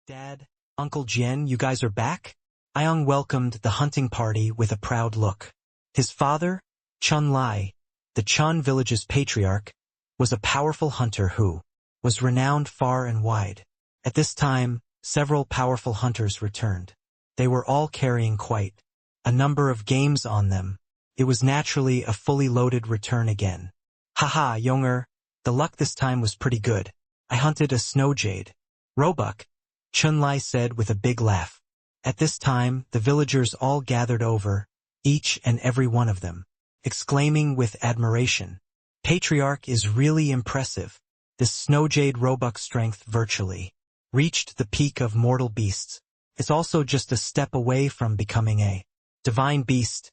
Dad, Uncle Jian, you guys are back? Iong welcomed the hunting party with a proud look. His father, Chun Lai, the Chun village's patriarch, was a powerful hunter who was renowned far and wide. At this time, several powerful hunters returned. They were all carrying quite a number of games on them. It was naturally a fully loaded return again. Haha, Yonger, the luck this time was pretty good. I hunted a snow jade. Roebuck, Chun Lai said with a big laugh. At this time, the villagers all gathered over, each and every one of them, exclaiming with admiration. Patriarch is really impressive. This snow jade Roebuck's strength virtually reached the peak of mortal beasts. It's also just a step away from becoming a divine beast.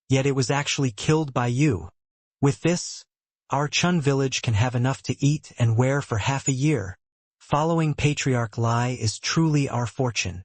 Yet it was actually killed by you. With this, our Chun village can have enough to eat and wear for half a year. Following Patriarch Lai is truly our fortune.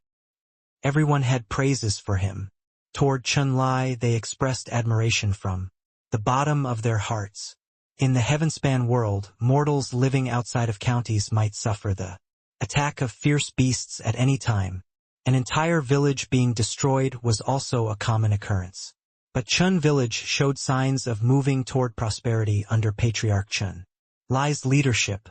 Everyone had praises for him. Toward Chun Lai they expressed admiration from the bottom of their hearts. In the heavenspan world, mortals living outside of counties might suffer the attack of fierce beasts at any time. An entire village being destroyed was also a common occurrence. But Chun village showed signs of moving toward prosperity under Patriarch Chun Lai's leadership.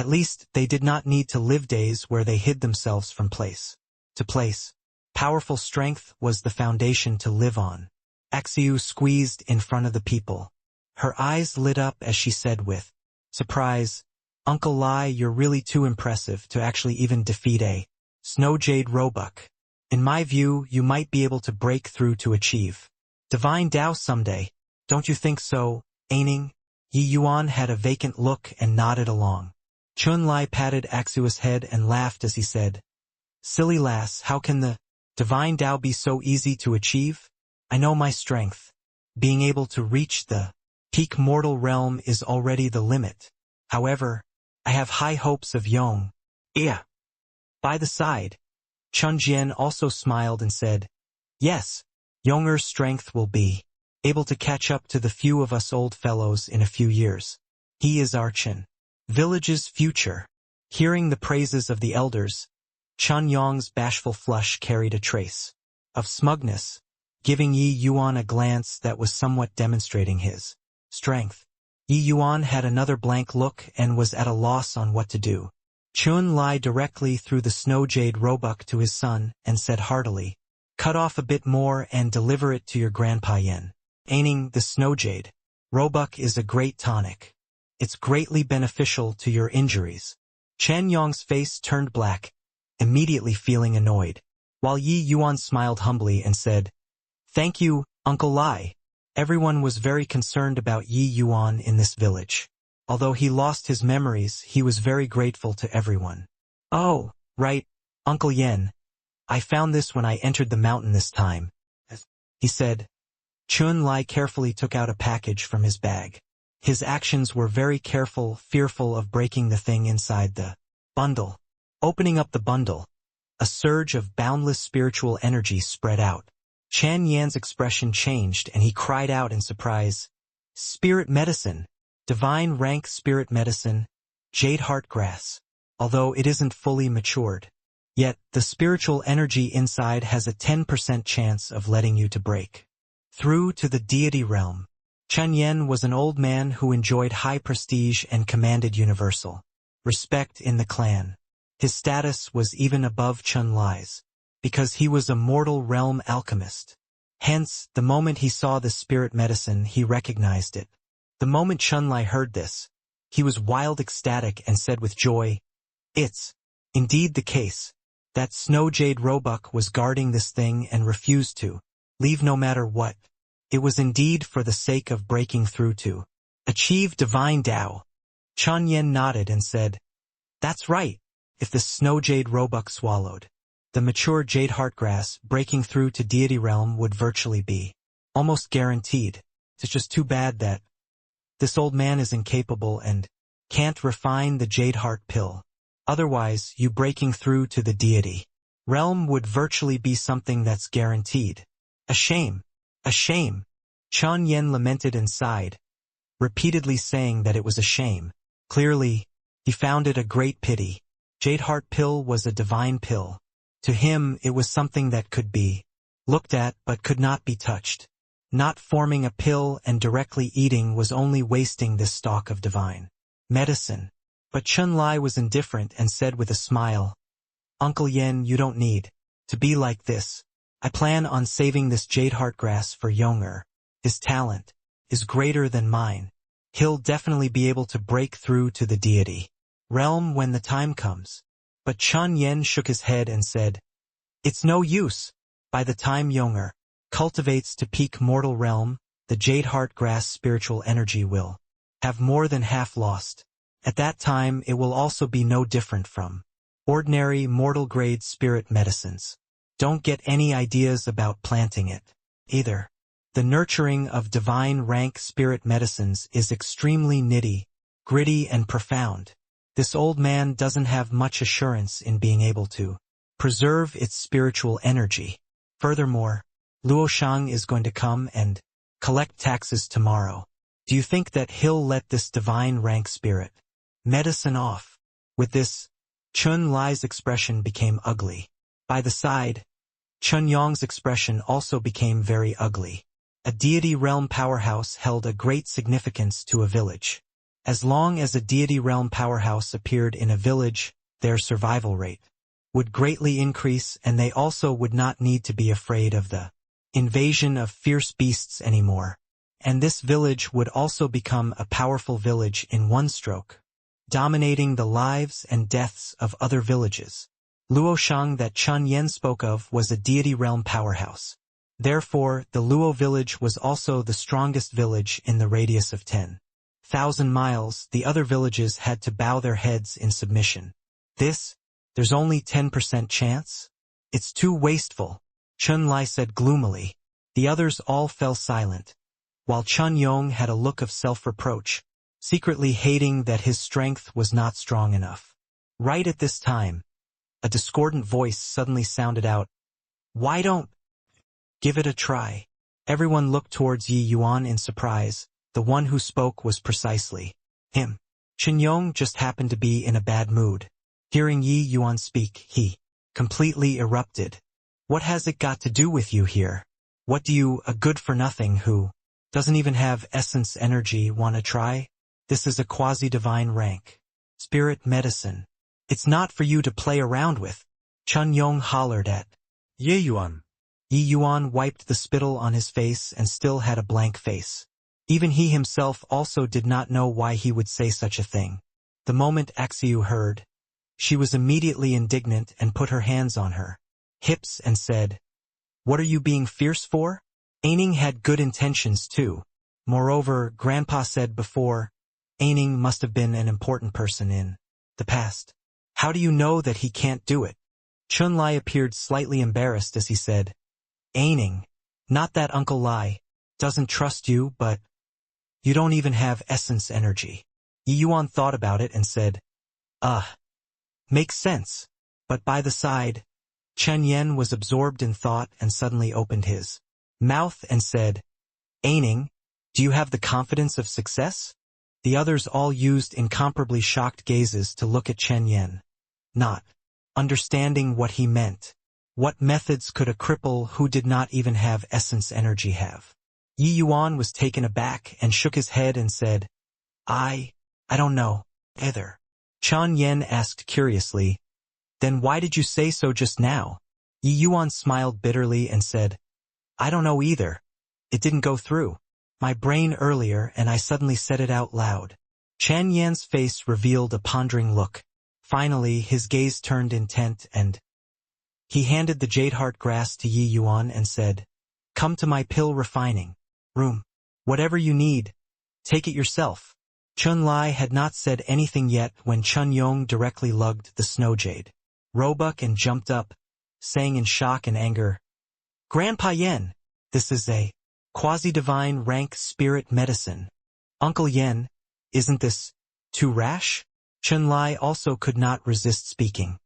At least, they did not need to live days where they hid themselves from place to place. Powerful strength was the foundation to live on. Axiu squeezed in front of the people. Her eyes lit up as she said with surprise, Uncle Lai, you're really too impressive to actually even defeat a snow jade Roebuck. In my view, you might be able to break through to achieve divine Tao someday. Don't you think so, Aining? Yi Yuan had a vacant look and nodded along. Chun Lai patted Axiu's head and laughed as he said, Silly lass, how can the divine Tao be so easy to achieve? I know my strength. Being able to reach the peak mortal realm is already the limit. However, I have high hopes of Yong. Yeah. By the side, Chun Jian also smiled and said, Yes, Yonger's strength will be able to catch up to the few of us old fellows in a few years. He is our Chun village's future. Hearing the praises of the elders, Chun Yong's bashful flush carried a trace of smugness, giving Yi Yuan a glance that was somewhat demonstrating his strength. Yi Yuan had another blank look and was at a loss on what to do. Chun Lai directly threw the snow jade Roebuck to his son and said heartily, Cut off a bit more and deliver it to your grandpa Yen. Aining the snow jade Roebuck is a great tonic. It's greatly beneficial to your injuries. Chen Yong's face turned black, immediately feeling annoyed, while Yi Yuan smiled humbly and said, Thank you, Uncle Lai. Everyone was very concerned about Yi Yuan in this village. Although he lost his memories, he was very grateful to everyone. Oh, right, Uncle Yen. I found this when I entered the mountain this time, he said. Chun Lai carefully took out a package from his bag. His actions were very careful, fearful of breaking the thing inside the bundle. Opening up the bundle, a surge of boundless spiritual energy spread out. Chan Yan's expression changed and he cried out in surprise, Spirit medicine, divine rank spirit medicine, jade heart grass. Although it isn't fully matured, yet the spiritual energy inside has a 10% chance of letting you to break through to the deity realm. Chen Yan was an old man who enjoyed high prestige and commanded universal respect in the clan. His status was even above Chun Lai's, because he was a mortal realm alchemist. Hence, the moment he saw the spirit medicine, he recognized it. The moment Chun Lai heard this, he was wild ecstatic and said with joy, It's indeed the case. That snow jade Roebuck was guarding this thing and refused to leave no matter what. It was indeed for the sake of breaking through to achieve divine Tao. Chun Yen nodded and said, That's right. If the snow jade Roebuck swallowed the mature jade heartgrass, breaking through to deity realm would virtually be almost guaranteed. It's just too bad that this old man is incapable and can't refine the jade heart pill. Otherwise, you breaking through to the deity realm would virtually be something that's guaranteed. A shame. A shame. Chun Yen lamented and sighed, repeatedly saying that it was a shame. Clearly, he found it a great pity. Jade Heart Pill was a divine pill. To him, it was something that could be looked at but could not be touched. Not forming a pill and directly eating was only wasting this stock of divine medicine. But Chun Lai was indifferent and said with a smile, Uncle Yen, you don't need to be like this. I plan on saving this jade heart grass for Yonger. His talent is greater than mine. He'll definitely be able to break through to the deity realm when the time comes. But Chun Yen shook his head and said, it's no use. By the time Yonger cultivates to peak mortal realm, the jade heart grass spiritual energy will have more than half lost. At that time it will also be no different from ordinary mortal grade spirit medicines. Don't get any ideas about planting it either. The nurturing of divine rank spirit medicines is extremely nitty, gritty and profound. This old man doesn't have much assurance in being able to preserve its spiritual energy. Furthermore, Luo Shang is going to come and collect taxes tomorrow. Do you think that he'll let this divine rank spirit medicine off? With this, Chun Lai's expression became ugly. By the side, Chun Yong's expression also became very ugly. A deity realm powerhouse held a great significance to a village. As long as a deity realm powerhouse appeared in a village, their survival rate would greatly increase, and they also would not need to be afraid of the invasion of fierce beasts anymore. And this village would also become a powerful village in one stroke, dominating the lives and deaths of other villages. Luo Shang that Chun Yen spoke of was a deity realm powerhouse. Therefore, the Luo village was also the strongest village in the radius of 10,000 miles. The other villages had to bow their heads in submission. There's only 10% chance? It's too wasteful, Chun Lai said gloomily. The others all fell silent, while Chun Yong had a look of self-reproach, secretly hating that his strength was not strong enough. Right at this time, a discordant voice suddenly sounded out, why don't give it a try? Everyone looked towards Yi Yuan in surprise. The one who spoke was precisely him. Chun Yong just happened to be in a bad mood. Hearing Yi Yuan speak, he completely erupted. What has it got to do with you here? What do you, a good-for-nothing who doesn't even have essence energy, want to try? This is a quasi-divine rank spirit medicine. It's not for you to play around with. Chun Yong hollered at Yi Yuan. Yi Yuan wiped the spittle on his face and still had a blank face. Even he himself also did not know why he would say such a thing. The moment Axiu heard, she was immediately indignant and put her hands on her hips and said, what are you being fierce for? Aining had good intentions too. Moreover, Grandpa said before, Aining must have been an important person in the past. How do you know that he can't do it? Chun Lai appeared slightly embarrassed as he said, Aining, not that Uncle Lai, doesn't trust you, but you don't even have essence energy. Yi Yuan thought about it and said, makes sense. But by the side, Chen Yen was absorbed in thought and suddenly opened his mouth and said, Aining, do you have the confidence of success? The others all used incomparably shocked gazes to look at Chen Yen, not understanding what he meant. What methods could a cripple who did not even have essence energy have? Yi Yuan was taken aback and shook his head and said, I don't know, either. Chen Yen asked curiously, then why did you say so just now? Yi Yuan smiled bitterly and said, I don't know either. It didn't go through my brain earlier and I suddenly said it out loud. Chen Yan's face revealed a pondering look. Finally, his gaze turned intent and he handed the jade heart grass to Yi Yuan and said, come to my pill refining room. Whatever you need, take it yourself. Chun Lai had not said anything yet when Chun Yong directly lugged the snow jade roebuck and jumped up, saying in shock and anger, Grandpa Yen, this is a quasi-divine rank spirit medicine. Uncle Yen, isn't this too rash? Chun Lai also could not resist speaking.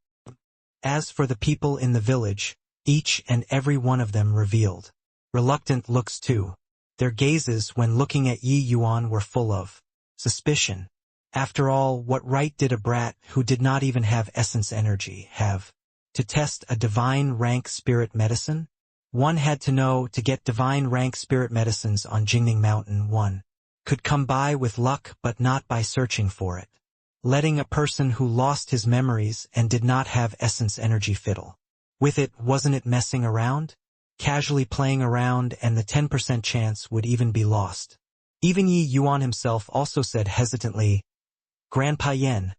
As for the people in the village, each and every one of them revealed reluctant looks too. Their gazes when looking at Yi Yuan were full of suspicion. After all, what right did a brat who did not even have essence energy have to test a divine rank spirit medicine? One had to know to get divine rank spirit medicines on Jingning Mountain. One could come by with luck but not by searching for it. Letting a person who lost his memories and did not have essence energy fiddle with it, wasn't it messing around? Casually playing around, and the 10% chance would even be lost. Even Yi Yuan himself also said hesitantly, "Grandpa Yen,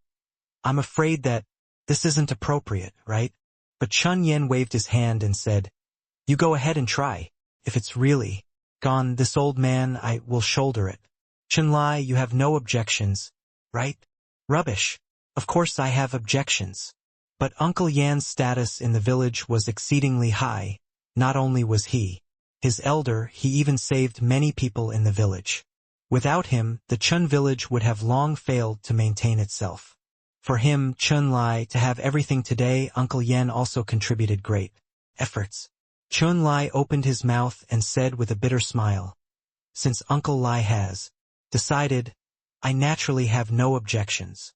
I'm afraid that this isn't appropriate, right?" But Chun Yen waved his hand and said, "You go ahead and try. If it's really gone, this old man, I will shoulder it. Chun Lai, you have no objections, right?" "Rubbish. Of course I have objections." But Uncle Yan's status in the village was exceedingly high. Not only was he his elder, he even saved many people in the village. Without him, the Chun village would have long failed to maintain itself. For him, Chun Lai, to have everything today, Uncle Yen also contributed great efforts. Chun Lai opened his mouth and said with a bitter smile, "Since Uncle Lai has decided, I naturally have no objections."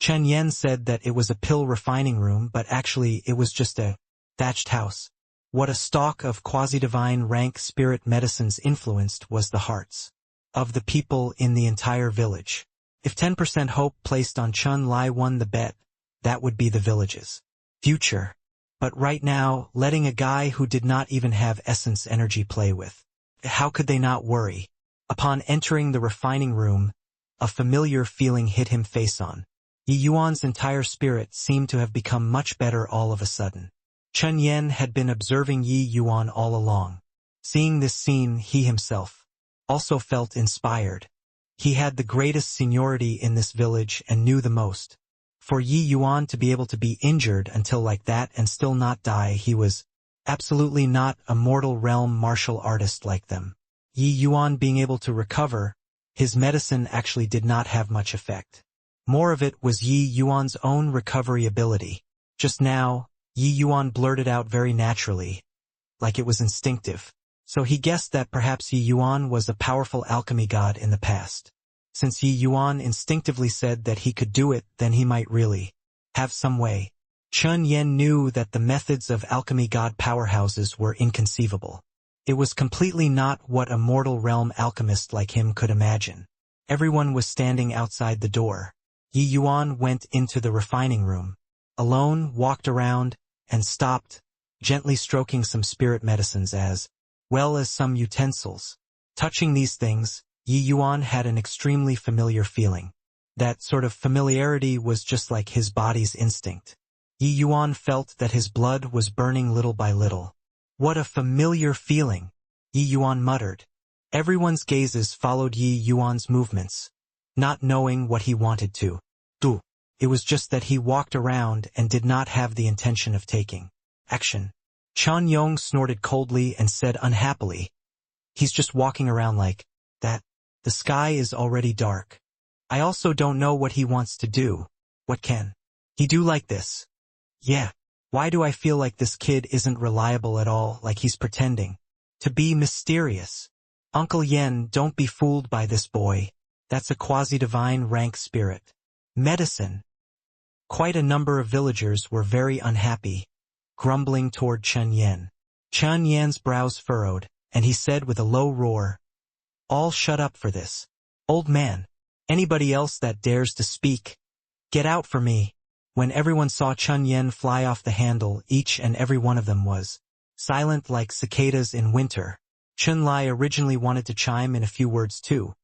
Chen Yen said that it was a pill refining room, but actually it was just a thatched house. What a stock of quasi-divine rank spirit medicines influenced was the hearts of the people in the entire village. If 10% hope placed on Chun Lai won the bet, that would be the village's future. But right now, letting a guy who did not even have essence energy play with, how could they not worry? Upon entering the refining room, a familiar feeling hit him face on. Yi Yuan's entire spirit seemed to have become much better all of a sudden. Chun Yen had been observing Yi Yuan all along. Seeing this scene, he himself also felt inspired. He had the greatest seniority in this village and knew the most. For Yi Yuan to be able to be injured until like that and still not die, he was absolutely not a mortal realm martial artist like them. Yi Yuan being able to recover, his medicine actually did not have much effect. More of it was Yi Yuan's own recovery ability. Just now, Yi Yuan blurted out very naturally, like it was instinctive. So he guessed that perhaps Yi Yuan was a powerful alchemy god in the past. Since Yi Yuan instinctively said that he could do it, then he might really have some way. Chun Yen knew that the methods of alchemy god powerhouses were inconceivable. It was completely not what a mortal realm alchemist like him could imagine. Everyone was standing outside the door. Yi Yuan went into the refining room, alone, walked around, and stopped, gently stroking some spirit medicines as well as some utensils. Touching these things, Yi Yuan had an extremely familiar feeling. That sort of familiarity was just like his body's instinct. Yi Yuan felt that his blood was burning little by little. "What a familiar feeling," Yi Yuan muttered. Everyone's gazes followed Yi Yuan's movements, not knowing what he wanted to do. It was just that he walked around and did not have the intention of taking action. Chan Yong snorted coldly and said unhappily, "He's just walking around like that. The sky is already dark. I also don't know what he wants to do. What can he do like this? Yeah, why do I feel like this kid isn't reliable at all, like he's pretending to be mysterious? Uncle Yen, don't be fooled by this boy. That's a quasi-divine rank spirit medicine." Quite a number of villagers were very unhappy, grumbling toward Chun Yen. Chun Yen's brows furrowed, and he said with a low roar, "All shut up for this. Old man, anybody else that dares to speak, get out for me." When everyone saw Chun Yen fly off the handle, each and every one of them was silent like cicadas in winter. Chun Lai originally wanted to chime in a few words too,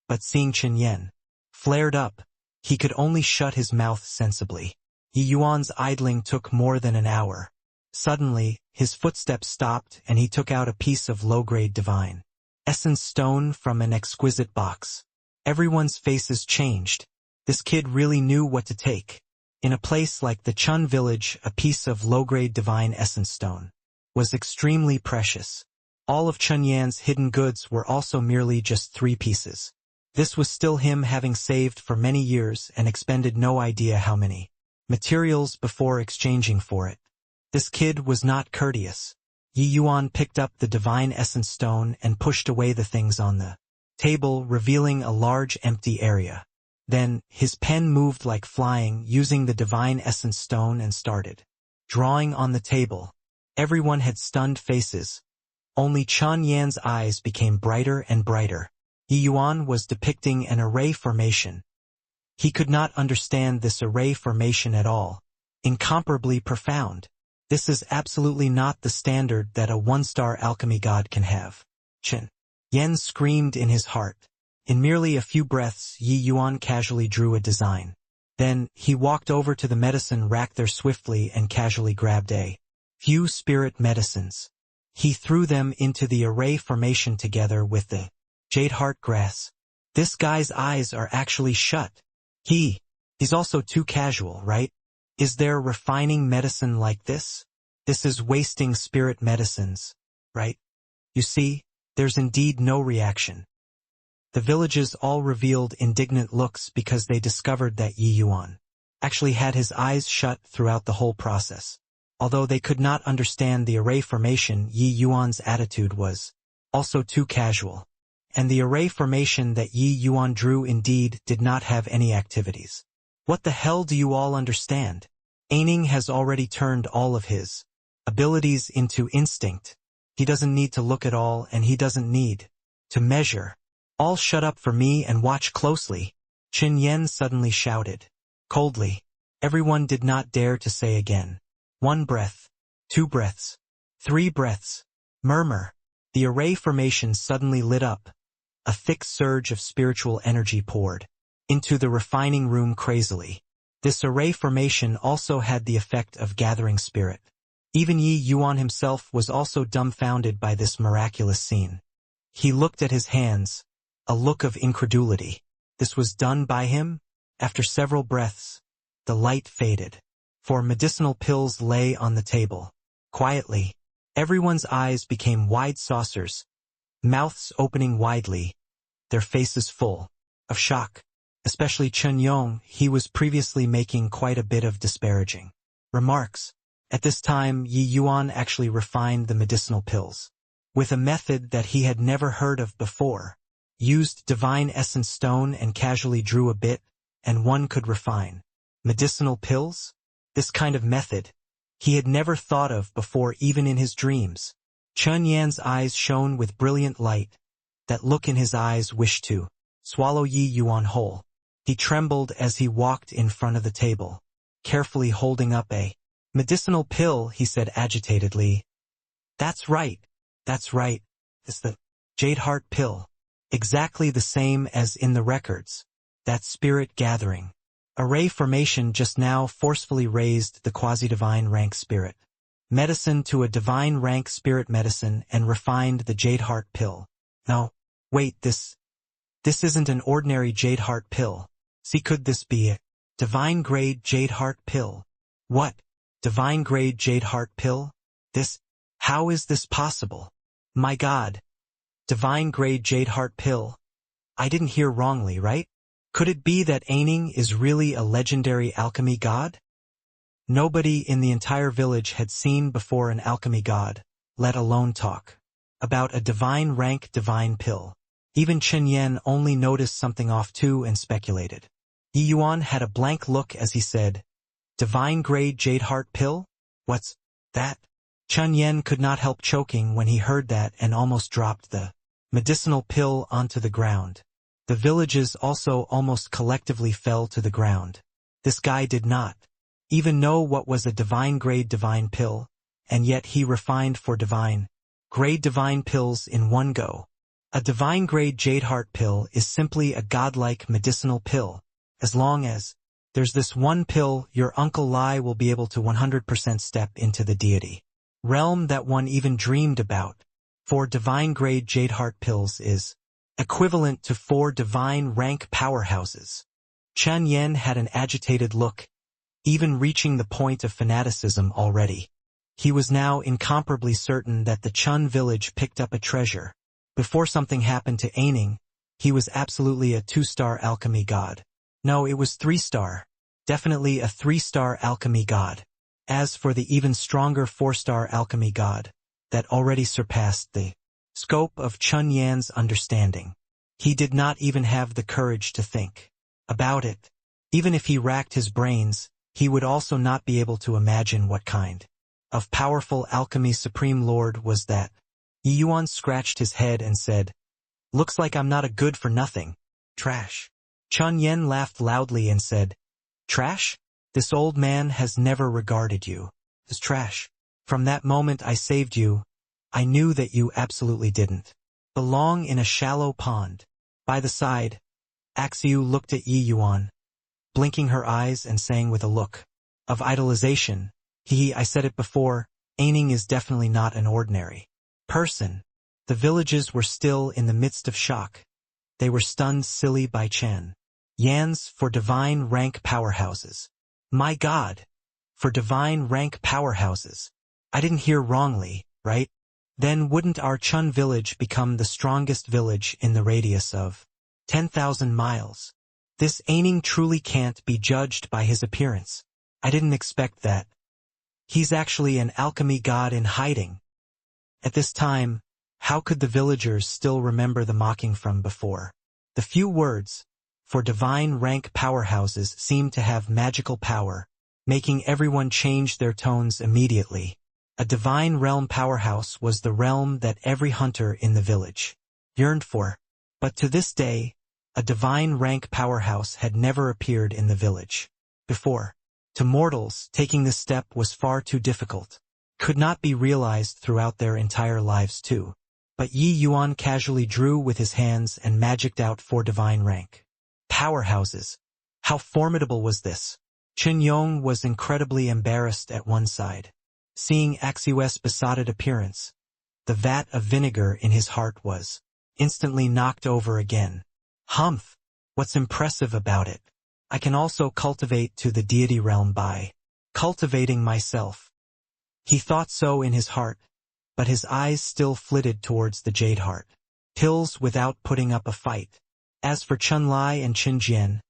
but seeing Chun Yen flared up, he could only shut his mouth sensibly. Yi Yuan's idling took more than an hour. Suddenly, his footsteps stopped and he took out a piece of low-grade divine essence stone from an exquisite box. Everyone's faces changed. This kid really knew what to take. In a place like the Chun village, a piece of low-grade divine essence stone was extremely precious. All of Chun Yan's hidden goods were also merely just 3 pieces. This was still him having saved for many years and expended no idea how many materials before exchanging for it. This kid was not courteous. Yi Yuan picked up the divine essence stone and pushed away the things on the table, revealing a large empty area. Then, his pen moved like flying, using the divine essence stone and started drawing on the table. Everyone had stunned faces. Only Chun Yan's eyes became brighter and brighter. Yi Yuan was depicting an array formation. He could not understand this array formation at all. Incomparably profound. This is absolutely not the standard that a one-star alchemy god can have. Chun Yan screamed in his heart. In merely a few breaths, Yi Yuan casually drew a design. Then, he walked over to the medicine rack there swiftly and casually grabbed a few spirit medicines. He threw them into the array formation together with the jade heart grass. This guy's eyes are actually shut. He's also too casual, right? Is there refining medicine like this? This is wasting spirit medicines, right? You see, there's indeed no reaction. The villages all revealed indignant looks because they discovered that Yi Yuan actually had his eyes shut throughout the whole process. Although they could not understand the array formation, Yi Yuan's attitude was also too casual. And the array formation that Yi Yuan drew indeed did not have any activities. What the hell do you all understand? Aining has already turned all of his abilities into instinct. He doesn't need to look at all, and he doesn't need to measure. All shut up for me and watch closely, Chun Yan suddenly shouted. Coldly. Everyone did not dare to say again. 1 breath. 2 breaths. 3 breaths. Murmur. The array formation suddenly lit up. A thick surge of spiritual energy poured into the refining room crazily. This array formation also had the effect of gathering spirit. Even Yi Yuan himself was also dumbfounded by this miraculous scene. He looked at his hands. A look of incredulity. This was done by him? After several breaths, the light faded. 4 medicinal pills lay on the table. Quietly, everyone's eyes became wide saucers, mouths opening widely, their faces full of shock. Especially Chun Yong, he was previously making quite a bit of disparaging remarks. At this time, Yi Yuan actually refined the medicinal pills with a method that he had never heard of before. Used divine essence stone and casually drew a bit, and one could refine medicinal pills? This kind of method he had never thought of before, even in his dreams. Chun Yan's eyes shone with brilliant light. That look in his eyes wished to swallow Yi Yuan whole. He trembled as he walked in front of the table, carefully holding up a medicinal pill. He said agitatedly, That's right. It's the jade heart pill. Exactly the same as in the records. That spirit gathering. Array formation just now forcefully raised the quasi-divine rank spirit medicine to a divine rank spirit medicine and refined the jade heart pill. No, wait, this isn't an ordinary jade heart pill. See, could this be a divine grade jade heart pill? What? Divine grade jade heart pill? How is this possible? My God. Divine grade jade heart pill. I didn't hear wrongly, right? Could it be that Aining is really a legendary alchemy god? Nobody in the entire village had seen before an alchemy god, let alone talk about a divine rank divine pill. Even Chun Yan only noticed something off too and speculated. Yi Yuan had a blank look as he said, Divine grade jade heart pill? What's that? Chun Yan could not help choking when he heard that and almost dropped the medicinal pill onto the ground. The villages also almost collectively fell to the ground. This guy did not even know what was a divine grade divine pill, and yet he refined for divine grade divine pills in one go. A divine grade jade heart pill is simply a godlike medicinal pill. As long as there's this one pill, your Uncle Lai will be able to 100% step into the deity realm that one even dreamed about. 4 divine grade jade heart pills is equivalent to 4 divine rank powerhouses. Chun Yan had an agitated look, even reaching the point of fanaticism already. He was now incomparably certain that the Chun village picked up a treasure. Before something happened to Aining, he was absolutely a 2-star alchemy god. No, it was 3-star. Definitely a 3-star alchemy god. As for the even stronger 4-star alchemy god, that already surpassed the scope of Chun Yan's understanding. He did not even have the courage to think about it. Even if he racked his brains, he would also not be able to imagine what kind of powerful alchemy Supreme Lord was that. Yi Yuan scratched his head and said, "Looks like I'm not a good-for-nothing. Trash." Chun Yen laughed loudly and said, "Trash? This old man has never regarded you as trash. From that moment I saved you, I knew that you absolutely didn't belong in a shallow pond." By the side, Axiu looked at Yi Yuan, blinking her eyes and saying with a look of idolization, I said it before, Aining is definitely not an ordinary person." The villages were still in the midst of shock. They were stunned silly by Chen Yan's for divine rank powerhouses. My God! For divine rank powerhouses. I didn't hear wrongly, right? Then wouldn't our Chun village become the strongest village in the radius of 10,000 miles? This Aining truly can't be judged by his appearance. I didn't expect that. He's actually an alchemy god in hiding. At this time, how could the villagers still remember the mocking from before? The few words, for divine rank powerhouses, seemed to have magical power, making everyone change their tones immediately. A divine realm powerhouse was the realm that every hunter in the village yearned for. But to this day, a divine rank powerhouse had never appeared in the village before. To mortals, taking this step was far too difficult. Could not be realized throughout their entire lives too. But Yi Yuan casually drew with his hands and magicked out 4 divine rank powerhouses. How formidable was this? Chen Yong was incredibly embarrassed at one side. Seeing Axiu's besotted appearance, the vat of vinegar in his heart was instantly knocked over again. Humph! What's impressive about it? I can also cultivate to the deity realm by cultivating myself. He thought so in his heart, but his eyes still flitted towards the jade heart pills without putting up a fight. As for Chun Lai and Qin Jian,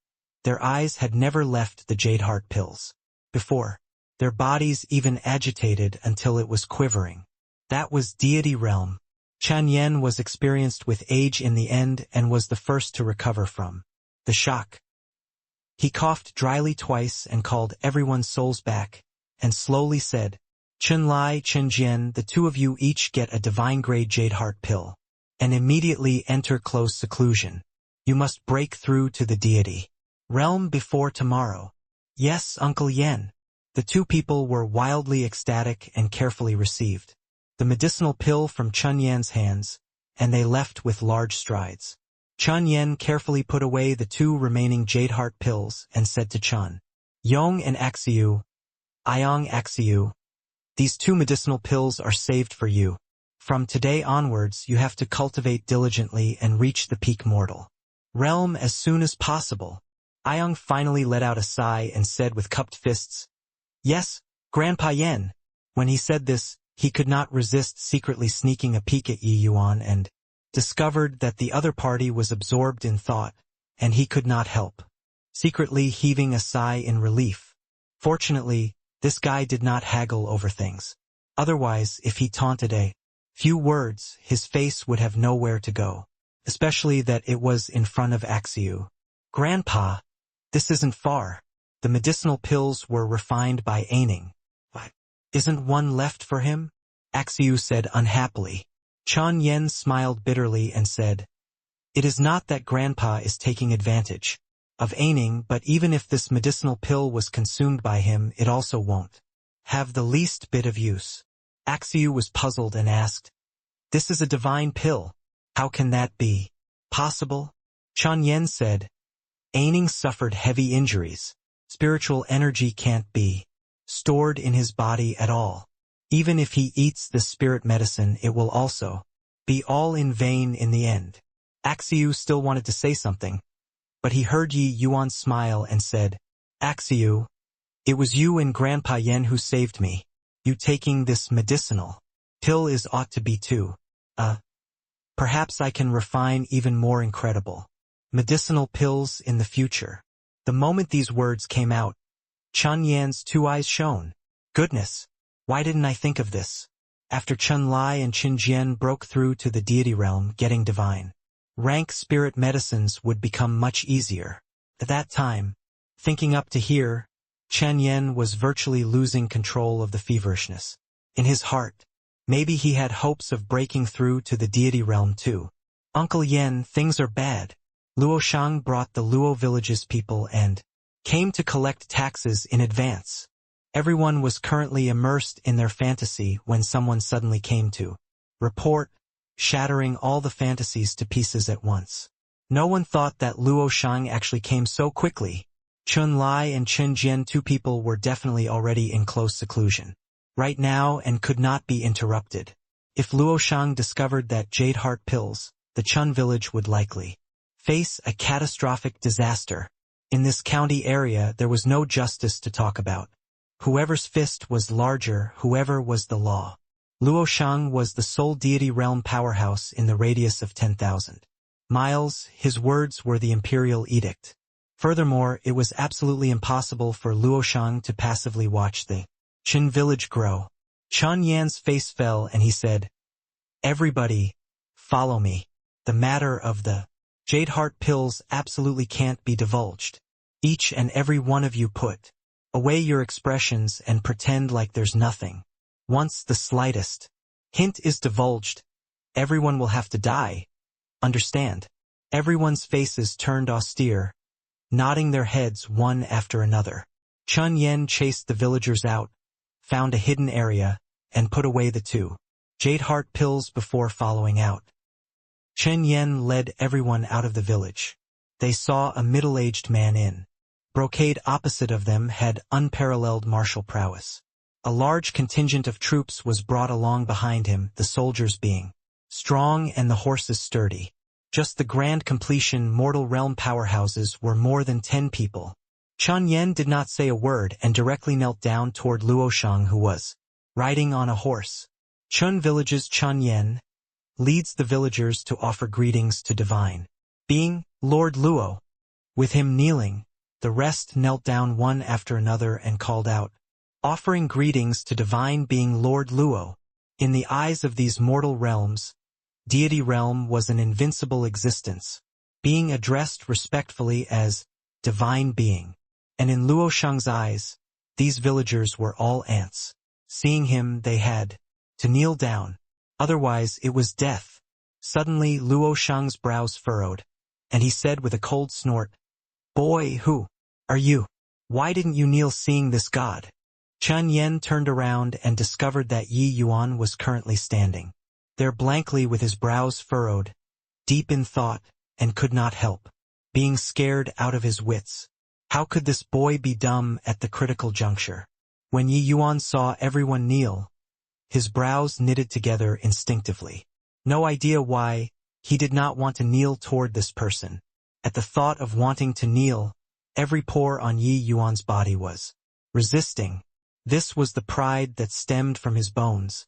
their eyes had never left the jade heart pills before. Their bodies even agitated until it was quivering. That was deity realm. Chan Yen was experienced with age in the end and was the first to recover from the shock. He coughed dryly twice and called everyone's souls back, and slowly said, "Chun Lai, Chen Jian, the 2 of you each get a divine-grade jade heart pill, and immediately enter close seclusion. You must break through to the deity realm before tomorrow." "Yes, Uncle Yen." The 2 people were wildly ecstatic and carefully received the medicinal pill from Chun Yan's hands, and they left with large strides. Chun Yan carefully put away the 2 remaining jade heart pills and said to Chun Yong and Axiu, "Iong Axiu, these 2 medicinal pills are saved for you. From today onwards you have to cultivate diligently and reach the peak mortal realm as soon as possible." Iong finally let out a sigh and said with cupped fists, "Yes, Grandpa Yen." When he said this, he could not resist secretly sneaking a peek at Yi Yuan and discovered that the other party was absorbed in thought, and he could not help secretly heaving a sigh in relief. Fortunately, this guy did not haggle over things. Otherwise, if he taunted a few words, his face would have nowhere to go, especially that it was in front of Axiu. "Grandpa, this isn't far. The medicinal pills were refined by Aining. But isn't one left for him?" Axiu said unhappily. Chun Yen smiled bitterly and said, "It is not that Grandpa is taking advantage of Aining, but even if this medicinal pill was consumed by him, it also won't have the least bit of use." Axiu was puzzled and asked, "This is a divine pill. How can that be possible?" Chun Yen said, "Aining suffered heavy injuries. Spiritual energy can't be stored in his body at all. Even if he eats the spirit medicine, it will also be all in vain in the end." Axiu still wanted to say something, but he heard Yi Yuan smile and said, "Axiu, it was you and Grandpa Yen who saved me. You taking this medicinal pill is ought to be too. Perhaps I can refine even more incredible medicinal pills in the future." The moment these words came out, Chun Yan's 2 eyes shone. Goodness, why didn't I think of this? After Chun Lai and Qin Jian broke through to the deity realm, getting divine rank spirit medicines would become much easier. At that time, thinking up to here, Chen Yen was virtually losing control of the feverishness. In his heart, maybe he had hopes of breaking through to the deity realm too. Uncle Yen, things are bad. Luo Shang brought the Luo village's people and came to collect taxes in advance. Everyone was currently immersed in their fantasy when someone suddenly came to report, shattering all the fantasies to pieces at once. No one thought that Luo Shang actually came so quickly. Chun Lai and Chen Jian, two people, were definitely already in close seclusion right now and could not be interrupted. If Luo Shang discovered that jade heart pills, the Chun village would likely face a catastrophic disaster. In this county area there was no justice to talk about. Whoever's fist was larger, whoever was the law. Luo Shang was the sole deity realm powerhouse in the radius of 10,000 miles. His words were the imperial edict. Furthermore, it was absolutely impossible for Luo Shang to passively watch the Qin village grow. Chun Yan's face fell and he said, "Everybody, follow me. The matter of the jade heart pills absolutely can't be divulged. Each and every one of you put away your expressions and pretend like there's nothing. Once the slightest hint is divulged, everyone will have to die. Understand?" Everyone's faces turned austere, nodding their heads one after another. Chun Yen chased the villagers out, found a hidden area, and put away the two jade heart pills before following out. Chen Yen led everyone out of the village. They saw a middle-aged man in brocade opposite of them had unparalleled martial prowess. A large contingent of troops was brought along behind him, the soldiers being strong and the horses sturdy. Just the grand completion mortal realm powerhouses were more than 10 people. Chun Yen did not say a word and directly knelt down toward Luo Shang, who was riding on a horse. Chun village's Chun Yen leads the villagers to offer greetings to divine being Lord Luo. With him kneeling, the rest knelt down one after another and called out, offering greetings to divine being Lord Luo. In the eyes of these mortal realms, deity realm was an invincible existence, being addressed respectfully as divine being. And in Luo Shang's eyes, these villagers were all ants. Seeing him, they had to kneel down. Otherwise, it was death. Suddenly, Luo Shang's brows furrowed, and he said with a cold snort, "Boy, who are you? Why didn't you kneel seeing this god?" Chun Yen turned around and discovered that Yi Yuan was currently standing there blankly with his brows furrowed, deep in thought, and could not help being scared out of his wits. How could this boy be dumb at the critical juncture? When Yi Yuan saw everyone kneel, his brows knitted together instinctively. No idea why, he did not want to kneel toward this person. At the thought of wanting to kneel, every pore on Yi Yuan's body was resisting. This was the pride that stemmed from his bones.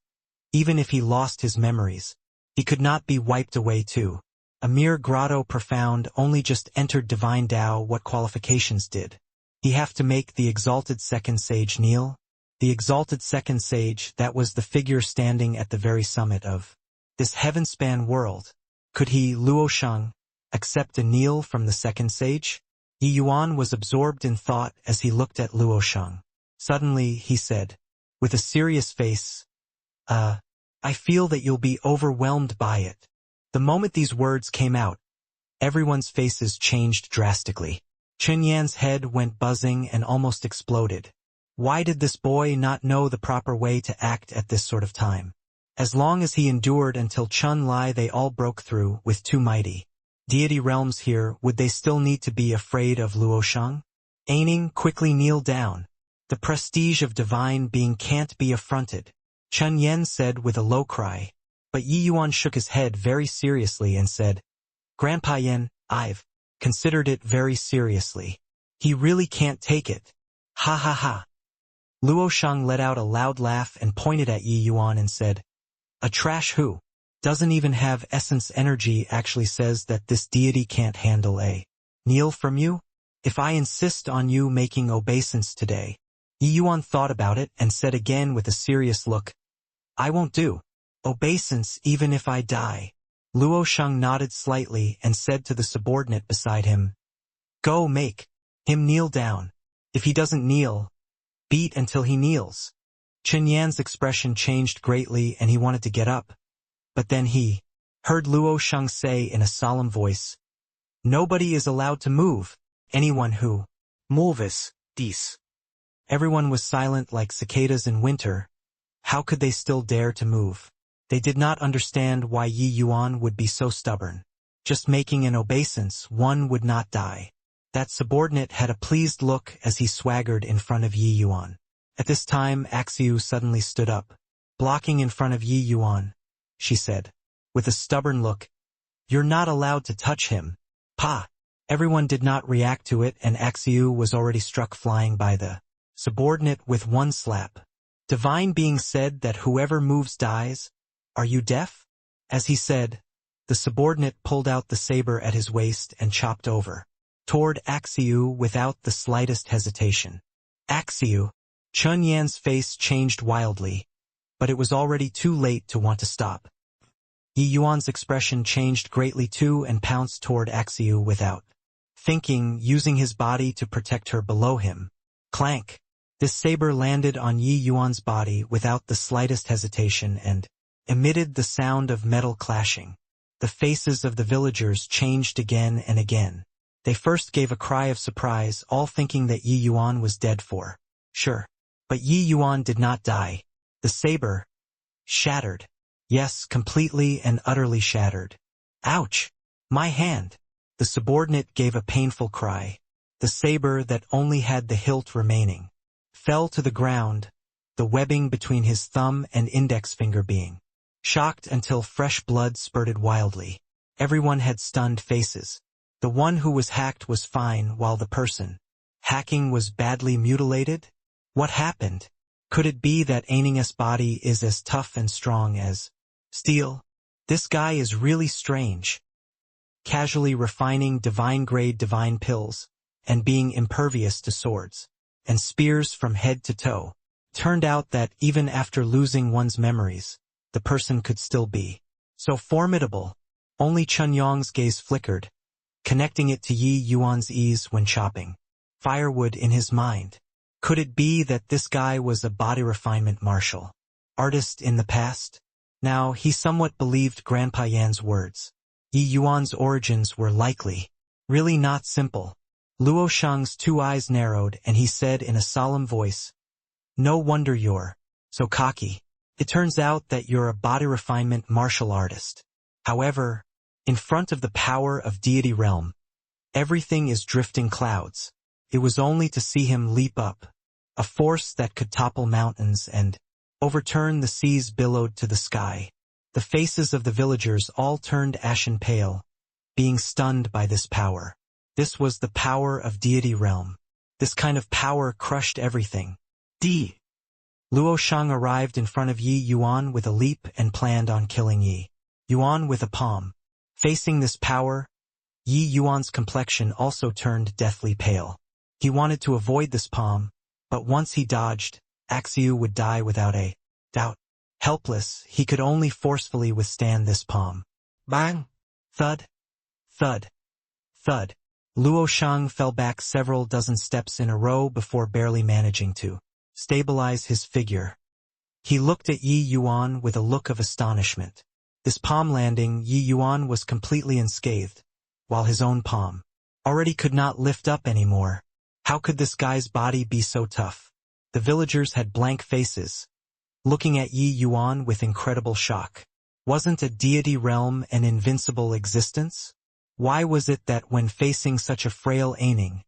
Even if he lost his memories, he could not be wiped away too. A mere grotto profound only just entered divine Tao. What qualifications did he have to make the exalted second sage kneel? The exalted second sage, that was the figure standing at the very summit of this heaven-span world. Could he, Luo Shang, accept a kneel from the second sage? Yi Yuan was absorbed in thought as he looked at Luo Shang. Suddenly, he said, with a serious face, I feel that you'll be overwhelmed by it." The moment these words came out, everyone's faces changed drastically. Chen Yan's head went buzzing and almost exploded. Why did this boy not know the proper way to act at this sort of time? As long as he endured until Chun Lai, they all broke through with two mighty deity realms here. Would they still need to be afraid of Luo Shang? Aining, quickly kneel down. The prestige of divine being can't be affronted, Chun Yen said with a low cry. But Yi Yuan shook his head very seriously and said, "Grandpa Yen, I've considered it very seriously. He really can't take it. Ha ha ha." Luo Shang let out a loud laugh and pointed at Yi Yuan and said, "A trash who doesn't even have essence energy actually says that this deity can't handle a kneel from you? If I insist on you making obeisance today." Yi Yuan thought about it and said again with a serious look, "I won't do obeisance even if I die." Luo Shang nodded slightly and said to the subordinate beside him, Go make him kneel down. If he doesn't kneel, beat until he kneels. Chen Yan's expression changed greatly and he wanted to get up. But then he heard Luo Sheng say in a solemn voice, "Nobody is allowed to move. Anyone who moves, dies." Everyone was silent like cicadas in winter. How could they still dare to move? They did not understand why Yi Yuan would be so stubborn. Just making an obeisance, one would not die. That subordinate had a pleased look as he swaggered in front of Yi Yuan. At this time, Axiu suddenly stood up. Blocking in front of Yi Yuan, she said, with a stubborn look, "You're not allowed to touch him." Pa! Everyone did not react to it and Axiu was already struck flying by the subordinate with one slap. Divine being said that whoever moves dies. Are you deaf? As he said, the subordinate pulled out the saber at his waist and chopped over toward Axiu without the slightest hesitation. Axiu! Chen Yan's face changed wildly, but it was already too late to want to stop. Yi Yuan's expression changed greatly too and pounced toward Axiu without thinking, using his body to protect her below him. Clank! This saber landed on Yi Yuan's body without the slightest hesitation and emitted the sound of metal clashing. The faces of the villagers changed again and again. They first gave a cry of surprise, all thinking that Yi Yuan was dead for sure. But Yi Yuan did not die. The saber shattered. Yes, completely and utterly shattered. Ouch! My hand! The subordinate gave a painful cry. The saber that only had the hilt remaining fell to the ground, the webbing between his thumb and index finger being shocked until fresh blood spurted wildly. Everyone had stunned faces. The one who was hacked was fine while the person hacking was badly mutilated? What happened? Could it be that Aining's body is as tough and strong as steel? This guy is really strange. Casually refining divine-grade divine pills, and being impervious to swords and spears from head to toe. Turned out that even after losing one's memories, the person could still be so formidable. Only Chun Yong's gaze flickered, connecting it to Yi Yuan's ease when chopping firewood in his mind. Could it be that this guy was a body refinement martial artist in the past? Now, he somewhat believed Grandpa Yan's words. Yi Yuan's origins were likely really not simple. Luo Sheng's two eyes narrowed and he said in a solemn voice, "No wonder you're so cocky. It turns out that you're a body refinement martial artist. However, in front of the power of deity realm, everything is drifting clouds." It was only to see him leap up, a force that could topple mountains and overturn the seas billowed to the sky. The faces of the villagers all turned ashen pale, being stunned by this power. This was the power of deity realm. This kind of power crushed everything. Luo Sheng arrived in front of Yi Yuan with a leap and planned on killing Yi Yuan with a palm. Facing this power, Yi Yuan's complexion also turned deathly pale. He wanted to avoid this palm, but once he dodged, Axiu would die without a doubt. Helpless, he could only forcefully withstand this palm. Bang! Thud! Thud! Thud! Luo Sheng fell back several dozen steps in a row before barely managing to stabilize his figure. He looked at Yi Yuan with a look of astonishment. This palm landing, Yi Yuan was completely unscathed, while his own palm already could not lift up anymore. How could this guy's body be so tough? The villagers had blank faces, looking at Yi Yuan with incredible shock. Wasn't a deity realm an invincible existence? Why was it that when facing such a frail Aining,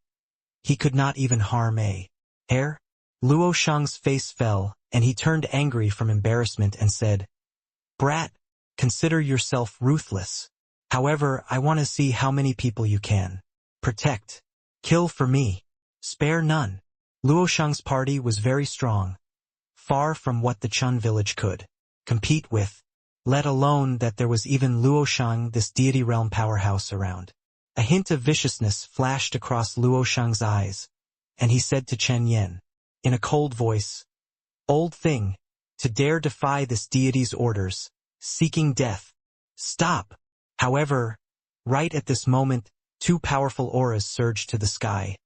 he could not even harm a hair? Luo Sheng's face fell, and he turned angry from embarrassment and said, "Brat, consider yourself ruthless. However, I want to see how many people you can protect. Kill for me. Spare none." Luo Sheng's party was very strong, far from what the Chun village could compete with, let alone that there was even Luo Sheng, this deity realm powerhouse, around. A hint of viciousness flashed across Luo Sheng's eyes, and he said to Chen Yen, in a cold voice, "Old thing, to dare defy this deity's orders, seeking death. Stop!" However, right at this moment, Two powerful auras surged to the sky,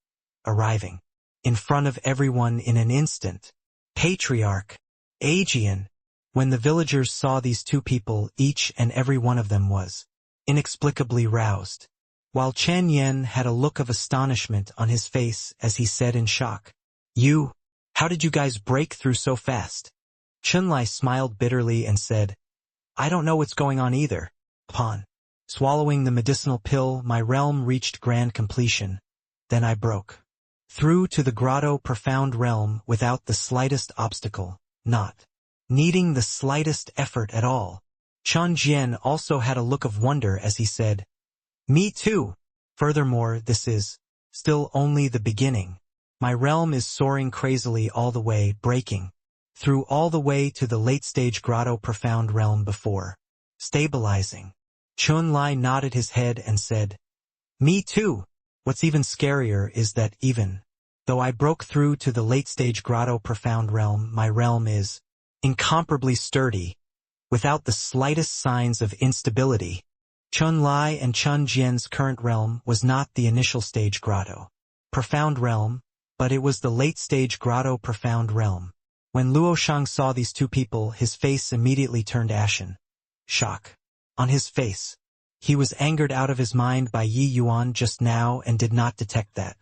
arriving in front of everyone in an instant. Patriarch, Aegean. When the villagers saw these two people, each and every one of them was inexplicably roused, while Chen Yen had a look of astonishment on his face as he said in shock, How did you guys break through so fast? Chunlai smiled bitterly and said, I don't know what's going on either. Upon swallowing the medicinal pill, my realm reached grand completion. Then I broke through to the grotto profound realm without the slightest obstacle, not needing the slightest effort at all. Chen Jian also had a look of wonder as he said, Me too. Furthermore, this is still only the beginning. My realm is soaring crazily all the way, breaking through all the way to the late-stage grotto profound realm before stabilizing. Chun Lai nodded his head and said, Me too. What's even scarier is that even though I broke through to the late-stage grotto profound realm, my realm is incomparably sturdy, without the slightest signs of instability. Chun Lai and Chun Jian's current realm was not the initial stage grotto profound realm, but it was the late-stage grotto profound realm. When Luo Shang saw these two people, his face immediately turned ashen. Shock on his face. He was angered out of his mind by Yi Yuan just now and did not detect that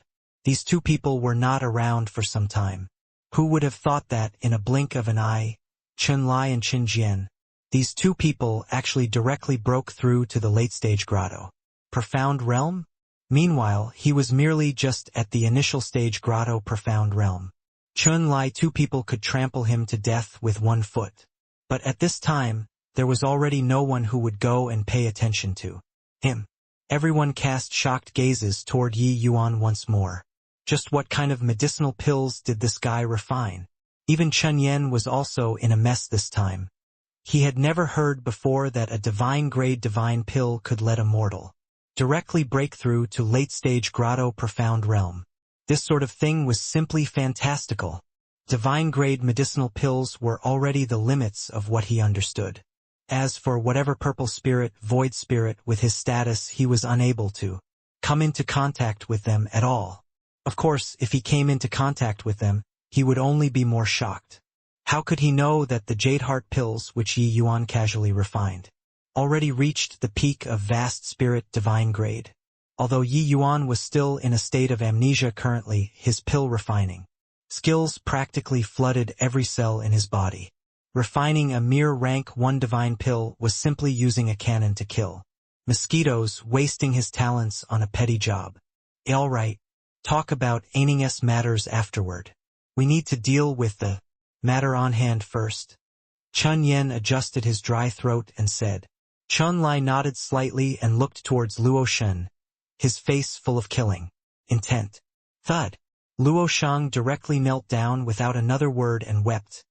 these two people were not around for some time. Who would have thought that in a blink of an eye, Chun Lai and Qin Jian, these two people actually directly broke through to the late-stage grotto profound realm? Meanwhile, he was merely just at the initial stage grotto profound realm. Chun Lai, two people could trample him to death with 1 foot. But at this time, there was already no one who would go and pay attention to him. Everyone cast shocked gazes toward Yi Yuan once more. Just what kind of medicinal pills did this guy refine? Even Chen Yen was also in a mess this time. He had never heard before that a divine-grade divine pill could let a mortal directly break through to late-stage grotto profound realm. This sort of thing was simply fantastical. Divine-grade medicinal pills were already the limits of what he understood. As for whatever purple spirit, void spirit, with his status, he was unable to come into contact with them at all. Of course, if he came into contact with them, he would only be more shocked. How could he know that the Jade Heart pills, which Yi Yuan casually refined, already reached the peak of vast spirit divine grade? Although Yi Yuan was still in a state of amnesia currently, his pill refining skills practically flooded every cell in his body. Refining a mere rank 1 divine pill was simply using a cannon to kill mosquitoes, wasting his talents on a petty job. All right, talk about aining-s matters afterward. We need to deal with the matter on hand first. Chun Yen adjusted his dry throat and said. Chun Lai nodded slightly and looked towards Luo Shen, his face full of killing intent. Thud. Luo Shang directly knelt down without another word and wept.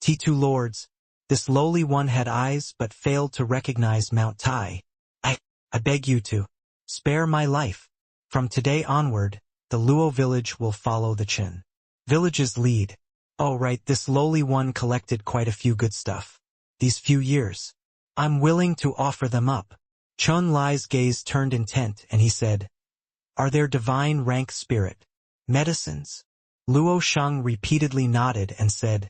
T2 lords, this lowly one had eyes but failed to recognize Mount Tai. I beg you to spare my life. From today onward, the Luo village will follow the Qin village's lead. Oh right, this lowly one collected quite a few good stuff these few years. I'm willing to offer them up. Chun Lai's gaze turned intent and he said, Are there divine rank spirit medicines? Luo Shang repeatedly nodded and said,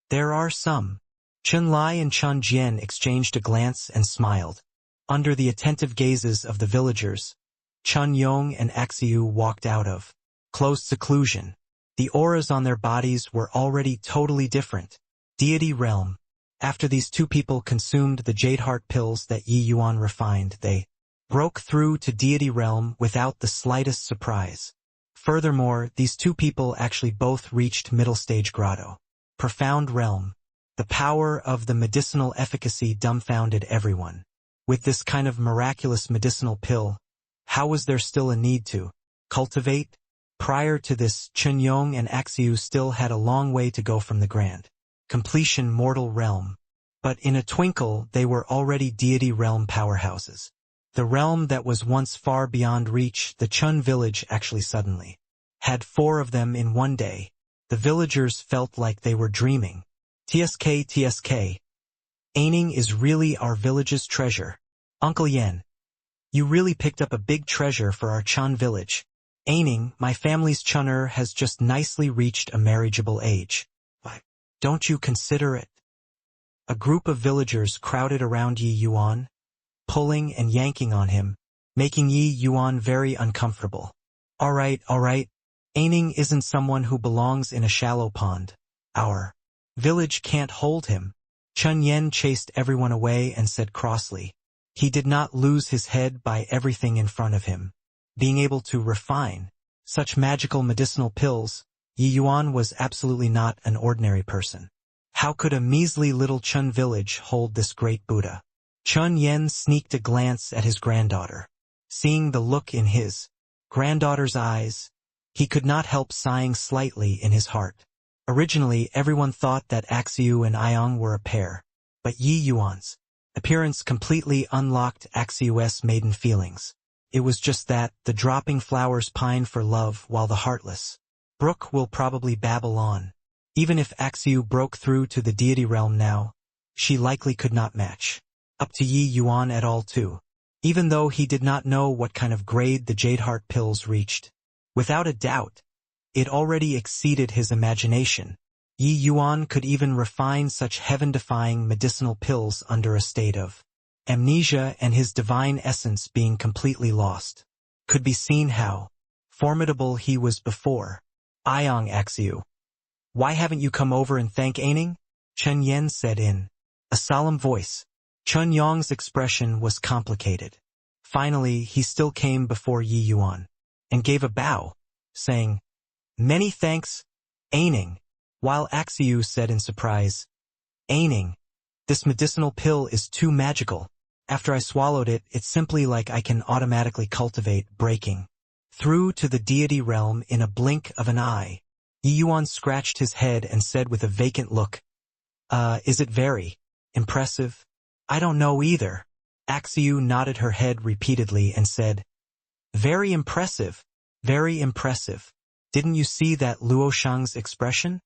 There are some. Chun Lai and Chun Jian exchanged a glance and smiled. Under the attentive gazes of the villagers, Chun Yong and Axiu walked out of closed seclusion. The auras on their bodies were already totally different. Deity realm. After these two people consumed the Jade Heart pills that Yi Yuan refined, they broke through to deity realm without the slightest surprise. Furthermore, these two people actually both reached middle stage grotto profound realm. The power of the medicinal efficacy dumbfounded everyone. With this kind of miraculous medicinal pill, how was there still a need to cultivate? Prior to this, Chun Yong and Axiu still had a long way to go from the grand completion mortal realm. But in a twinkle they were already deity realm powerhouses. The realm that was once far beyond reach, the Chun village actually suddenly had 4 of them in one day. The villagers felt like they were dreaming. TSK. Aining is really our village's treasure. Uncle Yen. You really picked up a big treasure for our Chun village. Aining, my family's Chunner has just nicely reached a marriageable age. Why, don't you consider it? A group of villagers crowded around Yi Yuan, pulling and yanking on him, making Yi Yuan very uncomfortable. All right. Aining isn't someone who belongs in a shallow pond. Our village can't hold him. Chun Yen chased everyone away and said crossly. He did not lose his head by everything in front of him. Being able to refine such magical medicinal pills, Yi Yuan was absolutely not an ordinary person. How could a measly little Chun village hold this great Buddha? Chun Yen sneaked a glance at his granddaughter. Seeing the look in his granddaughter's eyes, he could not help sighing slightly in his heart. Originally, everyone thought that Axiu and Iong were a pair, but Yi Yuan's appearance completely unlocked Axiu's maiden feelings. It was just that the dropping flowers pine for love while the heartless brook will probably babble on. Even if Axiu broke through to the deity realm now, she likely could not match up to Yi Yuan at all too, even though he did not know what kind of grade the Jade Heart pills reached. Without a doubt, it already exceeded his imagination. Yi Yuan could even refine such heaven-defying medicinal pills under a state of amnesia, and his divine essence being completely lost. Could be seen how formidable he was before. Iong Axiu, why haven't you come over and thank Aining? Chun Yen said in a solemn voice. Chun Yong's expression was complicated. Finally, he still came before Yi Yuan and gave a bow, saying, "Many thanks, Aining," while Axiu said in surprise, "Aining, this medicinal pill is too magical. After I swallowed it, it's simply like I can automatically cultivate breaking through to the deity realm in a blink of an eye." Yi Yuan scratched his head and said with a vacant look, Is it very impressive? I don't know either." Axiu nodded her head repeatedly and said, "Very impressive, very impressive. Didn't you see that Luo Shang's expression?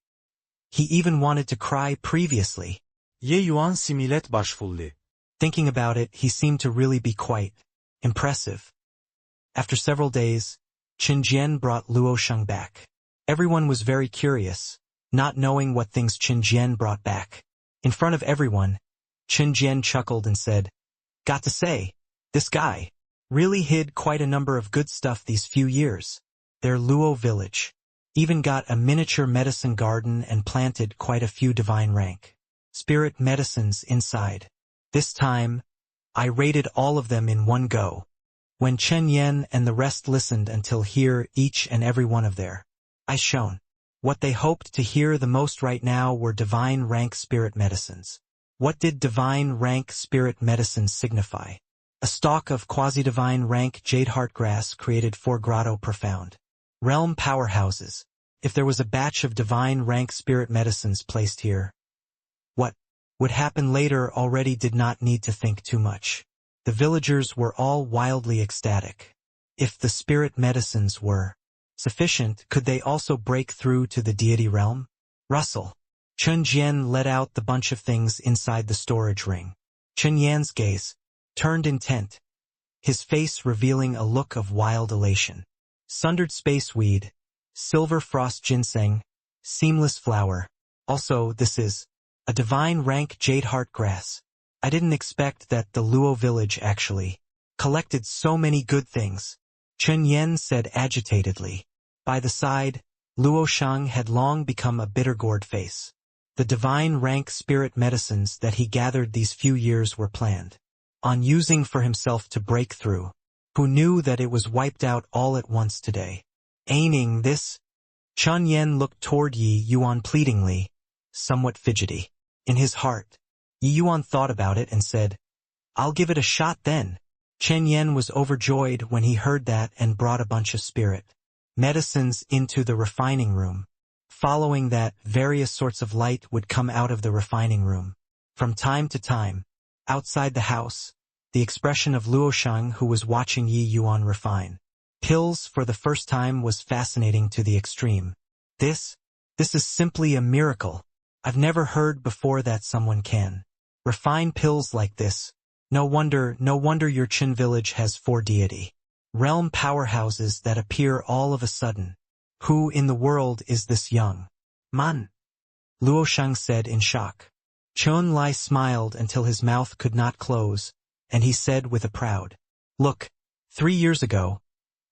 He even wanted to cry previously." Ye Yuan si millet başvulli. Thinking about it, he seemed to really be quite impressive. After several days, Qin Jian brought Luo Shang back. Everyone was very curious, not knowing what things Qin Jian brought back. In front of everyone, Qin Jian chuckled and said, "Got to say, this guy really hid quite a number of good stuff these few years. Their Luo village even got a miniature medicine garden and planted quite a few divine rank spirit medicines inside. This time, I raided all of them in one go." When Chen Yen and the rest listened until hear each and every one of their eyes shone. What they hoped to hear the most right now were divine rank spirit medicines. What did divine rank spirit medicines signify? A stalk of quasi-divine rank jade heart grass created for grotto profound realm powerhouses. If there was a batch of divine rank spirit medicines placed here, what would happen later already did not need to think too much. The villagers were all wildly ecstatic. If the spirit medicines were sufficient, could they also break through to the deity realm? Rustle. Chun Jian let out the bunch of things inside the storage ring. Chun Yan's gaze turned intent, his face revealing a look of wild elation. Sundered spaceweed, silver frost ginseng, seamless flower. Also, this is a divine rank jade heart grass. I didn't expect that the Luo village actually collected so many good things, Chen Yen said agitatedly. By the side, Luo Shang had long become a bitter-gourd face. The divine rank spirit medicines that he gathered these few years were planned on using for himself to break through. Who knew that it was wiped out all at once today? Aining this? Chun Yen looked toward Yi Yuan pleadingly, somewhat fidgety. In his heart, Yi Yuan thought about it and said, "I'll give it a shot then." Chen Yen was overjoyed when he heard that and brought a bunch of spirit medicines into the refining room. Following that, various sorts of light would come out of the refining room. From time to time, outside the house, the expression of Luo Shang, who was watching Yi Yuan refine pills for the first time, was fascinating to the extreme. This is simply a miracle. I've never heard before that someone can refine pills like this. No wonder your Qin village has 4 deity realm powerhouses that appear all of a sudden. Who in the world is this young man? Luo Shang said in shock. Chun Lai smiled until his mouth could not close, and he said with a proud look, 3 years ago,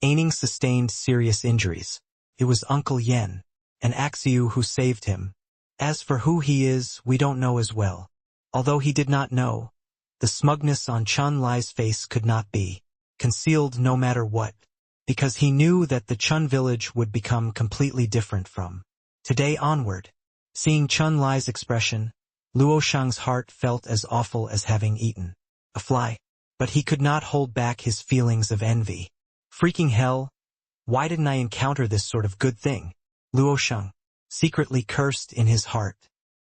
Aining sustained serious injuries. It was Uncle Yen, an Axiu who saved him. As for who he is, we don't know as well. Although he did not know, the smugness on Chun Lai's face could not be concealed no matter what, because he knew that the Chun village would become completely different from today onward. Seeing Chun Lai's expression, Luo Shang's heart felt as awful as having eaten a fly, but he could not hold back his feelings of envy. Freaking hell, why didn't I encounter this sort of good thing? Luo Shang secretly cursed in his heart.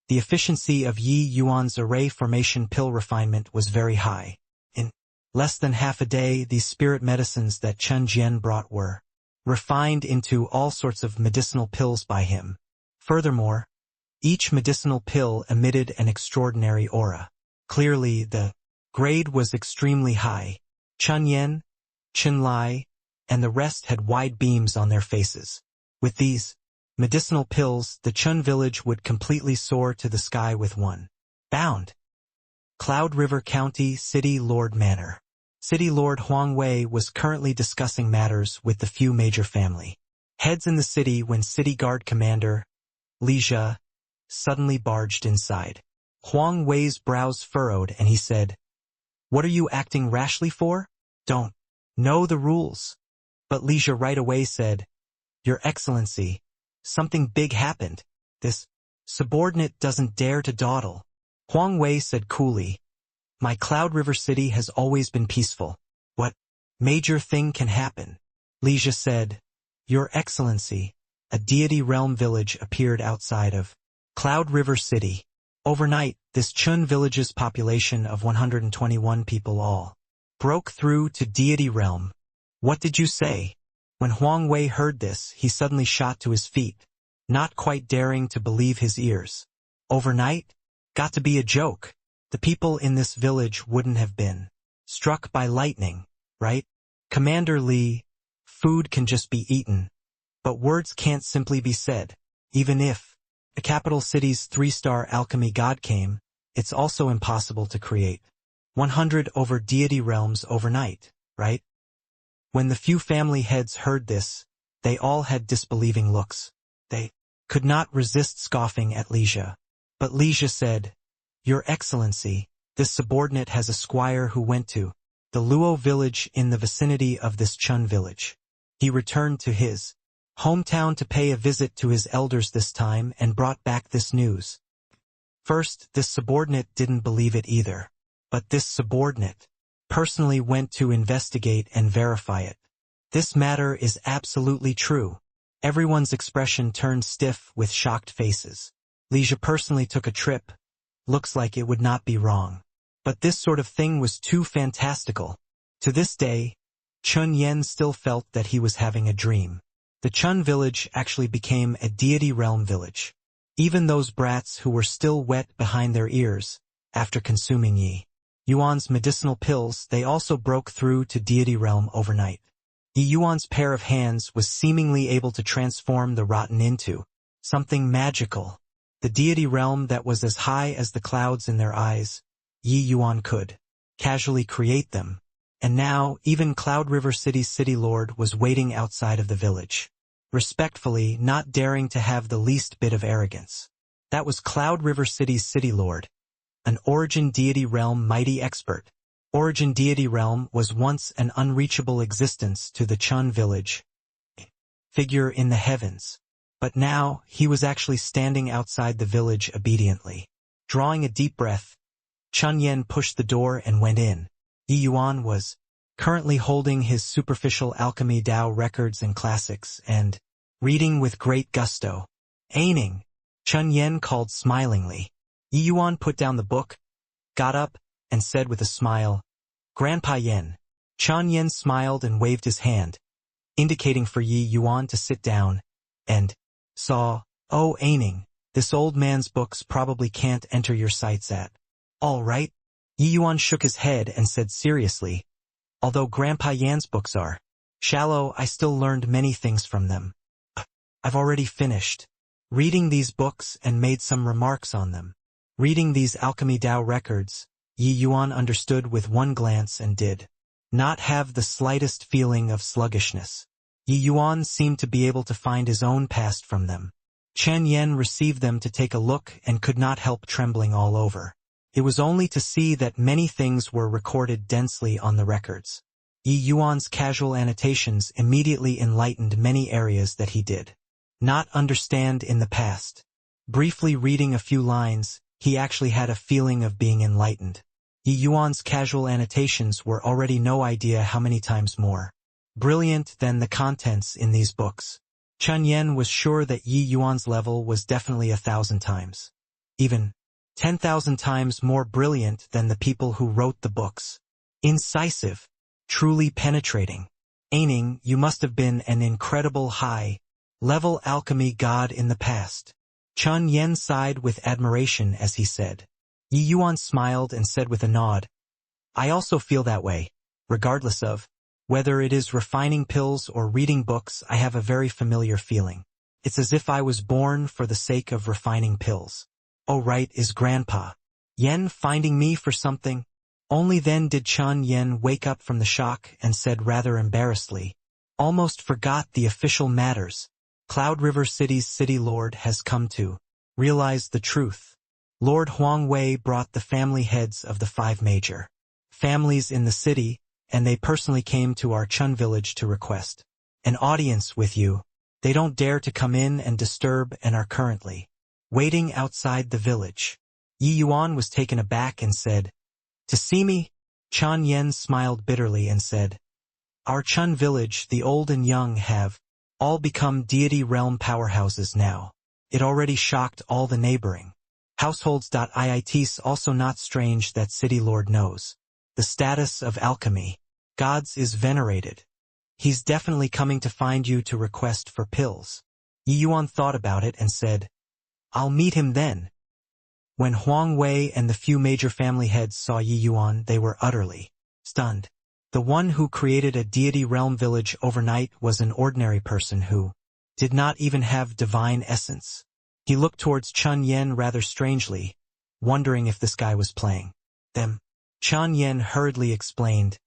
The efficiency of Yi Yuan's array formation pill refinement was very high. In less than half a day, these spirit medicines that Chen Jian brought were refined into all sorts of medicinal pills by him. Furthermore, each medicinal pill emitted an extraordinary aura. Clearly, the grade was extremely high. Chun Yen, Qin Lai, and the rest had wide beams on their faces. With these medicinal pills, the Chun village would completely soar to the sky with one bound. Cloud River County City Lord Manor. City Lord Huang Wei was currently discussing matters with the few major family heads in the city when City Guard Commander Li Jia suddenly barged inside. Huang Wei's brows furrowed and he said, "What are you acting rashly for? Don't know the rules." But Li Jia right away said, "Your Excellency, something big happened. This subordinate doesn't dare to dawdle." Huang Wei said coolly, "My Cloud River City has always been peaceful. What major thing can happen?" Li Jia said, "Your Excellency, a deity realm village appeared outside of Cloud River City. Overnight, this Chun village's population of 121 people all broke through to deity realm." "What did you say?" When Huang Wei heard this, he suddenly shot to his feet, not quite daring to believe his ears. "Overnight? Got to be a joke. The people in this village wouldn't have been struck by lightning, right? Commander Li, food can just be eaten, but words can't simply be said. Even if the capital city's 3-star alchemy god came, it's also impossible to create 100 over deity realms overnight, right?" When the few family heads heard this, they all had disbelieving looks. They could not resist scoffing at Li Jia. But Li Jia said, "Your Excellency, this subordinate has a squire who went to the Luo village in the vicinity of this Chun village. He returned to his hometown to pay a visit to his elders this time and brought back this news." First, this subordinate didn't believe it either. But this subordinate personally went to investigate and verify it. "This matter is absolutely true." Everyone's expression turned stiff with shocked faces. Li Jia personally took a trip. Looks like it would not be wrong. But this sort of thing was too fantastical. To this day, Chun Yen still felt that he was having a dream. The Chun village actually became a deity realm village. Even those brats who were still wet behind their ears, after consuming Yi Yuan's medicinal pills, they also broke through to deity realm overnight. Yi Yuan's pair of hands was seemingly able to transform the rotten into something magical. The deity realm that was as high as the clouds in their eyes, Yi Yuan could casually create them. And now, even Cloud River City's city lord was waiting outside of the village, respectfully, not daring to have the least bit of arrogance. That was Cloud River City's city lord, an Origin Deity Realm mighty expert. Origin Deity Realm was once an unreachable existence to the Chun village figure in the heavens. But now, he was actually standing outside the village obediently. Drawing a deep breath, Chun Yen pushed the door and went in. Yi Yuan was currently holding his superficial alchemy Dao records and classics and reading with great gusto. "Aining," Chun Yen called smilingly. Yi Yuan put down the book, got up, and said with a smile, "Grandpa Yen." Chun Yen smiled and waved his hand, indicating for Yi Yuan to sit down, and saw, "Oh, Aining, this old man's books probably can't enter your sights at all right." Yi Yuan shook his head and said seriously, although Grandpa Yan's books are shallow, I still learned many things from them. I've already finished reading these books and made some remarks on them. Reading these alchemy Tao records, Yi Yuan understood with one glance and did not have the slightest feeling of sluggishness. Yi Yuan seemed to be able to find his own past from them. Chen Yen received them to take a look and could not help trembling all over. It was only to see that many things were recorded densely on the records. Yi Yuan's casual annotations immediately enlightened many areas that he did not understand in the past. Briefly reading a few lines, he actually had a feeling of being enlightened. Yi Yuan's casual annotations were already no idea how many times more brilliant than the contents in these books. Chen Yen was sure that Yi Yuan's level was definitely 1,000 times, even 10,000 times more brilliant than the people who wrote the books. Incisive, truly penetrating. Aining, you must have been an incredible high-level alchemy god in the past. Chen Yen sighed with admiration as he said. Yi Yuan smiled and said with a nod, I also feel that way, regardless of whether it is refining pills or reading books. I have a very familiar feeling. It's as if I was born for the sake of refining pills. Oh, right, is Grandpa Yen finding me for something? Only then did Chen Yen wake up from the shock and said rather embarrassedly, almost forgot the official matters. Cloud River City's city lord has come to realize the truth. Lord Huang Wei brought the family heads of the 5 major families in the city, and they personally came to our Chun village to request an audience with you. They don't dare to come in and disturb and are currently waiting outside the village. Yi Yuan was taken aback and said, to see me? Chen Yen smiled bitterly and said, our Chun village, the old and young, have all become deity realm powerhouses now. It already shocked all the neighboring households. It's also not strange that city lord knows the status of alchemy gods is venerated. He's definitely coming to find you to request for pills. Yi Yuan thought about it and said, I'll meet him then. When Huang Wei and the few major family heads saw Yi Yuan, they were utterly stunned. The one who created a deity realm village overnight was an ordinary person who did not even have divine essence. He looked towards Chen Yen rather strangely, wondering if this guy was playing them. Chen Yen hurriedly explained,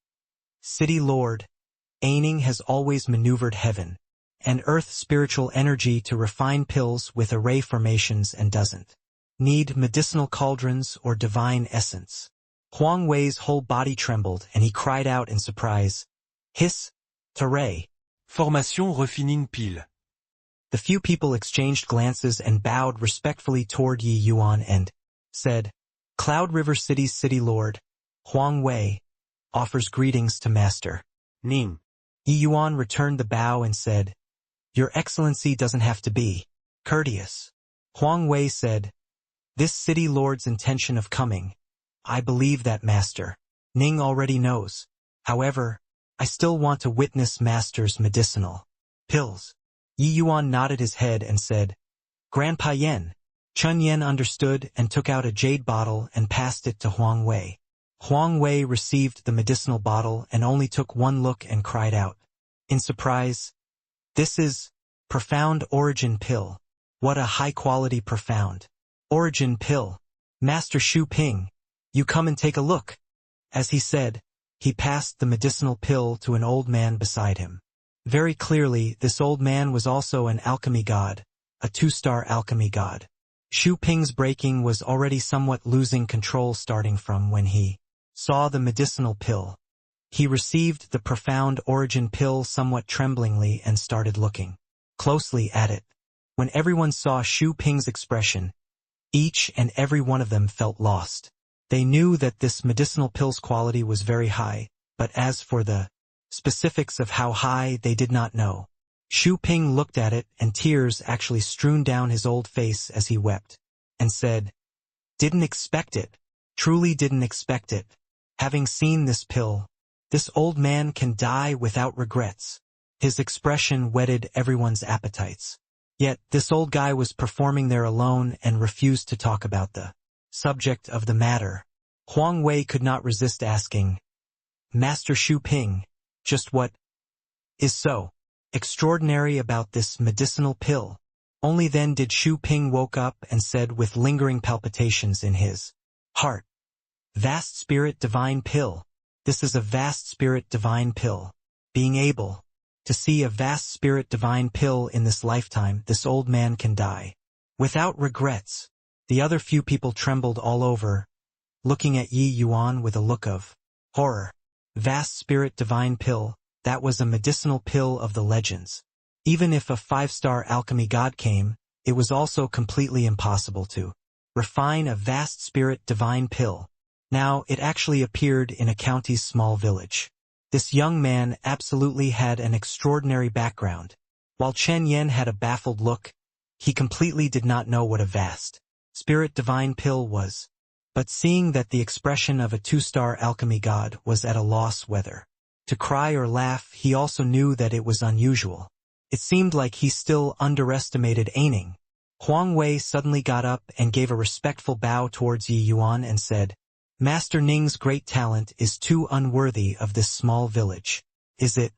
City Lord, Aining has always maneuvered heaven and earth spiritual energy to refine pills with array formations and doesn't need medicinal cauldrons or divine essence. Huang Wei's whole body trembled and he cried out in surprise, Hiss, Taray. Formation refining pile. The few people exchanged glances and bowed respectfully toward Yi Yuan and said, Cloud River City's city lord, Huang Wei, offers greetings to Master Ning. Yi Yuan returned the bow and said, Your Excellency doesn't have to be courteous. Huang Wei said, This city lord's intention of coming, I believe that Master Ning already knows. However, I still want to witness Master's medicinal pills. Yi Yuan nodded his head and said, Grandpa Yen. Chen Yen understood and took out a jade bottle and passed it to Huang Wei. Huang Wei received the medicinal bottle and only took one look and cried out in surprise, This is Profound Origin Pill. What a high-quality Profound Origin Pill. Master Shu Ping, you come and take a look. As he said, he passed the medicinal pill to an old man beside him. Very clearly, this old man was also an alchemy god, a 2-star alchemy god. Shu Ping's breaking was already somewhat losing control starting from when he saw the medicinal pill. He received the Profound Origin Pill somewhat tremblingly and started looking closely at it. When everyone saw Shu Ping's expression, each and every one of them felt lost. They knew that this medicinal pill's quality was very high, but as for the specifics of how high, they did not know. Shu Ping looked at it and tears actually strewn down his old face as he wept, and said, Didn't expect it. Truly didn't expect it. Having seen this pill, this old man can die without regrets. His expression whetted everyone's appetites. Yet, this old guy was performing there alone and refused to talk about the subject of the matter. Huang Wei could not resist asking, Master Shu Ping, just what is so extraordinary about this medicinal pill? Only then did Shu Ping woke up and said with lingering palpitations in his heart, Vast Spirit Divine Pill. This is a Vast Spirit Divine Pill. Being able to see a Vast Spirit Divine Pill in this lifetime, this old man can die without regrets. The other few people trembled all over, looking at Yi Yuan with a look of horror. Vast Spirit Divine Pill, that was a medicinal pill of the legends. Even if a 5-star alchemy god came, it was also completely impossible to refine a Vast Spirit Divine Pill. Now, it actually appeared in a county's small village. This young man absolutely had an extraordinary background. While Chen Yen had a baffled look, he completely did not know what a Vast Spirit Divine Pill was. But seeing that the expression of a 2-star alchemy god was at a loss whether to cry or laugh, he also knew that it was unusual. It seemed like he still underestimated Aining. Huang Wei suddenly got up and gave a respectful bow towards Yi Yuan and said, Master Ning's great talent is too unworthy of this small village. Is it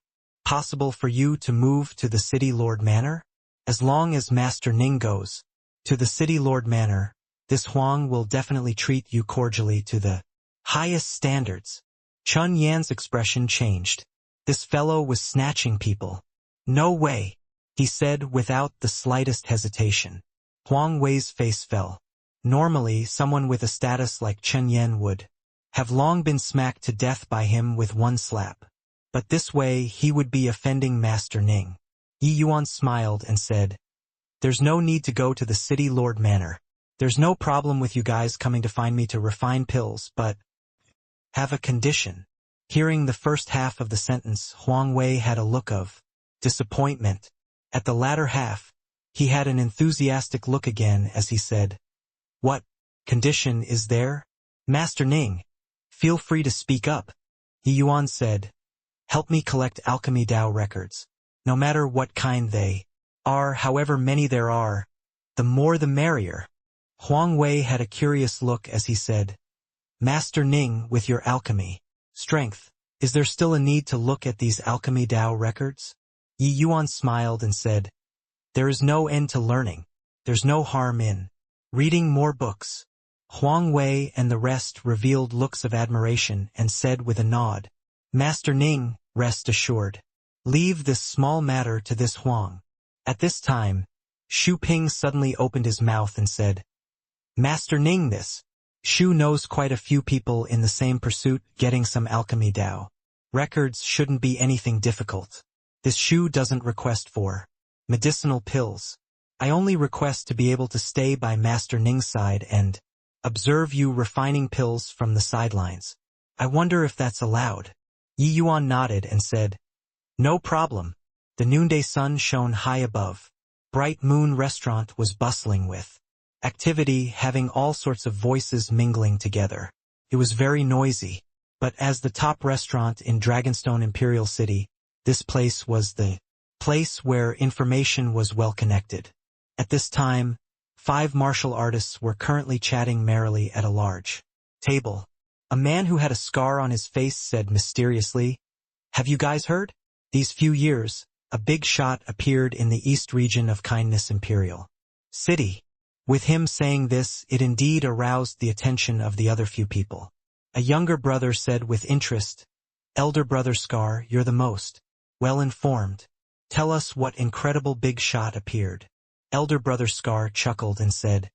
possible for you to move to the City Lord Manor? As long as Master Ning goes to the City Lord Manor, this Huang will definitely treat you cordially to the highest standards. Chun Yan's expression changed. This fellow was snatching people. No way, he said without the slightest hesitation. Huang Wei's face fell. Normally, someone with a status like Chen Yan would have long been smacked to death by him with one slap. But this way he would be offending Master Ning. Yi Yuan smiled and said, There's no need to go to the City Lord Manor. There's no problem with you guys coming to find me to refine pills, but have a condition. Hearing the first half of the sentence, Huang Wei had a look of disappointment. At the latter half, he had an enthusiastic look again as he said, What condition is there? Master Ning, feel free to speak up. Yi Yuan said, Help me collect alchemy Dao records. No matter what kind they are, however many there are, the more the merrier. Huang Wei had a curious look as he said, Master Ning, with your alchemy strength, is there still a need to look at these alchemy Dao records? Yi Yuan smiled and said, There is no end to learning. There's no harm in reading more books. Huang Wei and the rest revealed looks of admiration and said with a nod, Master Ning, rest assured. Leave this small matter to this Huang. At this time, Shu Ping suddenly opened his mouth and said, Master Ning, this Shu knows quite a few people in the same pursuit. Getting some alchemy Dao records shouldn't be anything difficult. This Shu doesn't request for medicinal pills. I only request to be able to stay by Master Ning's side and observe you refining pills from the sidelines. I wonder if that's allowed. Yi Yuan nodded and said, No problem. The noonday sun shone high above. Bright Moon Restaurant was bustling with activity, having all sorts of voices mingling together. It was very noisy, but as the top restaurant in Dragonstone Imperial City, this place was the place where information was well connected. At this time, 5 martial artists were currently chatting merrily at a large table. A man who had a scar on his face said mysteriously, Have you guys heard? These few years, a big shot appeared in the east region of Kindness Imperial City. With him saying this, it indeed aroused the attention of the other few people. A younger brother said with interest, Elder Brother Scar, you're the most well-informed. Tell us what incredible big shot appeared. Elder Brother Scar chuckled and said,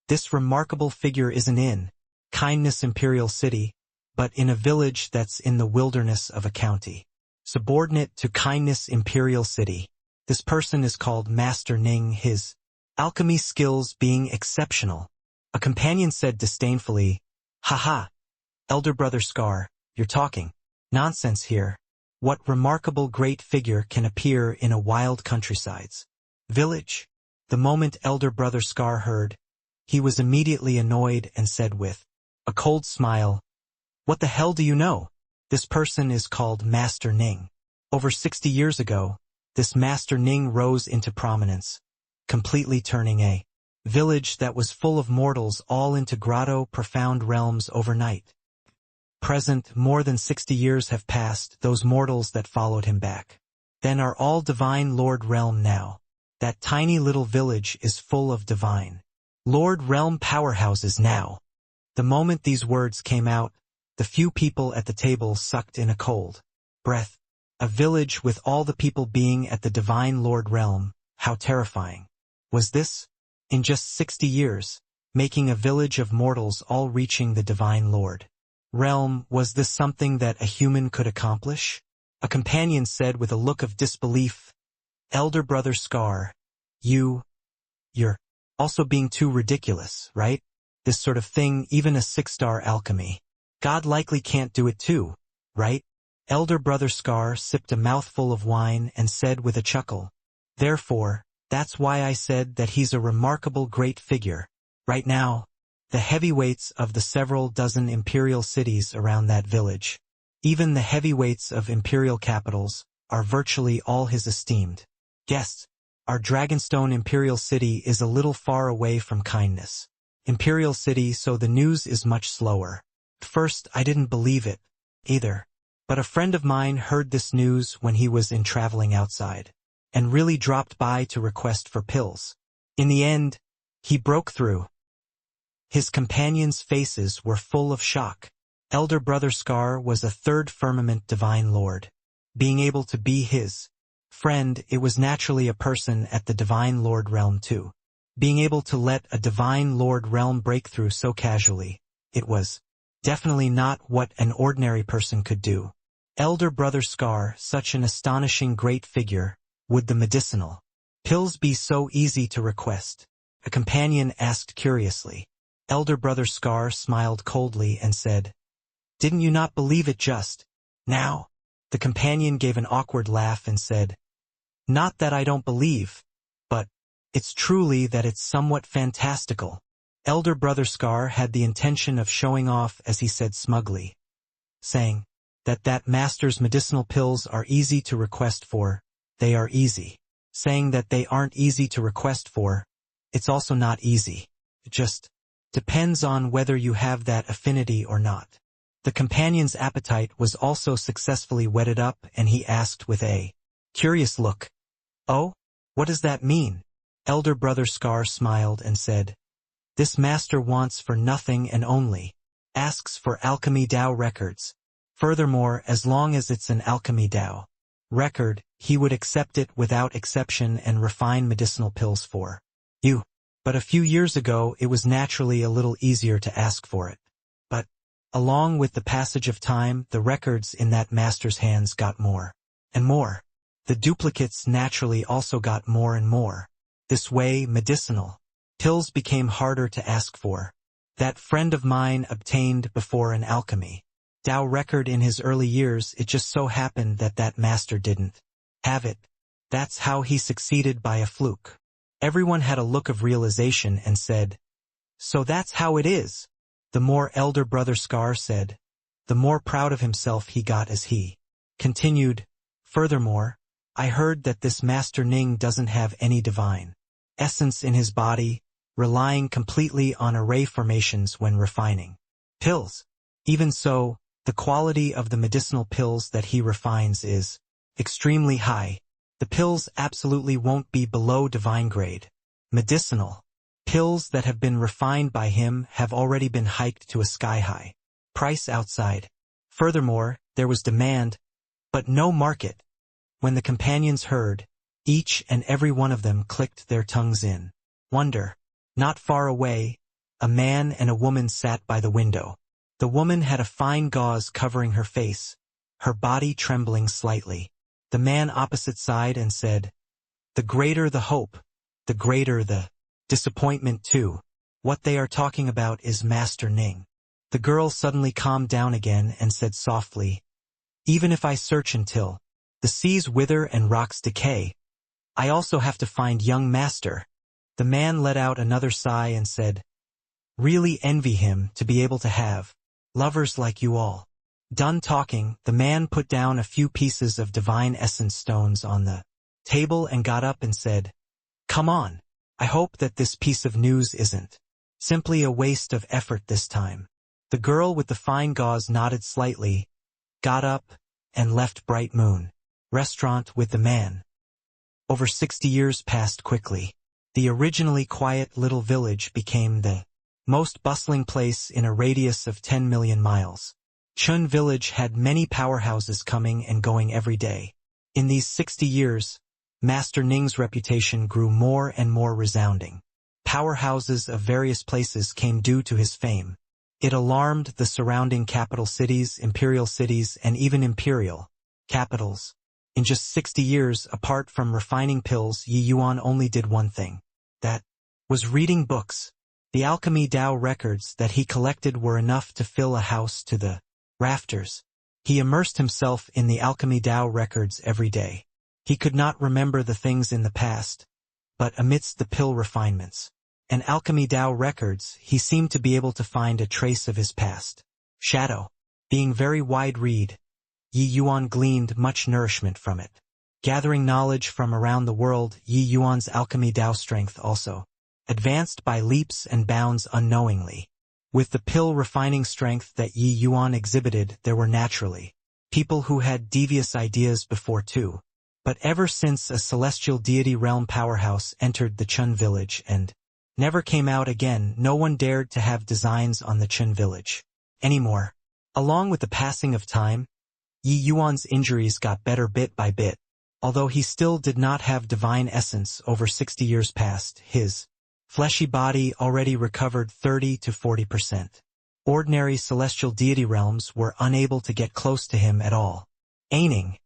This remarkable figure isn't in Kindness Imperial City, but in a village that's in the wilderness of a county subordinate to Kindness Imperial City. This person is called Master Ning, his alchemy skills being exceptional. A companion said disdainfully, Haha, Elder Brother Scar, you're talking nonsense here. What remarkable great figure can appear in a wild countryside's village? The moment Elder Brother Scar heard, he was immediately annoyed and said with a cold smile, What the hell do you know? This person is called Master Ning. Over 60 years ago, this Master Ning rose into prominence, completely turning a village that was full of mortals all into grotto profound realms overnight. Present, more than 60 years have passed, those mortals that followed him back. Then are all divine Lord realm now. That tiny little village is full of divine Lord realm powerhouses now. The moment these words came out, the few people at the table sucked in a cold breath. A village with all the people being at the divine Lord realm, how terrifying was this? In just 60 years, making a village of mortals all reaching the divine Lord realm, was this something that a human could accomplish? A companion said with a look of disbelief, "Elder brother Scar, you're also being too ridiculous, right? This sort of thing, even a 6-star alchemy God likely can't do it too, right?" Elder brother Scar sipped a mouthful of wine and said with a chuckle, "Therefore, that's why I said that he's a remarkable great figure. Right now, the heavyweights of the several dozen imperial cities around that village, even the heavyweights of imperial capitals, are virtually all his esteemed guests. Our Dragonstone Imperial City is a little far away from kindness. Imperial City, so the news is much slower. At first I didn't believe it, either. But a friend of mine heard this news when he was in traveling outside, and really dropped by to request for pills. In the end, he broke through." His companions' faces were full of shock. Elder brother Scar was a third firmament divine lord. Being able to be his friend, it was naturally a person at the divine lord realm too. Being able to let a divine lord realm break through so casually, it was definitely not what an ordinary person could do. Elder brother Scar, such an astonishing great figure, would the medicinal pills be so easy to request? A companion asked curiously. Elder brother Scar smiled coldly and said, "Didn't you not believe it just now?" The companion gave an awkward laugh and said, "Not that I don't believe, but it's truly that it's somewhat fantastical." Elder brother Scar had the intention of showing off as he said smugly, saying that master's medicinal pills are easy to request for, they are easy. Saying that they aren't easy to request for, it's also not easy. It just depends on whether you have that affinity or not. The companion's appetite was also successfully whetted up, and he asked with a curious look, "Oh, what does that mean?" Elder brother Scar smiled and said, "This master wants for nothing and only asks for alchemy Tao records. Furthermore, as long as it's an alchemy Tao record, he would accept it without exception and refine medicinal pills for you. But a few years ago it was naturally a little easier to ask for it. But, along with the passage of time, the records in that master's hands got more and more. The duplicates naturally also got more and more. This way, medicinal pills became harder to ask for. That friend of mine obtained before an alchemy Tao record in his early years. It just so happened that that master didn't have it. That's how he succeeded by a fluke." Everyone had a look of realization and said, "So that's how it is." The more elder brother Scar said, the more proud of himself he got as he continued, "Furthermore, I heard that this Master Ning doesn't have any divine essence in his body, relying completely on array formations when refining pills. Even so, the quality of the medicinal pills that he refines is extremely high. The pills absolutely won't be below divine grade. Medicinal pills that have been refined by him have already been hiked to a sky-high price outside. Furthermore, there was demand, but no market." When the companions heard, each and every one of them clicked their tongues in wonder. Not far away, a man and a woman sat by the window. The woman had a fine gauze covering her face, her body trembling slightly. The man opposite sighed and said, "The greater the hope, the greater the disappointment too. What they are talking about is Master Ning." The girl suddenly calmed down again and said softly, "Even if I search until the seas wither and rocks decay, I also have to find young Master." The man let out another sigh and said, "Really envy him to be able to have lovers like you all." Done talking, the man put down a few pieces of divine essence stones on the table and got up and said, "Come on, I hope that this piece of news isn't simply a waste of effort this time. The girl with the fine gauze nodded slightly, got up, and left Bright Moon restaurant with the man. Over 60 years passed quickly. The originally quiet little village became the most bustling place in a radius of 10 million miles. Chun village had many powerhouses coming and going every day. In these 60 years, Master Ning's reputation grew more and more resounding. Powerhouses of various places came due to his fame. It alarmed the surrounding capital cities, imperial cities, and even imperial capitals. In just 60 years, apart from refining pills, Yi Yuan only did one thing. That was reading books. The alchemy Dao records that he collected were enough to fill a house to the rafters. He immersed himself in the alchemy Dao records every day. He could not remember the things in the past, but amidst the pill refinements and alchemy Dao records, he seemed to be able to find a trace of his past. Shadow. Being very wide read, Yi Yuan gleaned much nourishment from it. Gathering knowledge from around the world, Yi Yuan's alchemy Dao strength also advanced by leaps and bounds unknowingly. With the pill refining strength that Yi Yuan exhibited, there were naturally people who had devious ideas before too. But ever since a celestial deity realm powerhouse entered the Chun village and never came out again, no one dared to have designs on the Chun village anymore. Along with the passing of time, Yi Yuan's injuries got better bit by bit. Although he still did not have divine essence over 60 years past, his fleshy body already recovered 30 to 40%. Ordinary celestial deity realms were unable to get close to him at all. Aining.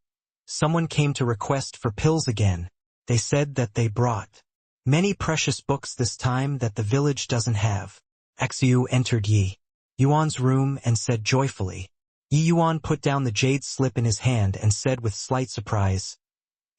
Someone came to request for pills again. They said that they brought many precious books this time that the village doesn't have. Xiu entered Yi Yuan's room and said joyfully. Yi Yuan put down the jade slip in his hand and said with slight surprise,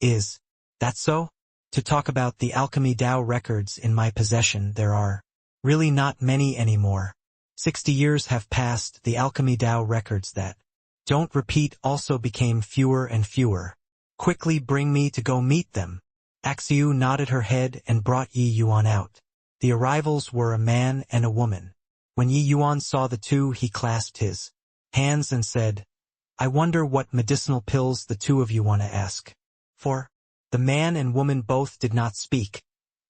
"Is that so? To talk about the alchemy Dao records in my possession, there are really not many anymore. 60 years have passed. The alchemy Dao records that don't repeat also became fewer and fewer. Quickly bring me to go meet them." Xiu nodded her head and brought Yi Yuan out. The arrivals were a man and a woman. When Yi Yuan saw the two, he clasped his hands and said, "I wonder what medicinal pills the two of you want to ask for." The man and woman both did not speak,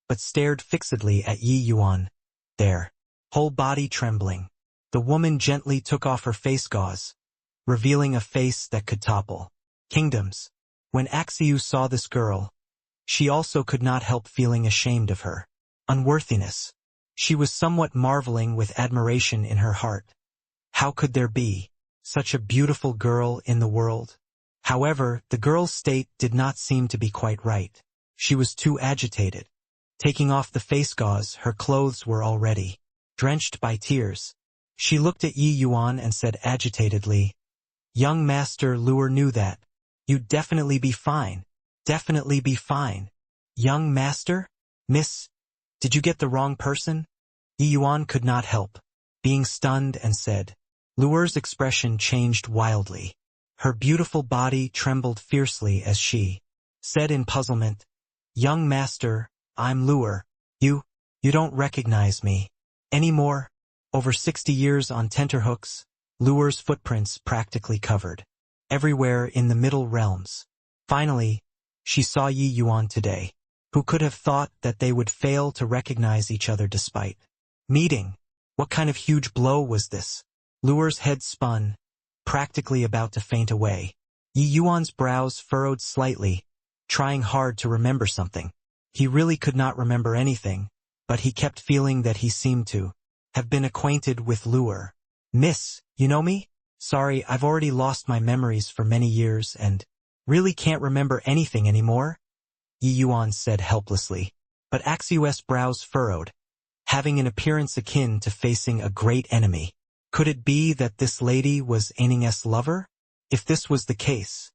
but stared fixedly at Yi Yuan, their whole body trembling. The woman gently took off her face gauze, revealing a face that could topple kingdoms. When Xiu saw this girl, she also could not help feeling ashamed of her unworthiness. She was somewhat marveling with admiration in her heart. How could there be such a beautiful girl in the world? However, the girl's state did not seem to be quite right. She was too agitated. Taking off the face gauze, her clothes were already drenched by tears. She looked at Yi Yuan and said agitatedly, "Young Master Luer knew that. You'd definitely be fine. Definitely be fine." "Young Master? Miss, did you get the wrong person?" Yi Yuan could not help being stunned and said. Luer's expression changed wildly. Her beautiful body trembled fiercely as she said in puzzlement, "Young Master, I'm Luer. You don't recognize me anymore." Over 60 years on tenterhooks, Luer's footprints practically covered everywhere in the Middle Realms. Finally, she saw Yi Yuan today. Who could have thought that they would fail to recognize each other despite meeting? What kind of huge blow was this? Luer's head spun, practically about to faint away. Yi Yuan's brows furrowed slightly, trying hard to remember something. He really could not remember anything, but he kept feeling that he seemed to have been acquainted with Luer. "Miss, you know me? Sorry, I've already lost my memories for many years and really can't remember anything anymore," Yi Yuan said helplessly. But Xiu's brows furrowed, having an appearance akin to facing a great enemy. Could it be that this lady was Aining's lover? If this was the case,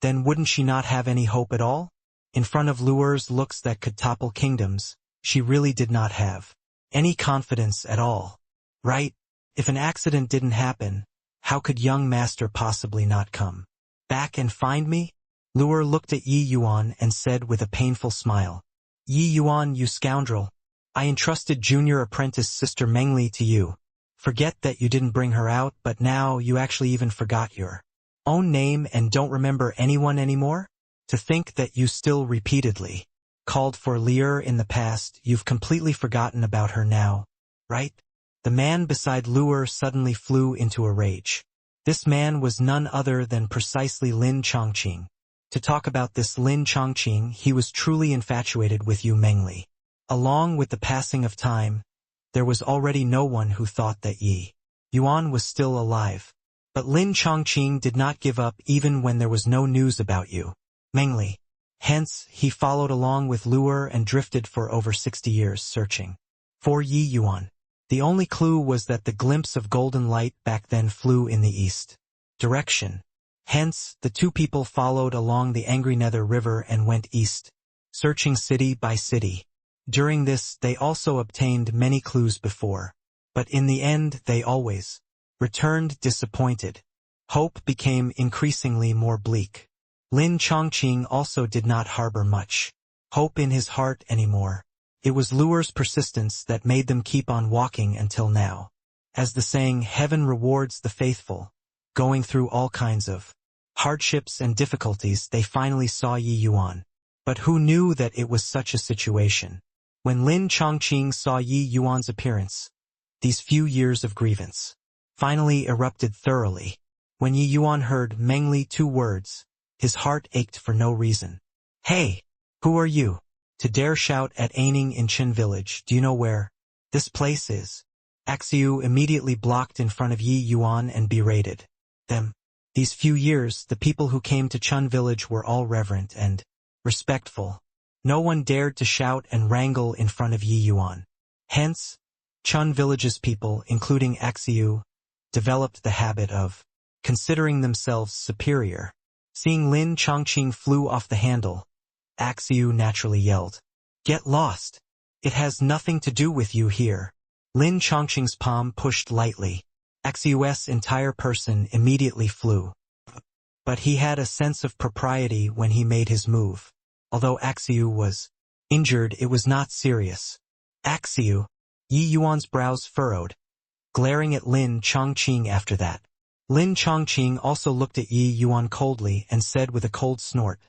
then wouldn't she not have any hope at all? In front of Luer's looks that could topple kingdoms, she really did not have any confidence at all. Right? If an accident didn't happen, how could young master possibly not come back and find me? Luer looked at Yi Yuan and said with a painful smile, Yi Yuan, you scoundrel. I entrusted junior apprentice Sister Mengli to you. Forget that you didn't bring her out, but now you actually even forgot your own name and don't remember anyone anymore? To think that you still repeatedly called for Lier in the past, you've completely forgotten about her now, right? The man beside Luer suddenly flew into a rage. This man was none other than precisely Lin Chongqing. To talk about this Lin Chongqing, he was truly infatuated with Yu Mengli. Along with the passing of time, there was already no one who thought that Yi Yuan was still alive. But Lin Chongqing did not give up even when there was no news about Yu Mengli. Hence, he followed along with Luer and drifted for over 60 years searching for Yi Yuan. The only clue was that the glimpse of golden light back then flew in the east direction. Hence, the two people followed along the angry Nether River and went east, searching city by city. During this, they also obtained many clues before, but in the end they always returned disappointed. Hope became increasingly more bleak. Lin Chongqing also did not harbor much hope in his heart anymore. It was Luer's persistence that made them keep on walking until now. As the saying, heaven rewards the faithful. Going through all kinds of hardships and difficulties, they finally saw Yi Yuan. But who knew that it was such a situation? When Lin Chongqing saw Yi Yuan's appearance, these few years of grievance finally erupted thoroughly. When Yi Yuan heard Mengli 2 words, his heart ached for no reason. Hey, who are you? To dare shout at Aining in Qin village, do you know where this place is? Axiu immediately blocked in front of Yi Yuan and berated them. These few years, the people who came to Chun village were all reverent and respectful. No one dared to shout and wrangle in front of Yi Yuan. Hence, Chun village's people, including Axiu, developed the habit of considering themselves superior. Seeing Lin Chongqing flew off the handle, Axiu naturally yelled, "Get lost! It has nothing to do with you here." Lin Chongqing's palm pushed lightly. Axiu's entire person immediately flew. But he had a sense of propriety when he made his move. Although Axiu was injured, it was not serious. Axiu, Yi Yuan's brows furrowed, glaring at Lin Chongqing after that. Lin Chongqing also looked at Yi Yuan coldly and said with a cold snort,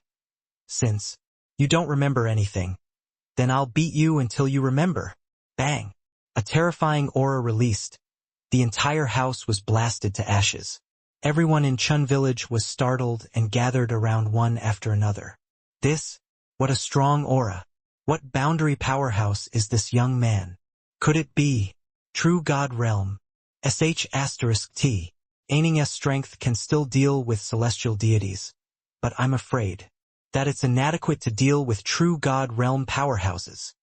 "Since you don't remember anything, then I'll beat you until you remember." Bang! A terrifying aura released. The entire house was blasted to ashes. Everyone in Chun village was startled and gathered around one after another. What a strong aura. What boundary powerhouse is this young man? Could it be true God realm? *T. Aining's strength can still deal with celestial deities, but I'm afraid that it's inadequate to deal with true God realm powerhouses.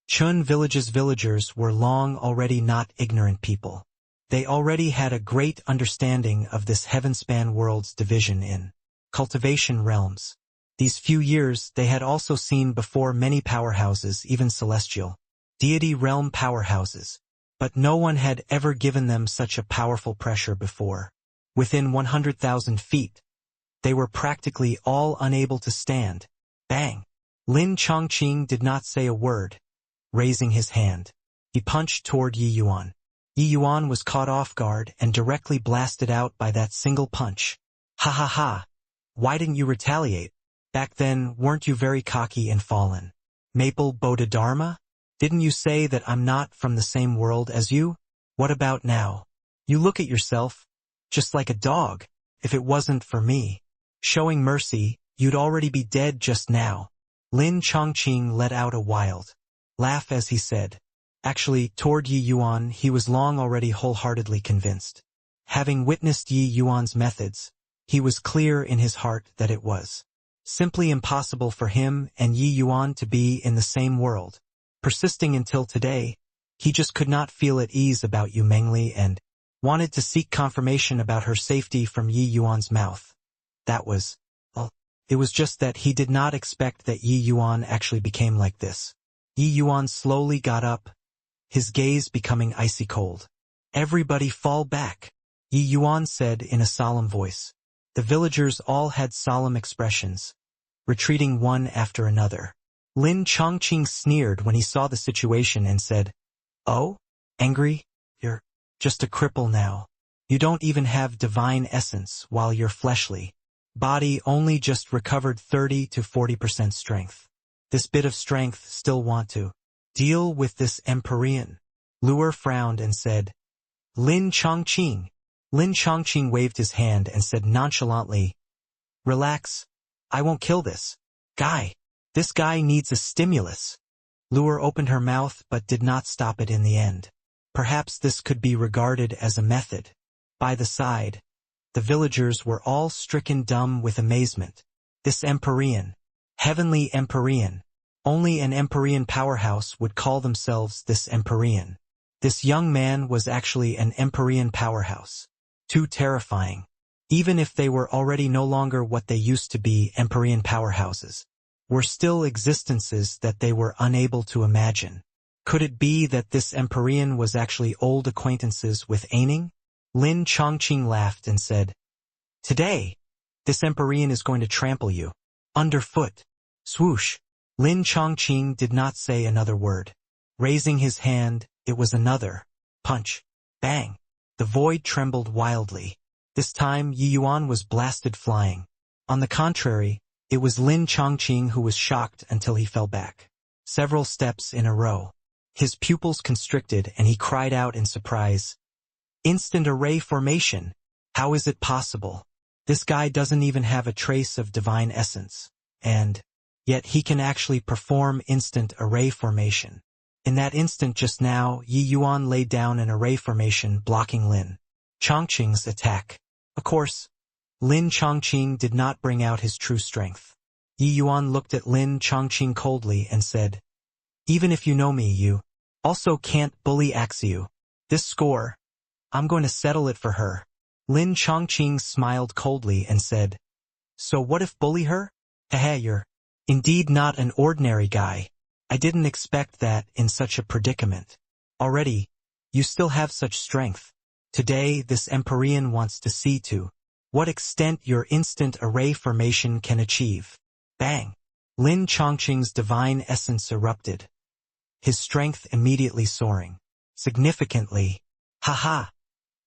Chun village's villagers were long already not ignorant people. They already had a great understanding of this heaven-span world's division in cultivation realms. These few years they had also seen before many powerhouses, even celestial deity realm powerhouses. But no one had ever given them such a powerful pressure before. Within 100,000 feet, they were practically all unable to stand. Bang! Lin Chongqing did not say a word. Raising his hand, he punched toward Yi Yuan. Yi Yuan was caught off guard and directly blasted out by that single punch. Ha ha ha! Why didn't you retaliate? Back then, weren't you very cocky and fallen? Maple Bodhidharma? Didn't you say that I'm not from the same world as you? What about now? You look at yourself, just like a dog. If it wasn't for me showing mercy, you'd already be dead just now. Lin Chongqing let out a wild laugh as he said. Actually, toward Yi Yuan he was long already wholeheartedly convinced. Having witnessed Yi Yuan's methods, he was clear in his heart that it was simply impossible for him and Yi Yuan to be in the same world. Persisting until today, he just could not feel at ease about Yu Mengli and wanted to seek confirmation about her safety from Yi Yuan's mouth. That was all. It was just that he did not expect that Yi Yuan actually became like this. Yi Yuan slowly got up, his gaze becoming icy cold. "Everybody fall back," Yi Yuan said in a solemn voice. The villagers all had solemn expressions, retreating one after another. Lin Chongqing sneered when he saw the situation and said, "Oh? Angry? You're just a cripple now. You don't even have divine essence while your fleshly body only just recovered 30 to 40% strength. This bit of strength still want to deal with this Empyrean." Luer frowned and said, "Lin Chongqing." Lin Chongqing waved his hand and said nonchalantly, "Relax. I won't kill this guy. This guy needs a stimulus." Luer opened her mouth but did not stop it in the end. Perhaps this could be regarded as a method. By the side, the villagers were all stricken dumb with amazement. This Empyrean, heavenly Empyrean, only an Empyrean powerhouse would call themselves this Empyrean. This young man was actually an Empyrean powerhouse. Too terrifying. Even if they were already no longer what they used to be, Empyrean powerhouses were still existences that they were unable to imagine. Could it be that this Empyrean was actually old acquaintances with Aining? Lin Chongqing laughed and said, "Today, this Empyrean is going to trample you underfoot." Swoosh. Lin Chongqing did not say another word. Raising his hand, it was another punch. Bang. The void trembled wildly. This time Yi Yuan was blasted flying. On the contrary, it was Lin Chongqing who was shocked until he fell back several steps in a row. His pupils constricted and he cried out in surprise, "Instant array formation! How is it possible? This guy doesn't even have a trace of divine essence, and yet he can actually perform instant array formation." In that instant just now, Yi Yuan laid down an array formation blocking Lin Chongqing's attack. Of course, Lin Chongqing did not bring out his true strength. Yi Yuan looked at Lin Chongqing coldly and said, "Even if you know me, you also can't bully Axiu. This score, I'm going to settle it for her." Lin Chongqing smiled coldly and said, "So what if bully her? Hehe, you're indeed not an ordinary guy. I didn't expect that in such a predicament. Already, you still have such strength. Today this Empyrean wants to see to what extent your instant array formation can achieve." Bang! Lin Chongqing's divine essence erupted, his strength immediately soaring. Significantly, "Ha-ha!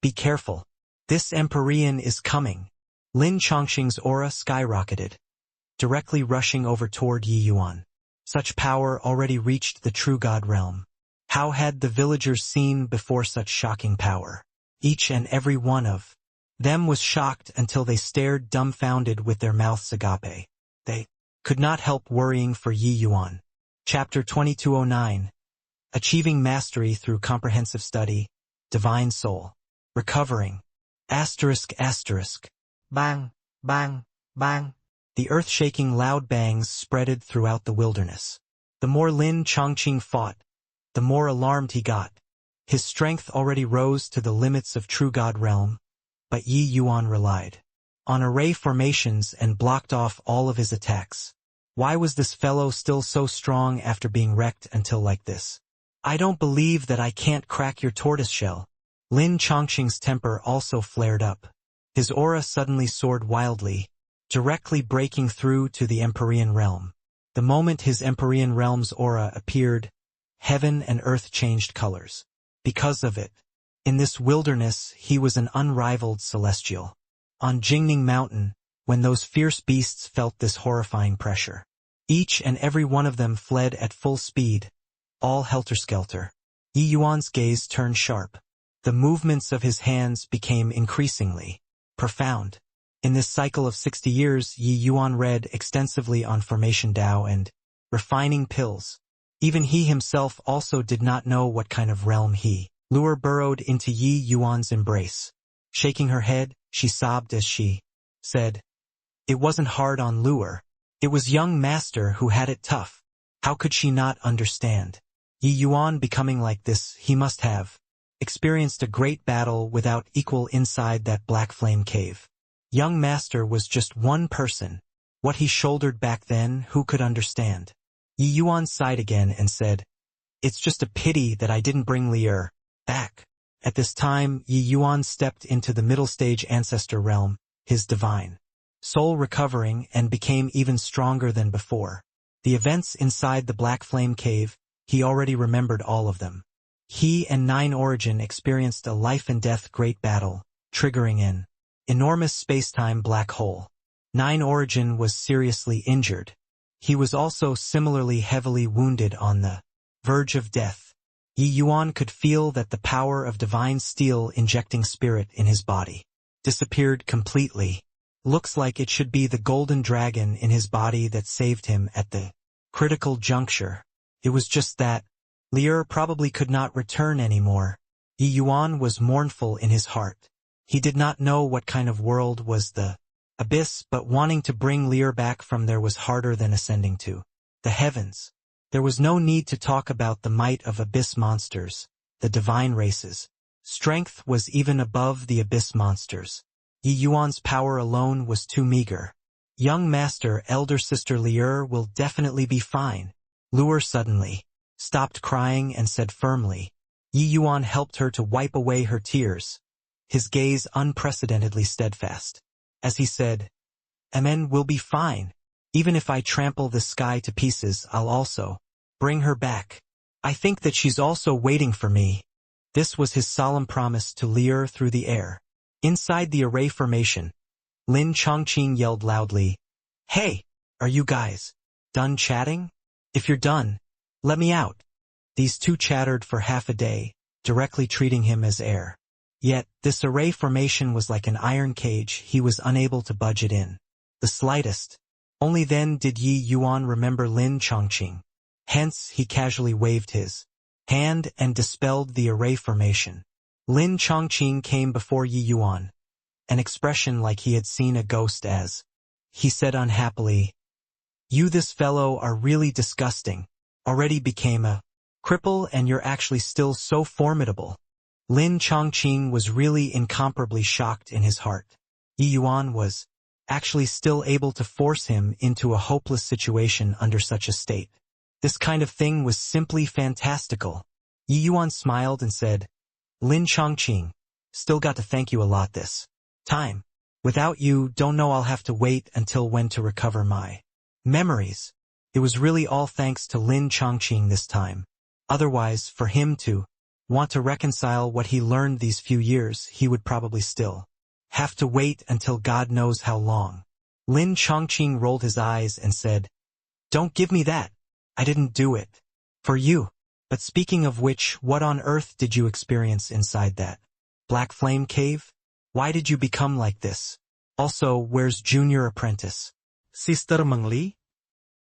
Be careful. This Empyrean is coming." Lin Chongqing's aura skyrocketed, directly rushing over toward Yi Yuan. Such power already reached the true God realm. How had the villagers seen before such shocking power? Each and every one of them was shocked until they stared dumbfounded with their mouths agape. They could not help worrying for Yi Yuan. Chapter 2209. Achieving Mastery Through Comprehensive Study. Divine Soul. Recovering. ****. Bang, bang, bang. The earth-shaking loud bangs spreaded throughout the wilderness. The more Lin Chongqing fought, the more alarmed he got. His strength already rose to the limits of true God realm, but Yi Yuan relied on array formations and blocked off all of his attacks. Why was this fellow still so strong after being wrecked until like this? "I don't believe that I can't crack your tortoiseshell." Lin Chongqing's temper also flared up. His aura suddenly soared wildly, directly breaking through to the Empyrean realm. The moment his Empyrean realm's aura appeared, heaven and earth changed colors. Because of it, in this wilderness he was an unrivaled celestial. On Jingning Mountain, when those fierce beasts felt this horrifying pressure, each and every one of them fled at full speed, all helter-skelter. Yi Yuan's gaze turned sharp. The movements of his hands became increasingly profound. In this cycle of 60 years, Yi Yuan read extensively on formation Tao and refining pills. Even he himself also did not know what kind of realm he Luer burrowed into Yi Yuan's embrace. Shaking her head, she sobbed as she said, "It wasn't hard on Luer. It was young master who had it tough." How could she not understand? Yi Yuan becoming like this, he must have experienced a great battle without equal inside that black flame cave. Young master was just one person. What he shouldered back then, who could understand? Yi Yuan sighed again and said, "It's just a pity that I didn't bring Lier back." At this time, Yi Yuan stepped into the middle stage ancestor realm, his divine soul recovering and became even stronger than before. The events inside the Black Flame Cave, he already remembered all of them. He and Nine Origin experienced a life-and-death great battle, triggering an enormous space-time black hole. Nine Origin was seriously injured. He was also similarly heavily wounded on the verge of death. Yi Yuan could feel that the power of divine steel injecting spirit in his body disappeared completely. Looks like it should be the golden dragon in his body that saved him at the critical juncture. It was just that Lier probably could not return anymore. Yi Yuan was mournful in his heart. He did not know what kind of world was the abyss, but wanting to bring Lier back from there was harder than ascending to the heavens. There was no need to talk about the might of abyss monsters, the divine races. Strength was even above the abyss monsters. Yi Yuan's power alone was too meager. Young master, elder sister Lier will definitely be fine. Lier suddenly stopped crying and said firmly. Yi Yuan helped her to wipe away her tears, his gaze unprecedentedly steadfast. As he said, "Amen will be fine. Even if I trample the sky to pieces, I'll also bring her back. I think that she's also waiting for me." This was his solemn promise to Lier through the air. Inside the array formation, Lin Chongqing yelled loudly, "Hey, are you guys done chatting? If you're done, let me out." These two chattered for half a day, directly treating him as heir. Yet, this array formation was like an iron cage. He was unable to budge it in the slightest. Only then did Yi Yuan remember Lin Chongqing. Hence, he casually waved his hand and dispelled the array formation. Lin Chongqing came before Yi Yuan, an expression like he had seen a ghost as he said unhappily, "You this fellow are really disgusting. Already became a cripple and you're actually still so formidable." Lin Chongqing was really incomparably shocked in his heart. Yi Yuan was actually still able to force him into a hopeless situation under such a state. This kind of thing was simply fantastical. Yi Yuan smiled and said, "Lin Chongqing, still got to thank you a lot this time. Without you, don't know I'll have to wait until when to recover my memories." It was really all thanks to Lin Chongqing this time. Otherwise, for him to want to reconcile what he learned these few years, he would probably still have to wait until God knows how long. Lin Chongqing rolled his eyes and said, "Don't give me that. I didn't do it for you. But speaking of which, what on earth did you experience inside that Black Flame Cave? Why did you become like this? Also, where's Junior Apprentice? Sister Mengli?"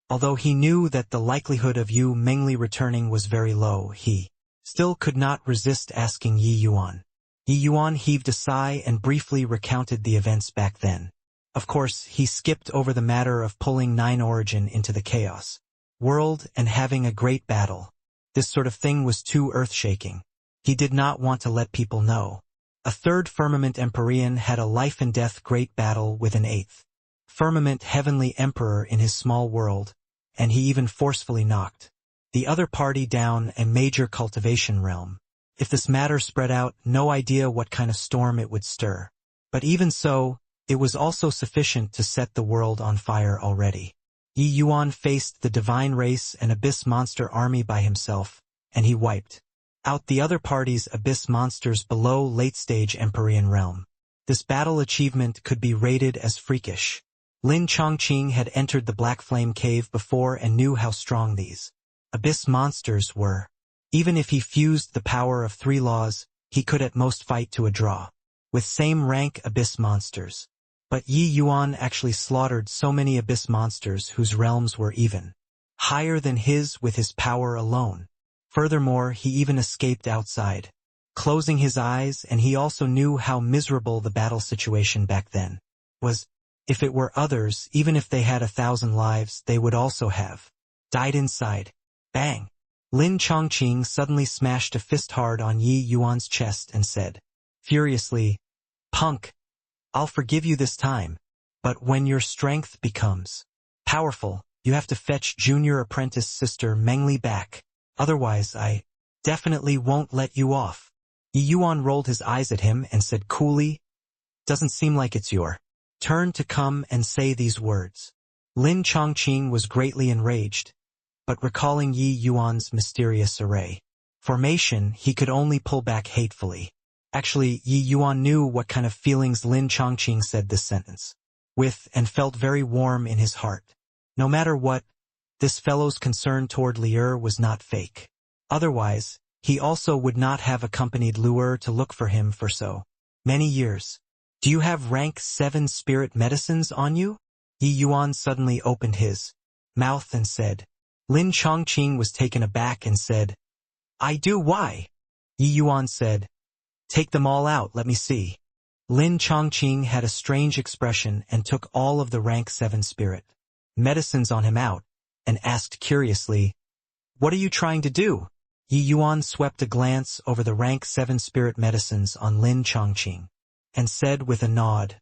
Although he knew that the likelihood of Yu Mengli returning was very low, he still could not resist asking Yi Yuan. Yi Yuan heaved a sigh and briefly recounted the events back then. Of course, he skipped over the matter of pulling Nine Origin into the Chaos world and having a great battle. This sort of thing was too earth-shaking. He did not want to let people know. A third Firmament Empyrean had a life-and-death great battle with an eighth Firmament Heavenly Emperor in his small world, and he even forcefully knocked the other party down a major cultivation realm. If this matter spread out, no idea what kind of storm it would stir. But even so, it was also sufficient to set the world on fire already. Yi Yuan faced the divine race and abyss monster army by himself, and he wiped out the other party's abyss monsters below late-stage Empyrean realm. This battle achievement could be rated as freakish. Lin Chongqing had entered the Black Flame Cave before and knew how strong these abyss monsters were. Even if he fused the power of 3 laws, he could at most fight to a draw with same-rank abyss monsters. But Yi Yuan actually slaughtered so many abyss monsters whose realms were even higher than his with his power alone. Furthermore, he even escaped outside, closing his eyes, and he also knew how miserable the battle situation back then was. If it were others, even if they had 1,000 lives, they would also have died inside. Bang! Lin Chongqing suddenly smashed a fist hard on Yi Yuan's chest and said furiously, "Punk, I'll forgive you this time, but when your strength becomes powerful, you have to fetch Junior Apprentice Sister Mengli back. Otherwise, I definitely won't let you off." Yi Yuan rolled his eyes at him and said coolly, "Doesn't seem like it's your turn to come and say these words." Lin Chongqing was greatly enraged, but recalling Yi Yuan's mysterious array formation, he could only pull back hatefully. Actually, Yi Yuan knew what kind of feelings Lin Chongqing said this sentence with and felt very warm in his heart. No matter what, this fellow's concern toward Li'er was not fake. Otherwise, he also would not have accompanied Li'er to look for him for so many years. Do you have rank 7 spirit medicines on you? Yi Yuan suddenly opened his mouth and said. Lin Chongqing was taken aback and said, I do. Why? Yi Yuan said, take them all out, let me see. Lin Chongqing had a strange expression and took all of the rank 7 spirit medicines on him out, and asked curiously, what are you trying to do? Yi Yuan swept a glance over the rank 7 spirit medicines on Lin Chongqing, and said with a nod,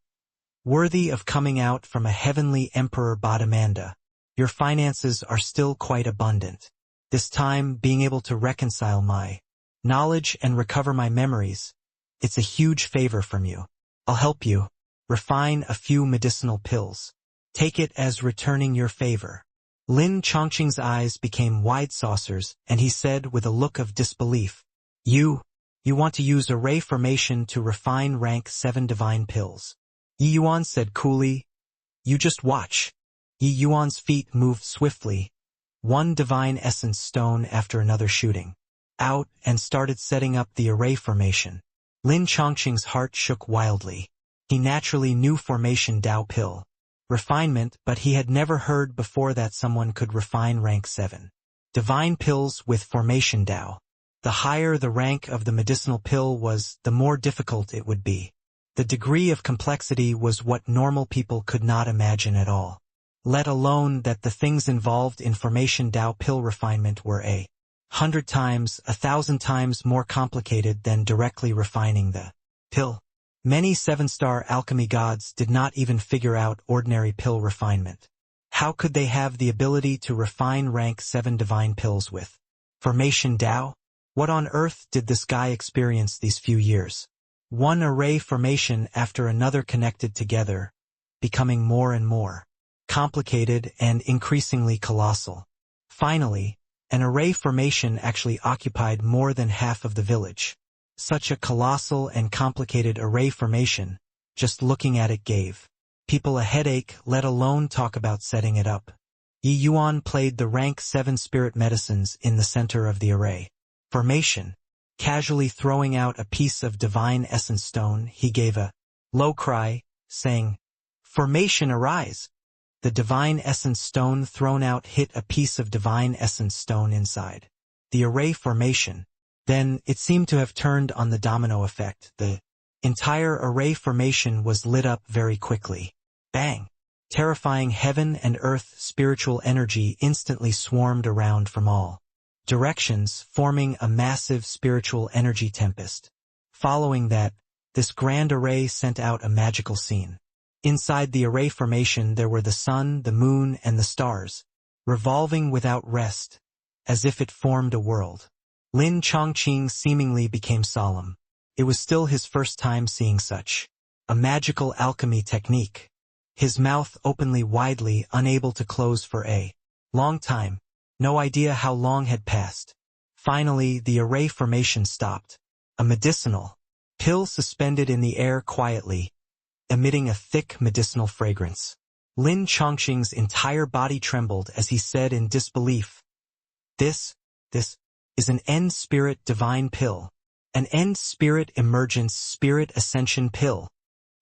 worthy of coming out from a heavenly emperor Bodhimanda, your finances are still quite abundant. This time, being able to reconcile my knowledge and recover my memories, it's a huge favor from you. I'll help you refine a few medicinal pills. Take it as returning your favor. Lin Chongqing's eyes became wide saucers, and he said with a look of disbelief, You want to use array formation to refine rank 7 divine pills. Yi Yuan said coolly, you just watch. Yi Yuan's feet moved swiftly, one divine essence stone after another shooting out and started setting up the array formation. Lin Chongqing's heart shook wildly. He naturally knew formation Dao pill refinement, but he had never heard before that someone could refine rank 7 divine pills with formation Dao. The higher the rank of the medicinal pill was, the more difficult it would be. The degree of complexity was what normal people could not imagine at all. Let alone that the things involved in formation Dao pill refinement were 100 times, 1,000 times more complicated than directly refining the pill. Many 7-star alchemy gods did not even figure out ordinary pill refinement. How could they have the ability to refine rank 7 divine pills with formation Dao? What on earth did this guy experience these few years? One array formation after another connected together, becoming more and more complicated and increasingly colossal. Finally, an array formation actually occupied more than half of the village. Such a colossal and complicated array formation, just looking at it gave people a headache, let alone talk about setting it up. Yi Yuan played the rank 7 spirit medicines in the center of the array formation. Casually throwing out a piece of divine essence stone, he gave a low cry, saying, Formation arise! The divine essence stone thrown out hit a piece of divine essence stone inside the array formation. Then, it seemed to have turned on the domino effect. The entire array formation was lit up very quickly. Bang! Terrifying heaven and earth spiritual energy instantly swarmed around from all directions, forming a massive spiritual energy tempest. Following that, this grand array sent out a magical scene. Inside the array formation there were the sun, the moon, and the stars, revolving without rest, as if it formed a world. Lin Chongqing seemingly became solemn. It was still his first time seeing such a magical alchemy technique. His mouth openly widely, unable to close for a long time. No idea how long had passed. Finally, the array formation stopped. A medicinal pill suspended in the air quietly, emitting a thick medicinal fragrance. Lin Chongqing's entire body trembled as he said in disbelief, This is an end spirit divine pill. An end spirit emergence spirit ascension pill.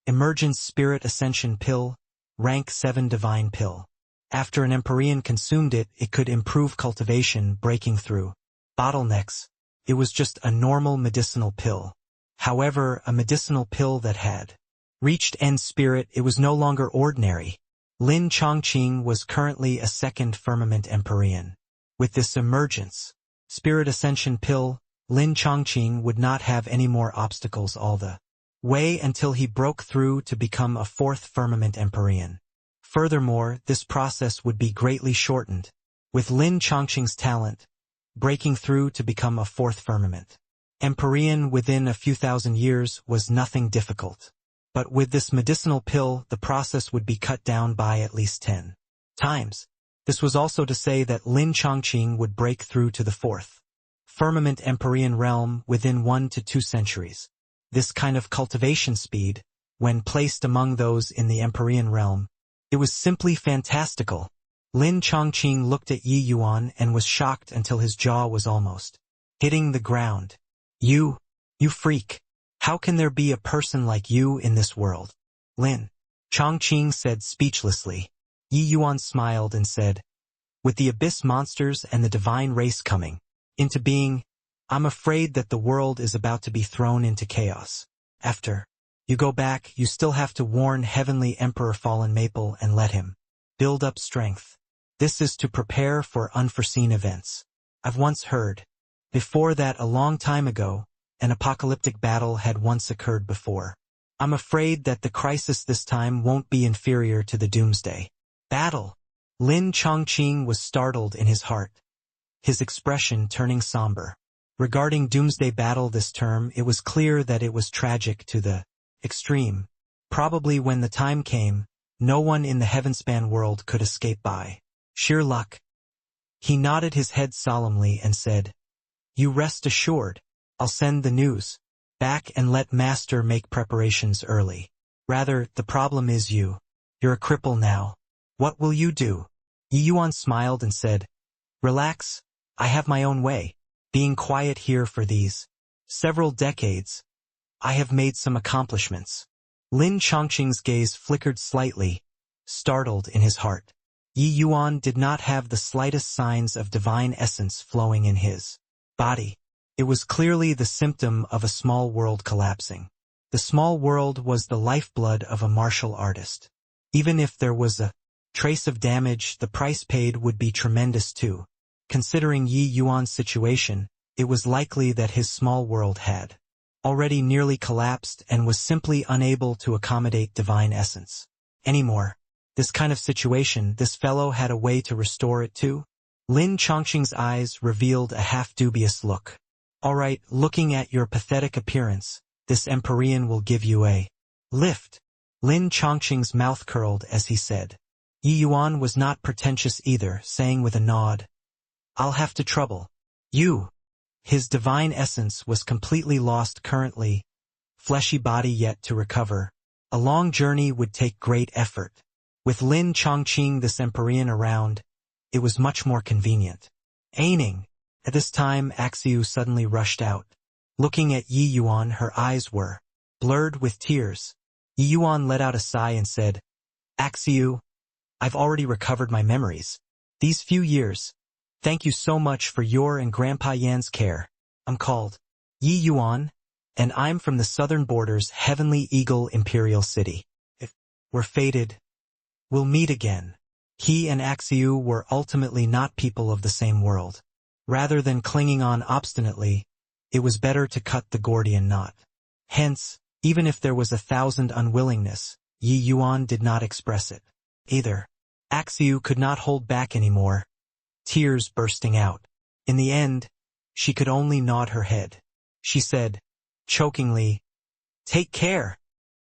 Emergence spirit ascension pill, rank 7 divine pill. After an Empyrean consumed it, it could improve cultivation, breaking through bottlenecks. It was just a normal medicinal pill. However, a medicinal pill that had reached end spirit, it was no longer ordinary. Lin Chongqing was currently a second firmament Empyrean. With this emergence spirit ascension pill, Lin Chongqing would not have any more obstacles all the way until he broke through to become a fourth firmament Empyrean. Furthermore, this process would be greatly shortened. With Lin Chongqing's talent, breaking through to become a fourth firmament Empyrean within a few thousand years was nothing difficult. But with this medicinal pill, the process would be cut down by at least 10 times. This was also to say that Lin Chongqing would break through to the fourth firmament Empyrean realm within 1 to 2 centuries. This kind of cultivation speed, when placed among those in the Empyrean realm, it was simply fantastical. Lin Chongqing looked at Yi Yuan and was shocked until his jaw was almost hitting the ground. You freak. How can there be a person like you in this world? Lin Chongqing said speechlessly. Yi Yuan smiled and said, with the abyss monsters and the divine race coming into being, I'm afraid that the world is about to be thrown into chaos. After you go back, you still have to warn Heavenly Emperor Fallen Maple and let him build up strength. This is to prepare for unforeseen events. I've once heard, before that a long time ago, an apocalyptic battle had once occurred before. I'm afraid that the crisis this time won't be inferior to the doomsday battle. Lin Chongqing was startled in his heart, his expression turning somber. Regarding doomsday battle this term, it was clear that it was tragic to the extreme. Probably when the time came, no one in the Heavenspan world could escape by sheer luck. He nodded his head solemnly and said, you rest assured, I'll send the news back and let Master make preparations early. Rather, the problem is you're a cripple now. What will you do? Yi Yuan smiled and said, relax, I have my own way. Being quiet here for these several decades, I have made some accomplishments. Lin Chongqing's gaze flickered slightly, startled in his heart. Yi Yuan did not have the slightest signs of divine essence flowing in his body. It was clearly the symptom of a small world collapsing. The small world was the lifeblood of a martial artist. Even if there was a trace of damage, the price paid would be tremendous too. Considering Yi Yuan's situation, it was likely that his small world had already nearly collapsed and was simply unable to accommodate divine essence anymore. This kind of situation, this fellow had a way to restore it too? Lin Chongqing's eyes revealed a half-dubious look. All right, looking at your pathetic appearance, this Empyrean will give you a lift. Lin Chongqing's mouth curled as he said. Yi Yuan was not pretentious either, saying with a nod, I'll have to trouble you. His divine essence was completely lost currently, fleshy body yet to recover. A long journey would take great effort. With Lin Chongqing this Empyrean around, it was much more convenient. Aining. At this time Axiu suddenly rushed out. Looking at Yi Yuan, her eyes were blurred with tears. Yi Yuan let out a sigh and said, Axiu, I've already recovered my memories. These few years. Thank you so much for your and Grandpa Yan's care. I'm called Yi Yuan, and I'm from the southern border's Heavenly Eagle Imperial City. If we're fated, we'll meet again. He and Axiu were ultimately not people of the same world. Rather than clinging on obstinately, it was better to cut the Gordian knot. Hence, even if there was 1,000 unwillingness, Yi Yuan did not express it. Either. Axiu could not hold back anymore, tears bursting out. In the end, she could only nod her head. She said, chokingly, take care.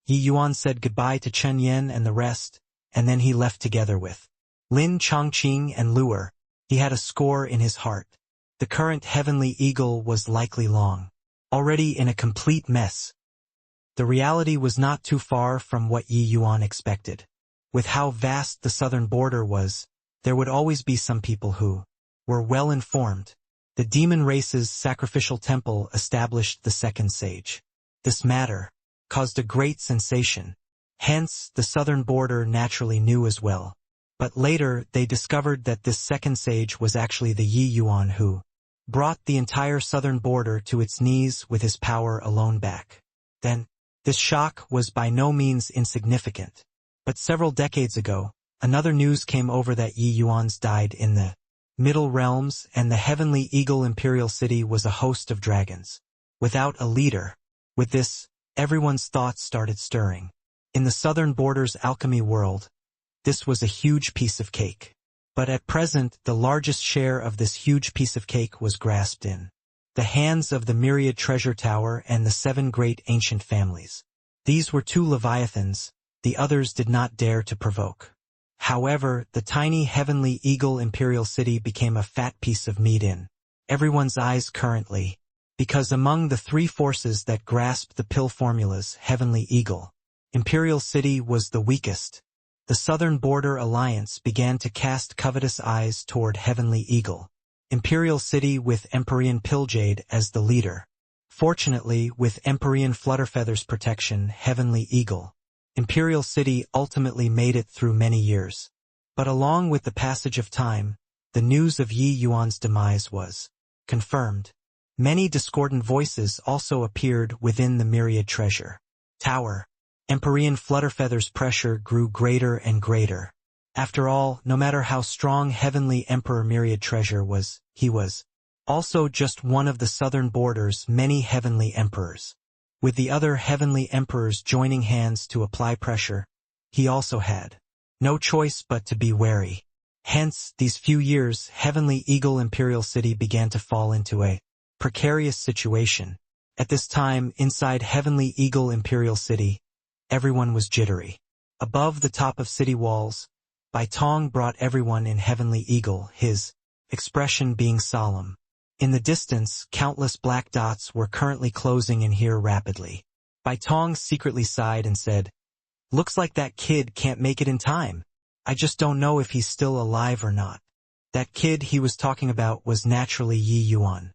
Yi Yuan said goodbye to Chen Yen and the rest, and then he left together with Lin Chongqing and Luer. He had a score in his heart. The current Heavenly Eagle was likely long already in a complete mess. The reality was not too far from what Yi Yuan expected. With how vast the southern border was, there would always be some people who were well informed. The demon race's sacrificial temple established the second sage. This matter caused a great sensation. Hence, the southern border naturally knew as well. But later, they discovered that this second sage was actually the Yi Yuan who brought the entire southern border to its knees with his power alone back. Then, this shock was by no means insignificant. But several decades ago, another news came over that Yi Yuan's died in the Middle Realms, and the Heavenly Eagle Imperial City was a host of dragons, without a leader. With this, everyone's thoughts started stirring. In the southern border's alchemy world, this was a huge piece of cake. But at present, the largest share of this huge piece of cake was grasped in the hands of the myriad treasure tower and the 7 great ancient families. These were 2 leviathans, the others did not dare to provoke. However, the tiny heavenly eagle imperial city became a fat piece of meat in everyone's eyes currently, because among the three forces that grasped the pill formula's heavenly eagle, imperial city was the weakest. The Southern Border Alliance began to cast covetous eyes toward heavenly eagle, imperial city with Empyrean Pilljade as the leader. Fortunately, with Empyrean Flutterfeather's protection, heavenly eagle, imperial city ultimately made it through many years. But along with the passage of time, the news of Yi Yuan's demise was confirmed. Many discordant voices also appeared within the myriad treasure tower. Empyrean Flutterfeather's pressure grew greater and greater. After all, no matter how strong Heavenly Emperor Myriad Treasure was, he was also just one of the southern border's many heavenly emperors. With the other heavenly emperors joining hands to apply pressure, he also had no choice but to be wary. Hence, these few years, Heavenly Eagle Imperial City began to fall into a precarious situation. At this time, inside Heavenly Eagle Imperial City, everyone was jittery. Above the top of city walls, Bai Tong brought everyone in Heavenly Eagle, his expression being solemn. In the distance, countless black dots were currently closing in here rapidly. Bai Tong secretly sighed and said, "Looks like that kid can't make it in time. I just don't know if he's still alive or not." That kid he was talking about was naturally Yi Yuan.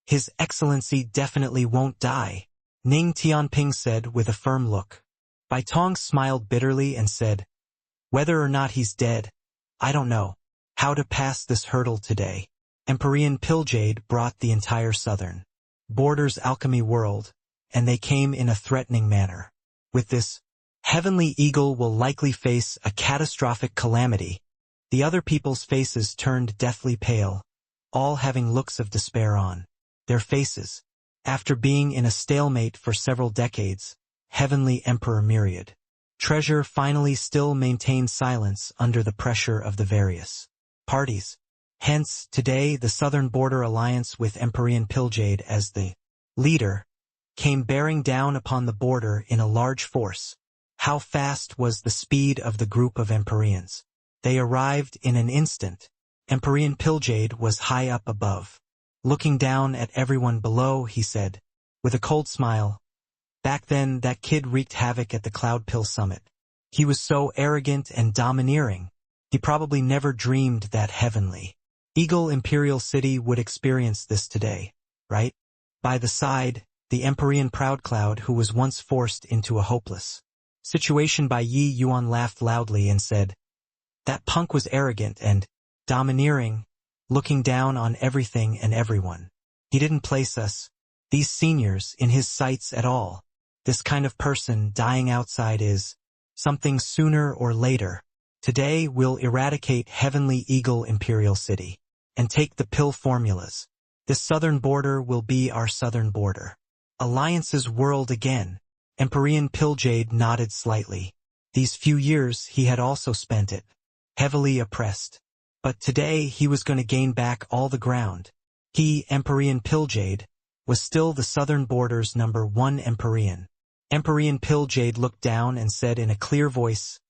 "His Excellency definitely won't die," Ning Tianping said with a firm look. Bai Tong smiled bitterly and said, "Whether or not he's dead, I don't know how to pass this hurdle today." Empyrean Pilljade brought the entire southern border's alchemy world, and they came in a threatening manner. With this, Heavenly Eagle will likely face a catastrophic calamity. The other people's faces turned deathly pale, all having looks of despair on their faces. After being in a stalemate for several decades, Heavenly Emperor Myriad Treasure finally still maintained silence under the pressure of the various parties. Hence, today the Southern Border Alliance with Empyrean Pilljade as the leader came bearing down upon the border in a large force. How fast was the speed of the group of Empyreans? They arrived in an instant. Empyrean Pilljade was high up above. Looking down at everyone below, he said, with a cold smile, "Back then, that kid wreaked havoc at the Cloud Pill Summit. He was so arrogant and domineering. He probably never dreamed that Heavenly Eagle Imperial City would experience this today, right?" By the side, the Empyrean Proud Cloud, who was once forced into a hopeless situation by Yi Yuan, laughed loudly and said, "That punk was arrogant and domineering, looking down on everything and everyone. He didn't place us, these seniors, in his sights at all. This kind of person dying outside is something sooner or later. Today we'll eradicate Heavenly Eagle Imperial City and take the pill formulas. This southern border will be our southern border. Alliance's world again." Empyrean Pilljade nodded slightly. These few years he had also spent it, heavily oppressed. But today he was going to gain back all the ground. He, Empyrean Pilljade, was still the southern border's #1 Empyrean. Empyrean Pilljade looked down and said in a clear voice,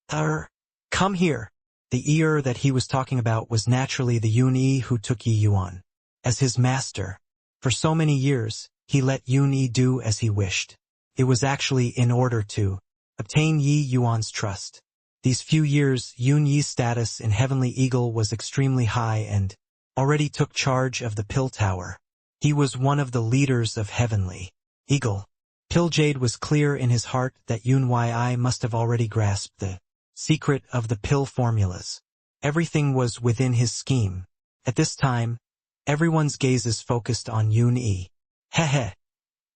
"Come here." The ear that he was talking about was naturally the Yun-Yi who took Yi Yuan as his master. For so many years, he let Yun-Yi do as he wished. It was actually in order to obtain Yi Yuan's trust. These few years, Yun-Yi's status in Heavenly Eagle was extremely high and already took charge of the Pill Tower. He was one of the leaders of Heavenly Eagle. Pilljade was clear in his heart that Yun-Yi must have already grasped the secret of the pill formulas. Everything was within his scheme. At this time, everyone's gazes focused on Yun-Yi. "Heh.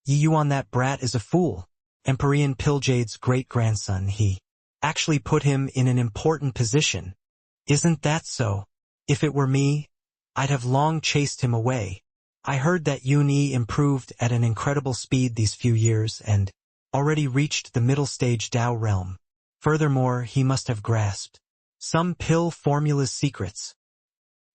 Yi Yuan, that brat, is a fool. Empyrean Pilljade's great-grandson, he actually put him in an important position. Isn't that so? If it were me, I'd have long chased him away. I heard that Yun-Yi improved at an incredible speed these few years and already reached the middle stage Dao realm. Furthermore, he must have grasped some pill formula's secrets."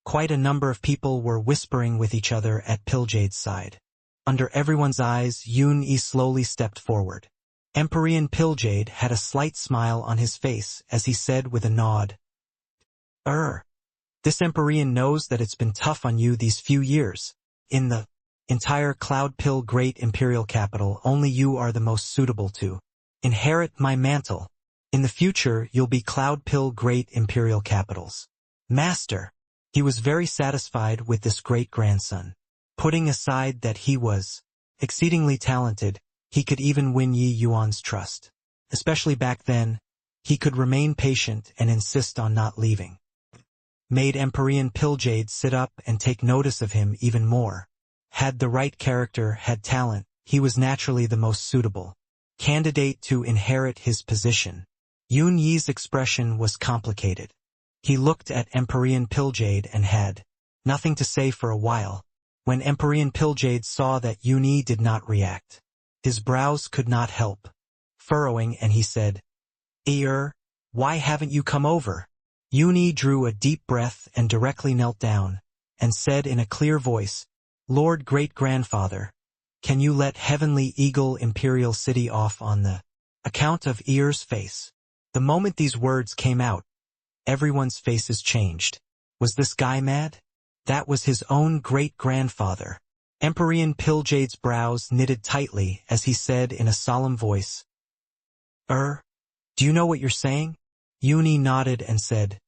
Quite a number of people were whispering with each other at Pilljade's side. Under everyone's eyes, Yun-Yi slowly stepped forward. Empyrean Pilljade had a slight smile on his face as he said with a nod. This Empyrean knows that it's been tough on you these few years. In the entire Cloud Pill Great Imperial Capital, only you are the most suitable to inherit my mantle. In the future, you'll be Cloud Pill Great Imperial Capital's master. He was very satisfied with this great-grandson. Putting aside that he was exceedingly talented, he could even win Yi Yuan's trust. Especially back then, he could remain patient and insist on not leaving. Made Empyrean Pilljade sit up and take notice of him even more. Had the right character, had talent, he was naturally the most suitable candidate to inherit his position. Yun Yi's expression was complicated. He looked at Empyrean Pilljade and had nothing to say for a while. When Empyrean Pilljade saw that Yun Yi did not react, his brows could not help furrowing, and he said, why haven't you come over? Yun Yi drew a deep breath and directly knelt down, and said in a clear voice, Lord Great-Grandfather, can you let Heavenly Eagle Imperial City off on the account of Ear's face? The moment these words came out, everyone's faces changed. Was this guy mad? That was his own great-grandfather. Empyrean Pilljade's brows knitted tightly as he said in a solemn voice, do you know what you're saying? Yun Yi nodded and said,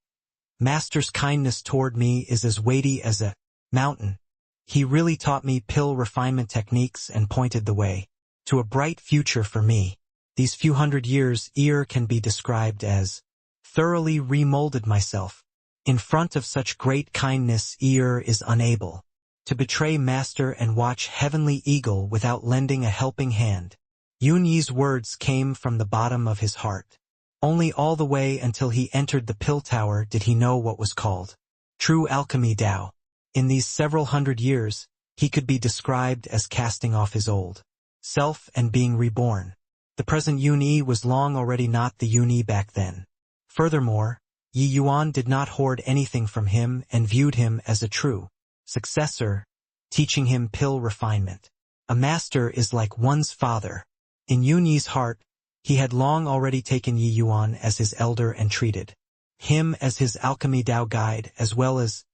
Master's kindness toward me is as weighty as a mountain. He really taught me pill refinement techniques and pointed the way to a bright future for me. These few hundred years can be described as thoroughly remolded myself. In front of such great kindness, is unable to betray Master and watch Heavenly Eagle without lending a helping hand. Yun Yi's words came from the bottom of his heart. Only all the way until he entered the Pill Tower did he know what was called true alchemy Tao. In these several hundred years, he could be described as casting off his old self and being reborn. The present Yun Yi was long already not the Yun Yi back then. Furthermore, Yi Yuan did not hoard anything from him and viewed him as a true successor, teaching him pill refinement. A master is like one's father. In Yun Yi's heart, he had long already taken Yi Yuan as his elder and treated him as his alchemy Tao guide, as well as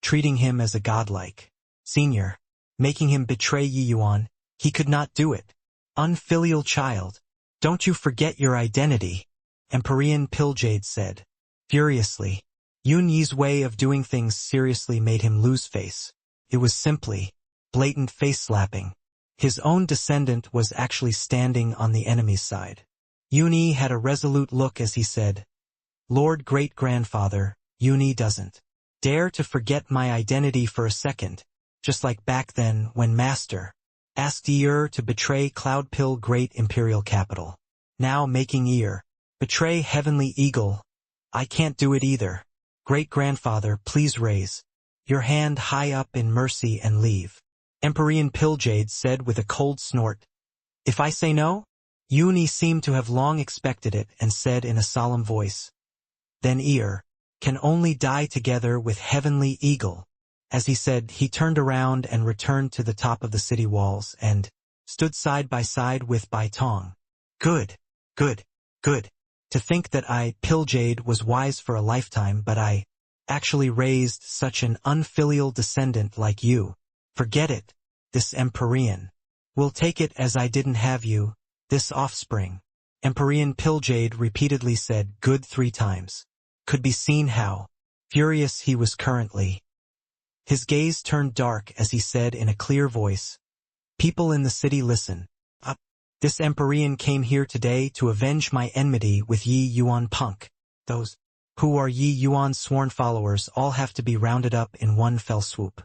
treating him as a godlike senior. Making him betray Yi Yuan, he could not do it. Unfilial child, don't you forget your identity, Empyrean Pilljade said furiously. Yun Yi's way of doing things seriously made him lose face. It was simply blatant face-slapping. His own descendant was actually standing on the enemy's side. Yun Yi had a resolute look as he said, Lord Great-Grandfather, Yun Yi doesn't dare to forget my identity for a second, just like back then when Master asked to betray Cloud Pill Great Imperial Capital. Now making betray Heavenly Eagle. I can't do it either. Great-Grandfather, please raise your hand high up in mercy and leave. Empyrean Pilljade said with a cold snort, If I say no? Yun Yi seemed to have long expected it and said in a solemn voice, Then can only die together with Heavenly Eagle. As he said, he turned around and returned to the top of the city walls and stood side by side with Bai Tong. Good. To think that I, Pilljade, was wise for a lifetime, but I actually raised such an unfilial descendant like you. Forget it, this Empyrean. Will take it as I didn't have you, this offspring. Empyrean Pilljade repeatedly said good 3 times. Could be seen how furious he was currently. His gaze turned dark as he said in a clear voice, People in the city, listen up. This Empyrean came here today to avenge my enmity with Yi Yuan punk. Those who are Yi Yuan's sworn followers all have to be rounded up in one fell swoop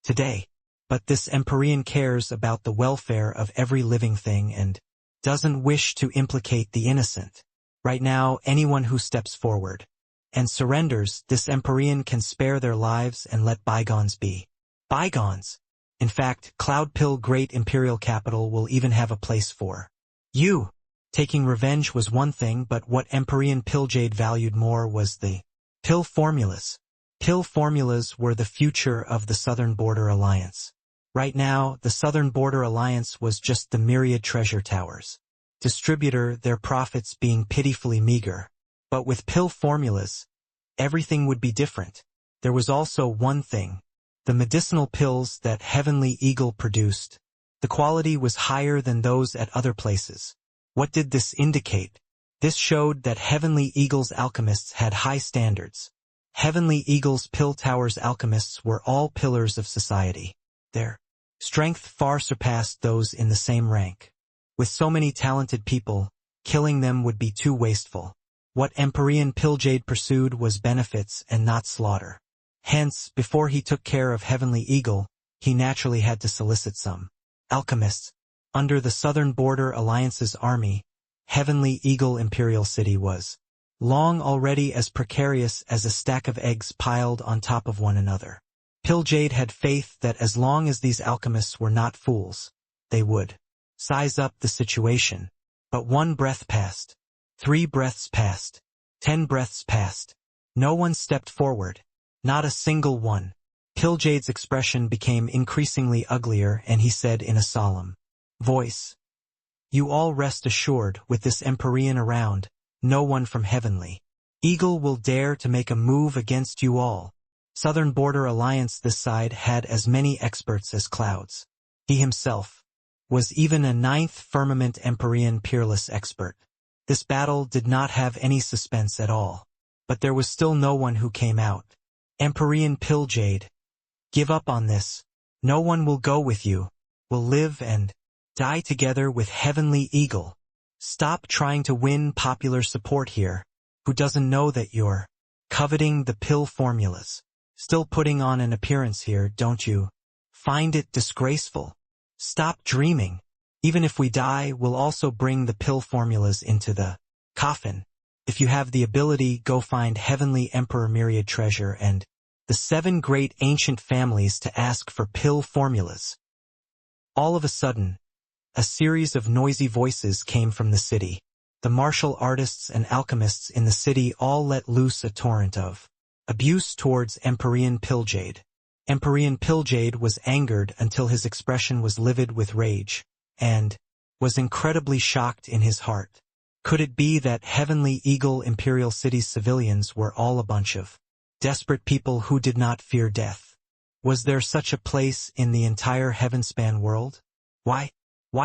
today. But this Empyrean cares about the welfare of every living thing and doesn't wish to implicate the innocent. Right now, anyone who steps forward and surrenders, this Empyrean can spare their lives and let bygones be bygones. In fact, Cloud Pill Great Imperial Capital will even have a place for you. Taking revenge was one thing, but what Empyrean Pilljade valued more was the pill formulas. Pill formulas were the future of the Southern Border Alliance. Right now, the Southern Border Alliance was just the myriad treasure towers distributor, their profits being pitifully meager. But with pill formulas, everything would be different. There was also one thing. The medicinal pills that Heavenly Eagle produced. The quality was higher than those at other places. What did this indicate? This showed that Heavenly Eagle's alchemists had high standards. Heavenly Eagle's pill tower's alchemists were all pillars of society. Their strength far surpassed those in the same rank. With so many talented people, killing them would be too wasteful. What Empyrean Pilljade pursued was benefits and not slaughter. Hence, before he took care of Heavenly Eagle, he naturally had to solicit some alchemists. Under the Southern Border Alliance's army, Heavenly Eagle Imperial City was long already as precarious as a stack of eggs piled on top of one another. Pilljade had faith that as long as these alchemists were not fools, they would size up the situation. But 1 breath passed. 3 breaths passed. 10 breaths passed. No one stepped forward. Not a single one. Pilljade's expression became increasingly uglier, and he said in a solemn voice, "You all rest assured, with this Empyrean around, no one from Heavenly Eagle will dare to make a move against you all." Southern Border Alliance this side had as many experts as clouds. He himself was even a 9th firmament Empyrean Peerless expert. This battle did not have any suspense at all. But there was still no one who came out. Empyrean Pilljade, give up on this. No one will go with you. We'll live and die together with Heavenly Eagle. Stop trying to win popular support here. Who doesn't know that you're coveting the pill formulas? Still putting on an appearance here, don't you? Find it disgraceful. Stop dreaming. Even if we die, we'll also bring the pill formulas into the coffin. If you have the ability, go find Heavenly Emperor Myriad Treasure and the 7 great ancient families to ask for pill formulas. All of a sudden, a series of noisy voices came from the city. The martial artists and alchemists in the city all let loose a torrent of abuse towards Empyrean Pilljade. Empyrean Pilljade was angered until his expression was livid with rage, and was incredibly shocked in his heart. Could it be that Heavenly Eagle Imperial City's civilians were all a bunch of desperate people who did not fear death? Was there such a place in the entire Heavenspan world? Why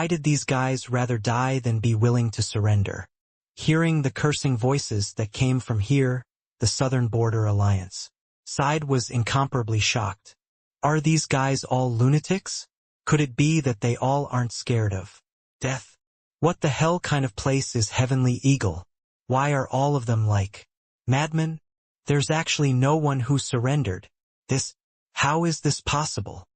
did these guys rather die than be willing to surrender? Hearing the cursing voices that came from here, the Southern Border Alliance side was incomparably shocked. Are these guys all lunatics? Could it be that they all aren't scared of death? What the hell kind of place is Heavenly Eagle? Why are all of them like madmen? There's actually no one who surrendered. How is this possible?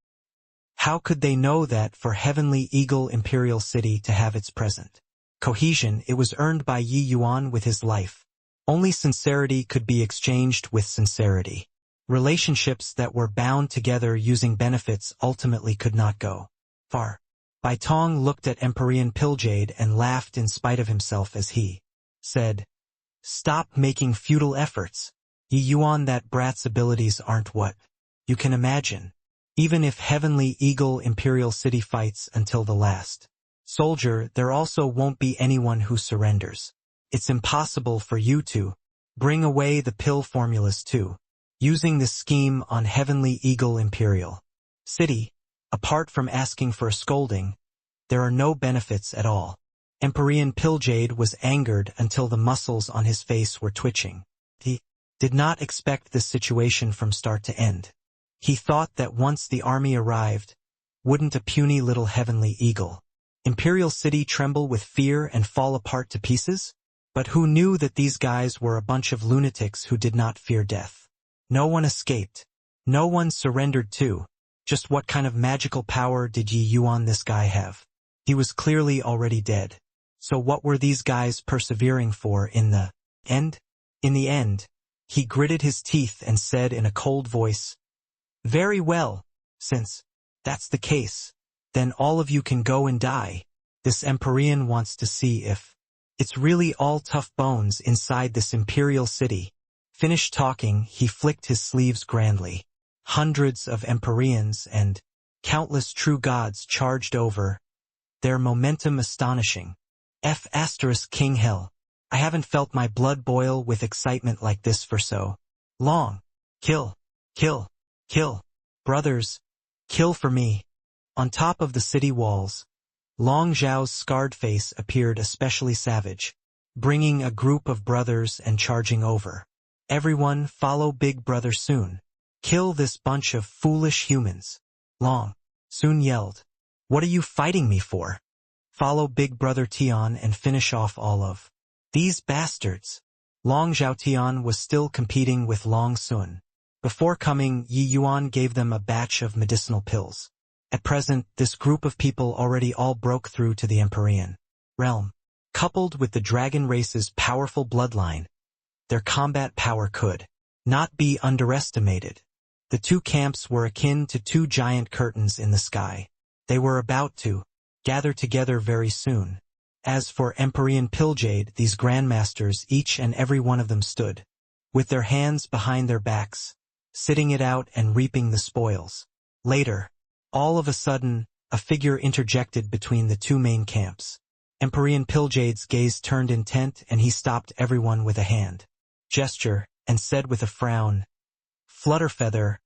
How could they know that for Heavenly Eagle Imperial City to have its present cohesion, it was earned by Yi Yuan with his life? Only sincerity could be exchanged with sincerity. Relationships that were bound together using benefits ultimately could not go far. Bai Tong looked at Empyrean Pilljade and laughed in spite of himself as he said, "Stop making futile efforts. Yi Yuan, that brat's abilities aren't what you can imagine. Even if Heavenly Eagle Imperial City fights until the last soldier, there also won't be anyone who surrenders. It's impossible for you to bring away the pill formulas too. Using this scheme on Heavenly Eagle Imperial City, apart from asking for a scolding, there are no benefits at all." Empyrean Pilljade was angered until the muscles on his face were twitching. He did not expect this situation from start to end. He thought that once the army arrived, wouldn't a puny little Heavenly Eagle Imperial City tremble with fear and fall apart to pieces? But who knew that these guys were a bunch of lunatics who did not fear death? No one escaped. No one surrendered too. Just what kind of magical power did Yi Yuan this guy have? He was clearly already dead. So what were these guys persevering for in the end? In the end, he gritted his teeth and said in a cold voice, "Very well. Since that's the case, then all of you can go and die. This Empyrean wants to see if it's really all tough bones inside this Imperial City." Finished talking, he flicked his sleeves grandly. Hundreds of Empyreans and countless true gods charged over, their momentum astonishing. King Hell. I haven't felt my blood boil with excitement like this for so long. Kill, kill, kill. Brothers, kill for me. On top of the city walls, Long Zhao's scarred face appeared especially savage, bringing a group of brothers and charging over. Everyone follow Big Brother soon. Kill this bunch of foolish humans. Long soon yelled. What are you fighting me for? Follow Big Brother Tian and finish off all of these bastards. Long Zhao Tian was still competing with Long Sun. Before coming, Yi Yuan gave them a batch of medicinal pills. At present, this group of people already all broke through to the Empyrean realm. Coupled with the dragon race's powerful bloodline, their combat power could not be underestimated. The two camps were akin to two giant curtains in the sky. They were about to gather together very soon. As for Empyrean Pilljade, these grandmasters, each and every one of them stood, with their hands behind their backs, sitting it out and reaping the spoils. Later, all of a sudden, a figure interjected between the two main camps. Empyrean Pilljade's gaze turned intent and he stopped everyone with a hand gesture and said with a frown, Flutterfeather,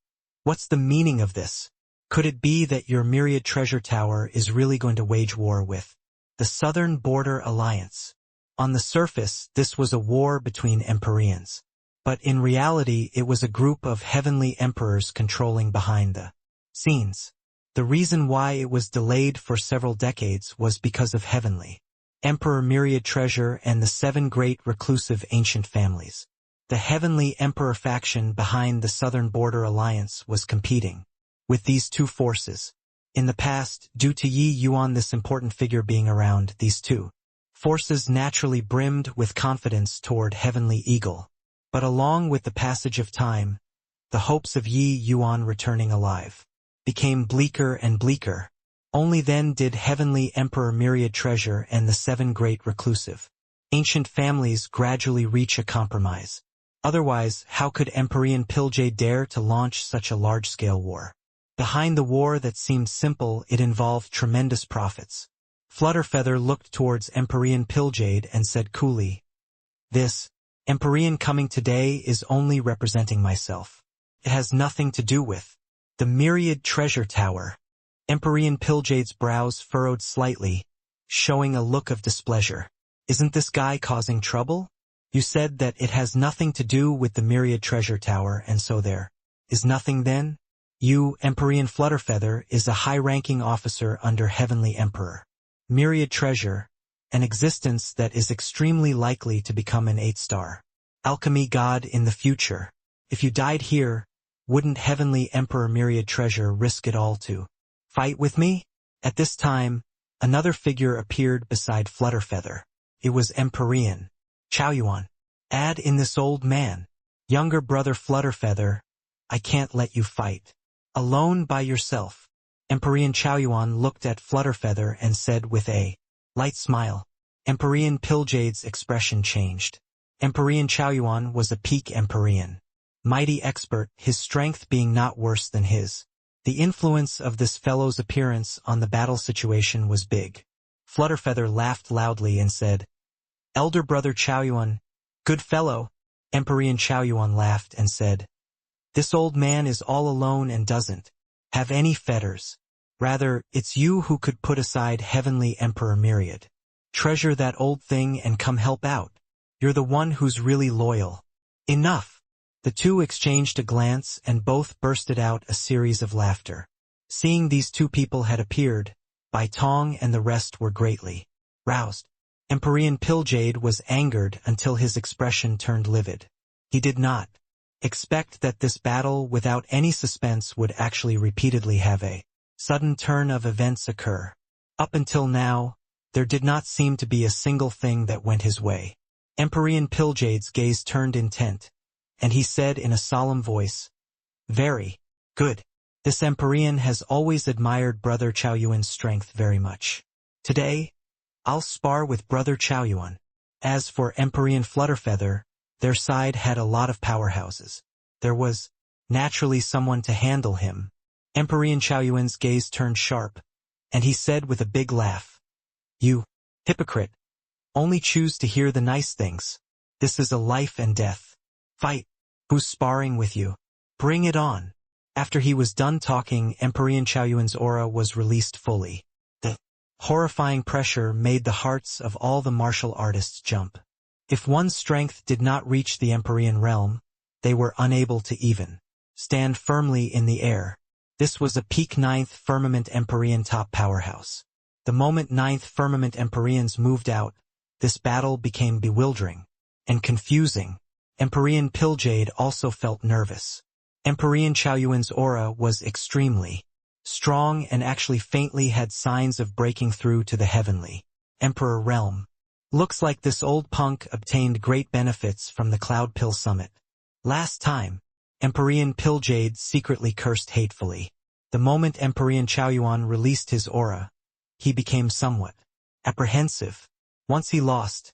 what's the meaning of this? Could it be that your myriad treasure tower is really going to wage war with the Southern Border Alliance? On the surface, this was a war between Empyreans, but in reality it was a group of heavenly emperors controlling behind the scenes. The reason why it was delayed for several decades was because of Heavenly Emperor Myriad Treasure and the 7 great reclusive ancient families. The Heavenly Emperor faction behind the Southern Border Alliance was competing with these two forces. In the past, due to Yi Yuan, this important figure being around, these two forces naturally brimmed with confidence toward Heavenly Eagle. But along with the passage of time, the hopes of Yi Yuan returning alive became bleaker and bleaker. Only then did Heavenly Emperor Myriad Treasure and the 7 great reclusive ancient families gradually reach a compromise. Otherwise, how could Empyrean Pilljade dare to launch such a large-scale war? Behind the war that seemed simple, it involved tremendous profits. Flutterfeather looked towards Empyrean Pilljade and said coolly, This Empyrean coming today is only representing myself. It has nothing to do with the Myriad Treasure Tower. Empyrean Pilljade's brows furrowed slightly, showing a look of displeasure. Isn't this guy causing trouble? You said that it has nothing to do with the Myriad Treasure Tower, and so there is nothing then? You, Empyrean Flutterfeather, is a high-ranking officer under Heavenly Emperor Myriad Treasure, an existence that is extremely likely to become an 8-star alchemy god in the future. If you died here, wouldn't Heavenly Emperor Myriad Treasure risk it all to fight with me? At this time, another figure appeared beside Flutterfeather. It was Empyrean Chaoyuan. Add in this old man. Younger brother Flutterfeather, I can't let you fight alone by yourself. Empyrean Chaoyuan looked at Flutterfeather and said with a light smile. Empyrean Pilljade's expression changed. Empyrean Chaoyuan was a peak Empyrean mighty expert, his strength being not worse than his. The influence of this fellow's appearance on the battle situation was big. Flutterfeather laughed loudly and said, Elder brother Chaoyuan, good fellow. Empyrean Chaoyuan laughed and said, This old man is all alone and doesn't have any fetters. Rather, it's you who could put aside Heavenly Emperor Myriad Treasure, that old thing, and come help out. You're the one who's really loyal. Enough. The two exchanged a glance and both bursted out a series of laughter. Seeing these two people had appeared, Bai Tong and the rest were greatly roused. Empyrean Pilljade was angered until his expression turned livid. He did not expect that this battle without any suspense would actually repeatedly have a sudden turn of events occur. Up until now, there did not seem to be a single thing that went his way. Empyrean Pilljade's gaze turned intent, and he said in a solemn voice, Very good. This Empyrean has always admired Brother Chaoyuan's strength very much. Today, I'll spar with Brother Chaoyuan. As for Empyrean Flutterfeather, their side had a lot of powerhouses. There was, naturally, someone to handle him. Empyrean Chaoyuan's gaze turned sharp, and he said with a big laugh, You hypocrite. Only choose to hear the nice things. This is a life and death fight. Who's sparring with you? Bring it on. After he was done talking, Emperor Chaoyuan's aura was released fully. The horrifying pressure made the hearts of all the martial artists jump. If one's strength did not reach the Empyrean realm, they were unable to even stand firmly in the air. This was a peak 9th Firmament Empyrean top powerhouse. The moment 9th Firmament Empyreans moved out, this battle became bewildering and confusing. Empyrean Pilljade also felt nervous. Empyrean Chaoyuan's aura was extremely strong and actually faintly had signs of breaking through to the heavenly Emperor realm. Looks like this old punk obtained great benefits from the Cloud Pill Summit. Last time, Empyrean Pilljade secretly cursed hatefully. The moment Empyrean Chaoyuan released his aura, he became somewhat apprehensive. Once he lost,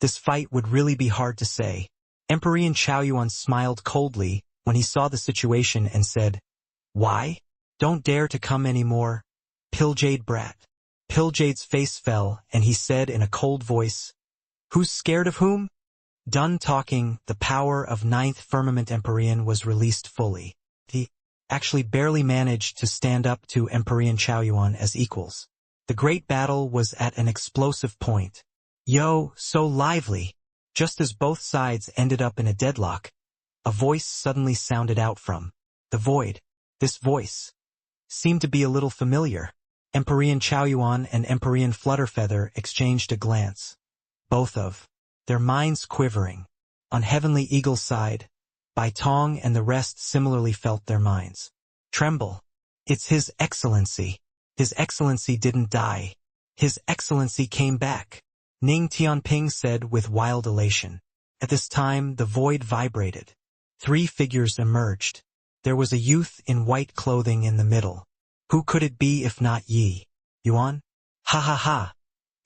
this fight would really be hard to say. Empyrean Chaoyuan smiled coldly when he saw the situation and said, "Why? Don't dare to come anymore, Pilljade brat." Pilljade's face fell and he said in a cold voice, "Who's scared of whom?" Done talking, the power of 9th Firmament Empyrean was released fully. He actually barely managed to stand up to Empyrean Chaoyuan as equals. The great battle was at an explosive point. Yo, so lively! Just as both sides ended up in a deadlock, a voice suddenly sounded out from the void. This voice seemed to be a little familiar. Empyrean Chaoyuan and Empyrean Flutterfeather exchanged a glance, both of their minds quivering. On Heavenly Eagle's side, Bai Tong and the rest similarly felt their minds tremble. It's His Excellency. His Excellency didn't die. His Excellency came back, Ning Tianping said with wild elation. At this time, the void vibrated. 3 figures emerged. There was a youth in white clothing in the middle. Who could it be if not Yi Yuan? Ha ha ha.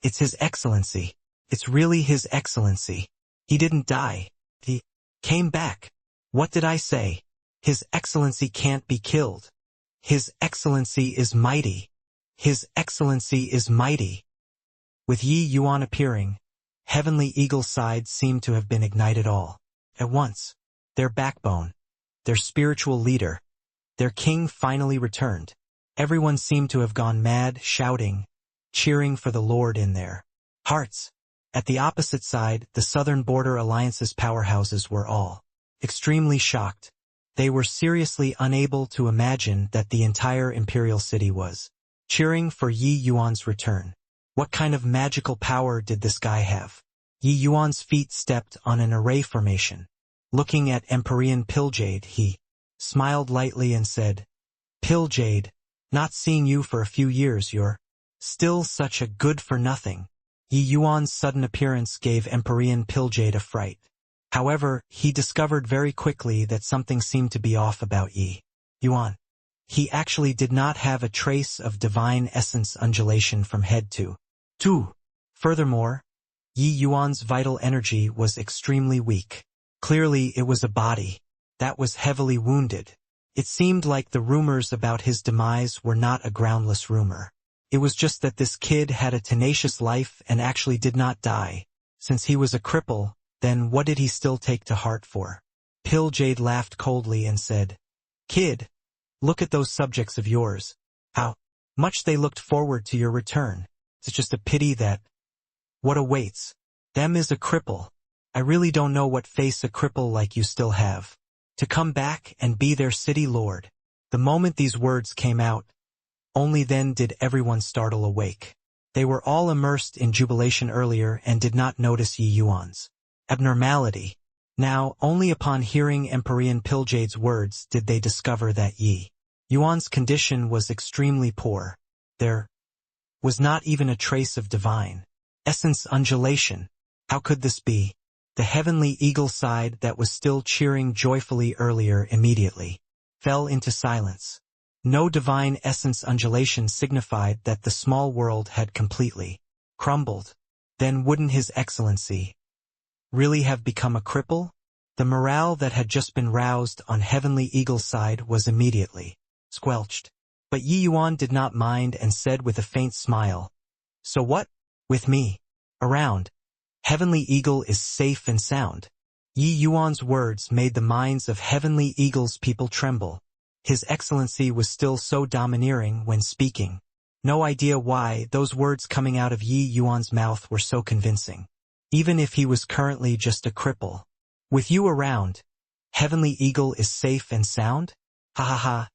It's His Excellency. It's really His Excellency. He didn't die. He came back. What did I say? His Excellency can't be killed. His Excellency is mighty. His Excellency is mighty. With Yi Yuan appearing, Heavenly Eagle's side seemed to have been ignited all at once. Their backbone, their spiritual leader, their king finally returned. Everyone seemed to have gone mad, shouting, cheering for the Lord in their hearts. At the opposite side, the Southern Border Alliance's powerhouses were all extremely shocked. They were seriously unable to imagine that the entire imperial city was cheering for Yi Yuan's return. What kind of magical power did this guy have? Yi Yuan's feet stepped on an array formation. Looking at Empyrean Pilljade, he smiled lightly and said, "Pilljade, not seeing you for a few years, you're still such a good-for-nothing." Yi Yuan's sudden appearance gave Empyrean Pilljade a fright. However, he discovered very quickly that something seemed to be off about Yi Yuan. He actually did not have a trace of divine essence undulation from head to toe. Furthermore, Yi Yuan's vital energy was extremely weak. Clearly, it was a body that was heavily wounded. It seemed like the rumors about his demise were not a groundless rumor. It was just that this kid had a tenacious life and actually did not die. Since he was a cripple, then what did he still take to heart for? Pilljade laughed coldly and said, "Kid, look at those subjects of yours. How much they looked forward to your return. It's just a pity that what awaits them is a cripple. I really don't know what face a cripple like you still have. To come back and be their city lord." The moment these words came out, only then did everyone startle awake. They were all immersed in jubilation earlier and did not notice Yi Yuan's abnormality. Now, only upon hearing Empyrean Pilljade's words did they discover that Yi Yuan's condition was extremely poor. There was not even a trace of divine essence undulation. How could this be? The Heavenly Eagle side that was still cheering joyfully earlier immediately fell into silence. No divine essence undulation signified that the small world had completely crumbled. Then wouldn't His Excellency really have become a cripple? The morale that had just been roused on Heavenly Eagle's side was immediately squelched. But Yi Yuan did not mind and said with a faint smile, "So what? With me around, Heavenly Eagle is safe and sound. Yi Yuan's words made the minds of Heavenly Eagle's people tremble. His excellency was still so domineering when speaking. No idea why those words coming out of Yi Yuan's mouth were so convincing. Even if he was currently just a cripple. With you around, Heavenly Eagle is safe and sound? Ha ha ha.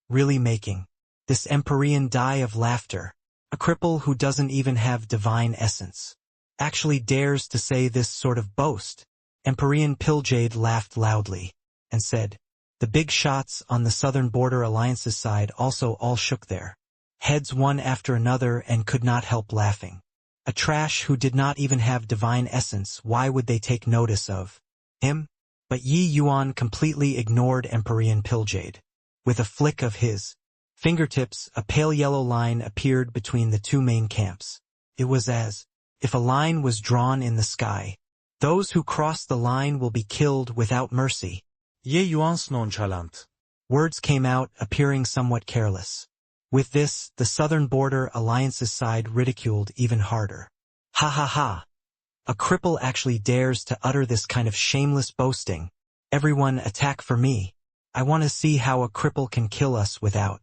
Really making this Empyrean die of laughter. A cripple who doesn't even have divine essence actually dares to say this sort of boast. Empyrean Pilljade laughed loudly and said, the big shots on the Southern Border Alliance's side also all shook their heads one after another and could not help laughing. A trash who did not even have divine essence, why would they take notice of him? But Yi Yuan completely ignored Empyrean Pilljade. With a flick of his fingertips, a pale yellow line appeared between the two main camps. It was as if a line was drawn in the sky. Those who cross the line will be killed without mercy. Yi Yuan's nonchalant. Words came out, appearing somewhat careless. With this, the Southern Border Alliance's side ridiculed even harder. Ha ha ha. A cripple actually dares to utter this kind of shameless boasting. Everyone attack for me. I want to see how a cripple can kill us without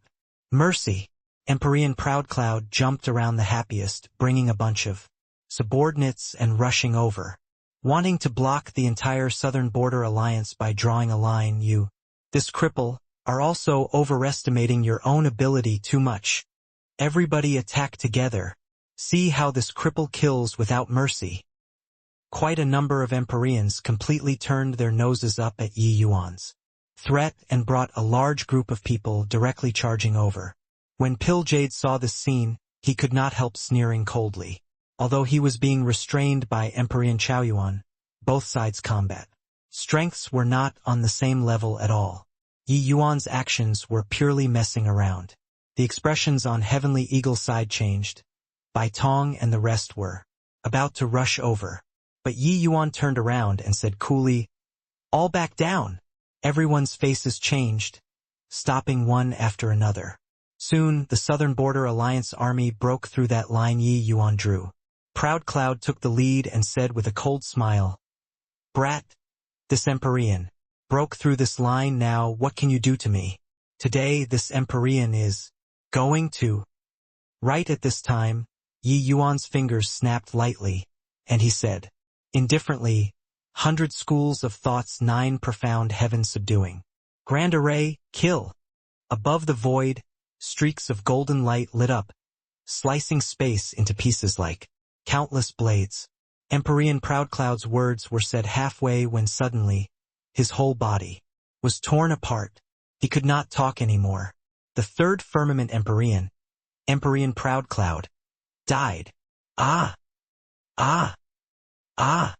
mercy. Empyrean Proudcloud jumped around the happiest, bringing a bunch of subordinates and rushing over. Wanting to block the entire Southern Border Alliance by drawing a line, you, this cripple, are also overestimating your own ability too much. Everybody attack together. See how this cripple kills without mercy. Quite a number of Empyreans completely turned their noses up at Yi Yuan's threat and brought a large group of people directly charging over. When Pilljade saw this scene, he could not help sneering coldly. Although he was being restrained by Empyrean Chaoyuan, both sides' combat strengths were not on the same level at all. Yi Yuan's actions were purely messing around. The expressions on Heavenly Eagle's side changed. Bai Tong and the rest were about to rush over. But Yi Yuan turned around and said coolly, all back down. Everyone's faces changed, stopping one after another. Soon, the Southern Border Alliance army broke through that line Yi Yuan drew. Proudcloud took the lead and said with a cold smile, brat, this Empyrean broke through this line. Now what can you do to me? Today this Empyrean is going to. Right at this time, Yi Yuan's fingers snapped lightly, and he said, indifferently, 100 schools of thoughts, 9 profound heavens subduing. Grand array, kill. Above the void, streaks of golden light lit up, slicing space into pieces like countless blades. Empyrean Proudcloud's words were said halfway when suddenly, his whole body was torn apart. He could not talk anymore. The third firmament Empyrean Proudcloud, died. Ah! Ah! Ah!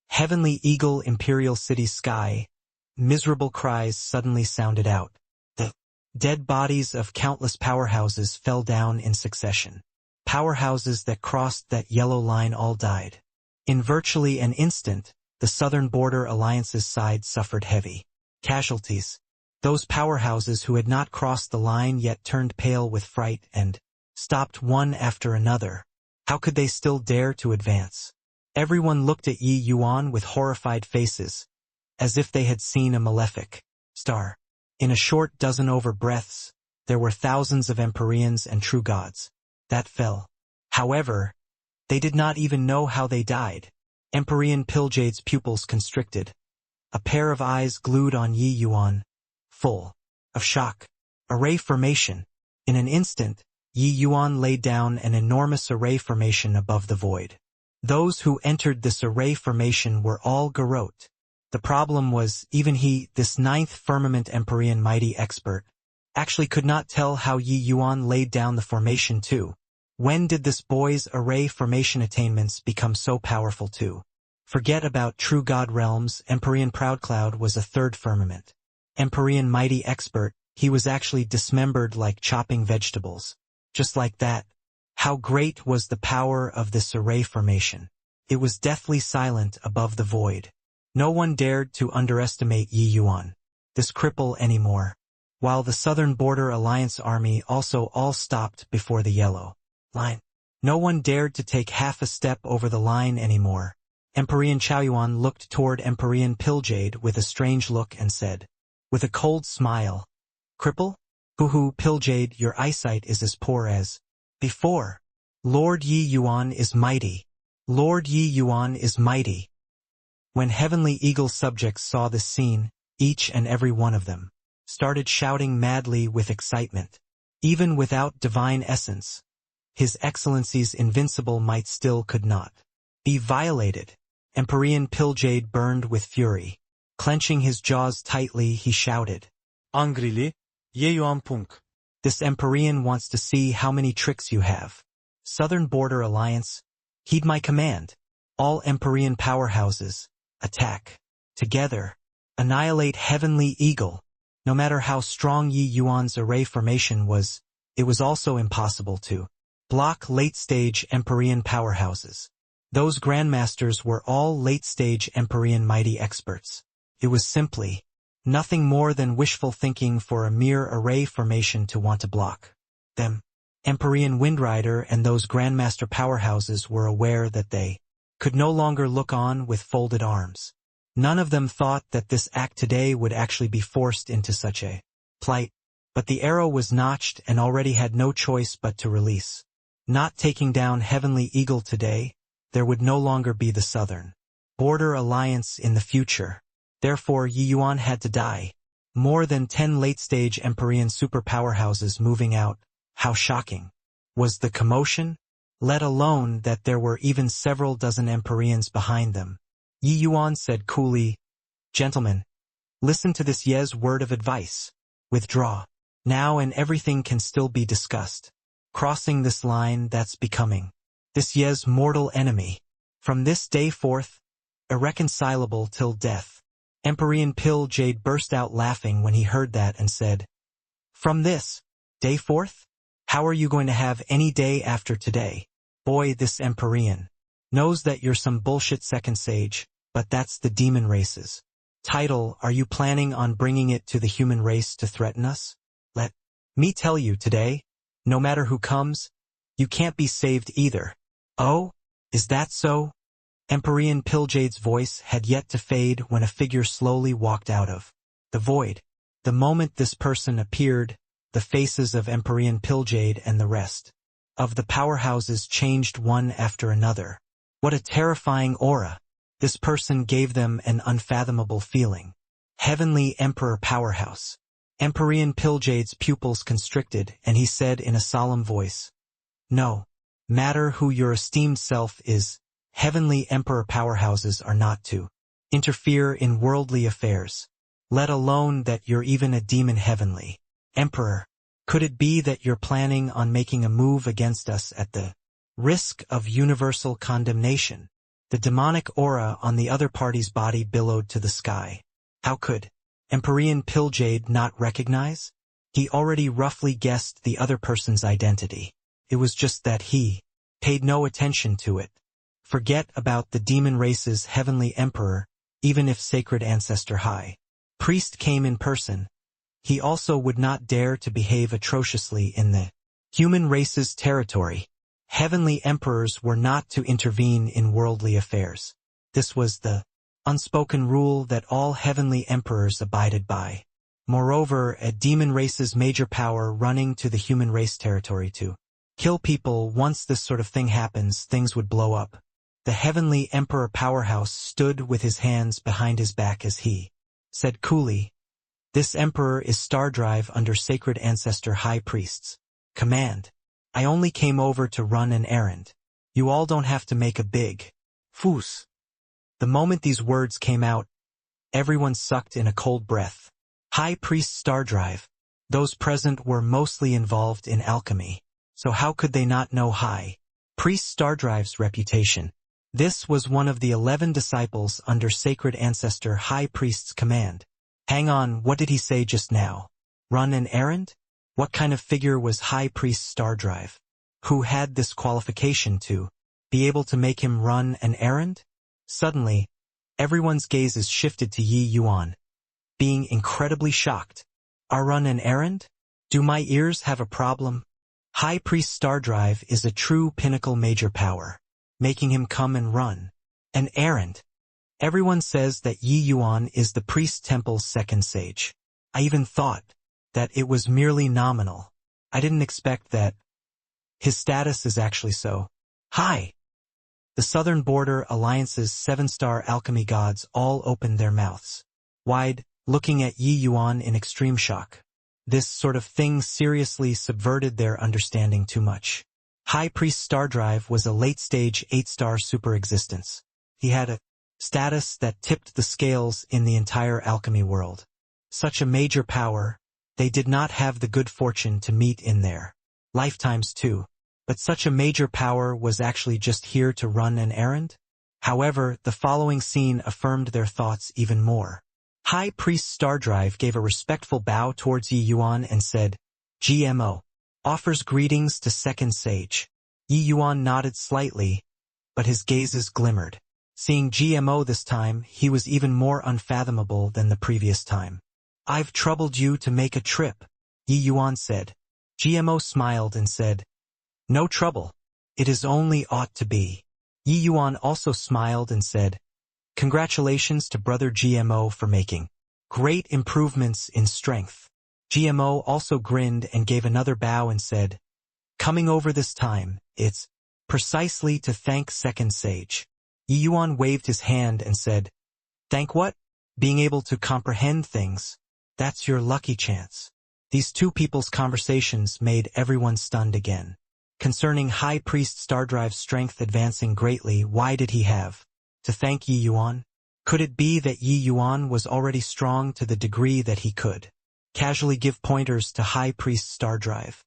Heavenly Eagle Imperial City sky, miserable cries suddenly sounded out. The dead bodies of countless powerhouses fell down in succession. Powerhouses that crossed that yellow line all died. In virtually an instant, the Southern Border Alliance's side suffered heavy casualties. Those powerhouses who had not crossed the line yet turned pale with fright and stopped one after another. How could they still dare to advance? Everyone looked at Yi Yuan with horrified faces, as if they had seen a malefic star. In a short dozen over breaths, there were thousands of Empyreans and true gods that fell. However, they did not even know how they died. Empyrean Pilljade's pupils constricted. A pair of eyes glued on Yi Yuan, full of shock. Array formation. In an instant, Yi Yuan laid down an enormous array formation above the void. Those who entered this array formation were all garrote. The problem was, even he, this 9th firmament Empyrean mighty expert, actually could not tell how Yi Yuan laid down the formation too. When did this boy's array formation attainments become so powerful too? Forget about true god realms. Empyrean Proudcloud was a 3rd firmament. Empyrean mighty expert, he was actually dismembered like chopping vegetables. Just like that. How great was the power of this array formation? It was deathly silent above the void. No one dared to underestimate Yi Yuan, this cripple, anymore. While the Southern Border Alliance army also all stopped before the yellow line. No one dared to take half a step over the line anymore. Emperor Chaoyuan looked toward Emperor Piljade with a strange look and said, with a cold smile, "Cripple? Hoo-hoo, Piljade, your eyesight is as poor as before. Lord Yi Yuan is mighty. Lord Yi Yuan is mighty." When Heavenly Eagle's subjects saw this scene, each and every one of them started shouting madly with excitement. Even without divine essence, His Excellency's invincible might still could not be violated. Emperor Piljade burned with fury. Clenching his jaws tightly, he shouted, Angrili, Ye Yuan Punk. "This Emperor wants to see how many tricks you have. Southern Border Alliance, heed my command. All Emperor powerhouses, attack. Together, annihilate Heavenly Eagle." No matter how strong Yi Yuan's array formation was, it was also impossible to block late-stage Emperor powerhouses. Those grandmasters were all late-stage Emperor mighty experts. It was simply nothing more than wishful thinking for a mere array formation to want to block them. Emperor Windrider and those grandmaster powerhouses were aware that they could no longer look on with folded arms. None of them thought that this act today would actually be forced into such a plight, but the arrow was notched and already had no choice but to release. Not taking down Heavenly Eagle today, there would no longer be the Southern Border Alliance in the future. Therefore Yi Yuan had to die. More than 10 late-stage Emperor super powerhouses moving out. How shocking was the commotion? Let alone that there were even several dozen Emperors behind them. Yi Yuan said coolly, "Gentlemen, listen to this Ye's word of advice. Withdraw now and everything can still be discussed. Crossing this line, that's becoming this Ye's mortal enemy. From this day forth, irreconcilable till death." Emperor Piljade burst out laughing when he heard that and said, "From this day forth? How are you going to have any day after today? Boy, this Emperor knows that you're some bullshit second sage, but that's the demon race's title. Are you planning on bringing it to the human race to threaten us? Let me tell you today, no matter who comes, you can't be saved either." "Oh, is that so?" Emperor Piljade's voice had yet to fade when a figure slowly walked out of the void. The moment this person appeared, the faces of Emperor Piljade and the rest of the powerhouses changed one after another. What a terrifying aura! This person gave them an unfathomable feeling. Heavenly Emperor Powerhouse. Emperor Piljade's pupils constricted, and he said in a solemn voice, "No matter who your esteemed self is, Heavenly Emperor powerhouses are not to interfere in worldly affairs. Let alone that you're even a demon Heavenly Emperor. Could it be that you're planning on making a move against us at the risk of universal condemnation?" The demonic aura on the other party's body billowed to the sky. How could Emperor Piljade not recognize? He already roughly guessed the other person's identity. It was just that he paid no attention to it. Forget about the demon race's Heavenly Emperor, even if Sacred Ancestor High Priest came in person. He also would not dare to behave atrociously in the human race's territory. Heavenly Emperors were not to intervene in worldly affairs. This was the unspoken rule that all Heavenly Emperors abided by. Moreover, a demon race's major power running to the human race territory to kill people. Once this sort of thing happens, things would blow up. The Heavenly Emperor Powerhouse stood with his hands behind his back as he said coolly, "This Emperor is Stardrive under Sacred Ancestor High Priest's command. I only came over to run an errand. You all don't have to make a big fuss." The moment these words came out, everyone sucked in a cold breath. High Priest Stardrive. Those present were mostly involved in alchemy, so how could they not know High Priest Stardrive's reputation? This was one of the 11 disciples under Sacred Ancestor High Priest's command. Hang on, what did he say just now? Run an errand? What kind of figure was High Priest Stardrive? Who had this qualification to be able to make him run an errand? Suddenly, everyone's gazes shifted to Yi Yuan, being incredibly shocked. "I run an errand? Do my ears have a problem?" High Priest Stardrive is a true pinnacle major power. Making him come and run An errand. Everyone says that Yi Yuan is the priest temple's second sage. I even thought that it was merely nominal. I didn't expect that his status is actually so high. The Southern Border Alliance's 7-star alchemy gods all opened their mouths wide, looking at Yi Yuan in extreme shock. This sort of thing seriously subverted their understanding too much. High Priest Stardrive was a late-stage 8-star super-existence. He had a status that tipped the scales in the entire alchemy world. Such a major power, they did not have the good fortune to meet in their lifetimes too. But such a major power was actually just here to run an errand? However, the following scene affirmed their thoughts even more. High Priest Stardrive gave a respectful bow towards Yi Yuan and said, GMO. Offers greetings to Second Sage. Yi Yuan nodded slightly, but his gazes glimmered. Seeing GMO this time, he was even more unfathomable than the previous time. I've troubled you to make a trip, Yi Yuan said. GMO smiled and said, No trouble. It is only ought to be. Yi Yuan also smiled and said, Congratulations to brother GMO for making great improvements in strength. GMO also grinned and gave another bow and said, Coming over this time, it's precisely to thank Second Sage. Yi Yuan waved his hand and said, Thank what? Being able to comprehend things. That's your lucky chance. These two people's conversations made everyone stunned again. Concerning High Priest Stardrive's strength advancing greatly, why did he have to thank Yi Yuan? Could it be that Yi Yuan was already strong to the degree that he could casually give pointers to High Priest Stardrive?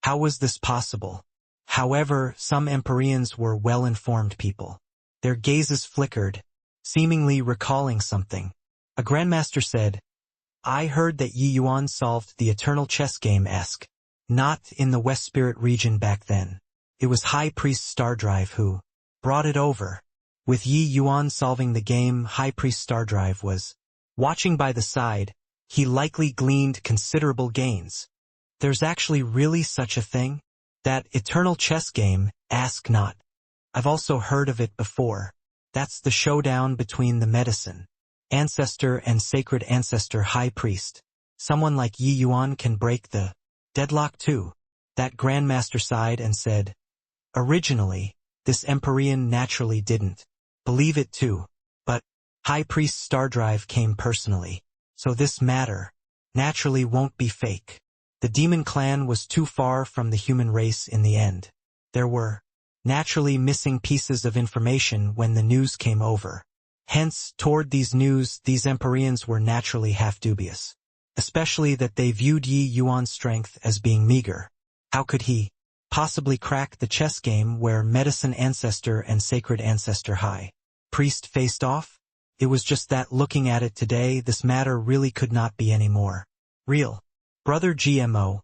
How was this possible? However, some Empyreans were well-informed people. Their gazes flickered, seemingly recalling something. A Grandmaster said, I heard that Yi Yuan solved the eternal chess game-esque. Not in the West Spirit region back then. It was High Priest Stardrive who brought it over. With Yi Yuan solving the game, High Priest Stardrive was watching by the side. He likely gleaned considerable gains. There's actually really such a thing? That eternal chess game, ask not. I've also heard of it before. That's the showdown between the medicine ancestor and sacred ancestor high priest. Someone like Yi Yuan can break the deadlock too. That Grandmaster sighed and said, Originally, this Empyrean naturally didn't believe it too, but High Priest Stardrive came personally. So this matter naturally won't be fake. The demon clan was too far from the human race in the end. There were naturally missing pieces of information when the news came over. Hence, toward these news, these Empyreans were naturally half dubious. Especially that they viewed Yi Yuan's strength as being meager. How could he possibly crack the chess game where medicine ancestor and sacred ancestor high priest faced off? It was just that looking at it today, this matter really could not be any more real. Brother GMO,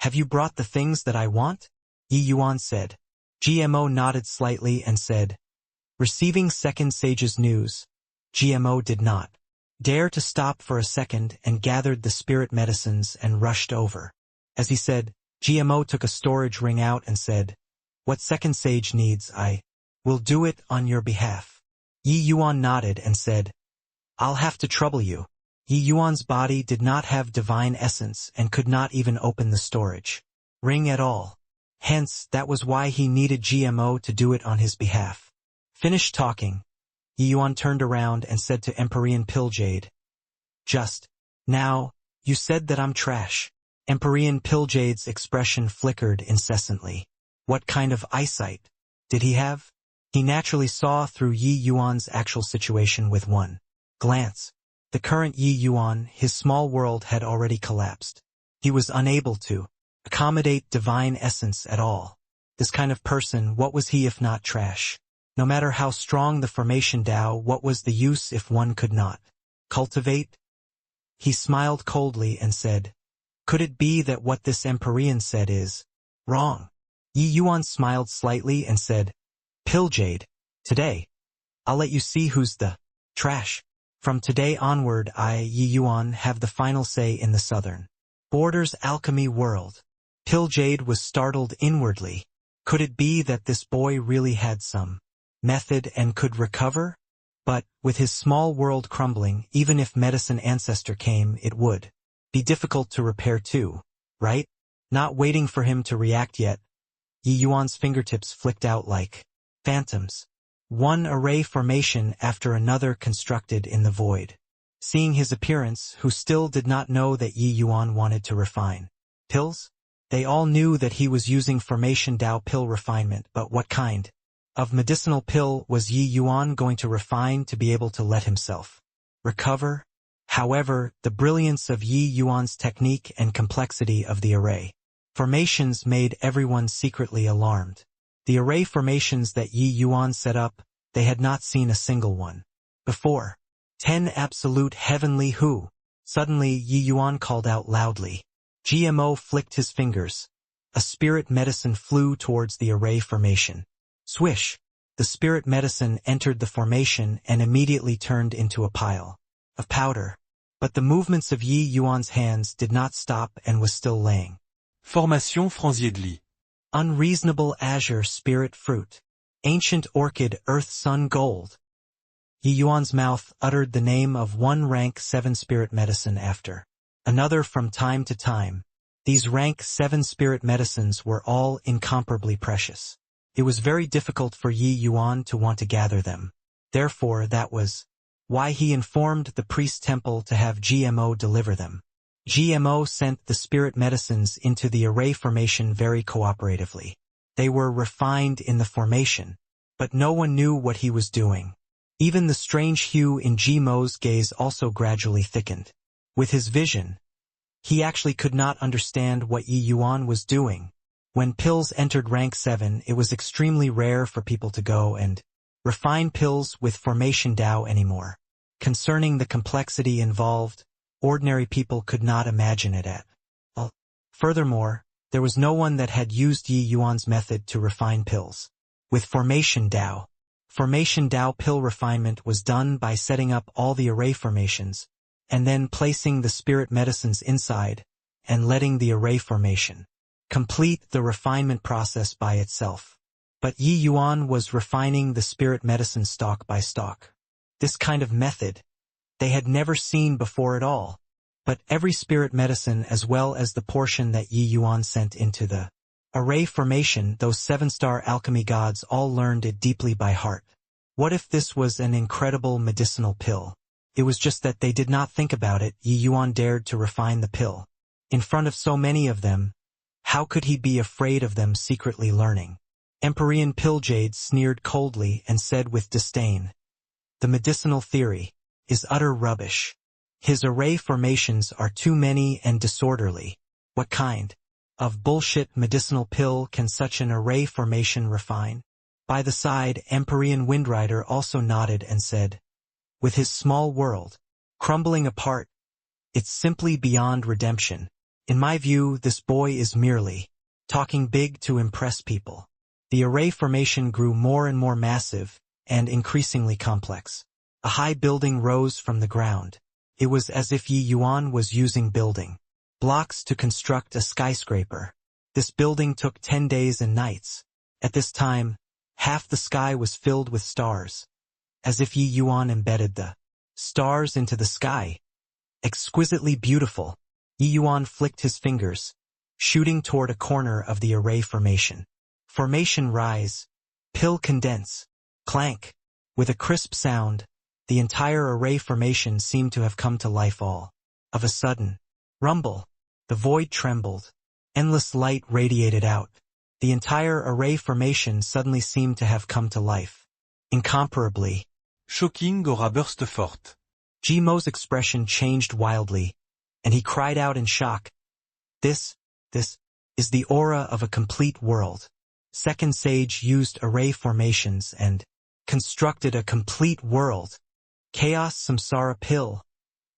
have you brought the things that I want? Yi Yuan said. GMO nodded slightly and said, Receiving Second Sage's news, GMO did not dare to stop for a second and gathered the spirit medicines and rushed over. As he said, GMO took a storage ring out and said, What Second Sage needs, I will do it on your behalf. Yi Yuan nodded and said, I'll have to trouble you. Yi Yuan's body did not have divine essence and could not even open the storage ring at all. Hence, that was why he needed GMO to do it on his behalf. Finished talking, Yi Yuan turned around and said to Empyrean Pilljade, Just now, you said that I'm trash. Empyrean Pilljade's expression flickered incessantly. What kind of eyesight did he have? He naturally saw through Yi Yuan's actual situation with one glance. The current Yi Yuan, his small world had already collapsed. He was unable to accommodate divine essence at all. This kind of person, what was he if not trash? No matter how strong the formation Tao, what was the use if one could not cultivate? He smiled coldly and said, Could it be that what this Empyrean said is wrong? Yi Yuan smiled slightly and said, Pilljade, today, I'll let you see who's the trash. From today onward I, Yi Yuan, have the final say in the Southern Border's alchemy world. Pilljade was startled inwardly. Could it be that this boy really had some method and could recover? But, with his small world crumbling, even if medicine ancestor came, it would be difficult to repair too, right? Not waiting for him to react yet, Yi Yuan's fingertips flicked out like phantoms. One array formation after another constructed in the void. Seeing his appearance, who still did not know that Yi Yuan wanted to refine pills? They all knew that he was using formation Dao pill refinement, but what kind of medicinal pill was Yi Yuan going to refine to be able to let himself recover? However, the brilliance of Yi Yuan's technique and complexity of the array formations made everyone secretly alarmed. The array formations that Yi Yuan set up, they had not seen a single one before. 10 absolute heavenly who? Suddenly Yi Yuan called out loudly. GMO flicked his fingers. A spirit medicine flew towards the array formation. Swish! The spirit medicine entered the formation and immediately turned into a pile of powder. But the movements of Yi Yuan's hands did not stop and was still laying. Formation Fraisier de lit. Unreasonable azure spirit fruit. Ancient orchid earth sun gold. Yi Yuan's mouth uttered the name of one rank 7 spirit medicine after another from time to time. These rank 7 spirit medicines were all incomparably precious. It was very difficult for Yi Yuan to want to gather them. Therefore, that was why he informed the priest temple to have GMO deliver them. GMO sent the spirit medicines into the array formation very cooperatively. They were refined in the formation, but no one knew what he was doing. Even the strange hue in GMO's gaze also gradually thickened. With his vision, he actually could not understand what Yi Yuan was doing. When pills entered rank 7, it was extremely rare for people to go and refine pills with formation Dao anymore. Concerning the complexity involved, ordinary people could not imagine it at all. Furthermore, there was no one that had used Yi Yuan's method to refine pills with formation Dao. Formation Dao pill refinement was done by setting up all the array formations, and then placing the spirit medicines inside, and letting the array formation complete the refinement process by itself. But Yi Yuan was refining the spirit medicine stalk by stalk. This kind of method they had never seen before at all. But every spirit medicine as well as the portion that Yi Yuan sent into the array formation, those 7-star alchemy gods all learned it deeply by heart. What if this was an incredible medicinal pill? It was just that they did not think about it. Yi Yuan dared to refine the pill. In front of so many of them, how could he be afraid of them secretly learning? Empyrean Pilljade sneered coldly and said with disdain, "The medicinal theory is utter rubbish. His array formations are too many and disorderly. What kind of bullshit medicinal pill can such an array formation refine?" By the side, Empyrean Windrider also nodded and said, "With his small world crumbling apart, it's simply beyond redemption. In my view, this boy is merely talking big to impress people." The array formation grew more and more massive and increasingly complex. A high building rose from the ground. It was as if Yi Yuan was using building blocks to construct a skyscraper. This building took 10 days and nights. At this time, half the sky was filled with stars, as if Yi Yuan embedded the stars into the sky. Exquisitely beautiful. Yi Yuan flicked his fingers, shooting toward a corner of the array formation. Formation rise, pill condense, clank. With a crisp sound, the entire array formation seemed to have come to life all of a sudden. Rumble. The void trembled. Endless light radiated out. The entire array formation suddenly seemed to have come to life. Incomparably. Shocking aura burst fort. GMO's expression changed wildly, and he cried out in shock. This is the aura of a complete world. Second Sage used array formations and constructed a complete world. Chaos Samsara pill.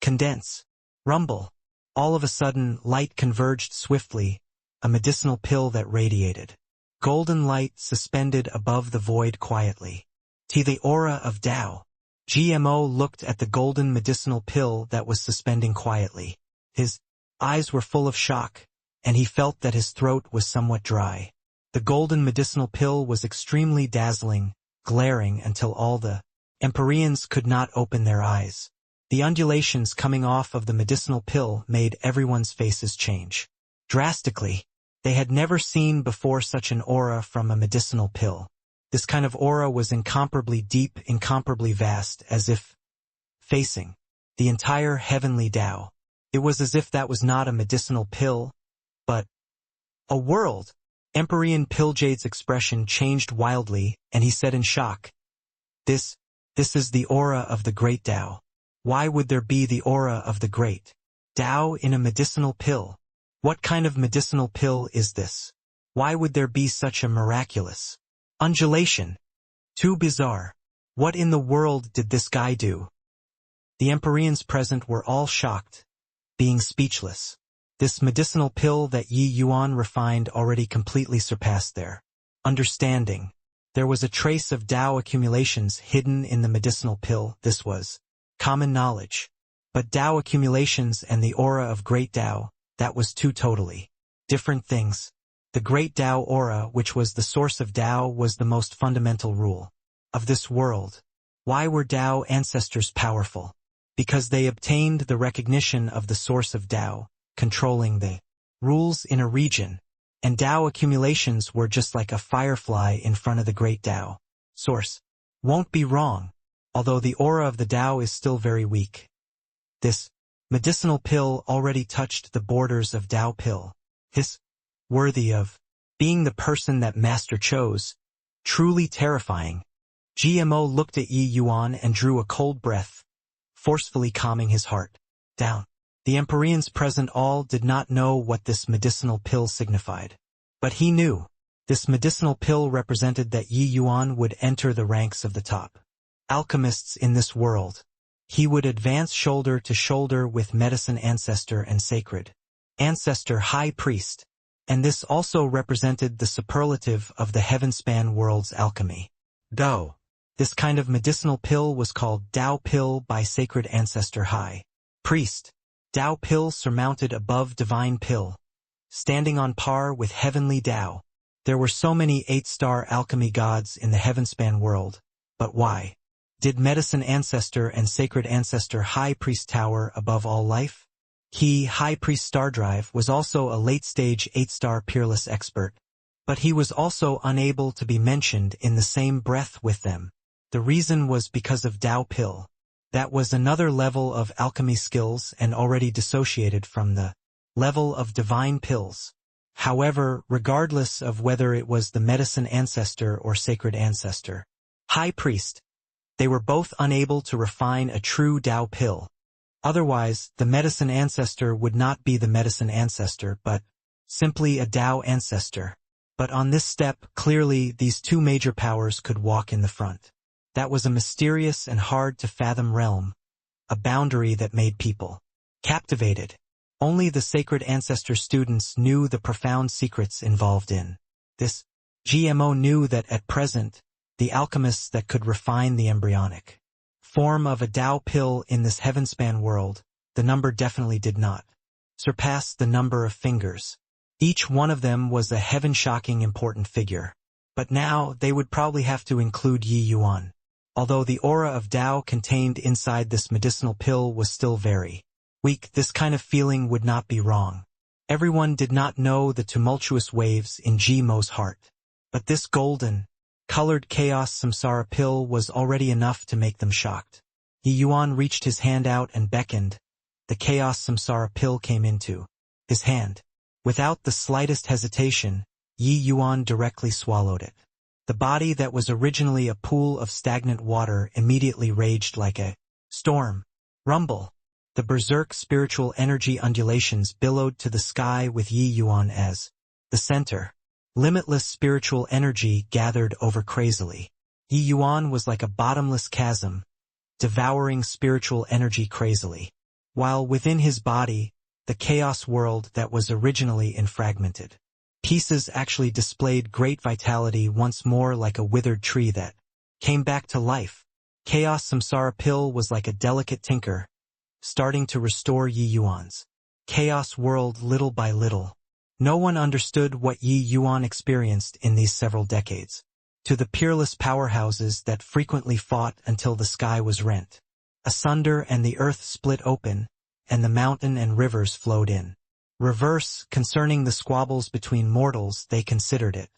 Condense. Rumble. All of a sudden, light converged swiftly, a medicinal pill that radiated. Golden light suspended above the void quietly. To the aura of Tao. GMO looked at the golden medicinal pill that was suspending quietly. His eyes were full of shock, and he felt that his throat was somewhat dry. The golden medicinal pill was extremely dazzling, glaring until all the Empyreans could not open their eyes. The undulations coming off of the medicinal pill made everyone's faces change. Drastically, they had never seen before such an aura from a medicinal pill. This kind of aura was incomparably deep, incomparably vast, as if facing the entire heavenly Tao. It was as if that was not a medicinal pill, but a world. Empyrean Pilljade's expression changed wildly, and he said in shock, This is the aura of the great Tao. Why would there be the aura of the great Tao in a medicinal pill? What kind of medicinal pill is this? Why would there be such a miraculous undulation? Too bizarre. What in the world did this guy do? The Empyreans present were all shocked, being speechless. This medicinal pill that Yi Yuan refined already completely surpassed their understanding. There was a trace of Tao accumulations hidden in the medicinal pill. This was common knowledge. But Tao accumulations and the aura of great Tao, that was two totally different things. The great Tao aura, which was the source of Tao, was the most fundamental rule of this world. Why were Tao ancestors powerful? Because they obtained the recognition of the source of Tao, controlling the rules in a region, and Tao accumulations were just like a firefly in front of the great Tao source. Won't be wrong, although the aura of the Tao is still very weak. This medicinal pill already touched the borders of Tao pill. His worthy of being the person that Master chose. Truly terrifying. GMO looked at Yi Yuan and drew a cold breath, forcefully calming his heart down. The Empyreans present all did not know what this medicinal pill signified. But he knew. This medicinal pill represented that Yi Yuan would enter the ranks of the top alchemists in this world. He would advance shoulder to shoulder with medicine ancestor and sacred ancestor high priest. And this also represented the superlative of the heaven-span world's alchemy. Dao. This kind of medicinal pill was called Dao pill by sacred ancestor high priest. Dao pill surmounted above divine pill, standing on par with heavenly Dao. There were so many 8-star alchemy gods in the heaven-span world, but why did medicine ancestor and sacred ancestor high priest tower above all life? He, High Priest Stardrive, was also a late-stage 8-star peerless expert, but he was also unable to be mentioned in the same breath with them. The reason was because of Dao pill. That was another level of alchemy skills and already dissociated from the level of divine pills. However, regardless of whether it was the medicine ancestor or sacred ancestor, High Priest, they were both unable to refine a true Dao pill. Otherwise, the medicine ancestor would not be the medicine ancestor, but simply a Dao ancestor. But on this step, clearly these two major powers could walk in the front. That was a mysterious and hard-to-fathom realm, a boundary that made people captivated. Only the sacred ancestor students knew the profound secrets involved in this. GMO knew that at present, the alchemists that could refine the embryonic form of a Dao pill in this heaven-span world, the number definitely did not surpass the number of fingers. Each one of them was a heaven-shocking important figure. But now they would probably have to include Yi Yuan. Although the aura of Dao contained inside this medicinal pill was still very weak, this kind of feeling would not be wrong. Everyone did not know the tumultuous waves in GMO's heart. But this golden, colored chaos samsara pill was already enough to make them shocked. Yi Yuan reached his hand out and beckoned. The chaos samsara pill came into his hand. Without the slightest hesitation, Yi Yuan directly swallowed it. The body that was originally a pool of stagnant water immediately raged like a storm. Rumble. The berserk spiritual energy undulations billowed to the sky with Yi Yuan as the center. Limitless spiritual energy gathered over crazily. Yi Yuan was like a bottomless chasm, devouring spiritual energy crazily. While within his body, the chaos world that was originally in fragmented pieces actually displayed great vitality once more, like a withered tree that came back to life. Chaos samsara pill was like a delicate tinker, starting to restore Yi Yuan's chaos world little by little. No one understood what Yi Yuan experienced in these several decades. to the peerless powerhouses that frequently fought until the sky was rent asunder and the earth split open, and the mountain and rivers flowed in. Reverse, concerning the squabbles between mortals, they considered it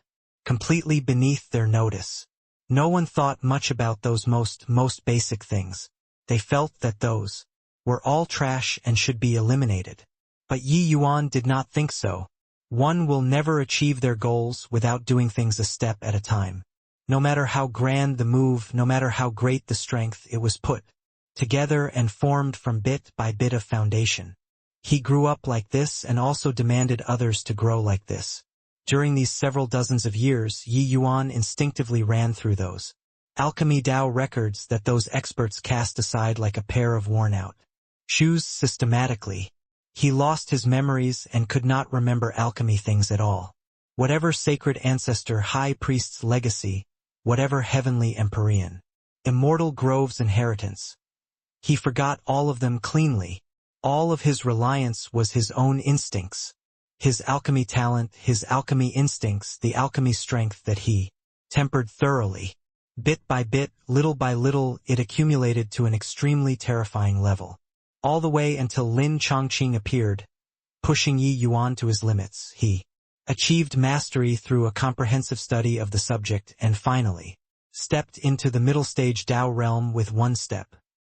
completely beneath their notice. No one thought much about those most basic things. They felt that those were all trash and should be eliminated. But Yi Yuan did not think so. One will never achieve their goals without doing things a step at a time. No matter how grand the move, no matter how great the strength, it was put together and formed from bit by bit of foundation. He grew up like this and also demanded others to grow like this. During these several dozens of years, Yi Yuan instinctively ran through those alchemy Dao records that those experts cast aside like a pair of worn-out shoes systematically. He lost his memories and could not remember alchemy things at all. Whatever sacred ancestor high priest's legacy, whatever heavenly empyrean, immortal grove's inheritance, he forgot all of them cleanly. All of his reliance was his own instincts, his alchemy talent, his alchemy instincts, the alchemy strength that he tempered thoroughly. Bit by bit, little by little, it accumulated to an extremely terrifying level. All the way until Lin Chongqing appeared, pushing Yi Yuan to his limits. He achieved mastery through a comprehensive study of the subject and finally stepped into the middle stage Dao realm with one step.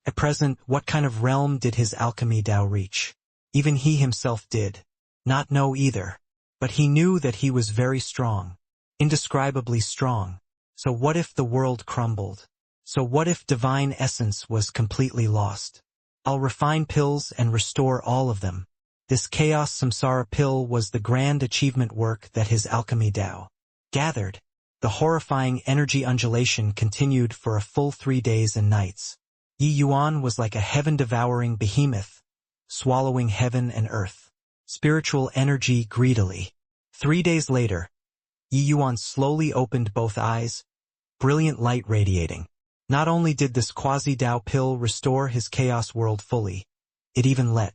At present, what kind of realm did his alchemy Dao reach? Even he himself did not know either. But he knew that he was very strong, indescribably strong. So what if the world crumbled? So what if divine essence was completely lost? I'll refine pills and restore all of them. This chaos samsara pill was the grand achievement work that his alchemy Dao gathered. The horrifying energy undulation continued for a full 3 days and nights. Yi Yuan was like a heaven-devouring behemoth, swallowing heaven and earth. Spiritual energy greedily. 3 days later, Yi Yuan slowly opened both eyes, brilliant light radiating. Not only did this quasi-Dao pill restore his chaos world fully, it even let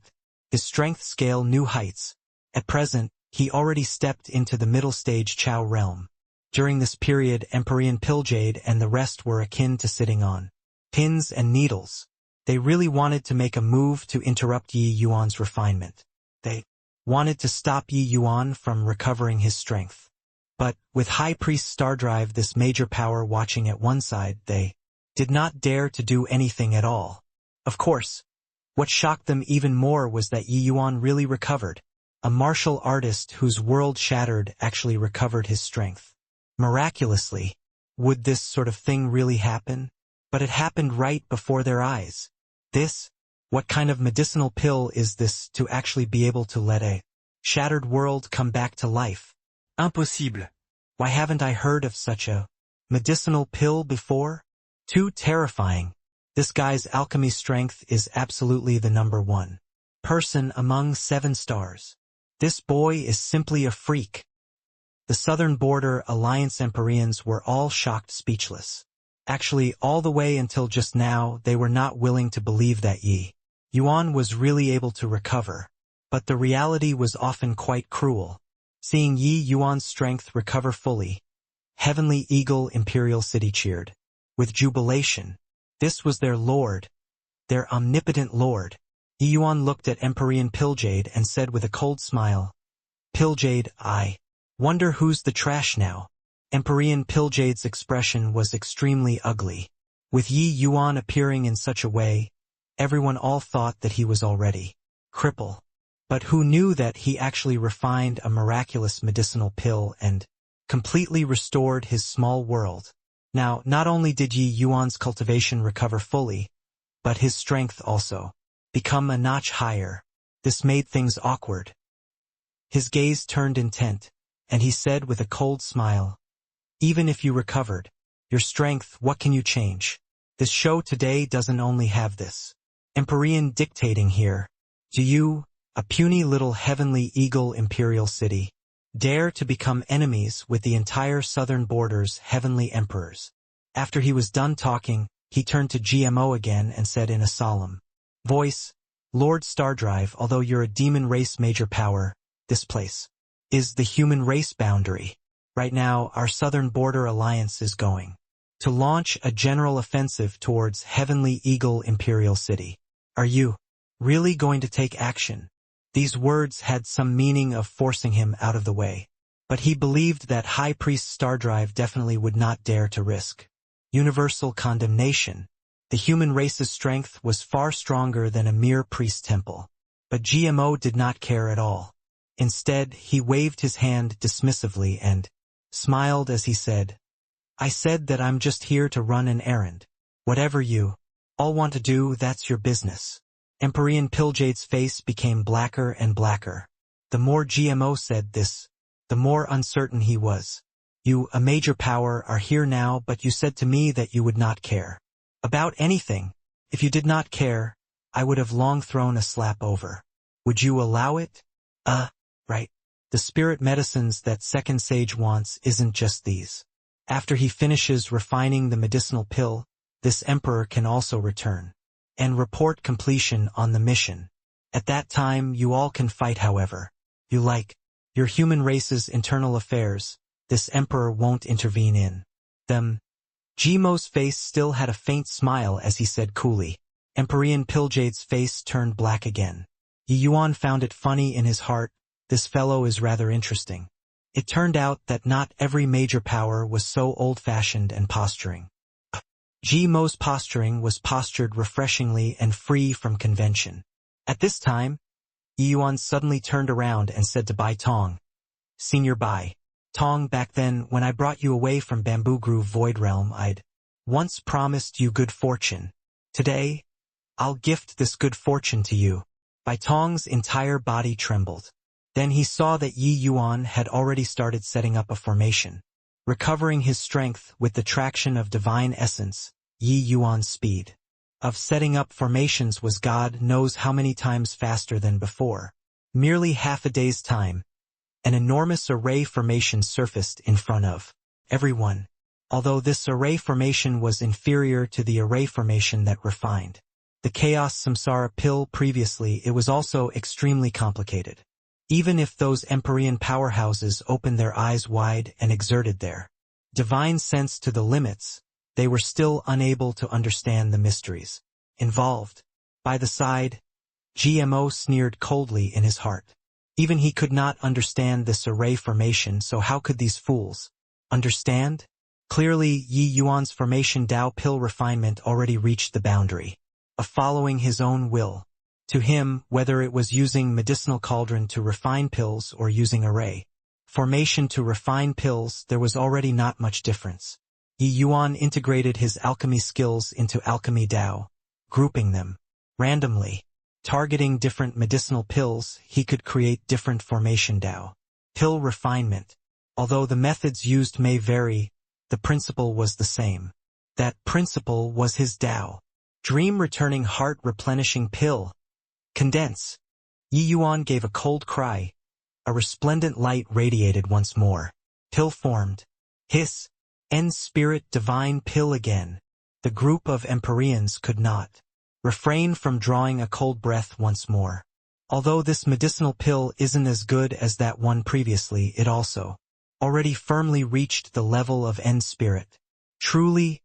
his strength scale new heights. At present, he already stepped into the middle stage Chao realm. During this period, Empyrean Pilljade and the rest were akin to sitting on pins and needles. They really wanted to make a move to interrupt Yi Yuan's refinement. They wanted to stop Yi Yuan from recovering his strength. But, with High Priest Stardrive, this major power watching at one side, they did not dare to do anything at all. Of course, what shocked them even more was that Yi Yuan really recovered. A martial artist whose world shattered actually recovered his strength. Miraculously. Would this sort of thing really happen? But it happened right before their eyes. What kind of medicinal pill is this to actually be able to let a shattered world come back to life? Impossible. Why haven't I heard of such a medicinal pill before? Too terrifying. This guy's alchemy strength is absolutely the #1 person among 7 stars. This boy is simply a freak. The Southern Border Alliance Empyreans were all shocked speechless. Actually, all the way until just now, they were not willing to believe that Yi Yuan was really able to recover. But the reality was often quite cruel. Seeing Yi Yuan's strength recover fully, Heavenly Eagle Imperial City cheered with jubilation. This was their lord, their omnipotent lord. Yi Yuan looked at Empyrean Pilljade and said with a cold smile, "Pilljade, I wonder who's the trash now." Empyrean Pilljade's expression was extremely ugly. With Yi Yuan appearing in such a way, everyone all thought that he was already crippled. But who knew that he actually refined a miraculous medicinal pill and completely restored his small world. Now, not only did Yi Yuan's cultivation recover fully, but his strength also become a notch higher. This made things awkward. His gaze turned intent, and he said with a cold smile, "Even if you recovered your strength, what can you change? This show today doesn't only have this Empyrean dictating here. Do you, a puny little Heavenly Eagle Imperial City, dare to become enemies with the entire southern border's heavenly emperors?" After he was done talking, he turned to GMO again and said in a solemn voice, "Lord Stardrive, although you're a demon race major power, this place is the human race boundary. Right now, our southern border alliance is going to launch a general offensive towards Heavenly Eagle Imperial City. Are you really going to take action? These words had some meaning of forcing him out of the way. But he believed that High Priest Stardrive definitely would not dare to risk universal condemnation. The human race's strength was far stronger than a mere priest temple. But GMO did not care at all. Instead, he waved his hand dismissively and smiled as he said, I said that I'm just here to run an errand. Whatever you all want to do, that's your business. Empyrean Piljade's face became blacker and blacker. The more GMO said this, the more uncertain he was. You, a major power, are here now, but you said to me that you would not care about anything. If you did not care, I would have long thrown a slap over. Would you allow it? Right. The spirit medicines that Second Sage wants isn't just these. After he finishes refining the medicinal pill, this emperor can also return and report completion on the mission. At that time you all can fight however you like. Your human race's internal affairs, this emperor won't intervene in them. GMO's face still had a faint smile as he said coolly. Empyrean Piljade's face turned black again. Yi Yuan found it funny in his heart. This fellow is rather interesting. It turned out that not every major power was so old-fashioned and posturing. GMO's posturing was postured refreshingly and free from convention. At this time, Yi Yuan suddenly turned around and said to Bai Tong, Senior Bai Tong, back then when I brought you away from Bamboo Grove Void Realm, I'd once promised you good fortune. Today, I'll gift this good fortune to you. Bai Tong's entire body trembled. Then he saw that Yi Yuan had already started setting up a formation. Recovering his strength with the traction of divine essence, Yi Yuan's speed of setting up formations was God knows how many times faster than before. Merely half a day's time, an enormous array formation surfaced in front of everyone. Although this array formation was inferior to the array formation that refined the Chaos Samsara pill previously, it was also extremely complicated. Even if those Empyrean powerhouses opened their eyes wide and exerted their divine sense to the limits, they were still unable to understand the mysteries involved. By the side, GMO sneered coldly in his heart. Even he could not understand this array formation, so how could these fools understand? Clearly, Yi Yuan's formation Dao pill refinement already reached the boundary of following his own will. To him, whether it was using medicinal cauldron to refine pills or using array formation to refine pills, there was already not much difference. Yi Yuan integrated his alchemy skills into alchemy Dao, grouping them randomly. Targeting different medicinal pills, he could create different formation Dao. Pill refinement. Although the methods used may vary, the principle was the same. That principle was his Dao. Dream returning heart replenishing pill. Condense. Yi Yuan gave a cold cry. A resplendent light radiated once more. Pill formed. Hiss. End spirit divine pill again. The group of Empyreans could not refrain from drawing a cold breath once more. Although this medicinal pill isn't as good as that one previously, it also already firmly reached the level of end spirit. Truly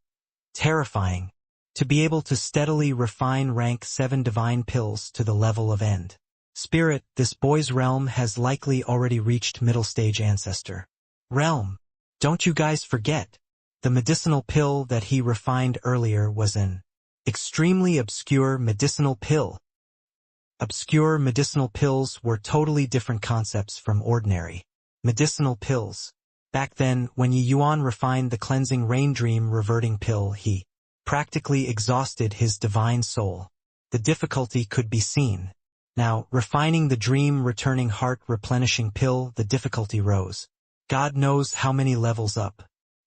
terrifying. To be able to steadily refine rank 7 divine pills to the level of end spirit, this boy's realm has likely already reached middle stage ancestor realm. Don't you guys forget, the medicinal pill that he refined earlier was an extremely obscure medicinal pill. Obscure medicinal pills were totally different concepts from ordinary medicinal pills. Back then, when Yi Yuan refined the cleansing rain dream reverting pill, he practically exhausted his divine soul. The difficulty could be seen. Now, refining the dream returning heart replenishing pill, the difficulty rose. God knows how many levels up.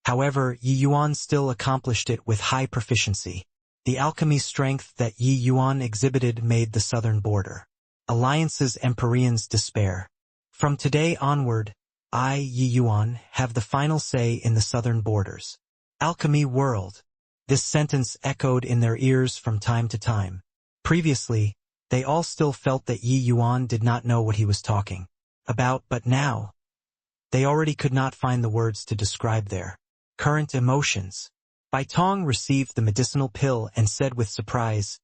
However, Yi Yuan still accomplished it with high proficiency. The alchemy strength that Yi Yuan exhibited made the southern border alliance's Empyreans despair. From today onward, I, Yi Yuan, have the final say in the southern borders. Alchemy world. This sentence echoed in their ears from time to time. Previously, they all still felt that Yi Yuan did not know what he was talking about, but now, They already could not find the words to describe their current emotions. Bai Tong received the medicinal pill and said with surprise,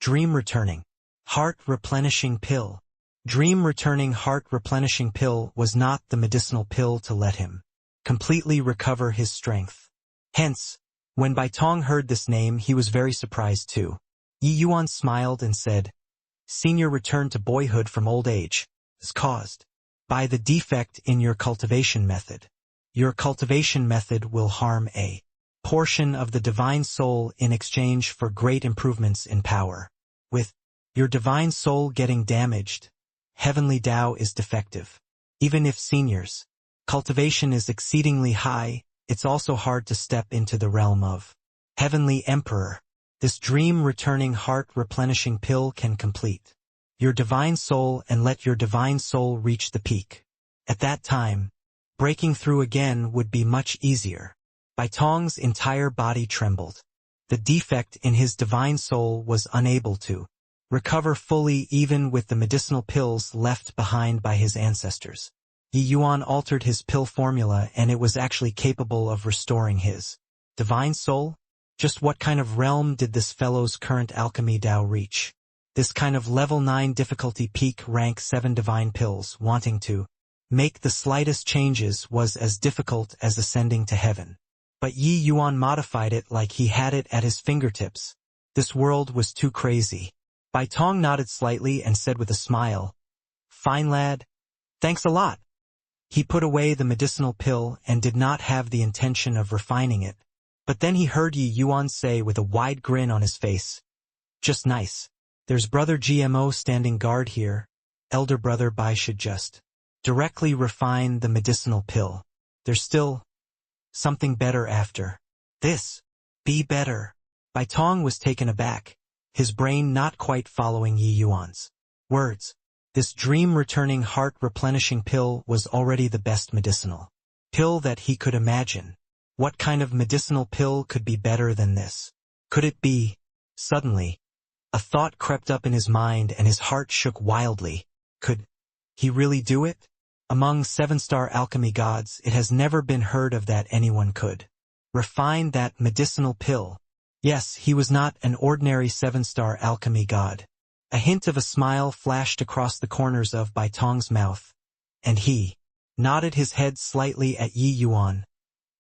"Dream returning, heart replenishing pill." Dream returning heart replenishing pill was not the medicinal pill to let him completely recover his strength. Hence, when Bai Tong heard this name, he was very surprised too. Yi Yuan smiled and said, "Senior return to boyhood from old age is caused by the defect in your cultivation method. Your cultivation method will harm a portion of the divine soul in exchange for great improvements in power. With your divine soul getting damaged, heavenly Tao is defective. Even if seniors' cultivation is exceedingly high, it's also hard to step into the realm of Heavenly Emperor. This dream-returning heart-replenishing pill can complete your divine soul and let your divine soul reach the peak. At that time, breaking through again would be much easier." Bai Tong's entire body trembled. The defect in his divine soul was unable to recover fully even with the medicinal pills left behind by his ancestors. Yi Yuan altered his pill formula and it was actually capable of restoring his divine soul. Just what kind of realm did this fellow's current alchemy Tao reach? This kind of level 9 difficulty peak rank 7 divine pills wanting to make the slightest changes was as difficult as ascending to heaven. But Yi Yuan modified it like he had it at his fingertips. This world was too crazy. Bai Tong nodded slightly and said with a smile, "Fine lad. Thanks a lot." He put away the medicinal pill and did not have the intention of refining it. But then he heard Yi Yuan say with a wide grin on his face, "Just nice. There's brother GMO standing guard here. Elder brother Bai should just directly refine the medicinal pill. There's still something better after this. Be better." Bai Tong was taken aback, his brain not quite following Yi Yuan's words. This dream-returning heart-replenishing pill was already the best medicinal pill that he could imagine. What kind of medicinal pill could be better than this? Could it be? Suddenly, a thought crept up in his mind and his heart shook wildly. Could he really do it? Among 7-star alchemy gods, it has never been heard of that anyone could refine that medicinal pill. Yes, he was not an ordinary 7-star alchemy god. A hint of a smile flashed across the corners of Bai Tong's mouth, and he nodded his head slightly at Yi Yuan,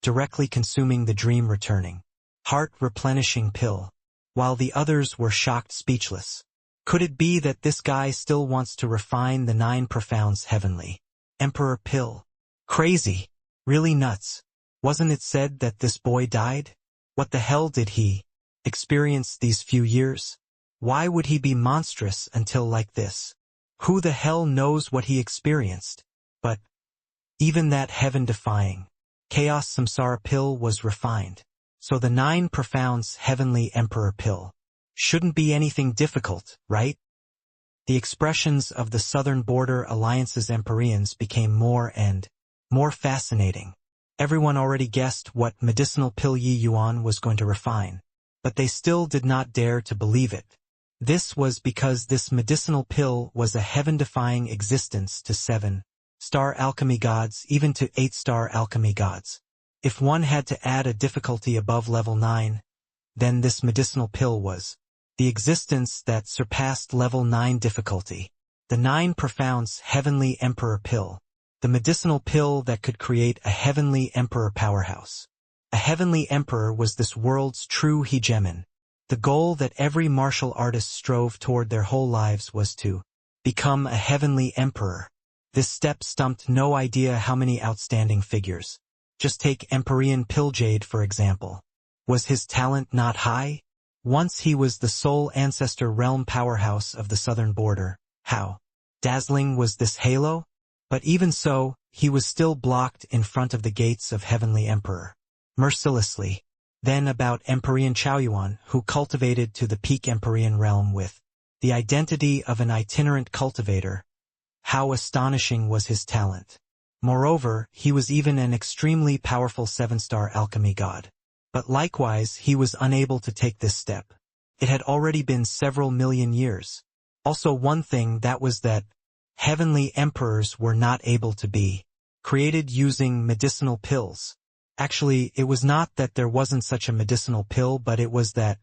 directly consuming the dream-returning, heart-replenishing pill, while the others were shocked speechless. Could it be that this guy still wants to refine the 9 profounds heavenly Emperor pill? Crazy. Really nuts. Wasn't it said that this boy died? What the hell did he experience these few years? Why would he be monstrous until like this? Who the hell knows what he experienced? But even that heaven-defying chaos samsara pill was refined. So the 9 profounds heavenly emperor pill shouldn't be anything difficult, right? The expressions of the Southern Border Alliance's Empyreans became more and more fascinating. Everyone already guessed what medicinal pill Yi Yuan was going to refine, but they still did not dare to believe it. This was because this medicinal pill was a heaven-defying existence to 7-star alchemy gods, even to 8-star alchemy gods. If one had to add a difficulty above level 9, then this medicinal pill was the existence that surpassed level 9 difficulty. The 9 profounds heavenly emperor pill. The medicinal pill that could create a heavenly emperor powerhouse. A heavenly emperor was this world's true hegemon. The goal that every martial artist strove toward their whole lives was to become a heavenly emperor. This step stumped no idea how many outstanding figures. Just take Empyrean Pilljade for example. Was his talent not high? Once he was the sole ancestor realm powerhouse of the southern border. How dazzling was this halo? But even so, he was still blocked in front of the gates of Heavenly Emperor. Mercilessly. Then about Empyrean Chaoyuan, who cultivated to the peak Empyrean realm with the identity of an itinerant cultivator. How astonishing was his talent. Moreover, he was even an extremely powerful 7-star alchemy god. But likewise, he was unable to take this step. It had already been several million years. Also one thing that was that heavenly emperors were not able to be created using medicinal pills. Actually, it was not that there wasn't such a medicinal pill, but it was that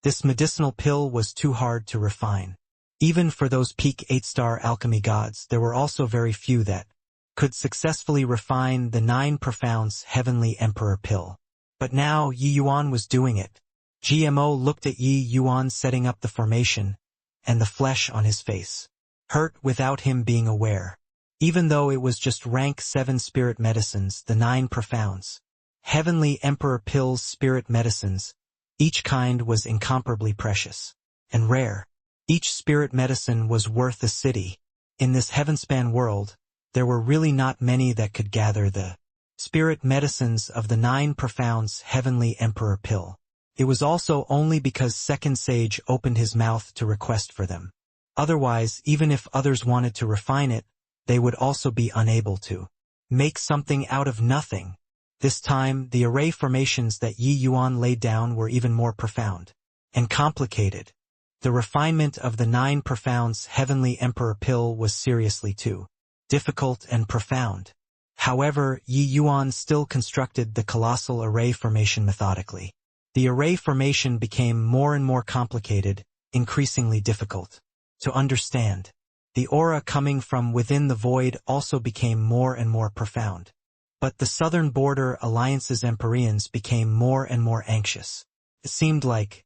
this medicinal pill was too hard to refine. Even for those peak 8-star alchemy gods, there were also very few that could successfully refine the 9 profounds heavenly emperor pill. But now Yi Yuan was doing it. GMO looked at Yi Yuan setting up the formation, and the flesh on his face hurt without him being aware. Even though it was just rank 7 spirit medicines, the 9 profounds heavenly emperor pills spirit medicines, each kind was incomparably precious and rare. Each spirit medicine was worth a city. In this heavenspan world, there were really not many that could gather the spirit medicines of the 9 profounds heavenly emperor pill. It was also only because Second Sage opened his mouth to request for them. Otherwise, even if others wanted to refine it, they would also be unable to make something out of nothing. This time, the array formations that Yi Yuan laid down were even more profound and complicated. The refinement of the 9 profounds heavenly emperor pill was seriously too difficult and profound. However, Yi Yuan still constructed the colossal array formation methodically. The array formation became more and more complicated, increasingly difficult to understand. The aura coming from within the void also became more and more profound. But the Southern Border Alliance's Empyreans became more and more anxious. It seemed like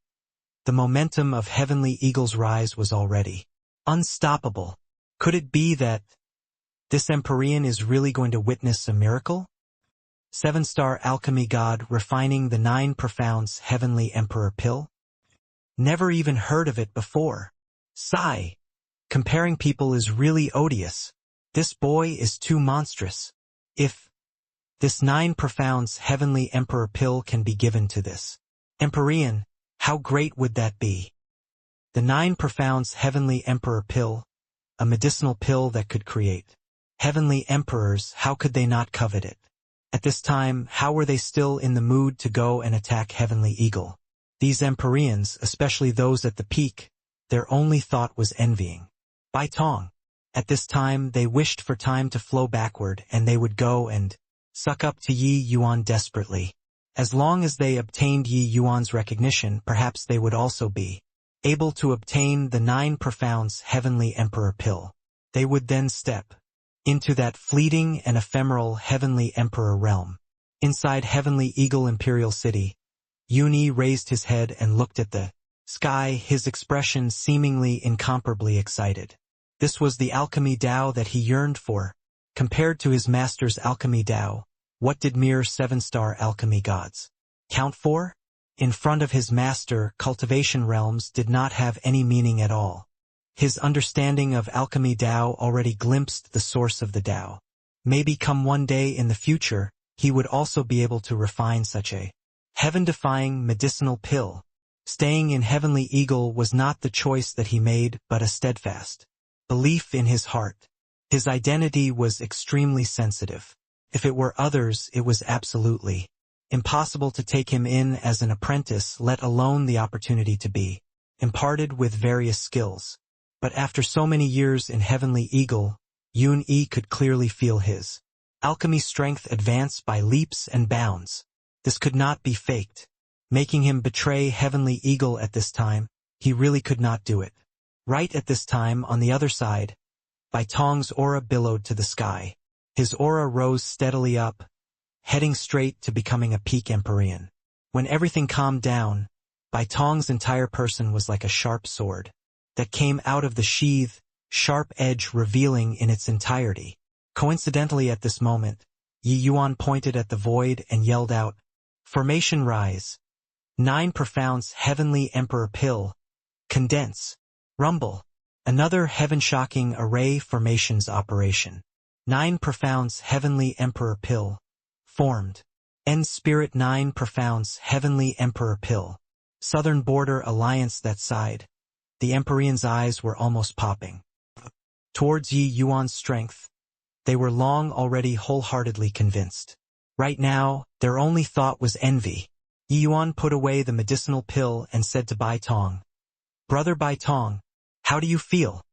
the momentum of Heavenly Eagle's rise was already unstoppable. Could it be that this Empyrean is really going to witness a miracle? 7-star alchemy god refining the 9 profounds heavenly emperor pill? Never even heard of it before. Sigh. Comparing people is really odious. This boy is too monstrous. If this 9 profounds heavenly emperor pill can be given to this Empyrean, how great would that be? The 9 profounds heavenly emperor pill, a medicinal pill that could create heavenly emperors, how could they not covet it? At this time, how were they still in the mood to go and attack Heavenly Eagle? These Empyreans, especially those at the peak, their only thought was envying Bai Tong. At this time, they wished for time to flow backward, and they would go and suck up to Yi Yuan desperately. As long as they obtained Yi Yuan's recognition, perhaps they would also be able to obtain the 9 profounds heavenly emperor pill. They would then step into that fleeting and ephemeral heavenly emperor realm. Inside Heavenly Eagle Imperial City, Yuni raised his head and looked at the sky, his expression seemingly incomparably excited. This was the alchemy Dao that he yearned for. Compared to his master's alchemy Dao, what did mere 7-star alchemy gods count for? In front of his master, cultivation realms did not have any meaning at all. His understanding of alchemy Dao already glimpsed the source of the Dao. Maybe come one day in the future, he would also be able to refine such a heaven-defying medicinal pill. Staying in Heavenly Eagle was not the choice that he made, but a steadfast belief in his heart. His identity was extremely sensitive. If it were others, it was absolutely impossible to take him in as an apprentice, let alone the opportunity to be imparted with various skills. But after so many years in Heavenly Eagle, Yun-Yi could clearly feel his alchemy strength advance by leaps and bounds. This could not be faked. Making him betray Heavenly Eagle at this time, he really could not do it. Right at this time, on the other side, Bai Tong's aura billowed to the sky. His aura rose steadily up, heading straight to becoming a peak Empyrean. When everything calmed down, Bai Tong's entire person was like a sharp sword that came out of the sheath, sharp edge revealing in its entirety. Coincidentally at this moment, Yi Yuan pointed at the void and yelled out, "Formation rise! 9 profounds heavenly emperor pill! Condense! Rumble!" Another heaven-shocking array formations operation. 9 profounds heavenly emperor pill formed. End spirit 9 profounds heavenly emperor pill. Southern Border Alliance that side. The Empyrean's eyes were almost popping towards Yi Yuan's strength. They were long already wholeheartedly convinced. Right now, their only thought was envy. Yi Yuan put away the medicinal pill and said to Bai Tong, "Brother Bai Tong, how do you feel?"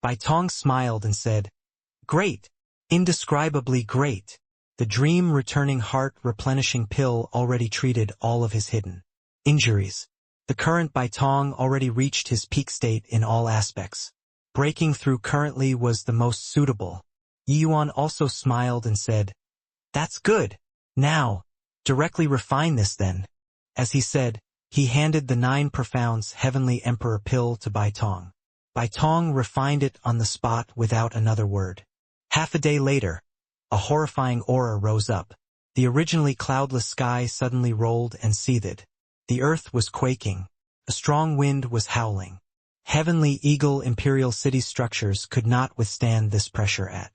Bai Tong smiled and said, "Great, indescribably great." The dream-returning heart-replenishing pill already treated all of his hidden injuries. The current Baitong already reached his peak state in all aspects. Breaking through currently was the most suitable. Yuan also smiled and said, "That's good. Now, directly refine this then." As he said, he handed the 9 profounds Heavenly Emperor pill to Baitong. Baitong refined it on the spot without another word. Half a day later, a horrifying aura rose up. The originally cloudless sky suddenly rolled and seethed. The earth was quaking. A strong wind was howling. Heavenly Eagle Imperial City structures could not withstand this pressure at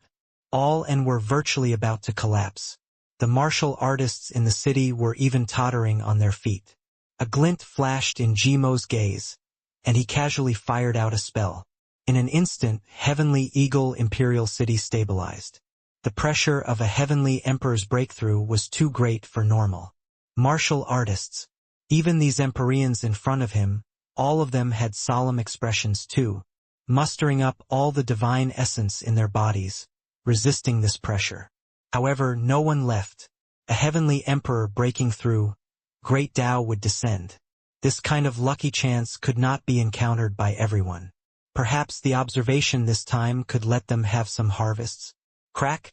all and were virtually about to collapse. The martial artists in the city were even tottering on their feet. A glint flashed in Jimo's gaze, and he casually fired out a spell. In an instant, Heavenly Eagle Imperial City stabilized. The pressure of a Heavenly Emperor's breakthrough was too great for normal martial artists. Even these Empyreans in front of him, all of them had solemn expressions too, mustering up all the divine essence in their bodies, resisting this pressure. However, no one left. A Heavenly Emperor breaking through, great Tao would descend. This kind of lucky chance could not be encountered by everyone. Perhaps the observation this time could let them have some harvests. Crack,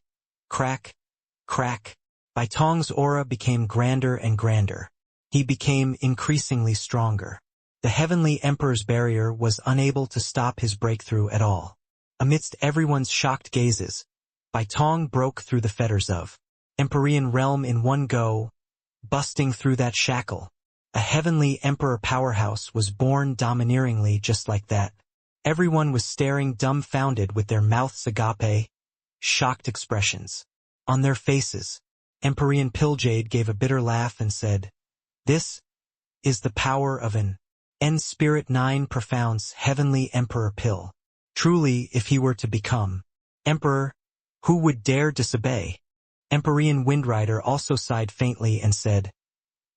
crack, crack. Baitong's aura became grander and grander. He became increasingly stronger. The Heavenly Emperor's barrier was unable to stop his breakthrough at all. Amidst everyone's shocked gazes, Baitong broke through the fetters of Empyrean realm in one go, busting through that shackle. A Heavenly Emperor powerhouse was born domineeringly just like that. Everyone was staring dumbfounded with their mouths agape, shocked expressions on their faces. Empyrean Pilljade gave a bitter laugh and said, "This is the power of an N-Spirit 9 Profounds Heavenly Emperor pill. Truly, if he were to become Emperor, who would dare disobey?" Empyrean Windrider also sighed faintly and said,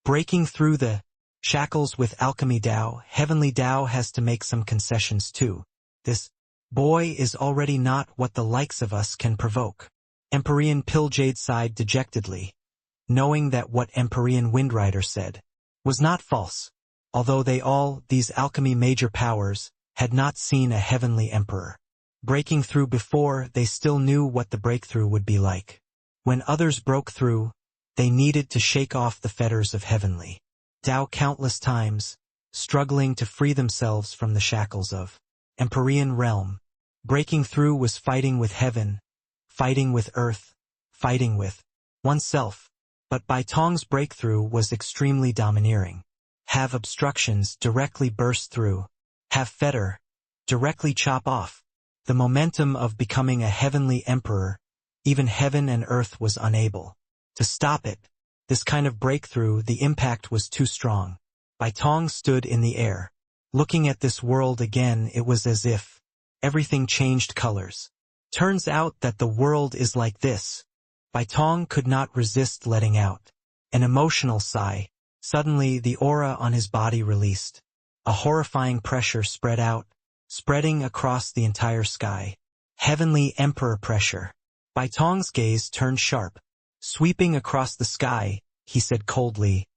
"Breaking through the shackles with alchemy Tao, Heavenly Tao has to make some concessions too. This boy is already not what the likes of us can provoke." Empyrean Pilljade sighed dejectedly, knowing that what Empyrean Windrider said was not false, although these alchemy major powers, had not seen a Heavenly Emperor breaking through before. They still knew what the breakthrough would be like. When others broke through, they needed to shake off the fetters of Heavenly Tao countless times, struggling to free themselves from the shackles of Empyrean realm. Breaking through was fighting with heaven, fighting with earth, fighting with oneself. But Baitong's breakthrough was extremely domineering. Have obstructions, directly burst through. Have fetter, directly chop off. The momentum of becoming a Heavenly Emperor, even heaven and earth was unable to stop it. This kind of breakthrough, the impact was too strong. Baitong stood in the air. Looking at this world again, it was as if everything changed colors. Turns out that the world is like this. Baitong could not resist letting out an emotional sigh. Suddenly, the aura on his body released. A horrifying pressure spread out, spreading across the entire sky. Heavenly Emperor pressure. Baitong's gaze turned sharp. Sweeping across the sky, he said coldly,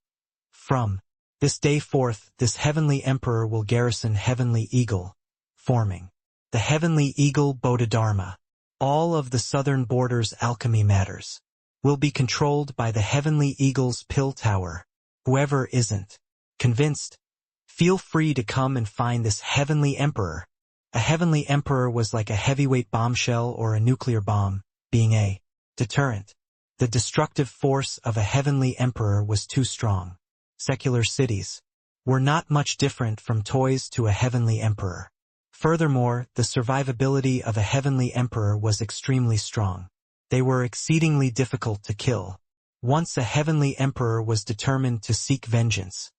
"From this day forth, this Heavenly Emperor will garrison Heavenly Eagle, forming the Heavenly Eagle Bodhidharma. All of the southern border's alchemy matters will be controlled by the Heavenly Eagle's pill tower. Whoever isn't convinced, feel free to come and find this Heavenly Emperor." A Heavenly Emperor was like a heavyweight bombshell or a nuclear bomb, being a deterrent. The destructive force of a Heavenly Emperor was too strong. Secular cities were not much different from toys to a Heavenly Emperor. Furthermore, the survivability of a Heavenly Emperor was extremely strong. They were exceedingly difficult to kill. Once a Heavenly Emperor was determined to seek vengeance,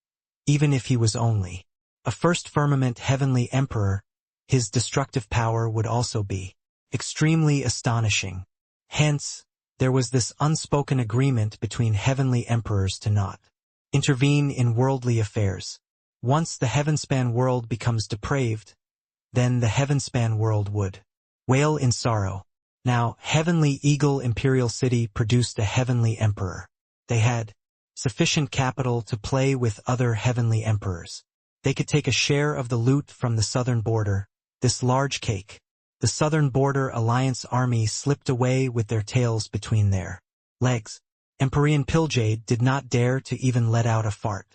even if he was only a first firmament Heavenly Emperor, his destructive power would also be extremely astonishing. Hence, there was this unspoken agreement between Heavenly Emperors to not intervene in worldly affairs. Once the Heavenspan world becomes depraved, then the Heavenspan world would wail in sorrow. Now, Heavenly Eagle Imperial City produced a heavenly emperor. They had sufficient capital to play with other heavenly emperors. They could take a share of the loot from the southern border, this large cake. The Southern Border Alliance army slipped away with their tails between their legs. Empyrean Pilljade did not dare to even let out a fart.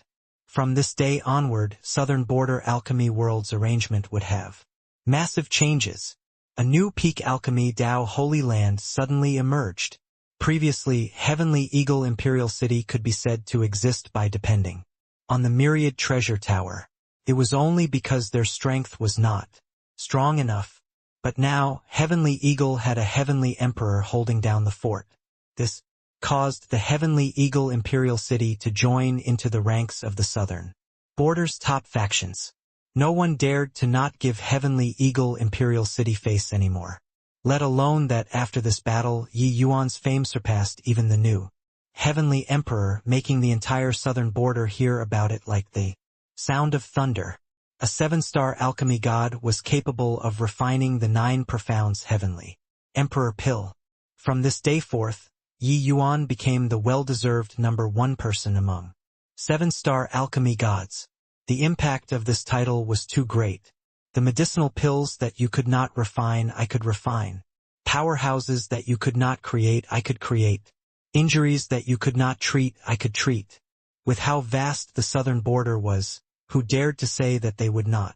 From this day onward, Southern Border Alchemy World's arrangement would have massive changes. A new peak alchemy Dao Holy Land suddenly emerged. Previously, Heavenly Eagle Imperial City could be said to exist by depending on the Myriad Treasure Tower. It was only because their strength was not strong enough. But now, Heavenly Eagle had a heavenly emperor holding down the fort. This caused the Heavenly Eagle Imperial City to join into the ranks of the Southern Border's top factions. No one dared to not give Heavenly Eagle Imperial City face anymore. Let alone that after this battle, Yi Yuan's fame surpassed even the new Heavenly Emperor, making the entire Southern Border hear about it like the sound of thunder. A 7-star alchemy god was capable of refining the 9 profounds Heavenly Emperor Pill. From this day forth, Yi Yuan became the well-deserved #1 person among 7-star alchemy gods. The impact of this title was too great. The medicinal pills that you could not refine, I could refine. Powerhouses that you could not create, I could create. Injuries that you could not treat, I could treat. With how vast the Southern Border was, who dared to say that they would not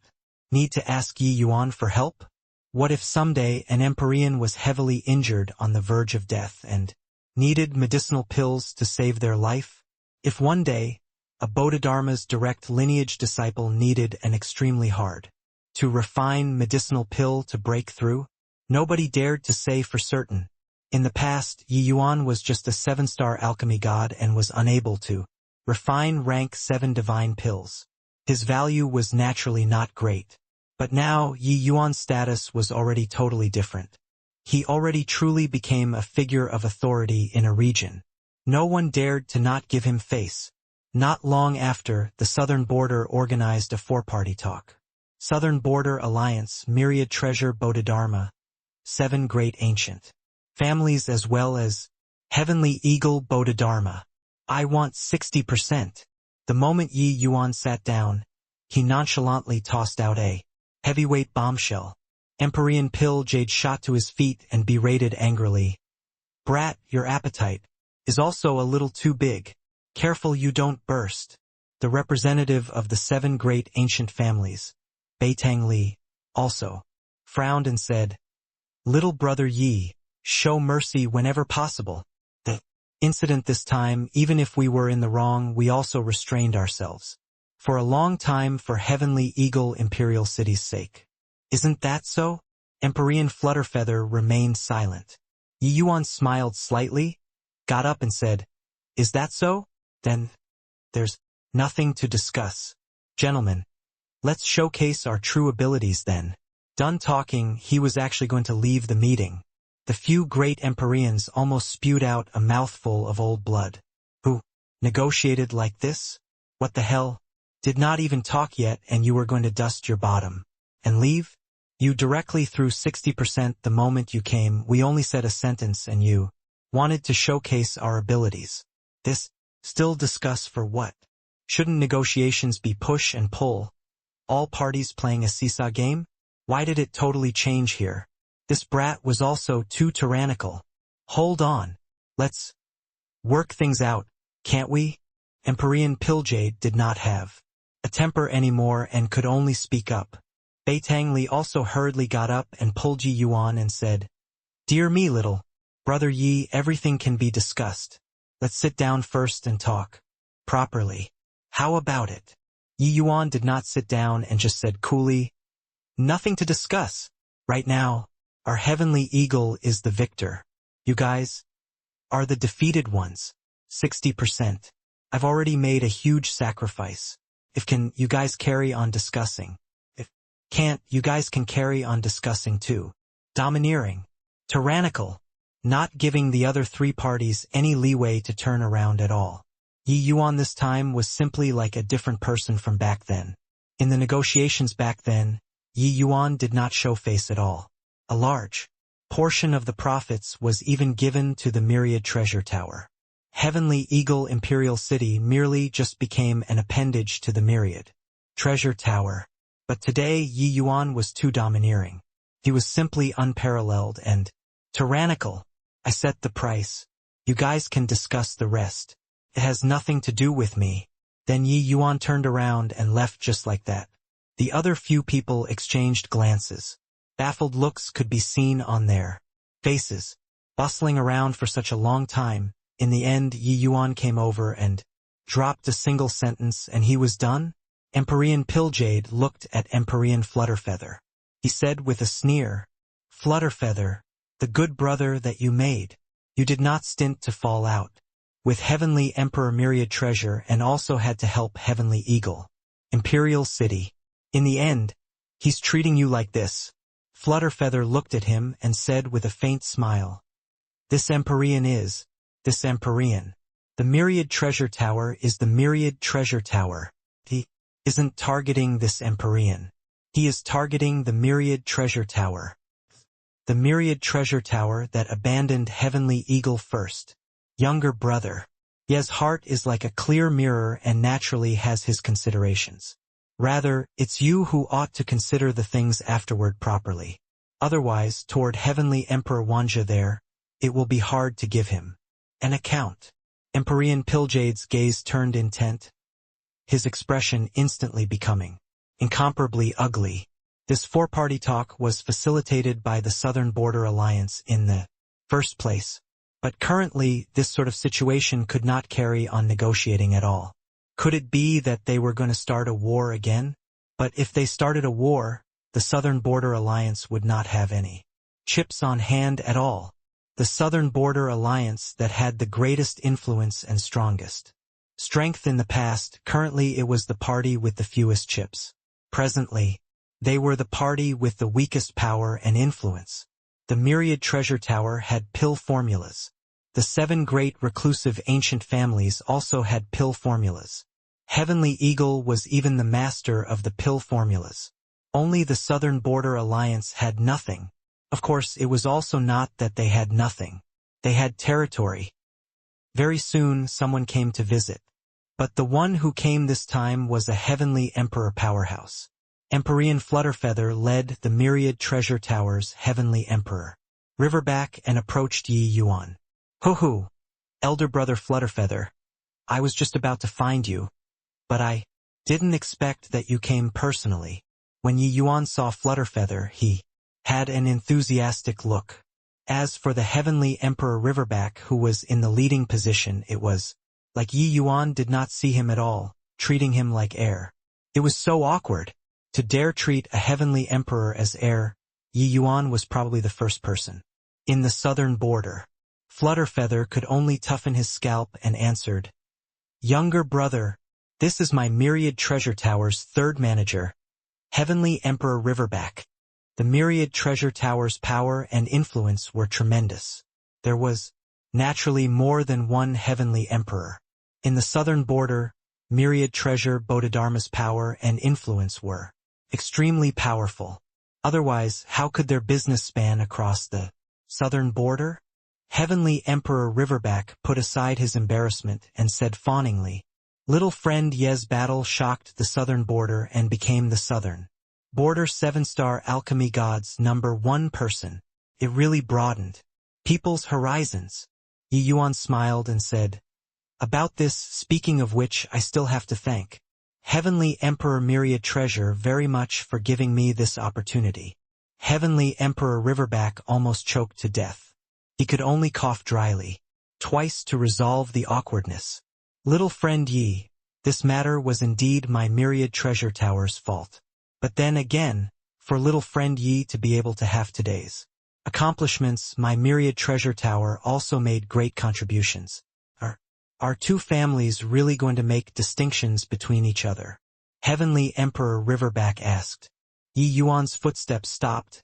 need to ask Yi Yuan for help? What if someday an Empyrean was heavily injured on the verge of death and needed medicinal pills to save their life? If one day, a Bodhidharma's direct lineage disciple needed an extremely hard to refine medicinal pill to break through? Nobody dared to say for certain. In the past, Yi Yuan was just a 7-star alchemy god and was unable to refine rank 7 divine pills. His value was naturally not great. But now, Yi Yuan's status was already totally different. He already truly became a figure of authority in a region. No one dared to not give him face. Not long after, the Southern Border organized a 4-party talk. Southern Border Alliance, Myriad Treasure Bodhidharma, 7 great ancient families as well as Heavenly Eagle Bodhidharma. I want 60%. The moment Yi Yuan sat down, he nonchalantly tossed out a heavyweight bombshell. Empyrean Pilljade shot to his feet and berated angrily. Brat, your appetite is also a little too big. Careful you don't burst. The representative of the 7 great ancient families, Beitang Li, also frowned and said, Little brother Yi, show mercy whenever possible. The incident this time, even if we were in the wrong, we also restrained ourselves. For a long time for Heavenly Eagle Imperial City's sake. Isn't that so? Empyrean Flutterfeather remained silent. Yi Yuan smiled slightly, got up and said, Is that so? Then there's nothing to discuss. Gentlemen, let's showcase our true abilities then. Done talking, he was actually going to leave the meeting. The few great Empyreans almost spewed out a mouthful of old blood. Who negotiated like this? What the hell? Did not even talk yet and you were going to dust your bottom and leave? You directly threw 60% the moment you came. We only said a sentence and you wanted to showcase our abilities. This, still discuss for what? Shouldn't negotiations be push and pull? All parties playing a seesaw game? Why did it totally change here? This brat was also too tyrannical. Hold on. Let's work things out, can't we? Empyrean Pilljade did not have a temper anymore and could only speak up. Beitang Li also hurriedly got up and pulled Yi Yuan and said, Dear me little brother Yi, everything can be discussed. Let's sit down first and talk properly. How about it? Yi Yuan did not sit down and just said coolly, Nothing to discuss. Right now, our Heavenly Eagle is the victor. You guys are the defeated ones. 60%. I've already made a huge sacrifice. If can, you guys carry on discussing. If can't, you guys can carry on discussing too. Domineering. Tyrannical. Not giving the other 3 parties any leeway to turn around at all. Yi Yuan this time was simply like a different person from back then. In the negotiations back then, Yi Yuan did not show face at all. A large Portion of the profits was even given to the Myriad Treasure Tower. Heavenly Eagle Imperial City merely just became an appendage to the Myriad Treasure Tower. But today Yi Yuan was too domineering. He was simply unparalleled and tyrannical. I set the price. You guys can discuss the rest. It has nothing to do with me. Then Yi Yuan turned around and left just like that. The other few people exchanged glances. Baffled looks could be seen on their faces. Bustling around for such a long time, in the end Yi Yuan came over and dropped a single sentence and he was done? Empyrean Pilljade looked at Empyrean Flutterfeather. He said with a sneer, Flutterfeather, the good brother that you made, you did not stint to fall out with Heavenly Emperor Myriad Treasure and also had to help Heavenly Eagle Imperial City. In the end, he's treating you like this. Flutterfeather looked at him and said with a faint smile, This Empyrean. The Myriad Treasure Tower is the Myriad Treasure Tower. He isn't targeting this Empyrean. He is targeting the Myriad Treasure Tower. The Myriad Treasure Tower that abandoned Heavenly Eagle first. Younger brother. Ye's heart is like a clear mirror and naturally has his considerations. Rather, it's you who ought to consider the things afterward properly. Otherwise, toward Heavenly Emperor Wanja there, it will be hard to give him an account. Empyrean Pilljade's gaze turned intent, his expression instantly becoming incomparably ugly. This four-party talk was facilitated by the Southern Border Alliance in the first place. But currently, this sort of situation could not carry on negotiating at all. Could it be that they were going to start a war again? But if they started a war, the Southern Border Alliance would not have any chips on hand at all. The Southern Border Alliance that had the greatest influence and strongest strength in the past, currently it was the party with the fewest chips. Presently, they were the party with the weakest power and influence. The Myriad Treasure Tower had pill formulas. The 7 great reclusive ancient families also had pill formulas. Heavenly Eagle was even the master of the pill formulas. Only the Southern Border Alliance had nothing. Of course, it was also not that they had nothing. They had territory. Very soon, someone came to visit. But the one who came this time was a Heavenly Emperor powerhouse. Empyrean Flutterfeather led the Myriad Treasure Tower's Heavenly Emperor Riverback and approached Yi Yuan. Hoo-hoo, elder brother Flutterfeather, I was just about to find you, but I didn't expect that you came personally. When Yi Yuan saw Flutterfeather, he had an enthusiastic look. As for the Heavenly Emperor Riverback who was in the leading position, it was like Yi Yuan did not see him at all, treating him like air. It was so awkward. To dare treat a Heavenly Emperor as heir, Yi Yuan was probably the first person. In the southern border, Flutterfeather could only toughen his scalp and answered, Younger brother, this is my Myriad Treasure Tower's third manager, Heavenly Emperor Riverback. The Myriad Treasure Tower's power and influence were tremendous. There was, naturally, more than one Heavenly Emperor. In the southern border, Myriad Treasure Bodhidharma's power and influence were extremely powerful. Otherwise, how could their business span across the southern border? Heavenly Emperor Riverback put aside his embarrassment and said fawningly, Little friend Ye's battle shocked the southern border and became the southern border 7-star alchemy god's #1 person. It really broadened people's horizons. Yi Yuan smiled and said, About this, speaking of which, I still have to thank Heavenly Emperor Myriad Treasure very much for giving me this opportunity. Heavenly Emperor Riverback almost choked to death. He could only cough dryly, twice to resolve the awkwardness. Little friend Yi, this matter was indeed my Myriad Treasure Tower's fault. But then again, for little friend Yi to be able to have today's accomplishments, my Myriad Treasure Tower also made great contributions. Are two families really going to make distinctions between each other? Heavenly Emperor Riverback asked. Yi Yuan's footsteps stopped,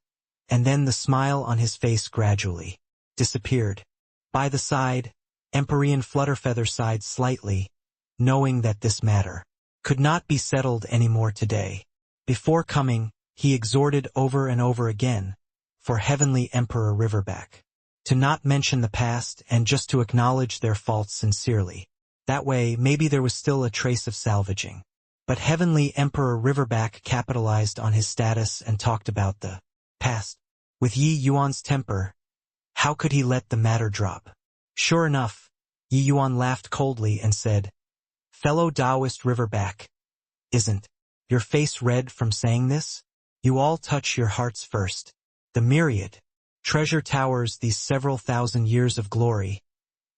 and then the smile on his face gradually disappeared. By the side, Empyrean Flutterfeather sighed slightly, knowing that this matter could not be settled anymore today. Before coming, he exhorted over and over again, for Heavenly Emperor Riverback. To not mention the past and just to acknowledge their faults sincerely. That way, maybe there was still a trace of salvaging. But Heavenly Emperor Riverback capitalized on his status and talked about the past. With Yi Yuan's temper, how could he let the matter drop? Sure enough, Yi Yuan laughed coldly and said, "Fellow Taoist Riverback, isn't your face red from saying this? You all touch your hearts first. The myriad treasure towers, these several thousand years of glory.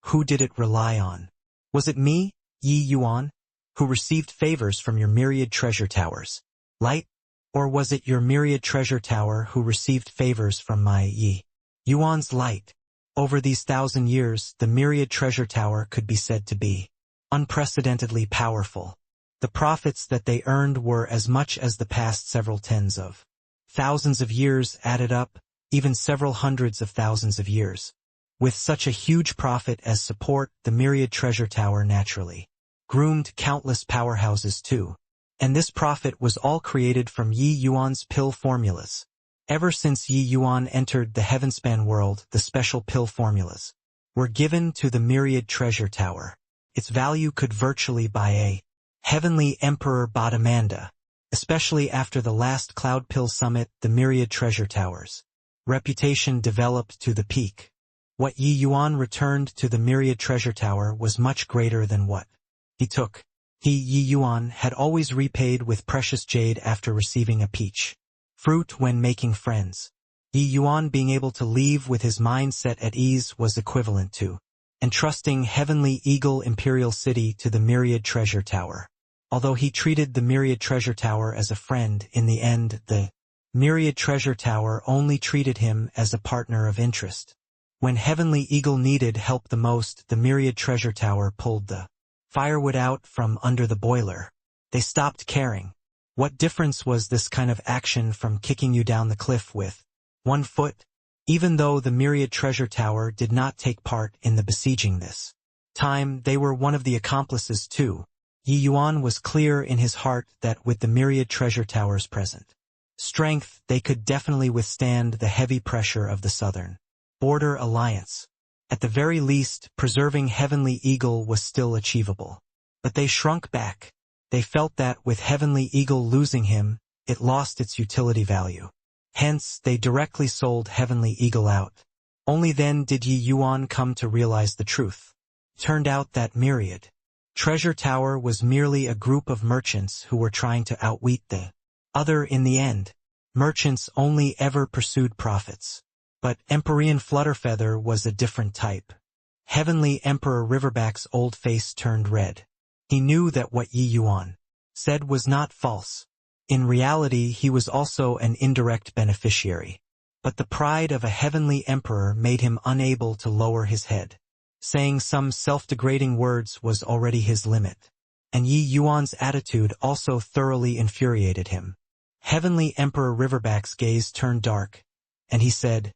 Who did it rely on? Was it me, Yi Yuan, who received favors from your myriad treasure towers, light? Or was it your myriad treasure tower who received favors from my Yi Yuan's light? Over these 1,000 years, the myriad treasure tower could be said to be unprecedentedly powerful. The profits that they earned were as much as the past several tens of thousands of years added up, even several hundreds of thousands of years. With such a huge profit as support, the myriad treasure tower naturally groomed countless powerhouses too. And this profit was all created from Yi Yuan's pill formulas. Ever since Yi Yuan entered the Heavenspan world, the special pill formulas were given to the myriad treasure tower. Its value could virtually buy a Heavenly Emperor Bottomanda, especially after the last Cloud Pill Summit. The myriad treasure towers reputation developed to the peak. What Yi Yuan returned to the myriad treasure tower was much greater than what he took. Yi Yuan had always repaid with precious jade after receiving a peach fruit when making friends. Yi Yuan being able to leave with his mind set at ease was equivalent to entrusting Heavenly Eagle Imperial City to the myriad treasure tower. Although he treated the myriad treasure tower as a friend, in the end the myriad treasure tower only treated him as a partner of interest. When Heavenly Eagle needed help the most, the myriad treasure tower pulled the firewood out from under the boiler. They stopped caring. What difference was this kind of action from kicking you down the cliff with 1 foot? Even though the myriad treasure tower did not take part in the besieging this time, they were one of the accomplices too. Yi Yuan was clear in his heart that with the myriad treasure tower's present strength, they could definitely withstand the heavy pressure of the Southern Border Alliance. At the very least, preserving Heavenly Eagle was still achievable. But they shrunk back. They felt that with Heavenly Eagle losing him, it lost its utility value. Hence, they directly sold Heavenly Eagle out. Only then did Yi Yuan come to realize the truth. Turned out that myriad treasure tower was merely a group of merchants who were trying to outwit the other in the end. Merchants only ever pursued profits. But Empyrean Flutterfeather was a different type. Heavenly Emperor Riverback's old face turned red. He knew that what Yi Yuan said was not false. In reality, he was also an indirect beneficiary. But the pride of a heavenly emperor made him unable to lower his head. Saying some self-degrading words was already his limit. And Yi Yuan's attitude also thoroughly infuriated him. Heavenly Emperor Riverback's gaze turned dark, and he said,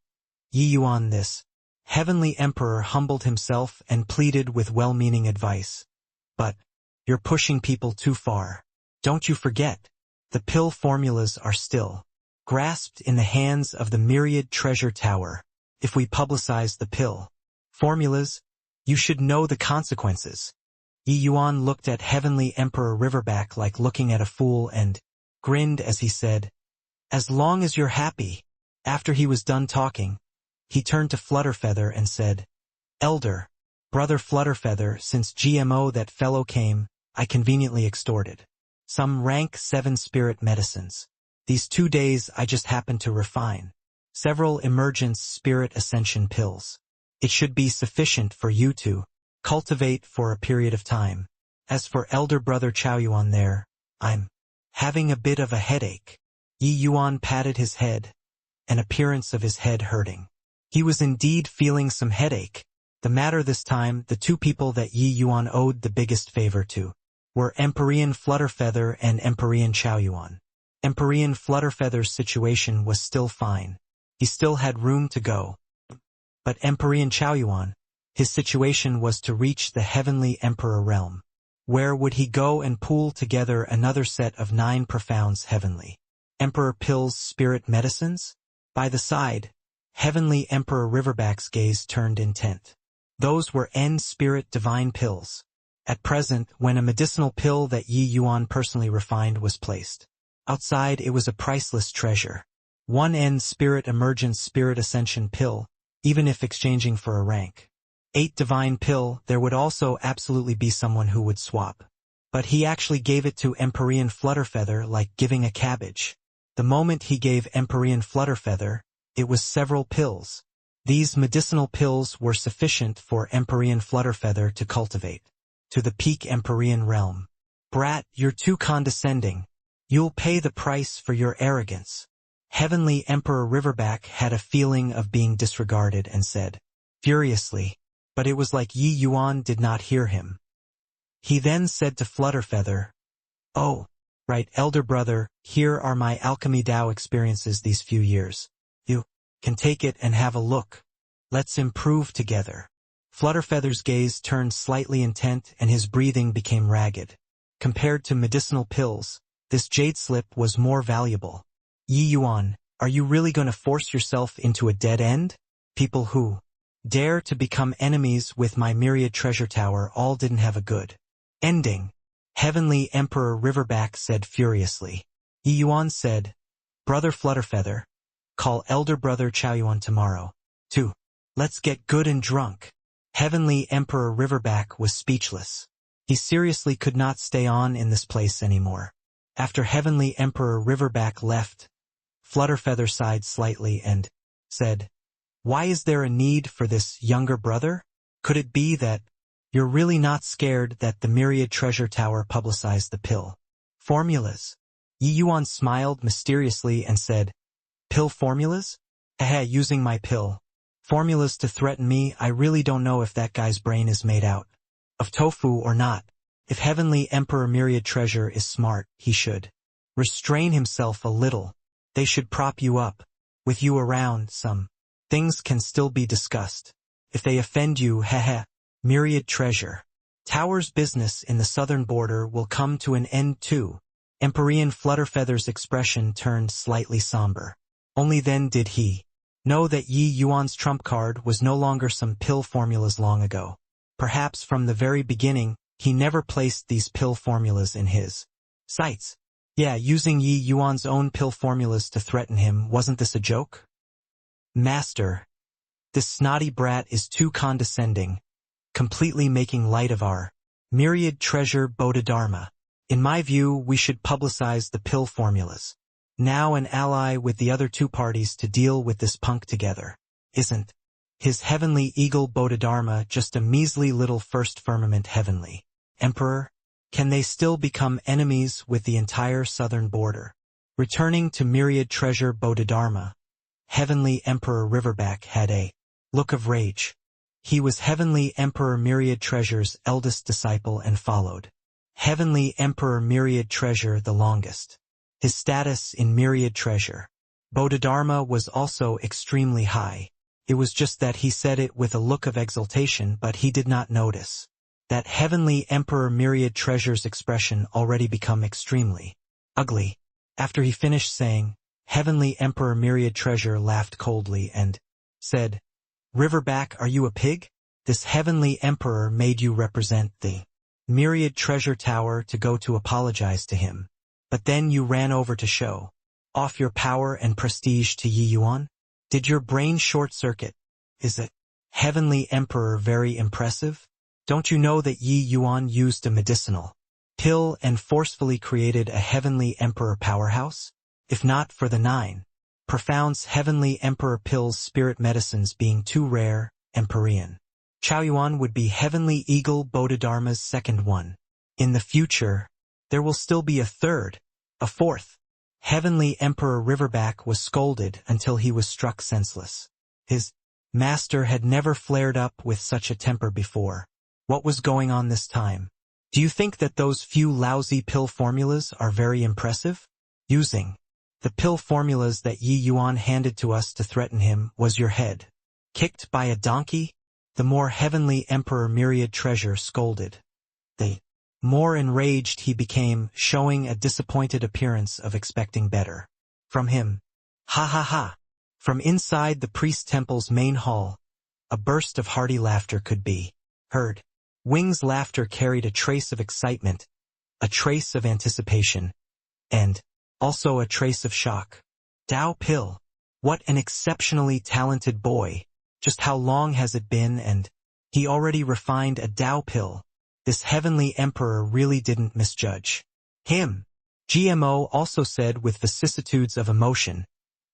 "Yi Yuan, this Heavenly Emperor humbled himself and pleaded with well-meaning advice. But you're pushing people too far. Don't you forget, the pill formulas are still grasped in the hands of the myriad treasure tower. If we publicize the pill formulas, you should know the consequences." Yi Yuan looked at Heavenly Emperor Riverback like looking at a fool and grinned as he said, "As long as you're happy." After he was done talking, he turned to Flutterfeather and said, "Elder, Brother Flutterfeather, since GMO that fellow came, I conveniently extorted some rank 7 spirit medicines. These 2 days I just happened to refine several emergence spirit ascension pills. It should be sufficient for you to cultivate for a period of time. As for Elder Brother Chaoyuan there, I'm having a bit of a headache." Yi Yuan patted his head, an appearance of his head hurting. He was indeed feeling some headache. The matter this time, the 2 people that Yi Yuan owed the biggest favor to were Empyrean Flutterfeather and Empyrean Chaoyuan. Empyrean Flutterfeather's situation was still fine. He still had room to go. But Empyrean Chaoyuan, his situation was to reach the Heavenly Emperor realm. Where would he go and pool together another set of 9 profounds Heavenly Emperor pills spirit medicines? By the side, Heavenly Emperor Riverback's gaze turned intent. Those were N-Spirit divine pills. At present, when a medicinal pill that Yi Yuan personally refined was placed outside, it was a priceless treasure. One N-Spirit Emergence Spirit Ascension pill, even if exchanging for a rank 8 divine pill, there would also absolutely be someone who would swap. But he actually gave it to Empyrean Flutterfeather like giving a cabbage. The moment he gave Empyrean Flutterfeather, it was several pills. These medicinal pills were sufficient for Empyrean Flutterfeather to cultivate to the peak Empyrean realm. Brat, you're too condescending. You'll pay the price for your arrogance. Heavenly Emperor Riverback had a feeling of being disregarded and said, furiously, but it was like Yi Yuan did not hear him. He then said to Flutterfeather, "Oh, right, elder brother, here are my alchemy Dao experiences these few years. You can take it and have a look. Let's improve together." Flutterfeather's gaze turned slightly intent and his breathing became ragged. Compared to medicinal pills, this jade slip was more valuable. Yi Yuan, are you really going to force yourself into a dead end? People who dare to become enemies with my myriad treasure tower all didn't have a good ending. Heavenly Emperor Riverback said furiously. Yi Yuan said, "Brother Flutterfeather, call elder brother Chaoyuan tomorrow. 2. Let's get good and drunk." Heavenly Emperor Riverback was speechless. He seriously could not stay on in this place anymore. After Heavenly Emperor Riverback left, Flutterfeather sighed slightly and said, "Why is there a need for this younger brother? Could it be that you're really not scared that the Myriad Treasure Tower publicized the pill formulas?" Yi Yuan smiled mysteriously and said, "Pill formulas? Haha, using my pill formulas to threaten me? I really don't know if that guy's brain is made out of tofu or not. If Heavenly Emperor Myriad Treasure is smart, he should restrain himself a little. They should prop you up. With you around, some things can still be discussed. If they offend you, haha, Myriad Treasure Tower's business in the southern border will come to an end too." Empyrean Flutterfeather's expression turned slightly somber. Only then did he know that Yi Yuan's trump card was no longer some pill formulas long ago. Perhaps from the very beginning, he never placed these pill formulas in his sights. Yeah, using Yi Yuan's own pill formulas to threaten him, wasn't this a joke? "Master, this snotty brat is too condescending, completely making light of our myriad treasure Bodhidharma. In my view, we should publicize the pill formulas. Now an ally with the other two parties to deal with this punk together. Isn't his heavenly eagle Bodhidharma just a measly little first firmament heavenly emperor? Can they still become enemies with the entire southern border?" Returning to Myriad Treasure Bodhidharma, Heavenly Emperor Riverback had a look of rage. He was Heavenly Emperor Myriad Treasure's eldest disciple and followed Heavenly Emperor Myriad Treasure the longest. His status in Myriad Treasure Bodhidharma was also extremely high. It was just that he said it with a look of exultation, but he did not notice that Heavenly Emperor Myriad Treasure's expression already become extremely ugly. After he finished saying, Heavenly Emperor Myriad Treasure laughed coldly and said, "Riverback, are you a pig? This Heavenly Emperor made you represent the Myriad Treasure Tower to go to apologize to him. But then you ran over to show off your power and prestige to Yi Yuan? Did your brain short-circuit? Is it Heavenly Emperor very impressive? Don't you know that Yi Yuan used a medicinal pill and forcefully created a Heavenly Emperor powerhouse? If not for the 9 profounds Heavenly Emperor pills spirit medicines being too rare, Empyrean Chaoyuan would be Heavenly Eagle Bodhidharma's second one. In the future, there will still be a third, a fourth. Heavenly Emperor Riverback was scolded until he was struck senseless. His master had never flared up with such a temper before. What was going on this time? Do you think that those few lousy pill formulas are very impressive? Using the pill formulas that Yi Yuan handed to us to threaten him, was your head kicked by a donkey? The more Heavenly Emperor Myriad Treasure scolded, the more enraged he became, showing a disappointed appearance of expecting better from him. Ha ha ha! From inside the priest temple's main hall, a burst of hearty laughter could be heard. Wing's laughter carried a trace of excitement, a trace of anticipation, and also a trace of shock. Dao Pill. What an exceptionally talented boy. Just how long has it been, and he already refined a Dao Pill. This heavenly emperor really didn't misjudge him. GMO also said with vicissitudes of emotion,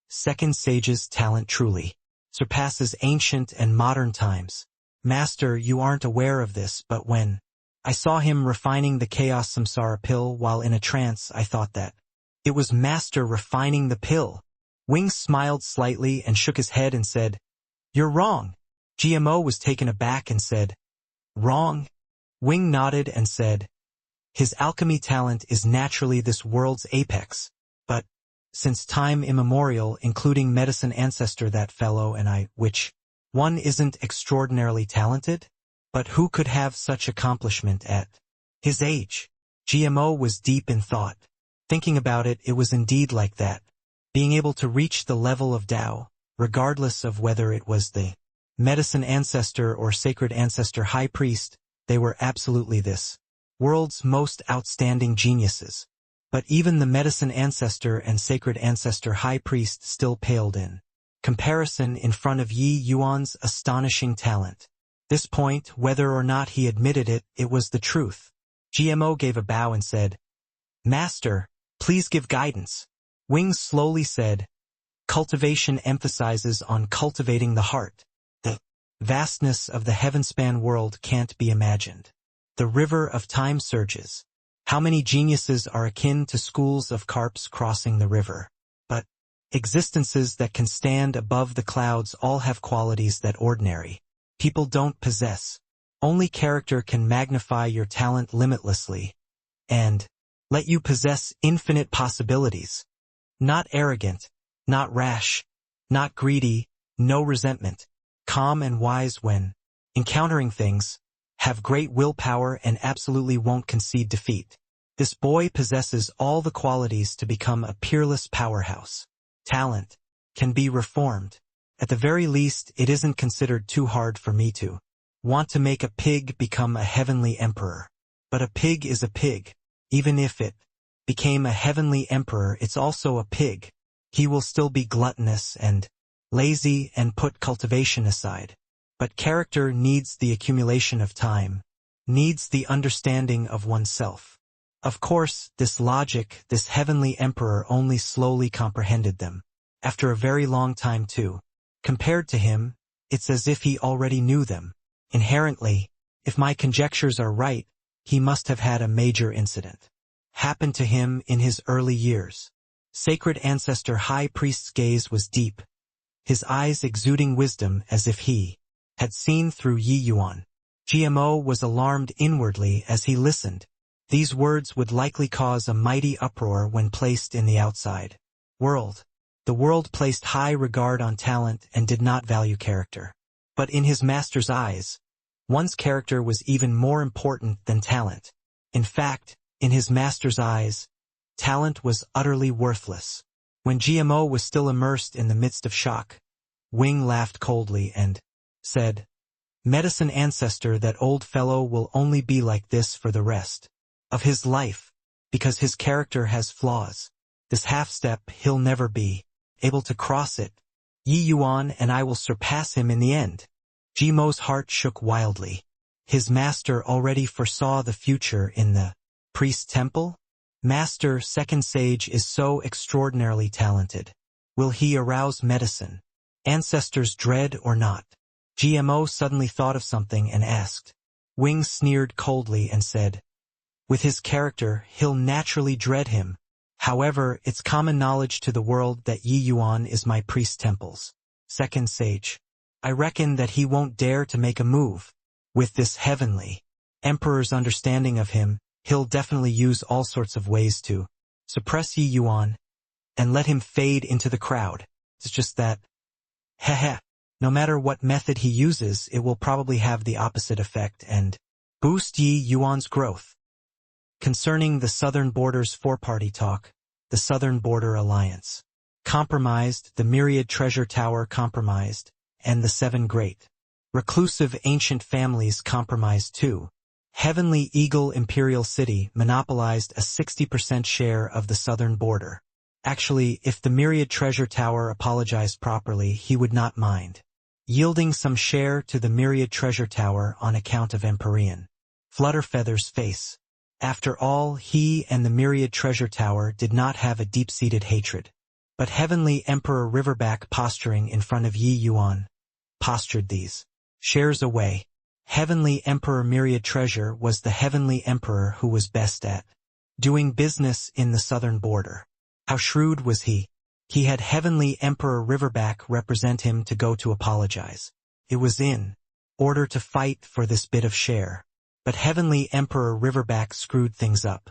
Second Sage's talent truly surpasses ancient and modern times. Master, you aren't aware of this, but when I saw him refining the Chaos Samsara pill while in a trance, I thought that it was Master refining the pill. Wing smiled slightly and shook his head and said, You're wrong. GMO was taken aback and said, Wrong? Wing nodded and said, His alchemy talent is naturally this world's apex, but since time immemorial, including medicine ancestor that fellow and I, which one isn't extraordinarily talented? But who could have such accomplishment at his age? GMO was deep in thought. Thinking about it, it was indeed like that. Being able to reach the level of Tao, regardless of whether it was the medicine ancestor or sacred ancestor high priest, they were absolutely this world's most outstanding geniuses. But even the medicine ancestor and sacred ancestor high priest still paled in comparison in front of Yi Yuan's astonishing talent. This point, whether or not he admitted it, it was the truth. GMO gave a bow and said, Master, please give guidance. Wing slowly said, Cultivation emphasizes on cultivating the heart. The vastness of the heavenspan world can't be imagined. The river of time surges. How many geniuses are akin to schools of carps crossing the river? But existences that can stand above the clouds all have qualities that ordinary people don't possess. Only character can magnify your talent limitlessly and let you possess infinite possibilities. Not arrogant, not rash, not greedy, no resentment, calm and wise when encountering things, have great willpower and absolutely won't concede defeat. This boy possesses all the qualities to become a peerless powerhouse. Talent can be reformed. At the very least, it isn't considered too hard for me to want to make a pig become a heavenly emperor. But a pig is a pig. Even if it became a heavenly emperor, it's also a pig. He will still be gluttonous and lazy and put cultivation aside. But character needs the accumulation of time, needs the understanding of oneself. Of course, this logic, this heavenly emperor only slowly comprehended them. After a very long time too. Compared to him, it's as if he already knew them. Inherently, if my conjectures are right, he must have had a major incident happen to him in his early years. Sacred ancestor high priest's gaze was deep, his eyes exuding wisdom as if he had seen through Yi Yuan. GMO was alarmed inwardly as he listened. These words would likely cause a mighty uproar when placed in the outside world. The world placed high regard on talent and did not value character. But in his master's eyes, one's character was even more important than talent. In fact, in his master's eyes, talent was utterly worthless. When GMO was still immersed in the midst of shock, Wing laughed coldly and said, Medicine ancestor, that old fellow will only be like this for the rest of his life, because his character has flaws. This half-step he'll never be able to cross it. Yi Yuan and I will surpass him in the end. GMO's heart shook wildly. His master already foresaw the future in the priest temple? Master, Second Sage, is so extraordinarily talented. Will he arouse medicine ancestors' dread or not? GMO suddenly thought of something and asked. Wing sneered coldly and said, With his character, he'll naturally dread him. However, it's common knowledge to the world that Yi Yuan is my priest temple's second sage. I reckon that he won't dare to make a move. With this heavenly emperor's understanding of him, he'll definitely use all sorts of ways to suppress Yi Yuan and let him fade into the crowd. It's just that, no matter what method he uses, it will probably have the opposite effect and boost Yi Yuan's growth. Concerning the Southern Border's four-party talk, the Southern Border Alliance compromised, the myriad treasure tower compromised, and the 7 great reclusive ancient families compromised too. Heavenly Eagle Imperial City monopolized a 60% share of the southern border. Actually, if the myriad treasure tower apologized properly, he would not mind yielding some share to the myriad treasure tower on account of Empyrean Flutterfeather's face. After all, he and the myriad treasure tower did not have a deep-seated hatred. But Heavenly Emperor Riverback, posturing in front of Yi Yuan, postured these shares away. Heavenly Emperor Myriad Treasure was the Heavenly Emperor who was best at doing business in the southern border. How shrewd was he? He had Heavenly Emperor Riverback represent him to go to apologize. It was in order to fight for this bit of share. But Heavenly Emperor Riverback screwed things up.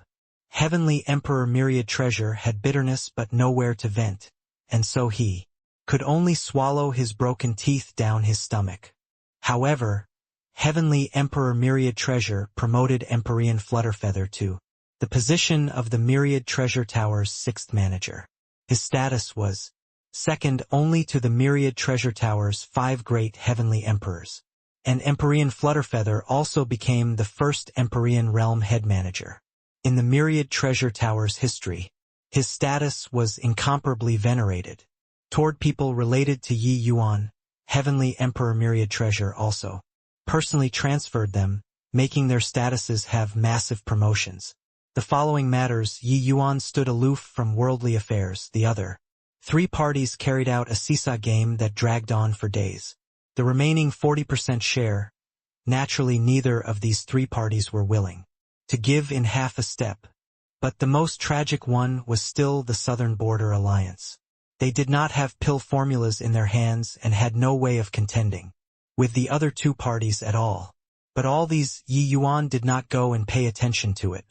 Heavenly Emperor Myriad Treasure had bitterness but nowhere to vent, and so he could only swallow his broken teeth down his stomach. However, Heavenly Emperor Myriad Treasure promoted Empyrean Flutterfeather to the position of the Myriad Treasure Tower's 6th manager. His status was second only to the Myriad Treasure Tower's 5 great Heavenly Emperors. And Empyrean Flutterfeather also became the first Empyrean Realm head manager. In the Myriad Treasure Tower's history, his status was incomparably venerated. Toward people related to Yi Yuan, Heavenly Emperor Myriad Treasure also personally transferred them, making their statuses have massive promotions. The following matters: Yi Yuan stood aloof from worldly affairs. The other 3 parties carried out a seesaw game that dragged on for days. The remaining 40% share, naturally neither of these 3 parties were willing to give in half a step. But the most tragic one was still the Southern Border Alliance. They did not have pill formulas in their hands and had no way of contending with the other 2 parties at all. But all these, Yi Yuan did not go and pay attention to it.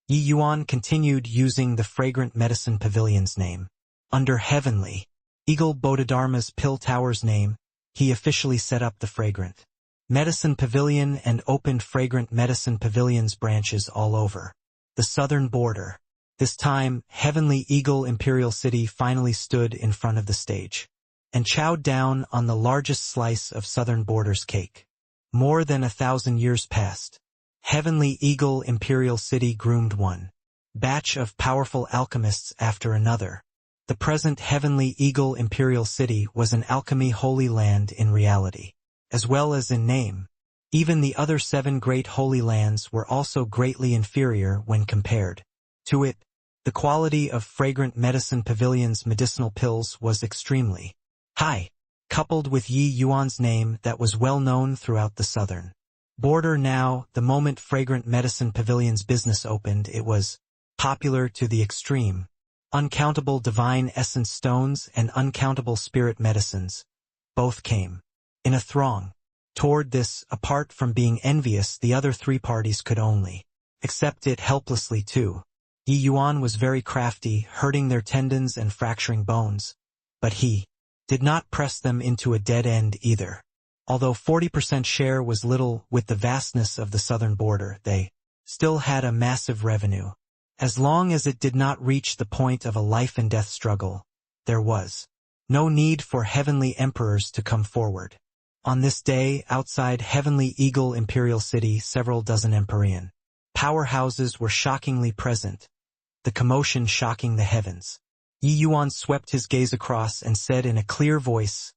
Yi Yuan continued using the Fragrant Medicine Pavilion's name. Under Heavenly Eagle Bodhidharma's Pill Tower's name, he officially set up the Fragrant Medicine Pavilion and opened Fragrant Medicine Pavilion's branches all over the southern border. This time, Heavenly Eagle Imperial City finally stood in front of the stage and chowed down on the largest slice of southern border's cake. More than 1,000 years passed. Heavenly Eagle Imperial City groomed one batch of powerful alchemists after another. The present Heavenly Eagle Imperial City was an alchemy holy land in reality, as well as in name. Even the other 7 great holy lands were also greatly inferior when compared to it. The quality of Fragrant Medicine Pavilion's medicinal pills was extremely high, coupled with Yi Yuan's name that was well known throughout the southern border. Now, the moment Fragrant Medicine Pavilion's business opened, it was popular to the extreme. Uncountable divine essence stones and uncountable spirit medicines both came in a throng. Toward this, apart from being envious, the other 3 parties could only accept it helplessly too. Yi Yuan was very crafty, hurting their tendons and fracturing bones. But he did not press them into a dead end either. Although 40% share was little with the vastness of the southern border, they still had a massive revenue. As long as it did not reach the point of a life and death struggle, there was no need for heavenly emperors to come forward. On this day, outside Heavenly Eagle Imperial City, several dozen Empyrean powerhouses were shockingly present, the commotion shocking the heavens. Yi Yuan swept his gaze across and said in a clear voice,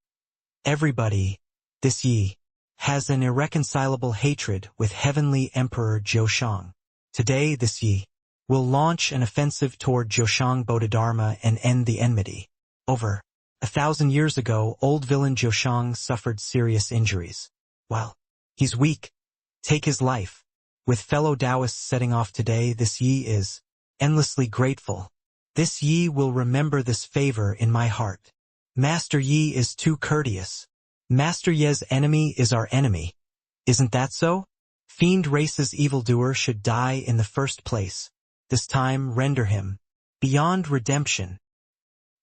"Everybody, this Yi has an irreconcilable hatred with Heavenly Emperor Zhoshang. Today this Yi will launch an offensive toward Zhoshang Bodhidharma and end the enmity. Over 1,000 years ago, old villain Zhoshang suffered serious injuries. While he's weak, take his life. With fellow Taoists setting off today, this Yi is endlessly grateful. This Yi will remember this favor in my heart. Master Yi is too courteous. Master Ye's enemy is our enemy. Isn't that so? Fiend race's evildoer should die in the first place. This time render him beyond redemption."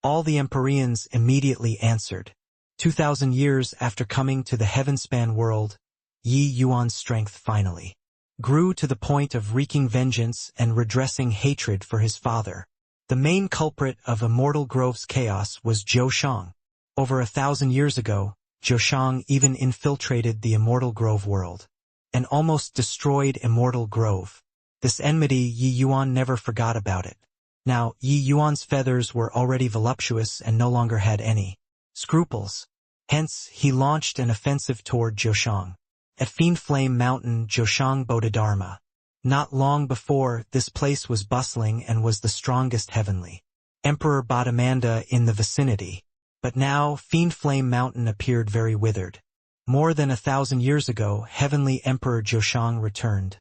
All the Empyreans immediately answered. 2,000 years after coming to the heavenspan world, Yi Yuan's strength finally grew to the point of wreaking vengeance and redressing hatred for his father. The main culprit of Immortal Grove's chaos was Zhou Shang. Over 1,000 years ago, Zhou Shang even infiltrated the Immortal Grove world and almost destroyed Immortal Grove. This enmity Yi Yuan never forgot about it. Now, Yi Yuan's feathers were already voluptuous and no longer had any scruples. Hence, he launched an offensive toward Zhou Shang. At Fiend Flame Mountain, Zhou Shang Bodhidharma. Not long before, this place was bustling and was the strongest heavenly Emperor Bodhimanda in the vicinity. But now, Fiend Flame Mountain appeared very withered. More than 1,000 years ago, Heavenly Emperor Zhou Shang returned,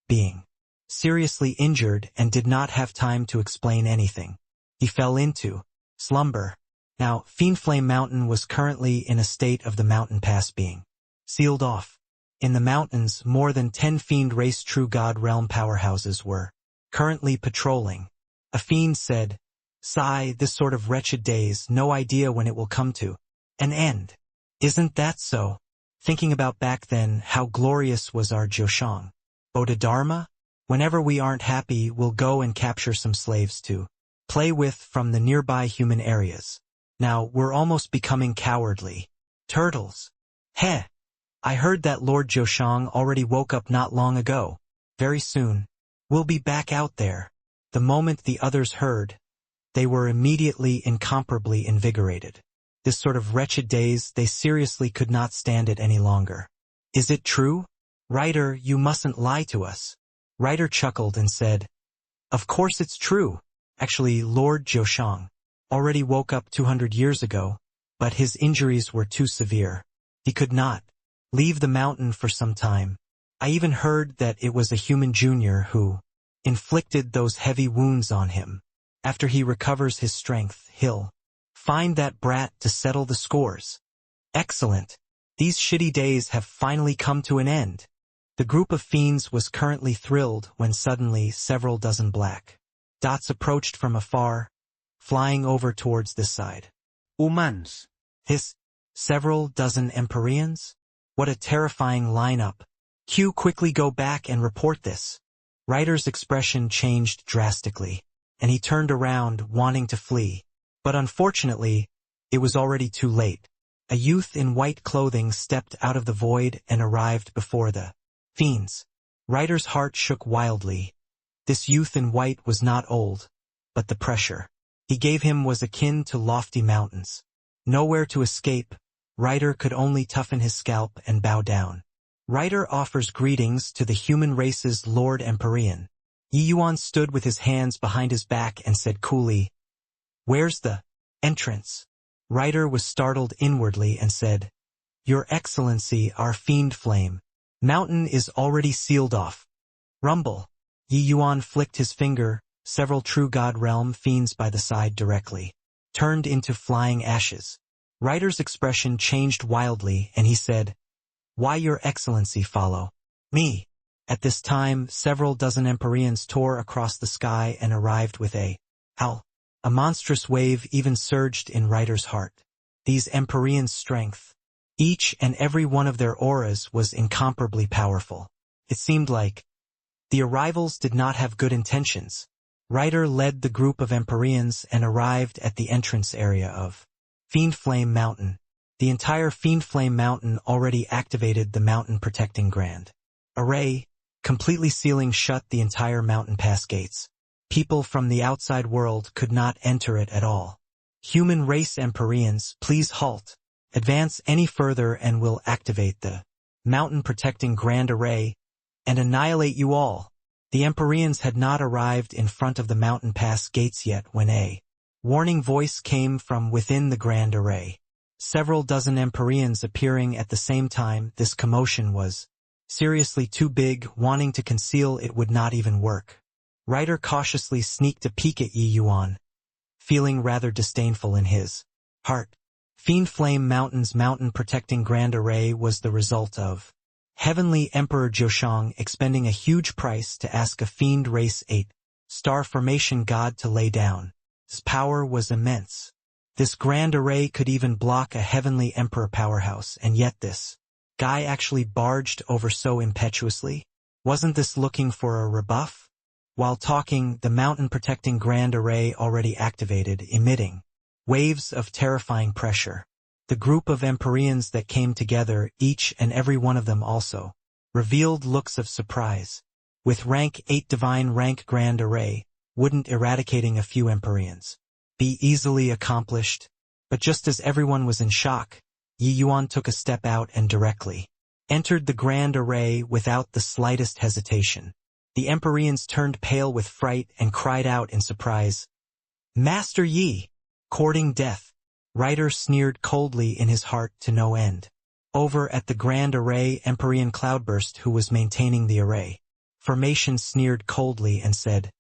being seriously injured and did not have time to explain anything. He fell into slumber. Now, Fiend Flame Mountain was currently in a state of the mountain pass being sealed off. In the mountains, more than 10 Fiend Race True God Realm powerhouses were currently patrolling. A fiend said, "Sigh, this sort of wretched days, no idea when it will come to an end. Isn't that so? Thinking about back then, how glorious was our Zhou Shang. Bodhidharma? Whenever we aren't happy, we'll go and capture some slaves to play with from the nearby human areas. Now, we're almost becoming cowardly. Turtles. Heh. I heard that Lord Zhou Shang already woke up not long ago. Very soon, we'll be back out there." The moment the others heard, they were immediately incomparably invigorated. This sort of wretched days, they seriously could not stand it any longer. "Is it true? Writer, you mustn't lie to us." Writer chuckled and said, "Of course it's true. Actually, Lord Zhou Shang already woke up 200 years ago, but his injuries were too severe. He could not leave the mountain for some time. I even heard that it was a human junior who inflicted those heavy wounds on him. After he recovers his strength, he'll find that brat to settle the scores." Excellent. These shitty days have finally come to an end. The group of fiends was currently thrilled when suddenly several dozen black dots approached from afar, flying over towards this side. Humans. Hiss. Several dozen Empyreans? What a terrifying lineup. Q, quickly go back and report this. Ryder's expression changed drastically, and he turned around, wanting to flee. But unfortunately, it was already too late. A youth in white clothing stepped out of the void and arrived before the fiends. Ryder's heart shook wildly. This youth in white was not old, but the pressure he gave him was akin to lofty mountains. Nowhere to escape, Ryder could only toughen his scalp and bow down. Ryder offers greetings to the human race's Lord Empyrean. Yi Yuan stood with his hands behind his back and said coolly, "Where's the entrance?" Ryder was startled inwardly and said, "Your Excellency, our Fiend Flame Mountain is already sealed off." Rumble. Yi Yuan flicked his finger, several True God Realm fiends by the side directly turned into flying ashes. Ryder's expression changed wildly and he said, "Why, Your Excellency, follow me." At this time, several dozen Empyreans tore across the sky and arrived with a howl. A monstrous wave even surged in Ryder's heart. These Empyreans' strength, each and every one of their auras was incomparably powerful. It seemed like the arrivals did not have good intentions. Ryder led the group of Empyreans and arrived at the entrance area of Fiend Flame Mountain. The entire Fiend Flame Mountain already activated the mountain protecting grand array, completely sealing shut the entire mountain pass gates. People from the outside world could not enter it at all. Human race Empyreans, please halt. Advance any further and we'll activate the mountain protecting grand array and annihilate you all. The Empyreans had not arrived in front of the mountain pass gates yet when a warning voice came from within the grand array. Several dozen Empyreans appearing at the same time. This commotion was seriously too big, wanting to conceal it would not even work. Ryder cautiously sneaked a peek at Yi Yuan, feeling rather disdainful in his heart. Fiend Flame Mountain's mountain-protecting grand array was the result of Heavenly Emperor Zhou Shang expending a huge price to ask a Fiend Race 8-star formation god to lay down. His power was immense. This grand array could even block a Heavenly Emperor powerhouse, and yet this guy actually barged over so impetuously? Wasn't this looking for a rebuff? While talking, the mountain-protecting grand array already activated, emitting waves of terrifying pressure. The group of Empyreans that came together, each and every one of them also, revealed looks of surprise. With rank 8 divine rank grand array, wouldn't eradicating a few Empyreans be easily accomplished? But just as everyone was in shock, Yi Yuan took a step out and directly entered the grand array without the slightest hesitation. The Empyreans turned pale with fright and cried out in surprise, "Master Yi, courting death!" Ryder sneered coldly in his heart to no end. Over at the grand array, Empyrean Cloudburst, who was maintaining the array formation, sneered coldly and said,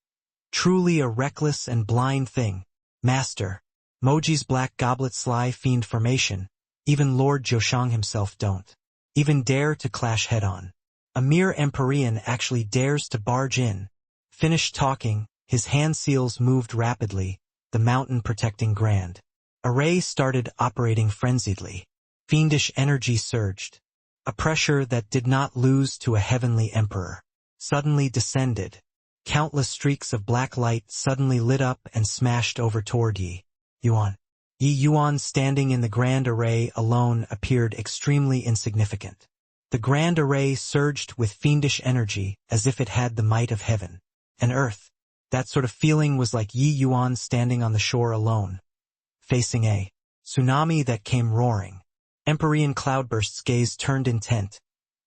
"Truly a reckless and blind thing, Master. Moji's Black Goblet Sly Fiend formation, even Lord Joshang himself don't even dare to clash head-on. A mere Empyrean actually dares to barge in." Finished talking, his hand seals moved rapidly, the mountain-protecting grand array started operating frenziedly. Fiendish energy surged. A pressure that did not lose to a heavenly emperor suddenly descended. Countless streaks of black light suddenly lit up and smashed over toward Yi Yuan. Yi Yuan, standing in the grand array alone, appeared extremely insignificant. The grand array surged with fiendish energy as if it had the might of heaven and earth. That sort of feeling was like Yi Yuan standing on the shore alone, facing a tsunami that came roaring. Empyrean Cloudburst's gaze turned intent,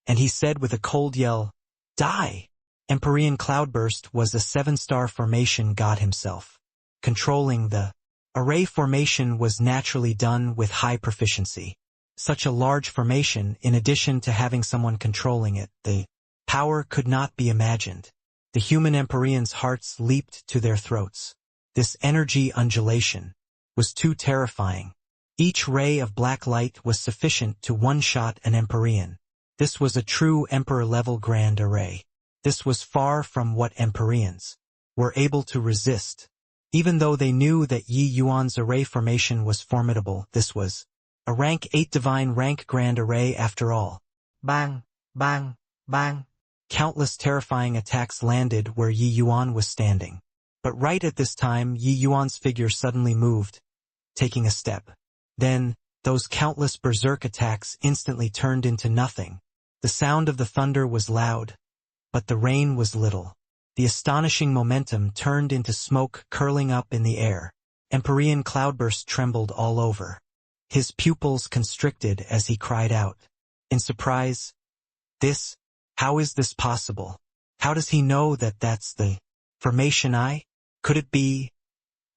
and he said with a cold yell, "Die!" Empyrean Cloudburst was a 7-star formation god himself. Controlling the array formation was naturally done with high proficiency. Such a large formation, in addition to having someone controlling it, the power could not be imagined. The human Empyreans' hearts leaped to their throats. This energy undulation was too terrifying. Each ray of black light was sufficient to one-shot an Empyrean. This was a true Emperor-level grand array. This was far from what Empyreans were able to resist. Even though they knew that Yi Yuan's array formation was formidable, this was a rank 8 divine rank grand array after all. Bang! Bang! Bang! Countless terrifying attacks landed where Yi Yuan was standing. But right at this time, Yi Yuan's figure suddenly moved, taking a step. Then, those countless berserk attacks instantly turned into nothing. The sound of the thunder was loud, but the rain was little. The astonishing momentum turned into smoke curling up in the air. Empyrean Cloudburst trembled all over. His pupils constricted as he cried out in surprise, How is this possible? How does he know that that's the formation I? Could it be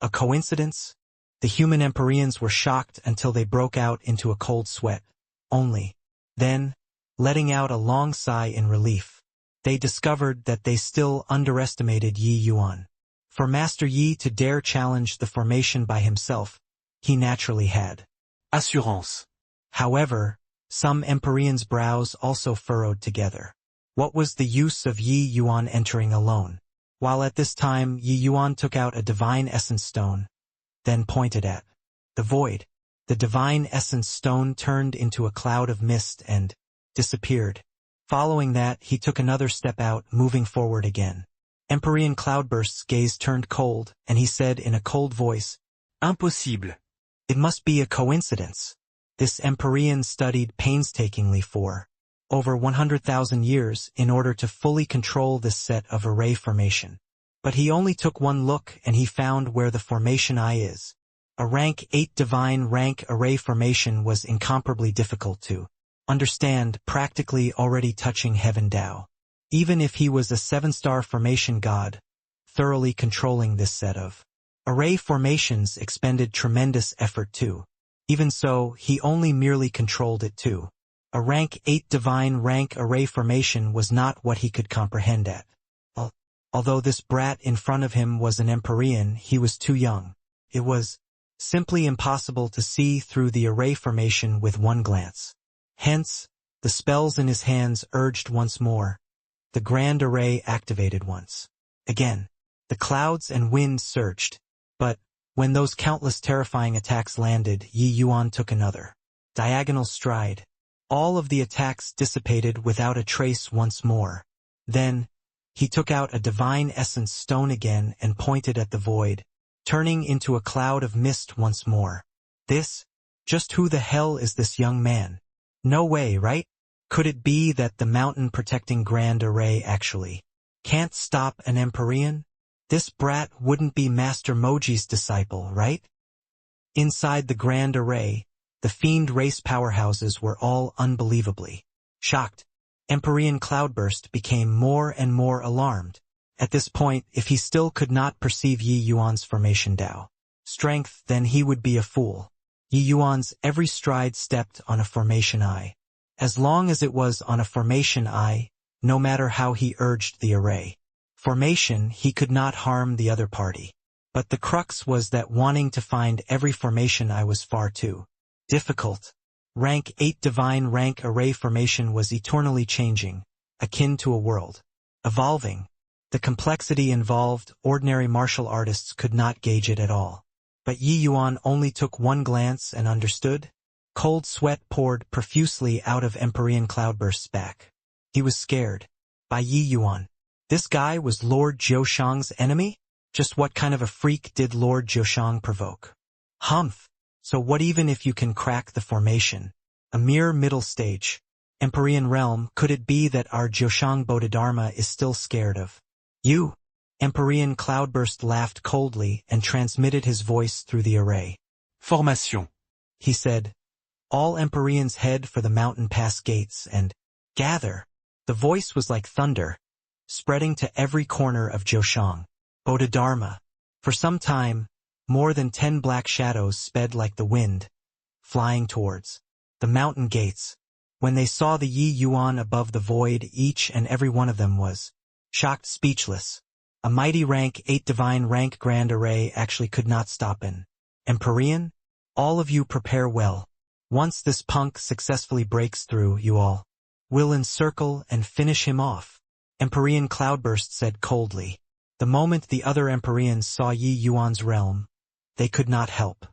a coincidence?" The human Empyreans were shocked until they broke out into a cold sweat. Only then, letting out a long sigh in relief, they discovered that they still underestimated Yi Yuan. For Master Yi to dare challenge the formation by himself, he naturally had Assurance. However, some Empyreans' brows also furrowed together. What was the use of Yi Yuan entering alone? While at this time Yi Yuan took out a divine essence stone, then pointed at the void. The divine essence stone turned into a cloud of mist and disappeared. Following that, he took another step out, moving forward again. Empyrean Cloudburst's gaze turned cold, and he said in a cold voice, Impossible. "It must be a coincidence." This Empyrean studied painstakingly for over 100,000 years in order to fully control this set of array formation. But he only took one look and he found where the formation I is. A rank 8 divine rank array formation was incomparably difficult to understand, practically already touching Heaven Tao. Even if he was a 7-star formation god, thoroughly controlling this set of array formations expended tremendous effort too. Even so, he only merely controlled it too. A rank 8 divine rank array formation was not what he could comprehend at. Although this brat in front of him was an Empyrean, he was too young. It was simply impossible to see through the array formation with one glance. Hence, the spells in his hands urged once more. The grand array activated once again. The clouds and wind surged. But, when those countless terrifying attacks landed, Yi Yuan took another diagonal stride. All of the attacks dissipated without a trace once more. Then, He took out a divine essence stone again and pointed at the void, turning into a cloud of mist once more. Just who the hell is this young man? No way, right? Could it be that the mountain-protecting Grand Array actually can't stop an Empyrean? This brat wouldn't be Master Moji's disciple, right? Inside the Grand Array, the fiend race powerhouses were all unbelievably shocked. Empyrean Cloudburst became more and more alarmed. At this point, if he still could not perceive Yi Yuan's formation Dao strength, then he would be a fool. Yi Yuan's every stride stepped on a formation eye. As long as it was on a formation eye, no matter how he urged the array formation, he could not harm the other party. But the crux was that wanting to find every formation eye was far too difficult. Rank 8 divine rank array formation was eternally changing, akin to a world evolving. The complexity involved, ordinary martial artists could not gauge it at all. But Yi Yuan only took one glance and understood. Cold sweat poured profusely out of Empyrean Cloudburst's back. He was scared. By Yi Yuan. This guy was Lord Jiushang's enemy? Just what kind of a freak did Lord Jiushang provoke? Humph. So what even if you can crack the formation? A mere middle stage. Empyrean realm, could it be that our Jiushang Bodhidharma is still scared of you? Empyrean Cloudburst laughed coldly and transmitted his voice through the array. Formation. He said, all Empyreans head for the mountain pass gates and gather. The voice was like thunder, spreading to every corner of Jiushang Bodhidharma. For some time, more than 10 black shadows sped like the wind, flying towards the mountain gates. When they saw the Yi Yuan above the void, each and every one of them was shocked, speechless. A mighty rank 8 divine rank grand array actually could not stop an Empyrean? All of you prepare well. Once this punk successfully breaks through, you all will encircle and finish him off. Empyrean Cloudburst said coldly. The moment the other Empyreans saw Yi Yuan's realm, they could not help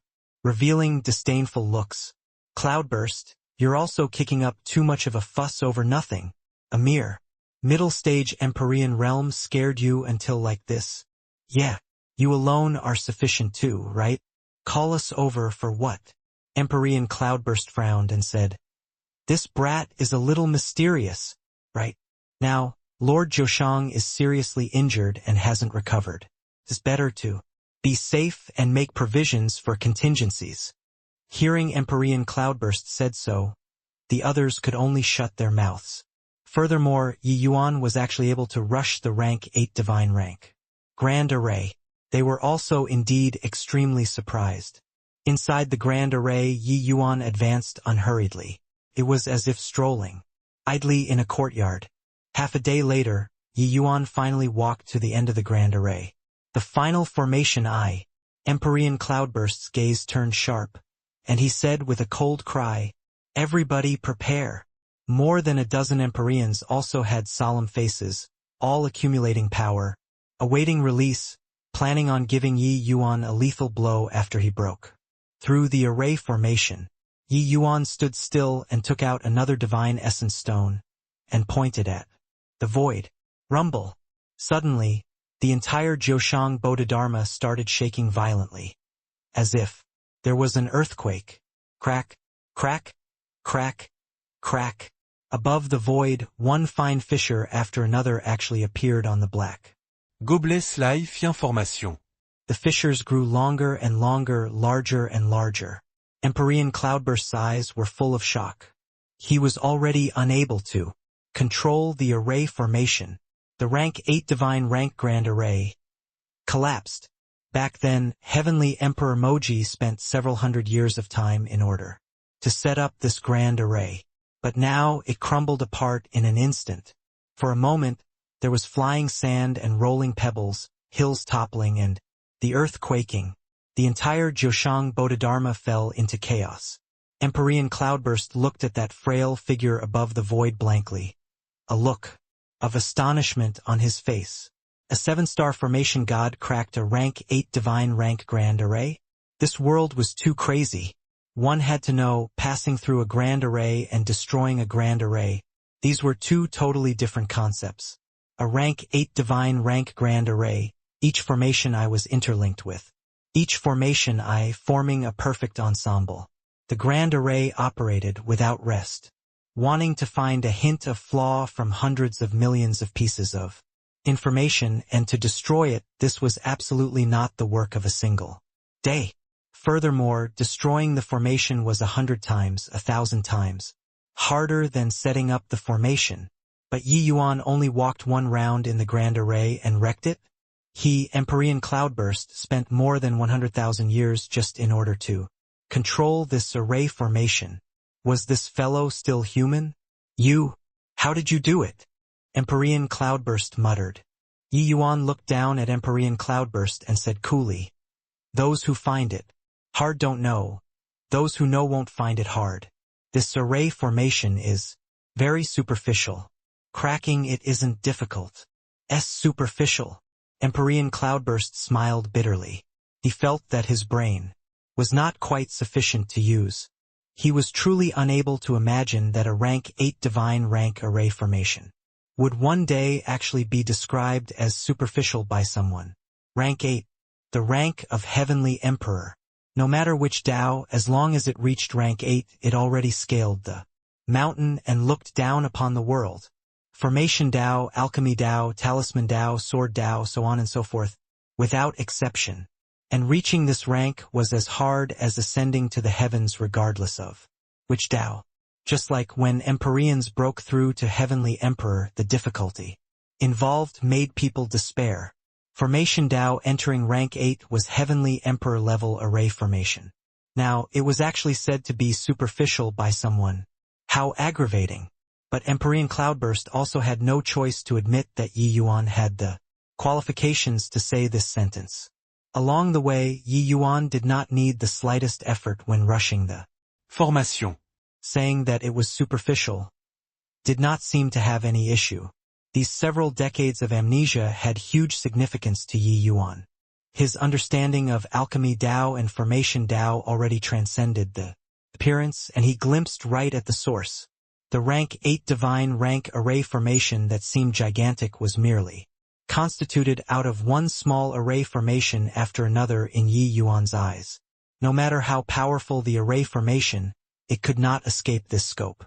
revealing disdainful looks. Cloudburst, you're also kicking up too much of a fuss over nothing. A mere middle-stage Empyrean realm scared you until like this? Yeah, you alone are sufficient too, right? Call us over for what? Empyrean Cloudburst frowned and said, this brat is a little mysterious, right? Now, Lord Jiushang is seriously injured and hasn't recovered. It's better to be safe and make provisions for contingencies. Hearing Empyrean Cloudburst said so, the others could only shut their mouths. Furthermore, Yi Yuan was actually able to rush the rank 8 divine rank Grand Array. They were also indeed extremely surprised. Inside the Grand Array, Yi Yuan advanced unhurriedly. It was as if strolling idly in a courtyard. Half a day later, Yi Yuan finally walked to the end of the Grand Array. The final formation eye. Empyrean Cloudburst's gaze turned sharp, and he said with a cold cry, everybody prepare. More than a dozen Empyreans also had solemn faces, all accumulating power, awaiting release, planning on giving Yi Yuan a lethal blow after he broke through the array formation. Yi Yuan stood still and took out another divine essence stone and pointed at the void. Rumble. Suddenly, the entire Jiushang Bodhidharma started shaking violently, as if there was an earthquake. Crack, crack, crack, crack. Above the void, one fine fissure after another actually appeared on the black Gobelet Slife Information. The fissures grew longer and longer, larger and larger. Empyrean Cloudburst's eyes were full of shock. He was already unable to control the array formation. The rank 8 divine rank grand array collapsed. Back then, Heavenly Emperor Moji spent several hundred years of time in order to set up this grand array. But now it crumbled apart in an instant. For a moment, there was flying sand and rolling pebbles, hills toppling and the earth quaking. The entire Jiushang Bodhidharma fell into chaos. Empyrean Cloudburst looked at that frail figure above the void blankly, a look of astonishment on his face. A 7-star formation god cracked a rank 8 divine rank grand array? This world was too crazy. One had to know, passing through a grand array and destroying a grand array. These were two totally different concepts. A rank 8 divine rank grand array, each formation I was interlinked with. Each formation I forming a perfect ensemble. The grand array operated without rest, wanting to find a hint of flaw from hundreds of millions of pieces of information, and to destroy it. This was absolutely not the work of a single day. Furthermore, destroying the formation was 100 times, 1,000 times harder than setting up the formation. But Yi Yuan only walked one round in the grand array and wrecked it? He, Empyrean Cloudburst, spent more than 100,000 years just in order to control this array formation. Was this fellow still human? You? How did you do it? Empyrean Cloudburst muttered. Yi Yuan looked down at Empyrean Cloudburst and said coolly, "Those who find it hard don't know. Those who know won't find it hard. This array formation is very superficial. Cracking it isn't difficult. Superficial." Empyrean Cloudburst smiled bitterly. He felt that his brain was not quite sufficient to use. He was truly unable to imagine that a rank 8 divine rank array formation would one day actually be described as superficial by someone. Rank 8, the rank of Heavenly Emperor. No matter which Tao, as long as it reached rank 8, it already scaled the mountain and looked down upon the world. Formation Tao, Alchemy Tao, Talisman Tao, Sword Tao, so on and so forth, without exception. And reaching this rank was as hard as ascending to the heavens regardless of which Tao. Just like when Empyreans broke through to Heavenly Emperor, the difficulty involved made people despair. Formation Tao entering rank 8 was Heavenly Emperor level array formation. Now, it was actually said to be superficial by someone. How aggravating. But Empyrean Cloudburst also had no choice to admit that Yi Yuan had the qualifications to say this sentence. Along the way, Yi Yuan did not need the slightest effort when rushing the Formation. saying that it was superficial did not seem to have any issue. These several decades of amnesia had huge significance to Yi Yuan. His understanding of Alchemy Tao and Formation Tao already transcended the appearance, and he glimpsed right at the source. The rank 8 divine rank array formation that seemed gigantic was merely constituted out of one small array formation after another in Yi Yuan's eyes. No matter how powerful the array formation, it could not escape this scope.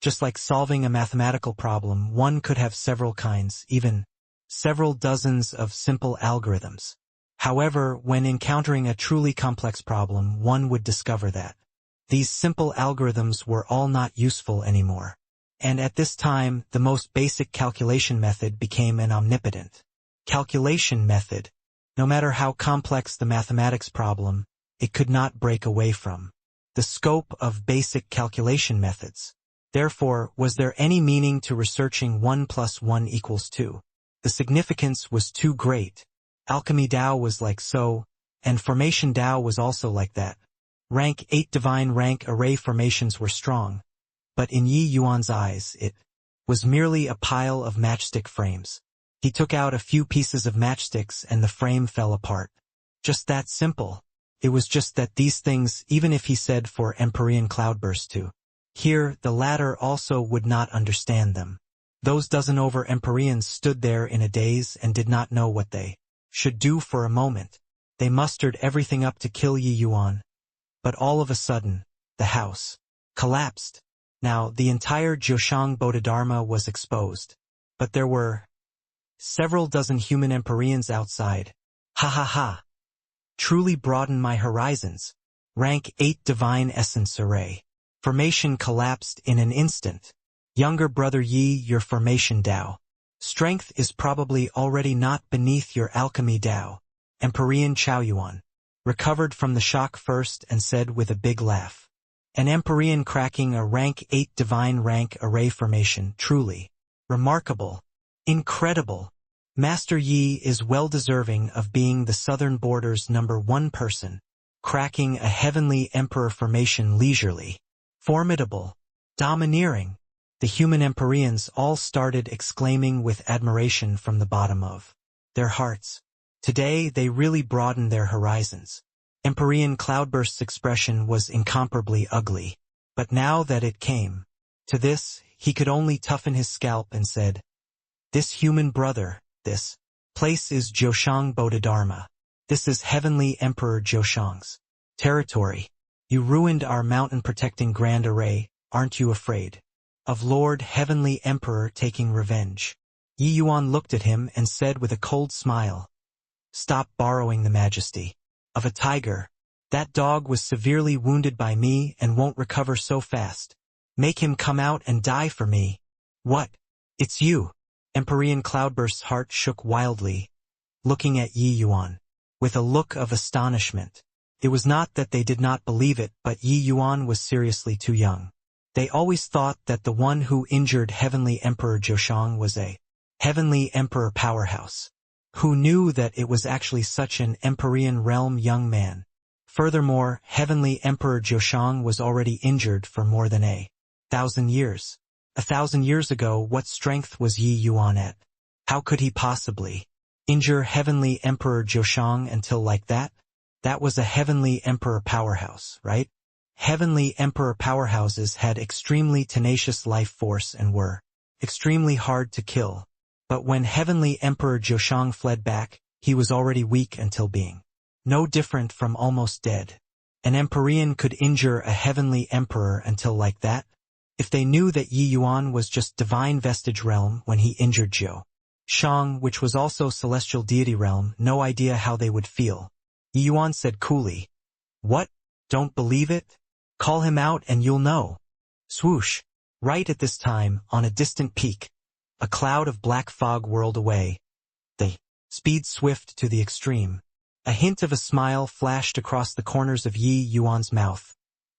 Just like solving a mathematical problem, one could have several kinds, even several dozens of simple algorithms. However, when encountering a truly complex problem, one would discover that these simple algorithms were all not useful anymore. And at this time, the most basic calculation method became an omnipotent calculation method. No matter how complex the mathematics problem, it could not break away from the scope of basic calculation methods. Therefore, was there any meaning to researching 1 + 1 = 2? The significance was too great. Alchemy Tao was like so, and Formation Tao was also like that. Rank 8 divine rank array formations were strong, but in Yi Yuan's eyes it was merely a pile of matchstick frames. He took out a few pieces of matchsticks and the frame fell apart. Just that simple. It was just that these things, even if he said for Empyrean Cloudburst to hear, the latter also would not understand them. Those dozen over Empyreans stood there in a daze and did not know what they should do for a moment. They mustered everything up to kill Yi Yuan. But all of a sudden, the house collapsed. Now, the entire Joshang Bodhidharma was exposed. But there were several dozen human Empyreans outside. Ha ha ha. Truly broaden my horizons. Rank 8 divine essence array. Formation collapsed in an instant. Younger brother Yi, your Formation Tao strength is probably already not beneath your Alchemy Tao. Empyrean Chaoyuan recovered from the shock first and said with a big laugh. An Empyrean cracking a rank 8 divine rank array formation, truly remarkable, incredible. Master Yi is well deserving of being the southern border's #1 person, cracking a heavenly emperor formation leisurely, formidable, domineering. The human Empyreans all started exclaiming with admiration from the bottom of their hearts. Today they really broadened their horizons. Empyrean Cloudburst's expression was incomparably ugly, but now that it came to this, he could only toughen his scalp and said, This human brother, this place is Joshang Bodhidharma. This is Heavenly Emperor Joshang's territory. You ruined our mountain-protecting grand array, aren't you afraid of Lord Heavenly Emperor taking revenge? Yi Yuan looked at him and said with a cold smile, "Stop borrowing the majesty of a tiger. That dog was severely wounded by me and won't recover so fast. Make him come out and die for me." "What? It's you?" Empyrean Cloudburst's heart shook wildly, looking at Yi Yuan with a look of astonishment. It was not that they did not believe it, but Yi Yuan was seriously too young. They always thought that the one who injured Heavenly Emperor Joshang was a Heavenly Emperor powerhouse. Who knew that it was actually such an Empyrean realm young man? Furthermore, Heavenly Emperor Joshang was already injured for more than 1,000 years. 1,000 years ago, what strength was Yi Yuan at? How could he possibly injure Heavenly Emperor Joshang until like that? That was a Heavenly Emperor powerhouse, right? Heavenly Emperor powerhouses had extremely tenacious life force and were extremely hard to kill. But when Heavenly Emperor Joshang fled back, he was already weak until being no different from almost dead. An Empyrean could injure a Heavenly Emperor until like that? If they knew that Yi Yuan was just Divine Vestige Realm when he injured Joshang, which was also Celestial Deity Realm, no idea how they would feel. Yi Yuan said coolly, "What? Don't believe it? Call him out and you'll know." Swoosh! Right at this time, on a distant peak, a cloud of black fog whirled away. The speed swift to the extreme. A hint of a smile flashed across the corners of Yi Yuan's mouth.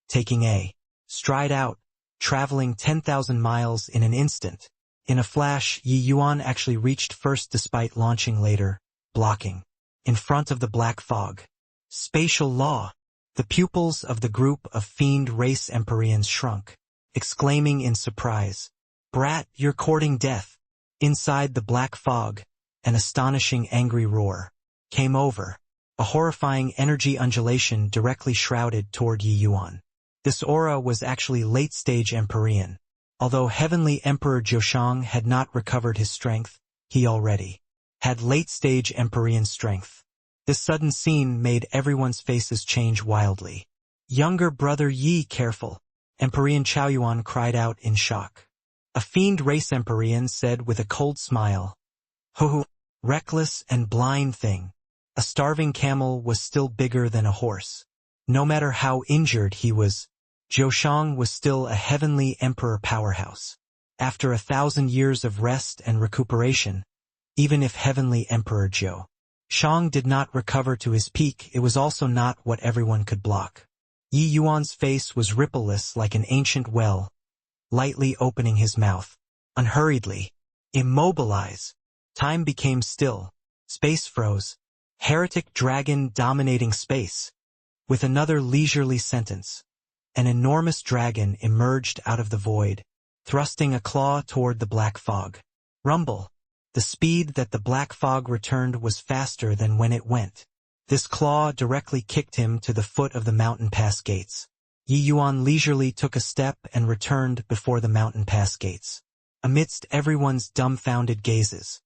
Taking a stride out, traveling 10,000 miles in an instant. In a flash, Yi Yuan actually reached first despite launching later, blocking in front of the black fog. Spatial law. The pupils of the group of fiend race Empyreans shrunk, exclaiming in surprise, "Brat, you're courting death." Inside the black fog, an astonishing angry roar came over. A horrifying energy undulation directly shrouded toward Yi Yuan. This aura was actually late-stage Empyrean. Although Heavenly Emperor Joshang had not recovered his strength, he already had late-stage Empyrean strength. This sudden scene made everyone's faces change wildly. "Younger brother Yi, careful!" Empyrean Chaoyuan cried out in shock. A fiend race Empyrean said with a cold smile, "Ho, reckless and blind thing." A starving camel was still bigger than a horse. No matter how injured he was, Joshang was still a Heavenly Emperor powerhouse. After 1,000 years of rest and recuperation, even if Heavenly Emperor Joshang did not recover to his peak, it was also not what everyone could block. Yi Yuan's face was rippleless like an ancient well, lightly opening his mouth. Unhurriedly, immobilize. Time became still. Space froze. Heretic dragon dominating space. With another leisurely sentence, an enormous dragon emerged out of the void, thrusting a claw toward the black fog. Rumble. The speed that the black fog returned was faster than when it went. This claw directly kicked him to the foot of the mountain pass gates. Yi Yuan leisurely took a step and returned before the mountain pass gates. Amidst everyone's dumbfounded gazes.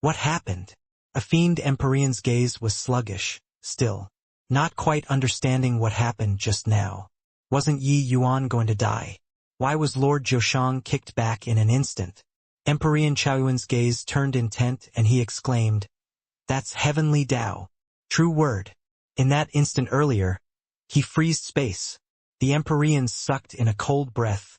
What happened? A fiend Empyrean's gaze was sluggish, still, not quite understanding what happened just now. Wasn't Yi Yuan going to die? Why was Lord Joshang kicked back in an instant? Empyrean Chaoyuan's gaze turned intent and he exclaimed, "That's Heavenly Tao. True word." In that instant earlier, he freezed space. The Empyreans sucked in a cold breath,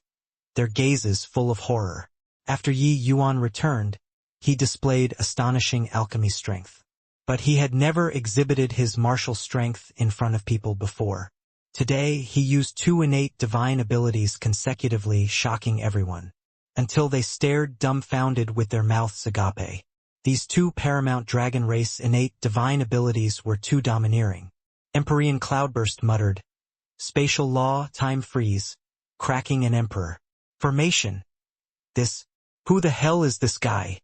their gazes full of horror. After Yi Yuan returned, he displayed astonishing alchemy strength. But he had never exhibited his martial strength in front of people before. Today, he used 2 innate divine abilities consecutively, shocking everyone, until they stared dumbfounded with their mouths agape. These 2 paramount dragon race innate divine abilities were too domineering. Empyrean Cloudburst muttered, "Spatial law, time freeze, cracking an emperor. Formation. Who the hell is this guy?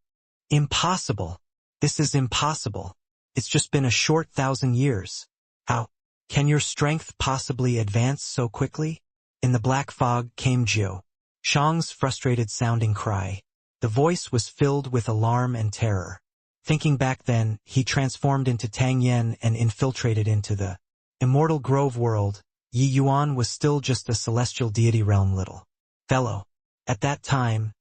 Impossible. This is impossible. It's just been a short 1,000 years. How can your strength possibly advance so quickly?" In the black fog came Joshang's frustrated-sounding cry. The voice was filled with alarm and terror. Thinking back then, he transformed into Tang Yen and infiltrated into the immortal grove world. Yi Yuan was still just a celestial deity realm little fellow. At that time,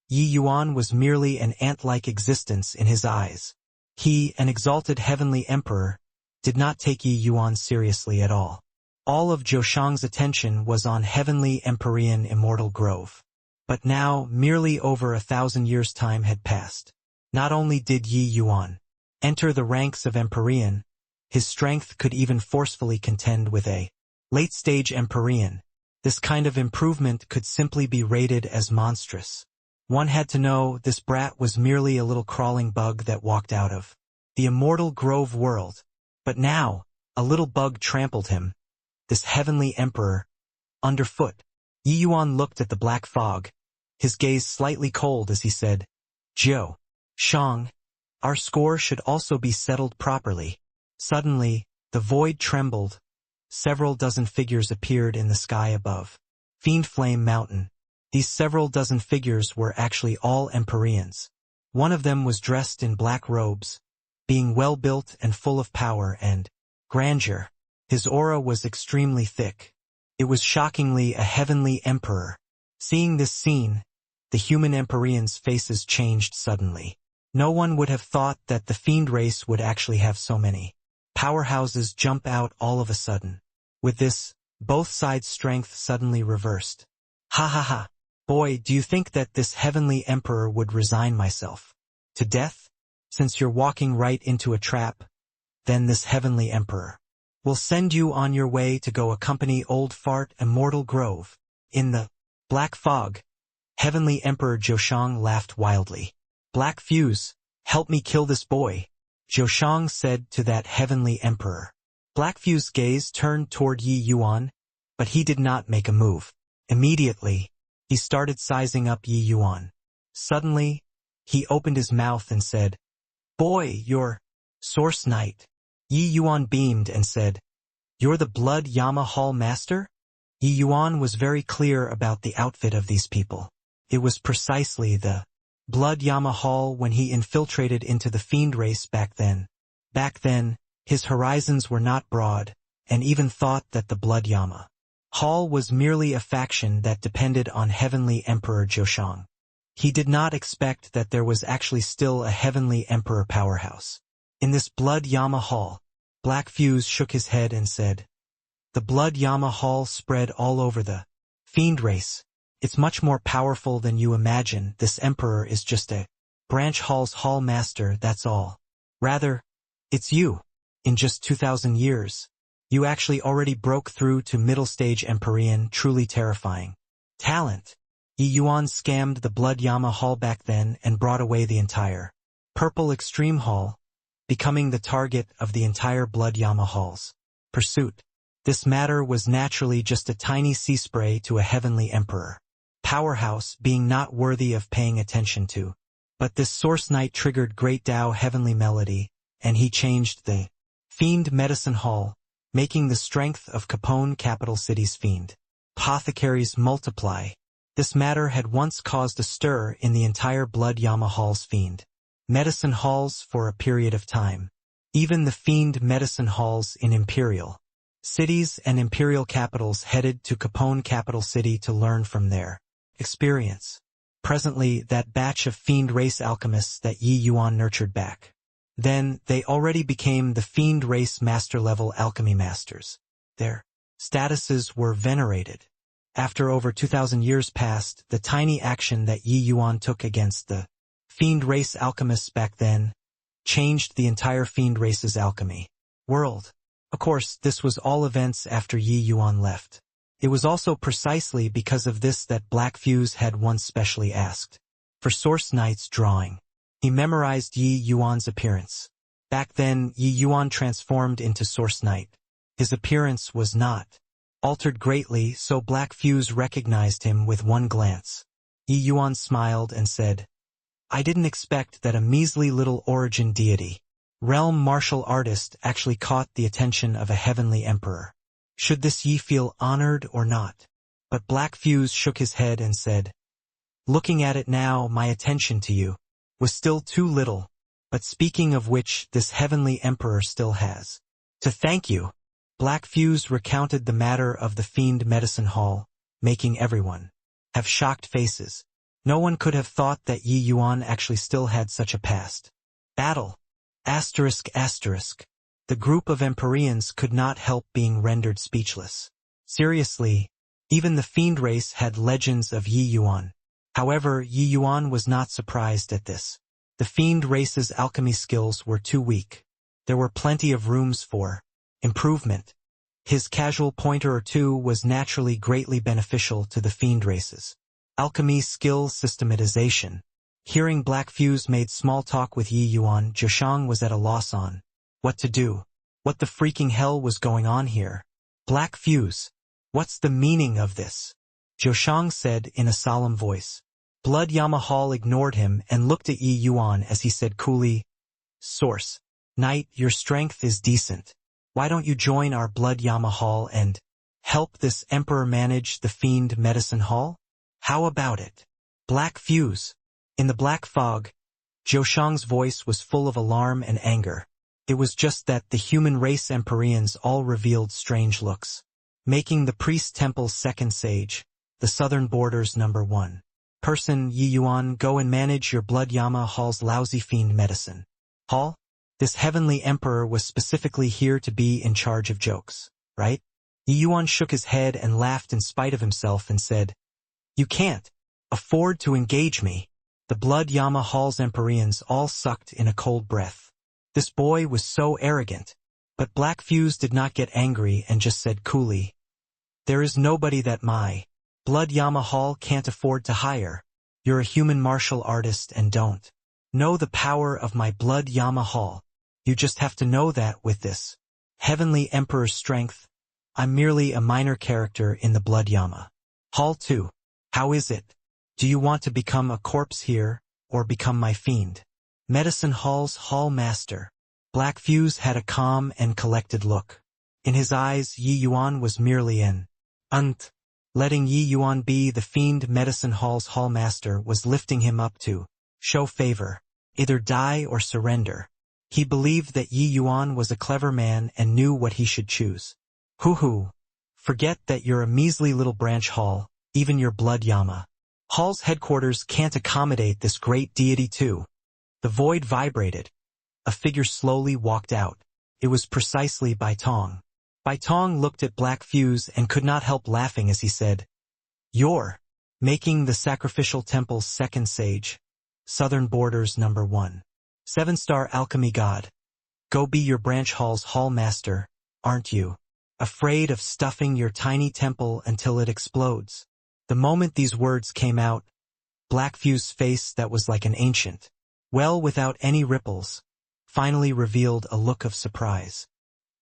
Yi Yuan was merely an ant-like existence in his eyes. He, an exalted heavenly emperor, did not take Yi Yuan seriously at all. All of Zhoshang's attention was on heavenly Empyrean immortal grove. But now, merely over 1,000 years' time had passed. Not only did Yi Yuan enter the ranks of Empyrean, his strength could even forcefully contend with a late-stage Empyrean. This kind of improvement could simply be rated as monstrous. One had to know this brat was merely a little crawling bug that walked out of the immortal grove world. But now, a little bug trampled him, this heavenly emperor, underfoot. Yi Yuan looked at the black fog, his gaze slightly cold as he said, "Zhou Shang, our score should also be settled properly." Suddenly, the void trembled. Several dozen figures appeared in the sky above Fiend Flame Mountain. These several dozen figures were actually all Empyreans. One of them was dressed in black robes, being well-built and full of power and grandeur. His aura was extremely thick. It was shockingly a heavenly emperor. Seeing this scene, the human Empyreans' faces changed suddenly. No one would have thought that the fiend race would actually have so many powerhouses jump out all of a sudden. With this, both sides' strength suddenly reversed. Ha ha ha. Boy, do you think that this heavenly emperor would resign myself to death? Since you're walking right into a trap, then this heavenly emperor will send you on your way to go accompany old fart immortal grove. In the black fog, heavenly emperor Zhoshang laughed wildly. "Black Fuse, help me kill this boy," Zhoshang said to that heavenly emperor. Black Fuse's gaze turned toward Yi Yuan, but he did not make a move. Immediately, he started sizing up Yi Yuan. Suddenly, he opened his mouth and said, "Boy, you're Source Knight." Yi Yuan beamed and said, "You're the Blood Yama Hall Master?" Yi Yuan was very clear about the outfit of these people. It was precisely the Blood Yama Hall when he infiltrated into the fiend race back then. Back then, his horizons were not broad, and even thought that the Blood Yama Hall was merely a faction that depended on Heavenly Emperor Zhoshang. He did not expect that there was actually still a Heavenly Emperor powerhouse. In this Blood Yama Hall, Black Fuse shook his head and said, "The Blood Yama Hall spread all over the fiend race. It's much more powerful than you imagine. This emperor is just a branch hall's hall master, that's all. Rather, it's you. In just 2,000 years, you actually already broke through to middle stage Empyrean, truly terrifying talent." Yi Yuan scammed the Blood Yama Hall back then and brought away the entire Purple Extreme Hall, becoming the target of the entire Blood Yama Hall's pursuit. This matter was naturally just a tiny sea spray to a heavenly emperor powerhouse being not worthy of paying attention to. But this Source Knight triggered Great Tao Heavenly Melody, and he changed the Fiend Medicine Hall, making the strength of Capone capital city's fiend apothecaries multiply. This matter had once caused a stir in the entire Blood Yama Hall's fiend medicine halls for a period of time. Even the fiend medicine halls in imperial cities and imperial capitals headed to Capone capital city to learn from their experience. Presently, that batch of fiend race alchemists that Yi Yuan nurtured back then, they already became the fiend race master-level alchemy masters. Their statuses were venerated. After over 2,000 years passed, the tiny action that Yi Yuan took against the fiend race alchemists back then changed the entire fiend race's alchemy world. Of course, this was all events after Yi Yuan left. It was also precisely because of this that Black Fuse had once specially asked for Source Knight's drawing. He memorized Yi Yuan's appearance. Back then, Yi Yuan transformed into Source Knight. His appearance was not altered greatly, so Black Fuse recognized him with one glance. Yi Yuan smiled and said, "I didn't expect that a measly little origin deity, realm martial artist actually caught the attention of a heavenly emperor. Should this Yi feel honored or not?" But Black Fuse shook his head and said, Looking at it now, my attention to you was still too little, but speaking of which, this heavenly emperor still has. To thank you. Black Fuse recounted the matter of the Fiend Medicine Hall, making everyone have shocked faces. No one could have thought that Yi Yuan actually still had such a past. Battle. ****. The group of Empyreans could not help being rendered speechless. Seriously, even the Fiend race had legends of Yi Yuan. However, Yi Yuan was not surprised at this. The Fiend race's alchemy skills were too weak. There were plenty of rooms for improvement. His casual pointer or two was naturally greatly beneficial to the Fiend races. Alchemy skill systematization. Hearing Black Fuse made small talk with Yi Yuan, Zhoshang was at a loss on what to do. What the freaking hell was going on here? Black Fuse, what's the meaning of this? Zhoshang said in a solemn voice. Blood Yama Hall ignored him and looked at Yi Yuan as he said coolly, Source, Knight, your strength is decent. Why don't you join our Blood Yama Hall and help this emperor manage the Fiend Medicine Hall? How about it? Black Fuse. In the black fog, Zhoshang's voice was full of alarm and anger. It was just that the human race Empyreans all revealed strange looks. Making the priest temple's second sage, the southern border's #1 person, Yi Yuan, go and manage your Blood Yama Hall's lousy Fiend Medicine Hall? This heavenly emperor was specifically here to be in charge of jokes, right? Yi Yuan shook his head and laughed in spite of himself and said, You can't afford to engage me. The Blood Yama Hall's Empyreans all sucked in a cold breath. This boy was so arrogant. But Black Fuse did not get angry and just said coolly, There is nobody that my Blood Yama Hall can't afford to hire. You're a human martial artist and don't know the power of my Blood Yama Hall. You just have to know that with this heavenly emperor's strength, I'm merely a minor character in the Blood Yama Hall too. How is it? Do you want to become a corpse here, or become my Fiend Medicine Hall's Hall Master? Black Fuse had a calm and collected look. In his eyes, Yi Yuan was merely an unt. Letting Yi Yuan be the Fiend Medicine Hall's Hall Master was lifting him up to show favor, either die or surrender. He believed that Yi Yuan was a clever man and knew what he should choose. Hoo-hoo. Forget that you're a measly little branch hall, even your Blood Yama Hall's headquarters can't accommodate this great deity too. The void vibrated. A figure slowly walked out. It was precisely Bai Tong. Bai Tong looked at Black Fuse and could not help laughing as he said, You're making the sacrificial temple's second sage, southern border's #1 7-star alchemy god. Go be your branch hall's hall master, aren't you? Afraid of stuffing your tiny temple until it explodes? The moment these words came out, Black Fuse's face that was like an ancient well without any ripples, finally revealed a look of surprise.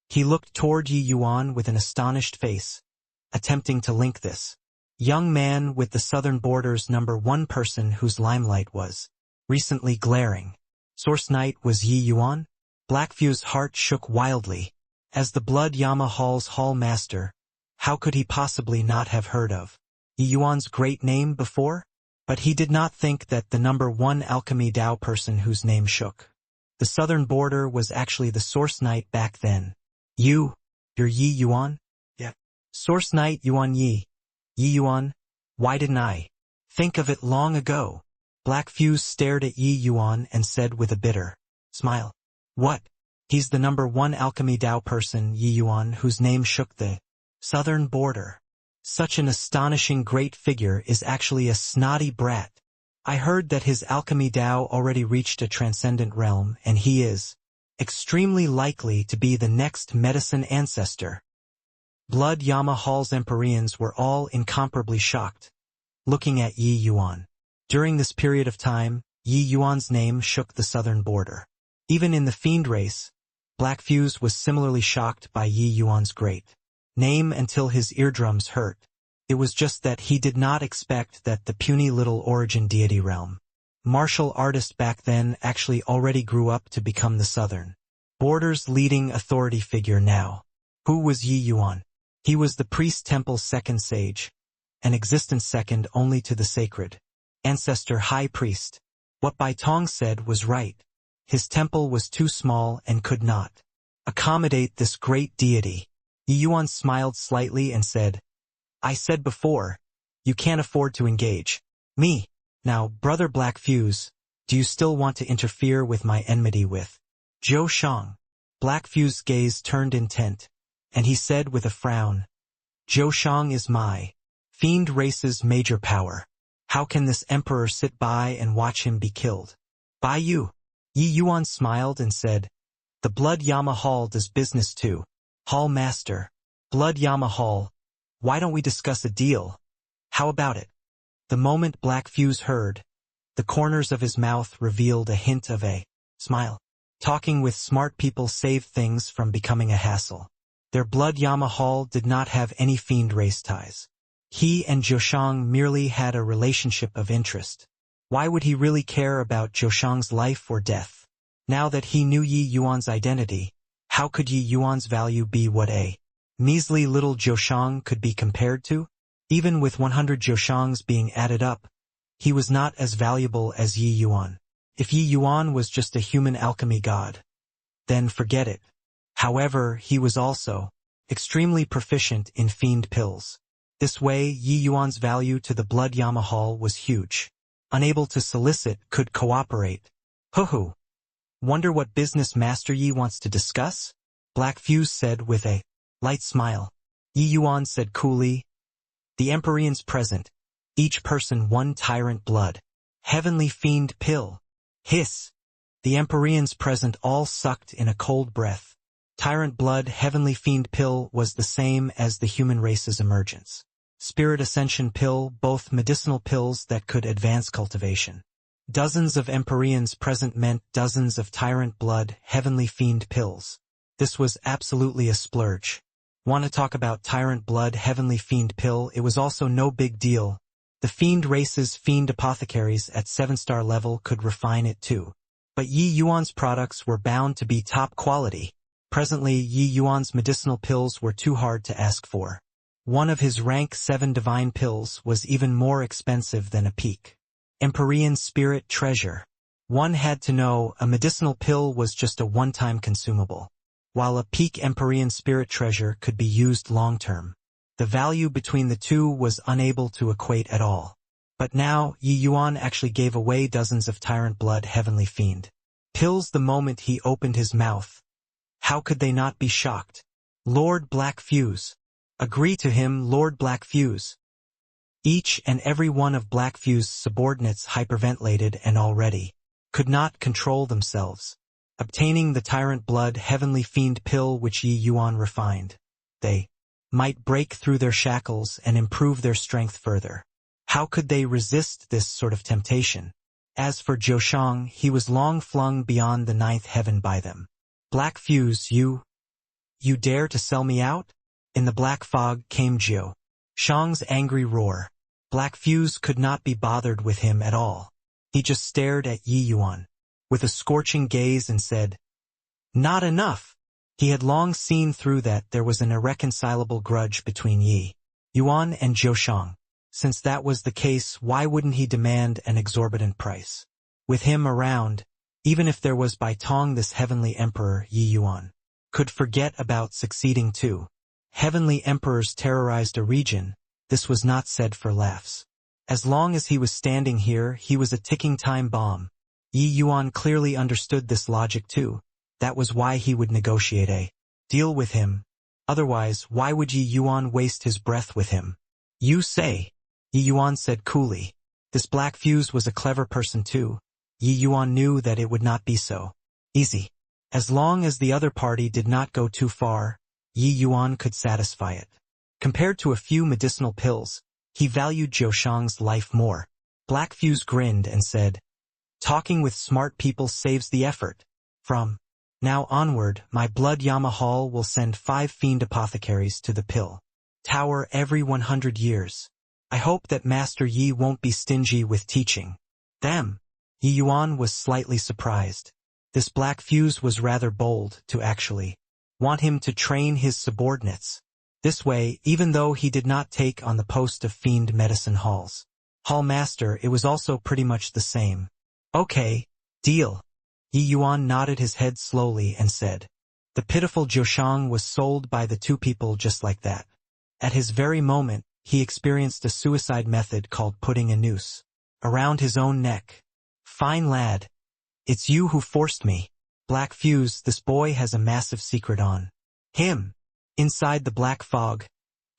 He looked toward Yi Yuan with an astonished face, attempting to link this young man with the southern border's #1 person whose limelight was recently glaring. Source Knight was Yi Yuan? Black Fuse's heart shook wildly. As the Blood Yama Hall's Hall Master, how could he possibly not have heard of Yi Yuan's great name before? But he did not think that the #1 alchemy Dao person whose name shook the southern border was actually the Source Knight back then. You're Yi Yuan? Yeah. Source Knight Yuan Yi. Yi Yuan? Why didn't I think of it long ago? Black Fuse stared at Yi Yuan and said with a bitter smile, What? He's the #1 alchemy Dao person, Yi Yuan, whose name shook the southern border. Such an astonishing great figure is actually a snotty brat. I heard that his alchemy Dao already reached a transcendent realm, and he is extremely likely to be the next medicine ancestor. Blood Yama Hall's Empyreans were all incomparably shocked, looking at Yi Yuan. During this period of time, Yi Yuan's name shook the southern border. Even in the Fiend race, Black Fuse was similarly shocked by Yi Yuan's great name until his eardrums hurt. It was just that he did not expect that the puny little origin deity realm martial artist back then actually already grew up to become the southern border's leading authority figure now. Who was Yi Yuan? He was the priest temple's second sage, an existence second only to the sacred ancestor high priest. What Bai Tong said was right. His temple was too small and could not accommodate this great deity. Yi Yuan smiled slightly and said, I said before, you can't afford to engage me. Now, Brother Black Fuse, do you still want to interfere with my enmity with Zhou Shang? Black Fuse's gaze turned intent, and he said with a frown, Zhou Shang is my fiend race's major power. How can this emperor sit by and watch him be killed? By you. Yi Yuan smiled and said, the Blood Yama Hall does business too. Hall Master. Blood Yama Hall. Why don't we discuss a deal? How about it? The moment Black Fuse heard, the corners of his mouth revealed a hint of a smile. Talking with smart people saved things from becoming a hassle. Their Blood Yama Hall did not have any fiend race ties. He and Zhou Shang merely had a relationship of interest. Why would he really care about Zhou Shang's life or death? Now that he knew Yi Yuan's identity, how could Yi Yuan's value be what a measly little Zhou Shang could be compared to? Even with 100 Zhou Shangs being added up, he was not as valuable as Yi Yuan. If Yi Yuan was just a human alchemy god, then forget it. However, he was also extremely proficient in fiend pills. This way, Yi Yuan's value to the Blood Yama Hall was huge. Unable to solicit, could cooperate. Hoo-hoo. Wonder what business Master Yi wants to discuss? Black Fuse said with a light smile. Yi Yuan said coolly, the Empyreans present, each person one tyrant blood. Heavenly fiend pill. Hiss. The Empyreans present all sucked in a cold breath. Tyrant blood heavenly fiend pill was the same as the human race's emergence. Spirit ascension pill, both medicinal pills that could advance cultivation. Dozens of Empyreans present meant dozens of tyrant blood heavenly fiend pills. This was absolutely a splurge. Want to talk about tyrant blood heavenly fiend pill? It was also no big deal. The fiend race's fiend apothecaries at 7-star level could refine it too. But Yi Yuan's products were bound to be top quality. Presently, Yi Yuan's medicinal pills were too hard to ask for. One of his rank 7 divine pills was even more expensive than a peak Empyrean spirit treasure. One had to know a medicinal pill was just a one-time consumable, while a peak Empyrean spirit treasure could be used long-term. The value between the two was unable to equate at all. But now, Yi Yuan actually gave away dozens of tyrant blood heavenly fiend pills the moment he opened his mouth. How could they not be shocked? Lord Black Fuse. Agree to him, Lord Black Fuse. Each and every one of Black Fuse's subordinates hyperventilated and already could not control themselves. Obtaining the tyrant blood heavenly fiend pill which Yi Yuan refined, they might break through their shackles and improve their strength further. How could they resist this sort of temptation? As for Zhou Shang, he was long flung beyond the 9th heaven by them. Black Fuse, you dare to sell me out? In the black fog came Zhou Shang's angry roar. Black Fuse could not be bothered with him at all. He just stared at Yi Yuan with a scorching gaze and said, not enough. He had long seen through that there was an irreconcilable grudge between Yi Yuan and Zhou Shang. Since that was the case, why wouldn't he demand an exorbitant price? With him around, even if there was Bai Tong, this heavenly emperor, Yi Yuan could forget about succeeding too. Heavenly emperors terrorized a region. This was not said for laughs. As long as he was standing here, he was a ticking time bomb. Yi Yuan clearly understood this logic too. That was why he would negotiate a deal with him. Otherwise, why would Yi Yuan waste his breath with him? You say, Yi Yuan said coolly. This Black Fuse was a clever person too. Yi Yuan knew that it would not be so easy. As long as the other party did not go too far, Yi Yuan could satisfy it. Compared to a few medicinal pills, he valued Zhou Shang's life more. Black Fuse grinned and said, talking with smart people saves the effort. From now onward, my Blood Yama Hall will send 5 fiend apothecaries to the pill tower every 100 years. I hope that Master Yi won't be stingy with teaching them. Yi Yuan was slightly surprised. This Black Fuse was rather bold to actually want him to train his subordinates. This way, even though he did not take on the post of fiend medicine halls Hall Master, it was also pretty much the same. Okay, deal. Yi Yuan nodded his head slowly and said. The pitiful Zhoushang was sold by the two people just like that. At his very moment, he experienced a suicide method called putting a noose around his own neck. Fine lad. It's you who forced me. Black Fuse, this boy has a massive secret on him. Inside the black fog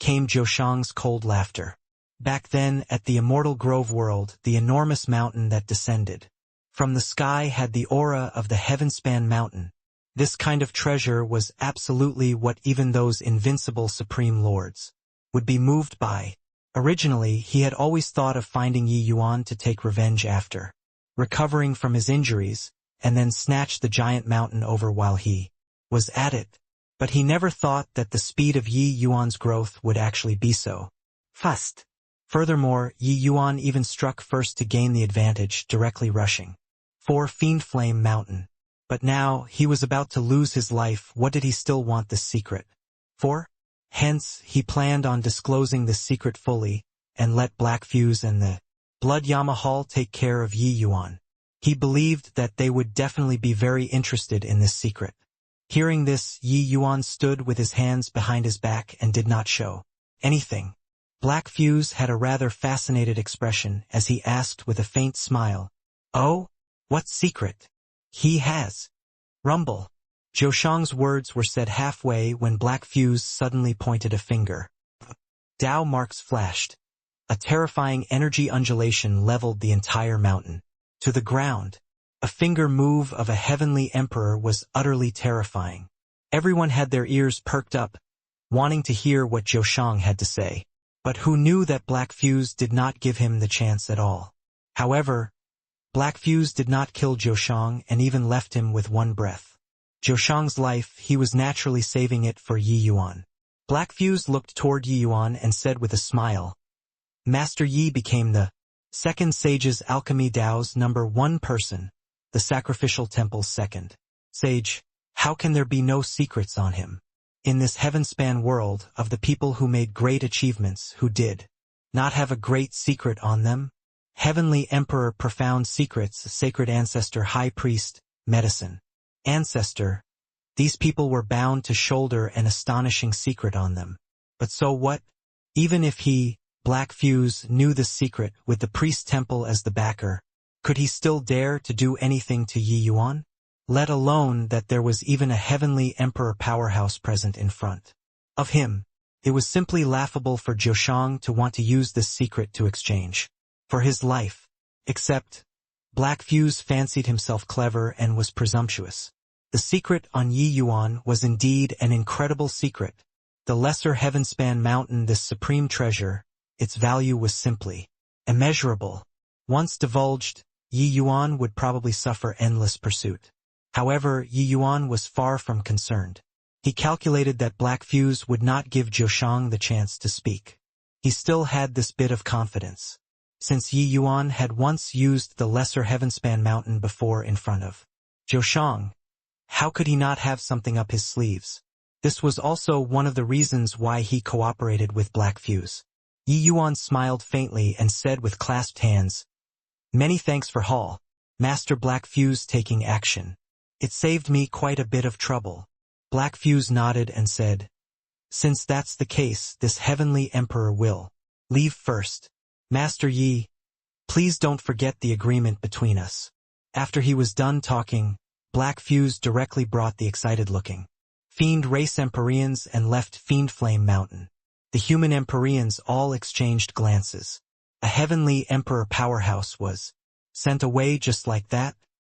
came Zhoushang's cold laughter. Back then, at the Immortal Grove world, the enormous mountain that descended from the sky had the aura of the Heavenspan mountain. This kind of treasure was absolutely what even those invincible supreme lords would be moved by. Originally, he had always thought of finding Yi Yuan to take revenge after recovering from his injuries, and then snatch the giant mountain over while he was at it. But he never thought that the speed of Yi Yuan's growth would actually be so fast. Furthermore, Yi Yuan even struck first to gain the advantage, directly rushing for Fiend Flame Mountain. But now, he was about to lose his life. What did he still want this secret for? Hence, he planned on disclosing this secret fully, and let Black Fuse and the Blood Yamahal take care of Yi Yuan. He believed that they would definitely be very interested in this secret. Hearing this, Yi Yuan stood with his hands behind his back and did not show anything. Black Fuse had a rather fascinated expression as he asked with a faint smile, "Oh? What secret? He has." Rumble. Zhoushang's words were said halfway when Black Fuse suddenly pointed a finger. Dao marks flashed. A terrifying energy undulation leveled the entire mountain to the ground. A finger move of a heavenly emperor was utterly terrifying. Everyone had their ears perked up, wanting to hear what Zhoushang had to say. But who knew that Black Fuse did not give him the chance at all? However, Black Fuse did not kill Zhoushang and even left him with one breath. Zhoushang's life, he was naturally saving it for Yi Yuan. Black Fuse looked toward Yi Yuan and said with a smile, Master Yi became the second sage's alchemy Dao's #1 person, the sacrificial temple's second sage. How can there be no secrets on him? In this heavenspan world, of the people who made great achievements, who did not have a great secret on them? Heavenly Emperor, profound secrets, sacred ancestor, high priest, medicine, ancestor. These people were bound to shoulder an astonishing secret on them. But so what? Even if he, Black Fuse, knew the secret with the priest temple as the backer, could he still dare to do anything to Yi Yuan? Let alone that there was even a heavenly emperor powerhouse present in front of him. It was simply laughable for Zhoushang to want to use this secret to exchange for his life. Except, Black Fuse fancied himself clever and was presumptuous. The secret on Yi Yuan was indeed an incredible secret. The lesser Heavenspan mountain, this supreme treasure, its value was simply immeasurable. Once divulged, Yi Yuan would probably suffer endless pursuit. However, Yi Yuan was far from concerned. He calculated that Black Fuse would not give Zhoushang the chance to speak. He still had this bit of confidence, since Yi Yuan had once used the lesser Heavenspan mountain before in front of Zhoushang. How could he not have something up his sleeves? This was also one of the reasons why he cooperated with Black Fuse. Yi Yuan smiled faintly and said with clasped hands, Many thanks for Hall, Master. Black Fuse taking action. It saved me quite a bit of trouble. Black Fuse nodded and said, Since that's the case, this heavenly emperor will leave first. Master Yi, please don't forget the agreement between us. After he was done talking, Black Fuse directly brought the excited-looking Fiend Race Empyreans and left Fiend Flame Mountain. The human Empyreans all exchanged glances. A heavenly emperor powerhouse was sent away just like that.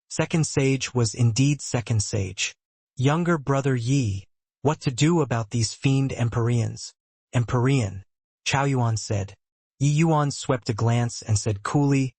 Second Sage was indeed Second Sage. Younger brother Yi, what to do about these Fiend Empyreans? Empyrean, Chao Yuan said. Yi Yuan swept a glance and said coolly,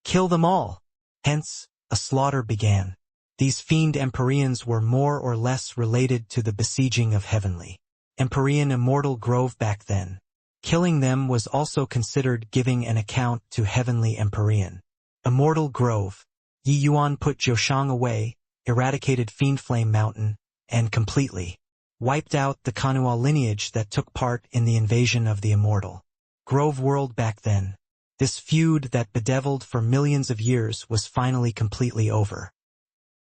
Kill them all. Hence, a slaughter began. These Fiend Empyreans were more or less related to the besieging of Heavenly Empyrean Immortal Grove back then. Killing them was also considered giving an account to Heavenly Empyrean Immortal Grove. Yi Yuan put Zhoushang away, eradicated Fiend Flame Mountain, and completely wiped out the Kanua lineage that took part in the invasion of the Immortal Grove world back then. This feud that bedeviled for millions of years was finally completely over.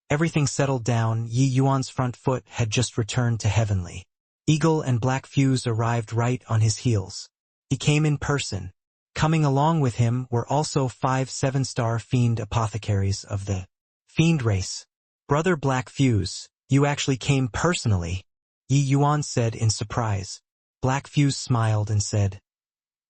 Everything settled down. Yi Yuan's front foot had just returned to heavenly. Eagle and Black Fuse arrived right on his heels. He came in person. Coming along with him were also 5 7-star fiend apothecaries of the fiend race. Brother Black Fuse, you actually came personally, Yi Yuan said in surprise. Black Fuse smiled and said,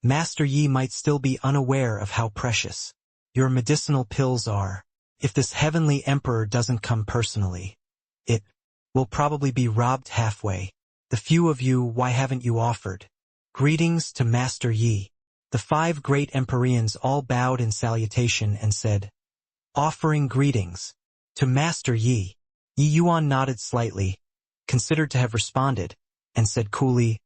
Master Yi might still be unaware of how precious your medicinal pills are. If this heavenly emperor doesn't come personally, it will probably be robbed halfway. The few of you, why haven't you offered greetings to Master Yi? The 5 great Empyreans all bowed in salutation and said, offering greetings to Master Yi. Yi Yuan nodded slightly, considered to have responded, and said coolly,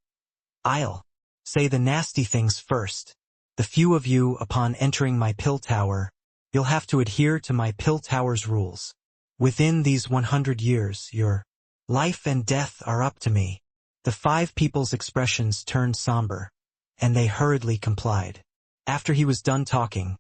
I'll say the nasty things first. The few of you, upon entering my pill tower, you'll have to adhere to my pill tower's rules. Within these 100 years, your life and death are up to me. The 5 people's expressions turned somber, and they hurriedly complied. After he was done talking,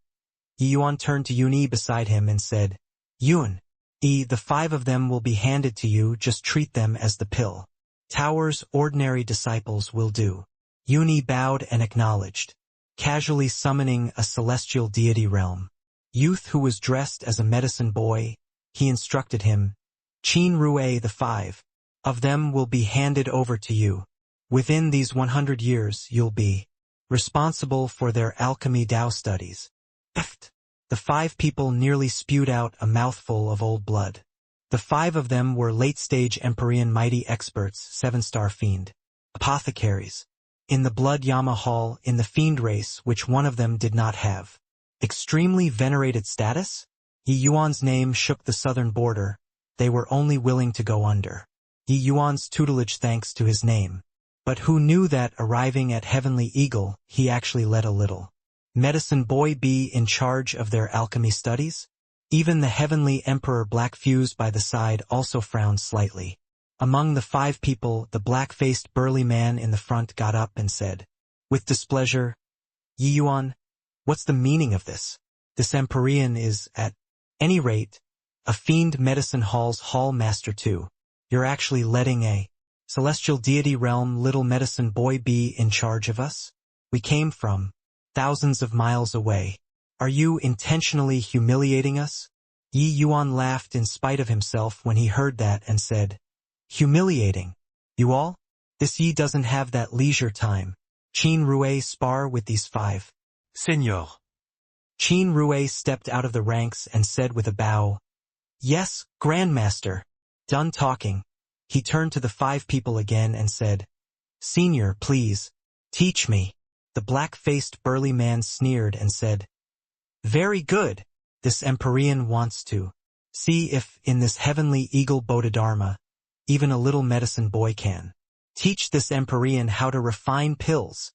Yi Yuan turned to Yun beside him and said, Yun, the 5 of them will be handed to you, just treat them as the pill tower's ordinary disciples will do. Yun bowed and acknowledged, casually summoning a celestial deity realm. Youth who was dressed as a medicine boy, he instructed him, Qin Rue, the 5 of them will be handed over to you. Within these 100 years you'll be responsible for their alchemy Dao studies. The 5 people nearly spewed out a mouthful of old blood. The 5 of them were late-stage Empyrean mighty experts, 7-star fiend apothecaries. In the Blood Yama Hall, in the fiend race, which one of them did not have extremely venerated status? Yi Yuan's name shook the southern border. They were only willing to go under Yi Yuan's tutelage thanks to his name. But who knew that, arriving at Heavenly Eagle, he actually let a little medicine boy be in charge of their alchemy studies? Even the Heavenly Emperor Black Fuse by the side also frowned slightly. Among the 5 people, the black-faced burly man in the front got up and said, with displeasure, Yi Yuan, what's the meaning of this? This Empyrean is, at any rate, a fiend medicine hall's hall master too. You're actually letting a celestial deity realm little medicine boy be in charge of us? We came from thousands of miles away. Are you intentionally humiliating us? Yi Yuan laughed in spite of himself when he heard that and said, humiliating? You all? This Yi doesn't have that leisure time. Qin Rue spar with these 5. Seigneur. Qin Rue stepped out of the ranks and said with a bow, Yes, Grandmaster. Done talking, he turned to the 5 people again and said, Senior, please, teach me. The black-faced burly man sneered and said, Very good. This Empyrean wants to see if, in this heavenly eagle Bodhidharma, even a little medicine boy can teach this Empyrean how to refine pills.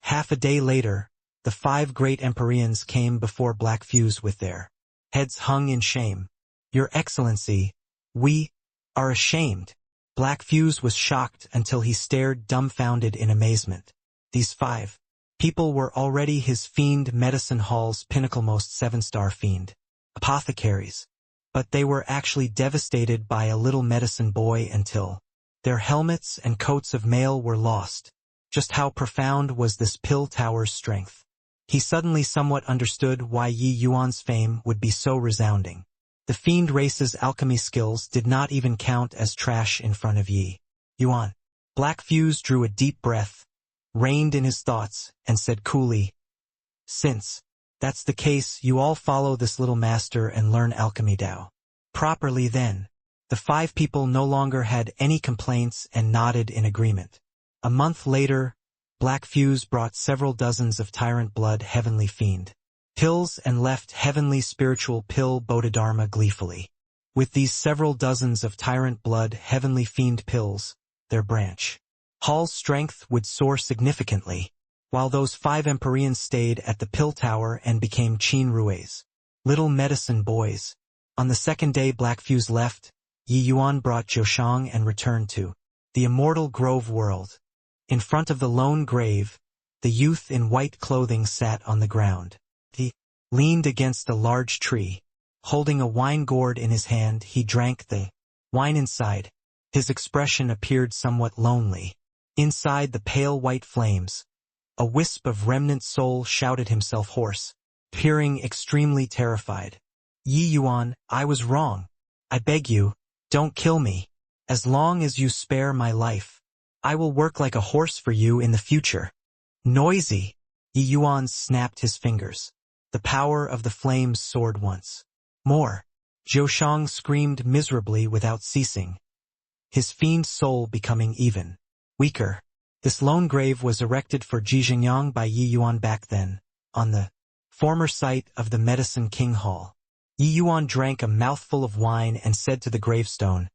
Half a day later, the 5 great Empyreans came before Black Fuse with their heads hung in shame. Your Excellency, we are ashamed. Black Fuse was shocked until he stared dumbfounded in amazement. These 5 people were already his fiend medicine hall's pinnaclemost 7-star fiend apothecaries, but they were actually devastated by a little medicine boy until their helmets and coats of mail were lost. Just how profound was this pill tower's strength? He suddenly somewhat understood why Yi Yuan's fame would be so resounding. The fiend race's alchemy skills did not even count as trash in front of Yi Yuan. Black Fuse drew a deep breath, reined in his thoughts, and said coolly, Since that's the case, you all follow this little master and learn alchemy Dao properly then. The 5 people no longer had any complaints and nodded in agreement. A month later, Black Fuse brought several dozens of Tyrant Blood Heavenly Fiend pills and left Heavenly Spiritual Pill Bodhidharma gleefully. With these several dozens of Tyrant Blood Heavenly Fiend pills, their branch hall's strength would soar significantly, while those 5 Empyreans stayed at the pill tower and became Qin Rue's little medicine boys. On the second day Black Fuse left, Yi Yuan brought Zhoushang and returned to the immortal Grove world. In front of the lone grave, the youth in white clothing sat on the ground. He leaned against a large tree. Holding a wine gourd in his hand, he drank the wine inside. His expression appeared somewhat lonely. Inside the pale white flames, a wisp of remnant soul shouted himself hoarse, peering extremely terrified. Yi Yuan, I was wrong. I beg you, don't kill me. As long as you spare my life, I will work like a horse for you in the future. Noisy! Yi Yuan snapped his fingers. The power of the flames soared once more. Zhou screamed miserably without ceasing, his fiend soul becoming even weaker. This lone grave was erected for Ji Xingyang by Yi Yuan back then, on the former site of the Medicine King Hall. Yi Yuan drank a mouthful of wine and said to the gravestone,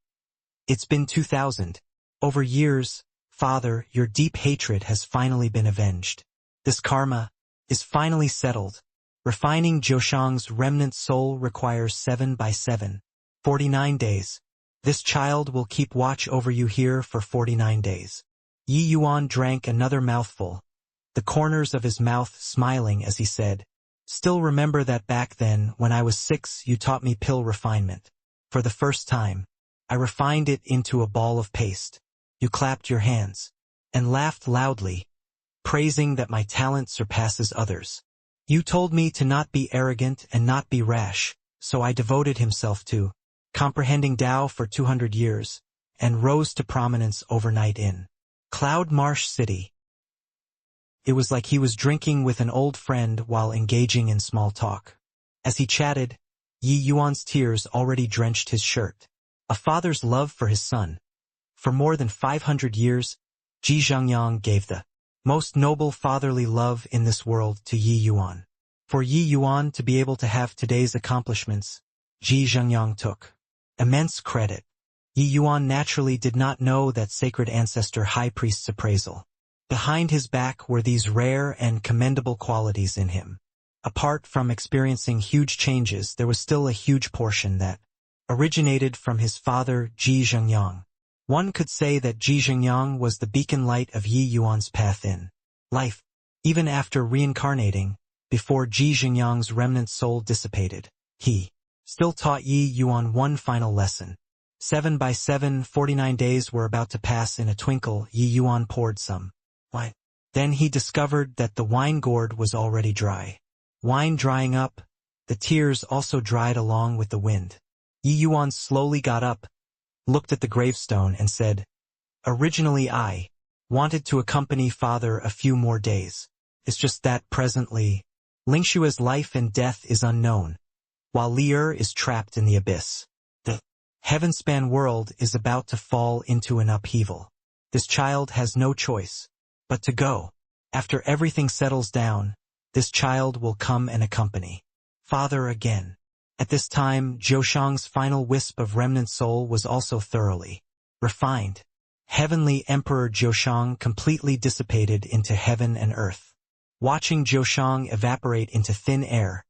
"It's been 2000. Over years, Father, your deep hatred has finally been avenged. This karma is finally settled. Refining Zhou remnant soul requires 7 by 7, 49 days. This child will keep watch over you here for 49 days. Yi Yuan drank another mouthful, the corners of his mouth smiling as he said, "Still remember that back then, when I was 6, you taught me pill refinement. For the first time, I refined it into a ball of paste. You clapped your hands and laughed loudly, praising that my talent surpasses others. You told me to not be arrogant and not be rash, so I devoted himself to comprehending Tao for 200 years, and rose to prominence overnight in Cloud Marsh City." It was like he was drinking with an old friend while engaging in small talk. As he chatted, Yi Yuan's tears already drenched his shirt. A father's love for his son. For more than 500 years, Ji Zhengyang gave the most noble fatherly love in this world to Yi Yuan. For Yi Yuan to be able to have today's accomplishments, Ji Zhengyang took immense credit. Yi Yuan naturally did not know that sacred ancestor high priest's appraisal. Behind his back were these rare and commendable qualities in him. Apart from experiencing huge changes, there was still a huge portion that originated from his father Ji Zhengyang. One could say that Ji Zhengyang was the beacon light of Yi Yuan's path in life. Even after reincarnating, before Ji Zhengyang's remnant soul dissipated, he still taught Yi Yuan one final lesson. 7 by 7, 49 days were about to pass in a twinkle. Yi Yuan poured some wine. Then he discovered that the wine gourd was already dry. Wine drying up, the tears also dried along with the wind. Yi Yuan slowly got up, looked at the gravestone and said, "Originally I wanted to accompany Father a few more days. It's just that presently, Lingshua's life and death is unknown, while Li'er is trapped in the abyss. The heaven-span world is about to fall into an upheaval. This child has no choice but to go. After everything settles down, this child will come and accompany Father again." At this time, Zhou final wisp of remnant soul was also thoroughly refined. Heavenly Emperor Zhou completely dissipated into heaven and earth. Watching Zhou evaporate into thin air,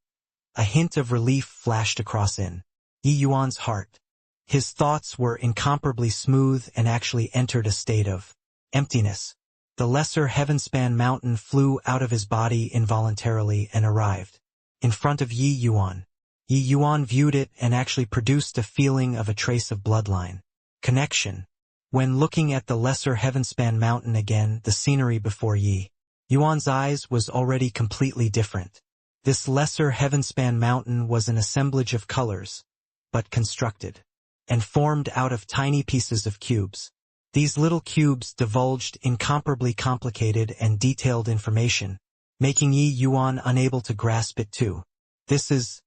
a hint of relief flashed across in Yi Yuan's heart. His thoughts were incomparably smooth and actually entered a state of emptiness. The lesser heaven-span mountain flew out of his body involuntarily and arrived in front of Yi Yuan. Yi Yuan viewed it and actually produced a feeling of a trace of bloodline connection. When looking at the lesser heaven-span mountain again, the scenery before Yi Yuan's eyes was already completely different. This lesser heaven-span mountain was an assemblage of colors, but constructed and formed out of tiny pieces of cubes. These little cubes divulged incomparably complicated and detailed information, making Yi Yuan unable to grasp it too. This is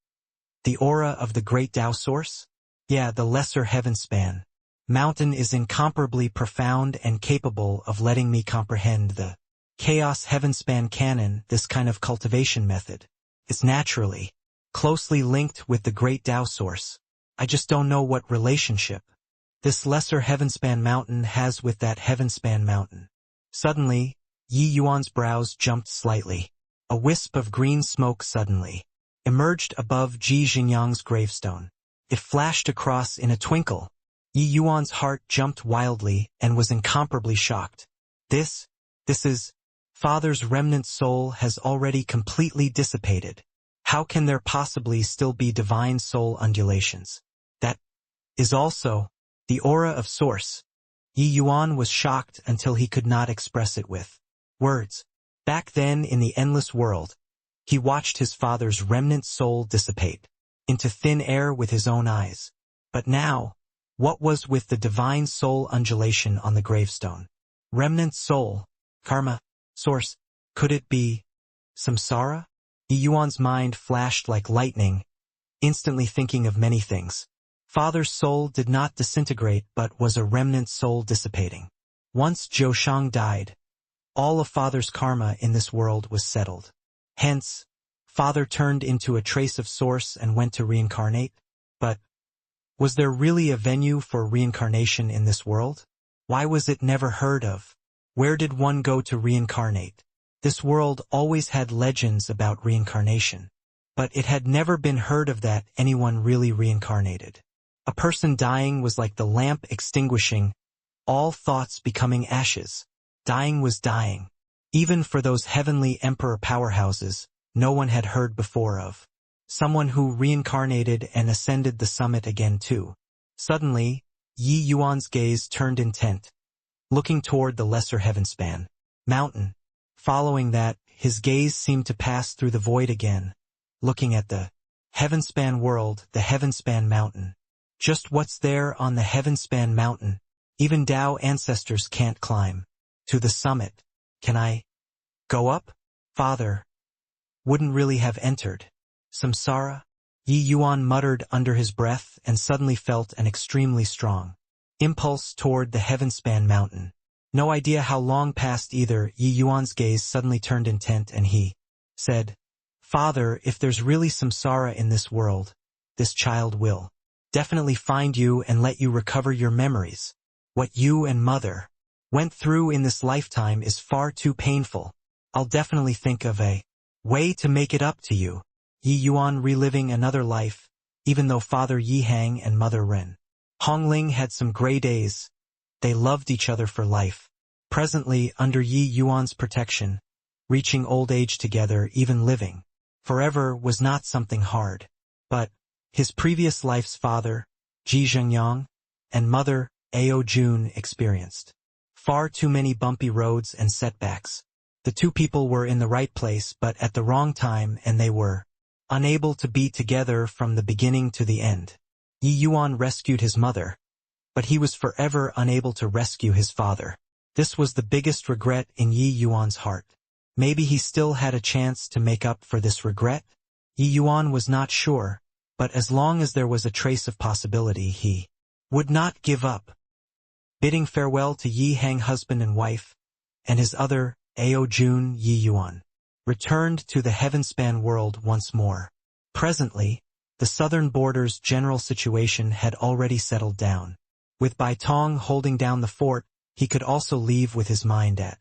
the aura of the great Tao source? Yeah, the lesser heaven-span mountain is incomparably profound and capable of letting me comprehend the chaos heaven-span canon. This kind of cultivation method is naturally closely linked with the great Tao source. I just don't know what relationship this lesser heaven-span mountain has with that heaven-span mountain. Suddenly, Yi Yuan's brows jumped slightly. A wisp of green smoke suddenly emerged above Ji Xingyang's gravestone. It flashed across in a twinkle. Yi Yuan's heart jumped wildly and was incomparably shocked. This is, Father's remnant soul has already completely dissipated. How can there possibly still be divine soul undulations? That is also the aura of Source. Yi Yuan was shocked until he could not express it with words. Back then in the endless world, he watched his father's remnant soul dissipate into thin air with his own eyes. But now, what was with the divine soul undulation on the gravestone? Remnant soul, karma, source, could it be samsara? Yi Yuan's mind flashed like lightning, instantly thinking of many things. Father's soul did not disintegrate but was a remnant soul dissipating. Once Zhou Shang died, all of father's karma in this world was settled. Hence, father turned into a trace of source and went to reincarnate. But was there really a venue for reincarnation in this world? Why was it never heard of? Where did one go to reincarnate? This world always had legends about reincarnation, but it had never been heard of that anyone really reincarnated. A person dying was like the lamp extinguishing, all thoughts becoming ashes. Dying was dying. Even for those heavenly emperor powerhouses, no one had heard before of someone who reincarnated and ascended the summit again too. Suddenly, Yi Yuan's gaze turned intent, looking toward the lesser heavenspan mountain. Following that, his gaze seemed to pass through the void again, looking at the heavenspan world, the heavenspan mountain. Just what's there on the heavenspan mountain? Even Tao ancestors can't climb to the summit. Can I go up? Father wouldn't really have entered samsara? Yi Yuan muttered under his breath and suddenly felt an extremely strong impulse toward the heavenspan mountain. No idea how long passed either. Yi Yuan's gaze suddenly turned intent and he said, Father, if there's really samsara in this world, this child will definitely find you and let you recover your memories. What you and mother went through in this lifetime is far too painful. I'll definitely think of a way to make it up to you. Yi Yuan reliving another life, even though Father Yi Hang and Mother Ren Hongling had some gray days. They loved each other for life. Presently, under Yi Yuan's protection, reaching old age together, even living forever, was not something hard. But his previous life's father, Ji Zhengyang, and mother, Ao Jun, experienced far too many bumpy roads and setbacks. The two people were in the right place but at the wrong time, and they were unable to be together from the beginning to the end. Yi Yuan rescued his mother, but he was forever unable to rescue his father. This was the biggest regret in Yi Yuan's heart. Maybe he still had a chance to make up for this regret? Yi Yuan was not sure, but as long as there was a trace of possibility, he would not give up. Bidding farewell to Yi Hang, husband and wife, and his other, Ao Jun, Yi Yuan returned to the heavenspan world once more. Presently, the southern border's general situation had already settled down. With Bai Tong holding down the fort, he could also leave with his mind at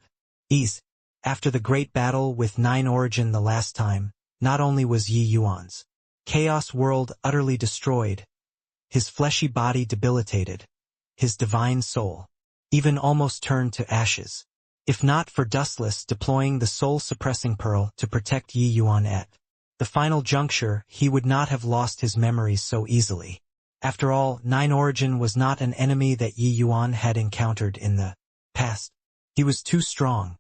ease. After the great battle with Nine Origin the last time, not only was Yi Yuan's chaos world utterly destroyed, his fleshy body debilitated, his divine soul even almost turned to ashes. If not for Dustless deploying the soul-suppressing pearl to protect Yi Yuan at the final juncture, he would not have lost his memories so easily. After all, Nine Origin was not an enemy that Yi Yuan had encountered in the past. He was too strong.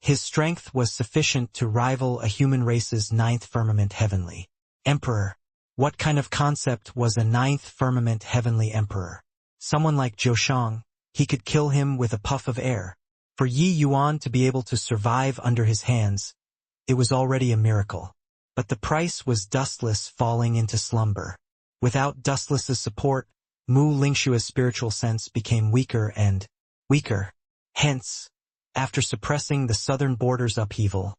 His strength was sufficient to rival a human race's ninth firmament heavenly emperor. What kind of concept was a ninth firmament heavenly emperor? Someone like Zhou Shang, he could kill him with a puff of air. For Yi Yuan to be able to survive under his hands, it was already a miracle. But the price was Dustless falling into slumber. Without Dustless's support, Mu Lingshua's spiritual sense became weaker and weaker. Hence, after suppressing the southern border's upheaval,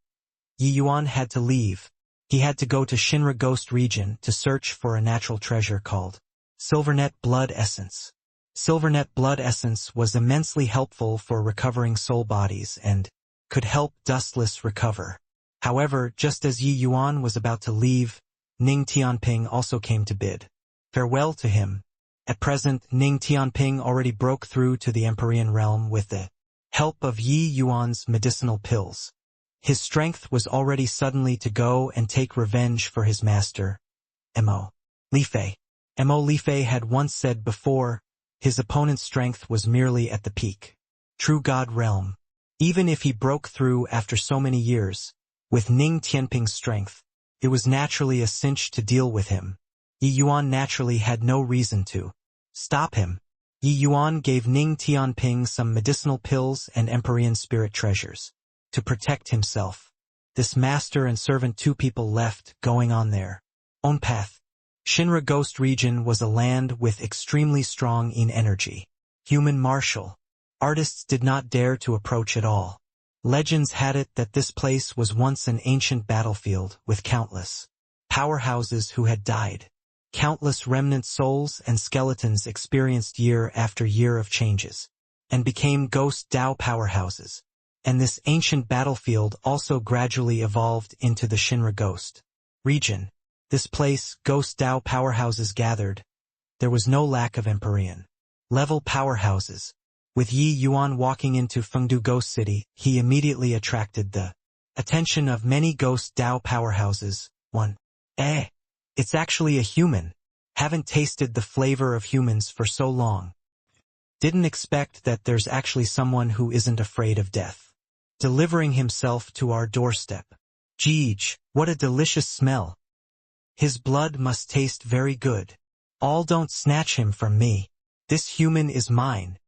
Yi Yuan had to leave. He had to go to Shinra Ghost region to search for a natural treasure called Silvernet Blood Essence. Silvernet Blood Essence was immensely helpful for recovering soul bodies and could help Dustless recover. However, just as Yi Yuan was about to leave, Ning Tianping also came to bid farewell to him. At present, Ning Tianping already broke through to the Empyrean realm with the help of Yi Yuan's medicinal pills. His strength was already suddenly to go and take revenge for his master, Mo. Lifei. Mo Lifei had once said before, his opponent's strength was merely at the peak. True God realm. Even if he broke through after so many years, with Ning Tianping's strength, it was naturally a cinch to deal with him. Yi Yuan naturally had no reason to stop him. Yi Yuan gave Ning Tianping some medicinal pills and Empyrean spirit treasures to protect himself. This master and servant, two people left, going on their own path. Shinra Ghost Region was a land with extremely strong Yin energy. Human martial artists did not dare to approach at all. Legends had it that this place was once an ancient battlefield with countless powerhouses who had died. Countless remnant souls and skeletons experienced year after year of changes, and became ghost Dao powerhouses. And this ancient battlefield also gradually evolved into the Shinra Ghost Region. This place, ghost Dao powerhouses gathered. There was no lack of Empyrean level powerhouses. With Yi Yuan walking into Fengdu Ghost City, he immediately attracted the attention of many ghost Dao powerhouses. 1. It's actually a human. Haven't tasted the flavor of humans for so long. Didn't expect that there's actually someone who isn't afraid of death, delivering himself to our doorstep. Jeej, what a delicious smell. His blood must taste very good. All don't snatch him from me. This human is mine.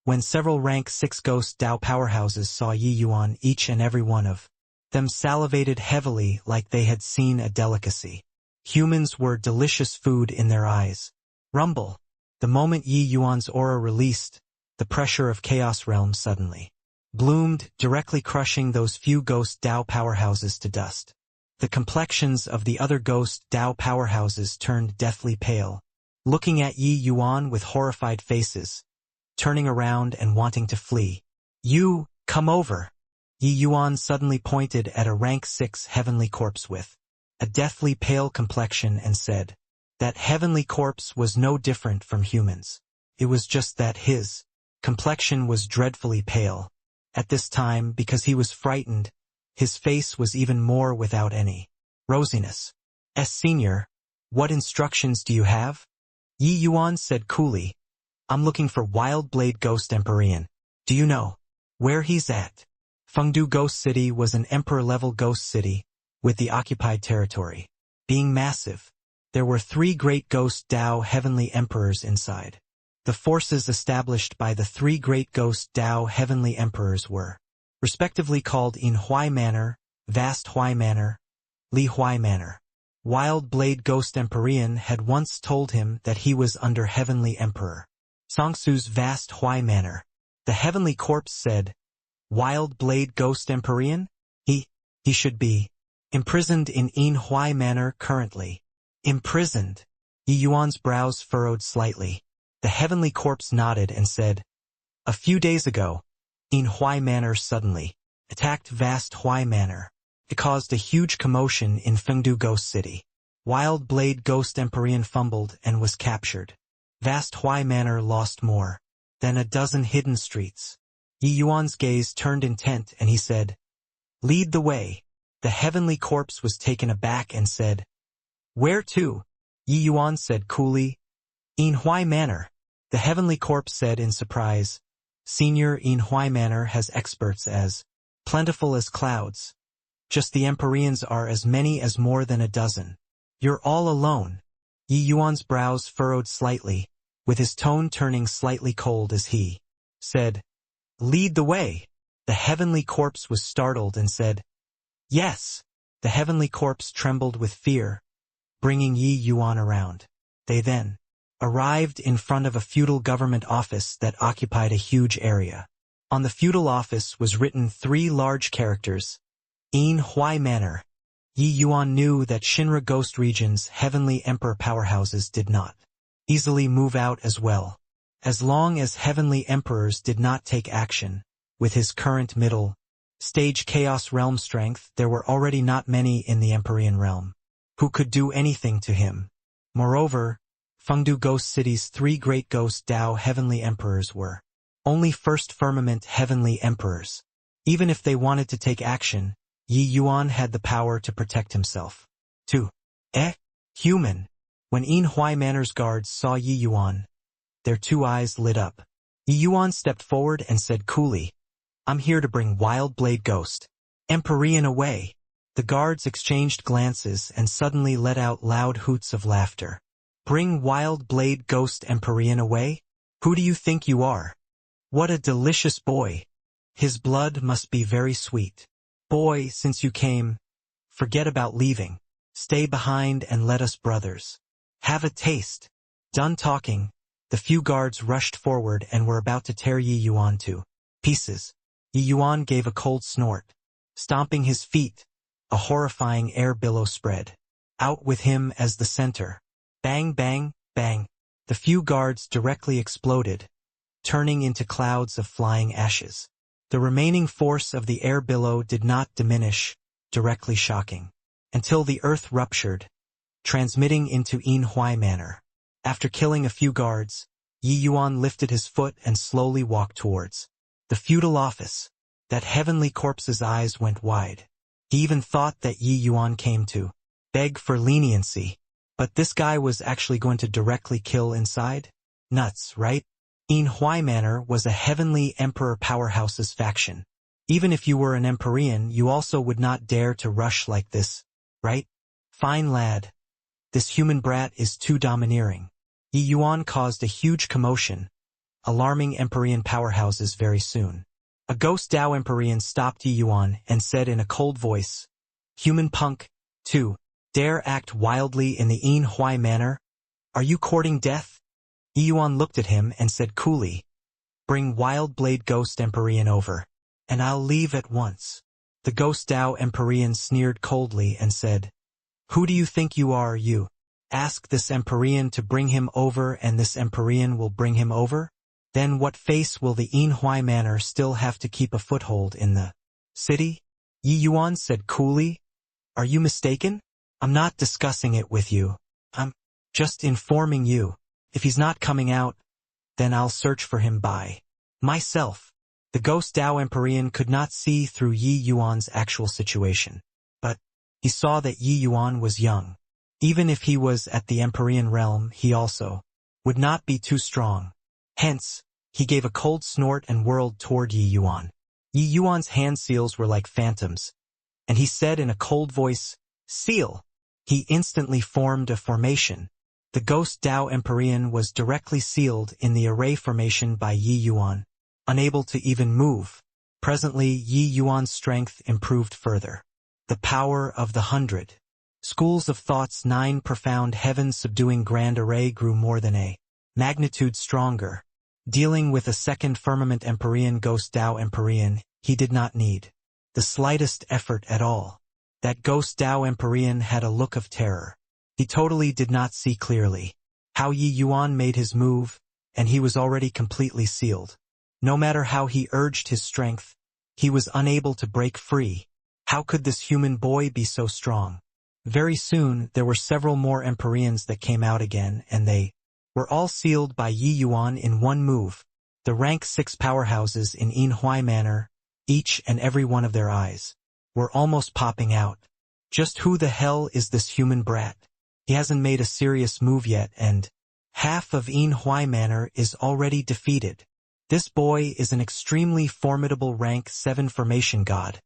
When several rank 6 ghost Dao powerhouses saw Yi Yuan, each and every one of them salivated heavily like they had seen a delicacy. Humans were delicious food in their eyes. Rumble. The moment Yi Yuan's aura released, the pressure of Chaos Realm suddenly bloomed, directly crushing those few ghost Dao powerhouses to dust. The complexions of the other ghost Dao powerhouses turned deathly pale, looking at Yi Yuan with horrified faces, turning around and wanting to flee. You, come over. Yi Yuan suddenly pointed at a rank 6 heavenly corpse with a deathly pale complexion and said, that heavenly corpse was no different from humans. It was just that his complexion was dreadfully pale. At this time, because he was frightened, his face was even more without any rosiness. Senior, what instructions do you have? Yi Yuan said coolly, I'm looking for Wild Blade Ghost Empyrean. Do you know where he's at? Fengdu Ghost City was an emperor-level ghost city, with the occupied territory being massive. There were 3 great ghost Dao heavenly emperors inside. The forces established by the 3 great ghost Dao heavenly emperors were respectively called In Huai Manor, Vast Huai Manor, Li Huai Manor. Wild Blade Ghost Empyrean had once told him that he was under Heavenly Emperor Songsu's Vast Huai Manor. The heavenly corpse said, Wild Blade Ghost Empyrean? He should be imprisoned in In Huai Manor currently. Imprisoned? Yi Yuan's brows furrowed slightly. The heavenly corpse nodded and said, a few days ago, In Huai Manor suddenly attacked Vast Huai Manor. It caused a huge commotion in Fengdu Ghost City. Wild Blade Ghost Empyrean fumbled and was captured. Vast Huai Manor lost more than a dozen hidden streets. Yi Yuan's gaze turned intent and he said, lead the way. The heavenly corpse was taken aback and said, where to? Yi Yuan said coolly, In Huai Manor. The heavenly corpse said in surprise, Senior, In Huai Manor has experts as plentiful as clouds. Just the Empyreans are as many as more than a dozen. You're all alone. Yi Yuan's brows furrowed slightly, with his tone turning slightly cold as he said, lead the way. The heavenly corpse was startled and said, yes. The heavenly corpse trembled with fear, bringing Yi Yuan around. They then arrived in front of a feudal government office that occupied a huge area. On the feudal office was written 3 large characters, In Huai Manor. Yi Yuan knew that Shinra Ghost Region's heavenly emperor powerhouses did not easily move out as well. As long as heavenly emperors did not take action, with his current middle stage Chaos Realm strength, there were already not many in the Empyrean realm who could do anything to him. Moreover, Fengdu Ghost City's 3 great ghost Dao heavenly emperors were only first firmament heavenly emperors. Even if they wanted to take action, Yi Yuan had the power to protect himself. 2. Human. When Yin Hui Manor's guards saw Yi Yuan, their two eyes lit up. Yi Yuan stepped forward and said coolly, "I'm here to bring Wild Blade Ghost Empyrean away." The guards exchanged glances and suddenly let out loud hoots of laughter. "Bring Wild Blade Ghost Empyrean away? Who do you think you are? What a delicious boy. His blood must be very sweet. Boy, since you came, forget about leaving. Stay behind and let us brothers have a taste." Done talking, the few guards rushed forward and were about to tear Yi Yuan to pieces. Yi Yuan gave a cold snort. Stomping his feet, a horrifying air billow spread out with him as the center. Bang, bang, bang. The few guards directly exploded, turning into clouds of flying ashes. The remaining force of the air billow did not diminish, directly shocking, until the earth ruptured, transmitting into Yin Hui Manor. After killing a few guards, Yi Yuan lifted his foot and slowly walked towards the feudal office. That heavenly corpse's eyes went wide. He even thought that Yi Yuan came to beg for leniency. But this guy was actually going to directly kill inside? Nuts, right? Yin Hui Manor was a heavenly emperor powerhouse's faction. Even if you were an Empyrean, you also would not dare to rush like this, right? Fine lad. This human brat is too domineering. Yi Yuan caused a huge commotion, alarming Empyrean powerhouses very soon. A ghost Dao Empyrean stopped Yi Yuan and said in a cold voice, "Human punk, 2. Dare act wildly in the Yin Hui Manor? Are you courting death?" Yi Yuan looked at him and said coolly, "Bring Wild Blade Ghost Empyrean over, and I'll leave at once." The ghost Dao Empyrean sneered coldly and said, "Who do you think you are, you? Ask this Empyrean to bring him over and this Empyrean will bring him over? Then what face will the Yin Hui Manor still have to keep a foothold in the city?" Yi Yuan said coolly, "Are you mistaken? I'm not discussing it with you. I'm just informing you. If he's not coming out, then I'll search for him by myself." The ghost Dao Empyrean could not see through Yi Yuan's actual situation, but he saw that Yi Yuan was young. Even if he was at the Empyrean realm, he also would not be too strong. Hence, he gave a cold snort and whirled toward Yi Yuan. Yi Yuan's hand seals were like phantoms, and he said in a cold voice, "Seal!" He instantly formed a formation. The ghost Dao Empyrean was directly sealed in the array formation by Yi Yuan, unable to even move. Presently, Yi Yuan's strength improved further. The power of the 100. Schools of Thought's 9 profound heaven-subduing grand array grew more than a magnitude stronger. Dealing with a second firmament Empyrean ghost Dao Empyrean, he did not need the slightest effort at all. That ghost Dao Empyrean had a look of terror. He totally did not see clearly how Yi Yuan made his move, and he was already completely sealed. No matter how he urged his strength, he was unable to break free. How could this human boy be so strong? Very soon, there were several more Empyreans that came out again, and they were all sealed by Yi Yuan in one move. The rank 6 powerhouses in Yin Hui Manor, each and every one of their eyes were almost popping out. Just who the hell is this human brat? He hasn't made a serious move yet, and half of Yin Hui Manor is already defeated. This boy is an extremely formidable rank 7 formation god.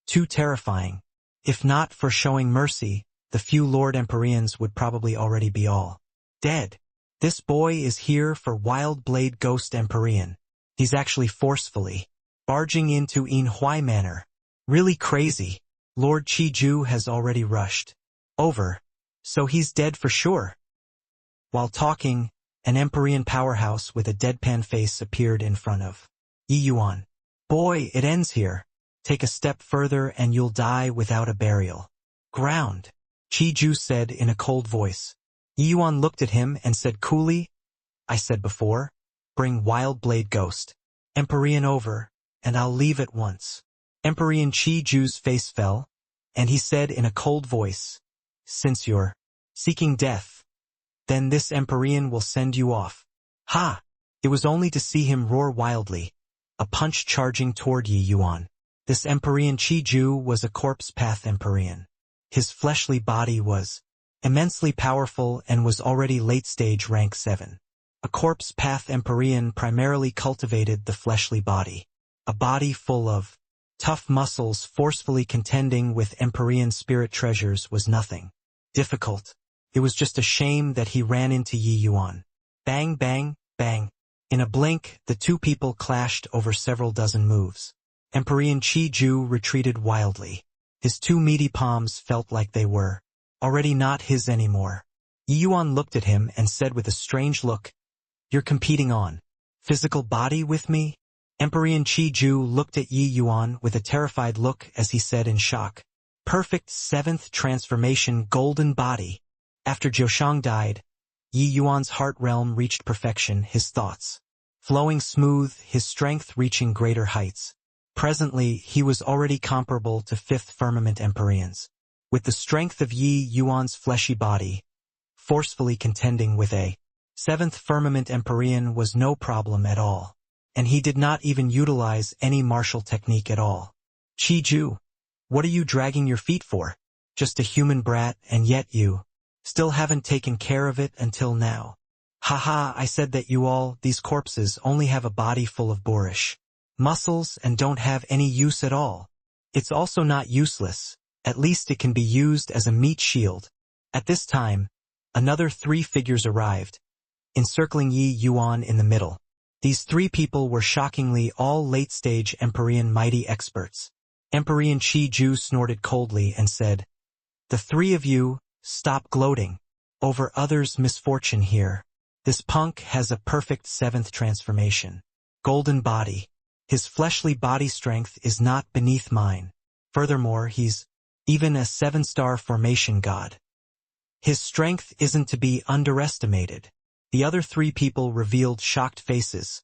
Too terrifying. If not for showing mercy, the few Lord Empyreans would probably already be all dead. This boy is here for Wild Blade Ghost Empyrean. He's actually forcefully barging into Yin Hui Manor. Really crazy. Lord Chi-Ju has already rushed over, so he's dead for sure. While talking, an Empyrean powerhouse with a deadpan face appeared in front of Yi Yuan. "Boy, it ends here. Take a step further and you'll die without a burial ground," Chi-Ju said in a cold voice. Yi Yuan looked at him and said coolly, "I said before, bring Wild Blade Ghost Empyrean over, and I'll leave at once." Empyrean Chi-Ju's face fell, and he said in a cold voice, "Since you're seeking death, then this Empyrean will send you off." Ha! It was only to see him roar wildly, a punch charging toward Yi Yuan. This Empyrean Chi-Ju was a corpse path Empyrean. His fleshly body was immensely powerful and was already late-stage rank 7. A corpse path Empyrean primarily cultivated the fleshly body. A body full of tough muscles forcefully contending with Empyrean spirit treasures was nothing difficult. It was just a shame that he ran into Yi Yuan. Bang, bang, bang. In a blink, the two people clashed over several dozen moves. Empyrean Chi-Ju retreated wildly. His two meaty palms felt like they were already not his anymore. Yi Yuan looked at him and said with a strange look, "You're competing on physical body with me?" Empyrean Chi-Ju looked at Yi Yuan with a terrified look as he said in shock, "Perfect 7th transformation golden body." After Jiushang died, Yi Yuan's heart realm reached perfection, his thoughts flowing smooth, his strength reaching greater heights. Presently, he was already comparable to 5th firmament Empyreans. With the strength of Yi Yuan's fleshy body, forcefully contending with a 7th firmament Empyrean was no problem at all. And he did not even utilize any martial technique at all. Chi-Ju, what are you dragging your feet for? Just a human brat, and yet you still haven't taken care of it until now. Haha, I said that you all, these corpses, only have a body full of boorish muscles and don't have any use at all. It's also not useless, at least it can be used as a meat shield. At this time, another 3 figures arrived, encircling Yi Yuan in the middle. These 3 people were shockingly all late-stage Empyrean mighty experts. Empyrean Chi-Ju snorted coldly and said, "The 3 of you, stop gloating over others' misfortune here. This punk has a perfect 7th transformation. Golden body. His fleshly body strength is not beneath mine. Furthermore, he's even a 7-star formation god. His strength isn't to be underestimated." The other 3 people revealed shocked faces,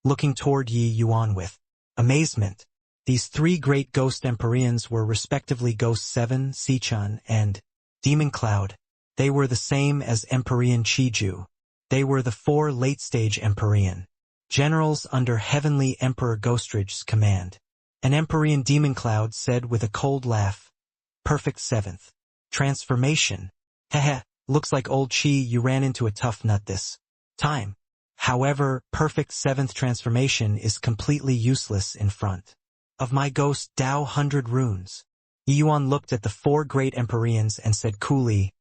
looking toward Yi Yuan with amazement. These 3 great ghost Empyreans were respectively Ghost 7, Sichun, and Demon Cloud. They were the same as Empyrean Chi-Ju. They were the 4 late-stage Empyrean generals under Heavenly Emperor Ghostrage's command. An Empyrean Demon Cloud said with a cold laugh, "Perfect 7th transformation. Heh. Looks like old Chi, you ran into a tough nut this time. However, perfect 7th transformation is completely useless in front of my ghost Dao 100 runes." Yi Yuan looked at the 4 great Empyreans and said coolly,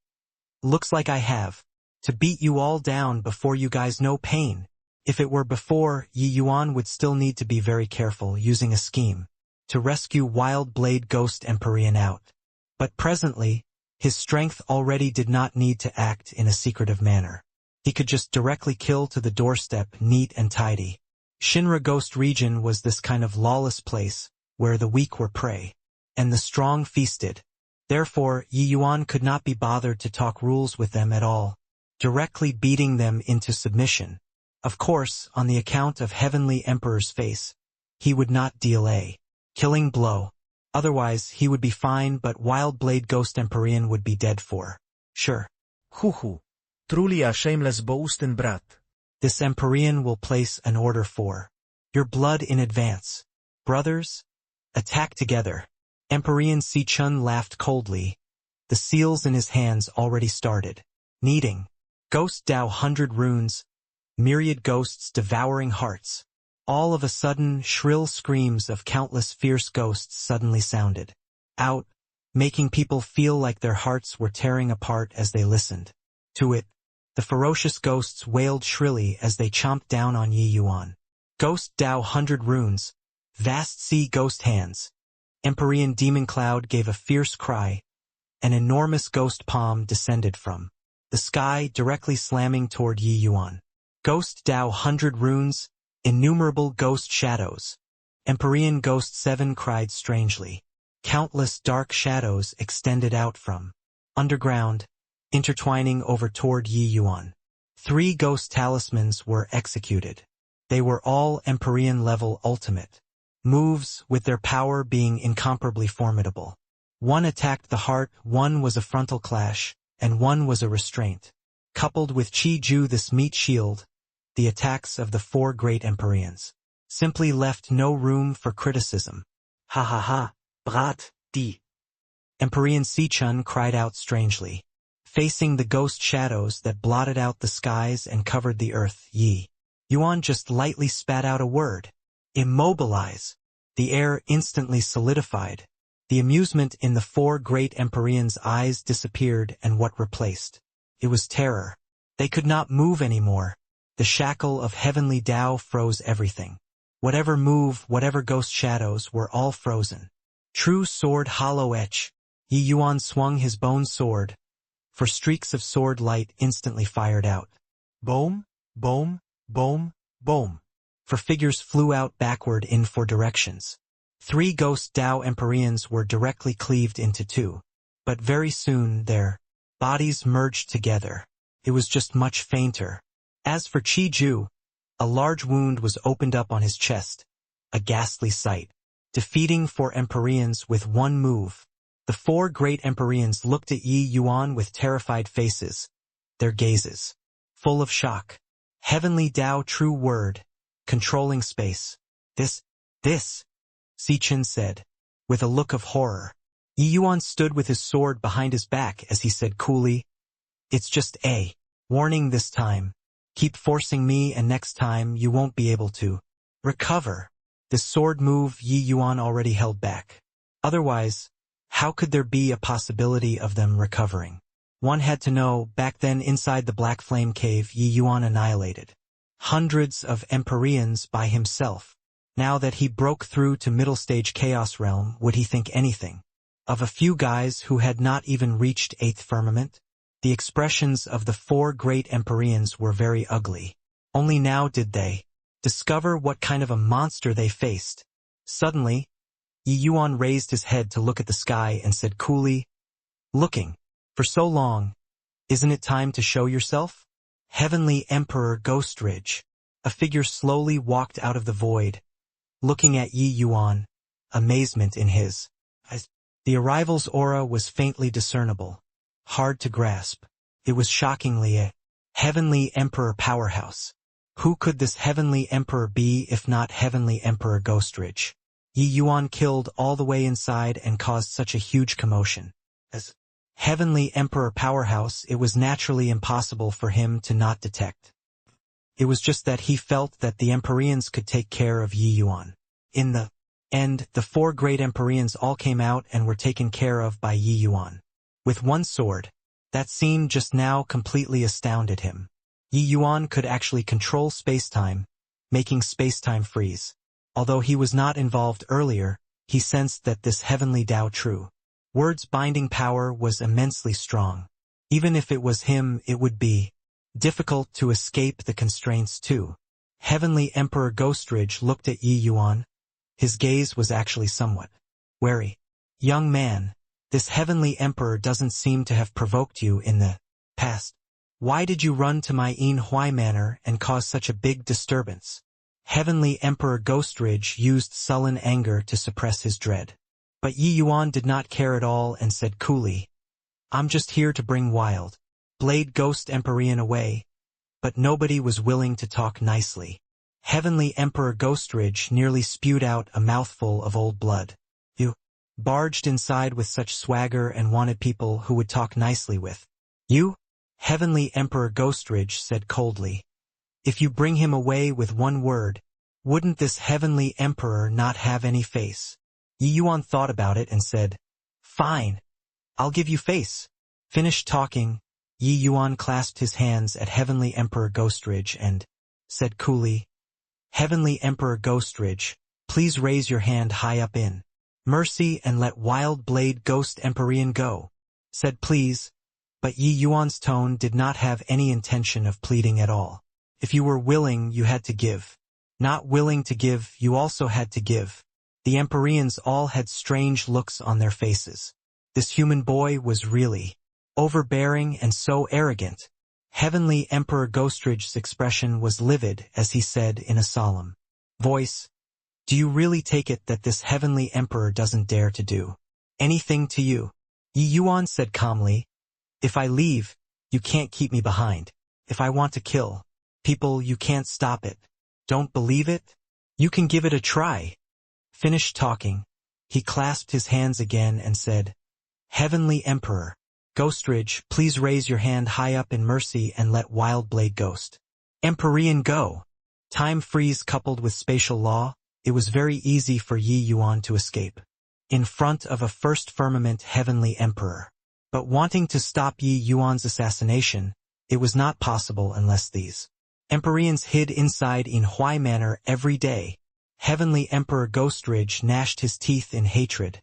"Looks like I have to beat you all down before you guys know pain." If it were before, Yi Yuan would still need to be very careful using a scheme to rescue Wild Blade Ghost Empyrean out. But presently, his strength already did not need to act in a secretive manner. He could just directly kill to the doorstep, neat and tidy. Shinra Ghost region was this kind of lawless place, where the weak were prey, and the strong feasted. Therefore, Yi Yuan could not be bothered to talk rules with them at all, directly beating them into submission. Of course, on the account of Heavenly Emperor's face, he would not deal a killing blow. Otherwise, he would be fine, but Wild Blade Ghost Empyrean would be dead for sure. Hoo. Truly a shameless boasting brat. This Empyrean will place an order for your blood in advance. Brothers, attack together. Empyrean Sichun laughed coldly. The seals in his hands already started kneading. Ghost Dao 100 runes, myriad ghosts devouring hearts. All of a sudden, shrill screams of countless fierce ghosts suddenly sounded out, making people feel like their hearts were tearing apart as they listened to it. The ferocious ghosts wailed shrilly as they chomped down on Yi Yuan. Ghost Dao 100 runes, vast sea ghost hands. Empyrean Demon Cloud gave a fierce cry. An enormous ghost palm descended from the sky, directly slamming toward Yi Yuan. Ghost Dao 100 runes, innumerable ghost shadows. Empyrean Ghost 7 cried strangely. Countless dark shadows extended out from underground, intertwining over toward Yi Yuan. 3 ghost talismans were executed. They were all Empyrean-level ultimate moves, with their power being incomparably formidable. One attacked the heart, one was a frontal clash, and one was a restraint. Coupled with Chi-Ju, this meat shield, the attacks of the 4 great Empyreans simply left no room for criticism. Ha ha ha, brat, di. Emperor Si-chun cried out strangely. Facing the ghost shadows that blotted out the skies and covered the earth, Yi Yuan just lightly spat out a word. Immobilize. The air instantly solidified. The amusement in the four great Empyreans' eyes disappeared, and what replaced? It was terror. They could not move anymore. The shackle of heavenly Tao froze everything. Whatever move, whatever ghost shadows were all frozen. True sword hollow etch. Yi Yuan swung his bone sword, for streaks of sword light instantly fired out. Boom, boom, boom, boom. For figures flew out backward in four directions. 3 ghost Tao Empyreans were directly cleaved into 2. But very soon their bodies merged together. It was just much fainter. As for Chi Ju, a large wound was opened up on his chest. A ghastly sight. Defeating 4 Empyreans with one move. The 4 great Empyreans looked at Yi Yuan with terrified faces. Their gazes full of shock. Heavenly Tao true word. Controlling space. This, Si-chun said, with a look of horror. Yi Yuan stood with his sword behind his back as he said coolly, "It's just a warning this time. Keep forcing me and next time you won't be able to recover." The sword move Yi Yuan already held back. Otherwise, how could there be a possibility of them recovering? One had to know, back then inside the Black Flame Cave Yi Yuan annihilated hundreds of Empyreans by himself. Now that he broke through to middle stage Chaos Realm, would he think anything of a few guys who had not even reached 8th firmament? The expressions of the 4 great Empyreans were very ugly. Only now did they discover what kind of a monster they faced. Suddenly, Yi Yuan raised his head to look at the sky and said coolly, "Looking for so long, isn't it time to show yourself?" Heavenly Emperor Ghost Ridge. A figure slowly walked out of the void, looking at Yi Yuan, amazement in his eyes. The arrival's aura was faintly discernible, hard to grasp. It was shockingly a Heavenly Emperor powerhouse. Who could this Heavenly Emperor be if not Heavenly Emperor Ghost Ridge? Yi Yuan killed all the way inside and caused such a huge commotion. As Heavenly Emperor powerhouse, it was naturally impossible for him to not detect. It was just that he felt that the Empyreans could take care of Yi Yuan. In the end, the 4 great Empyreans all came out and were taken care of by Yi Yuan. With one sword. That scene just now completely astounded him. Yi Yuan could actually control space-time, making space-time freeze. Although he was not involved earlier, he sensed that this Heavenly Tao true word's binding power was immensely strong. Even if it was him, it would be difficult to escape the constraints too. Heavenly Emperor Ghost Ridge looked at Yi Yuan. His gaze was actually somewhat wary. "Young man, this Heavenly Emperor doesn't seem to have provoked you in the past. Why did you run to my Yin Huai manor and cause such a big disturbance?" Heavenly Emperor Ghost Ridge used sullen anger to suppress his dread. But Yi Yuan did not care at all and said coolly, "I'm just here to bring Wild Blade Ghost Empyrean away." But nobody was willing to talk nicely. Heavenly Emperor Ghost Ridge nearly spewed out a mouthful of old blood. You barged inside with such swagger and wanted people who would talk nicely with you? Heavenly Emperor Ghost Ridge said coldly. "If you bring him away with one word, wouldn't this Heavenly Emperor not have any face?" Yi Yuan thought about it and said, "Fine. I'll give you face." Finished talking, Yi Yuan clasped his hands at Heavenly Emperor Ghost Ridge and said coolly, "Heavenly Emperor Ghost Ridge, please raise your hand high up in mercy and let Wild Blade Ghost Empyrean go." Said please, but Yi Yuan's tone did not have any intention of pleading at all. If you were willing, you had to give. Not willing to give, you also had to give. The Empyreans all had strange looks on their faces. This human boy was really overbearing and so arrogant. Heavenly Emperor Ghost Ridge's expression was livid as he said in a solemn voice, "Do you really take it that this Heavenly Emperor doesn't dare to do anything to you?" Yi Yuan said calmly, "If I leave, you can't keep me behind. If I want to kill people, you can't stop it. Don't believe it? You can give it a try." Finished talking, He clasped his hands again and said, Heavenly Emperor, Ghostridge, please raise your hand high up in mercy and let Wild Blade Ghost Empyrean go. Time freeze coupled with spatial law, it was very easy for Yi Yuan to escape. In front of a first firmament heavenly emperor. But wanting to stop Yi Yuan's assassination, it was not possible unless these Empyreans hid inside in Huai Manor every day. Heavenly Emperor Ghostridge gnashed his teeth in hatred,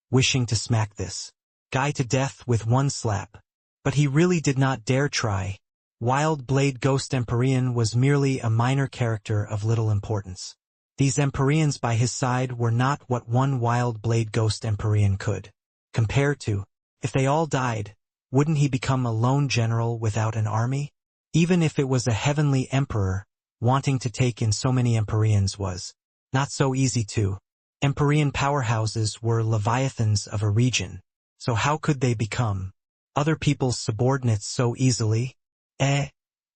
wishing to smack this guy to death with one slap. But he really did not dare try. Wild Blade Ghost Empyrean was merely a minor character of little importance. These Empyreans by his side were not what one Wild Blade Ghost Empyrean could compare to. If they all died, wouldn't he become a lone general without an army? Even if it was a heavenly emperor, wanting to take in so many Empyreans was not so easy too. Empyrean powerhouses were leviathans of a region, so how could they become other people's subordinates so easily?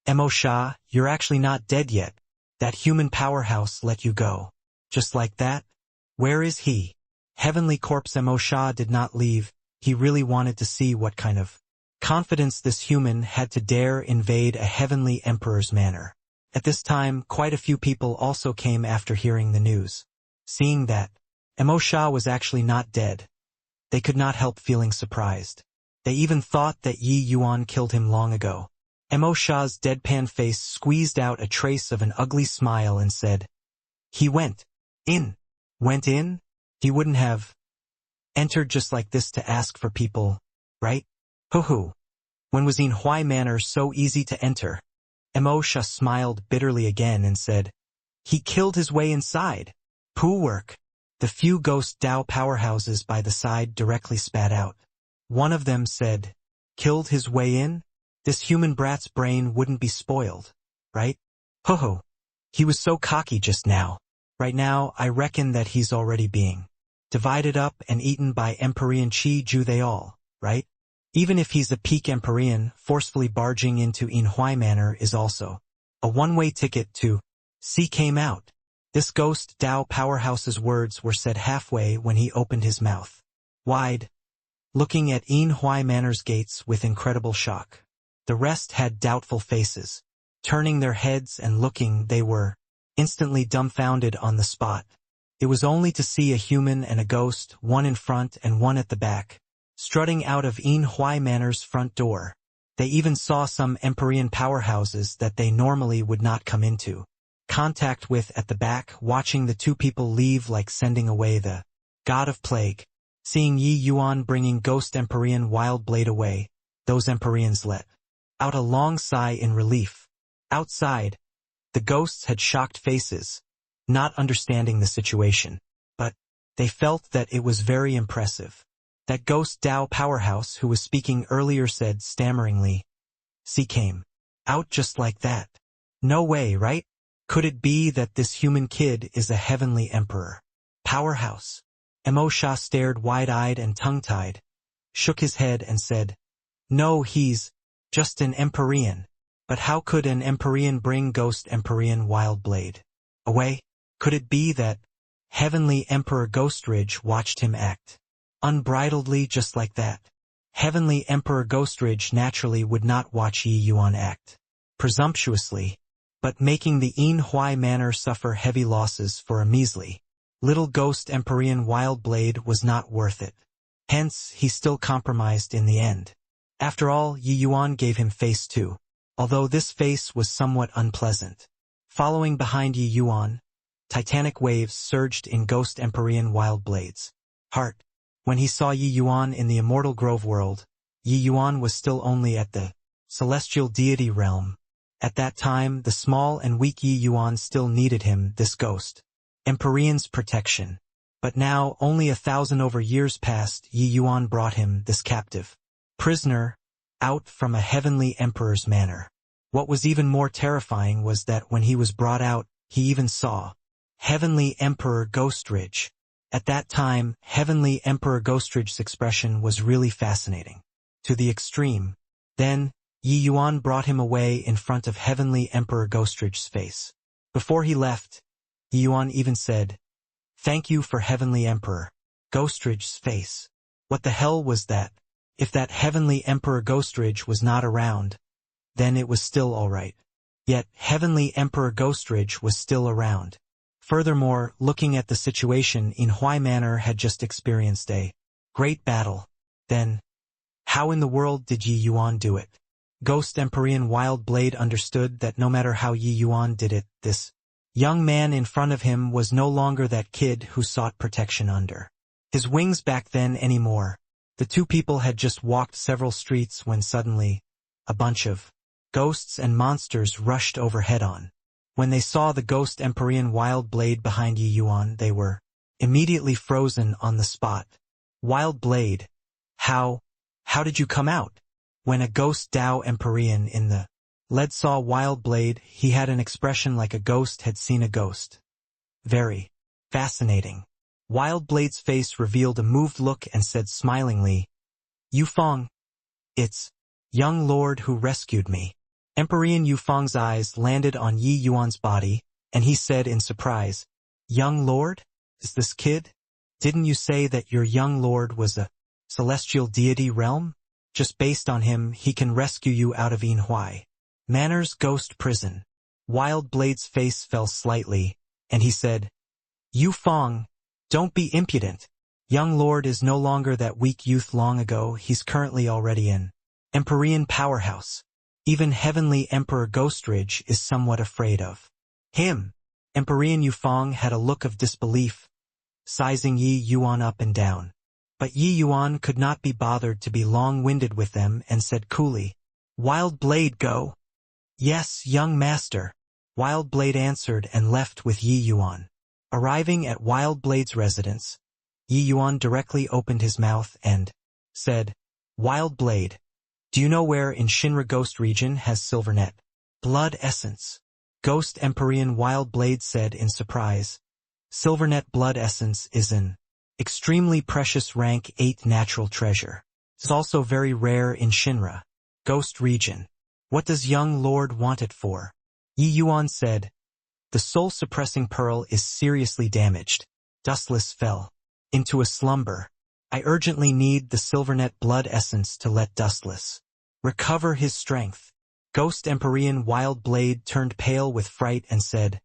Emo Shah, you're actually not dead yet. That human powerhouse let you go. Just like that? Where is he? Heavenly Corpse Emo Shah did not leave. He really wanted to see what kind of confidence this human had to dare invade a heavenly emperor's manor. At this time, quite a few people also came after hearing the news. Seeing that Emo Shah was actually not dead, they could not help feeling surprised. They even thought that Yi Yuan killed him long ago. Emo Shah's deadpan face squeezed out a trace of an ugly smile and said, He went in. Went in? He wouldn't have entered just like this to ask for people, right? Hoo-hoo. When was in Huai Manor so easy to enter? Emo Shah smiled bitterly again and said, He killed his way inside. Poo work. The few ghost Dao powerhouses by the side directly spat out. One of them said, Killed his way in? This human brat's brain wouldn't be spoiled, right? Ho-ho. He was so cocky just now. Right now, I reckon that he's already being divided up and eaten by Empyrean Chi Ju they all, right? Even if he's a peak Empyrean, forcefully barging into In Huai Manor is also a one-way ticket to see came out. This ghost Dao powerhouse's words were said halfway when he opened his mouth wide, looking at In Huai Manor's gates with incredible shock. The rest had doubtful faces. Turning their heads and looking, they were instantly dumbfounded on the spot. It was only to see a human and a ghost, one in front and one at the back, strutting out of In Huai Manor's front door. They even saw some Empyrean powerhouses that they normally would not come into contact with at the back, watching the two people leave like sending away the god of plague. Seeing Yi Yuan bringing Ghost Empyrean Wild Blade away, those Empyreans let out a long sigh in relief. Outside, the ghosts had shocked faces, not understanding the situation, but they felt that it was very impressive. That ghost Dao powerhouse who was speaking earlier said stammeringly, "See came out just like that. No way, right? Could it be that this human kid is a heavenly emperor? Powerhouse?" Emo Shah stared wide-eyed and tongue-tied, shook his head and said, "No, he's just an Empyrean. But how could an Empyrean bring Ghost Empyrean Wild Blade away? Could it be that Heavenly Emperor Ghostridge watched him act unbridledly just like that? Heavenly Emperor Ghostridge naturally would not watch Yi Yuan act presumptuously, but making the In Huai Manor suffer heavy losses for a measly little Ghost Empyrean Wild Blade was not worth it. Hence, he still compromised in the end. After all, Yi Yuan gave him face too, although this face was somewhat unpleasant. Following behind Yi Yuan, titanic waves surged in Ghost Empyrean Wild Blade's heart. When he saw Yi Yuan in the Immortal Grove world, Yi Yuan was still only at the celestial deity realm. At that time, the small and weak Yi Yuan still needed him, this ghost Empyrean's protection. But now, only 1,000 over years past, Yi Yuan brought him, this captive prisoner, out from a heavenly emperor's manor. What was even more terrifying was that when he was brought out, he even saw Heavenly Emperor Ghostridge. At that time, Heavenly Emperor Ghostridge's expression was really fascinating, to the extreme. Then, Yi Yuan brought him away in front of Heavenly Emperor Ghostridge's face. Before he left, Yi Yuan even said, "Thank you for Heavenly Emperor Ghostridge's face. What the hell was that? If that heavenly Emperor Ghostridge was not around, then it was still alright. Yet, heavenly Emperor Ghostridge was still around. Furthermore, looking at the situation, in Huai Manor had just experienced a great battle. Then, how in the world did Yi Yuan do it? Ghost Emperor Wild Blade understood that no matter how Yi Yuan did it, this young man in front of him was no longer that kid who sought protection under his wings back then anymore. The two people had just walked several streets when suddenly, a bunch of ghosts and monsters rushed over head-on. When they saw the Ghost Emperor Wild Blade behind Yi Yuan, they were immediately frozen on the spot. Wild Blade, how did you come out? When a ghost Dao Empyrean in the lead saw Wild Blade, he had an expression like a ghost had seen a ghost. Very fascinating. Wild Blade's face revealed a moved look and said smilingly, Yufeng, it's young lord who rescued me. Emperor Yufeng's eyes landed on Yi Yuan's body, and he said in surprise, Young lord? Is this kid? Didn't you say that your young lord was a celestial deity realm? Just based on him, he can rescue you out of Huai Manor's ghost prison. Wild Blade's face fell slightly, and he said, Yufeng, don't be impudent. Young lord is no longer that weak youth long ago, he's currently already in Empyrean powerhouse. Even heavenly Emperor Ghostridge is somewhat afraid of him. Emperor Yufeng had a look of disbelief, sizing Yi Yuan up and down. But Yi Yuan could not be bothered to be long-winded with them and said coolly, Wild Blade, go. Yes, young master. Wild Blade answered and left with Yi Yuan. Arriving at Wild Blade's residence, Yi Yuan directly opened his mouth and said, Wild Blade, do you know where in Shinra Ghost region has Silvernet blood essence? Ghost Emperor Wild Blade said in surprise, Silvernet blood essence is an extremely precious rank 8 natural treasure. It's also very rare in Shinra Ghost region. What does young lord want it for? Yi Yuan said, The soul-suppressing pearl is seriously damaged. Dustless fell into a slumber. I urgently need the Silvernet blood essence to let Dustless recover his strength. Ghost Emperor Wild Blade turned pale with fright and said,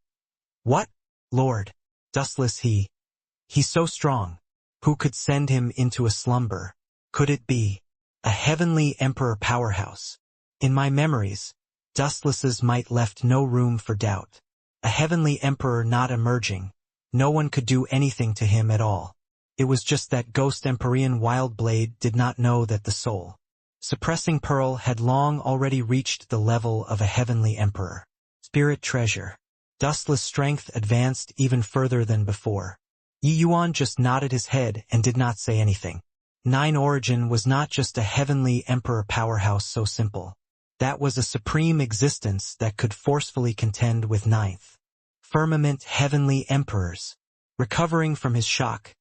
What? Lord? Dustless he's so strong. Who could send him into a slumber? Could it be a heavenly emperor powerhouse? In my memories, Dustless's might left no room for doubt. A heavenly emperor not emerging. No one could do anything to him at all. It was just that Ghost Emperor Wild Blade did not know that the soul suppressing pearl had long already reached the level of a heavenly emperor. Spirit treasure. Dustless strength advanced even further than before. Yi Yuan just nodded his head and did not say anything. Nine Origin was not just a heavenly emperor powerhouse so simple. That was a supreme existence that could forcefully contend with ninth firmament heavenly emperors. Recovering from his shock,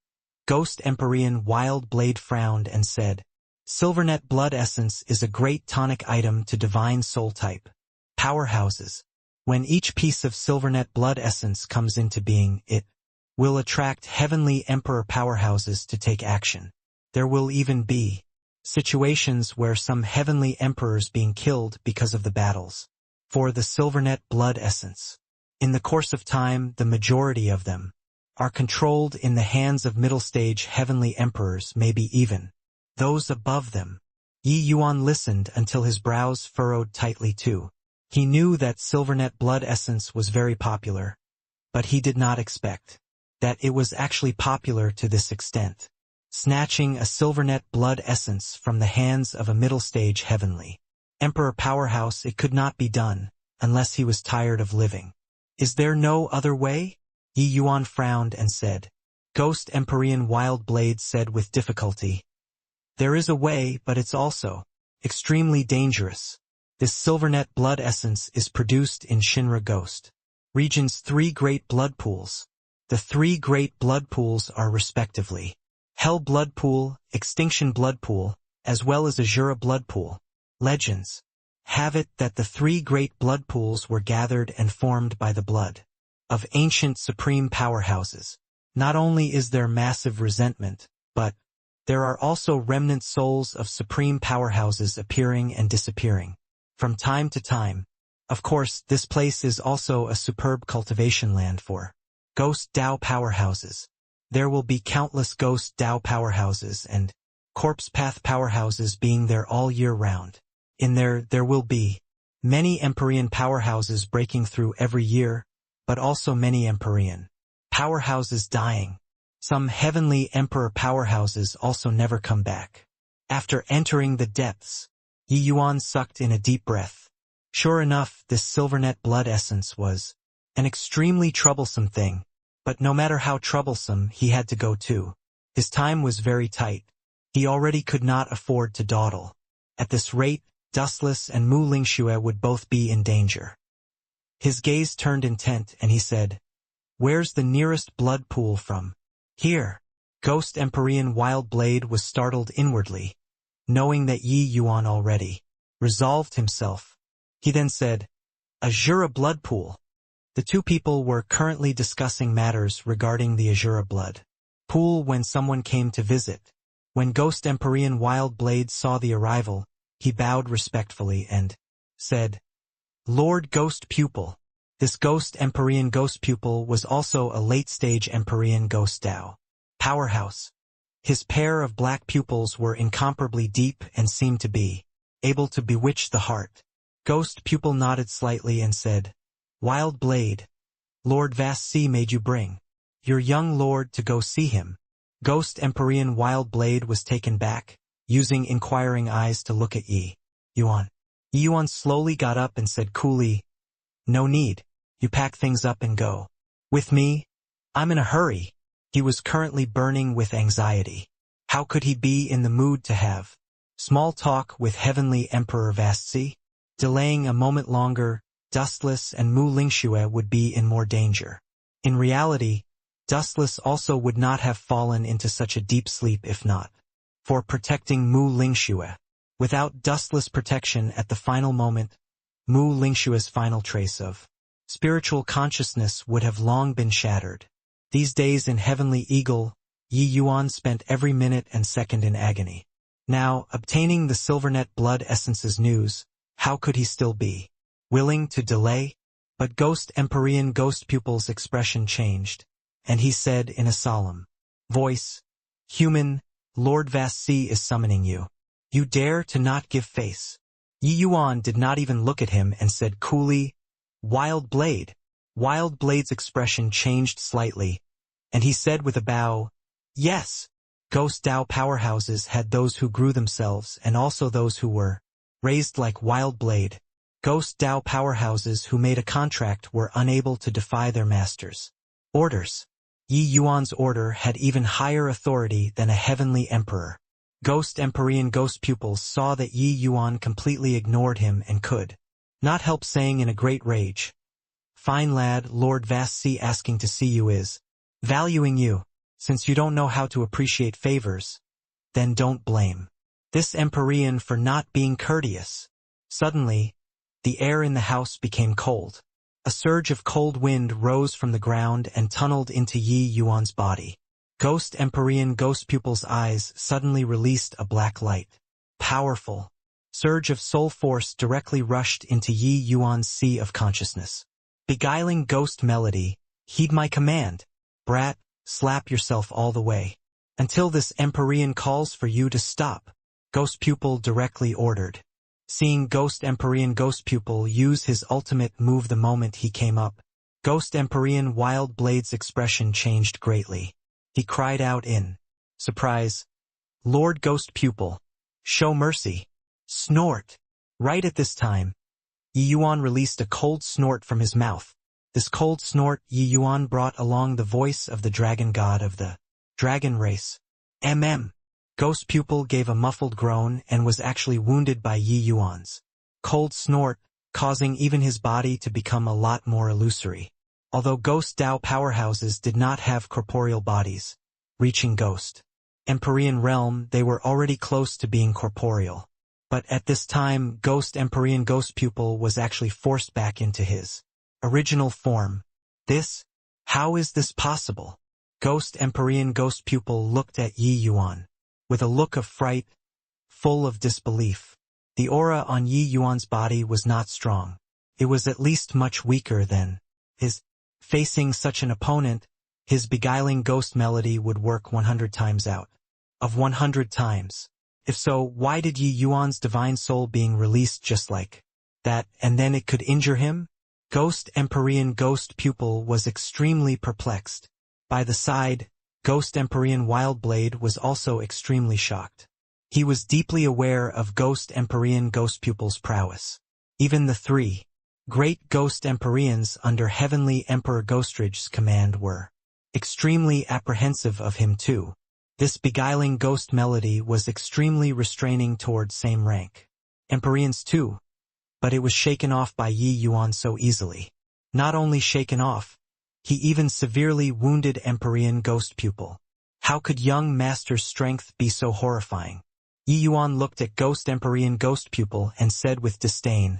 Ghost Emperor Wild Blade frowned and said, Silvernet blood essence is a great tonic item to divine soul type powerhouses. When each piece of Silvernet blood essence comes into being, it will attract heavenly emperor powerhouses to take action. There will even be situations where some heavenly emperors being killed because of the battles for the Silvernet blood essence. In the course of time, the majority of them are controlled in the hands of middle-stage heavenly emperors, maybe even those above them. Yi Yuan listened until his brows furrowed tightly too. He knew that Silvernet blood essence was very popular, but he did not expect that it was actually popular to this extent. Snatching a Silvernet blood essence from the hands of a middle-stage heavenly emperor powerhouse, it could not be done, unless he was tired of living. Is there no other way? Yi Yuan frowned and said. Ghost Emperor Wild Blade said with difficulty. There is a way, but it's also extremely dangerous. This Silvernet blood essence is produced in Shinra Ghost region's 3 great blood pools. The 3 great blood pools are respectively Hell Blood Pool, Extinction Blood Pool, as well as Azura Blood Pool. Legends have it that the 3 great blood pools were gathered and formed by the blood of ancient supreme powerhouses. Not only is there massive resentment but there are also remnant souls of supreme powerhouses appearing and disappearing from time to time. Of course, this place is also a superb cultivation land for ghost Dao powerhouses. There will be countless ghost Dao powerhouses and corpse path powerhouses being there all year round. In there will be many Empyrean powerhouses breaking through every year, but also many Empyrean powerhouses dying. Some heavenly emperor powerhouses also never come back. After entering the depths, Yi Yuan sucked in a deep breath. Sure enough, this silvernet blood essence was an extremely troublesome thing, but no matter how troublesome, he had to go too. His time was very tight. He already could not afford to dawdle. At this rate, Dustless and Mu Lingxue would both be in danger. His gaze turned intent and he said, "Where's the nearest blood pool from?" "Here." Ghost Empyrean Wild Blade was startled inwardly, knowing that Yi Yuan already resolved himself. He then said, "Azura blood pool." The two people were currently discussing matters regarding the Azura blood pool when someone came to visit. When Ghost Empyrean Wild Blade saw the arrival, he bowed respectfully and said, "Lord Ghost Pupil." This Ghost Empyrean Ghost Pupil was also a late-stage Empyrean Ghost Dao powerhouse. His pair of black pupils were incomparably deep and seemed to be able to bewitch the heart. Ghost Pupil nodded slightly and said, "Wild Blade, Lord Vassi made you bring your young lord to go see him." Ghost Empyrean Wild Blade was taken back, using inquiring eyes to look at Yi Yuan. Yi Yuan slowly got up and said coolly, "No need. You pack things up and go with me. I'm in a hurry." He was currently burning with anxiety. How could he be in the mood to have small talk with Heavenly Emperor Vassi? Delaying a moment longer, Dustless and Mu Lingxue would be in more danger. In reality, Dustless also would not have fallen into such a deep sleep if not for protecting Mu Lingxue. Without Dustless protection at the final moment, Mu Lingxue's final trace of spiritual consciousness would have long been shattered. These days in Heavenly Eagle, Yi Yuan spent every minute and second in agony. Now, obtaining the Silvernet blood essence's news, how could he still be willing to delay? But Ghost Empyrean Ghost Pupil's expression changed, and he said in a solemn voice, "Human, Lord Vassi is summoning you. You dare to not give face." Yi Yuan did not even look at him and said coolly, "Wild Blade." Wild Blade's expression changed slightly, and he said with a bow, "Yes." Ghost Dao powerhouses had those who grew themselves and also those who were raised like Wild Blade. Ghost Dao powerhouses who made a contract were unable to defy their masters' orders. Yi Yuan's order had even higher authority than a heavenly emperor. Ghost Empyrean Ghost Pupils saw that Yi Yuan completely ignored him and could not help saying in a great rage, "Fine lad, Lord Vassi asking to see you is valuing you. Since you don't know how to appreciate favors, then don't blame this Empyrean for not being courteous." Suddenly, the air in the house became cold. A surge of cold wind rose from the ground and tunneled into Yi Yuan's body. Ghost Empyrean Ghost Pupil's eyes suddenly released a black light. Powerful surge of soul force directly rushed into Yi Yuan's sea of consciousness. Beguiling ghost melody, "Heed my command, brat, slap yourself all the way until this Empyrean calls for you to stop," Ghost Pupil directly ordered. Seeing Ghost Empyrean Ghost Pupil use his ultimate move the moment he came up, Ghost Empyrean Wild Blade's expression changed greatly. He cried out in surprise, "Lord Ghost Pupil, show mercy." Snort. Right at this time, Yi Yuan released a cold snort from his mouth. This cold snort Yi Yuan brought along the voice of the dragon god of the dragon race. Ghost Pupil gave a muffled groan and was actually wounded by Yi Yuan's cold snort, causing even his body to become a lot more illusory. Although Ghost Dao powerhouses did not have corporeal bodies, reaching Ghost Empyrean realm, they were already close to being corporeal. But at this time, Ghost Empyrean Ghost Pupil was actually forced back into his original form. How is this possible? Ghost Empyrean Ghost Pupil looked at Yi Yuan with a look of fright, full of disbelief. The aura on Yi Yuan's body was not strong. It was at least much weaker than his. Facing such an opponent, his beguiling ghost melody would work 100 times out of 100 times. If so, why did Yi Yuan's divine soul being released just like that, and then it could injure him? Ghost Empyrean Ghost Pupil was extremely perplexed. By the side, Ghost Empyrean Wildblade was also extremely shocked. He was deeply aware of Ghost Empyrean Ghost Pupil's prowess. Even the three great Ghost Empyreans under Heavenly Emperor Ghostrage's command were extremely apprehensive of him too. This beguiling ghost melody was extremely restraining toward same rank Empyreans too, but it was shaken off by Yi Yuan so easily. Not only shaken off, he even severely wounded Empyrean Ghost Pupil. How could young master's strength be so horrifying? Yi Yuan looked at Ghost Empyrean Ghost Pupil and said with disdain,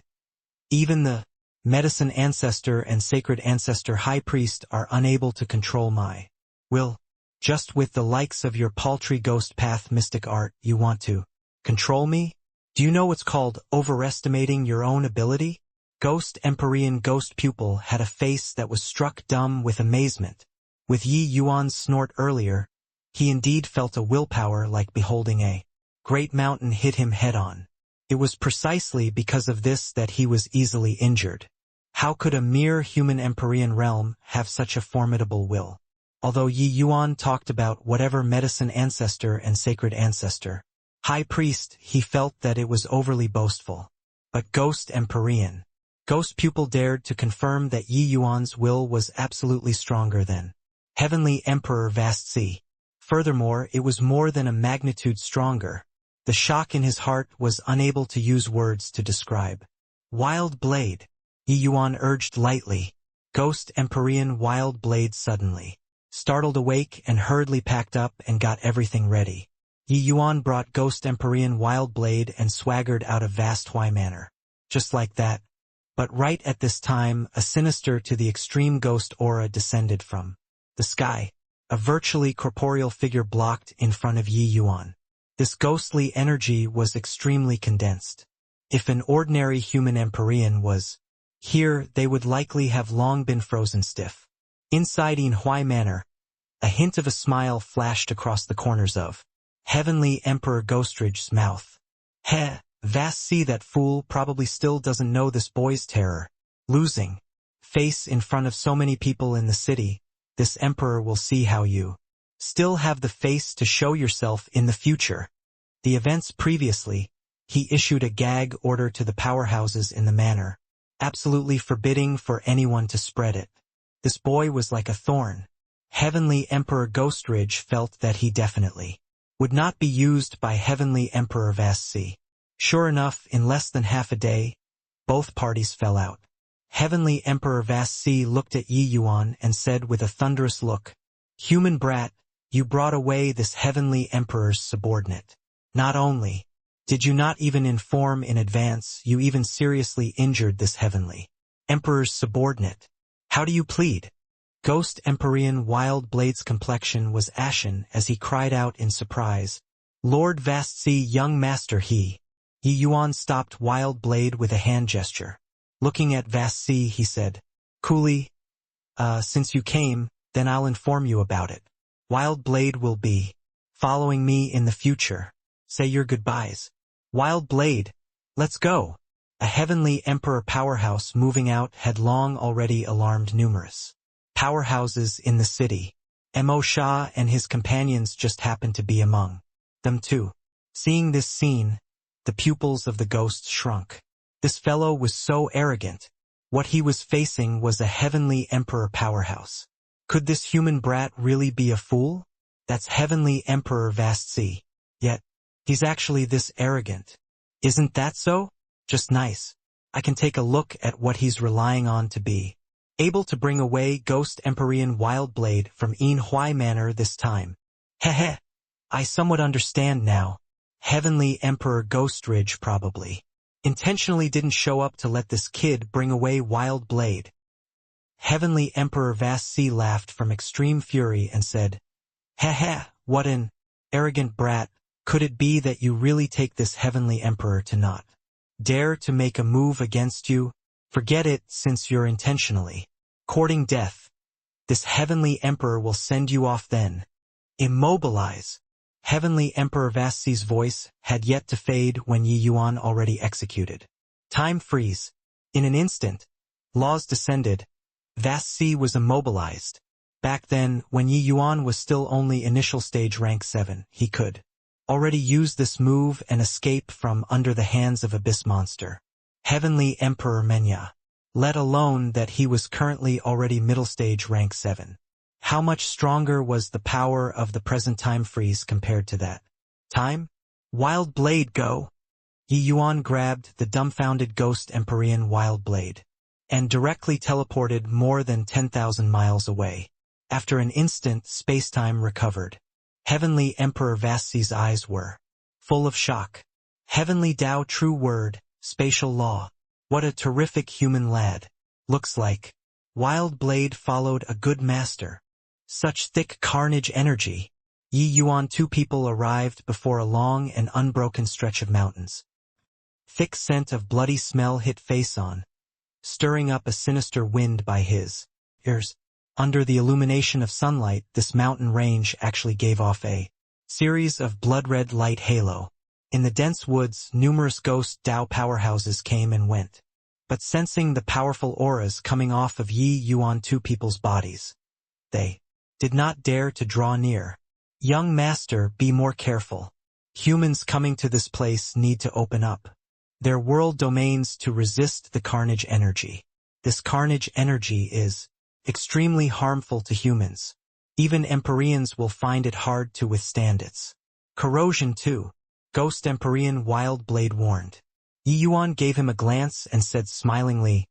"Even the Medicine Ancestor and Sacred Ancestor High Priest are unable to control my will. Just with the likes of your paltry ghost path mystic art, you want to control me? Do you know what's called overestimating your own ability?" Ghost Empyrean Ghost Pupil had a face that was struck dumb with amazement. With Yi Yuan's snort earlier, he indeed felt a willpower like beholding a great mountain hit him head-on. It was precisely because of this that he was easily injured. How could a mere human Empyrean realm have such a formidable will? Although Yi Yuan talked about whatever Medicine Ancestor and Sacred Ancestor High Priest, he felt that it was overly boastful. But Ghost Empyrean Ghost Pupil dared to confirm that Yi Yuan's will was absolutely stronger than Heavenly Emperor Vast Sea. Furthermore, it was more than a magnitude stronger. The shock in his heart was unable to use words to describe. Wild Blade, Yi Yuan urged lightly. Ghost Empyrean Wild Blade suddenly startled awake and hurriedly packed up and got everything ready. Yi Yuan brought Ghost Empyrean Wild Blade and swaggered out of Vast Hui Manor. Just like that. But right at this time, a sinister to the extreme ghost aura descended from the sky. A virtually corporeal figure blocked in front of Yi Yuan. This ghostly energy was extremely condensed. If an ordinary human Empyrean was here, they would likely have long been frozen stiff. Inside Yin Hui Manor, a hint of a smile flashed across the corners of Heavenly Emperor Ghostrage's mouth. Vast Sea, that fool probably still doesn't know this boy's terror. Losing face in front of so many people in the city, this emperor will see how you still have the face to show yourself in the future. The events previously, he issued a gag order to the powerhouses in the manor, absolutely forbidding for anyone to spread it. This boy was like a thorn. Heavenly Emperor Ghostrage felt that he definitely would not be used by Heavenly Emperor Vast Sea. Sure enough, in less than half a day, both parties fell out. Heavenly Emperor Vast Sea looked at Yi Yuan and said with a thunderous look, "Human brat, you brought away this Heavenly Emperor's subordinate. Not only did you not even inform in advance, you even seriously injured this Heavenly Emperor's subordinate. How do you plead?" Ghost Empyrean Wild Blade's complexion was ashen as he cried out in surprise, "Lord Vast Sea, young master, Yi Yuan stopped Wild Blade with a hand gesture. Looking at Vast Sea, he said, coolly, "Since you came, then I'll inform you about it. Wild Blade will be following me in the future. Say your goodbyes. Wild Blade, let's go." A Heavenly Emperor powerhouse moving out had long already alarmed numerous powerhouses in the city. Mo Shah and his companions just happened to be among them too. Seeing this scene, the pupils of the ghost shrunk. This fellow was so arrogant. What he was facing was a Heavenly Emperor powerhouse. Could this human brat really be a fool? That's Heavenly Emperor Vast Sea. Yet, he's actually this arrogant. Isn't that so? Just nice. I can take a look at what he's relying on to be able to bring away Ghost Empyrean Wild Blade from Yin Hui Manor this time. I somewhat understand now. Heavenly Emperor Ghostrage probably intentionally didn't show up to let this kid bring away Wild Blade. Heavenly Emperor Vassi laughed from extreme fury and said, "Ha ha, what an arrogant brat, could it be that you really take this Heavenly Emperor to not dare to make a move against you? Forget it, since you're intentionally courting death. This Heavenly Emperor will send you off then. Immobilize." Heavenly Emperor Vassi's voice had yet to fade when Yi Yuan already executed. Time freeze. In an instant, laws descended. Vassi was immobilized. Back then, when Yi Yuan was still only initial stage rank 7, he could already use this move and escape from under the hands of Abyss Monster. Heavenly Emperor Menya. Let alone that he was currently already middle stage rank 7. How much stronger was the power of the present time freeze compared to that time? Wild Blade go! Yi Yuan grabbed the dumbfounded Ghost Empyrean Wild Blade and directly teleported more than 10,000 miles away. After an instant, space-time recovered. Heavenly Emperor Vassi's eyes were full of shock. Heavenly Tao, true word, spatial law. What a terrific human lad. Looks like Wild Blade followed a good master. Such thick carnage energy. Yi Yuan, 2 people arrived before a long and unbroken stretch of mountains. Thick scent of bloody smell hit face on, stirring up a sinister wind by his ears. Under the illumination of sunlight, this mountain range actually gave off a series of blood-red light halo. In the dense woods, numerous ghost Tao powerhouses came and went. But sensing the powerful auras coming off of Yi Yuan, 2 people's bodies, they did not dare to draw near. Young master, be more careful. Humans coming to this place need to open up their world domains to resist the carnage energy. This carnage energy is extremely harmful to humans. Even Empyreans will find it hard to withstand its corrosion too. Ghost Empyrean Wild Blade warned. Yi Yuan gave him a glance and said smilingly,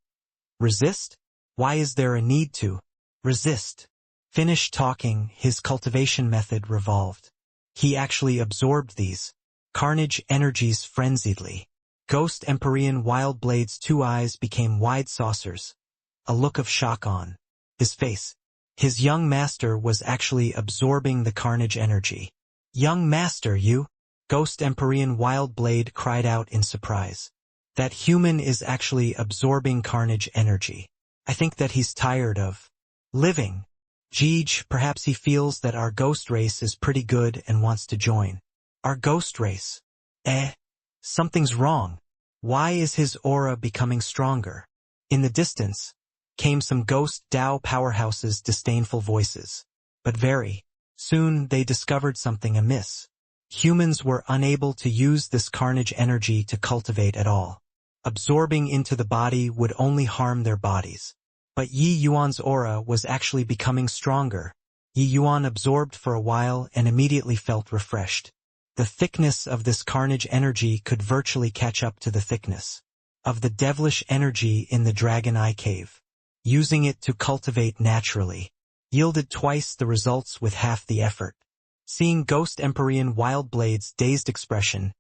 "Resist? Why is there a need to resist?" Finished talking, his cultivation method revolved. He actually absorbed these carnage energies frenziedly. Ghost Empyrean Wild Blade's 2 eyes became wide saucers, a look of shock on his face. His young master was actually absorbing the carnage energy. "Young master, you?" Ghost Empyrean Wild Blade cried out in surprise. "That human is actually absorbing carnage energy. I think that he's tired of living. Jeej, perhaps he feels that our ghost race is pretty good and wants to join our ghost race. Something's wrong. Why is his aura becoming stronger?" In the distance came some ghost Tao powerhouses' disdainful voices. But very soon they discovered something amiss. Humans were unable to use this carnage energy to cultivate at all. Absorbing into the body would only harm their bodies. But Yi Yuan's aura was actually becoming stronger. Yi Yuan absorbed for a while and immediately felt refreshed. The thickness of this carnage energy could virtually catch up to the thickness of the devilish energy in the Dragon Eye Cave. Using it to cultivate naturally yielded twice the results with half the effort. Seeing Ghost Empyrean Wild Blade's dazed expression,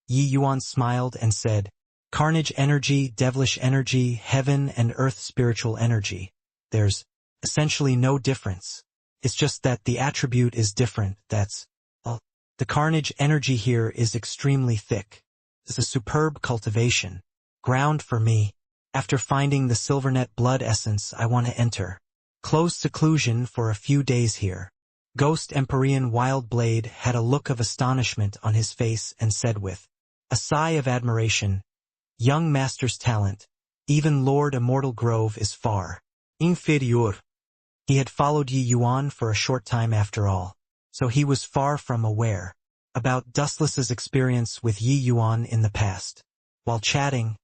Yi Yuan smiled and said, "Carnage energy, devilish energy, heaven and earth spiritual energy. There's essentially no difference. It's just that the attribute is different, that's all. The carnage energy here is extremely thick. It's a superb cultivation ground for me. After finding the Silvernet blood essence, I want to enter closed seclusion for a few days here." Ghost Empyrean Wild Blade had a look of astonishment on his face and said with a sigh of admiration, "Young master's talent, even Lord Immortal Grove, is far inferior." He had followed Yi Yuan for a short time after all, so he was far from aware about Dustless's experience with Yi Yuan in the past. While chatting,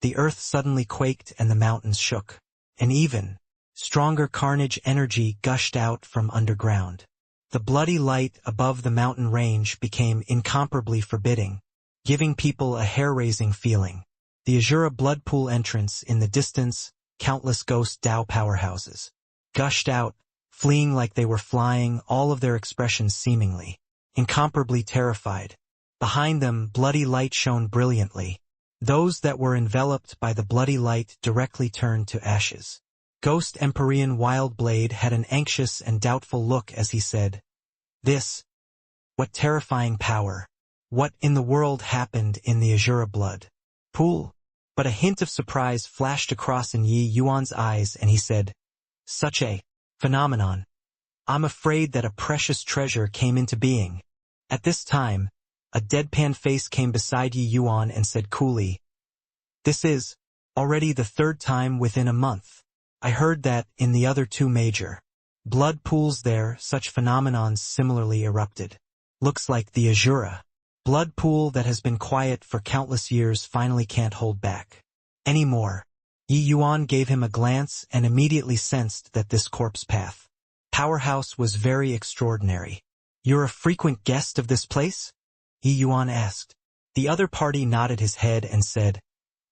the earth suddenly quaked and the mountains shook. An even stronger carnage energy gushed out from underground. The bloody light above the mountain range became incomparably forbidding, giving people a hair-raising feeling. The Azura blood pool entrance in the distance, countless ghost Tao powerhouses gushed out, fleeing like they were flying, all of their expressions seemingly incomparably terrified. Behind them, bloody light shone brilliantly. Those that were enveloped by the bloody light directly turned to ashes. Ghost Empyrean Wildblade had an anxious and doubtful look as he said, "This, what terrifying power. What in the world happened in the Azura blood pool?" But a hint of surprise flashed across in Yi Yuan's eyes and he said, "Such a phenomenon. I'm afraid that a precious treasure came into being." At this time, a deadpan face came beside Yi Yuan and said coolly, "This is already the third time within a month. I heard that in the other two major blood pools there such phenomenons similarly erupted. Looks like the Azura blood pool that has been quiet for countless years finally can't hold back anymore." Yi Yuan gave him a glance and immediately sensed that this corpse path powerhouse was very extraordinary. "You're a frequent guest of this place?" Yi Yuan asked. The other party nodded his head and said,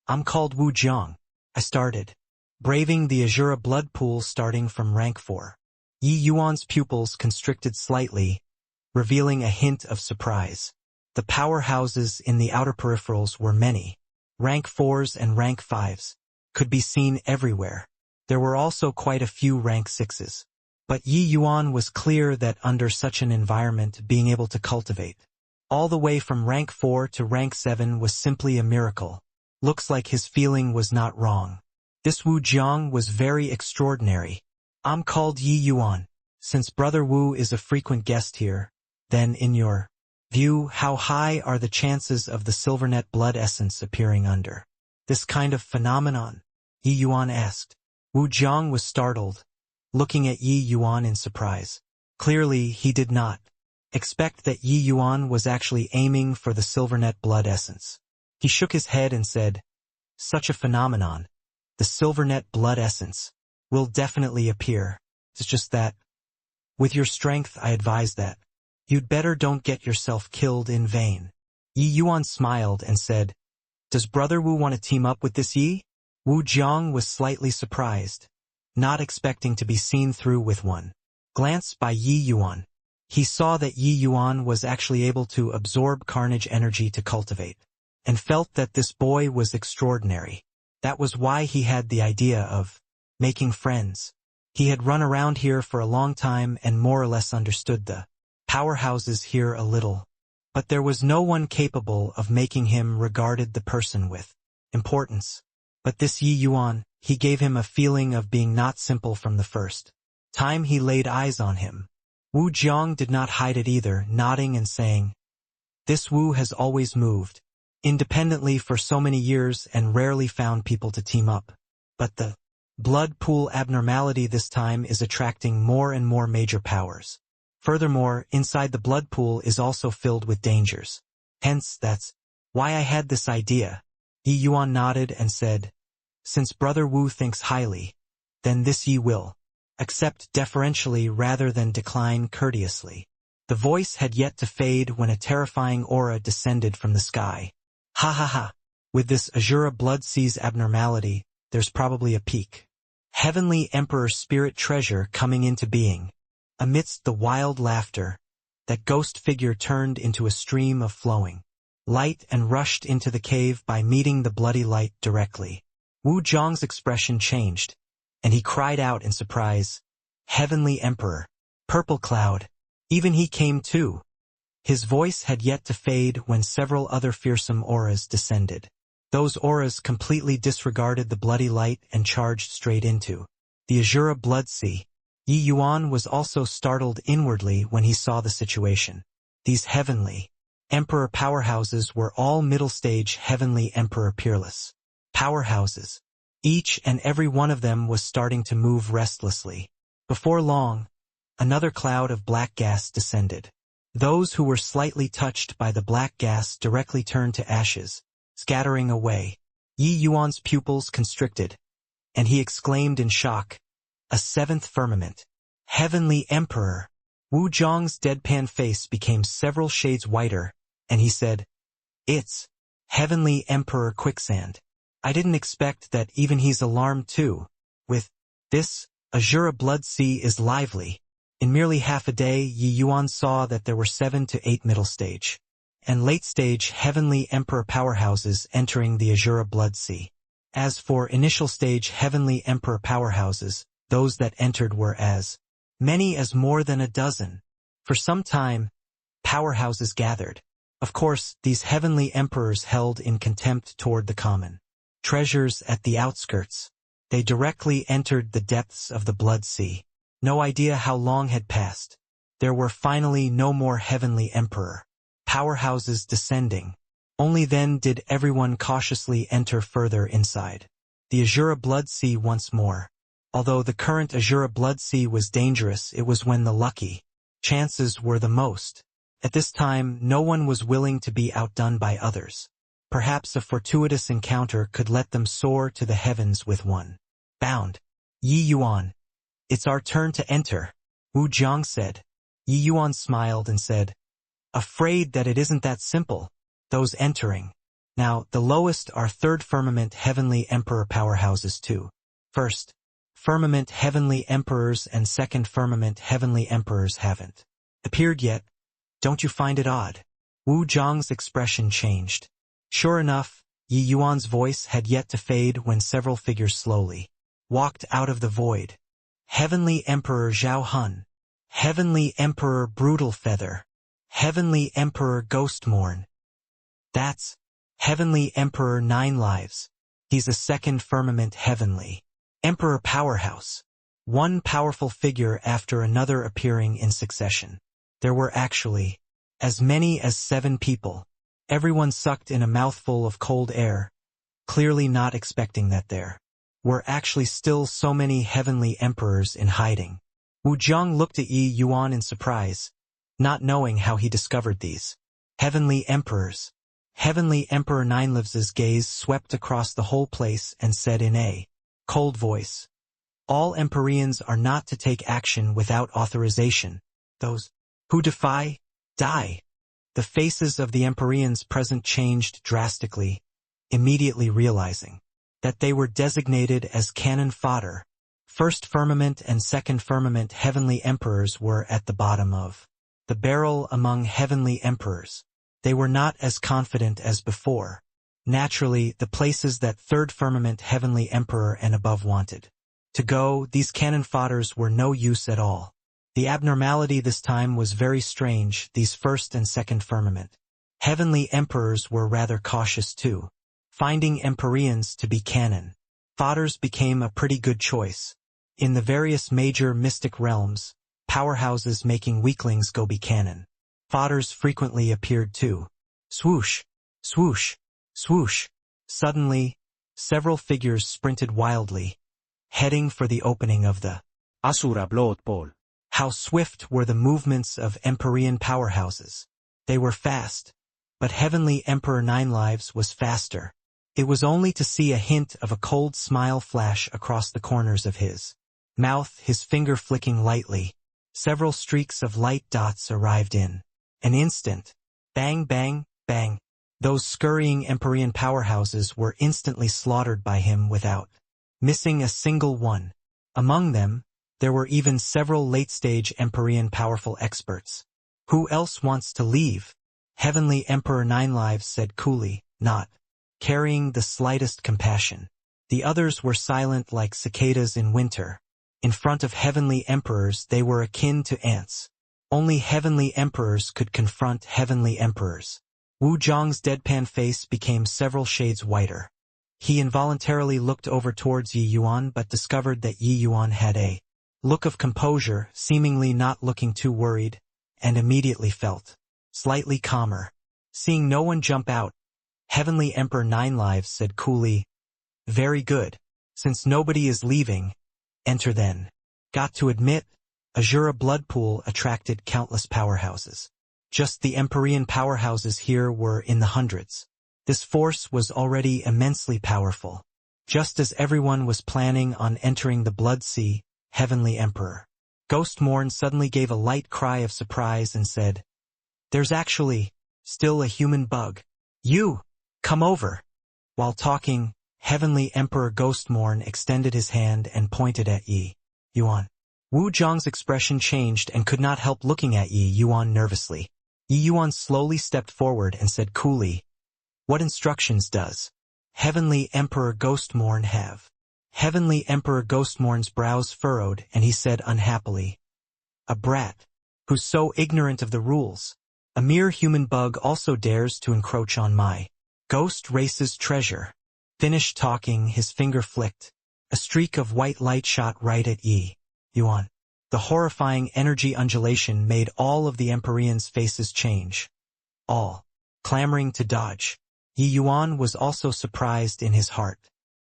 "I'm called Wu Jiang. I started braving the Azura blood pool starting from rank 4. Yi Yuan's pupils constricted slightly, revealing a hint of surprise. The powerhouses in the outer peripherals were many. Rank 4s and rank 5s could be seen everywhere. There were also quite a few rank 6s. But Yi Yuan was clear that under such an environment being able to cultivate all the way from rank 4 to rank 7 was simply a miracle. Looks like his feeling was not wrong. This Wu Jiang was very extraordinary. "I'm called Yi Yuan. Since Brother Wu is a frequent guest here, then in your view, how high are the chances of the Silvernet blood essence appearing under this kind of phenomenon?" Yi Yuan asked. Wu Jiang was startled, looking at Yi Yuan in surprise. Clearly, he did not expect that Yi Yuan was actually aiming for the Silvernet blood essence. He shook his head and said, "Such a phenomenon, the Silvernet blood essence, will definitely appear. It's just that, with your strength I advise that you'd better don't get yourself killed in vain." Yi Yuan smiled and said, "Does Brother Wu want to team up with this Yi?" Wu Jiang was slightly surprised, not expecting to be seen through with one glance by Yi Yuan. He saw that Yi Yuan was actually able to absorb carnage energy to cultivate, and felt that this boy was extraordinary. That was why he had the idea of making friends. He had run around here for a long time and more or less understood the powerhouses here a little, but there was no one capable of making him regarded the person with importance. But this Yi Yuan, he gave him a feeling of being not simple from the first time he laid eyes on him. Wu Jiang did not hide it either, nodding and saying, "This Wu has always moved independently for so many years and rarely found people to team up. But the blood pool abnormality this time is attracting more and more major powers. Furthermore, inside the blood pool is also filled with dangers. Hence, that's why I had this idea." Yi Yuan nodded and said, "Since Brother Wu thinks highly, then this Yi will accept deferentially rather than decline courteously." The voice had yet to fade when a terrifying aura descended from the sky. "Ha ha ha. With this Azura blood seas abnormality, there's probably a peak Heavenly Emperor spirit treasure coming into being." Amidst the wild laughter, that ghost figure turned into a stream of flowing light and rushed into the cave by meeting the bloody light directly. Wu Jiang's expression changed, and he cried out in surprise, "Heavenly Emperor! Purple Cloud! Even he came too!" His voice had yet to fade when several other fearsome auras descended. Those auras completely disregarded the bloody light and charged straight into the Azura blood sea. Yi Yuan was also startled inwardly when he saw the situation. These heavenly Emperor powerhouses were all middle-stage Heavenly Emperor Peerless powerhouses. Each and every one of them was starting to move restlessly. Before long, another cloud of black gas descended. Those who were slightly touched by the black gas directly turned to ashes, scattering away. Yi Yuan's pupils constricted, and he exclaimed in shock, "A seventh firmament! Heavenly Emperor!" Wu Jiang's deadpan face became several shades whiter, and he said, "It's Heavenly Emperor Quicksand. I didn't expect that even he's alarmed too. With this, Azura blood sea is lively." In merely half a day, Yi Yuan saw that there were 7 to 8 middle stage and late stage Heavenly Emperor powerhouses entering the Azura blood sea. As for initial stage Heavenly Emperor powerhouses, those that entered were as many as more than a dozen. For some time, powerhouses gathered. Of course, these heavenly emperors held in contempt toward the common treasures at the outskirts. They directly entered the depths of the Blood Sea. No idea how long had passed. There were finally no more heavenly emperor powerhouses descending. Only then did everyone cautiously enter further inside the Azura Blood Sea once more. Although the current Azura Blood Sea was dangerous, it was when the lucky chances were the most. At this time, no one was willing to be outdone by others. Perhaps a fortuitous encounter could let them soar to the heavens with one bound. Yi Yuan. It's our turn to enter, Wu Zhang said. Yi Yuan smiled and said, afraid that it isn't that simple. Those entering. Now, the lowest are third firmament heavenly emperor powerhouses too. First firmament heavenly emperors and second firmament heavenly emperors haven't appeared yet. Don't you find it odd? Wu Zhang's expression changed. Sure enough, Yi Yuan's voice had yet to fade when several figures slowly walked out of the void. Heavenly Emperor Zhao Hun. Heavenly Emperor Brutal Feather. Heavenly Emperor Ghostmorn. That's Heavenly Emperor Nine Lives. He's a second firmament heavenly Emperor powerhouse. One powerful figure after another appearing in succession. There were actually as many as 7 people. Everyone sucked in a mouthful of cold air, clearly not expecting that there were actually still so many heavenly emperors in hiding. Wu Zhang looked at Yi Yuan in surprise, not knowing how he discovered these heavenly emperors. Heavenly Emperor Ninelives's gaze swept across the whole place and said in a cold voice, all Empyreans are not to take action without authorization. Those who defy, die. The faces of the Empyreans present changed drastically, immediately realizing that they were designated as cannon fodder. First firmament and second firmament heavenly emperors were at the bottom of the barrel among heavenly emperors. They were not as confident as before. Naturally, the places that third firmament heavenly emperor and above wanted to go, these cannon fodders were no use at all. The abnormality this time was very strange. These first and second firmament heavenly emperors were rather cautious too. Finding Empyreans to be cannon fodders became a pretty good choice. In the various major mystic realms, powerhouses making weaklings go be cannon fodders frequently appeared too. Swoosh, swoosh, swoosh. Suddenly, several figures sprinted wildly, heading for the opening of the Asura Blood Bowl. How swift were the movements of Empyrean powerhouses. They were fast, but Heavenly Emperor Nine Lives was faster. It was only to see a hint of a cold smile flash across the corners of his mouth, his finger flicking lightly. Several streaks of light dots arrived in an instant. Bang, bang, bang. Those scurrying Empyrean powerhouses were instantly slaughtered by him without missing a single one. Among them, there were even several late-stage Empyrean powerful experts. Who else wants to leave? Heavenly Emperor Nine Lives said coolly, not carrying the slightest compassion. The others were silent like cicadas in winter. In front of heavenly emperors they were akin to ants. Only heavenly emperors could confront heavenly emperors. Wu Zhang's deadpan face became several shades whiter. He involuntarily looked over towards Yi Yuan but discovered that Yi Yuan had a look of composure, seemingly not looking too worried, and immediately felt slightly calmer. Seeing no one jump out, Heavenly Emperor Nine Lives said coolly, very good. Since nobody is leaving, enter then. Got to admit, Azura Blood Pool attracted countless powerhouses. Just the Empyrean powerhouses here were in the hundreds. This force was already immensely powerful. Just as everyone was planning on entering the Blood Sea, Heavenly Emperor Ghostmorn suddenly gave a light cry of surprise and said, there's actually still a human bug. You, come over. While talking, Heavenly Emperor Ghostmorn extended his hand and pointed at Yi Yuan. Wu Zhang's expression changed and could not help looking at Yi Yuan nervously. Yi Yuan slowly stepped forward and said coolly, what instructions does Heavenly Emperor Ghostmorn have. Heavenly Emperor Ghostmorn's brows furrowed, and he said unhappily, "A brat, who's so ignorant of the rules. A mere human bug also dares to encroach on my ghost race's treasure." Finished talking, his finger flicked. A streak of white light shot right at Yi Yuan. The horrifying energy undulation made all of the Empyreans' faces change. All clamoring to dodge. Yi Yuan was also surprised in his heart.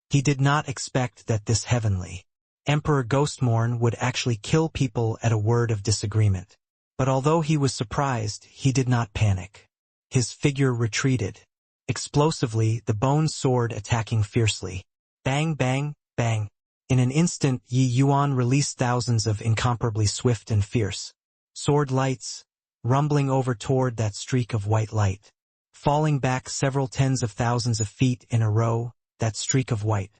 He did not expect that this heavenly Emperor Ghostmorn would actually kill people at a word of disagreement. But although he was surprised, he did not panic. His figure retreated. Explosively, the bone sword attacking fiercely. Bang, bang, bang. In an instant, Yi Yuan released thousands of incomparably swift and fierce sword lights, rumbling over toward that streak of white light. Falling back several tens of thousands of feet in a row, that streak of white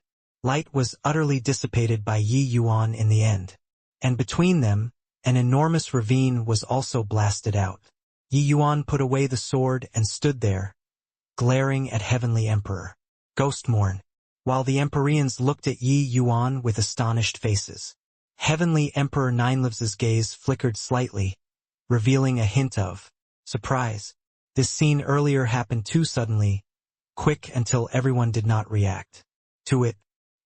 light was utterly dissipated by Yi Yuan in the end. And between them, an enormous ravine was also blasted out. Yi Yuan put away the sword and stood there, glaring at Heavenly Emperor Ghostmorn, while the Empyreans looked at Yi Yuan with astonished faces. Heavenly Emperor Ninelives's gaze flickered slightly, revealing a hint of surprise. This scene earlier happened too suddenly, quick until everyone did not react to it.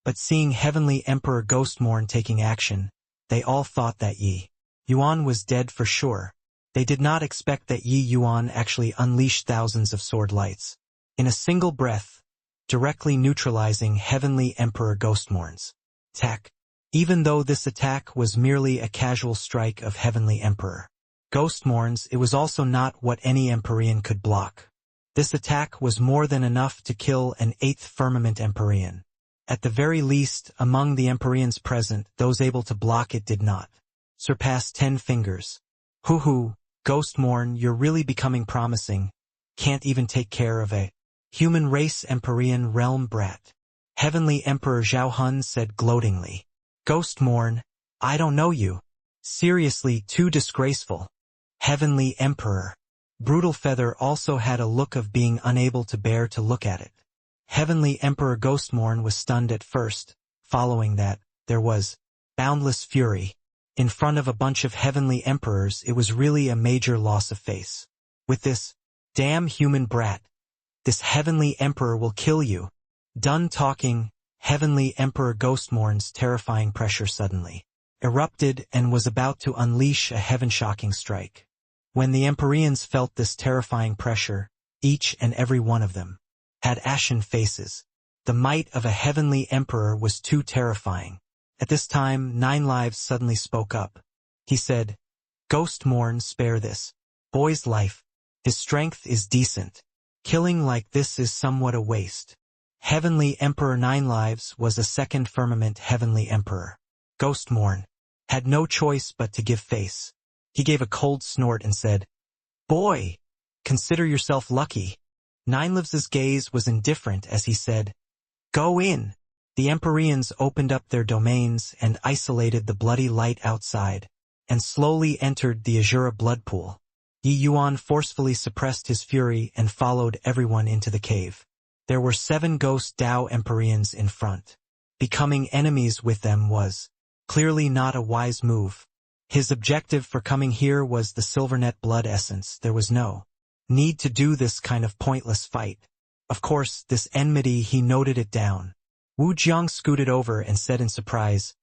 But seeing Heavenly Emperor Ghostmorn taking action, they all thought that Yi Yuan was dead for sure. They did not expect that Yi Yuan actually unleashed thousands of sword lights in a single breath, directly neutralizing Heavenly Emperor Ghostmorn's attack. Even though this attack was merely a casual strike of Heavenly Emperor Ghostmorn's, it was also not what any Empyrean could block. This attack was more than enough to kill an 8th Firmament Empyrean. At the very least, among the Empyreans present, those able to block it did not surpass 10 fingers. Hoo, Ghostmorn, you're really becoming promising. Can't even take care of a human race Empyrean realm brat. Heavenly Emperor Zhao Hun said gloatingly. Ghostmorn, I don't know you. Seriously, too disgraceful. Heavenly Emperor. Brutal Feather also had a look of being unable to bear to look at it. Heavenly Emperor Ghostmorn was stunned at first. Following that, there was boundless fury. In front of a bunch of Heavenly Emperors, it was really a major loss of face. With this damn human brat, this Heavenly Emperor will kill you. Done talking, Heavenly Emperor Ghostmorn's terrifying pressure suddenly erupted and was about to unleash a heaven-shocking strike. When the Empyreans felt this terrifying pressure, each and every one of them had ashen faces. The might of a Heavenly Emperor was too terrifying. At this time, Ninelives suddenly spoke up. He said, Ghostmorn, spare this boy's life. His strength is decent. Killing like this is somewhat a waste. Heavenly Emperor Ninelives was a 2nd Firmament Heavenly Emperor. Ghostmorn had no choice but to give face. He gave a cold snort and said, Boy, consider yourself lucky. Ninelives's gaze was indifferent as he said, Go in. The Empyreans opened up their domains and isolated the bloody light outside, and slowly entered the Azura blood pool. Yi Yuan forcefully suppressed his fury and followed everyone into the cave. There were 7 ghost Dao Empyreans in front. Becoming enemies with them was clearly not a wise move. His objective for coming here was the Silvernet blood essence. There was no need to do this kind of pointless fight. Of course, this enmity, he noted it down. Wu Jiang scooted over and said in surprise,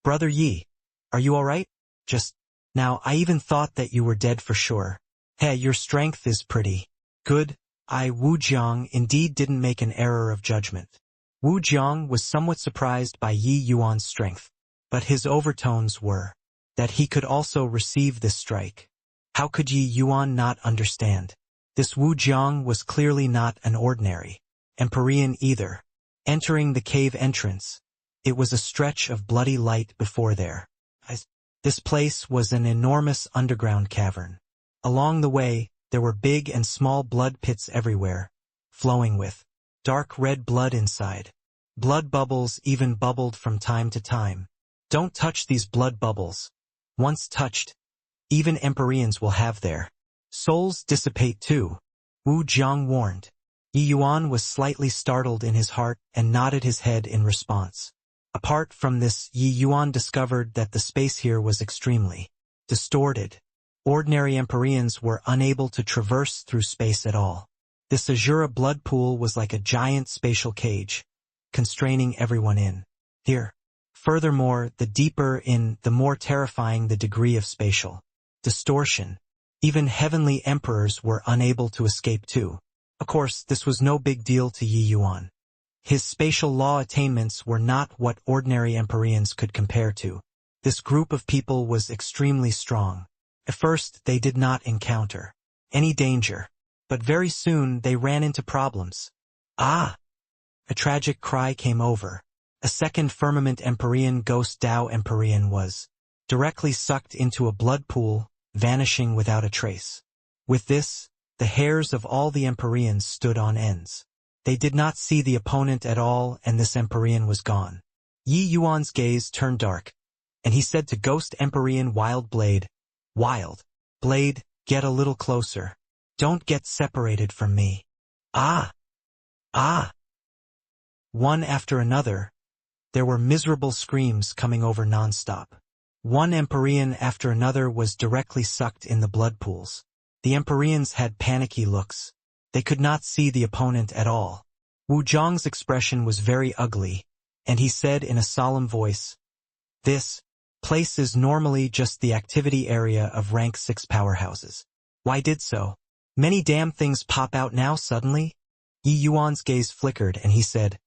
Brother Yi, are you alright? Just now, I even thought that you were dead for sure. Hey, your strength is pretty good. Wu Jiang indeed didn't make an error of judgment. Wu Jiang was somewhat surprised by Yi Yuan's strength, but his overtones were that he could also receive this strike. How could Yi Yuan not understand? This Wu Jiang was clearly not an ordinary Empyrean either. Entering the cave entrance, it was a stretch of bloody light before there. This place was an enormous underground cavern. Along the way, there were big and small blood pits everywhere, flowing with dark red blood inside. Blood bubbles even bubbled from time to time. Don't touch these blood bubbles. Once touched, even Empyreans will have their souls dissipate too, Wu Jiang warned. Yi Yuan was slightly startled in his heart and nodded his head in response. Apart from this, Yi Yuan discovered that the space here was extremely distorted. Ordinary Empyreans were unable to traverse through space at all. This Azura blood pool was like a giant spatial cage, constraining everyone in here. Furthermore, the deeper in, the more terrifying the degree of spatial distortion. Even heavenly emperors were unable to escape too. Of course, this was no big deal to Yi Yuan. His spatial law attainments were not what ordinary Empyreans could compare to. This group of people was extremely strong. At first, they did not encounter any danger, but very soon they ran into problems. Ah! A tragic cry came over. A second firmament Empyrean ghost Tao Empyrean was directly sucked into a blood pool, vanishing without a trace. With this, the hairs of all the Empyreans stood on ends. They did not see the opponent at all, and this Empyrean was gone. Yi Yuan's gaze turned dark, and he said to Ghost Empyrean Wild Blade, "Wild Blade, get a little closer. Don't get separated from me." Ah! Ah! One after another, there were miserable screams coming over non-stop. One Empyrean after another was directly sucked in the blood pools. The Empyreans had panicky looks. They could not see the opponent at all. Wu Zhong's expression was very ugly, and he said in a solemn voice, "This place is normally just the activity area of rank 6 powerhouses. Why did so many damn things pop out now suddenly?" Yi Yuan's gaze flickered and he said,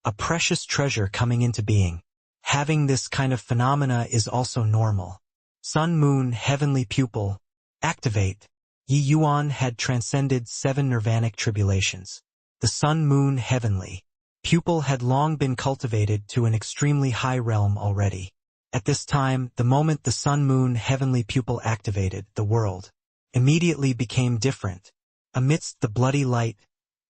"A precious treasure coming into being. Having this kind of phenomena is also normal. Sun Moon Heavenly Pupil, activate." Yi Yuan had transcended 7 nirvanic tribulations. The Sun Moon Heavenly Pupil had long been cultivated to an extremely high realm already. At this time, the moment the Sun Moon Heavenly Pupil activated, the world immediately became different. Amidst the bloody light,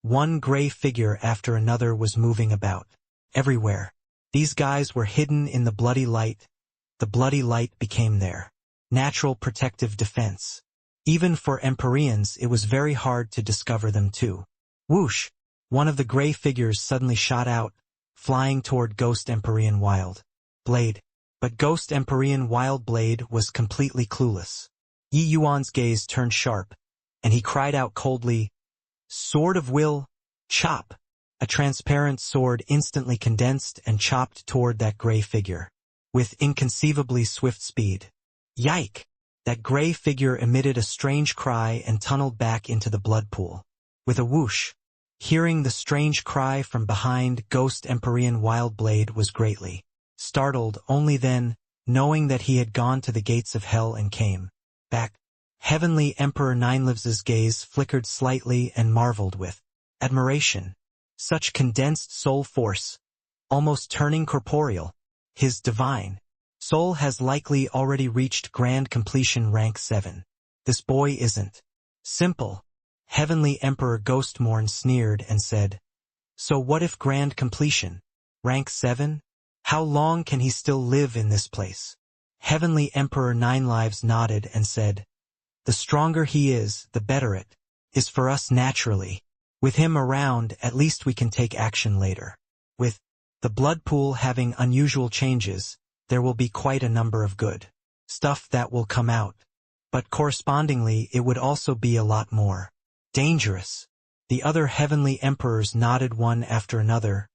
one gray figure after another was moving about. Everywhere. These guys were hidden in the bloody light. The bloody light became their natural protective defense. Even for Empyreans, it was very hard to discover them too. Whoosh! One of the gray figures suddenly shot out, flying toward Ghost Empyrean Wild Blade. But Ghost Empyrean Wild Blade was completely clueless. Yi Yuan's gaze turned sharp, and he cried out coldly, "Sword of Will, chop!" A transparent sword instantly condensed and chopped toward that gray figure, with inconceivably swift speed. Yike! That gray figure emitted a strange cry and tunneled back into the blood pool. With a whoosh, hearing the strange cry from behind, Ghost Empyrean Wild Blade was greatly startled, only then, knowing that he had gone to the gates of hell and came back. Heavenly Emperor Ninelives's gaze flickered slightly and marveled with admiration. Such condensed soul force, almost turning corporeal. His divine soul has likely already reached grand completion rank 7. This boy isn't simple. Heavenly Emperor Ghostmorn sneered and said, "So what if grand completion? Rank 7? How long can he still live in this place?" Heavenly Emperor Ninelives nodded and said, "The stronger he is, the better it is for us naturally. With him around, at least we can take action later. With the blood pool having unusual changes, there will be quite a number of good stuff that will come out. But correspondingly, it would also be a lot more dangerous." The other heavenly emperors nodded one after another,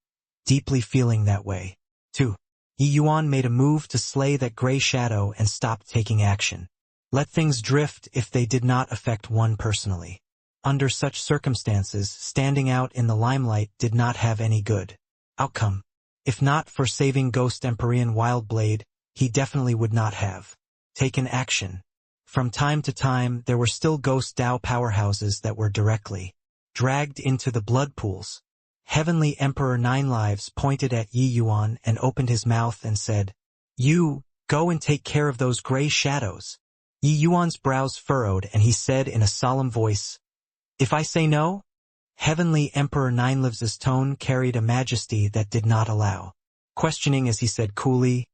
deeply feeling that way too. Yi Yuan made a move to slay that gray shadow and stopped taking action. Let things drift if they did not affect one personally. Under such circumstances, standing out in the limelight did not have any good outcome. If not for saving Ghost Empyrean Wild Blade, he definitely would not have taken action. From time to time, there were still Ghost Tao powerhouses that were directly dragged into the blood pools. Heavenly Emperor Ninelives pointed at Yi Yuan and opened his mouth and said, "You, go and take care of those gray shadows." Yi Yuan's brows furrowed and he said in a solemn voice, "If I say no?" Heavenly Emperor Ninelives's tone carried a majesty that did not allow questioning as he said coolly,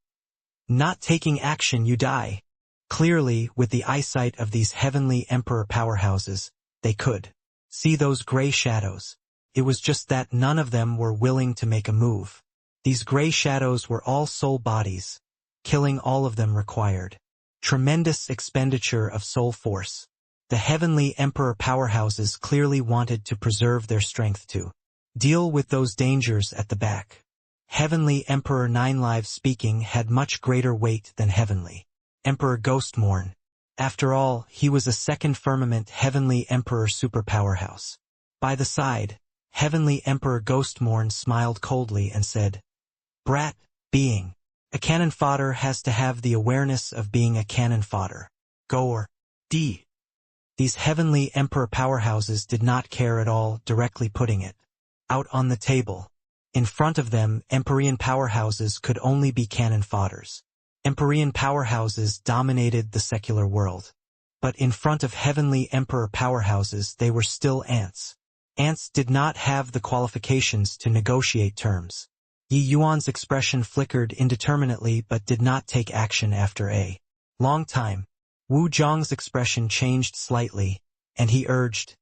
"Not taking action, you die." Clearly, with the eyesight of these heavenly emperor powerhouses, they could see those gray shadows. It was just that none of them were willing to make a move. These gray shadows were all soul bodies. Killing all of them required tremendous expenditure of soul force. The heavenly emperor powerhouses clearly wanted to preserve their strength to deal with those dangers at the back. Heavenly Emperor Nine Lives speaking had much greater weight than Heavenly Emperor Ghostmorn. After all, he was a second firmament Heavenly Emperor superpowerhouse. By the side, Heavenly Emperor Ghostmorn smiled coldly and said, "Brat, being a cannon fodder has to have the awareness of being a cannon fodder. Go or D." These Heavenly Emperor powerhouses did not care at all, directly putting it out on the table. In front of them, Empyrean powerhouses could only be cannon fodders. Empyrean powerhouses dominated the secular world. But in front of Heavenly Emperor powerhouses, they were still ants. Ants did not have the qualifications to negotiate terms. Yi Yuan's expression flickered indeterminately but did not take action after a long time. Wu Zhang's expression changed slightly, and he urged,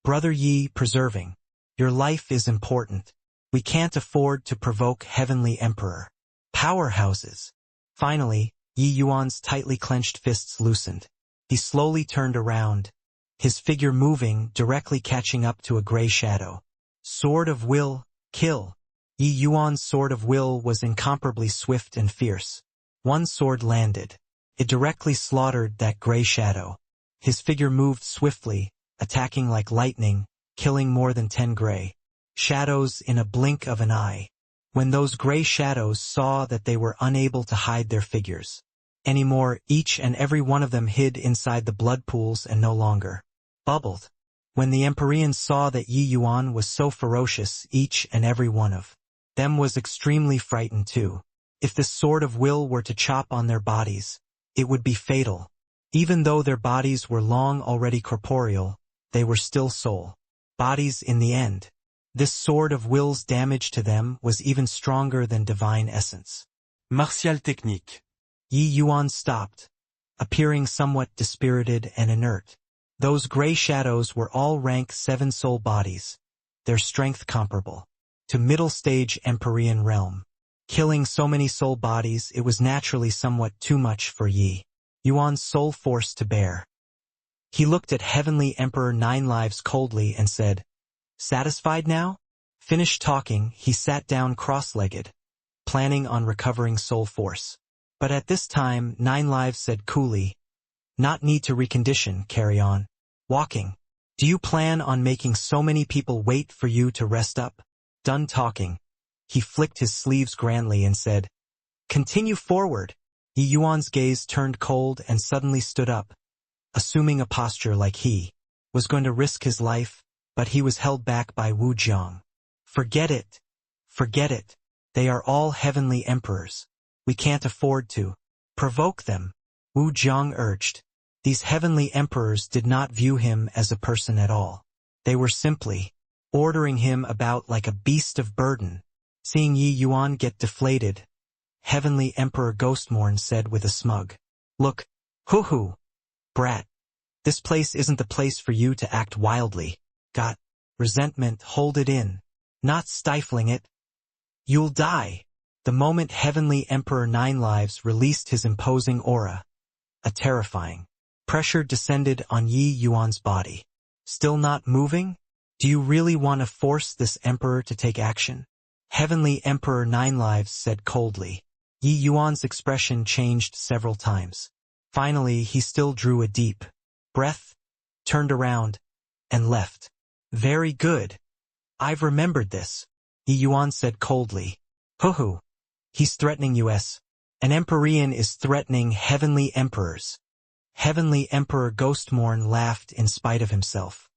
"Brother Yi, preserving your life is important. We can't afford to provoke Heavenly Emperor powerhouses." Finally, Yi Yuan's tightly clenched fists loosened. He slowly turned around, his figure moving, directly catching up to a gray shadow. Sword of Will, kill. Yi Yuan's sword of will was incomparably swift and fierce. One sword landed. It directly slaughtered that gray shadow. His figure moved swiftly, attacking like lightning, killing more than 10 gray shadows in a blink of an eye. When those gray shadows saw that they were unable to hide their figures anymore, each and every one of them hid inside the blood pools and no longer bubbled. When the Empyreans saw that Yi Yuan was so ferocious, each and every one of them was extremely frightened too. If this sword of will were to chop on their bodies, it would be fatal. Even though their bodies were long already corporeal, they were still soul bodies in the end. This sword of will's damage to them was even stronger than divine essence. Martial technique. Yi Yuan stopped, appearing somewhat dispirited and inert. Those gray shadows were all rank 7 soul bodies, their strength comparable to middle-stage Empyrean realm. Killing so many soul bodies, it was naturally somewhat too much for Yi Yuan's soul force to bear. He looked at Heavenly Emperor Nine Lives coldly and said, "Satisfied now?" Finished talking, he sat down cross-legged, planning on recovering soul force. But at this time, Nine Lives said coolly, "Not need to recondition, carry on walking. Do you plan on making so many people wait for you to rest up?" Done talking, he flicked his sleeves grandly and said, "Continue forward." Yi Yuan's gaze turned cold and suddenly stood up, assuming a posture like he was going to risk his life, but he was held back by Wu Zhang. Forget it. Forget it. They are all heavenly emperors. We can't afford to provoke them," Wu Zhang urged. These heavenly emperors did not view him as a person at all. They were simply ordering him about like a beast of burden. Seeing Yi Yuan get deflated, Heavenly Emperor Ghostmorn said with a smug look, "Hoo-hoo, brat. This place isn't the place for you to act wildly. Got resentment, hold it in, not stifling it. You'll die." The moment Heavenly Emperor Nine Lives released his imposing aura, a terrifying pressure descended on Yi Yuan's body. Still not moving? Do you really want to force this emperor to take action? Heavenly Emperor Nine Lives said coldly. Yi Yuan's expression changed several times. Finally, he still drew a deep breath, turned around, and left. "Very good. I've remembered this," Yi Yuan said coldly. "Hoo-hoo. He's threatening us. An Empyrean is threatening heavenly emperors." Heavenly Emperor Ghostmorn laughed in spite of himself.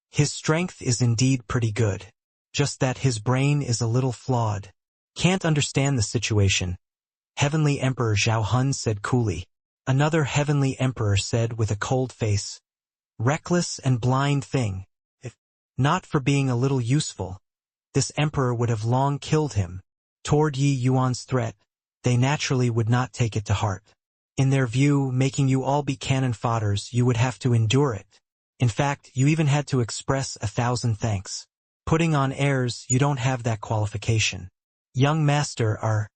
"His strength is indeed pretty good. Just that his brain is a little flawed. Can't understand the situation." Heavenly Emperor Zhao Hun said coolly. Another Heavenly Emperor said with a cold face, "Reckless and blind thing. If not for being a little useful, this emperor would have long killed him." Toward Yi Yuan's threat, they naturally would not take it to heart. In their view, making you all be cannon fodders, you would have to endure it. In fact, you even had to express 1,000 thanks. Putting on airs, you don't have that qualification. Young master, are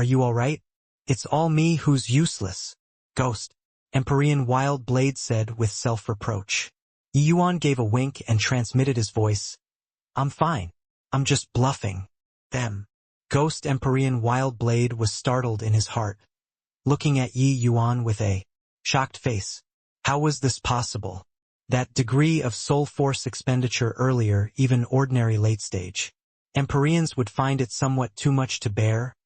you all right? It's all me who's useless. Ghost. Empyrean Wild Blade said with self-reproach. Yi Yuan gave a wink and transmitted his voice. I'm fine. I'm just bluffing. Them. Ghost Empyrean Wild Blade was startled in his heart, looking at Yi Yuan with a shocked face. How was this possible? That degree of soul force expenditure earlier, even ordinary late stage. Empyreans would find it somewhat too much to bear,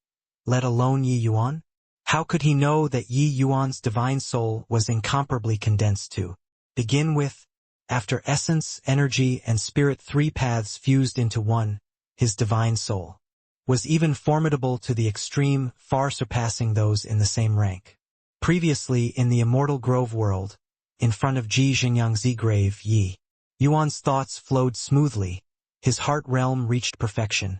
let alone Yi Yuan? How could he know that Yi Yuan's divine soul was incomparably condensed to begin with, after essence, energy, and spirit, three paths fused into one, his divine soul was even formidable to the extreme, far surpassing those in the same rank. Previously in the Immortal Grove world, in front of Ji Xingyangzi grave, Yi Yuan's thoughts flowed smoothly, his heart realm reached perfection,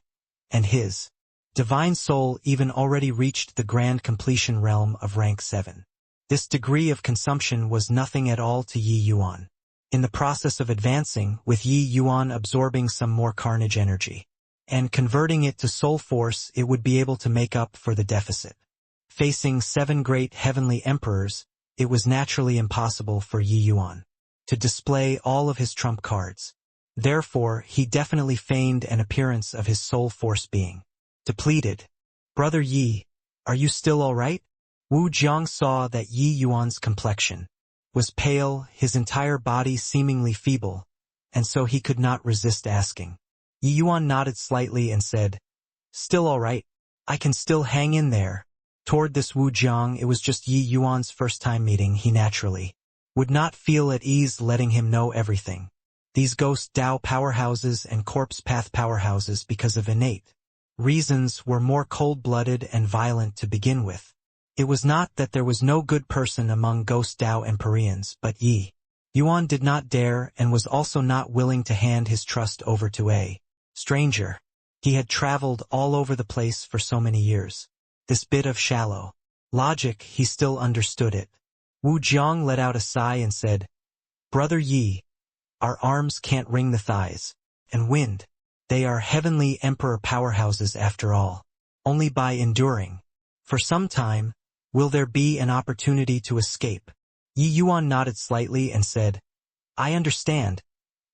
and his divine soul even already reached the grand completion realm of rank 7. This degree of consumption was nothing at all to Yi Yuan. In the process of advancing, with Yi Yuan absorbing some more carnage energy and converting it to soul force, it would be able to make up for the deficit. Facing 7 great heavenly emperors, it was naturally impossible for Yi Yuan to display all of his trump cards. Therefore, he definitely feigned an appearance of his soul force being depleted. Brother Yi, are you still all right? Wu Jiang saw that Yi Yuan's complexion was pale, his entire body seemingly feeble, and so he could not resist asking. Yi Yuan nodded slightly and said, Still all right. I can still hang in there. Toward this Wu Jiang, it was just Yi Yuan's first time meeting. He naturally would not feel at ease letting him know everything. These ghost Dao powerhouses and corpse path powerhouses, because of innate reasons, were more cold-blooded and violent to begin with. It was not that there was no good person among ghost Dao Empyreans, but Yi Yuan did not dare and was also not willing to hand his trust over to a stranger. He had traveled all over the place for so many years. This bit of shallow logic, he still understood it. Wu Jiang let out a sigh and said, Brother Yi, our arms can't wring the thighs and wind. They are heavenly emperor powerhouses after all. Only by enduring for some time will there be an opportunity to escape. Yi Yuan nodded slightly and said, I understand,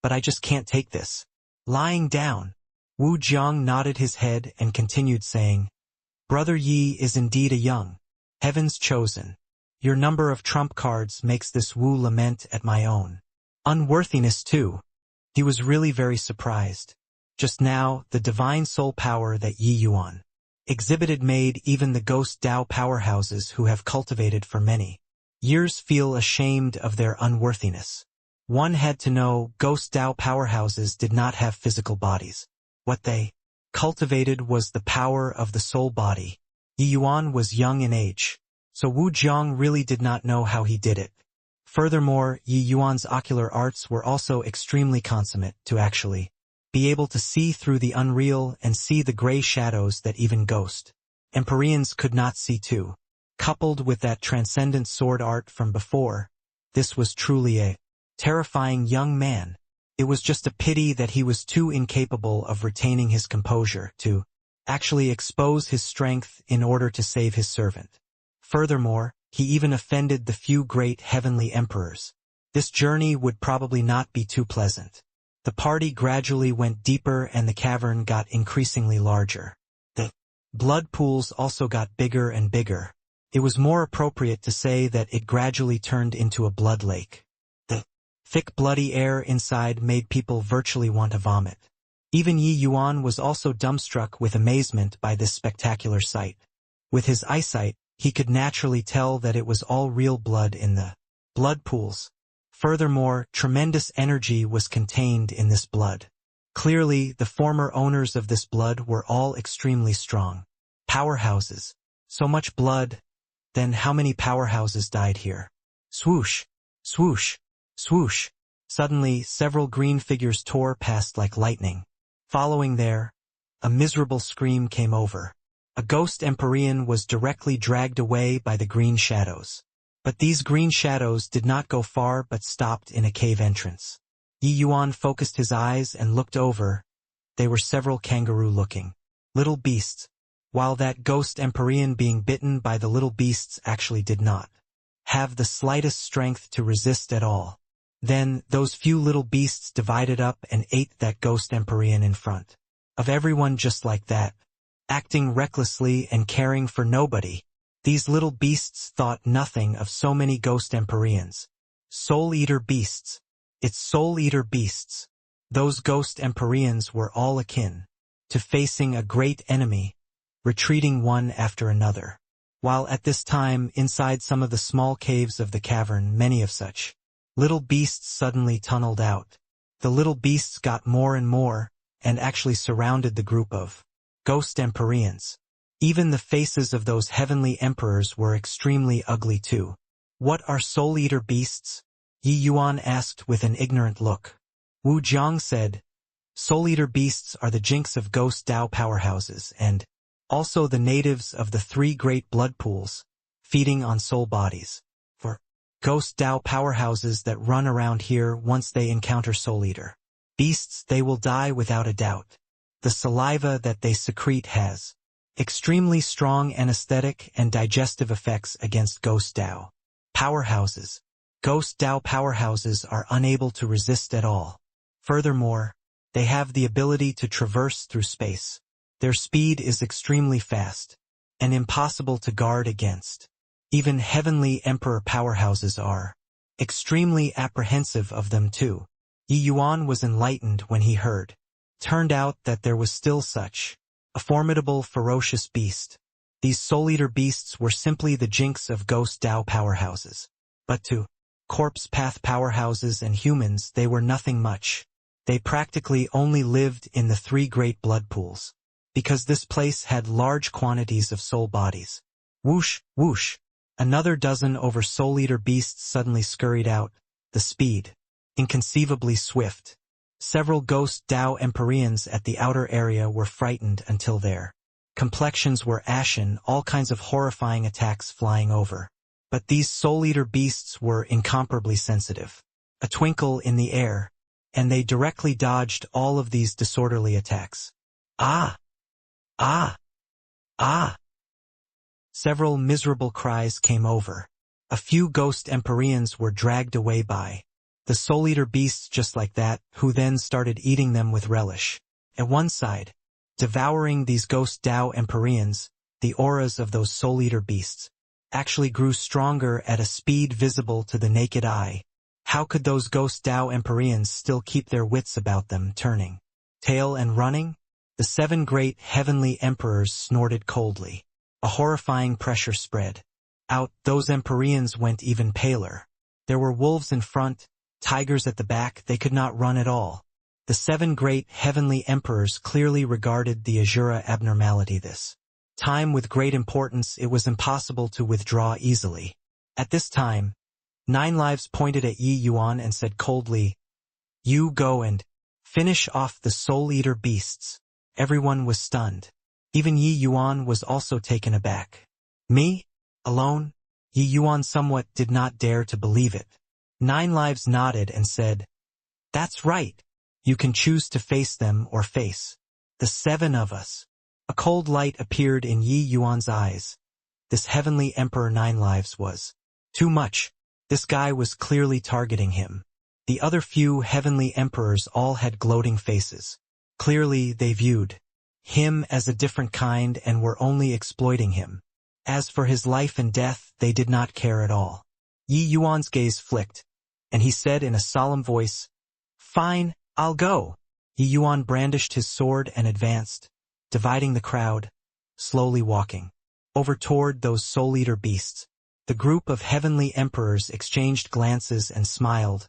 but I just can't take this. Lying down. Wu Jiang nodded his head and continued saying, Brother Yi is indeed a young, heaven's chosen. Your number of trump cards makes this Wu lament at my own unworthiness too. He was really very surprised. Just now, the divine soul power that Yi Yuan exhibited made even the ghost Dao powerhouses who have cultivated for many years feel ashamed of their unworthiness. One had to know ghost Dao powerhouses did not have physical bodies. What they cultivated was the power of the soul body. Yi Yuan was young in age, so Wu Jiang really did not know how he did it. Furthermore, Yi Yuan's ocular arts were also extremely consummate to actually be able to see through the unreal and see the gray shadows that even ghost Empyreans could not see too. Coupled with that transcendent sword art from before, this was truly a terrifying young man. It was just a pity that he was too incapable of retaining his composure to actually expose his strength in order to save his servant. Furthermore, he even offended the few great heavenly emperors. This journey would probably not be too pleasant. The party gradually went deeper and the cavern got increasingly larger. The blood pools also got bigger and bigger. It was more appropriate to say that it gradually turned into a blood lake. The thick bloody air inside made people virtually want to vomit. Even Yi Yuan was also dumbstruck with amazement by this spectacular sight. With his eyesight, he could naturally tell that it was all real blood in the blood pools. Furthermore, tremendous energy was contained in this blood. Clearly, the former owners of this blood were all extremely strong powerhouses. So much blood. Then how many powerhouses died here? Swoosh, swoosh, swoosh. Suddenly, several green figures tore past like lightning. Following there, a miserable scream came over. A ghost Empyrean was directly dragged away by the green shadows. But these green shadows did not go far but stopped in a cave entrance. Yi Yuan focused his eyes and looked over, They were several kangaroo-looking little beasts, while that ghost Empyrean being bitten by the little beasts actually did not have the slightest strength to resist at all. Then those few little beasts divided up and ate that ghost Empyrean in front of everyone just like that, acting recklessly and caring for nobody. These little beasts thought nothing of so many ghost Empyreans. Soul-eater beasts. It's soul-eater beasts. Those ghost Empyreans were all akin to facing a great enemy, retreating one after another. While at this time, inside some of the small caves of the cavern, many of such little beasts suddenly tunneled out. The little beasts got more and more, and actually surrounded the group of ghost Empyreans. Even the faces of those heavenly emperors were extremely ugly too. What are soul-eater beasts? Yi Yuan asked with an ignorant look. Wu Jiang said, soul-eater beasts are the jinx of ghost Dao powerhouses and also the natives of the 3 great blood pools, feeding on soul bodies. For ghost Dao powerhouses that run around here, once they encounter soul-eater beasts, they will die without a doubt. The saliva that they secrete has extremely strong anesthetic and digestive effects against ghost Dao powerhouses. Ghost Dao powerhouses are unable to resist at all. Furthermore, they have the ability to traverse through space. Their speed is extremely fast and impossible to guard against. Even heavenly emperor powerhouses are extremely apprehensive of them too. Yi Yuan was enlightened when he heard. Turned out that there was still such a formidable, ferocious beast. These soul-eater beasts were simply the jinx of ghost Dao powerhouses. But to corpse path powerhouses and humans, they were nothing much. They practically only lived in the 3 great blood pools, because this place had large quantities of soul bodies. Whoosh, whoosh. Another dozen over soul-eater beasts suddenly scurried out, the speed inconceivably swift. Several ghost Dao Empyreans at the outer area were frightened until their complexions were ashen, all kinds of horrifying attacks flying over. But these soul-eater beasts were incomparably sensitive. A twinkle in the air, and they directly dodged all of these disorderly attacks. Ah! Ah! Ah! Several miserable cries came over. A few ghost Empyreans were dragged away by the soul-eater beasts just like that, who then started eating them with relish. At one side, devouring these ghost Dao Empyreans, the auras of those soul-eater beasts actually grew stronger at a speed visible to the naked eye. How could those ghost Dao Empyreans still keep their wits about them, turning tail and running? The 7 great heavenly emperors snorted coldly. A horrifying pressure spread out. Those Empyreans went even paler. There were wolves in front, tigers at the back. They could not run at all. The 7 great heavenly emperors clearly regarded the Azura abnormality this time with great importance. It was impossible to withdraw easily. At this time, 9 Lives pointed at Yi Yuan and said coldly, "You go and finish off the soul-eater beasts." Everyone was stunned. Even Yi Yuan was also taken aback. Me? Alone? Yi Yuan somewhat did not dare to believe it. 9 Lives nodded and said, "That's right. You can choose to face them or face the 7 of us." A cold light appeared in Yi Yuan's eyes. This heavenly emperor 9 Lives was too much. This guy was clearly targeting him. The other few heavenly emperors all had gloating faces. Clearly they viewed him as a different kind and were only exploiting him. As for his life and death, they did not care at all. Yi Yuan's gaze flicked, and he said in a solemn voice, "Fine, I'll go." Yi Yuan brandished his sword and advanced, dividing the crowd, slowly walking over toward those soul-eater beasts. The group of heavenly emperors exchanged glances and smiled,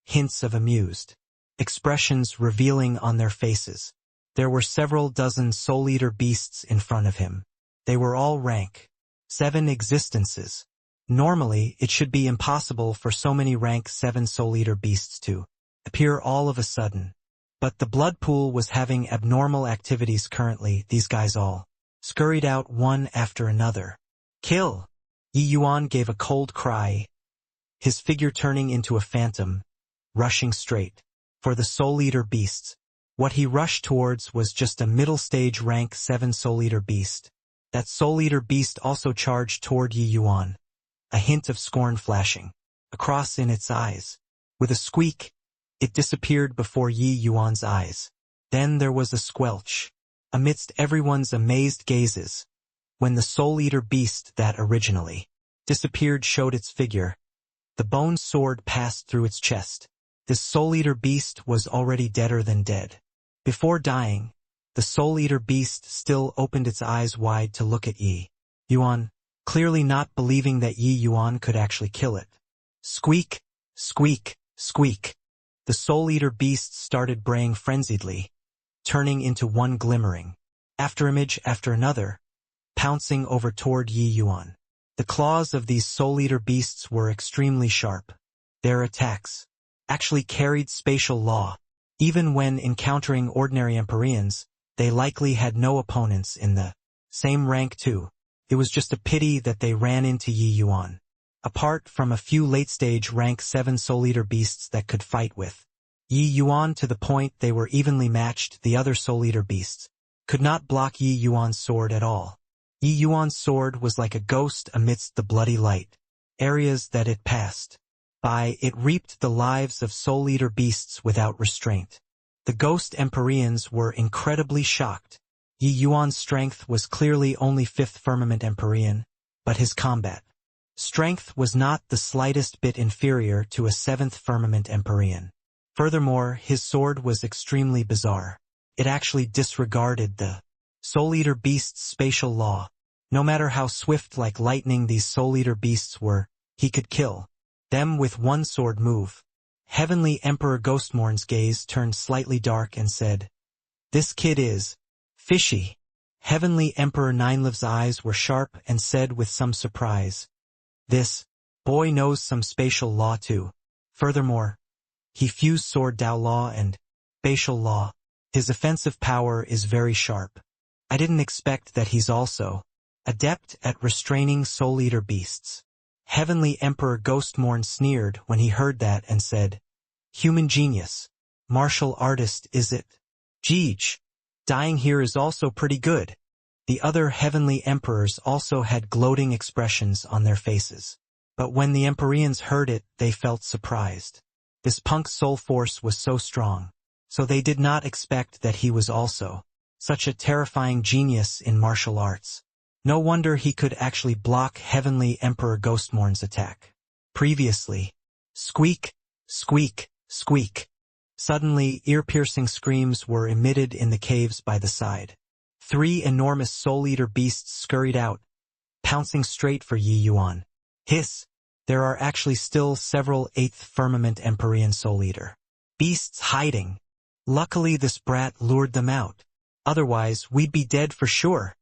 hints of amused expressions revealing on their faces. There were several dozen soul-eater beasts in front of him. They were all rank 7 existences. Normally, it should be impossible for so many rank 7 soul-eater beasts to appear all of a sudden. But the blood pool was having abnormal activities currently. These guys all scurried out one after another. "Kill!" Yi Yuan gave a cold cry, his figure turning into a phantom, rushing straight for the soul-eater beasts. What he rushed towards was just a middle-stage rank 7 Soul Eater beast. That Soul Eater beast also charged toward Yi Yuan, a hint of scorn flashing across in its eyes. With a squeak, it disappeared before Yi Yuan's eyes. Then there was a squelch, amidst everyone's amazed gazes, when the Soul Eater beast that originally disappeared showed its figure. The bone sword passed through its chest. This Soul Eater beast was already deader than dead. Before dying, the Soul Eater beast still opened its eyes wide to look at Yi Yuan, clearly not believing that Yi Yuan could actually kill it. Squeak, squeak, squeak. The Soul Eater beast started braying frenziedly, turning into one glimmering afterimage after another, pouncing over toward Yi Yuan. The claws of these Soul Eater beasts were extremely sharp. Their attacks actually carried spatial law. Even when encountering ordinary Empyreans, they likely had no opponents in the same rank too. It was just a pity that they ran into Yi Yuan. Apart from a few late-stage rank 7 Soul Eater beasts that could fight with Yi Yuan to the point they were evenly matched, the other Soul Eater beasts could not block Yi Yuan's sword at all. Yi Yuan's sword was like a ghost amidst the bloody light. Areas that it passed by, it reaped the lives of Soul Eater beasts without restraint. The ghost Empyreans were incredibly shocked. Yi Yuan's strength was clearly only 5th Firmament Empyrean, but his combat strength was not the slightest bit inferior to a 7th Firmament Empyrean. Furthermore, his sword was extremely bizarre. It actually disregarded the Soul Eater beast's spatial law. No matter how swift like lightning these Soul Eater beasts were, he could kill them with one sword move. Heavenly Emperor Ghostmourn's gaze turned slightly dark and said, "This kid is fishy." Heavenly Emperor Nineliv's eyes were sharp and said with some surprise, "This boy knows some spatial law too. Furthermore, he fused sword Dao law and spatial law. His offensive power is very sharp. I didn't expect that he's also adept at restraining Soul Eater beasts." Heavenly Emperor Ghostmourn sneered when he heard that and said, "Human genius. Martial artist, is it? Jeej. Dying here is also pretty good." The other heavenly emperors also had gloating expressions on their faces. But when the Empyreans heard it, they felt surprised. This punk's soul force was so strong, so they did not expect that he was also such a terrifying genius in martial arts. No wonder he could actually block Heavenly Emperor Ghostmourn's attack. Previously, squeak, squeak, squeak. Suddenly, ear-piercing screams were emitted in the caves by the side. 3 enormous Soul Eater beasts scurried out, pouncing straight for Yi Yuan. Hiss! There are actually still several 8th Firmament Empyrean Soul Eater beasts hiding. Luckily this brat lured them out. Otherwise, we'd be dead for sure.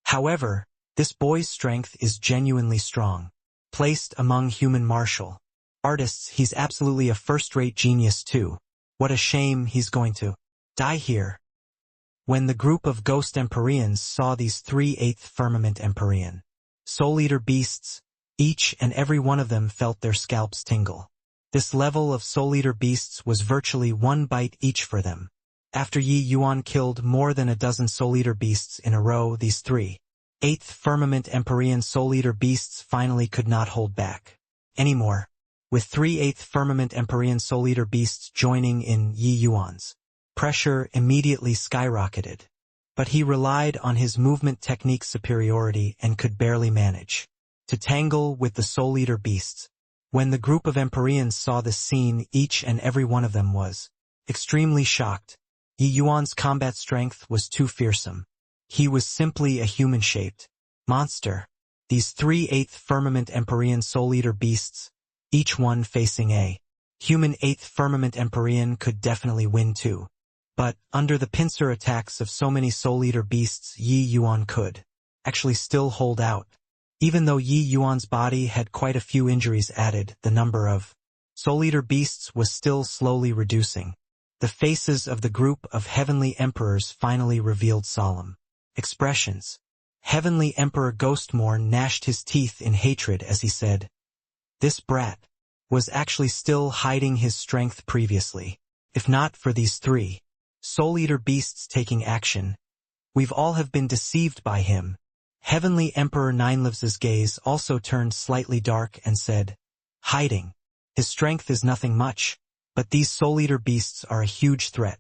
However, this boy's strength is genuinely strong. Placed among human martial artists, he's absolutely a first-rate genius too. What a shame he's going to die here. When the group of ghost Empyreans saw these 3 8th Firmament Empyrean Soul Eater beasts, each and every one of them felt their scalps tingle. This level of Soul Eater beasts was virtually one bite each for them. After Yi Yuan killed more than a dozen Soul Eater beasts in a row, these 3 8th Firmament Empyrean Soul Eater beasts finally could not hold back anymore. With 3 8th Firmament Empyrean Soul Eater beasts joining in, Yi Yuan's pressure immediately skyrocketed. But he relied on his movement technique superiority and could barely manage to tangle with the Soul Eater beasts. When the group of Empyreans saw this scene, each and every one of them was extremely shocked. Yi Yuan's combat strength was too fearsome. He was simply a human-shaped monster. These 3 8th Firmament Empyrean Soul Eater beasts, each one facing a human 8th Firmament Empyrean, could definitely win too. But, under the pincer attacks of so many Soul Eater beasts, Yi Yuan could actually still hold out. Even though Yi Yuan's body had quite a few injuries added, the number of Soul Eater beasts was still slowly reducing. The faces of the group of heavenly emperors finally revealed solemn expressions. Heavenly Emperor Ghostmourn gnashed his teeth in hatred as he said, "This brat was actually still hiding his strength previously. If not for these 3 Soul Eater beasts taking action. We've all have been deceived by him. Heavenly Emperor Ninelives's gaze also turned slightly dark and said, hiding. His strength is nothing much, but these Soul Eater beasts are a huge threat.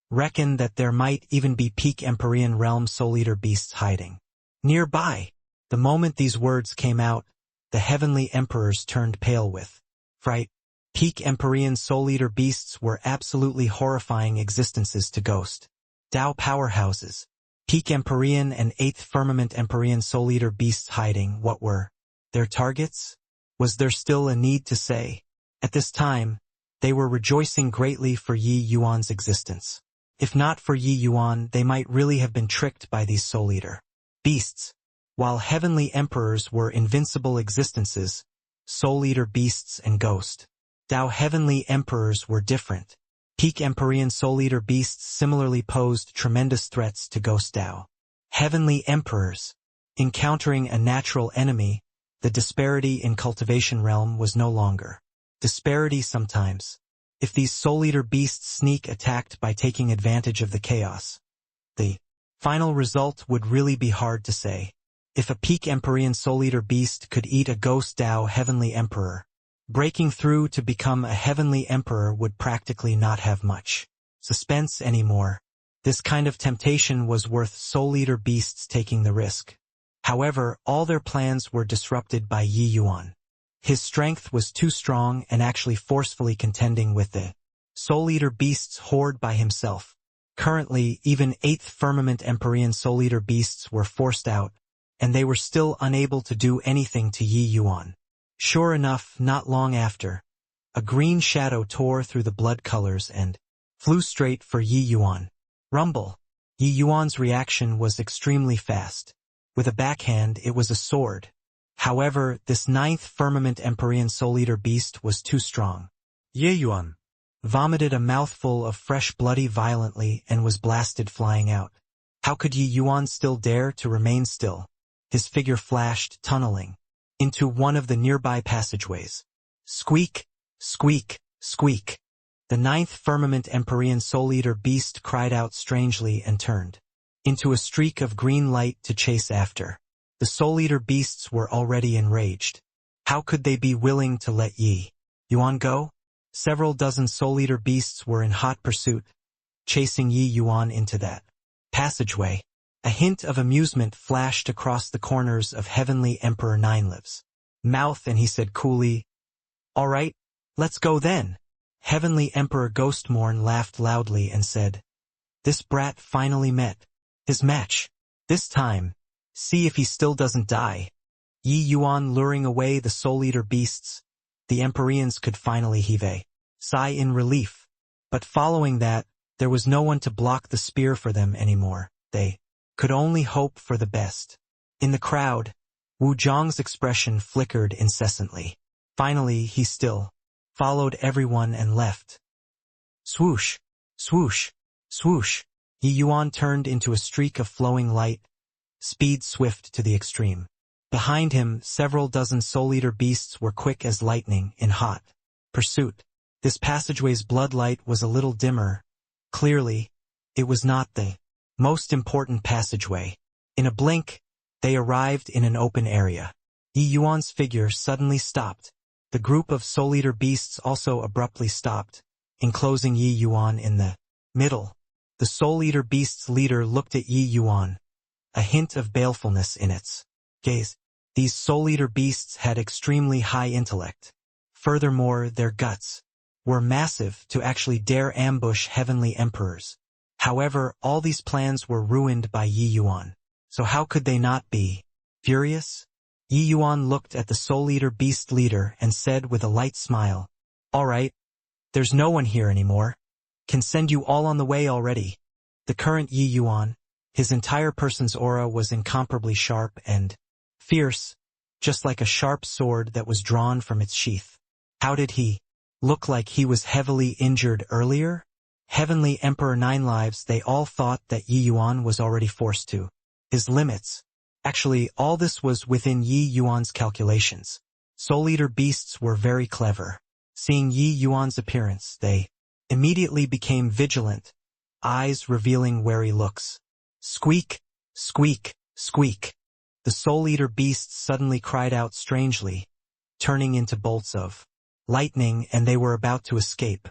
Reckon that there might even be peak Empyrean realm Soul Eater beasts hiding nearby. The moment these words came out, the heavenly emperors turned pale with fright. Peak Empyrean Soul Eater beasts were absolutely horrifying existences to Ghost Dao powerhouses. Peak Empyrean and 8th Firmament Empyrean Soul Eater beasts hiding. What were their targets? Was there still a need to say? At this time, they were rejoicing greatly for Yi Yuan's existence. If not for Yi Yuan, they might really have been tricked by these Soul Eater beasts. While heavenly emperors were invincible existences, Soul Eater beasts and Ghost Dao heavenly emperors were different. Peak Empyrean Soul Eater beasts similarly posed tremendous threats to Ghost Dao heavenly emperors. Encountering a natural enemy, the disparity in cultivation realm was no longer disparity sometimes. If these Soul Eater beasts sneak attacked by taking advantage of the chaos, the final result would really be hard to say. If a peak Empyrean Soul Eater beast could eat a Ghost Dao heavenly emperor, breaking through to become a heavenly emperor would practically not have much suspense anymore. This kind of temptation was worth Soul Eater beasts taking the risk. However, all their plans were disrupted by Yi Yuan. His strength was too strong and actually forcefully contending with the Soul Eater beasts horde by himself. Currently, even 8th Firmament Empyrean Soul Eater beasts were forced out, and they were still unable to do anything to Yi Yuan. Sure enough, not long after, a green shadow tore through the blood colors and flew straight for Yi Yuan. Rumble. Yi Yuan's reaction was extremely fast. With a backhand, it was a sword. However, this 9th Firmament Empyrean Soul Eater beast was too strong. Ye Yuan Vomited a mouthful of fresh bloody violently and was blasted flying out. How could Yi Yuan still dare to remain still? His figure flashed, tunneling into one of the nearby passageways. Squeak, squeak, squeak. The 9th Firmament Empyrean Soul Eater beast cried out strangely and turned into a streak of green light to chase after. The Soul Eater beasts were already enraged. How could they be willing to let Yi Yuan go? Several dozen Soul Eater beasts were in hot pursuit, chasing Yi Yuan into that passageway. A hint of amusement flashed across the corners of Heavenly Emperor Ninelives's mouth, and he said coolly, "All right, let's go then." Heavenly Emperor Ghostmorn laughed loudly and said, "This brat finally met his match. This time, see if he still doesn't die." Yi Yuan luring away the Soul Eater beasts, the Empyreans could finally heave a sigh in relief. But following that, there was no one to block the spear for them anymore. They could only hope for the best. In the crowd, Wu Zhong's expression flickered incessantly. Finally, he still followed everyone and left. Swoosh, swoosh, swoosh. Yi Yuan turned into a streak of flowing light, speed swift to the extreme. Behind him, several dozen Soul Eater beasts were quick as lightning in hot pursuit. This passageway's bloodlight was a little dimmer. Clearly, it was not the most important passageway. In a blink, they arrived in an open area. Yi Yuan's figure suddenly stopped. The group of Soul Eater beasts also abruptly stopped, enclosing Yi Yuan in the middle. The Soul Eater beast's leader looked at Yi Yuan, a hint of balefulness in its gaze. These Soul Eater beasts had extremely high intellect. Furthermore, their guts were massive to actually dare ambush heavenly emperors. However, all these plans were ruined by Yi Yuan. So how could they not be furious? Yi Yuan looked at the Soul Eater beast leader and said with a light smile, "All right, there's no one here anymore. Can send you all on the way already." The current Yi Yuan, his entire person's aura was incomparably sharp and fierce, just like a sharp sword that was drawn from its sheath. How did he look like he was heavily injured earlier? Heavenly Emperor Ninelives, they all thought that Yi Yuan was already forced to his limits. Actually, all this was within Yi Yuan's calculations. Soul Eater beasts were very clever. Seeing Yi Yuan's appearance, they immediately became vigilant, eyes revealing wary looks. Squeak, squeak, squeak. The soul-eater beasts suddenly cried out strangely, turning into bolts of lightning, and they were about to escape.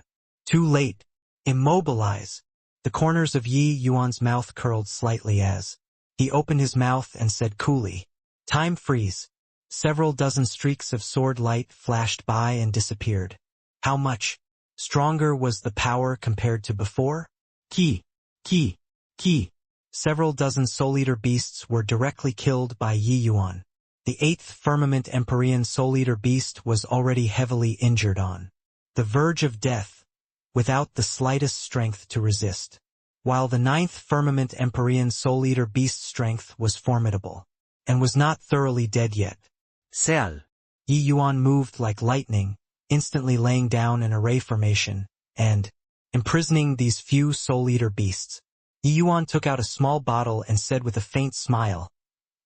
Too late. Immobilize. The corners of Yi Yuan's mouth curled slightly as he opened his mouth and said coolly, "Time freeze." Several dozen streaks of sword light flashed by and disappeared. How much stronger was the power compared to before? Ki, ki, ki. Several dozen soul-eater beasts were directly killed by Yi Yuan. The 8th Firmament Empyrean soul-eater beast was already heavily injured on the verge of death, without the slightest strength to resist, while the 9th Firmament Empyrean soul-eater beast's strength was formidable, and was not thoroughly dead yet. Seal. Yi Yuan moved like lightning, instantly laying down an array formation, and imprisoning these few soul-eater beasts. Yi Yuan took out a small bottle and said with a faint smile,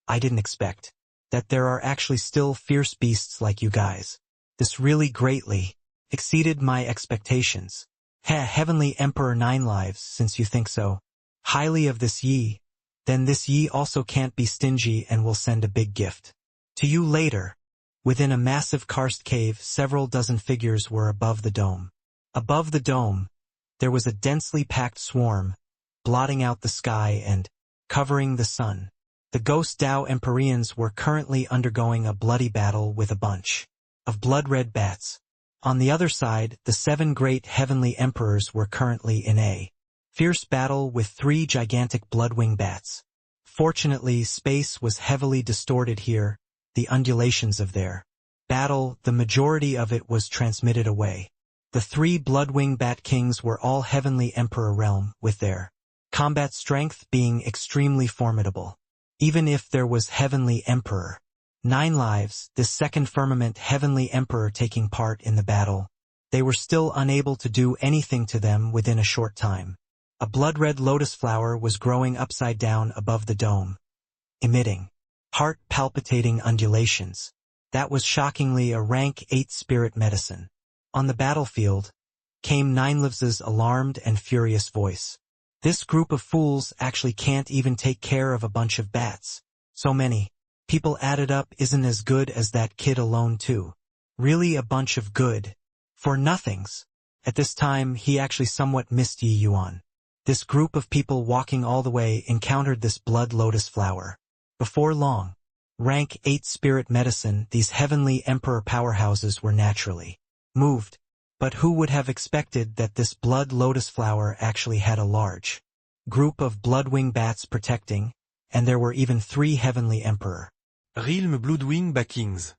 "I didn't expect that there are actually still fierce beasts like you guys. This really greatly exceeded my expectations. Heavenly Emperor 9 lives, since you think so highly of this Yi, then this Yi also can't be stingy and will send a big gift to you later." Within a massive karst cave, several dozen figures were above the dome. Above the dome, there was a densely packed swarm, blotting out the sky and covering the sun. The Ghost Dao Empyreans were currently undergoing a bloody battle with a bunch of blood-red bats. On the other side, the 7 great heavenly emperors were currently in a fierce battle with 3 gigantic bloodwing bats. Fortunately, space was heavily distorted here. The undulations of their battle, the majority of it was transmitted away. The 3 bloodwing bat kings were all heavenly emperor realm, with their combat strength being extremely formidable. Even if there was heavenly emperor 9 lives, this 2nd firmament heavenly emperor taking part in the battle, they were still unable to do anything to them within a short time. A blood-red lotus flower was growing upside down above the dome, emitting heart-palpitating undulations. That was shockingly a rank 8 spirit medicine. On the battlefield came Ninelives's alarmed and furious voice. "This group of fools actually can't even take care of a bunch of bats. So many people added up isn't as good as that kid alone too. Really a bunch of good for nothings." At this time he actually somewhat missed Yi Yuan. This group of people walking all the way encountered this blood lotus flower. Before long, rank 8 spirit medicine, these heavenly emperor powerhouses were naturally moved. But who would have expected that this blood lotus flower actually had a large group of bloodwing bats protecting, and there were even 3 heavenly emperor Realm Bloodwing Backings.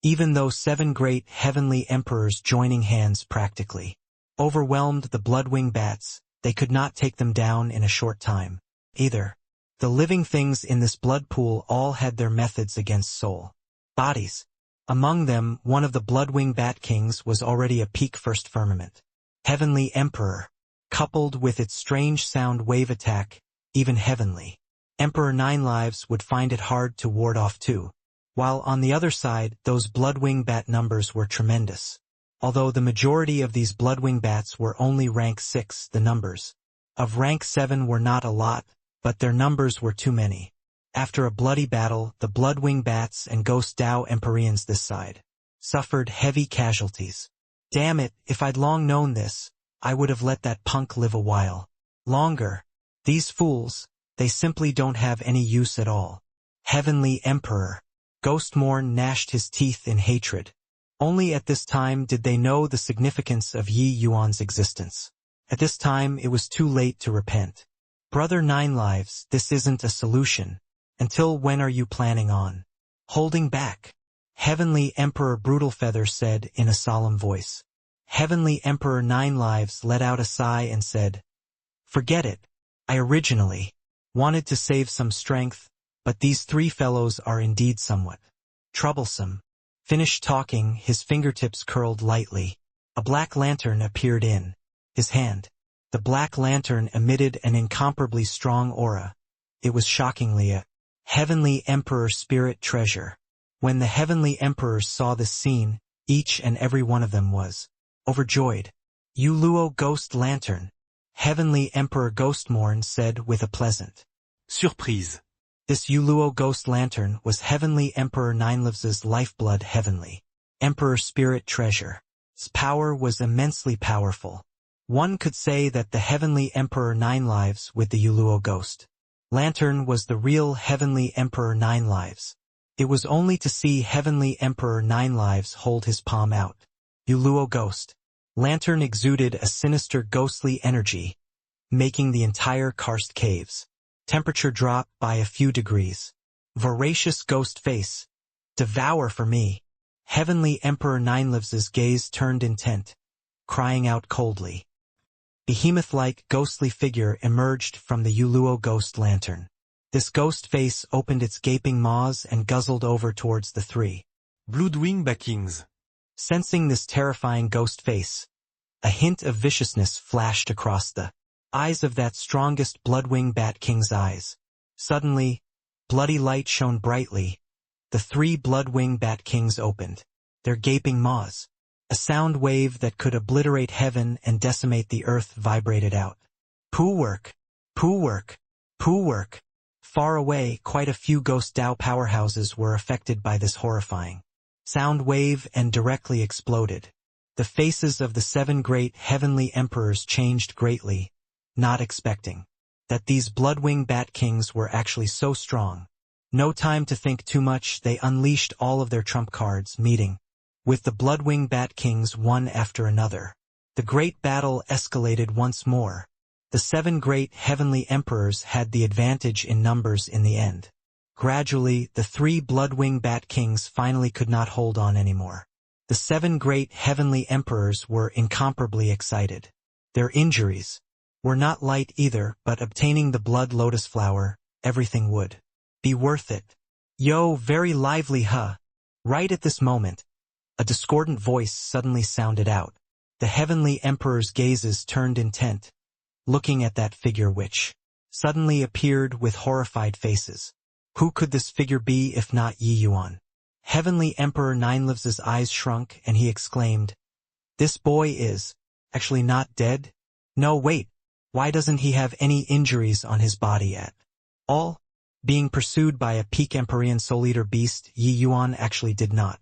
even though 7 great heavenly emperors joining hands practically overwhelmed the bloodwing bats, they could not take them down in a short time, either. The living things in this blood pool all had their methods against soul bodies. Among them, one of the bloodwing bat kings was already a peak 1st firmament heavenly emperor, coupled with its strange sound wave attack. Even heavenly Emperor 9 lives would find it hard to ward off too. While on the other side, those bloodwing bat numbers were tremendous. Although the majority of these bloodwing bats were only rank 6, the numbers of rank 7 were not a lot, but their numbers were too many. After a bloody battle, the bloodwing bats and Ghost Dao Empyreans this side suffered heavy casualties. Damn it, if I'd long known this, I would have let that punk live a while longer. These fools, they simply don't have any use at all. Heavenly Emperor. Ghostmorn gnashed his teeth in hatred. Only at this time did they know the significance of Yi Yuan's existence. At this time it was too late to repent. "Brother 9 lives, this isn't a solution. Until when are you planning on holding back?" Heavenly Emperor Brutalfeather said in a solemn voice. Heavenly Emperor 9 lives let out a sigh and said, "Forget it. I originally wanted to save some strength, but these 3 fellows are indeed somewhat troublesome." Finished talking, his fingertips curled lightly. A black lantern appeared in his hand. The black lantern emitted an incomparably strong aura. It was shockingly a heavenly emperor spirit treasure. When the heavenly emperors saw this scene, each and every one of them was overjoyed. "You Luo Ghost Lantern. Heavenly Emperor Ghostmorn said with a pleasant Surprise. This Yuluo ghost lantern was Heavenly Emperor Ninelives's lifeblood heavenly. Emperor Spirit Treasure. Its power was immensely powerful. One could say that the Heavenly Emperor Nine Lives with the Yuluo ghost lantern was the real Heavenly Emperor Nine Lives. It was only to see Heavenly Emperor Nine Lives hold his palm out. Yuluo ghost lantern exuded a sinister ghostly energy, making the entire karst caves temperature drop by a few degrees. Voracious ghost face. Devour for me. Heavenly Emperor Ninelives's gaze turned intent, crying out coldly. Behemoth-like ghostly figure emerged from the Yuluo ghost lantern. This ghost face opened its gaping maws and guzzled over towards the three Bloodwing Backings. Sensing this terrifying ghost face, a hint of viciousness flashed across the eyes of that strongest Bloodwing Bat King's eyes. Suddenly, bloody light shone brightly. The three Bloodwing Bat Kings opened their gaping maws. A sound wave that could obliterate heaven and decimate the earth vibrated out. Poo work! Poo work! Poo work! Far away, quite a few ghost Dao powerhouses were affected by this horrifying sound wave and directly exploded. The faces of the seven great heavenly emperors changed greatly, not expecting that these Bloodwing Bat Kings were actually so strong. No time to think too much, they unleashed all of their trump cards, meeting with the Bloodwing Bat Kings one after another. The great battle escalated once more. The seven great heavenly emperors had the advantage in numbers in the end. Gradually, the three Bloodwing Bat Kings finally could not hold on anymore. The seven great heavenly emperors were incomparably excited. Their injuries were not light either, but obtaining the blood lotus flower, everything would be worth it. Yo, very lively, huh? Right at this moment, a discordant voice suddenly sounded out. The heavenly emperor's gazes turned intent, looking at that figure which suddenly appeared with horrified faces. Who could this figure be if not Yi Yuan? Heavenly Emperor Ninelives's eyes shrunk and he exclaimed, "This boy is actually not dead? No, wait, why doesn't he have any injuries on his body at all?" Being pursued by a peak Empyrean Soul Eater beast, Yi Yuan actually did not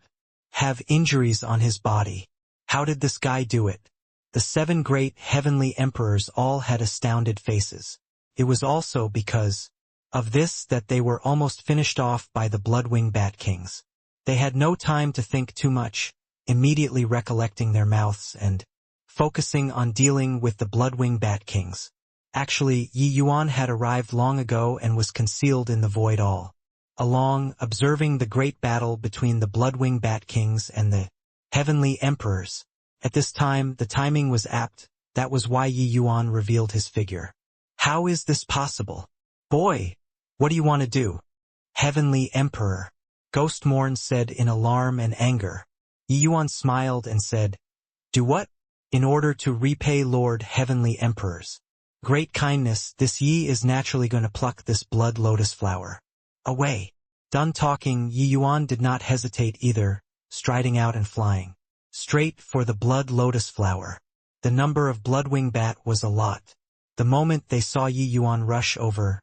have injuries on his body. How did this guy do it? The seven great heavenly emperors all had astounded faces. It was also because of this that they were almost finished off by the Bloodwing Bat Kings. They had no time to think too much, immediately recollecting their mouths and focusing on dealing with the Bloodwing Bat Kings. Actually, Yi Yuan had arrived long ago and was concealed in the void all along, observing the great battle between the Bloodwing Bat Kings and the heavenly emperors. At this time, the timing was apt. That was why Yi Yuan revealed his figure. How is this possible? Boy, what do you want to do? Heavenly Emperor, Ghostmorn said in alarm and anger. Yi Yuan smiled and said, "Do what? In order to repay Lord Heavenly Emperor's great kindness, this Yi is naturally going to pluck this blood lotus flower away." Done talking, Yi Yuan did not hesitate either, striding out and flying straight for the blood lotus flower. The number of Bloodwing Bat was a lot. The moment they saw Yi Yuan rush over,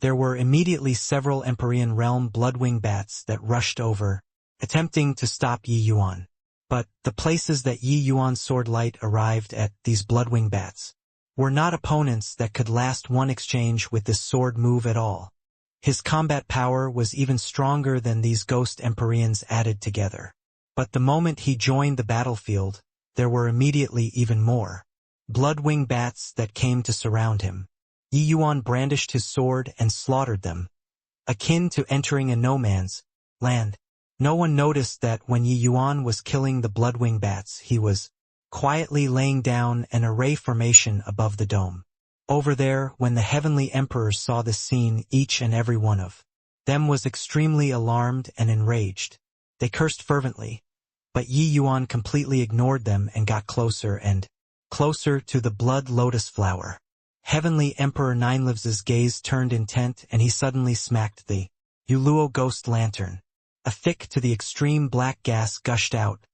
there were immediately several Empyrean realm Bloodwing Bats that rushed over, attempting to stop Yi Yuan. But the places that Yi Yuan's sword light arrived at, these Bloodwing Bats were not opponents that could last one exchange with this sword move at all. His combat power was even stronger than these ghost Empyreans added together. But the moment he joined the battlefield, there were immediately even more Bloodwing Bats that came to surround him. Yi Yuan brandished his sword and slaughtered them, akin to entering a no-man's land. No one noticed that when Yi Yuan was killing the Bloodwing Bats, he was quietly laying down an array formation above the dome. Over there, when the heavenly emperors saw this scene, each and every one of them was extremely alarmed and enraged. They cursed fervently, but Yi Yuan completely ignored them and got closer and closer to the blood lotus flower. Heavenly Emperor Ninelives's gaze turned intent and he suddenly smacked the Yuluo ghost lantern. A thick to the extreme black gas gushed out,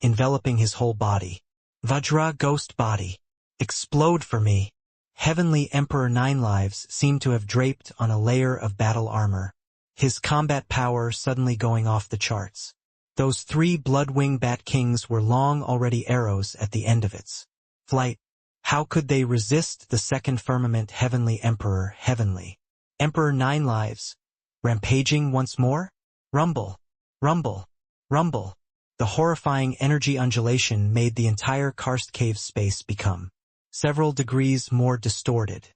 enveloping his whole body. Vajra ghost body. Explode for me. Heavenly Emperor Nine Lives seemed to have draped on a layer of battle armor, his combat power suddenly going off the charts. Those 3 Bloodwing Bat Kings were long already arrows at the end of its flight. How could they resist the second firmament Heavenly Emperor Emperor Nine Lives, rampaging once more? Rumble, rumble, rumble. The horrifying energy undulation made the entire karst cave space become several degrees more distorted.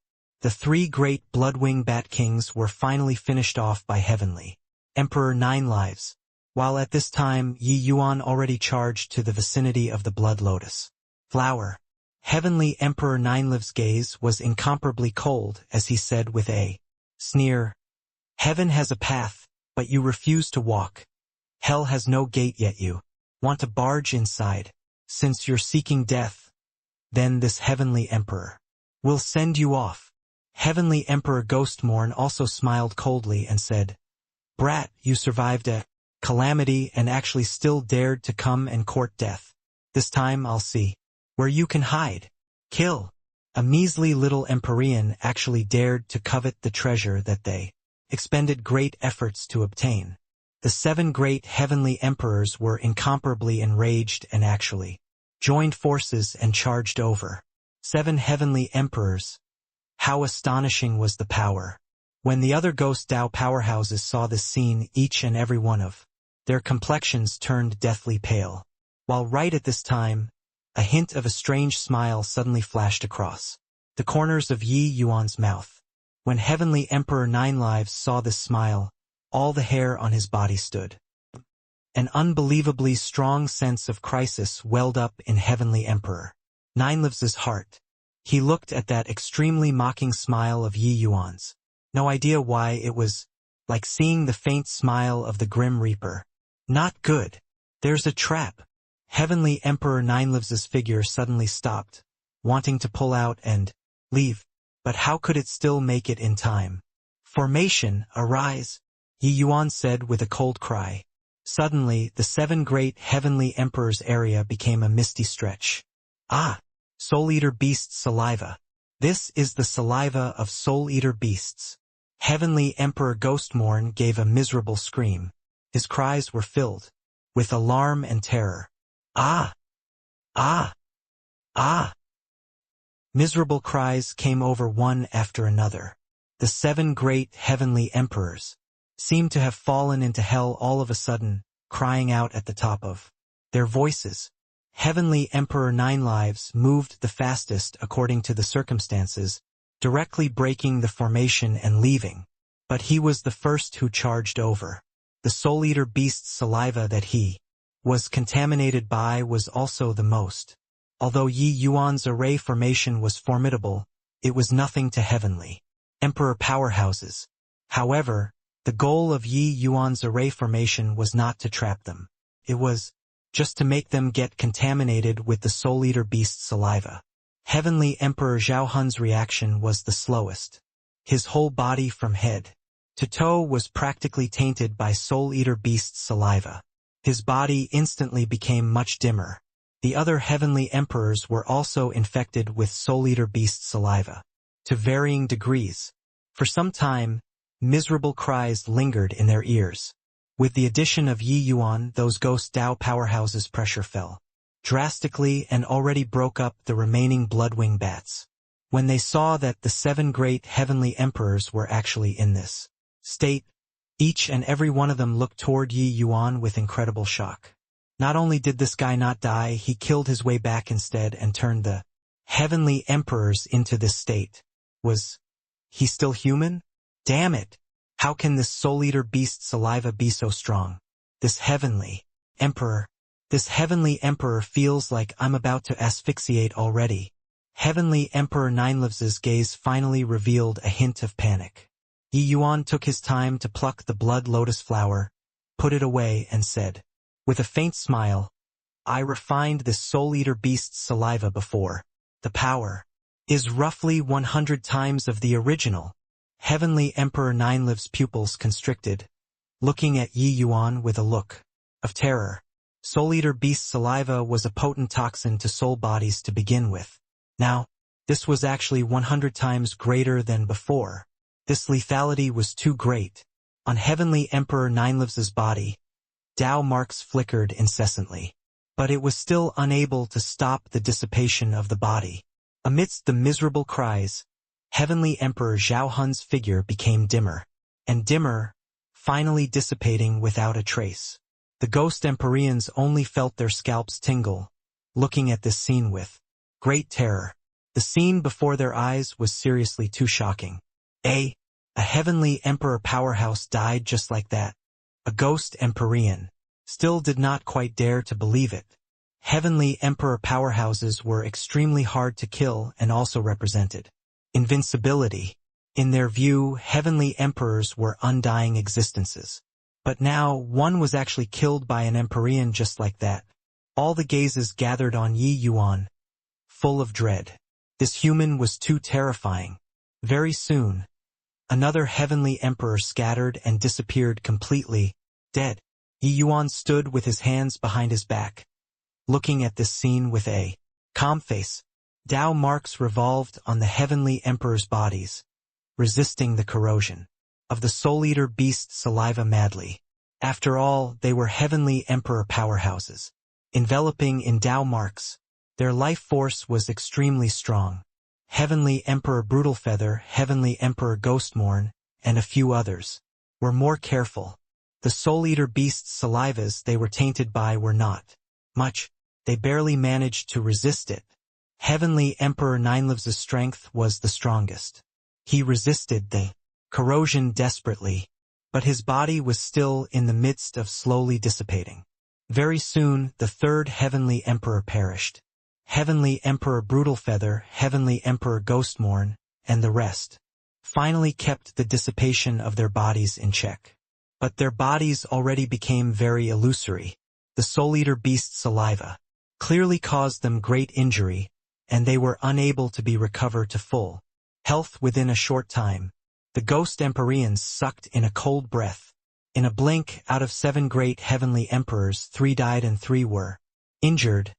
The 3 great Bloodwing Bat Kings were finally finished off by Heavenly Emperor Nine Lives, while at this time Yi Yuan already charged to the vicinity of the Blood Lotus flower. Heavenly Emperor Nine Lives' gaze was incomparably cold as he said with a sneer, "Heaven has a path, but you refuse to walk. Hell has no gate yet you want to barge inside. Since you're seeking death, then this Heavenly Emperor will send you off." Heavenly Emperor Ghostmorn also smiled coldly and said, "Brat, you survived a calamity and actually still dared to come and court death. This time I'll see where you can hide. Kill." A measly little Empyrean actually dared to covet the treasure that they expended great efforts to obtain. The 7 great heavenly emperors were incomparably enraged and actually joined forces and charged over 7 heavenly emperors. How astonishing was the power! When the other Ghost Dao powerhouses saw this scene, each and every one of their complexions turned deathly pale. While right at this time, a hint of a strange smile suddenly flashed across the corners of Yi Yuan's mouth. When Heavenly Emperor Nine Lives saw this smile, all the hair on his body stood. An unbelievably strong sense of crisis welled up in Heavenly Emperor Nine Lives' heart. He looked at that extremely mocking smile of Yi Yuan's. No idea why, it was like seeing the faint smile of the Grim Reaper. Not good. There's a trap. Heavenly Emperor Nine Lives' figure suddenly stopped, wanting to pull out and leave. But how could it still make it in time? "Formation, arise," Yi Yuan said with a cold cry. Suddenly, the 7 great heavenly emperors' area became a misty stretch. Ah! Soul-Eater Beast's saliva. This is the saliva of Soul-Eater Beasts. Heavenly Emperor Ghostmorn gave a miserable scream. His cries were filled with alarm and terror. Ah! Ah! Ah! Miserable cries came over one after another. The 7 great heavenly emperors seemed to have fallen into hell all of a sudden, crying out at the top of their voices. Heavenly Emperor Nine Lives moved the fastest according to the circumstances, directly breaking the formation and leaving. But he was the first who charged over. The Soul-Eater Beast's saliva that he was contaminated by was also the most. Although Yi Yuan's array formation was formidable, it was nothing to Heavenly Emperor powerhouses. However, the goal of Yi Yuan's array formation was not to trap them. It was just to make them get contaminated with the Soul-Eater Beast's saliva. Heavenly Emperor Zhao Hun's reaction was the slowest. His whole body from head to toe was practically tainted by Soul-Eater Beast's saliva. His body instantly became much dimmer. The other heavenly emperors were also infected with Soul-Eater Beast's saliva, to varying degrees. For some time, miserable cries lingered in their ears. With the addition of Yi Yuan, those Ghost Dao powerhouses' pressure fell drastically and already broke up the remaining Bloodwing bats. When they saw that the 7 great heavenly emperors were actually in this state, each and every one of them looked toward Yi Yuan with incredible shock. Not only did this guy not die, he killed his way back instead and turned the heavenly emperors into this state. Was he still human? Damn it! How can this Soul-Eater Beast saliva be so strong? This heavenly emperor feels like I'm about to asphyxiate already. Heavenly Emperor Nine Lives' gaze finally revealed a hint of panic. Yi Yuan took his time to pluck the blood lotus flower, put it away and said, with a faint smile, "I refined this Soul-Eater Beast's saliva before. The power is roughly 100 times of the original." Heavenly Emperor Nine Lives' pupils constricted, looking at Yi Yuan with a look of terror. Soul-Eater Beast saliva was a potent toxin to soul bodies to begin with. Now, This was actually 100 times greater than before. This lethality was too great. On Heavenly Emperor Ninelives's body, Tao marks flickered incessantly. But it was still unable to stop the dissipation of the body. Amidst the miserable cries, Heavenly Emperor Zhao Hun's figure became dimmer, and dimmer, finally dissipating without a trace. The ghost Empyreans only felt their scalps tingle, looking at this scene with great terror. The scene before their eyes was seriously too shocking. A Heavenly Emperor powerhouse died just like that. A ghost Empyrean still did not quite dare to believe it. Heavenly Emperor powerhouses were extremely hard to kill and also represented invincibility. In their view, Heavenly Emperors were undying existences. But now, one was actually killed by an Empyrean just like that. All the gazes gathered on Yi Yuan, full of dread. This human was too terrifying. Very soon, another Heavenly Emperor scattered and disappeared completely, dead. Yi Yuan stood with his hands behind his back, looking at this scene with a calm face. Tao marks revolved on the Heavenly Emperor's bodies, resisting the corrosion of the Soul-Eater beast's saliva madly. After all, they were Heavenly Emperor powerhouses. Enveloping in Tao marks, their life force was extremely strong. Heavenly Emperor Brutalfeather, Heavenly Emperor Ghostmorn, and a few others were more careful. The Soul-Eater beast's salivas they were tainted by were not much. They barely managed to resist it. Heavenly Emperor Ninelives's strength was the strongest. He resisted the corrosion desperately, but his body was still in the midst of slowly dissipating. Very soon, the third Heavenly Emperor perished. Heavenly Emperor Brutalfeather, Heavenly Emperor Ghostmorn, and the rest finally kept the dissipation of their bodies in check. But their bodies already became very illusory. The Soul-Eater beast's saliva clearly caused them great injury, and they were unable to be recovered to full health within a short time. The ghost Empyreans sucked in a cold breath. In a blink, out of 7 great Heavenly Emperors, 3 died and 3 were injured.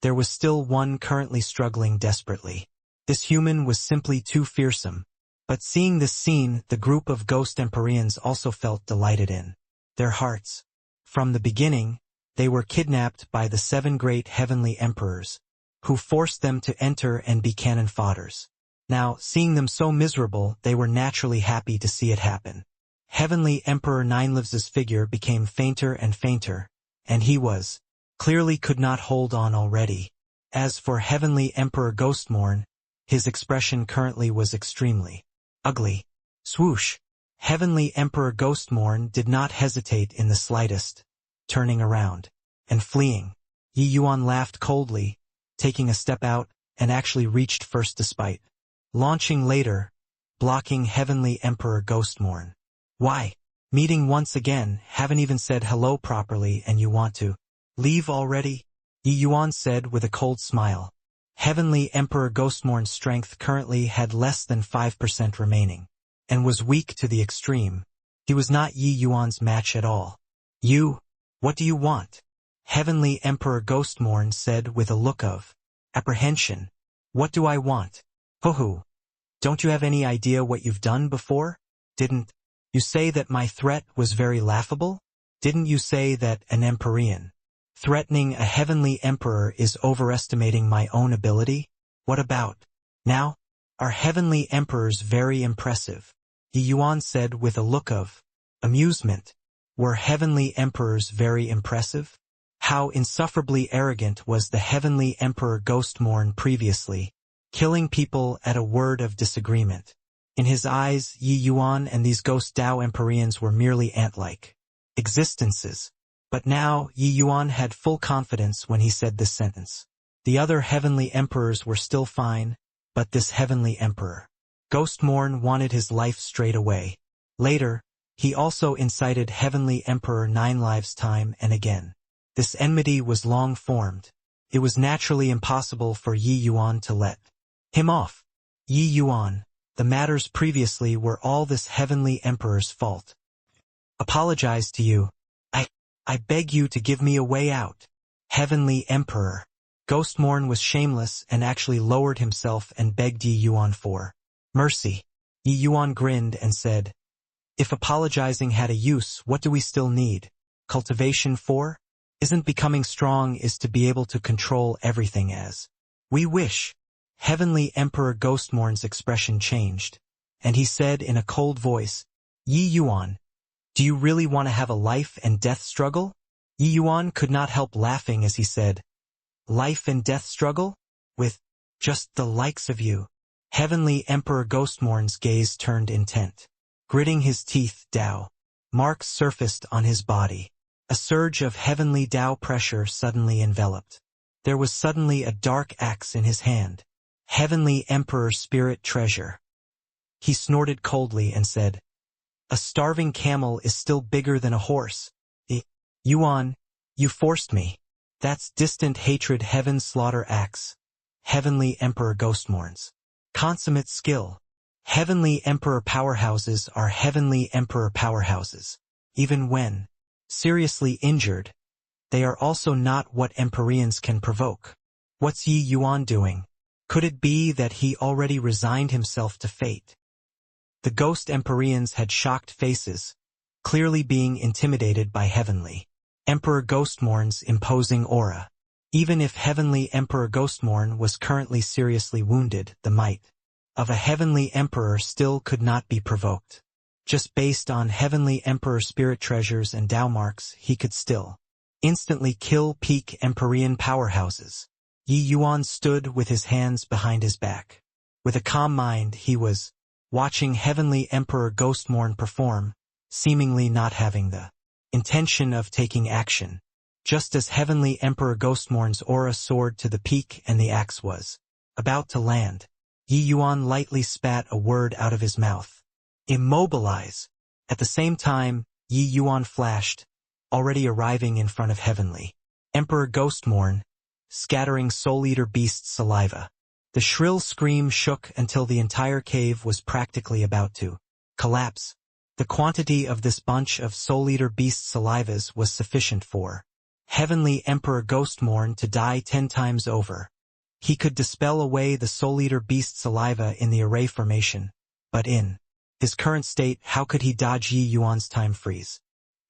There was still one currently struggling desperately. This human was simply too fearsome. But seeing this scene, the group of ghost Empyreans also felt delighted in their hearts. From the beginning, they were kidnapped by the 7 great Heavenly Emperors, who forced them to enter and be cannon fodders. Now, seeing them so miserable, they were naturally happy to see it happen. Heavenly Emperor Ninelives's figure became fainter and fainter, and he clearly could not hold on already. As for Heavenly Emperor Ghostmorn, his expression currently was extremely ugly. Swoosh! Heavenly Emperor Ghostmorn did not hesitate in the slightest, turning around and fleeing. Yi Yuan laughed coldly, taking a step out, and actually reached first despite launching later, blocking Heavenly Emperor Ghostmorn. Why? Meeting once again, haven't even said hello properly and you want to leave already? Yi Yuan said with a cold smile. Heavenly Emperor Ghostmorn's strength currently had less than 5% remaining, and was weak to the extreme. He was not Yi Yuan's match at all. What do you want? Heavenly Emperor Ghostmorn said with a look of apprehension. What do I want? Hoo-hoo. Don't you have any idea what you've done before? Didn't you say that my threat was very laughable? Didn't you say that an Empyrean threatening a Heavenly Emperor is overestimating my own ability? What about now? Are Heavenly Emperors very impressive? Yi Yuan said with a look of amusement. Were Heavenly Emperors very impressive? How insufferably arrogant was the Heavenly Emperor Ghostmorn previously, killing people at a word of disagreement. In his eyes, Yi Yuan and these ghost Tao Empyreans were merely ant-like existences. But now, Yi Yuan had full confidence when he said this sentence. The other Heavenly Emperors were still fine, but this Heavenly Emperor Ghostmorn wanted his life straight away. Later, he also incited Heavenly Emperor Ninelives's time and again. This enmity was long formed. It was naturally impossible for Yi Yuan to let him off. Yi Yuan, the matters previously were all this Heavenly Emperor's fault. Apologize to you. I beg you to give me a way out. Heavenly Emperor Ghostmorn was shameless and actually lowered himself and begged Yi Yuan for mercy. Yi Yuan grinned and said, "If apologizing had a use, what do we still need? Cultivation for? Isn't becoming strong is to be able to control everything as we wish." Heavenly Emperor Ghostmorn's expression changed, and he said in a cold voice, "Yi Yuan, do you really want to have a life and death struggle?" Yi Yuan could not help laughing as he said, "Life and death struggle? With just the likes of you?" Heavenly Emperor Ghostmorn's gaze turned intent. Gritting his teeth, Tao marks surfaced on his body. A surge of heavenly Tao pressure suddenly enveloped. There was suddenly a dark axe in his hand. Heavenly Emperor Spirit Treasure. He snorted coldly and said, "A starving camel is still bigger than a horse. Yuan, you forced me. That's distant hatred heaven slaughter axe." Heavenly Emperor Ghostmorn's consummate skill. Heavenly Emperor powerhouses are Heavenly Emperor powerhouses. Even when seriously injured, they are also not what Empyreans can provoke. What's Yi Yuan doing? Could it be that he already resigned himself to fate? The ghost Empyreans had shocked faces, clearly being intimidated by Heavenly Emperor Ghostmorn's imposing aura. Even if Heavenly Emperor Ghostmorn was currently seriously wounded, the might of a Heavenly Emperor still could not be provoked. Just based on Heavenly Emperor spirit treasures and Tao marks, he could still instantly kill peak Empyrean powerhouses. Yi Yuan stood with his hands behind his back. With a calm mind, he was watching Heavenly Emperor Ghostmorn perform, seemingly not having the intention of taking action. Just as Heavenly Emperor Ghostmorn's aura soared to the peak and the axe was about to land, Yi Yuan lightly spat a word out of his mouth. "Immobilize." At the same time, Yi Yuan flashed, already arriving in front of Heavenly Emperor Ghostmorn, scattering Soul Eater Beast's saliva. The shrill scream shook until the entire cave was practically about to collapse. The quantity of this bunch of Soul Eater Beast's salivas was sufficient for Heavenly Emperor Ghostmorn to die 10 times over. He could dispel away the Soul Eater Beast saliva in the array formation, but in his current state, how could he dodge Yi Yuan's time freeze?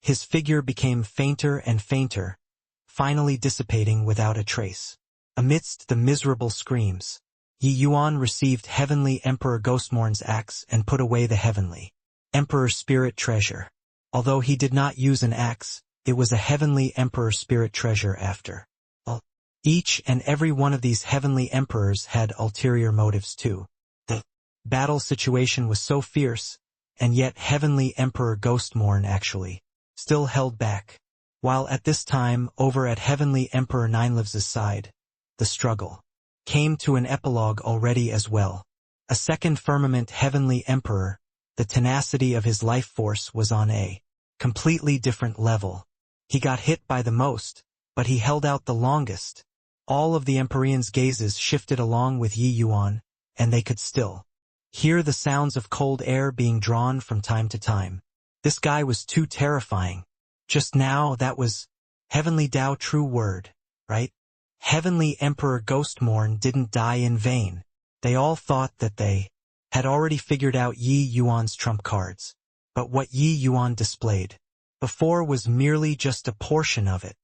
His figure became fainter and fainter, finally dissipating without a trace. Amidst the miserable screams, Yi Yuan received Heavenly Emperor Ghostmorn's axe and put away the Heavenly Emperor Spirit Treasure. Although he did not use an axe, it was a Heavenly Emperor Spirit Treasure after all. Each and every one of these Heavenly Emperors had ulterior motives too. The battle situation was so fierce, and yet Heavenly Emperor Ghostmorn actually still held back. While at this time, over at Heavenly Emperor Ninelives's side, the struggle came to an epilogue already as well. A second firmament Heavenly Emperor, the tenacity of his life force was on a completely different level. He got hit by the most, but he held out the longest. All of the Empyreans' gazes shifted along with Yi Yuan, and they could still hear the sounds of cold air being drawn from time to time. This guy was too terrifying. Just now, that was Heavenly Tao true word, right? Heavenly Emperor Ghostmorn didn't die in vain. They all thought that they had already figured out Yi Yuan's trump cards. But what Yi Yuan displayed before was merely just a portion of it.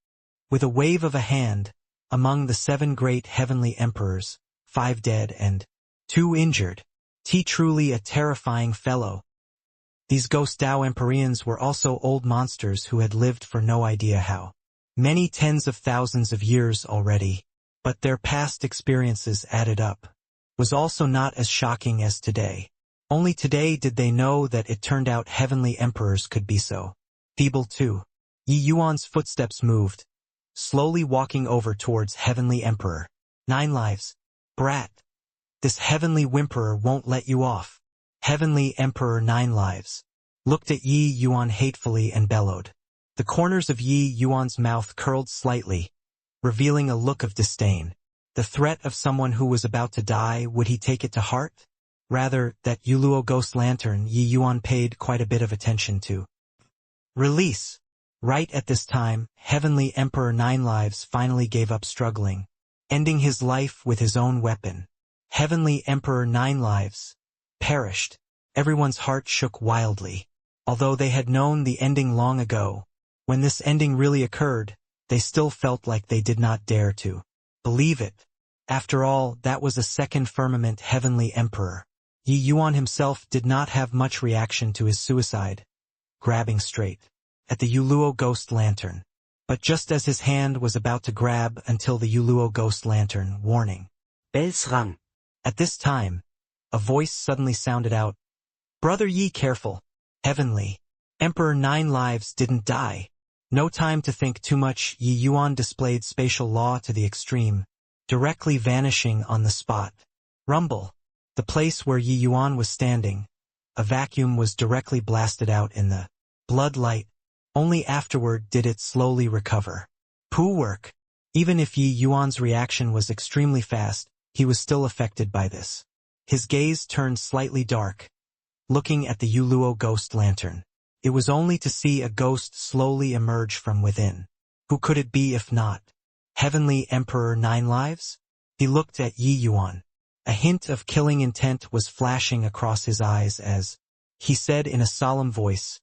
With a wave of a hand, among the 7 great Heavenly Emperors, 5 dead and 2 injured, truly a terrifying fellow. These Ghost Tao Empyreans were also old monsters who had lived for no idea how many tens of thousands of years already, but their past experiences added up. Was also not as shocking as today. Only today did they know that it turned out Heavenly Emperors could be so feeble too. Yi Yuan's footsteps moved, slowly walking over towards Heavenly Emperor. 9 lives. Brat. This Heavenly Whimperer won't let you off. Heavenly Emperor 9 lives looked at Yi Yuan hatefully and bellowed. The corners of Yi Yuan's mouth curled slightly, revealing a look of disdain. The threat of someone who was about to die, would he take it to heart? Rather, that Yuluo ghost lantern Yi Yuan paid quite a bit of attention to. Release. Right at this time, Heavenly Emperor 9 lives finally gave up struggling. ending his life with his own weapon. Heavenly Emperor 9 lives perished. Everyone's heart shook wildly. Although they had known the ending long ago, when this ending really occurred, they still felt like they did not dare to believe it. After all, that was a second firmament Heavenly Emperor. Yi Yuan himself did not have much reaction to his suicide, grabbing straight at the Yuluo ghost lantern. But just as his hand was about to grab until the Yuluo ghost lantern, warning, Bells rang. At this time, a voice suddenly sounded out, "Brother Yi, careful. Heavenly Emperor 9 lives didn't die." No time to think too much. Yi Yuan displayed spatial law to the extreme, directly vanishing on the spot. Rumble. The place where Yi Yuan was standing, a vacuum was directly blasted out in the blood light. Only afterward did it slowly recover. Poo work. Even if Yi Yuan's reaction was extremely fast, he was still affected by this. His gaze turned slightly dark, looking at the Yuluo ghost lantern. It was only to see a ghost slowly emerge from within. Who could it be if not Heavenly Emperor 9 lives? He looked at Yi Yuan. A hint of killing intent was flashing across his eyes as he said in a solemn voice,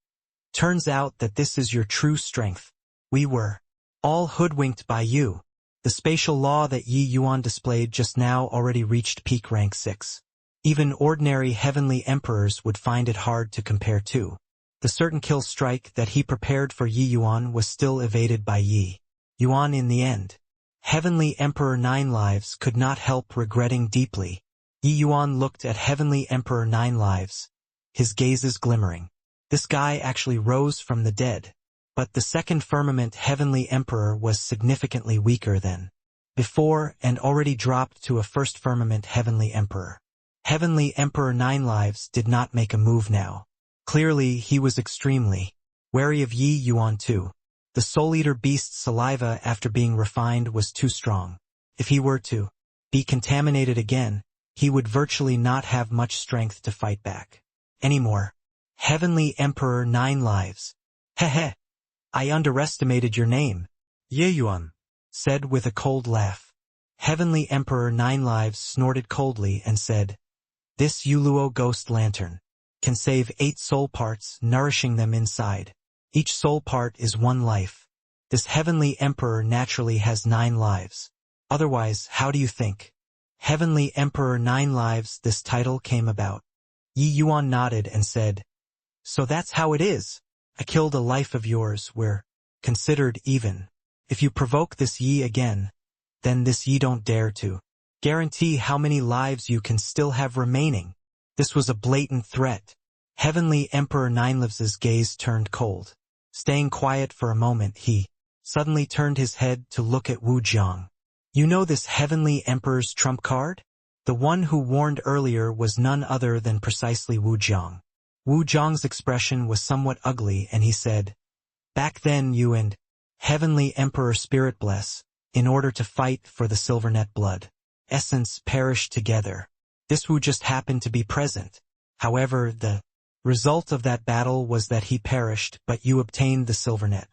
"Turns out that this is your true strength. We were all hoodwinked by you." The spatial law that Yi Yuan displayed just now already reached peak rank 6. Even ordinary Heavenly Emperors would find it hard to compare to. The certain kill strike that he prepared for Yi Yuan was still evaded by Yi Yuan in the end. Heavenly Emperor 9 lives could not help regretting deeply. Yi Yuan looked at Heavenly Emperor 9 lives, his gazes glimmering. This guy actually rose from the dead. But the second firmament Heavenly Emperor was significantly weaker than before and already dropped to a first firmament Heavenly Emperor. Heavenly Emperor 9 lives did not make a move now. Clearly, he was extremely wary of Yi Yuan too. The Soul Eater beast's saliva after being refined was too strong. If he were to be contaminated again, he would virtually not have much strength to fight back anymore. Heavenly Emperor 9 lives. Heh. I underestimated your name, Ye Yuan said with a cold laugh. Heavenly Emperor 9 lives snorted coldly and said, "This Yuluo ghost lantern can save 8 soul parts, nourishing them inside. Each soul part is 1 life. This Heavenly Emperor naturally has 9 lives. Otherwise, how do you think Heavenly Emperor 9 lives this title came about?" Yi Yuan nodded and said, "So that's how it is. I killed a life of yours. We're considered even. If you provoke this Yi again, then this Yi don't dare to guarantee how many lives you can still have remaining." This was a blatant threat. Heavenly Emperor 9 lives' gaze turned cold. Staying quiet for a moment, he suddenly turned his head to look at Wu Jiang. "You know this Heavenly Emperor's trump card?" The one who warned earlier was none other than precisely Wu Jiang. Wu Jiang's expression was somewhat ugly and he said, "Back then you and Heavenly Emperor Spirit Bless, in order to fight for the Silvernet blood essence, perished together. This Wu just happened to be present. However, the result of that battle was that he perished, but you obtained the Silvernet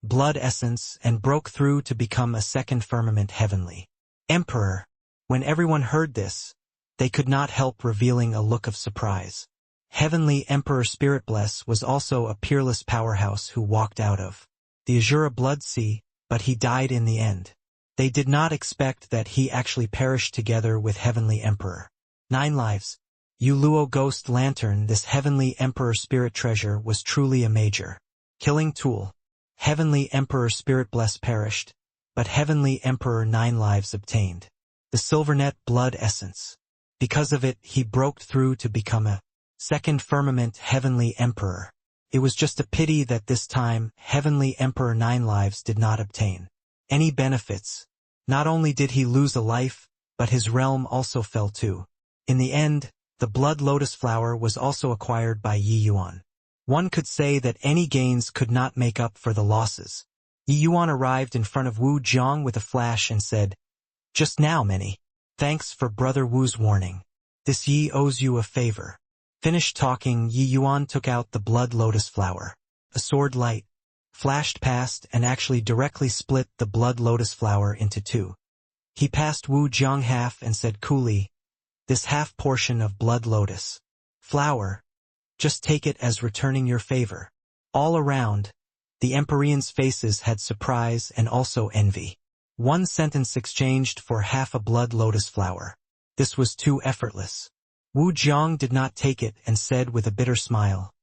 blood essence and broke through to become a second firmament Heavenly Emperor." When everyone heard this, they could not help revealing a look of surprise. Heavenly Emperor Spirit Bless was also a peerless powerhouse who walked out of the Azura Blood Sea, but he died in the end. They did not expect that he actually perished together with Heavenly Emperor 9 lives. Yuluo Ghost Lantern. This Heavenly Emperor Spirit Treasure was truly a major killing tool. Heavenly Emperor Spirit Bless perished, but Heavenly Emperor 9 lives obtained the Silvernet blood essence. Because of it, he broke through to become a second firmament Heavenly Emperor. It was just a pity that this time Heavenly Emperor 9 lives did not obtain any benefits. Not only did he lose a life, but his realm also fell too. In the end, the Blood Lotus Flower was also acquired by Yi Yuan. One could say that any gains could not make up for the losses. Yi Yuan arrived in front of Wu Jiang with a flash and said, "Just now, many thanks for Brother Wu's warning. This Yi owes you a favor." Finished talking, Yi Yuan took out the Blood Lotus Flower. A sword light flashed past and actually directly split the Blood Lotus Flower into 2. He passed Wu Jiang half and said coolly, "This half portion of blood lotus flower, just take it as returning your favor." All around, the Empyreans' faces had surprise and also envy. One sentence exchanged for half a blood lotus flower. This was too effortless. Wu Jiang did not take it and said with a bitter smile,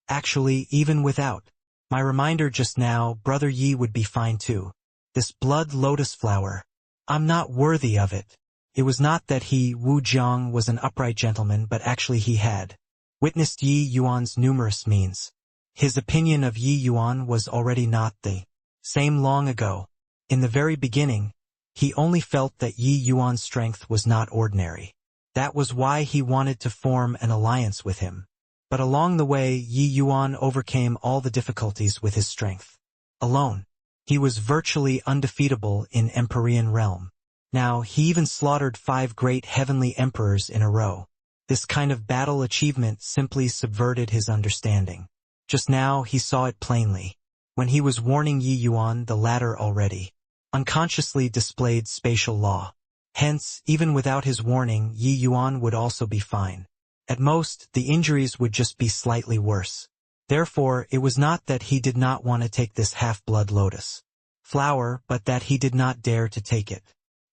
"Actually, even without my reminder just now, Brother Yi would be fine too. This blood lotus flower, I'm not worthy of it." It was not that he, Wu Jiang, was an upright gentleman, but actually he had witnessed Yi Yuan's numerous means. His opinion of Yi Yuan was already not the same long ago. In the very beginning, he only felt that Yi Yuan's strength was not ordinary. That was why he wanted to form an alliance with him. But along the way, Yi Yuan overcame all the difficulties with his strength alone. He was virtually undefeatable in Empyrean realm. Now, he even slaughtered 5 great heavenly emperors in a row. This kind of battle achievement simply subverted his understanding. Just now, he saw it plainly. When he was warning Yi Yuan, the latter already unconsciously displayed spatial law. Hence, even without his warning, Yi Yuan would also be fine. At most, the injuries would just be slightly worse. Therefore, it was not that he did not want to take this half-blood lotus flower, but that he did not dare to take it.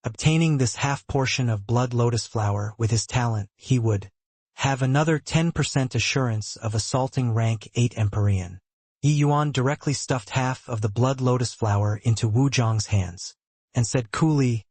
Obtaining this half portion of blood lotus flower with his talent, he would have another 10% assurance of assaulting rank 8 Empyrean. Yi Yuan directly stuffed half of the blood lotus flower into Wu Jiang's hands, and said coolly,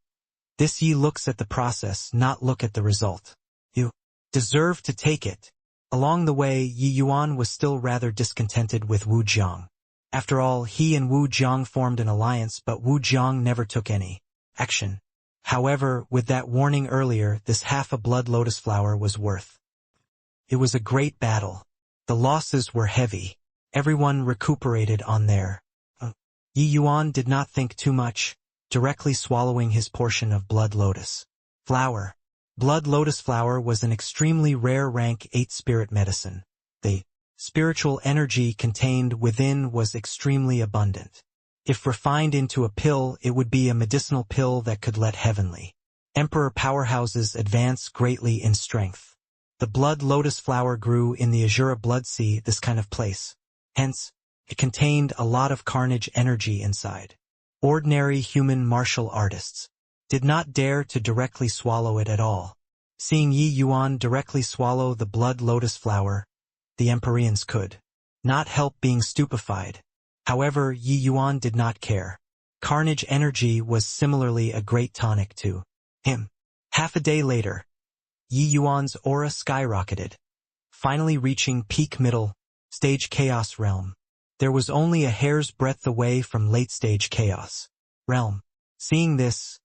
"This Yi looks at the process, not look at the result. You deserve to take it." Along the way, Yi Yuan was still rather discontented with Wu Jiang. After all, he and Wu Jiang formed an alliance, but Wu Jiang never took any action. However, with that warning earlier, this half a blood lotus flower was worth. It was a great battle. The losses were heavy. Everyone recuperated on their. Yi Yuan did not think too much, directly swallowing his portion of blood lotus flower. Blood lotus flower was an extremely rare rank 8 spirit medicine. The spiritual energy contained within was extremely abundant. If refined into a pill, it would be a medicinal pill that could let heavenly emperor powerhouses advance greatly in strength. The blood lotus flower grew in the Azura Blood Sea, this kind of place. Hence, it contained a lot of carnage energy inside. Ordinary human martial artists did not dare to directly swallow it at all. Seeing Yi Yuan directly swallow the blood lotus flower, the Empyreans could not help being stupefied. However, Yi Yuan did not care. Carnage energy was similarly a great tonic to him. Half a day later, Yi Yuan's aura skyrocketed, finally reaching peak middle stage chaos realm. There was only a hair's breadth away from late-stage chaos realm. Seeing this,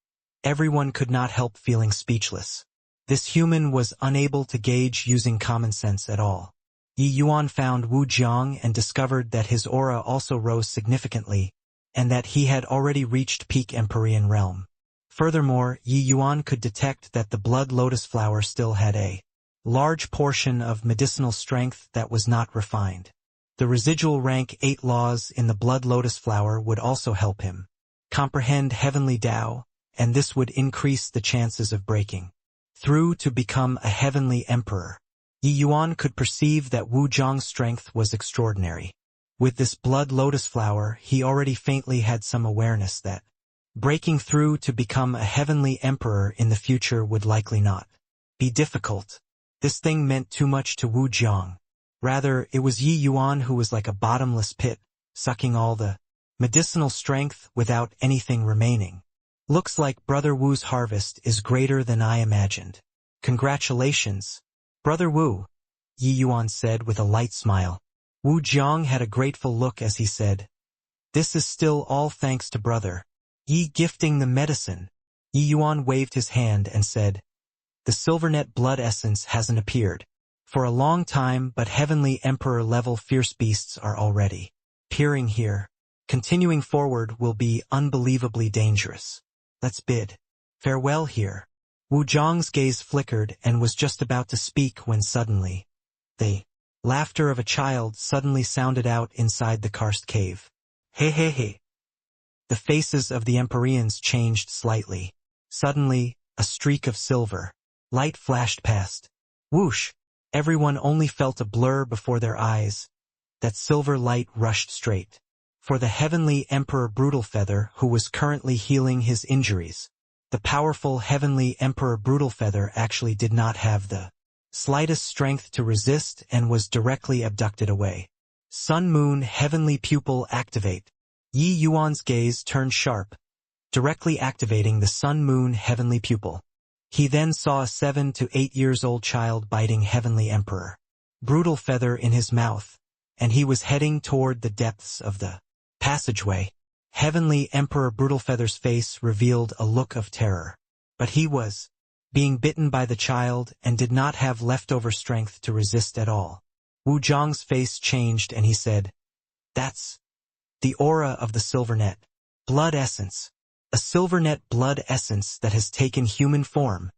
everyone could not help feeling speechless. This human was unable to gauge using common sense at all. Yi Yuan found Wu Jiang and discovered that his aura also rose significantly, and that he had already reached peak Empyrean realm. Furthermore, Yi Yuan could detect that the blood lotus flower still had a large portion of medicinal strength that was not refined. The residual rank 8 laws in the blood lotus flower would also help him comprehend heavenly Tao, and this would increase the chances of breaking through to become a heavenly emperor. Yi Yuan could perceive that Wu Jiang's strength was extraordinary. With this blood lotus flower, he already faintly had some awareness that breaking through to become a heavenly emperor in the future would likely not be difficult. This thing meant too much to Wu Jiang. Rather, it was Yi Yuan who was like a bottomless pit, sucking all the medicinal strength without anything remaining. Looks like Brother Wu's harvest is greater than I imagined. Congratulations, Brother Wu, Yi Yuan said with a light smile. Wu Jiang had a grateful look as he said, "This is still all thanks to Brother Yi gifting the medicine." Yi Yuan waved his hand and said, "The Silvernet blood essence hasn't appeared for a long time, but heavenly emperor-level fierce beasts are already appearing here. Continuing forward will be unbelievably dangerous. Let's bid farewell here." Wu Jiang's gaze flickered and was just about to speak when suddenly, the laughter of a child suddenly sounded out inside the karst cave. Hey hey hey. The faces of the Empyreans changed slightly. Suddenly, a streak of silver light flashed past. Whoosh! Everyone only felt a blur before their eyes. That silver light rushed straight for the heavenly Emperor Brutalfeather, who was currently healing his injuries. The powerful heavenly Emperor Brutalfeather actually did not have the slightest strength to resist and was directly abducted away. Sun Moon Heavenly Pupil activate. Yi Yuan's gaze turned sharp, directly activating the Sun Moon Heavenly Pupil. He then saw a 7 to 8 years old child biting Heavenly Emperor Brutalfeather in his mouth, and he was heading toward the depths of the passageway. Heavenly Emperor Brutalfeather's face revealed a look of terror. But he was being bitten by the child and did not have leftover strength to resist at all. Wu Zhang's face changed and he said, "That's the aura of the Silvernet blood essence. A Silvernet blood essence that has taken human form."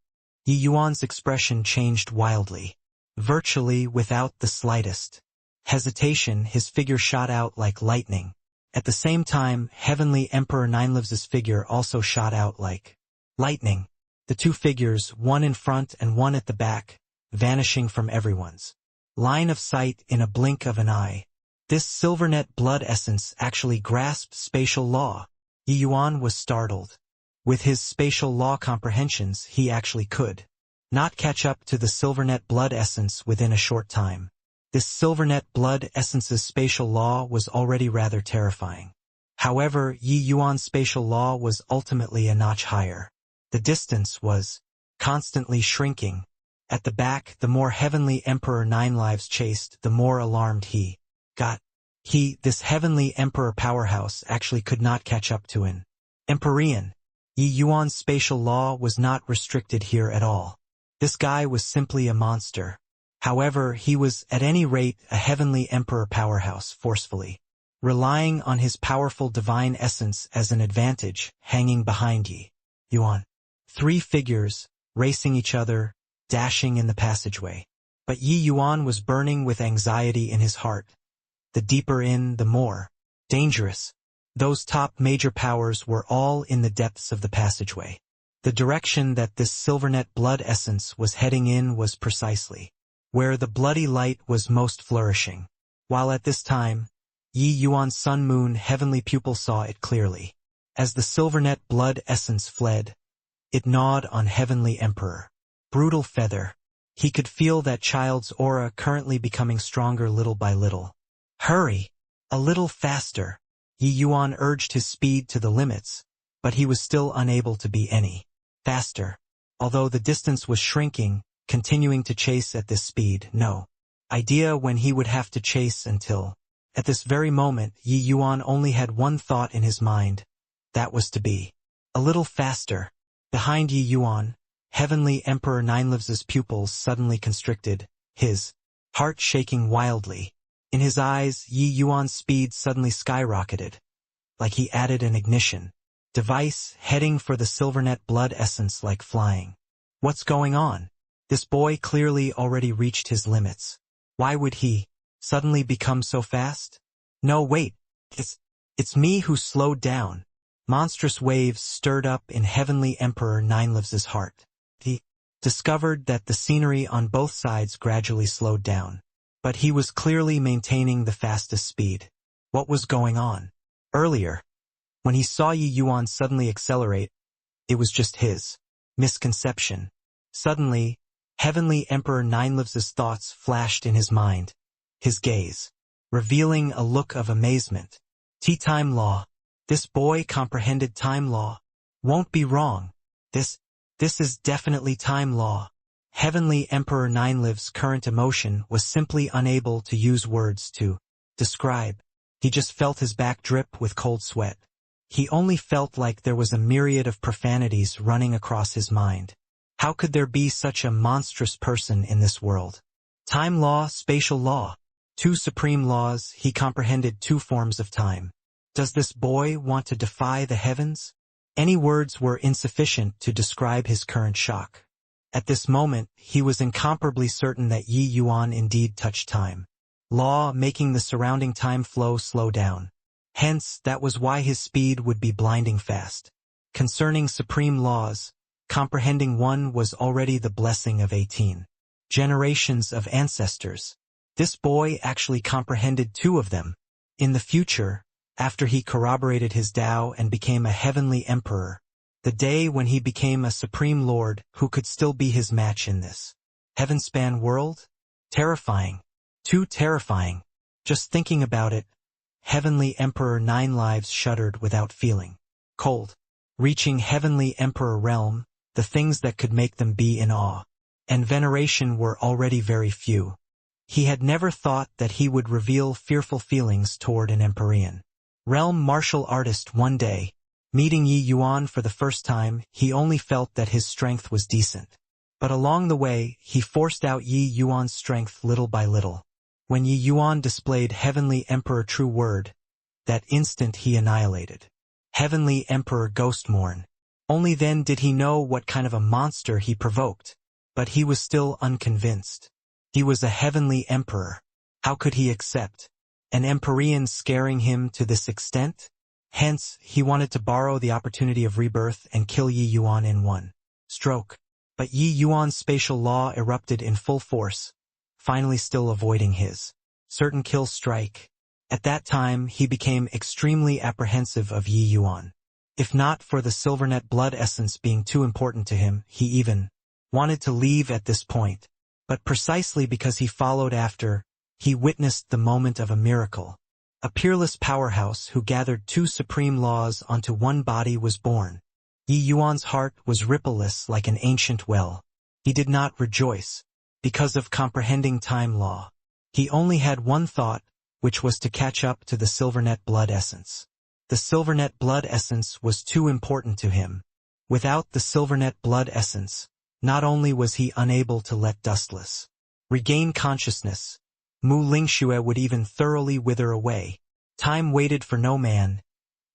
Yi Yuan's expression changed wildly. Virtually without the slightest hesitation, his figure shot out like lightning. At the same time, Heavenly Emperor Ninelives's figure also shot out like lightning. The two figures, one in front and one at the back, vanishing from everyone's line of sight in a blink of an eye. This Silvernet blood essence actually grasped spatial law. Yi Yuan was startled. With his spatial law comprehensions, he actually could not catch up to the Silvernet blood essence within a short time. This Silvernet blood essence's spatial law was already rather terrifying. However, Yi Yuan's spatial law was ultimately a notch higher. The distance was constantly shrinking. At the back, the more Heavenly Emperor Ninelives chased, the more alarmed he got. This Heavenly Emperor powerhouse actually could not catch up to an Empyrean. Yi Yuan's spatial law was not restricted here at all. This guy was simply a monster. However, he was at any rate a Heavenly Emperor powerhouse, forcefully relying on his powerful divine essence as an advantage, hanging behind Yi Yuan. Three figures, racing each other, dashing in the passageway. But Yi Yuan was burning with anxiety in his heart. The deeper in, the more dangerous. Those top major powers were all in the depths of the passageway. The direction that this Silvernet blood essence was heading in was precisely where the bloody light was most flourishing. While at this time, Yi Yuan's Sun Moon Heavenly Pupil saw it clearly. As the Silvernet blood essence fled, it gnawed on Heavenly Emperor Brutalfeather. He could feel that child's aura currently becoming stronger little by little. "Hurry! A little faster!" Yi Yuan urged his speed to the limits, but he was still unable to be any faster. Although the distance was shrinking, continuing to chase at this speed, no idea when he would have to chase until. At this very moment, Yi Yuan only had one thought in his mind. That was to be a little faster. Behind Yi Yuan, Heavenly Emperor Ninelives's pupils suddenly constricted, his heart shaking wildly. In his eyes, Yi Yuan's speed suddenly skyrocketed, like he added an ignition device, heading for the Silvernet blood essence like flying. What's going on? This boy clearly already reached his limits. Why would he suddenly become so fast? No, wait. It's me who slowed down. Monstrous waves stirred up in Heavenly Emperor Ninelives's heart. He discovered that the scenery on both sides gradually slowed down. But he was clearly maintaining the fastest speed. What was going on? Earlier, when he saw Yi Yuan suddenly accelerate, it was just his misconception. Suddenly, Heavenly Emperor Ninelives's thoughts flashed in his mind, his gaze revealing a look of amazement. Time law. This boy comprehended time law. Won't be wrong. This is definitely time law. Heavenly Emperor Ninelive's current emotion was simply unable to use words to describe. He just felt his back drip with cold sweat. He only felt like there was a myriad of profanities running across his mind. How could there be such a monstrous person in this world? Time law, spatial law. Two supreme laws. He comprehended two forms of time. Does this boy want to defy the heavens? Any words were insufficient to describe his current shock. At this moment, he was incomparably certain that Yi Yuan indeed touched time law, making the surrounding time flow slow down. Hence, that was why his speed would be blinding fast. Concerning supreme laws, Comprehending one was already the blessing of 18 generations of ancestors. This boy actually comprehended 2 of them. In the future, after he corroborated his Tao and became a heavenly emperor, the day when he became a supreme lord who could still be his match in this heaven-span world? Terrifying. Too terrifying. Just thinking about it, Heavenly Emperor 9 Lives shuddered without feeling cold. Reaching Heavenly Emperor realm, the things that could make them be in awe and veneration were already very few. He had never thought that he would reveal fearful feelings toward an Empyrean realm martial artist one day. Meeting Yi Yuan for the first time, he only felt that his strength was decent. But along the way, he forced out Yi Yuan's strength little by little. When Yi Yuan displayed Heavenly Emperor True Word, that instant he annihilated Heavenly Emperor Ghostmorn. Only then did he know what kind of a monster he provoked. But he was still unconvinced. He was a Heavenly Emperor. How could he accept an Empyrean scaring him to this extent? Hence, he wanted to borrow the opportunity of rebirth and kill Yi Yuan in one stroke. But Yi Yuan's spatial law erupted in full force, finally still avoiding his certain kill strike. At that time, he became extremely apprehensive of Yi Yuan. If not for the Silvernet blood essence being too important to him, he even wanted to leave at this point. But precisely because he followed after, he witnessed the moment of a miracle. A peerless powerhouse who gathered 2 supreme laws onto one body was born. Yi Yuan's heart was rippleless like an ancient well. He did not rejoice because of comprehending time law. He only had one thought, which was to catch up to the Silvernet blood essence. The Silvernet blood essence was too important to him. Without the Silvernet blood essence, not only was he unable to let Dustless regain consciousness, Mu Lingxue would even thoroughly wither away. Time waited for no man.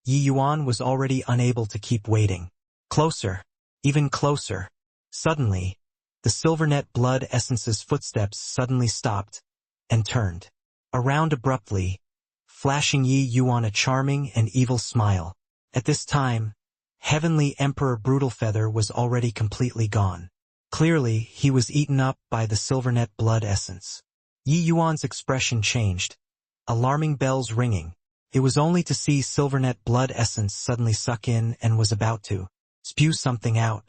Yi Yuan was already unable to keep waiting. Closer, even closer. Suddenly, the Silvernet blood essence's footsteps suddenly stopped and turned around abruptly, flashing Yi Yuan a charming and evil smile. At this time, Heavenly Emperor Brutalfeather was already completely gone. Clearly, he was eaten up by the Silvernet blood essence. Yi Yuan's expression changed. Alarming bells ringing. It was only to see Silvernet blood essence suddenly suck in and was about to spew something out.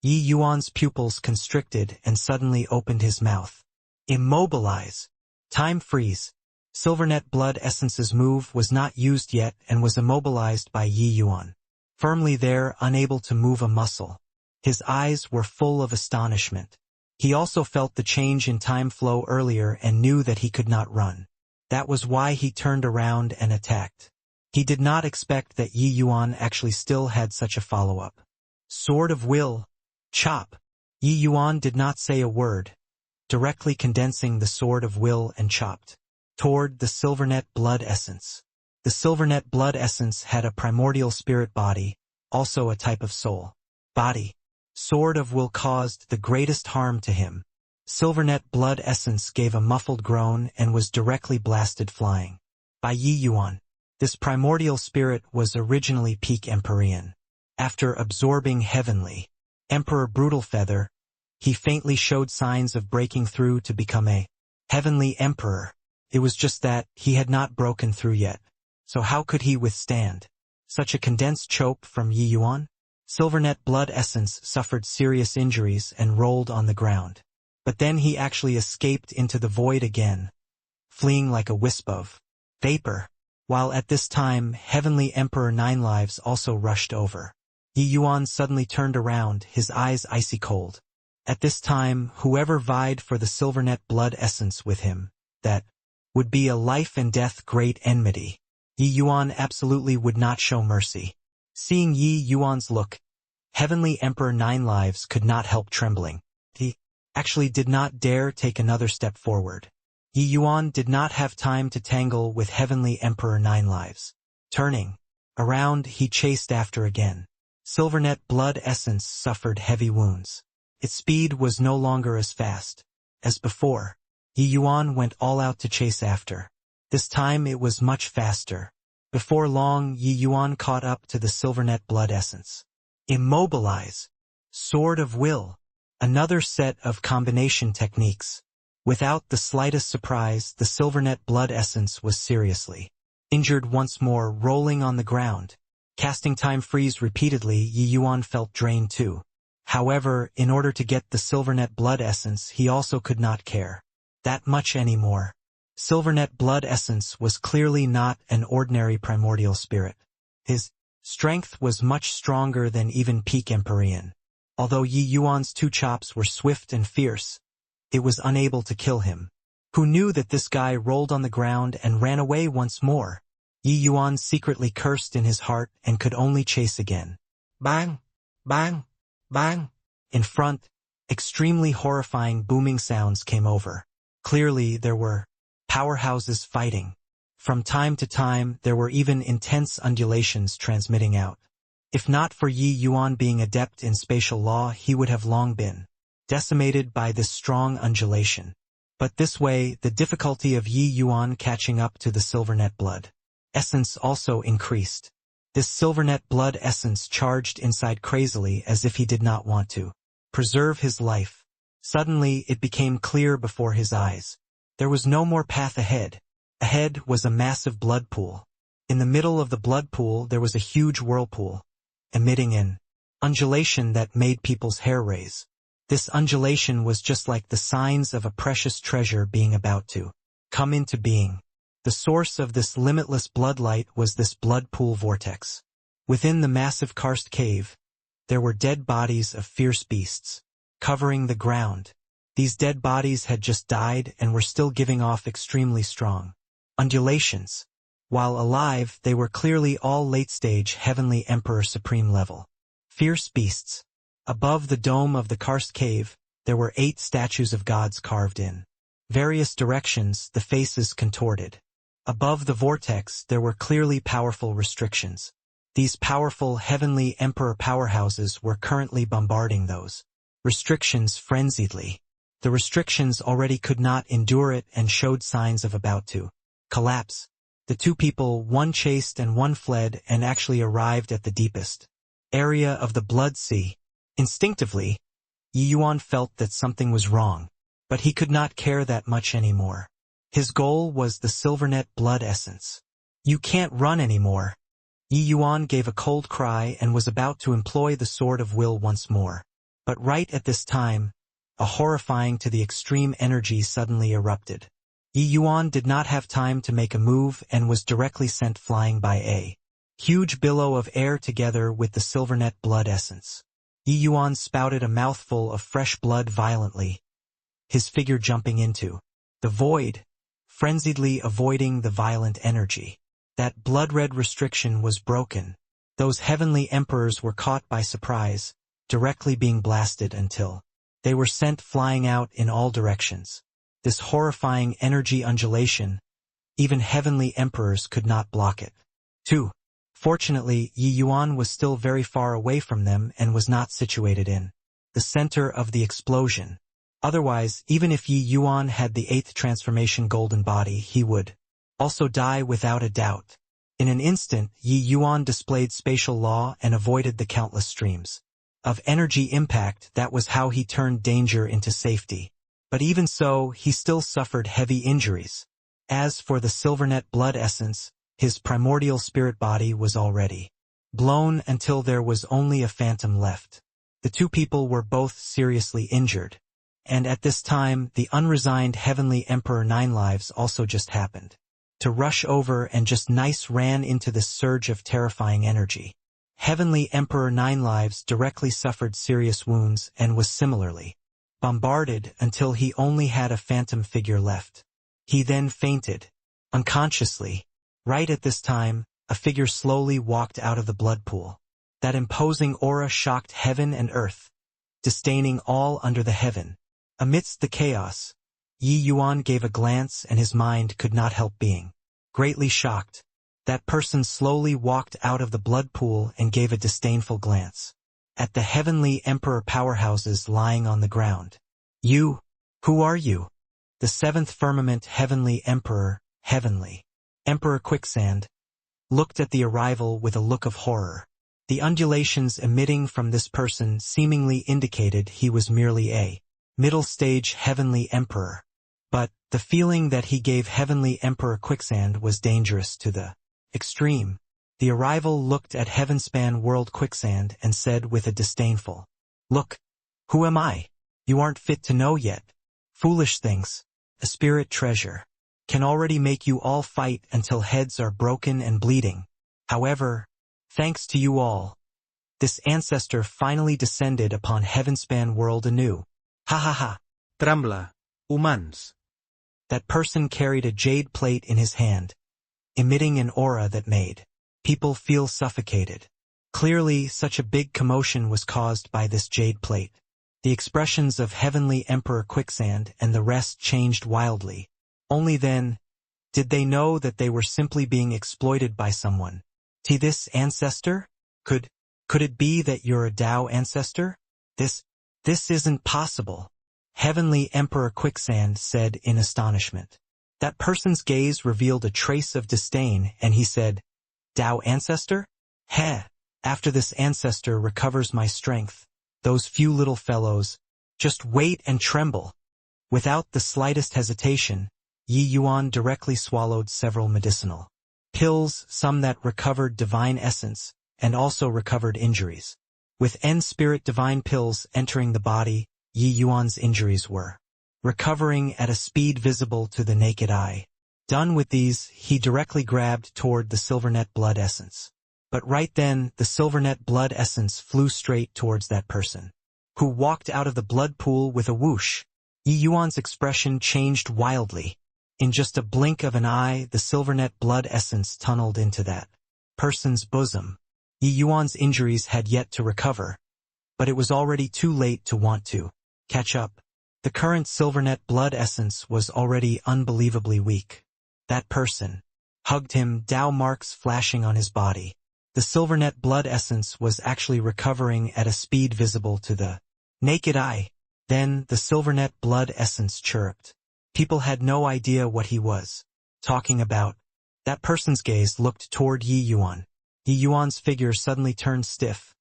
Yi Yuan's pupils constricted and suddenly opened his mouth. Immobilize. Time freeze. Silvernet blood essence's move was not used yet and was immobilized by Yi Yuan. Firmly there, unable to move a muscle. His eyes were full of astonishment. He also felt the change in time flow earlier and knew that he could not run. That was why he turned around and attacked. He did not expect that Yi Yuan actually still had such a follow-up. Sword of Will. Chop. Yi Yuan did not say a word, directly condensing the Sword of Will and chopped toward the Silvernet blood essence. The Silvernet blood essence had a primordial spirit body, also a type of soul body. Sword of Will caused the greatest harm to him. Silvernet blood essence gave a muffled groan and was directly blasted flying by Yi Yuan. This primordial spirit was originally peak Empyrean. After absorbing Heavenly Emperor Brutalfeather, he faintly showed signs of breaking through to become a Heavenly Emperor. It was just that he had not broken through yet. So how could he withstand such a condensed choke from Yi Yuan? Silvernet blood essence suffered serious injuries and rolled on the ground. But then he actually escaped into the void again, fleeing like a wisp of vapor. While at this time, Heavenly Emperor 9 Lives also rushed over. Yi Yuan suddenly turned around, his eyes icy cold. At this time, whoever vied for the Silvernet blood essence with him, that would be a life and death great enmity. Yi Yuan absolutely would not show mercy. Seeing Yi Yuan's look, Heavenly Emperor 9 Lives could not help trembling. He actually did not dare take another step forward. Yi Yuan did not have time to tangle with Heavenly Emperor 9 Lives. Turning around, he chased after again. Silvernet blood essence suffered heavy wounds. Its speed was no longer as fast as before. Yi Yuan went all out to chase after. This time it was much faster. Before long, Yi Yuan caught up to the Silvernet blood essence. Immobilize. Sword of Will. Another set of combination techniques. Without the slightest surprise, the Silvernet blood essence was seriously injured once more, rolling on the ground. Casting time freeze repeatedly, Yi Yuan felt drained too. However, in order to get the Silvernet blood essence, he also could not care that much anymore. Silvernet blood essence was clearly not an ordinary primordial spirit. His strength was much stronger than even peak Empyrean. Although Yi Yuan's two chops were swift and fierce, it was unable to kill him. Who knew that this guy rolled on the ground and ran away once more? Yi Yuan secretly cursed in his heart and could only chase again. Bang! Bang! Bang! In front, extremely horrifying booming sounds came over. Clearly there were powerhouses fighting. From time to time there were even intense undulations transmitting out. If not for Yi Yuan being adept in spatial law, he would have long been decimated by this strong undulation. But this way, the difficulty of Yi Yuan catching up to the Silvernet blood essence also increased. This Silvernet blood essence charged inside crazily as if he did not want to preserve his life. Suddenly, it became clear before his eyes. There was no more path ahead. Ahead was a massive blood pool. In the middle of the blood pool, there was a huge whirlpool, emitting an undulation that made people's hair raise. This undulation was just like the signs of a precious treasure being about to come into being. The source of this limitless bloodlight was this blood pool vortex. Within the massive karst cave, there were dead bodies of fierce beasts covering the ground. These dead bodies had just died and were still giving off extremely strong undulations. While alive, they were clearly all late-stage Heavenly Emperor Supreme level fierce beasts. Above the dome of the karst cave, there were 8 statues of gods carved in various directions, the faces contorted. Above the vortex, there were clearly powerful restrictions. These powerful Heavenly Emperor powerhouses were currently bombarding those restrictions frenziedly. The restrictions already could not endure it and showed signs of about to collapse. The two people, one chased and one fled, and actually arrived at the deepest area of the blood sea. Instinctively, Yi Yuan felt that something was wrong, but he could not care that much anymore. His goal was the Silvernet blood essence. You can't run anymore. Yi Yuan gave a cold cry and was about to employ the Sword of Will once more. But right at this time, a horrifying to the extreme energy suddenly erupted. Yi Yuan did not have time to make a move and was directly sent flying by a huge billow of air together with the Silvernet blood essence. Yi Yuan spouted a mouthful of fresh blood violently, his figure jumping into the void, frenziedly avoiding the violent energy. That blood-red restriction was broken. Those heavenly emperors were caught by surprise, directly being blasted until they were sent flying out in all directions. This horrifying energy undulation, even heavenly emperors could not block it. 2. Fortunately, Yi Yuan was still very far away from them and was not situated in the center of the explosion. Otherwise, even if Yi Yuan had the 8th transformation golden body, he would also die without a doubt. In an instant, Yi Yuan displayed spatial law and avoided the countless streams of energy impact. That was how he turned danger into safety. But even so, he still suffered heavy injuries. As for the Silvernet blood essence, his primordial spirit body was already blown until there was only a phantom left. The two people were both seriously injured. And at this time, the unresigned Heavenly Emperor Nine Lives also just happened to rush over and just nice ran into this surge of terrifying energy. Heavenly Emperor Nine Lives directly suffered serious wounds and was similarly bombarded until he only had a phantom figure left. He then fainted, unconsciously. Right at this time, a figure slowly walked out of the blood pool. That imposing aura shocked heaven and earth, disdaining all under the heaven. Amidst the chaos, Yi Yuan gave a glance and his mind could not help being greatly shocked. That person slowly walked out of the blood pool and gave a disdainful glance at the Heavenly Emperor powerhouses lying on the ground. You, who are you? The 7th Firmament Heavenly Emperor, Heavenly Emperor Quicksand, looked at the arrival with a look of horror. The undulations emitting from this person seemingly indicated he was merely a middle-stage heavenly emperor. But the feeling that he gave heavenly emperor quicksand was dangerous to the extreme. The arrival looked at Heavenspan World quicksand and said with a disdainful look, "Who am I? You aren't fit to know yet. Foolish things. A spirit treasure can already make you all fight until heads are broken and bleeding. However, thanks to you all, this ancestor finally descended upon Heavenspan World anew. Ha ha ha." Trembla, humans. That person carried a jade plate in his hand, emitting an aura that made people feel suffocated. Clearly, such a big commotion was caused by this jade plate. The expressions of Heavenly Emperor Quicksand and the rest changed wildly. Only then did they know that they were simply being exploited by someone. "To this ancestor? Could it be that you're a Tao ancestor? This isn't possible," Heavenly Emperor Quicksand said in astonishment. That person's gaze revealed a trace of disdain, and he said, "Tao ancestor? Heh, after this ancestor recovers my strength, those few little fellows, just wait and tremble." Without the slightest hesitation, Yi Yuan directly swallowed several medicinal pills, some that recovered divine essence, and also recovered injuries. With N-Spirit divine pills entering the body, Yi Yuan's injuries were recovering at a speed visible to the naked eye. Done with these, he directly grabbed toward the Silvernet blood essence. But right then, the Silvernet blood essence flew straight towards that person, who walked out of the blood pool with a whoosh. Yi Yuan's expression changed wildly. In just a blink of an eye, the Silvernet blood essence tunneled into that person's bosom. Yi Yuan's injuries had yet to recover, but it was already too late to want to catch up. The current Silvernet blood essence was already unbelievably weak. That person hugged him, Tao marks flashing on his body. The Silvernet blood essence was actually recovering at a speed visible to the naked eye. Then the Silvernet blood essence chirped. People had no idea what he was talking about. That person's gaze looked toward Yi Yuan. Yi Yuan's figure suddenly turned stiff,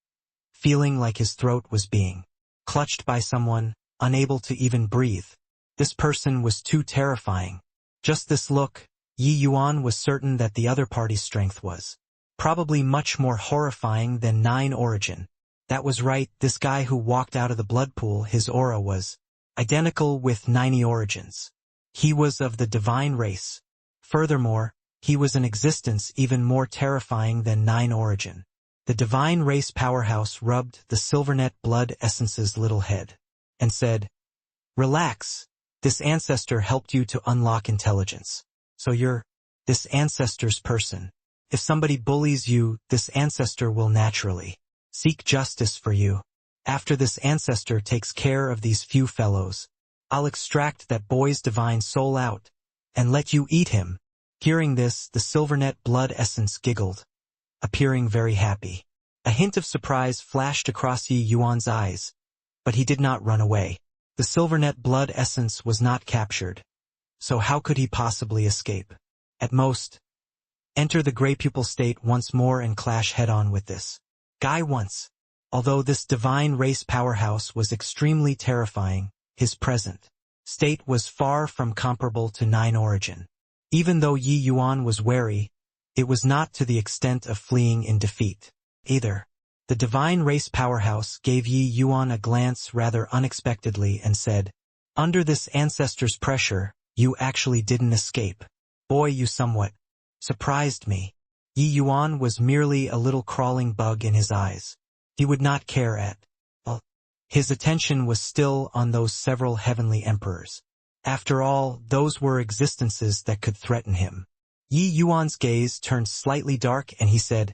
feeling like his throat was being clutched by someone, unable to even breathe. This person was too terrifying. Just this look, Yi Yuan was certain that the other party's strength was probably much more horrifying than Nine Origin. That was right, this guy who walked out of the blood pool, his aura was identical with Nine Origins. He was of the divine race. Furthermore, he was an existence even more terrifying than Nine Origin. The divine race powerhouse rubbed the Silvernet blood essence's little head and said, "Relax, this ancestor helped you to unlock intelligence. So you're this ancestor's person. If somebody bullies you, this ancestor will naturally seek justice for you. After this ancestor takes care of these few fellows, I'll extract that boy's divine soul out and let you eat him." Hearing this, the Silvernet blood essence giggled, appearing very happy. A hint of surprise flashed across Yi Yuan's eyes, but he did not run away. The Silvernet blood essence was not captured, so how could he possibly escape? At most, enter the gray pupil state once more and clash head-on with this guy once. Although this divine race powerhouse was extremely terrifying, his present state was far from comparable to Nine Origin. Even though Yi Yuan was wary, it was not to the extent of fleeing in defeat either. The divine race powerhouse gave Yi Yuan a glance rather unexpectedly and said, "Under this ancestor's pressure, you actually didn't escape. Boy, you somewhat surprised me." Yi Yuan was merely a little crawling bug in his eyes. He would not care at all. His attention was still on those several heavenly emperors. After all, those were existences that could threaten him. Yi Yuan's gaze turned slightly dark and he said,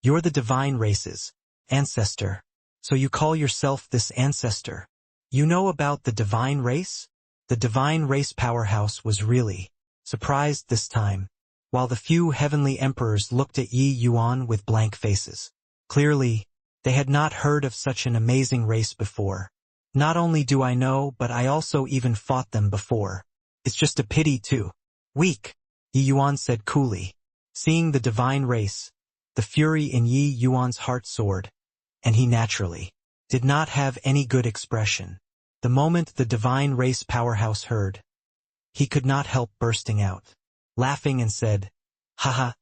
"You're the divine race's ancestor. So you call yourself this ancestor. You know about the divine race?" The divine race powerhouse was really surprised this time, while the few heavenly emperors looked at Yi Yuan with blank faces. Clearly, they had not heard of such an amazing race before. "Not only do I know, but I also even fought them before. It's just a pity too. Weak," Yi Yuan said coolly. Seeing the divine race, The fury in Yi Yuan's heart soared, and he naturally did not have any good expression. The moment the divine race powerhouse heard, he could not help bursting out, laughing and said, "Haha,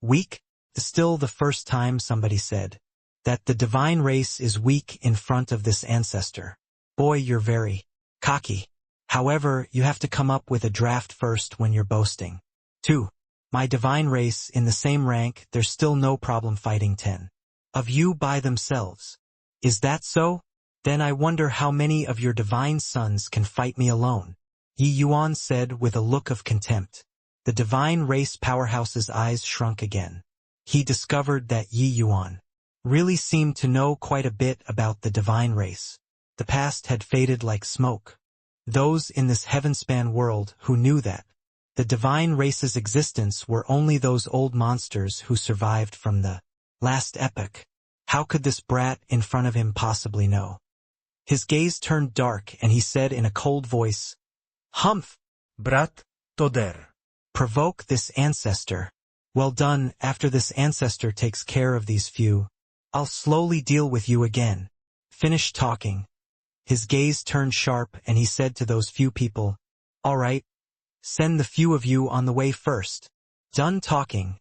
weak?" Still the first time somebody said that the divine race is weak in front of this ancestor. Boy, you're very cocky. However, you have to come up with a draft first when you're boasting. 2. My divine race, in the same rank, there's still no problem fighting 10 of you by themselves. Is that so? Then I wonder how many of your divine sons can fight me alone. Yi Yuan said with a look of contempt. The divine race powerhouse's eyes shrunk again. He discovered that Yi Yuan really seemed to know quite a bit about the divine race. The past had faded like smoke. Those in this heaven-span world who knew that the divine race's existence were only those old monsters who survived from the last epoch. How could this brat in front of him possibly know? His gaze turned dark and he said in a cold voice, "Humph! Brat, toder. Provoke this ancestor. Well done. After this ancestor takes care of these few, I'll slowly deal with you again." Finish talking. His gaze turned sharp and he said to those few people, "All right, send the few of you on the way first." Done talking,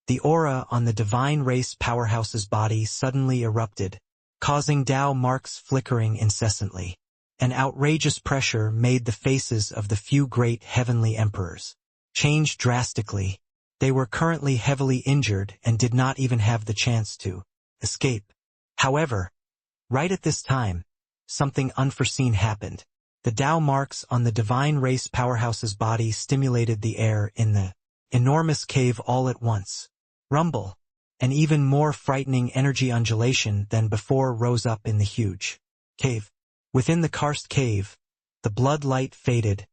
the aura on the divine race powerhouse's body suddenly erupted, causing Tao marks flickering incessantly. An outrageous pressure made the faces of the few great heavenly emperors change drastically. They were currently heavily injured and did not even have the chance to escape. However, right at this time, something unforeseen happened. The Tao marks on the divine race powerhouse's body stimulated the air in the enormous cave all at once. Rumble, an even more frightening energy undulation than before rose up in the huge cave. Within the karst cave, the blood light faded.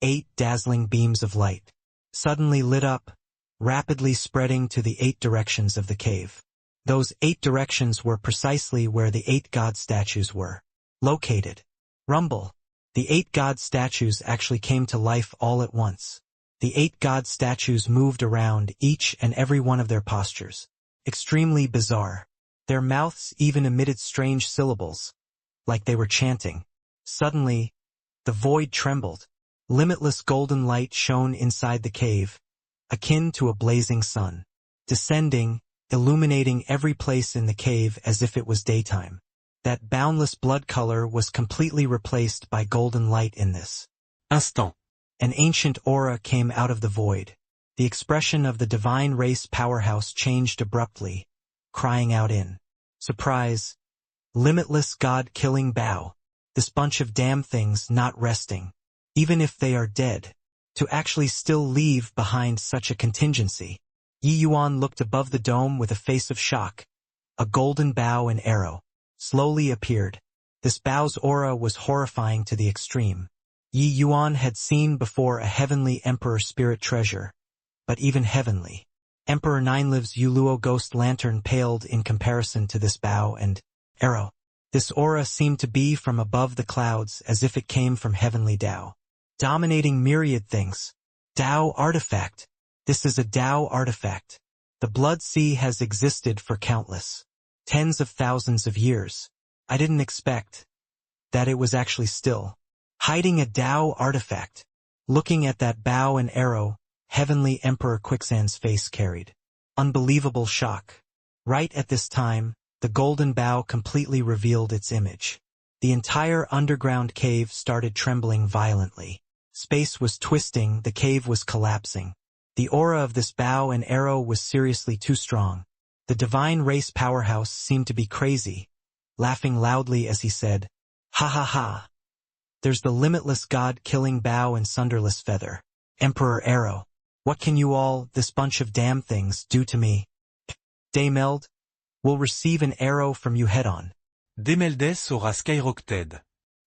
8 dazzling beams of light suddenly lit up, rapidly spreading to the 8 directions of the cave. Those 8 directions were precisely where the 8 god statues were located. Rumble. The 8 god statues actually came to life all at once. The 8 god statues moved around each and every one of their postures. Extremely bizarre. Their mouths even emitted strange syllables, like they were chanting. Suddenly, the void trembled. Limitless golden light shone inside the cave, akin to a blazing sun, descending, illuminating every place in the cave as if it was daytime. That boundless blood color was completely replaced by golden light in this instant. An ancient aura came out of the void. The expression of the divine race powerhouse changed abruptly, crying out in surprise, "Limitless God-killing Bao! This bunch of damn things not resting, even if they are dead, to actually still leave behind such a contingency." Yi Yuan looked above the dome with a face of shock. A golden bow and arrow slowly appeared. This bow's aura was horrifying to the extreme. Yi Yuan had seen before a heavenly emperor spirit treasure, but even heavenly Emperor Nineliv's Yuluo ghost lantern paled in comparison to this bow and arrow. This aura seemed to be from above the clouds as if it came from heavenly Tao, dominating myriad things. Tao artifact. This is a Tao artifact. The blood sea has existed for countless tens of thousands of years. I didn't expect that it was actually still hiding a Tao artifact. Looking at that bow and arrow, Heavenly Emperor Quicksand's face carried unbelievable shock. Right at this time, the golden bow completely revealed its image. The entire underground cave started trembling violently. Space was twisting, the cave was collapsing. The aura of this bow and arrow was seriously too strong. The divine race powerhouse seemed to be crazy, laughing loudly as he said, "Ha ha ha. There's the limitless God-killing bow and sunderless feather. Emperor Arrow. What can you all, this bunch of damn things, do to me? Daymeld will receive an arrow from you head-on." Demeldes aura skyrocketed.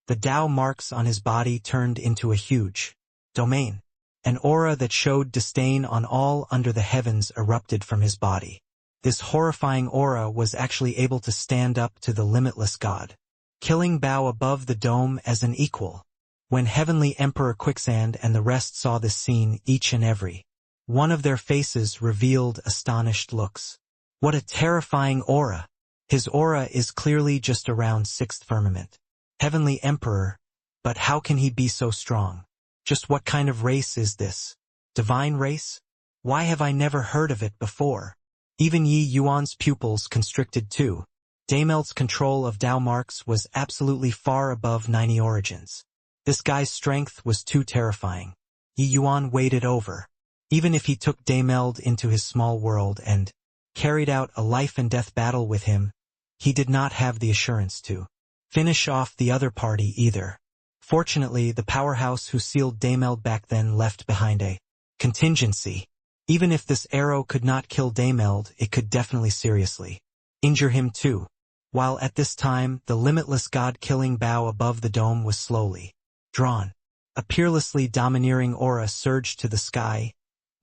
The Tao marks on his body turned into a huge domain. An aura that showed disdain on all under the heavens erupted from his body. This horrifying aura was actually able to stand up to the limitless God, killing Bao above the dome as an equal. When Heavenly Emperor Quicksand and the rest saw this scene, each and every one of their faces revealed astonished looks. What a terrifying aura. His aura is clearly just around 6th firmament. Heavenly Emperor, but how can he be so strong? Just what kind of race is this? Divine race? Why have I never heard of it before? Even Yi Yuan's pupils constricted too. Dameld's control of Dao marks was absolutely far above 90 origins. This guy's strength was too terrifying. Yi Yuan weighed it over. Even if he took Dameld into his small world and carried out a life-and-death battle with him, he did not have the assurance to finish off the other party either. Fortunately, the powerhouse who sealed Dameld back then left behind a contingency. Even if this arrow could not kill Dameld, it could definitely seriously injure him too. While at this time, the limitless god-killing bow above the dome was slowly drawn. A peerlessly domineering aura surged to the sky,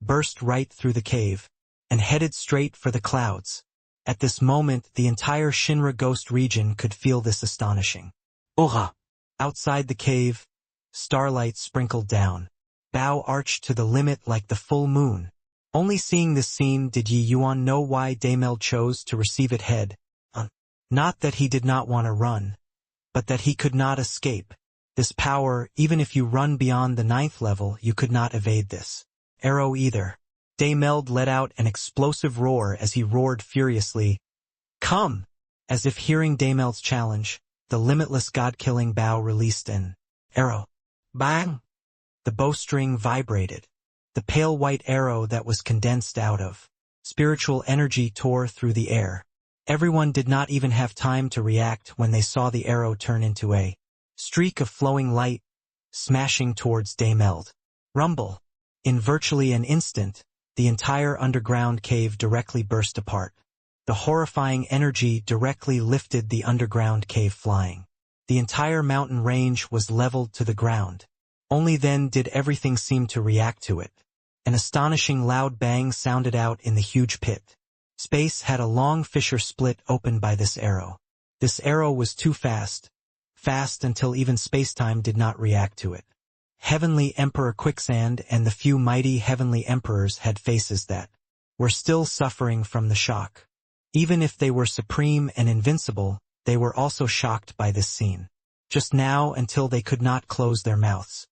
burst right through the cave, and headed straight for the clouds. At this moment, the entire Shinra Ghost region could feel this astonishing aura. Outside the cave, starlight sprinkled down. Bow arched to the limit like the full moon. Only seeing this scene did Yi Yuan know why Dameld chose to receive it head on. Not that he did not want to run, but that he could not escape. This power, even if you run beyond the 9th level, you could not evade this arrow either. Dameld let out an explosive roar as he roared furiously, "Come!" As if hearing Dameld's challenge, the limitless god-killing bow released an arrow. Bang! The bowstring vibrated. The pale white arrow that was condensed out of spiritual energy tore through the air. Everyone did not even have time to react when they saw the arrow turn into a streak of flowing light, smashing towards Dameld. Rumble! In virtually an instant, the entire underground cave directly burst apart. The horrifying energy directly lifted the underground cave flying. The entire mountain range was leveled to the ground. Only then did everything seem to react to it. An astonishing loud bang sounded out in the huge pit. Space had a long fissure split open by this arrow. This arrow was too fast until even space-time did not react to it. Heavenly Emperor Quicksand and the few mighty Heavenly Emperors had faces that were still suffering from the shock. Even if they were supreme and invincible, they were also shocked by this scene. Just now until they could not close their mouths.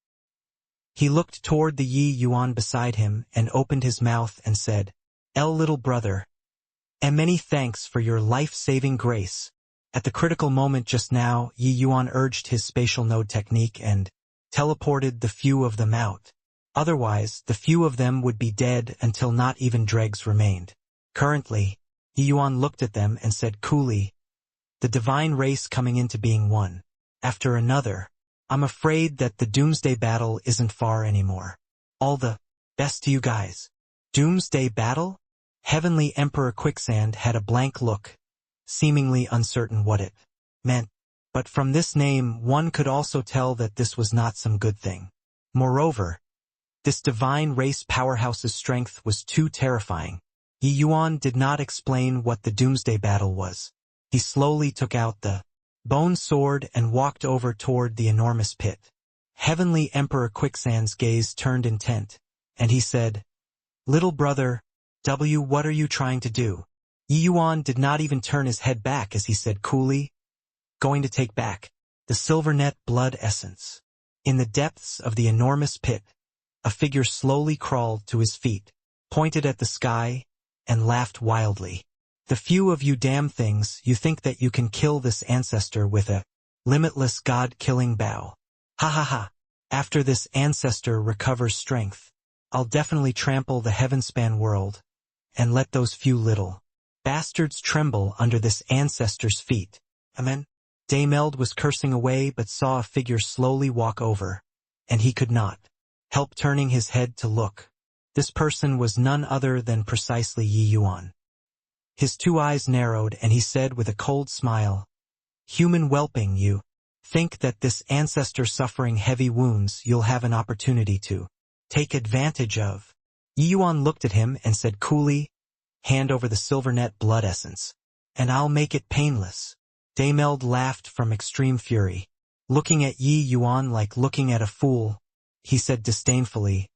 He looked toward the Yi Yuan beside him and opened his mouth and said, Little brother, and many thanks for your life-saving grace." At the critical moment just now, Yi Yuan urged his spatial node technique and teleported the few of them out. Otherwise, the few of them would be dead until not even dregs remained. Currently, Yi Yuan looked at them and said coolly, "The divine race coming into being one after another. I'm afraid that the doomsday battle isn't far anymore. All the best to you guys." Doomsday battle? Heavenly Emperor Quicksand had a blank look, seemingly uncertain what it meant. But from this name one could also tell that this was not some good thing. Moreover, this divine race powerhouse's strength was too terrifying. Yi Yuan did not explain what the doomsday battle was. He slowly took out the bone sword and walked over toward the enormous pit. Heavenly Emperor Quicksand's gaze turned intent, and he said, "Little brother, what are you trying to do?" Yi Yuan did not even turn his head back as he said coolly, "Going to take back the Silvernet blood essence." In the depths of the enormous pit, a figure slowly crawled to his feet, pointed at the sky, and laughed wildly. "The few of you damn things, you think that you can kill this ancestor with a limitless god-killing bow. Ha ha ha. After this ancestor recovers strength, I'll definitely trample the heavenspan world, and let those few little bastards tremble under this ancestor's feet. Amen." Dameld was cursing away but saw a figure slowly walk over, and he could not help turning his head to look. This person was none other than precisely Yi Yuan. His two eyes narrowed and he said with a cold smile, "Human whelping, you think that this ancestor suffering heavy wounds you'll have an opportunity to take advantage of." Yi Yuan looked at him and said coolly, "Hand over the Silvernet blood essence, and I'll make it painless." Dameld laughed from extreme fury. Looking at Yi Yuan like looking at a fool, he said disdainfully,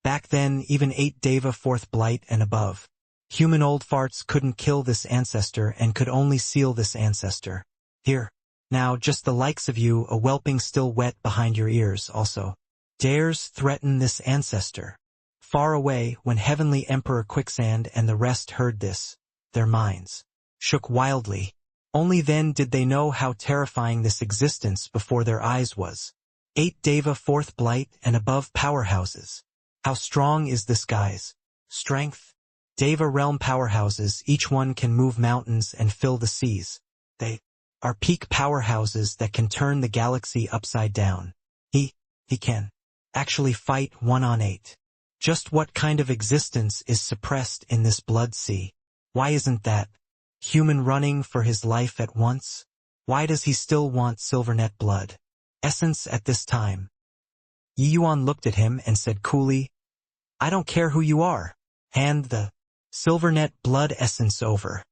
"Back then even 8 Deva 4th Blight and above Human old farts couldn't kill this ancestor and could only seal this ancestor. Here. Now just the likes of you, a whelping still wet behind your ears also. Dares threaten this ancestor. Far away, when Heavenly Emperor Quicksand and the rest heard this, their minds shook wildly. Only then did they know how terrifying this existence before their eyes was. 8 Deva 4th Blight and above powerhouses. How strong is this guy's strength? Deva realm powerhouses, each one can move mountains and fill the seas. They are peak powerhouses that can turn the galaxy upside down. He can actually fight 1 on 8. Just what kind of existence is suppressed in this blood sea? Why isn't that human running for his life at once? Why does he still want Silvernet blood essence at this time? Yi Yuan looked at him and said coolly, I don't care who you are. Hand the Silvernet blood essence over.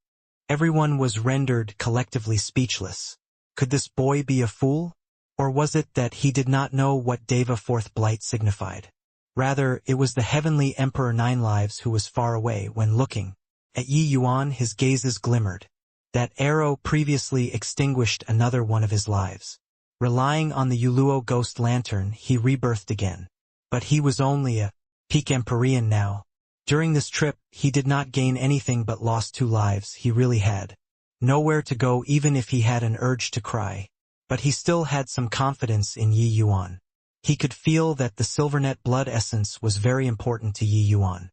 Everyone was rendered collectively speechless. Could this boy be a fool? Or was it that he did not know what Deva 4th Blight signified? Rather, it was the Heavenly Emperor 9 Lives who was far away when looking at Yi Yuan. His gazes glimmered. That arrow previously extinguished another one of his lives. Relying on the Yuluo ghost lantern, he rebirthed again. But he was only a peak Empyrean now. During this trip, he did not gain anything but lost 2 lives. He really had nowhere to go even if he had an urge to cry. But he still had some confidence in Yi Yuan. He could feel that the Silvernet blood essence was very important to Yi Yuan.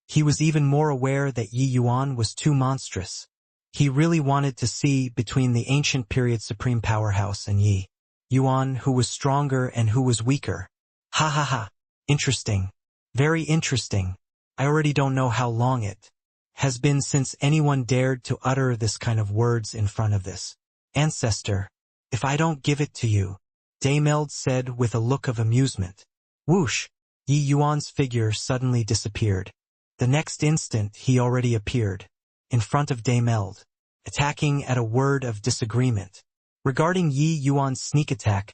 He was even more aware that Yi Yuan was too monstrous. He really wanted to see between the ancient period supreme powerhouse and Yi Yuan, who was stronger and who was weaker. Ha ha ha. Interesting. Very interesting. I already don't know how long it has been since anyone dared to utter this kind of words in front of this ancestor. If I don't give it to you, Daymeld said with a look of amusement. Whoosh! Yi Yuan's figure suddenly disappeared. The next instant he already appeared in front of Daymeld, attacking at a word of disagreement. Regarding Yi Yuan's sneak attack,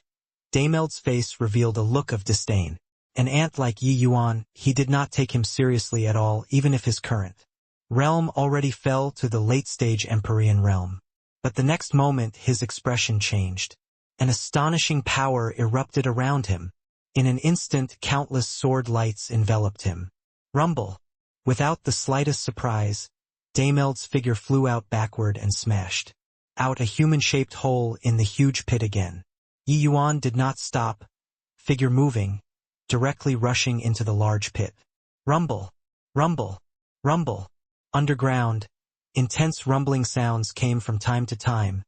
Daymeld's face revealed a look of disdain. An ant like Yi Yuan, he did not take him seriously at all, even if his current realm already fell to the late-stage Empyrean realm. But the next moment his expression changed. An astonishing power erupted around him. In an instant countless sword lights enveloped him. Rumble! Without the slightest surprise, Daymeld's figure flew out backward and smashed out a human-shaped hole in the huge pit again. Yi Yuan did not stop, figure moving, directly rushing into the large pit. Rumble! Rumble! Rumble! Underground, intense rumbling sounds came from time to time,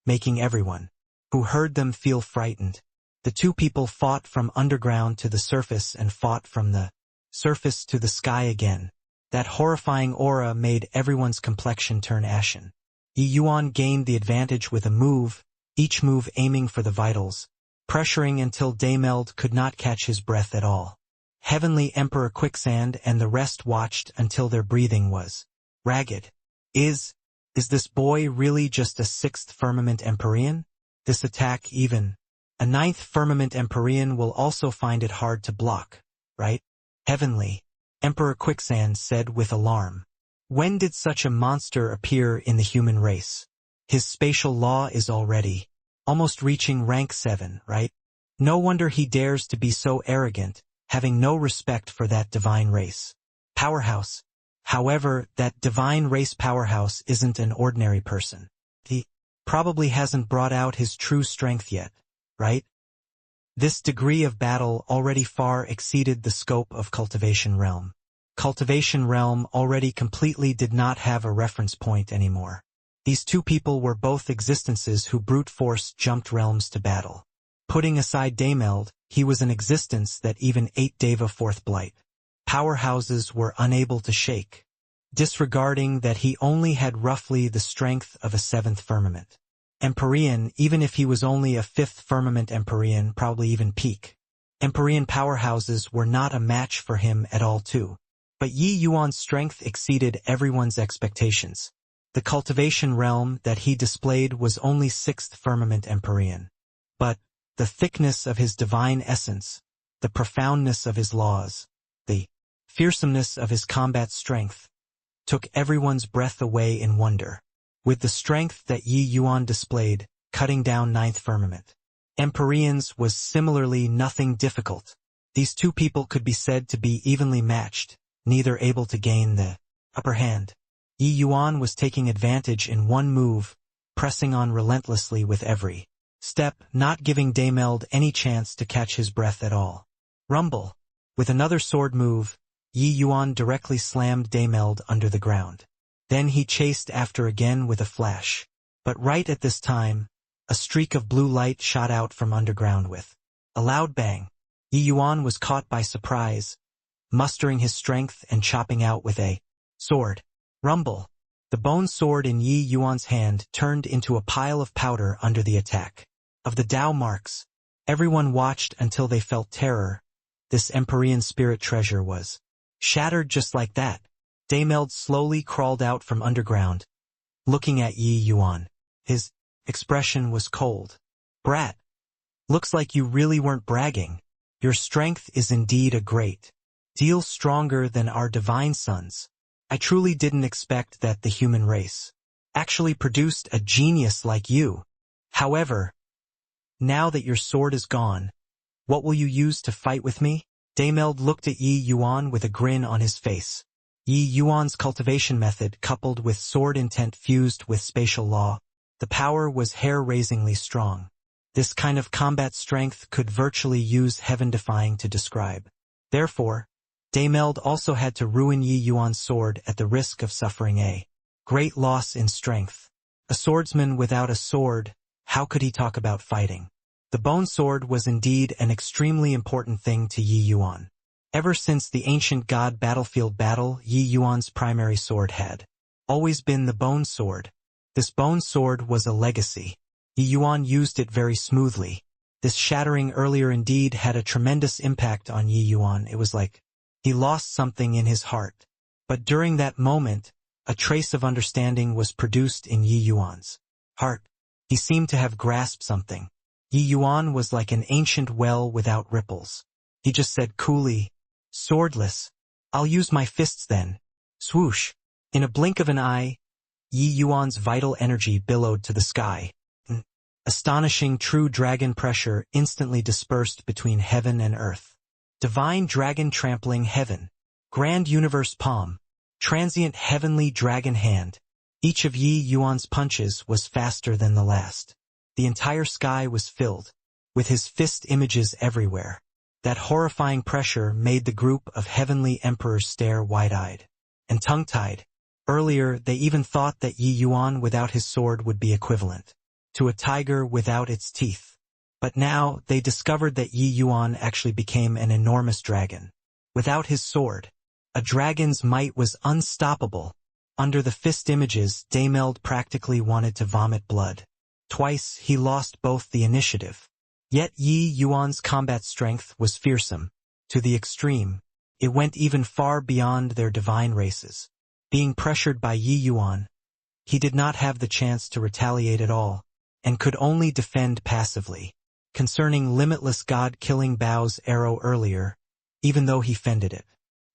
making everyone who heard them feel frightened. The 2 people fought from underground to the surface and fought from the surface to the sky again. That horrifying aura made everyone's complexion turn ashen. Yi Yuan gained the advantage with a move, each move aiming for the vitals, pressuring until Daymeld could not catch his breath at all. Heavenly Emperor Quicksand and the rest watched until their breathing was ragged. Is this boy really just a 6th Firmament Empyrean? This attack even a 9th Firmament Empyrean will also find it hard to block, right? Heavenly Emperor Quicksand said with alarm. When did such a monster appear in the human race? His spatial law is already almost reaching rank 7, right? No wonder he dares to be so arrogant, having no respect for that divine race. Powerhouse. However, that divine race powerhouse isn't an ordinary person. He probably hasn't brought out his true strength yet, right? This degree of battle already far exceeded the scope of Cultivation Realm. Cultivation Realm already completely did not have a reference point anymore. These 2 people were both existences who brute force jumped realms to battle. Putting aside Daymeld, he was an existence that even 8 Deva 4th Blight powerhouses were unable to shake, disregarding that he only had roughly the strength of a 7th Firmament Empyrean, even if he was only a 5th Firmament Empyrean, probably even peak. Empyrean powerhouses were not a match for him at all too. But Yi Yuan's strength exceeded everyone's expectations. The cultivation realm that he displayed was only 6th Firmament Empyrean. But the thickness of his divine essence, the profoundness of his laws, the fearsomeness of his combat strength, took everyone's breath away in wonder. With the strength that Yi Yuan displayed, cutting down ninth firmament, Empyreans was similarly nothing difficult. These two people could be said to be evenly matched, neither able to gain the upper hand. Yi Yuan was taking advantage in one move, pressing on relentlessly with every step, not giving Daimeld any chance to catch his breath at all. Rumble. With another sword move, Yi Yuan directly slammed Daimeld under the ground. Then he chased after again with a flash. But right at this time, a streak of blue light shot out from underground with a loud bang. Yi Yuan was caught by surprise, mustering his strength and chopping out with a sword. Rumble. The bone sword in Yi Yuan's hand turned into a pile of powder under the attack of the Tao marks. Everyone watched until they felt terror. This Empyrean spirit treasure was shattered just like that. Daimeld slowly crawled out from underground, looking at Yi Yuan. His expression was cold. Brat. Looks like you really weren't bragging. Your strength is indeed a great deal stronger than our divine sons. I truly didn't expect that the human race actually produced a genius like you. However, now that your sword is gone, what will you use to fight with me? Daimeld looked at Yi Yuan with a grin on his face. Yi Yuan's cultivation method coupled with sword intent fused with spatial law, the power was hair-raisingly strong. This kind of combat strength could virtually use heaven-defying to describe. Therefore, Daimeld also had to ruin Yi Yuan's sword at the risk of suffering a great loss in strength. A swordsman without a sword, how could he talk about fighting? The bone sword was indeed an extremely important thing to Yi Yuan. Ever since the ancient god battlefield battle, Yi Yuan's primary sword had always been the bone sword. This bone sword was a legacy. Yi Yuan used it very smoothly. This shattering earlier indeed had a tremendous impact on Yi Yuan. It was like he lost something in his heart. But during that moment, a trace of understanding was produced in Yi Yuan's heart. He seemed to have grasped something. Yi Yuan was like an ancient well without ripples. He just said coolly, "Swordless. I'll use my fists then." Swoosh. In a blink of an eye, Yi Yuan's vital energy billowed to the sky. Astonishing true dragon pressure instantly dispersed between heaven and earth. Divine dragon trampling heaven. Grand universe palm. Transient heavenly dragon hand. Each of Yi Yuan's punches was faster than the last. The entire sky was filled with his fist images everywhere. That horrifying pressure made the group of heavenly emperors stare wide-eyed and tongue-tied. Earlier, they even thought that Yi Yuan without his sword would be equivalent to a tiger without its teeth. But now, they discovered that Yi Yuan actually became an enormous dragon. Without his sword, a dragon's might was unstoppable. Under the fist images, Daimeld practically wanted to vomit blood. Twice, he lost both the initiative. Yet Yi Yuan's combat strength was fearsome. To the extreme, it went even far beyond their divine races. Being pressured by Yi Yuan, he did not have the chance to retaliate at all, and could only defend passively. Concerning limitless god-killing Bao's arrow earlier, even though he fended it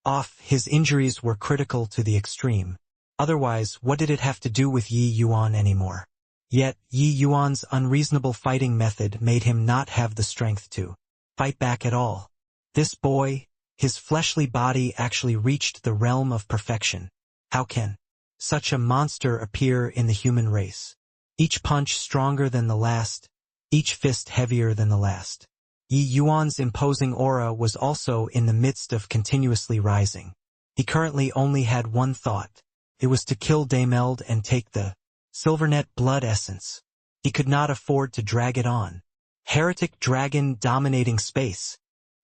off, his injuries were critical to the extreme. Otherwise, what did it have to do with Yi Yuan anymore? Yet, Yi Yuan's unreasonable fighting method made him not have the strength to fight back at all. This boy, his fleshly body actually reached the realm of perfection. How can such a monster appear in the human race? Each punch stronger than the last, each fist heavier than the last. Yi Yuan's imposing aura was also in the midst of continuously rising. He currently only had one thought. It was to kill Daimeld and take the Silvernet blood essence. He could not afford to drag it on. Heretic dragon dominating space.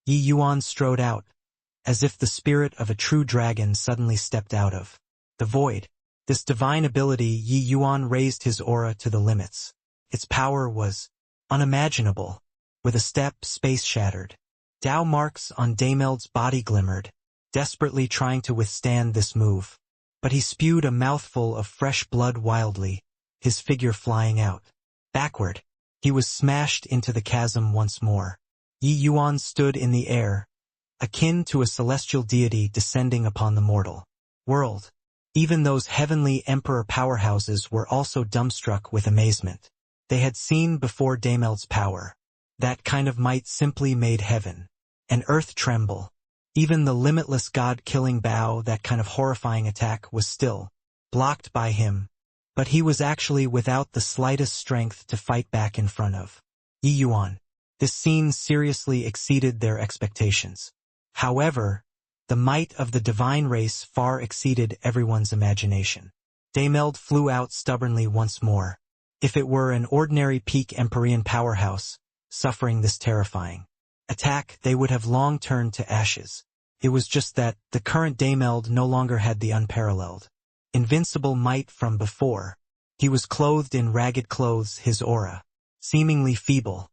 Yi Yuan strode out, as if the spirit of a true dragon suddenly stepped out of the void. This divine ability, Yi Yuan raised his aura to the limits. Its power was unimaginable. With a step, space shattered. Tao marks on Daimeld's body glimmered, desperately trying to withstand this move. But he spewed a mouthful of fresh blood wildly, his figure flying out. Backward. He was smashed into the chasm once more. Yi Yuan stood in the air, akin to a celestial deity descending upon the mortal world. Even those heavenly emperor powerhouses were also dumbstruck with amazement. They had seen before Dameld's power. That kind of might simply made heaven and earth tremble. Even the limitless god-killing bow, that kind of horrifying attack, was still blocked by him. But he was actually without the slightest strength to fight back in front of Yi Yuan. This scene seriously exceeded their expectations. However, the might of the divine race far exceeded everyone's imagination. Dameld flew out stubbornly once more. If it were an ordinary peak Empyrean powerhouse, suffering this terrifying attack, they would have long turned to ashes. It was just that the current Dameld no longer had the unparalleled, invincible might from before. He was clothed in ragged clothes, his aura seemingly feeble.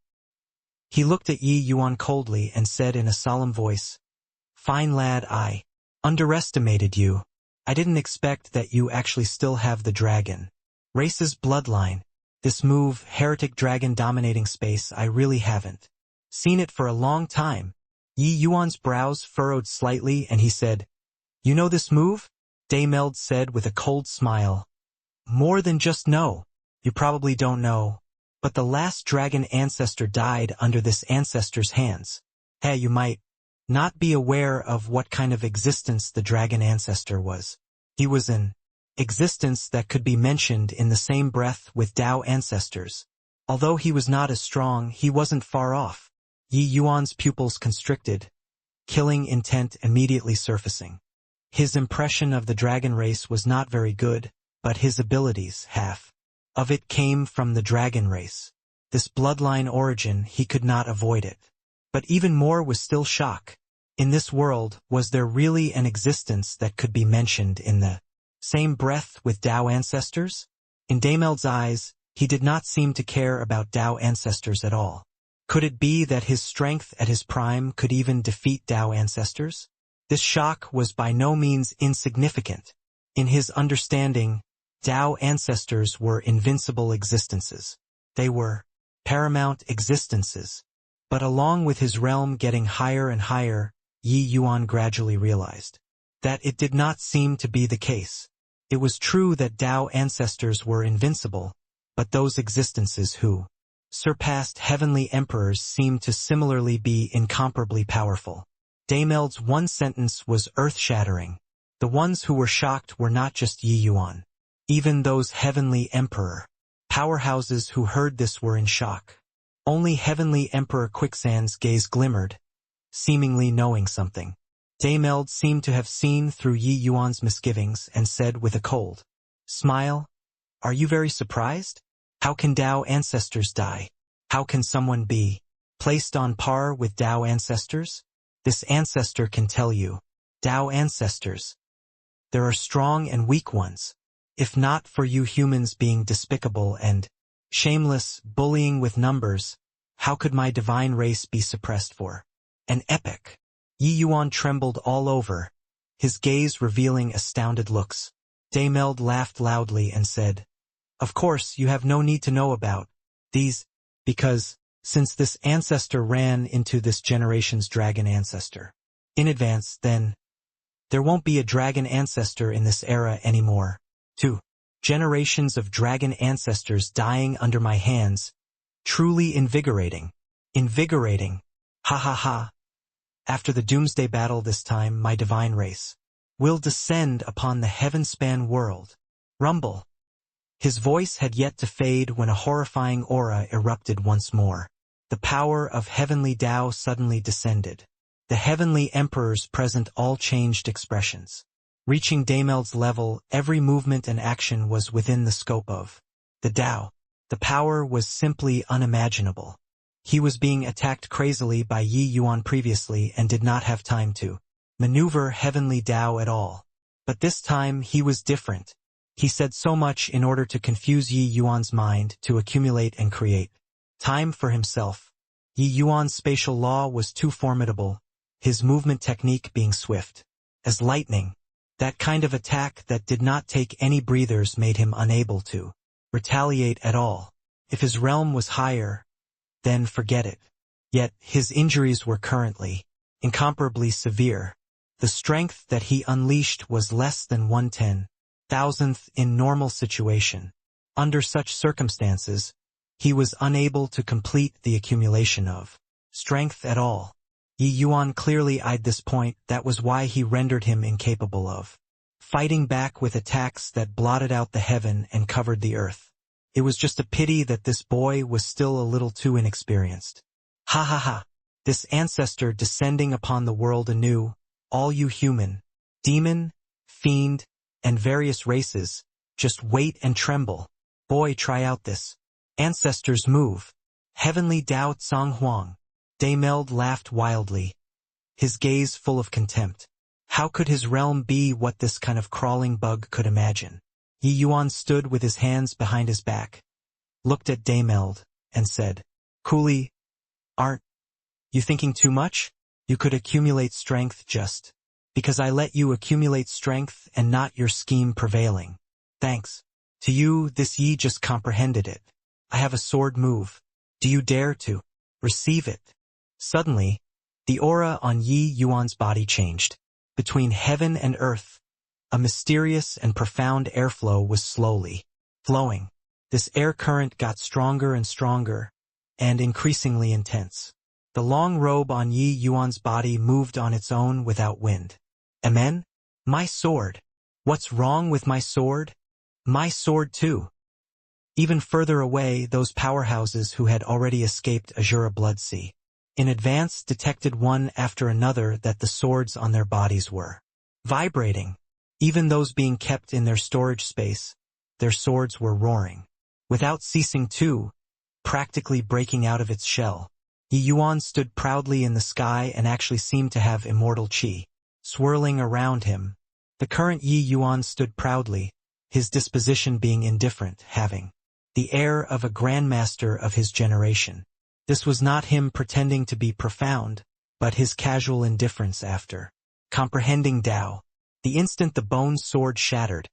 He looked at Yi Yuan coldly and said in a solemn voice, "Fine lad, I underestimated you. I didn't expect that you actually still have the dragon race's bloodline. This move, heretic dragon dominating space, I really haven't seen it for a long time." Yi Yuan's brows furrowed slightly and he said, "You know this move?" Dameld said with a cold smile. "More than just know. You probably don't know, but the last dragon ancestor died under this ancestor's hands. Hey, you might not be aware of what kind of existence the dragon ancestor was. He was an existence that could be mentioned in the same breath with Tao ancestors. Although he was not as strong, he wasn't far off." Yi Yuan's pupils constricted, killing intent immediately surfacing. His impression of the dragon race was not very good, but his abilities, half of it came from the dragon race. This bloodline origin, he could not avoid it. But even more was still shock. In this world, was there really an existence that could be mentioned in the same breath with Tao ancestors? In Dameld's eyes, he did not seem to care about Tao ancestors at all. Could it be that his strength at his prime could even defeat Tao ancestors? This shock was by no means insignificant. In his understanding, Tao ancestors were invincible existences. They were paramount existences. But along with his realm getting higher and higher, Yi Yuan gradually realized that it did not seem to be the case. It was true that Tao ancestors were invincible, but those existences who surpassed heavenly emperors seemed to similarly be incomparably powerful. Dameld's one sentence was earth-shattering. The ones who were shocked were not just Yi Yuan. Even those heavenly emperor powerhouses who heard this were in shock. Only heavenly Emperor Quicksand's gaze glimmered, seemingly knowing something. Dameld seemed to have seen through Yi Yuan's misgivings and said with a cold smile, "Are you very surprised? How can Tao ancestors die? How can someone be placed on par with Tao ancestors? This ancestor can tell you. Tao ancestors. There are strong and weak ones. If not for you humans being despicable and shameless, bullying with numbers, how could my divine race be suppressed for an epoch?" Yi Yuan trembled all over, his gaze revealing astounded looks. Dameld laughed loudly and said, "Of course, you have no need to know about these, because, since this ancestor ran into this generation's dragon ancestor in advance, then there won't be a dragon ancestor in this era anymore. 2 generations of dragon ancestors dying under my hands. Truly invigorating. Invigorating. Ha ha ha. After the doomsday battle this time, my divine race will descend upon the heaven-span world. Rumble." His voice had yet to fade when a horrifying aura erupted once more. The power of heavenly Tao suddenly descended. The heavenly emperors present all changed expressions. Reaching Dameld's level, every movement and action was within the scope of the Tao. The power was simply unimaginable. He was being attacked crazily by Yi Yuan previously and did not have time to maneuver heavenly Tao at all. But this time he was different. He said so much in order to confuse Yi Yuan's mind, to accumulate and create time for himself. Yi Yuan's spatial law was too formidable, his movement technique being swift as lightning. That kind of attack that did not take any breathers made him unable to retaliate at all. If his realm was higher, then forget it. Yet his injuries were currently incomparably severe. The strength that he unleashed was less than 1/10 thousandth in normal situation. Under such circumstances, he was unable to complete the accumulation of strength at all. Yi Yuan clearly eyed this point. That was why he rendered him incapable of fighting back with attacks that blotted out the heaven and covered the earth. It was just a pity that this boy was still a little too inexperienced. Ha ha ha! This ancestor descending upon the world anew, all you human, demon, fiend, and various races, just wait and tremble. Boy, try out this ancestor's move. Heavenly Tao Tsang Huang. Daimeld laughed wildly, his gaze full of contempt. How could his realm be what this kind of crawling bug could imagine? Yi Yuan stood with his hands behind his back, looked at Daimeld, and said, "Coolly, aren't you thinking too much? You could accumulate strength just because I let you accumulate strength and not your scheme prevailing. Thanks to you, this Yi just comprehended it. I have a sword move. Do you dare to receive it?" Suddenly, the aura on Yi Yuan's body changed. Between heaven and earth, a mysterious and profound airflow was slowly flowing. This air current got stronger and stronger, and increasingly intense. The long robe on Yi Yuan's body moved on its own without wind. Amen? My sword. What's wrong with my sword? My sword too. Even further away, those powerhouses who had already escaped Azura Blood Sea in advance detected one after another that the swords on their bodies were vibrating. Even those being kept in their storage space, their swords were roaring. Without ceasing too, practically breaking out of its shell. Yi Yuan stood proudly in the sky and actually seemed to have immortal qi swirling around him. The current Yi Yuan stood proudly, his disposition being indifferent, having the air of a grandmaster of his generation. This was not him pretending to be profound, but his casual indifference after comprehending Tao. The instant the bone sword shattered,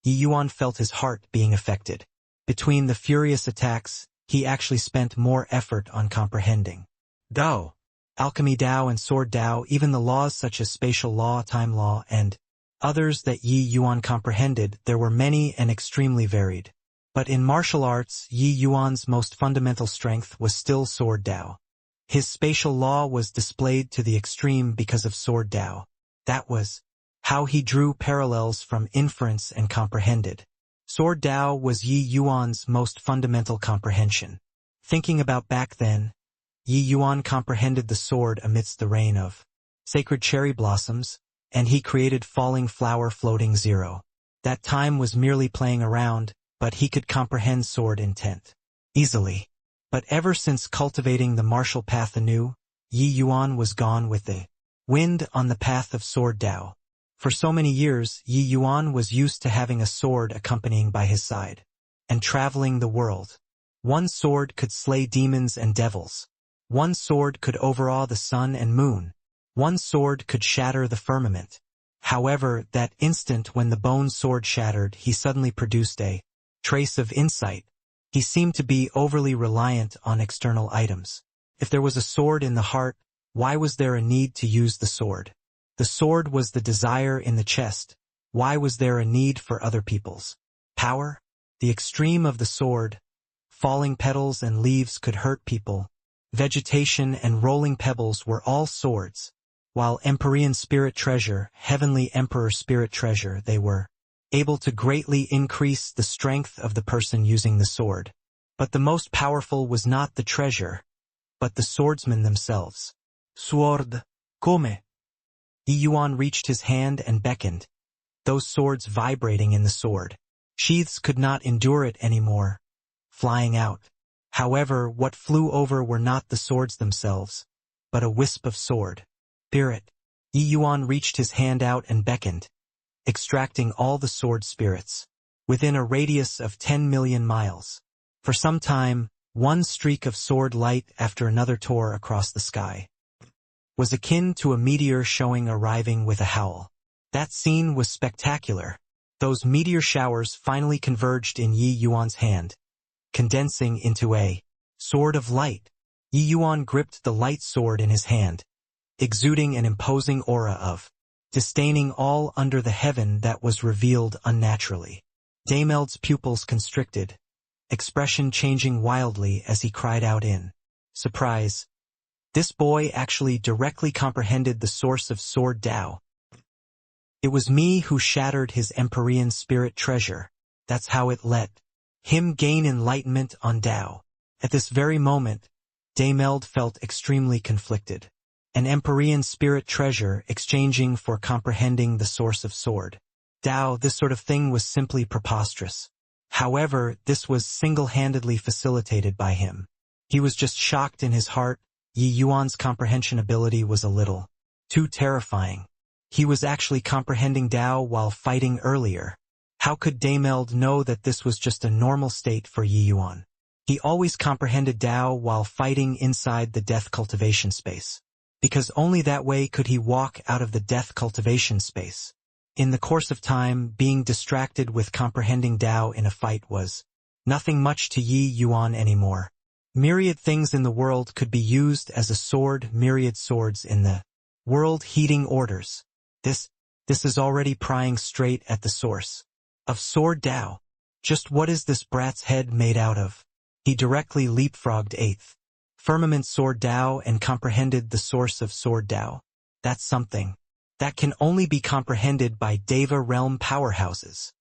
Yi Yuan felt his heart being affected. Between the furious attacks, he actually spent more effort on comprehending Tao, alchemy Tao and sword Tao, even the laws such as spatial law, time law, and others that Yi Yuan comprehended. There were many and extremely varied. But in martial arts, Yi Yuan's most fundamental strength was still sword Tao. His spatial law was displayed to the extreme because of sword Tao. That was how he drew parallels from inference and comprehended. Sword Tao was Yi Yuan's most fundamental comprehension. Thinking about back then, Yi Yuan comprehended the sword amidst the rain of sacred cherry blossoms, and he created falling flower floating zero. That time was merely playing around, but he could comprehend sword intent easily. But ever since cultivating the martial path anew, Yi Yuan was gone with the wind on the path of sword Tao. For so many years, Yi Yuan was used to having a sword accompanying by his side and traveling the world. One sword could slay demons and devils. One sword could overawe the sun and moon. One sword could shatter the firmament. However, that instant when the bone sword shattered, he suddenly produced a trace of insight. He seemed to be overly reliant on external items. If there was a sword in the heart, why was there a need to use the sword? The sword was the desire in the chest. Why was there a need for other people's power? The extreme of the sword, falling petals and leaves could hurt people. Vegetation and rolling pebbles were all swords. While Empyrean spirit treasure, heavenly emperor spirit treasure, they were able to greatly increase the strength of the person using the sword. But the most powerful was not the treasure, but the swordsmen themselves. Sword, come. Yi Yuan reached his hand and beckoned, those swords vibrating in the sword. Sheaths could not endure it anymore, flying out. However, what flew over were not the swords themselves, but a wisp of sword spirit. Yi Yuan reached his hand out and beckoned, extracting all the sword spirits within a radius of 10 million miles. For some time, one streak of sword light after another tore across the sky. Was akin to a meteor showing arriving with a howl. That scene was spectacular. Those meteor showers finally converged in Yi Yuan's hand, condensing into a sword of light. Yi Yuan gripped the light sword in his hand, exuding an imposing aura of disdaining all under the heaven that was revealed unnaturally. Dameld's pupils constricted, expression changing wildly as he cried out in surprise. This boy actually directly comprehended the source of sword Tao. It was me who shattered his Empyrean spirit treasure. That's how it let him gain enlightenment on Tao. At this very moment, Dameld felt extremely conflicted. An Empyrean spirit treasure exchanging for comprehending the source of sword Tao, this sort of thing was simply preposterous. However, this was single-handedly facilitated by him. He was just shocked in his heart. Yi Yuan's comprehension ability was a little too terrifying. He was actually comprehending Tao while fighting earlier. How could Dameld know that this was just a normal state for Yi Yuan? He always comprehended Tao while fighting inside the death cultivation space, because only that way could he walk out of the death cultivation space. In the course of time, being distracted with comprehending Tao in a fight was nothing much to Yi Yuan anymore. Myriad things in the world could be used as a sword, myriad swords in the world heating orders. This is already prying straight at the source of sword Tao. Just what is this brat's head made out of? He directly leapfrogged 8th firmament sword Tao and comprehended the source of sword Tao. That's something that can only be comprehended by Deva realm powerhouses.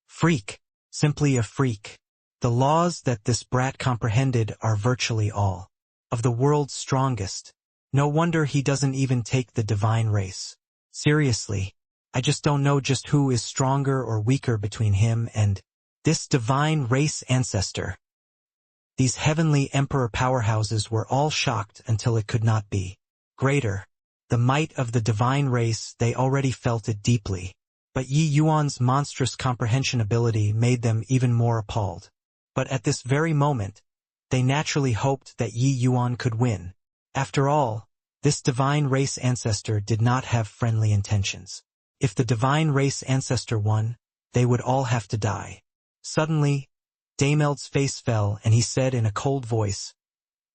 Freak. Simply a freak. The laws that this brat comprehended are virtually all of the world's strongest. No wonder he doesn't even take the divine race seriously. I just don't know just who is stronger or weaker between him and this divine race ancestor. These heavenly emperor powerhouses were all shocked until it could not be greater. The might of the divine race, they already felt it deeply. But Yi Yuan's monstrous comprehension ability made them even more appalled. But at this very moment, they naturally hoped that Yi Yuan could win. After all, this divine race ancestor did not have friendly intentions. If the divine race ancestor won, they would all have to die. Suddenly, Dameld's face fell and he said in a cold voice,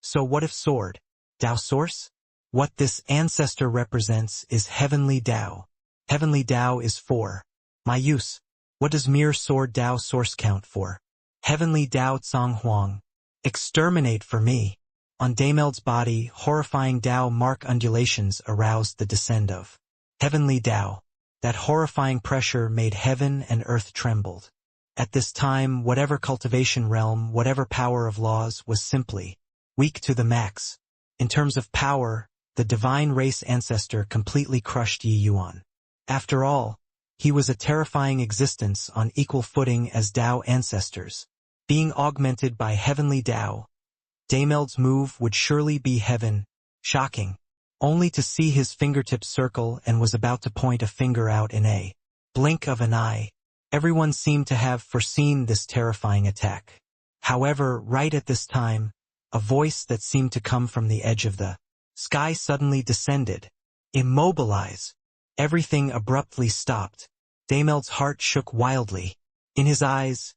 "So what if sword Tao source? What this ancestor represents is heavenly Tao. Heavenly Tao is 4. My use. What does mere sword Tao source count for? Heavenly Tao Tsang Huang. Exterminate for me." On Dameld's body, horrifying Tao mark undulations aroused the descent of heavenly Tao. That horrifying pressure made heaven and earth trembled. At this time, whatever cultivation realm, whatever power of laws was simply weak to the max. In terms of power, the divine race ancestor completely crushed Yi Yuan. After all, he was a terrifying existence on equal footing as Tao ancestors. Being augmented by heavenly Tao, Dameld's move would surely be heaven, shocking, only to see his fingertips circle and was about to point a finger out in a blink of an eye. Everyone seemed to have foreseen this terrifying attack. However, right at this time, a voice that seemed to come from the edge of the sky suddenly descended. Immobilize. Everything abruptly stopped. Dameld's heart shook wildly. In his eyes,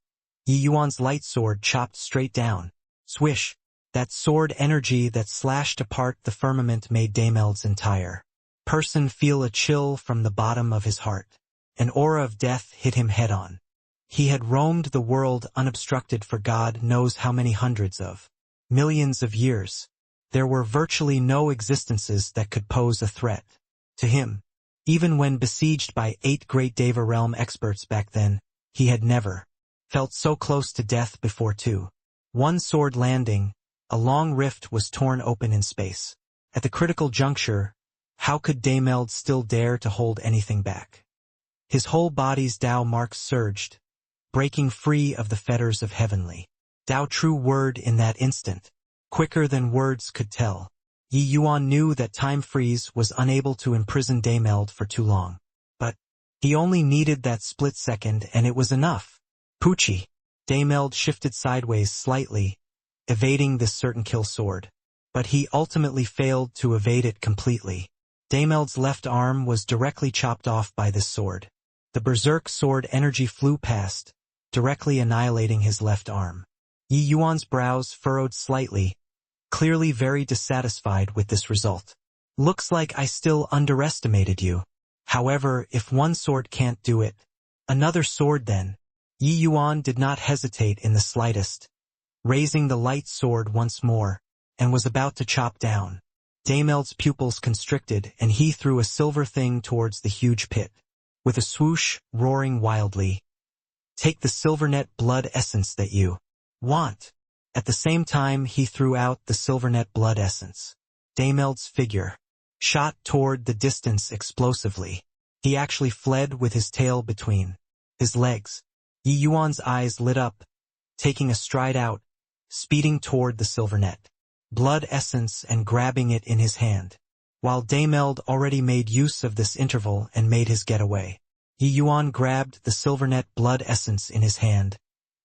Yi Yuan's light sword chopped straight down. Swish. That sword energy that slashed apart the firmament made Dameld's entire person feel a chill from the bottom of his heart. An aura of death hit him head-on. He had roamed the world unobstructed for God knows how many hundreds of millions of years. There were virtually no existences that could pose a threat to him. Even when besieged by 8 great Deva realm experts back then, he had never felt so close to death before too. One sword landing, a long rift was torn open in space. At the critical juncture, how could Dameld still dare to hold anything back? His whole body's Tao marks surged, breaking free of the fetters of heavenly Tao true word in that instant, quicker than words could tell. Yi Yuan knew that time freeze was unable to imprison Dameld for too long. But he only needed that split second and it was enough. Poochie. Dameld shifted sideways slightly, evading this certain kill sword. But he ultimately failed to evade it completely. Dameld's left arm was directly chopped off by this sword. The berserk sword energy flew past, directly annihilating his left arm. Yi Yuan's brows furrowed slightly, clearly very dissatisfied with this result. Looks like I still underestimated you. However, if one sword can't do it, another sword then. Yi Yuan did not hesitate in the slightest, raising the light sword once more, and was about to chop down. Dameld's pupils constricted, and he threw a silver thing towards the huge pit. With a swoosh, roaring wildly, "Take the silvernet blood essence that you want." At the same time he threw out the silvernet blood essence. Dameld's figure shot toward the distance explosively. He actually fled with his tail between his legs. Yi Yuan's eyes lit up, taking a stride out, speeding toward the silvernet blood essence and grabbing it in his hand. While Dameld already made use of this interval and made his getaway, Yi Yuan grabbed the silvernet blood essence in his hand,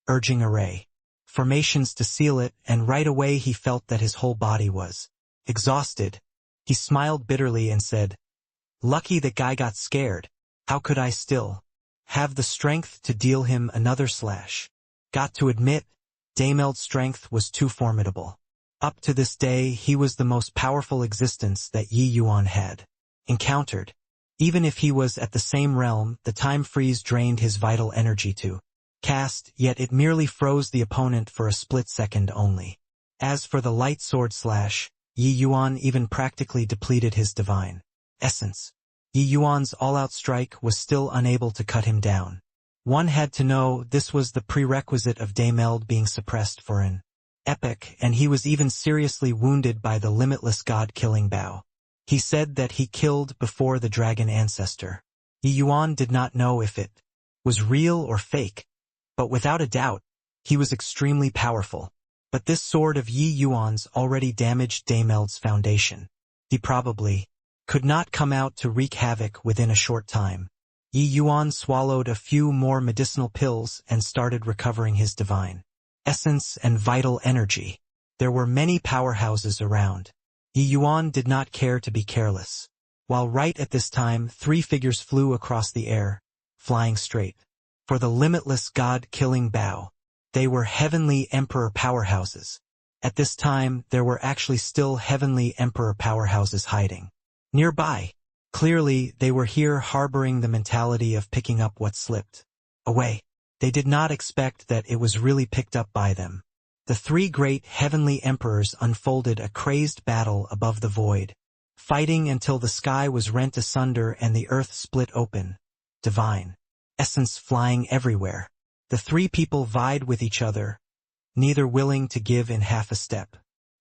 urging array formations to seal it, and right away he felt that his whole body was exhausted. He smiled bitterly and said, "Lucky that guy got scared. How could I still have the strength to deal him another slash?" Got to admit, Dameld's strength was too formidable. Up to this day he was the most powerful existence that Yi Yuan had encountered. Even if he was at the same realm, the time freeze drained his vital energy to cast, yet it merely froze the opponent for a split second only. As for the light sword slash, Yi Yuan even practically depleted his divine essence. Yi Yuan's all-out strike was still unable to cut him down. One had to know this was the prerequisite of Dameld being suppressed for an epoch, and he was even seriously wounded by the limitless god-killing bow. He said that he killed before the dragon ancestor. Yi Yuan did not know if it was real or fake, but without a doubt, he was extremely powerful. But this sword of Yi Yuan's already damaged Dameld's foundation. He probably could not come out to wreak havoc within a short time. Yi Yuan swallowed a few more medicinal pills and started recovering his divine essence and vital energy. There were many powerhouses around. Yi Yuan did not care to be careless. While right at this time 3 figures flew across the air, flying straight for the limitless god-killing bow. They were heavenly emperor powerhouses. At this time there were actually still heavenly emperor powerhouses hiding nearby. Clearly they were here harboring the mentality of picking up what slipped away. They did not expect that it was really picked up by them. The 3 great heavenly emperors unfolded a crazed battle above the void, fighting until the sky was rent asunder and the earth split open. Divine essence flying everywhere. The 3 people vied with each other, neither willing to give in half a step.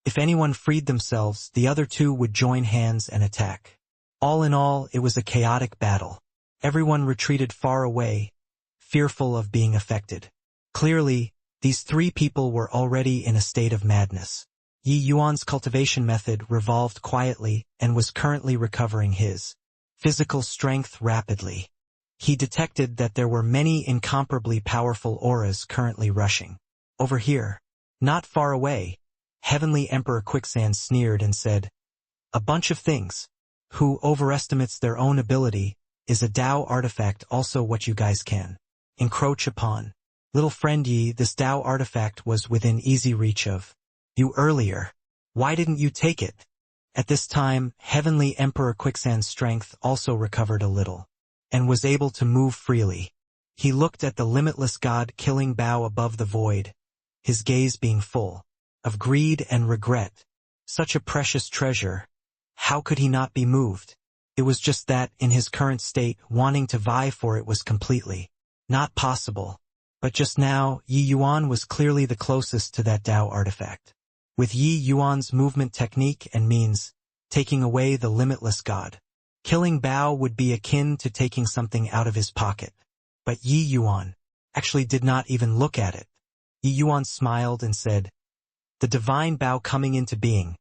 If anyone freed themselves, the other 2 would join hands and attack. All in all, it was a chaotic battle. Everyone retreated far away, fearful of being affected. Clearly, these 3 people were already in a state of madness. Yi Yuan's cultivation method revolved quietly and was currently recovering his physical strength rapidly. He detected that there were many incomparably powerful auras currently rushing over here. Not far away, Heavenly Emperor Quicksand sneered and said, "A bunch of things. Who overestimates their own ability, is a Tao artifact also what you guys can encroach upon. Little friend Yi, this Tao artifact was within easy reach of you earlier. Why didn't you take it?" At this time, Heavenly Emperor Quicksand's strength also recovered a little, and was able to move freely. He looked at the limitless god-killing bow above the void, his gaze being full of greed and regret. Such a precious treasure. How could he not be moved? It was just that, in his current state, wanting to vie for it was completely not possible. But just now, Yi Yuan was clearly the closest to that Tao artifact. With Yi Yuan's movement technique and means, taking away the limitless god killing bow would be akin to taking something out of his pocket. But Yi Yuan actually did not even look at it. Yi Yuan smiled and said, "The divine bow coming into being."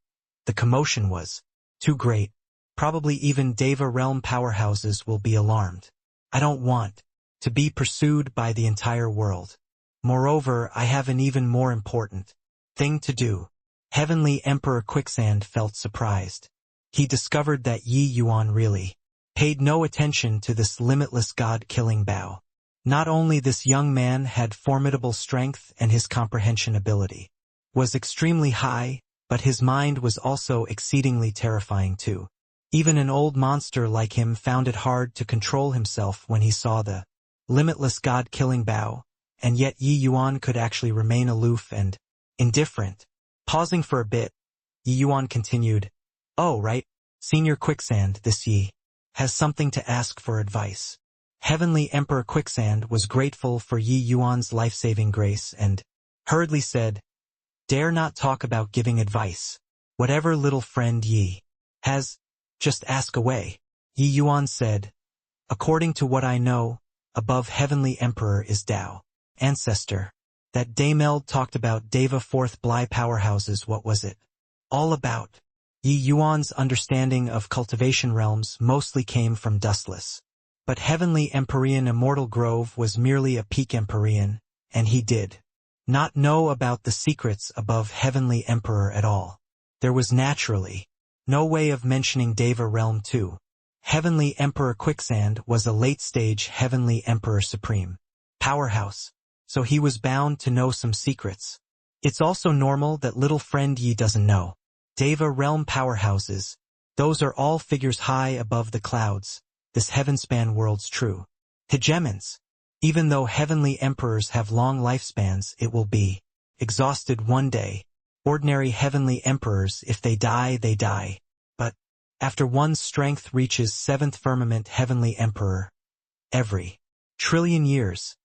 The commotion was too great. Probably even Deva realm powerhouses will be alarmed. I don't want to be pursued by the entire world. Moreover, I have an even more important thing to do. Heavenly Emperor Quicksand felt surprised. He discovered that Yi Yuan really paid no attention to this limitless god-killing bow. Not only this young man had formidable strength and his comprehension ability was extremely high, but his mind was also exceedingly terrifying too. Even an old monster like him found it hard to control himself when he saw the limitless god-killing Bao, and yet Yi Yuan could actually remain aloof and indifferent. Pausing for a bit, Yi Yuan continued, "Oh, right, Senior Quicksand, this Yi has something to ask for advice." Heavenly Emperor Quicksand was grateful for Yi Yuan's life-saving grace and hurriedly said, "Dare not talk about giving advice. Whatever little friend Yi has, just ask away." Yi Yuan said, "According to what I know, above Heavenly Emperor is Tao, ancestor. That Daimeld talked about Deva fourth Bly powerhouses, what was it all about?" Yi Yuan's understanding of cultivation realms mostly came from Dustless. But Heavenly Empyrean Immortal Grove was merely a peak Empyrean, and he did not know about the secrets above Heavenly Emperor at all. There was naturally no way of mentioning Deva Realm too. Heavenly Emperor Quicksand was a late-stage Heavenly Emperor Supreme powerhouse, so he was bound to know some secrets. It's also normal that little friend Yi doesn't know. Deva Realm powerhouses, those are all figures high above the clouds. This heavenspan world's true hegemons. Even though heavenly emperors have long lifespans, it will be exhausted one day. Ordinary heavenly emperors, if they die, they die. But after one's strength reaches seventh firmament heavenly emperor, every trillion years,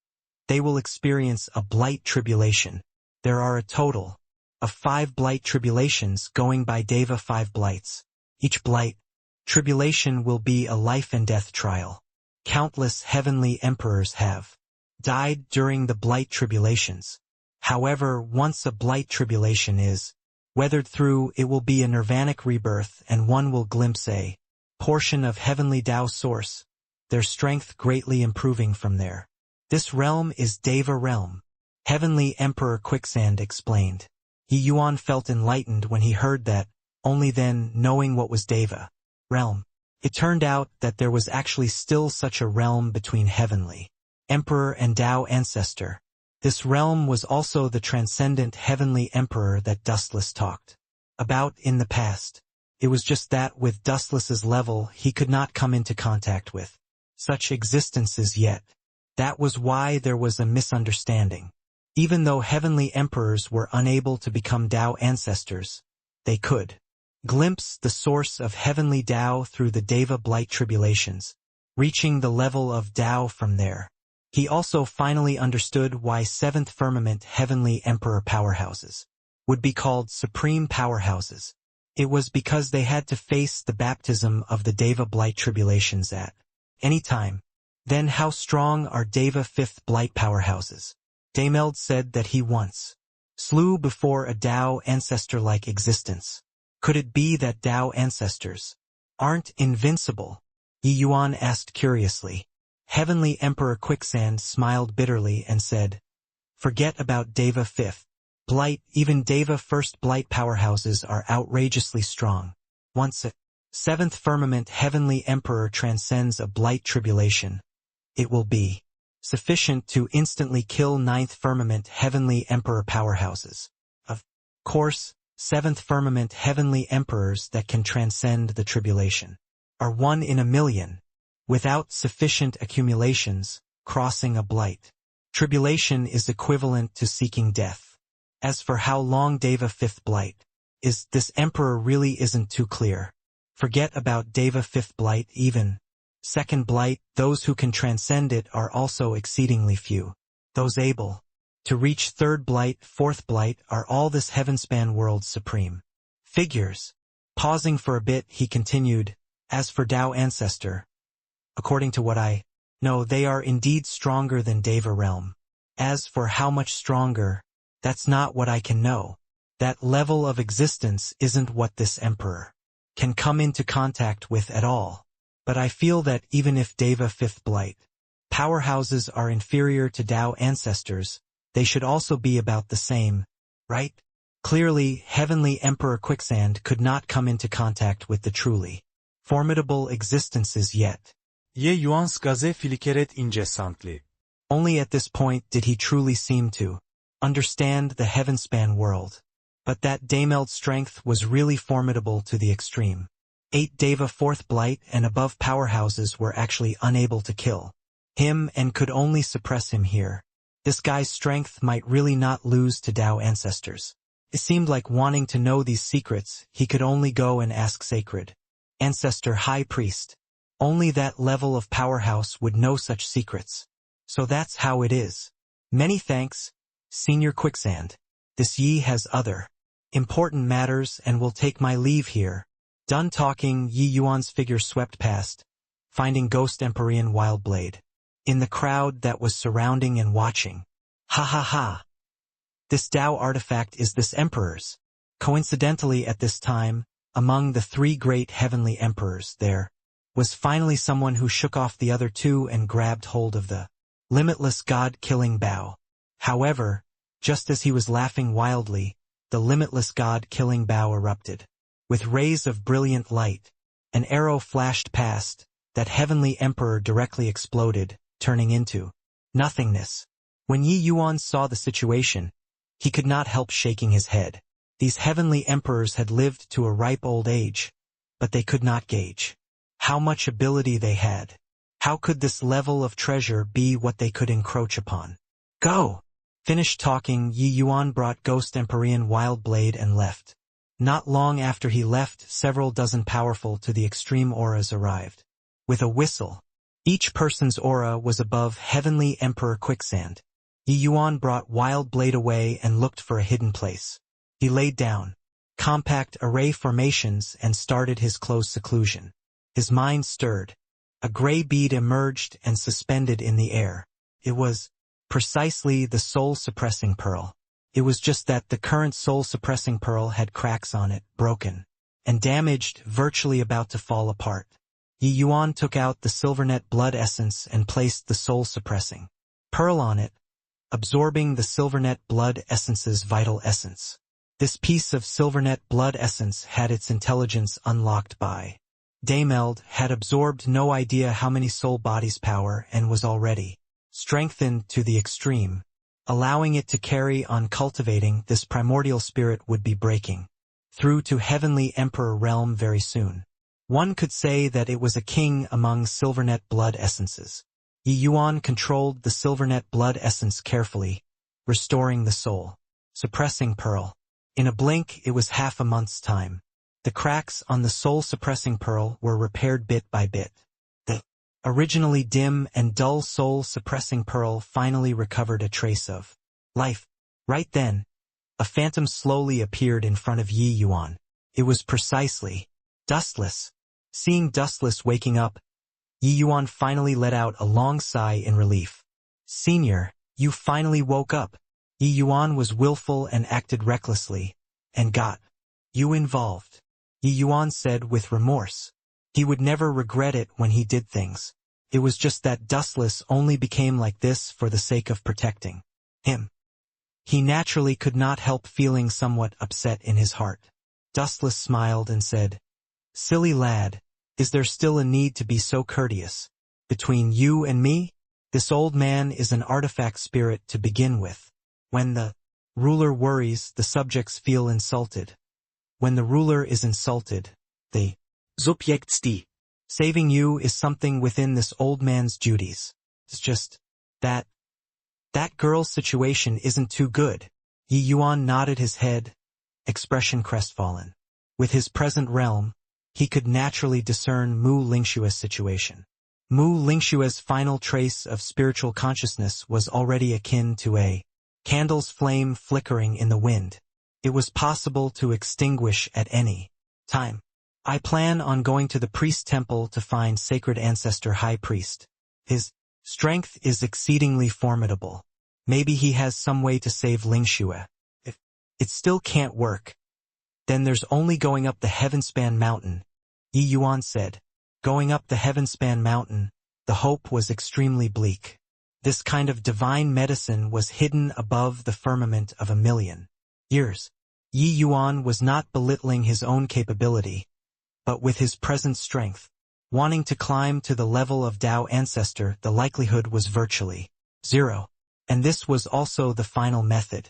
they will experience a blight tribulation. There are a total of 5 blight tribulations going by Deva 5 blights. Each blight tribulation will be a life and death trial. Countless heavenly emperors have died during the blight tribulations. However, once a blight tribulation is weathered through, it will be a nirvanic rebirth, and one will glimpse a portion of heavenly Tao source, their strength greatly improving from there. This realm is Deva realm, Heavenly Emperor Quicksand explained. Yi Yuan felt enlightened when he heard that, only then knowing what was Deva realm. It turned out that there was actually still such a realm between Heavenly Emperor and Tao Ancestor. This realm was also the transcendent Heavenly Emperor that Dustless talked about in the past. It was just that with Dustless's level he could not come into contact with such existences yet. That was why there was a misunderstanding. Even though Heavenly Emperors were unable to become Tao Ancestors, they could glimpse the source of Heavenly Tao through the Deva Blight tribulations, reaching the level of Tao from there. He also finally understood why 7th Firmament Heavenly Emperor powerhouses would be called Supreme Powerhouses. It was because they had to face the baptism of the Deva Blight tribulations at any time. Then how strong are Deva 5th Blight powerhouses? Daimeld said that he once slew before a Tao ancestor-like existence. Could it be that Tao ancestors aren't invincible? Yi Yuan asked curiously. Heavenly Emperor Quicksand smiled bitterly and said, "Forget about Deva 5th Blight, even Deva 1st Blight powerhouses are outrageously strong. Once a 7th Firmament Heavenly Emperor transcends a Blight tribulation, it will be sufficient to instantly kill 9th Firmament Heavenly Emperor powerhouses. Of course, 7th Firmament Heavenly Emperors that can transcend the tribulation are 1 in a million, without sufficient accumulations, crossing a blight tribulation is equivalent to seeking death. As for how long Deva 5th Blight is, this Emperor really isn't too clear. Forget about Deva 5th Blight, even 2nd Blight, those who can transcend it are also exceedingly few. Those able to reach 3rd Blight, 4th Blight are all this heavenspan world's supreme figures. Pausing for a bit, he continued, as for Tao Ancestor, according to what I know, they are indeed stronger than Deva Realm. As for how much stronger, that's not what I can know. That level of existence isn't what this Emperor can come into contact with at all. But I feel that even if Deva 5th Blight powerhouses are inferior to Tao Ancestors, they should also be about the same, right? Clearly, Heavenly Emperor Quicksand could not come into contact with the truly formidable existences yet. Ye Yuan skaze filikeret incesantly. Only at this point did he truly seem to understand the heavenspan world. But that Daimeld's strength was really formidable to the extreme. 8 Deva 4th Blight and above powerhouses were actually unable to kill him and could only suppress him here. This guy's strength might really not lose to Tao ancestors. It seemed like wanting to know these secrets, he could only go and ask Sacred Ancestor High Priest. Only that level of powerhouse would know such secrets. So that's how it is. Many thanks, Senior Quicksand. This Yi has other important matters and will take my leave here. Done talking, Yi Yuan's figure swept past, finding Ghost Empyrean Wildblade in the crowd that was surrounding and watching. Ha ha ha. This Tao artifact is this emperor's. Coincidentally at this time, among the 3 great heavenly emperors there was finally someone who shook off the other 2 and grabbed hold of the limitless god-killing bow. However, just as he was laughing wildly, the limitless god-killing bow erupted. With rays of brilliant light, an arrow flashed past, that heavenly emperor directly exploded, turning into nothingness. When Yi Yuan saw the situation, he could not help shaking his head. These heavenly emperors had lived to a ripe old age, but they could not gauge how much ability they had. How could this level of treasure be what they could encroach upon? Go! Finished talking, Yi Yuan brought Ghost Empyrean Wildblade and left. Not long after he left, several dozen powerful to the extreme auras arrived. With a whistle, each person's aura was above Heavenly Emperor Quicksand. Yi Yuan brought Wildblade away and looked for a hidden place. He laid down compact array formations and started his close seclusion. His mind stirred. A gray bead emerged and suspended in the air. It was precisely the soul-suppressing pearl. It was just that the current soul-suppressing pearl had cracks on it, broken and damaged, virtually about to fall apart. Yi Yuan took out the Silvernet blood essence and placed the soul-suppressing pearl on it, absorbing the Silvernet blood essence's vital essence. This piece of Silvernet blood essence had its intelligence unlocked by Daymeld, had absorbed no idea how many soul bodies' power and was already strengthened to the extreme. Allowing it to carry on cultivating this primordial spirit would be breaking through to Heavenly Emperor realm very soon. One could say that it was a king among Silvernet blood essences. Yi Yuan controlled the Silvernet blood essence carefully, restoring the soul suppressing pearl. In a blink, it was half a month's time. The cracks on the soul-suppressing pearl were repaired bit by bit. The originally dim and dull soul-suppressing pearl finally recovered a trace of life. Right then, a phantom slowly appeared in front of Yi Yuan. It was precisely Dustless. Seeing Dustless waking up, Yi Yuan finally let out a long sigh in relief. Senior, you finally woke up. Yi Yuan was willful and acted recklessly, and got you involved. Yi Yuan said with remorse. He would never regret it when he did things. It was just that Dustless only became like this for the sake of protecting him. He naturally could not help feeling somewhat upset in his heart. Dustless smiled and said, Silly lad, is there still a need to be so courteous? Between you and me? This old man is an artifact spirit to begin with. When the ruler worries, the subjects feel insulted. When the ruler is insulted, the Subjektsdi. Saving you is something within this old man's duties. It's just that girl's situation isn't too good. Yi Yuan nodded his head, expression crestfallen. With his present realm, he could naturally discern Mu Lingshua's situation. Mu Lingshua's final trace of spiritual consciousness was already akin to a candle's flame flickering in the wind. It was possible to extinguish at any time. I plan on going to the priest temple to find Sacred Ancestor High Priest. His strength is exceedingly formidable. Maybe he has some way to save Lingshua. If it still can't work, then there's only going up the Heavenspan Mountain, Yi Yuan said. Going up the Heavenspan Mountain, the hope was extremely bleak. This kind of divine medicine was hidden above the firmament of 1,000,000 years. Yi Yuan was not belittling his own capability, but with his present strength, wanting to climb to the level of Tao Ancestor, the likelihood was virtually zero. And this was also the final method.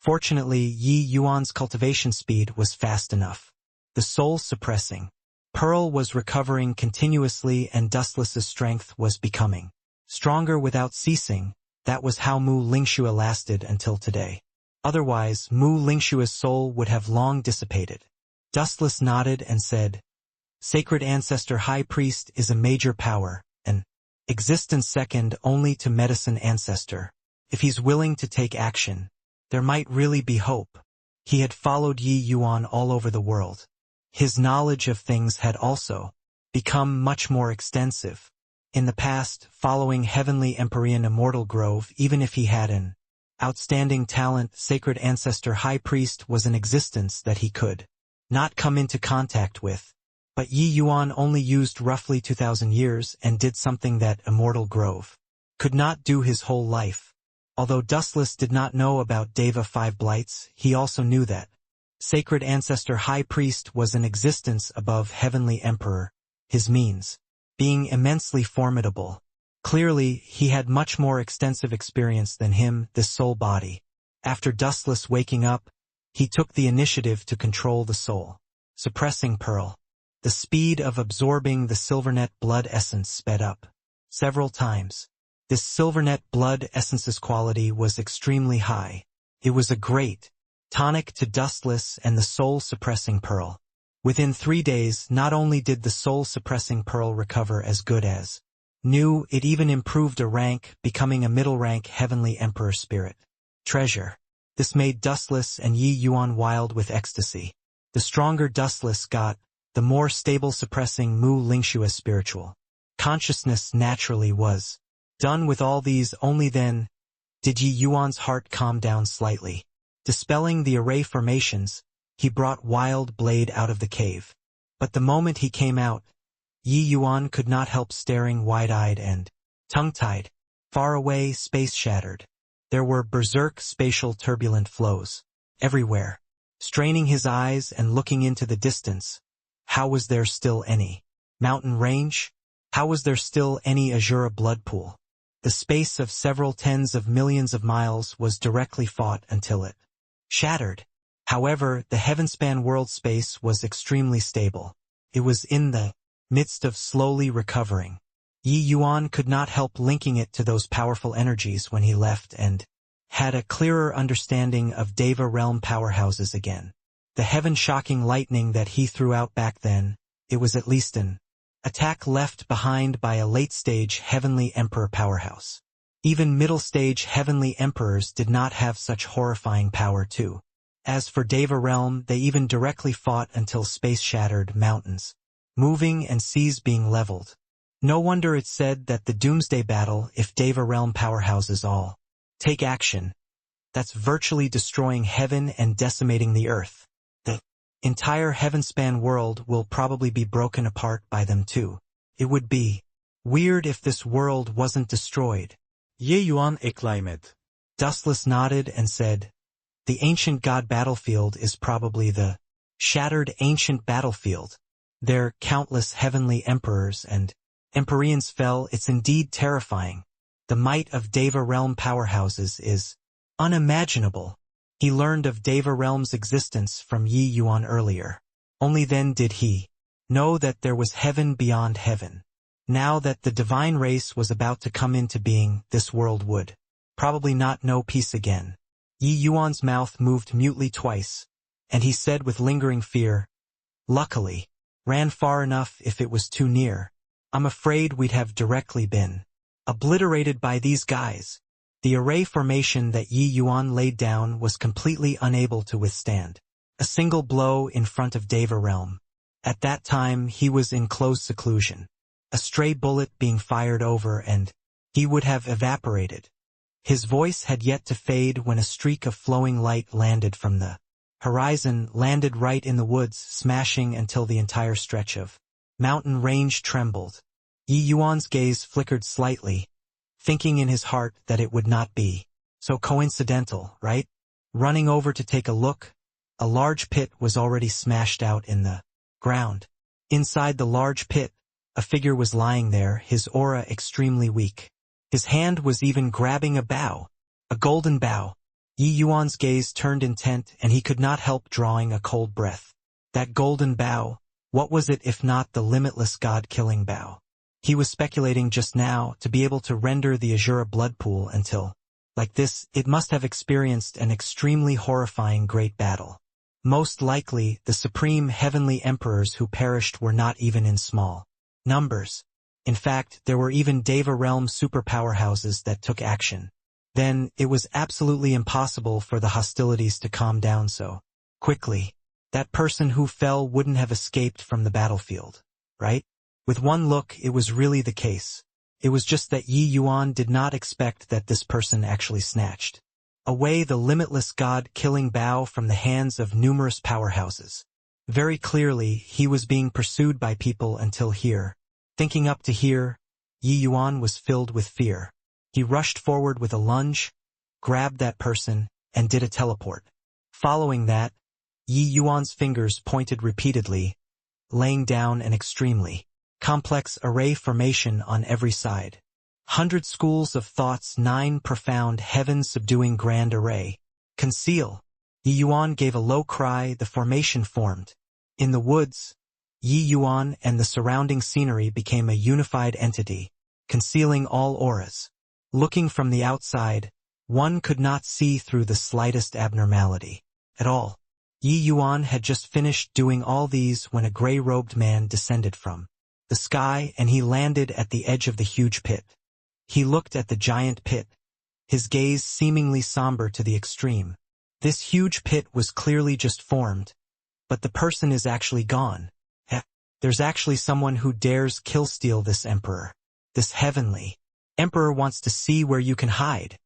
Fortunately, Yi Yuan's cultivation speed was fast enough. The soul-suppressing Pearl was recovering continuously and Dustless's strength was becoming stronger without ceasing. That was how Mu Lingxue lasted until today. Otherwise, Mu Lingshue's soul would have long dissipated. Dustless nodded and said, Sacred Ancestor High Priest is a major power, an existence second only to Medicine Ancestor. If he's willing to take action, there might really be hope. He had followed Yi Yuan all over the world. His knowledge of things had also become much more extensive. In the past, following Heavenly Empyrean Immortal Grove, even if he had an outstanding talent, Sacred Ancestor High Priest was an existence that he could not come into contact with. But Yi Yuan only used roughly 2,000 years and did something that Immortal Grove could not do his whole life. Although Dustless did not know about Deva 5 Blights, he also knew that Sacred Ancestor High Priest was an existence above Heavenly Emperor, his means being immensely formidable. Clearly, he had much more extensive experience than him, this soul body. After Dustless waking up, he took the initiative to control the soul, suppressing Pearl. The speed of absorbing the Silvernet blood essence sped up several times. This Silvernet blood essence's quality was extremely high. It was a great tonic to Dustless and the soul-suppressing Pearl. Within 3 days, not only did the soul-suppressing Pearl recover as good as new, it even improved a rank, becoming a middle-rank Heavenly Emperor Spirit treasure. This made Dustless and Yi Yuan wild with ecstasy. The stronger Dustless got, the more stable suppressing Mu Lingshue's spiritual consciousness naturally was. Done with all these, only then did Yi Yuan's heart calm down slightly. Dispelling the array formations, he brought Wild Blade out of the cave. But the moment he came out, Yi Yuan could not help staring wide-eyed and tongue-tied. Far away, space shattered. There were berserk spatial turbulent flows everywhere. Straining his eyes and looking into the distance, how was there still any mountain range? How was there still any Azura blood pool? The space of several tens of millions of miles was directly fought until it shattered. However, the heavenspan world space was extremely stable. It was in the midst of slowly recovering. Yi Yuan could not help linking it to those powerful energies when he left and had a clearer understanding of Deva realm powerhouses again. The heaven-shocking lightning that he threw out back then, it was at least an attack left behind by a late-stage Heavenly Emperor powerhouse. Even middle-stage Heavenly Emperors did not have such horrifying power too. As for Deva realm, they even directly fought until space shattered mountains, moving and seas being leveled. No wonder it's said that the Doomsday Battle, if Deva realm powerhouses all take action, that's virtually destroying heaven and decimating the earth. The entire heavenspan world will probably be broken apart by them too. It would be weird if this world wasn't destroyed. Yi Yuan exclaimed. Dustless nodded and said, The ancient god battlefield is probably the shattered ancient battlefield. There countless heavenly emperors and Empyreans fell. It's indeed terrifying. The might of Deva realm powerhouses is unimaginable. He learned of Deva realm's existence from Yi Yuan earlier. Only then did he know that there was heaven beyond heaven. Now that the divine race was about to come into being, this world would probably not know peace again. Yi Yuan's mouth moved mutely twice, and he said with lingering fear, Luckily, ran far enough if it was too near. I'm afraid we'd have directly been obliterated by these guys. The array formation that Yi Yuan laid down was completely unable to withstand a single blow in front of Deva realm. At that time he was in close seclusion. A stray bullet being fired over and he would have evaporated. His voice had yet to fade when a streak of flowing light landed from the horizon, landed right in the woods, smashing until the entire stretch of mountain range trembled. Yi Yuan's gaze flickered slightly, thinking in his heart that it would not be so coincidental, right? Running over to take a look, a large pit was already smashed out in the ground. Inside the large pit, a figure was lying there, his aura extremely weak. His hand was even grabbing a bow, a golden bow. Yi Yuan's gaze turned intent and he could not help drawing a cold breath. That golden bow, What was it if not the limitless God-killing bow? He was speculating just now to be able to render the Azura blood pool until, like this, it must have experienced an extremely horrifying great battle. Most likely, the supreme heavenly emperors who perished were not even in small numbers. In fact, there were even Deva realm superpowerhouses that took action. Then, it was absolutely impossible for the hostilities to calm down so quickly. That person who fell wouldn't have escaped from the battlefield, right? With one look, it was really the case. It was just that Yi Yuan did not expect that this person actually snatched away the limitless God-killing bow from the hands of numerous powerhouses. Very clearly, he was being pursued by people until here. Thinking up to here, Yi Yuan was filled with fear. He rushed forward with a lunge, grabbed that person, and did a teleport. Following that, Yi Yuan's fingers pointed repeatedly, laying down an extremely complex array formation on every side. 100 schools of thoughts, 9 profound heaven-subduing grand array. Conceal. Yi Yuan gave a low cry. The formation formed. In the woods, Yi Yuan and the surrounding scenery became a unified entity, concealing all auras. Looking from the outside, one could not see through the slightest abnormality at all. Yi Yuan had just finished doing all these when a gray-robed man descended from the sky and he landed at the edge of the huge pit. He looked at the giant pit, his gaze seemingly somber to the extreme. This huge pit was clearly just formed, but the person is actually gone. There's actually someone who dares kill-steal this emperor. This heavenly emperor wants to see where you can hide.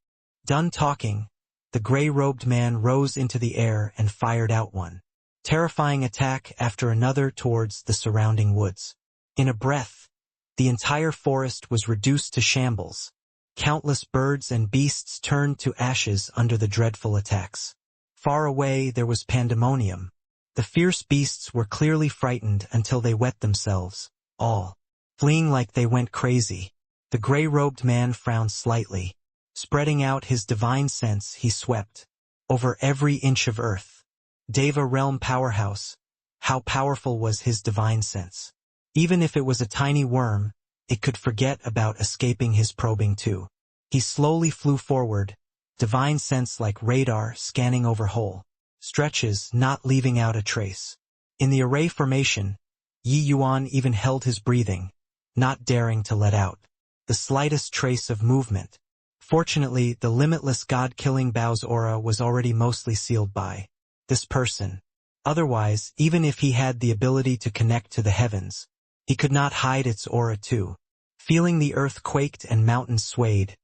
Done talking, the gray-robed man rose into the air and fired out one terrifying attack after another towards the surrounding woods. In a breath, the entire forest was reduced to shambles. Countless birds and beasts turned to ashes under the dreadful attacks. Far away there was pandemonium. The fierce beasts were clearly frightened until they wet themselves, all fleeing like they went crazy. The gray-robed man frowned slightly. Spreading out his divine sense, he swept over every inch of earth. Deva realm powerhouse. How powerful was his divine sense? Even if it was a tiny worm, it could forget about escaping his probing too. He slowly flew forward, divine sense like radar scanning over whole stretches, not leaving out a trace. In the array formation, Yi Yuan even held his breathing, not daring to let out the slightest trace of movement. Fortunately, the limitless God-killing bow's aura was already mostly sealed by this person. Otherwise, even if he had the ability to connect to the heavens, he could not hide its aura too. Feeling the earth quaked and mountains swayed,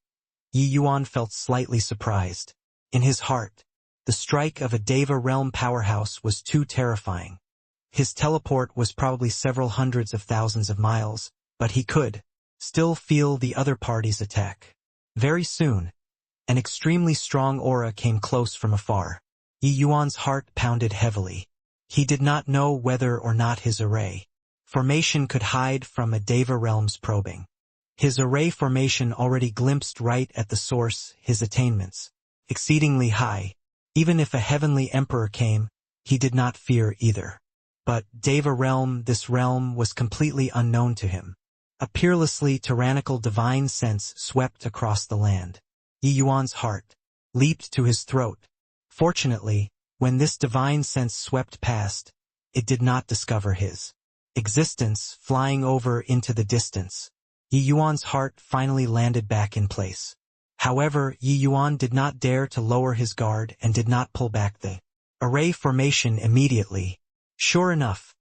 Yi Yuan felt slightly surprised. In his heart, the strike of a Deva realm powerhouse was too terrifying. His teleport was probably several hundreds of thousands of miles, but he could still feel the other party's attack. Very soon, an extremely strong aura came close from afar. Yi Yuan's heart pounded heavily. He did not know whether or not his array formation could hide from a Deva realm's probing. His array formation already glimpsed right at the source, his attainments exceedingly high. Even if a heavenly emperor came, he did not fear either. But Deva realm, this realm was completely unknown to him. A peerlessly tyrannical divine sense swept across the land. Yi Yuan's heart leaped to his throat. Fortunately, when this divine sense swept past, it did not discover his existence. Flying over into the distance, Yi Yuan's heart finally landed back in place. However, Yi Yuan did not dare to lower his guard and did not pull back the array formation immediately. Sure enough,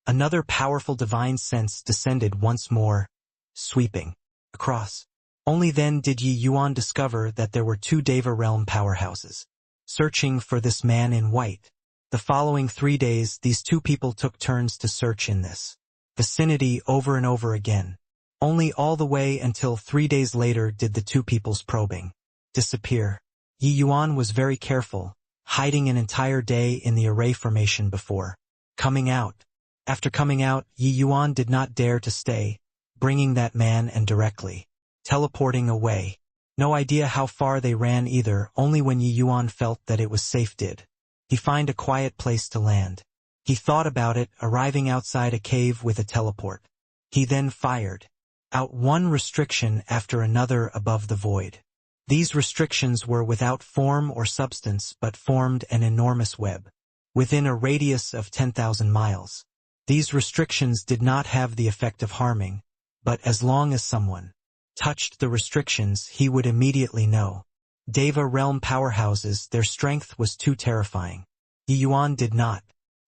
another powerful divine sense descended once more, sweeping across. Only then did Yi Yuan discover that there were 2 Deva realm powerhouses searching for this man in white. The following 3 days, these 2 people took turns to search in this vicinity over and over again. Only all the way until 3 days later did the 2 people's probing disappear. Yi Yuan was very careful, hiding an entire day in the array formation before coming out. After coming out, Yi Yuan did not dare to stay, bringing that man and directly teleporting away. No idea how far they ran either. Only when Yi Yuan felt that it was safe did he find a quiet place to land. He thought about it, arriving outside a cave with a teleport. He then fired out one restriction after another above the void. These restrictions were without form or substance but formed an enormous web within a radius of 10,000 miles. These restrictions did not have the effect of harming, but as long as someone touched the restrictions, he would immediately know. Deva realm powerhouses, their strength was too terrifying. Yi Yuan did not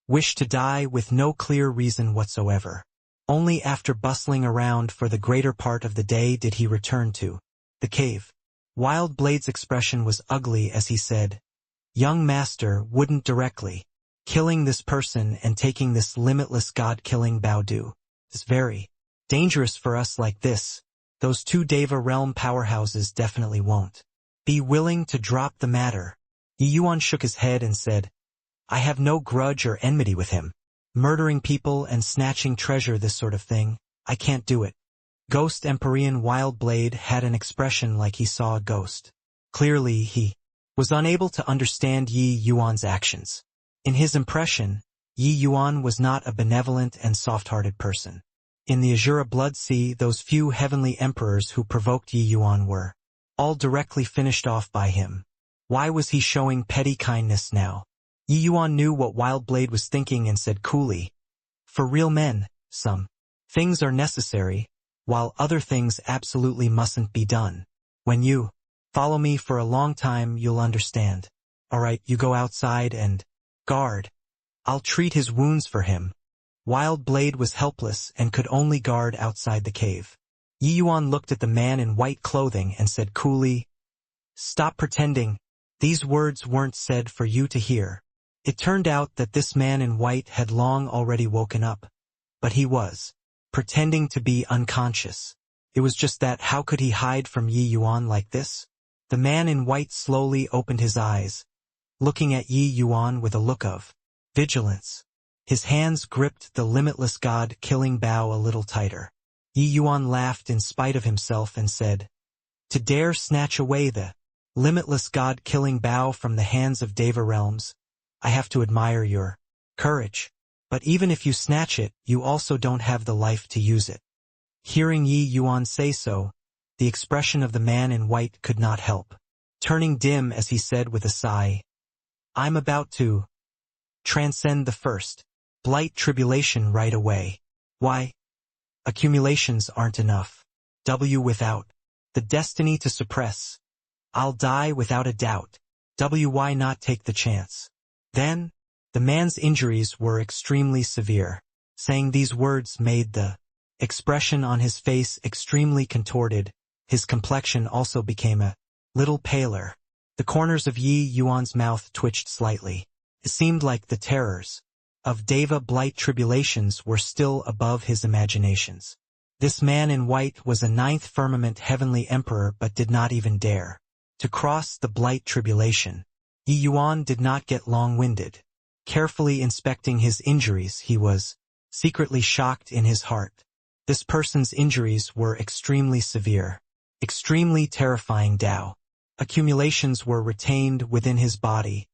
wish to die with no clear reason whatsoever. Only after bustling around for the greater part of the day did he return to the cave. Wild Blade's expression was ugly as he said, "Young master wouldn't directly killing this person and taking this limitless god-killing Baodu is very dangerous for us like this. Those two Deva realm powerhouses definitely won't be willing to drop the matter." Yi Yuan shook his head and said, "I have no grudge or enmity with him. Murdering people and snatching treasure, this sort of thing, I can't do it." Ghost Empyrean Wild Blade had an expression like he saw a ghost. Clearly he was unable to understand Yi Yuan's actions. In his impression, Yi Yuan was not a benevolent and soft-hearted person. In the Azura Blood Sea, those few heavenly emperors who provoked Yi Yuan were all directly finished off by him. Why was he showing petty kindness now? Yi Yuan knew what Wild Blade was thinking and said coolly, "For real men, some things are necessary, while other things absolutely mustn't be done. When you follow me for a long time, you'll understand. Alright, you go outside and guard. I'll treat his wounds for him." Wild Blade was helpless and could only guard outside the cave. Yi Yuan looked at the man in white clothing and said coolly, "Stop pretending. These words weren't said for you to hear." It turned out that this man in white had long already woken up, but he was pretending to be unconscious. It was just that how could he hide from Yi Yuan like this? The man in white slowly opened his eyes, looking at Yi Yuan with a look of vigilance. His hands gripped the limitless god-killing bow a little tighter. Yi Yuan laughed in spite of himself and said, "To dare snatch away the limitless god-killing bow from the hands of Deva realms, I have to admire your courage. But even if you snatch it, you also don't have the life to use it." Hearing Yi Yuan say so, the expression of the man in white could not help turning dim as he said with a sigh, "I'm about to transcend the first blight tribulation right away. Why? Accumulations aren't enough. Without the destiny to suppress, I'll die without a doubt. Why not take the chance?" Then, the man's injuries were extremely severe. Saying these words made the expression on his face extremely contorted. His complexion also became a little paler. The corners of Yi Yuan's mouth twitched slightly. It seemed like the terrors of Deva blight tribulations were still above his imaginations. This man in white was a ninth firmament heavenly emperor but did not even dare to cross the blight tribulation. Yi Yuan did not get long-winded. Carefully inspecting his injuries, he was secretly shocked in his heart. This person's injuries were extremely severe, extremely terrifying. Dao accumulations were retained within his body,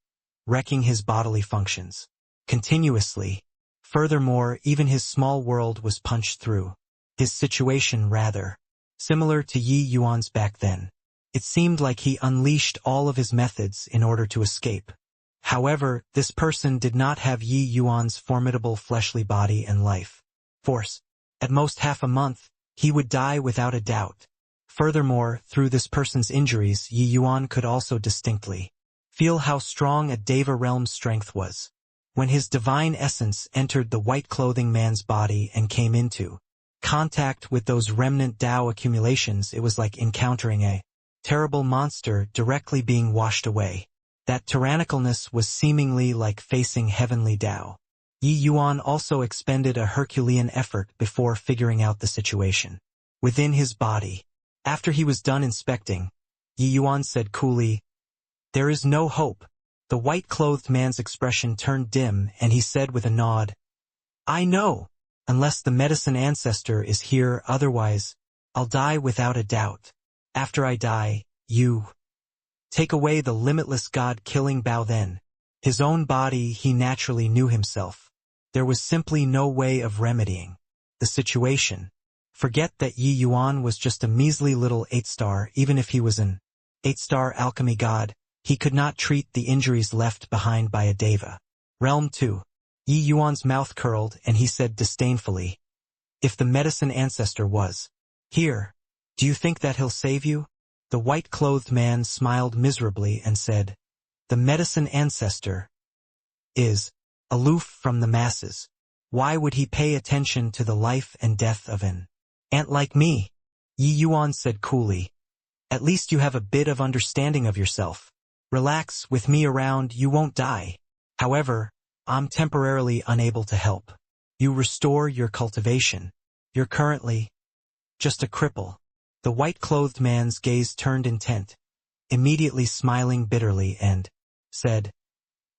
wrecking his bodily functions continuously. Furthermore, even his small world was punched through. His situation rather similar to Yi Yuan's back then. It seemed like he unleashed all of his methods in order to escape. However, this person did not have Yi Yuan's formidable fleshly body and life force. At most half a month, he would die without a doubt. Furthermore, through this person's injuries, Yi Yuan could also distinctly feel how strong a Deva realm's strength was. When his divine essence entered the white clothing man's body and came into contact with those remnant Dao accumulations, it was like encountering a terrible monster directly being washed away. That tyrannicalness was seemingly like facing heavenly Dao. Yi Yuan also expended a Herculean effort before figuring out the situation within his body. After he was done inspecting, Yi Yuan said coolly, "There is no hope." The white-clothed man's expression turned dim and he said with a nod, "I know. Unless the medicine ancestor is here, otherwise, I'll die without a doubt. After I die, you take away the limitless god-killing bow." Then, his own body, he naturally knew himself There was simply no way of remedying the situation. Forget that Yi Yuan was just a measly little 8-star. Even if he was an 8-star alchemy god, he could not treat the injuries left behind by a deva. Realm 2. Yi Yuan's mouth curled and he said disdainfully, "If the medicine ancestor was here, do you think that he'll save you?" The white-clothed man smiled miserably and said, "The medicine ancestor is aloof from the masses. Why would he pay attention to the life and death of an ant like me?" Yi Yuan said coolly, "At least you have a bit of understanding of yourself. Relax, with me around you won't die. However, I'm temporarily unable to help you restore your cultivation. You're currently just a cripple." The white-clothed man's gaze turned intent, immediately smiling bitterly, and said,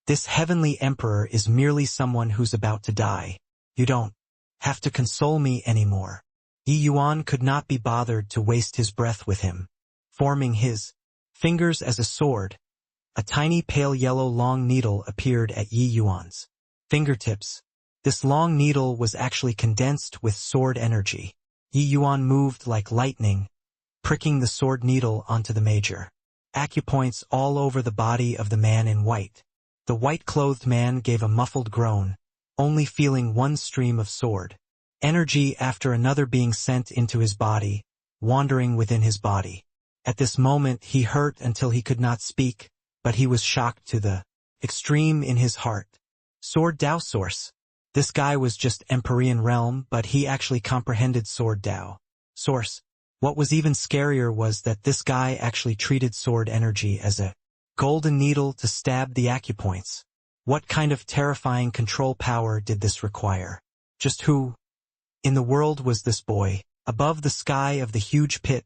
"This heavenly emperor is merely someone who's about to die. You don't have to console me anymore." Yi Yuan could not be bothered to waste his breath with him. Forming his fingers as a sword, a tiny pale yellow long needle appeared at Yi Yuan's fingertips. This long needle was actually condensed with sword energy. Yi Yuan moved like lightning, pricking the sword needle onto the major acupoints all over the body of the man in white. The white-clothed man gave a muffled groan, only feeling one stream of sword energy after another being sent into his body, wandering within his body. At this moment he hurt until he could not speak, but he was shocked to the extreme in his heart. Sword Dao source. This guy was just Empyrean realm, but he actually comprehended Sword Dao source. What was even scarier was that this guy actually treated sword energy as a golden needle to stab the acupoints. What kind of terrifying control power did this require? Just who in the world was this boy? Above the sky of the huge pit,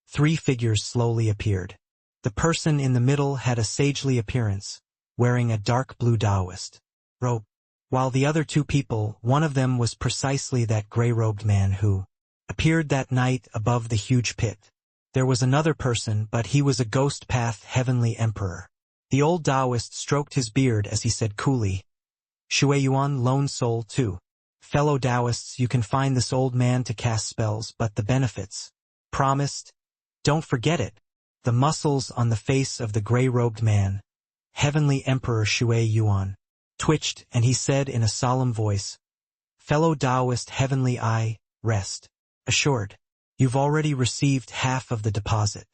3 figures slowly appeared. The person in the middle had a sagely appearance, wearing a dark blue Taoist robe, while the other 2 people, one of them was precisely that gray-robed man who appeared that night above the huge pit. There was another person, but he was a ghost path heavenly emperor. The old Taoist stroked his beard as he said coolly, "Shui Yuan, lone soul too. Fellow Taoists, you can find this old man to cast spells, but the benefits promised, don't forget it." The muscles on the face of the gray-robed man, heavenly emperor Shui Yuan, twitched, and he said in a solemn voice, "Fellow Taoist heavenly eye, rest assured. You've already received half of the deposit.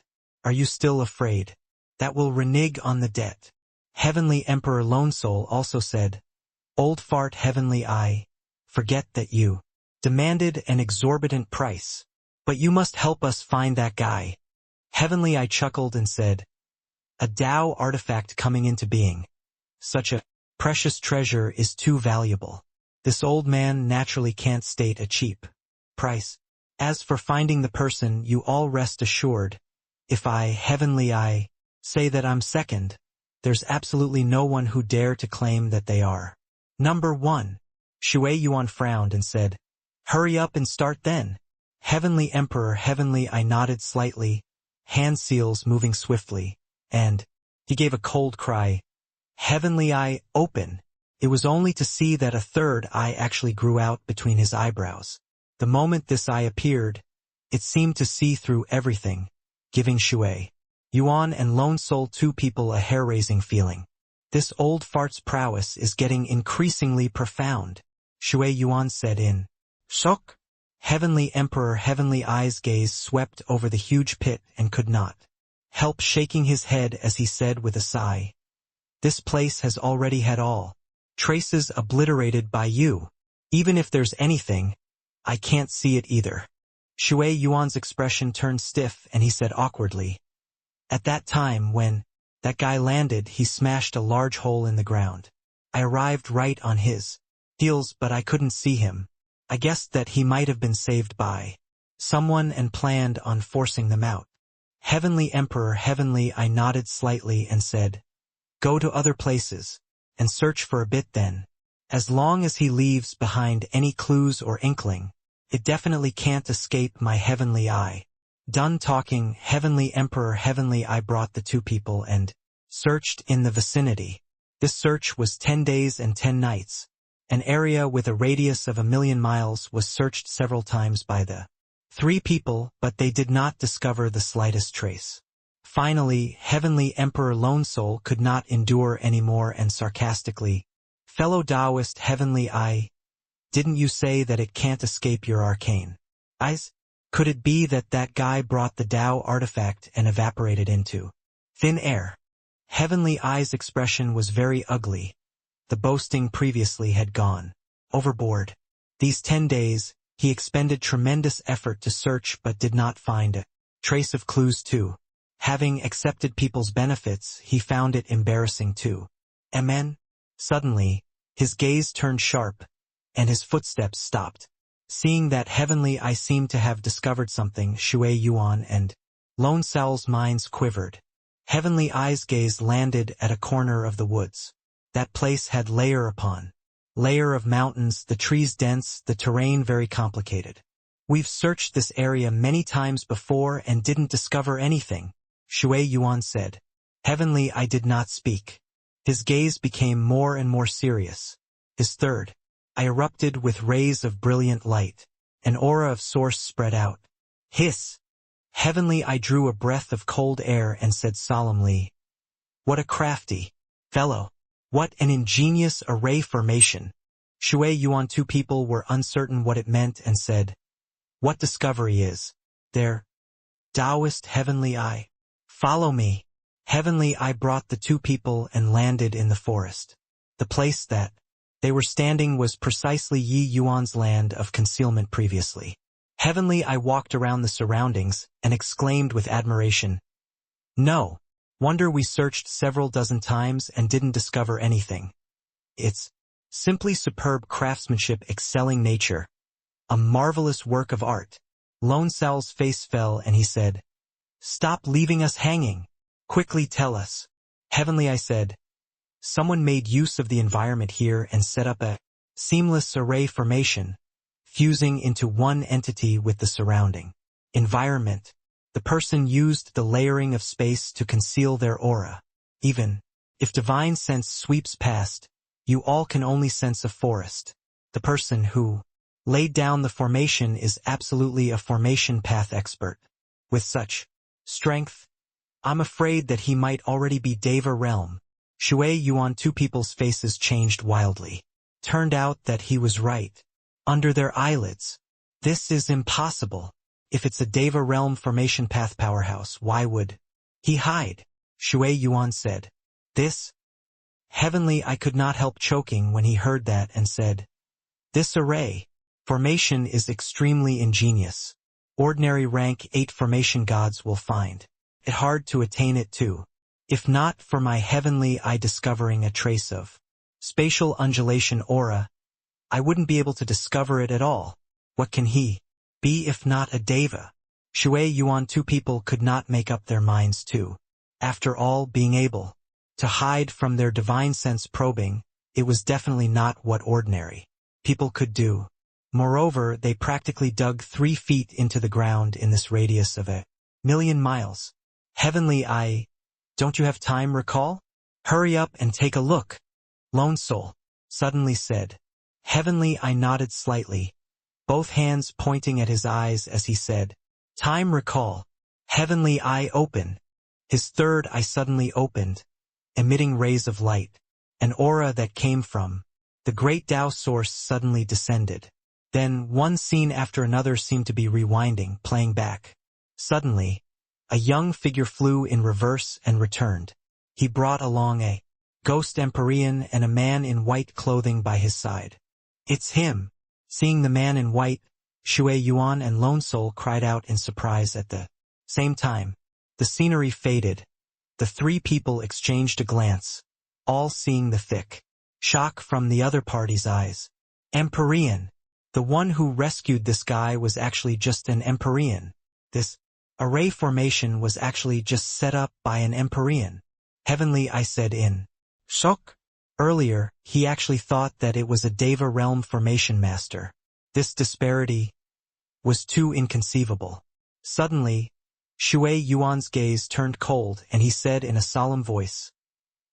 Are you still afraid? That will renege on the debt." Heavenly Emperor Lone Soul also said, "Old fart heavenly eye, forget that you demanded an exorbitant price. But you must help us find that guy." Heavenly Eye chuckled and said, "A Tao artifact coming into being. Such a precious treasure is too valuable. This old man naturally can't state a cheap price. As for finding the person, you all rest assured, if I, Heavenly Eye, say that I'm second, there's absolutely no one who dare to claim that they are number 1. Shui Yuan frowned and said, "Hurry up and start then." Heavenly Emperor Heavenly Eye nodded slightly, hand seals moving swiftly, and he gave a cold cry, "Heavenly Eye, open." It was only to see that a third eye actually grew out between his eyebrows. The moment this eye appeared, it seemed to see through everything, giving Shui Yuan and Lone Soul 2 people a hair-raising feeling. This old fart's prowess is getting increasingly profound, Shui Yuan said in shock. Heavenly Emperor Heavenly Eye's gaze swept over the huge pit and could not help shaking his head as he said with a sigh, "This place has already had all traces obliterated by you. Even if there's anything, I can't see it either." Shui Yuan's expression turned stiff and he said awkwardly, "At that time when that guy landed, he smashed a large hole in the ground. I arrived right on his heels, but I couldn't see him. I guessed that he might have been saved by someone and planned on forcing them out." Heavenly Emperor Heavenly Eye nodded slightly and said, "Go to other places and search for a bit then. As long as he leaves behind any clues or inkling, it definitely can't escape my Heavenly Eye." Done talking, Heavenly Emperor Heavenly Eye brought the 2 people and searched in the vicinity. This search was 10 days and 10 nights. An area with a radius of 1,000,000 miles was searched several times by the 3 people, but they did not discover the slightest trace. Finally, Heavenly Emperor Lone Soul could not endure anymore and sarcastically, "Fellow Taoist Heavenly I, didn't you say that it can't escape your arcane eyes? Could it be that that guy brought the Tao artifact and evaporated into thin air?" Heavenly Eye's expression was very ugly. The boasting previously had gone overboard. These 10 days, he expended tremendous effort to search but did not find a trace of clues too. Having accepted people's benefits, he found it embarrassing too. Amen? Suddenly, his gaze turned sharp, and his footsteps stopped. Seeing that Heavenly Eye seemed to have discovered something, Shui Yuan and Lone Soul's minds quivered. Heavenly Eye's gaze landed at a corner of the woods. That place had layer upon layer of mountains, the trees dense, the terrain very complicated. "We've searched this area many times before and didn't discover anything," Shui Yuan said. Heavenly Eye did not speak. His gaze became more and more serious. His third eye erupted with rays of brilliant light. An aura of source spread out. Hiss! Heavenly Eye drew a breath of cold air and said solemnly, "What a crafty fellow! What an ingenious array formation!" Shui Yuan 2 people were uncertain what it meant and said, "What discovery is there, Taoist Heavenly Eye? Follow me." Heavenly Eye brought the 2 people and landed in the forest. The place that they were standing was precisely Yi Yuan's land of concealment previously. Heavenly Eye walked around the surroundings and exclaimed with admiration, "No wonder we searched several dozen times and didn't discover anything. It's simply superb craftsmanship excelling nature. A marvelous work of art." Lone Soul's face fell and he said, "Stop leaving us hanging. Quickly tell us." Heavenly Eye said, "Someone made use of the environment here and set up a seamless array formation, fusing into one entity with the surrounding environment. The person used the layering of space to conceal their aura. Even if divine sense sweeps past, you all can only sense a forest. The person who laid down the formation is absolutely a formation path expert. With such strength, I'm afraid that he might already be Deva realm." Shui Yuan 2 people's faces changed wildly. Turned out that he was right. Under their eyelids. This is impossible. If it's a Deva realm formation path powerhouse, why would he hide? Shui Yuan said. This? Heavenly Eye could not help choking when he heard that and said, "This array formation is extremely ingenious. Ordinary rank 8 formation gods will find it hard to attain it too. If not for my Heavenly Eye discovering a trace of spatial undulation aura, I wouldn't be able to discover it at all. What can he be if not a Deva?" Shui Yuan 2 people could not make up their minds to. After all, being able to hide from their divine sense probing, it was definitely not what ordinary people could do. Moreover, they practically dug 3 feet into the ground in this radius of 1,000,000 miles. Heavenly Eye, don't you have time, recall? Hurry up and take a look, Lone Soul suddenly said. Heavenly Eye nodded slightly, both hands pointing at his eyes as he said, "Time, recall." Heavenly Eye open. His third eye suddenly opened, emitting rays of light. An aura that came from the great Tao source suddenly descended. Then one scene after another seemed to be rewinding, playing back. Suddenly, a young figure flew in reverse and returned. He brought along a ghost Empyrean and a man in white clothing by his side. "It's him." Seeing the man in white, Shui Yuan and Lone Soul cried out in surprise at the same time. The scenery faded. The 3 people exchanged a glance, all seeing the thick shock from the other party's eyes. Empyrean. The one who rescued this guy was actually just an Empyrean. This array formation was actually just set up by an Empyrean. Heavenly Eye said in shock. Earlier, he actually thought that it was a Deva realm formation master. This disparity was too inconceivable. Suddenly, Shui Yuan's gaze turned cold and he said in a solemn voice,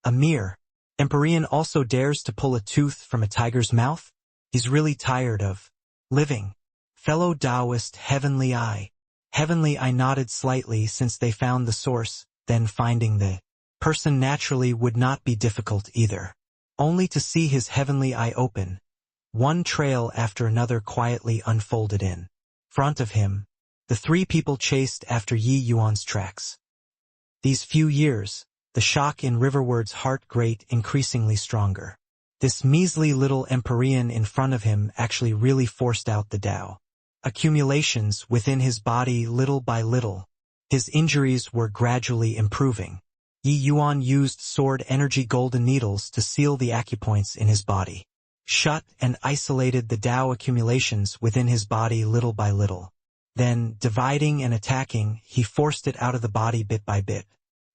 "A mere Empyrean also dares to pull a tooth from a tiger's mouth? He's really tired of living. Fellow Taoist Heavenly Eye. Heavenly Eye nodded slightly since they found the source, then finding the person naturally would not be difficult either. Only to see his heavenly eye open. One trail after another quietly unfolded in front of him. The three people chased after Yi Yuan's tracks. These few years, the shock in Riverward's heart great increasingly stronger. This measly little Empyrean in front of him actually really forced out the Tao. Accumulations within his body little by little. His injuries were gradually improving. Yi Yuan used sword energy golden needles to seal the acupoints in his body. Shut and isolated the Tao accumulations within his body little by little. Then, dividing and attacking, he forced it out of the body bit by bit.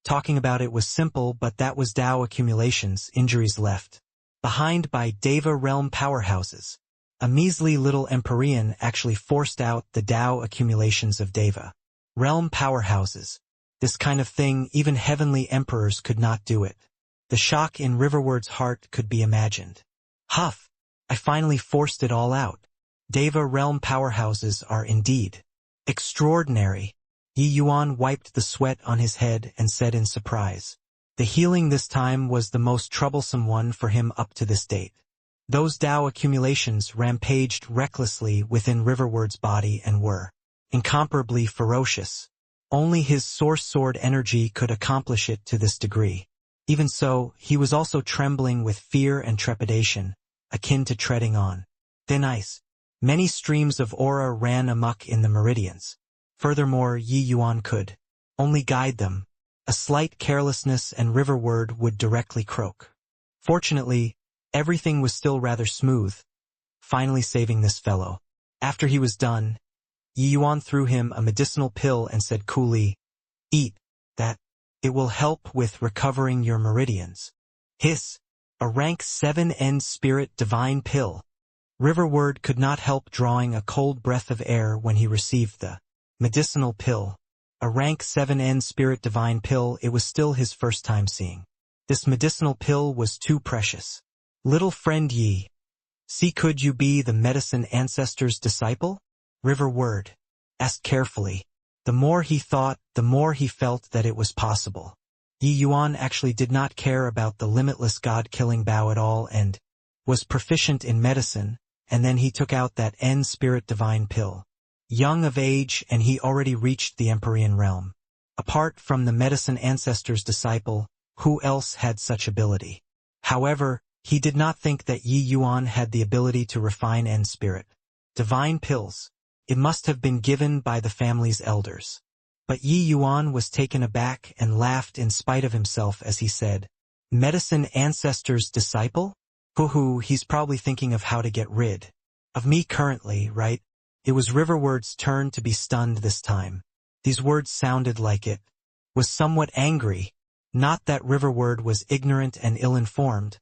Talking about it was simple, but that was Tao accumulations, injuries left behind by Deva realm powerhouses. A measly little Empyrean actually forced out the Tao accumulations of Deva realm powerhouses. This kind of thing even heavenly emperors could not do it. The shock in Riverward's heart could be imagined. Huff! I finally forced it all out. Deva realm powerhouses are indeed extraordinary. Yi Yuan wiped the sweat on his head and said in surprise. The healing this time was the most troublesome one for him up to this date. Those Tao accumulations rampaged recklessly within Riverward's body and were incomparably ferocious. Only his source sword energy could accomplish it to this degree. Even so, he was also trembling with fear and trepidation, akin to treading on thin ice. Many streams of aura ran amok in the meridians. Furthermore, Yi Yuan could only guide them. A slight carelessness and Riverward would directly croak. Fortunately, everything was still rather smooth, finally saving this fellow. After he was done, Yi Yuan threw him a medicinal pill and said coolly, "Eat that. It will help with recovering your meridians." Hiss! A rank 7 end spirit divine pill. Riverward could not help drawing a cold breath of air when he received the medicinal pill. A rank 7 end spirit divine pill. It was still his first time seeing. This medicinal pill was too precious. Little friend Yi. See, could you be the medicine ancestor's disciple? Riverward asked carefully. The more he thought, the more he felt that it was possible. Yi Yuan actually did not care about the limitless god-killing bow at all and was proficient in medicine, and then he took out that end spirit divine pill. Young of age, and he already reached the Empyrean realm. Apart from the medicine ancestor's disciple, who else had such ability? However, he did not think that Yi Yuan had the ability to refine end spirit divine pills. It must have been given by the family's elders. But Yi Yuan was taken aback and laughed in spite of himself as he said, "Medicine ancestor's disciple? Hoo-hoo, he's probably thinking of how to get rid of me currently, right?" It was Riverward's turn to be stunned this time. These words sounded like it was somewhat angry. Not that Riverward was ignorant and ill-informed,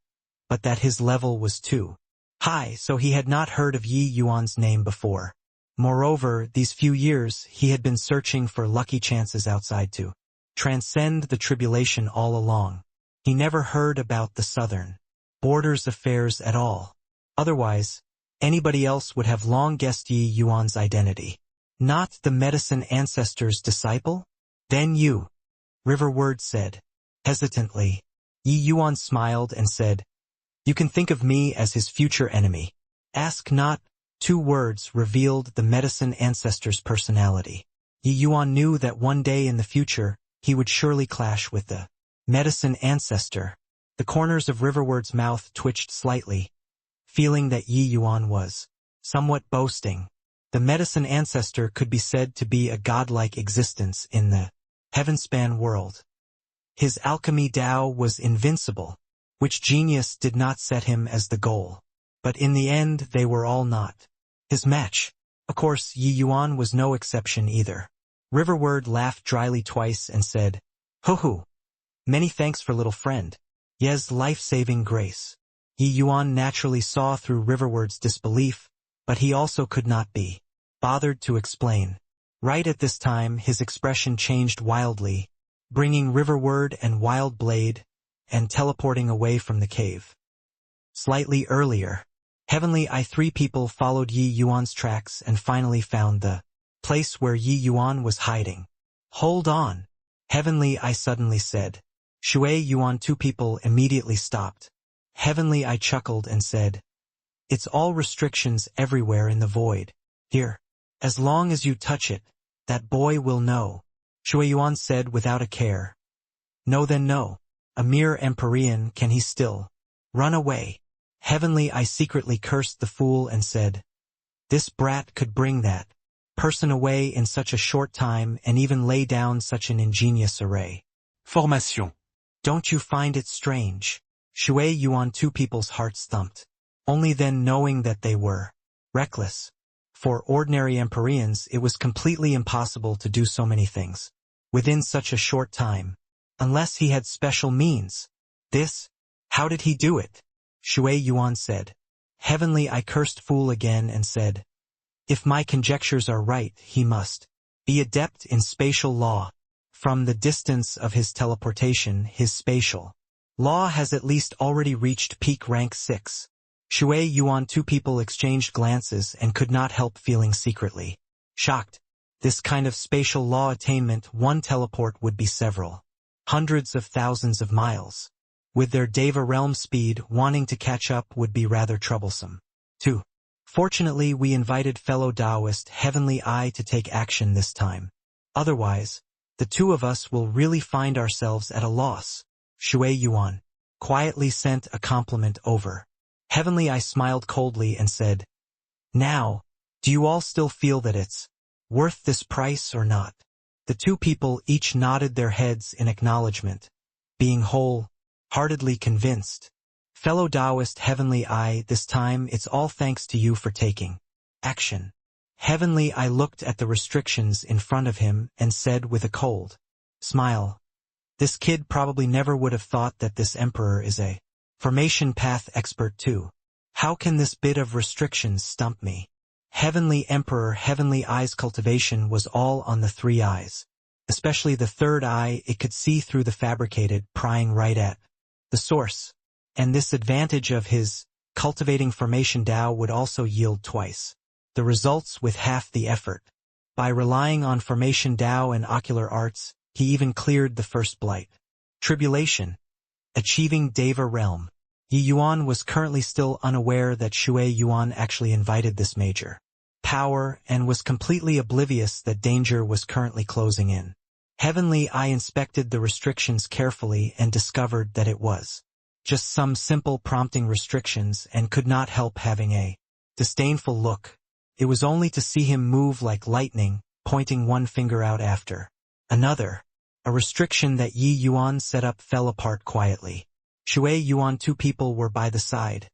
but that his level was too high, so he had not heard of Yi Yuan's name before. Moreover, these few years he had been searching for lucky chances outside to transcend the tribulation all along. He never heard about the southern borders affairs at all. Otherwise, anybody else would have long guessed Yi Yuan's identity. Not the medicine ancestor's disciple? Then you, Riverward said. Hesitantly, Yi Yuan smiled and said, "You can think of me as his future enemy. Ask not." 2 words revealed the medicine ancestor's personality. Yi Yuan knew that one day in the future, he would surely clash with the medicine ancestor. The corners of Riverward's mouth twitched slightly, feeling that Yi Yuan was somewhat boasting. The medicine ancestor could be said to be a godlike existence in the heavenspan world. His alchemy Tao was invincible, which genius did not set him as the goal. But in the end they were all not his match. Of course, Yi Yuan was no exception either. Riverward laughed dryly twice and said, "Hoo-hoo. Many thanks for little friend. Yes, life-saving grace." Yi Yuan naturally saw through Riverward's disbelief, but he also could not be bothered to explain. Right at this time his expression changed wildly, bringing Riverward and Wild Blade and teleporting away from the cave. Slightly earlier, Heavenly I three people followed Yi Yuan's tracks and finally found the place where Yi Yuan was hiding. Hold on, Heavenly I suddenly said. Shui Yuan two people immediately stopped. Heavenly I chuckled and said, it's all restrictions everywhere in the void. Here, as long as you touch it, that boy will know. Shui Yuan said without a care. No then no. A mere Empyrean can he still run away. Heavenly I secretly cursed the fool and said, this brat could bring that person away in such a short time and even lay down such an ingenious array. Formation. Don't you find it strange? Shui Yuan two people's hearts thumped. Only then knowing that they were reckless. For ordinary Empyreans it was completely impossible to do so many things within such a short time. Unless he had special means. How did he do it? Shui Yuan said. Heavenly I cursed fool again and said, if my conjectures are right, he must be adept in spatial law. From the distance of his teleportation, his spatial law has at least already reached peak rank 6. Shui Yuan two people exchanged glances and could not help feeling secretly shocked. This kind of spatial law attainment, one teleport would be several hundreds of thousands of miles. With their Deva realm speed, wanting to catch up would be rather troublesome. 2. Fortunately, we invited fellow Taoist Heavenly I to take action this time. Otherwise, the two of us will really find ourselves at a loss. Shui Yuan quietly sent a compliment over. Heavenly I smiled coldly and said, now, do you all still feel that it's worth this price or not? The two people each nodded their heads in acknowledgement, being whole-heartedly convinced. Fellow Taoist Heavenly I, this time it's all thanks to you for taking action. Heavenly I looked at the restrictions in front of him and said with a cold smile, this kid probably never would have thought that this emperor is a formation path expert too. How can this bit of restrictions stump me? Heavenly Emperor Heavenly Eye's cultivation was all on the 3 eyes. Especially the third eye, it could see through the fabricated, prying right at the source. And this advantage of his cultivating formation Tao would also yield twice the results with half the effort. By relying on formation Tao and ocular arts, he even cleared the first blight. Tribulation. Achieving Deva realm. Yi Yuan was currently still unaware that Shui Yuan actually invited this major power and was completely oblivious that danger was currently closing in. Heavenly I inspected the restrictions carefully and discovered that it was just some simple prompting restrictions and could not help having a disdainful look. It was only to see him move like lightning, pointing one finger out after another. A restriction that Yi Yuan set up fell apart quietly. Shui Yuan two people were by the side,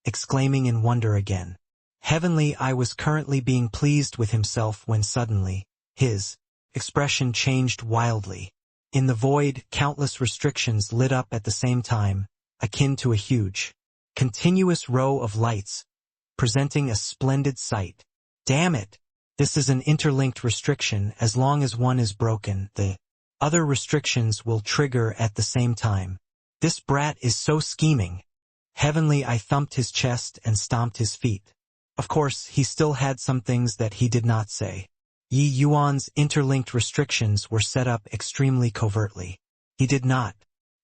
exclaiming in wonder again. Heavenly I was currently being pleased with himself when suddenly, his expression changed wildly. In the void, countless restrictions lit up at the same time, akin to a huge, continuous row of lights, presenting a splendid sight. Damn it! This is an interlinked restriction. As long as one is broken, the other restrictions will trigger at the same time. This brat is so scheming. Heavenly I thumped his chest and stomped his feet. Of course, he still had some things that he did not say. Yi Yuan's interlinked restrictions were set up extremely covertly. He did not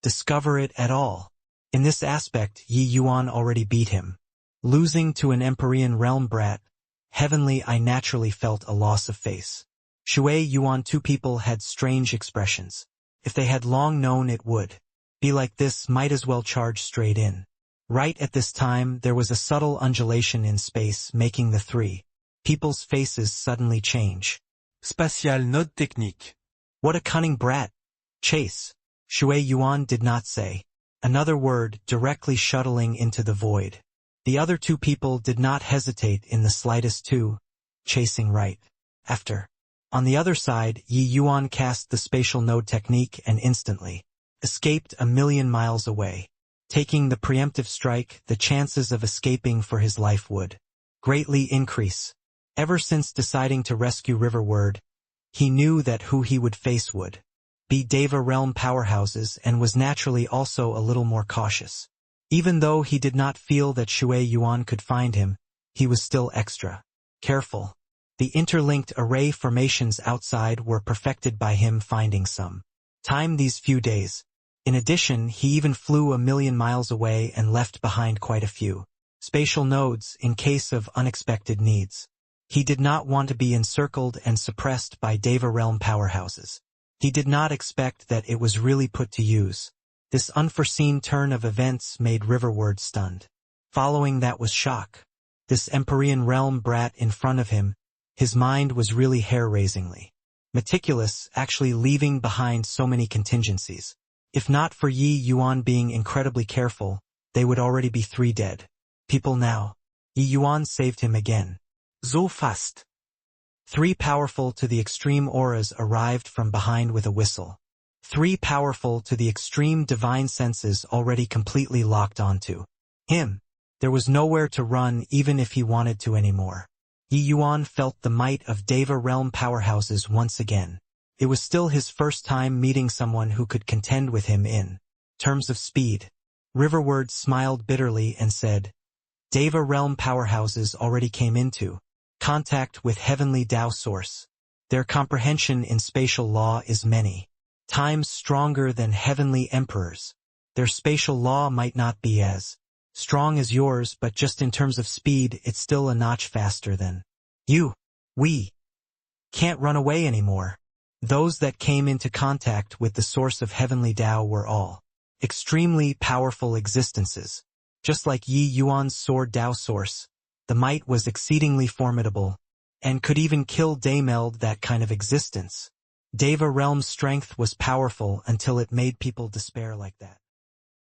discover it at all. In this aspect, Yi Yuan already beat him. Losing to an Empyrean realm brat, Heavenly I naturally felt a loss of face. Shui Yuan two people had strange expressions. If they had long known it would be like this, might as well charge straight in. Right at this time, there was a subtle undulation in space, making the 3 people's faces suddenly change. Spatial note technique. What a cunning brat. Chase. Shui Yuan did not say another word, directly shuttling into the void. The other 2 people did not hesitate in the slightest to chasing right after. On the other side, Yi Yuan cast the spatial node technique and instantly escaped a million miles away. Taking the preemptive strike, the chances of escaping for his life would greatly increase. Ever since deciding to rescue Riverward, he knew that who he would face would be Deva realm powerhouses and was naturally also a little more cautious. Even though he did not feel that Shui Yuan could find him, he was still extra careful. The interlinked array formations outside were perfected by him finding some time these few days. In addition, he even flew 1,000,000 miles away and left behind quite a few spatial nodes in case of unexpected needs. He did not want to be encircled and suppressed by Deva realm powerhouses. He did not expect that it was really put to use. This unforeseen turn of events made Riverward stunned. Following that was shock. This Empyrean realm brat in front of him, his mind was really hair-raisingly meticulous, actually leaving behind so many contingencies. If not for Yi Yuan being incredibly careful, they would already be 3 dead people now. Yi Yuan saved him again. So fast. 3 powerful to the extreme auras arrived from behind with a whistle. 3 powerful to the extreme divine senses already completely locked onto him. There was nowhere to run even if he wanted to anymore. Yi Yuan felt the might of Deva realm powerhouses once again. It was still his first time meeting someone who could contend with him in terms of speed. Riverward smiled bitterly and said, Deva realm powerhouses already came into contact with heavenly Tao source. Their comprehension in spatial law is many times stronger than heavenly emperors. Their spatial law might not be as strong as yours, but just in terms of speed, it's still a notch faster than you. We can't run away anymore. Those that came into contact with the source of heavenly Tao were all extremely powerful existences. Just like Yi Yuan's sword Tao source, the might was exceedingly formidable, and could even kill Daimeld that kind of existence. Deva realm's strength was powerful until it made people despair like that.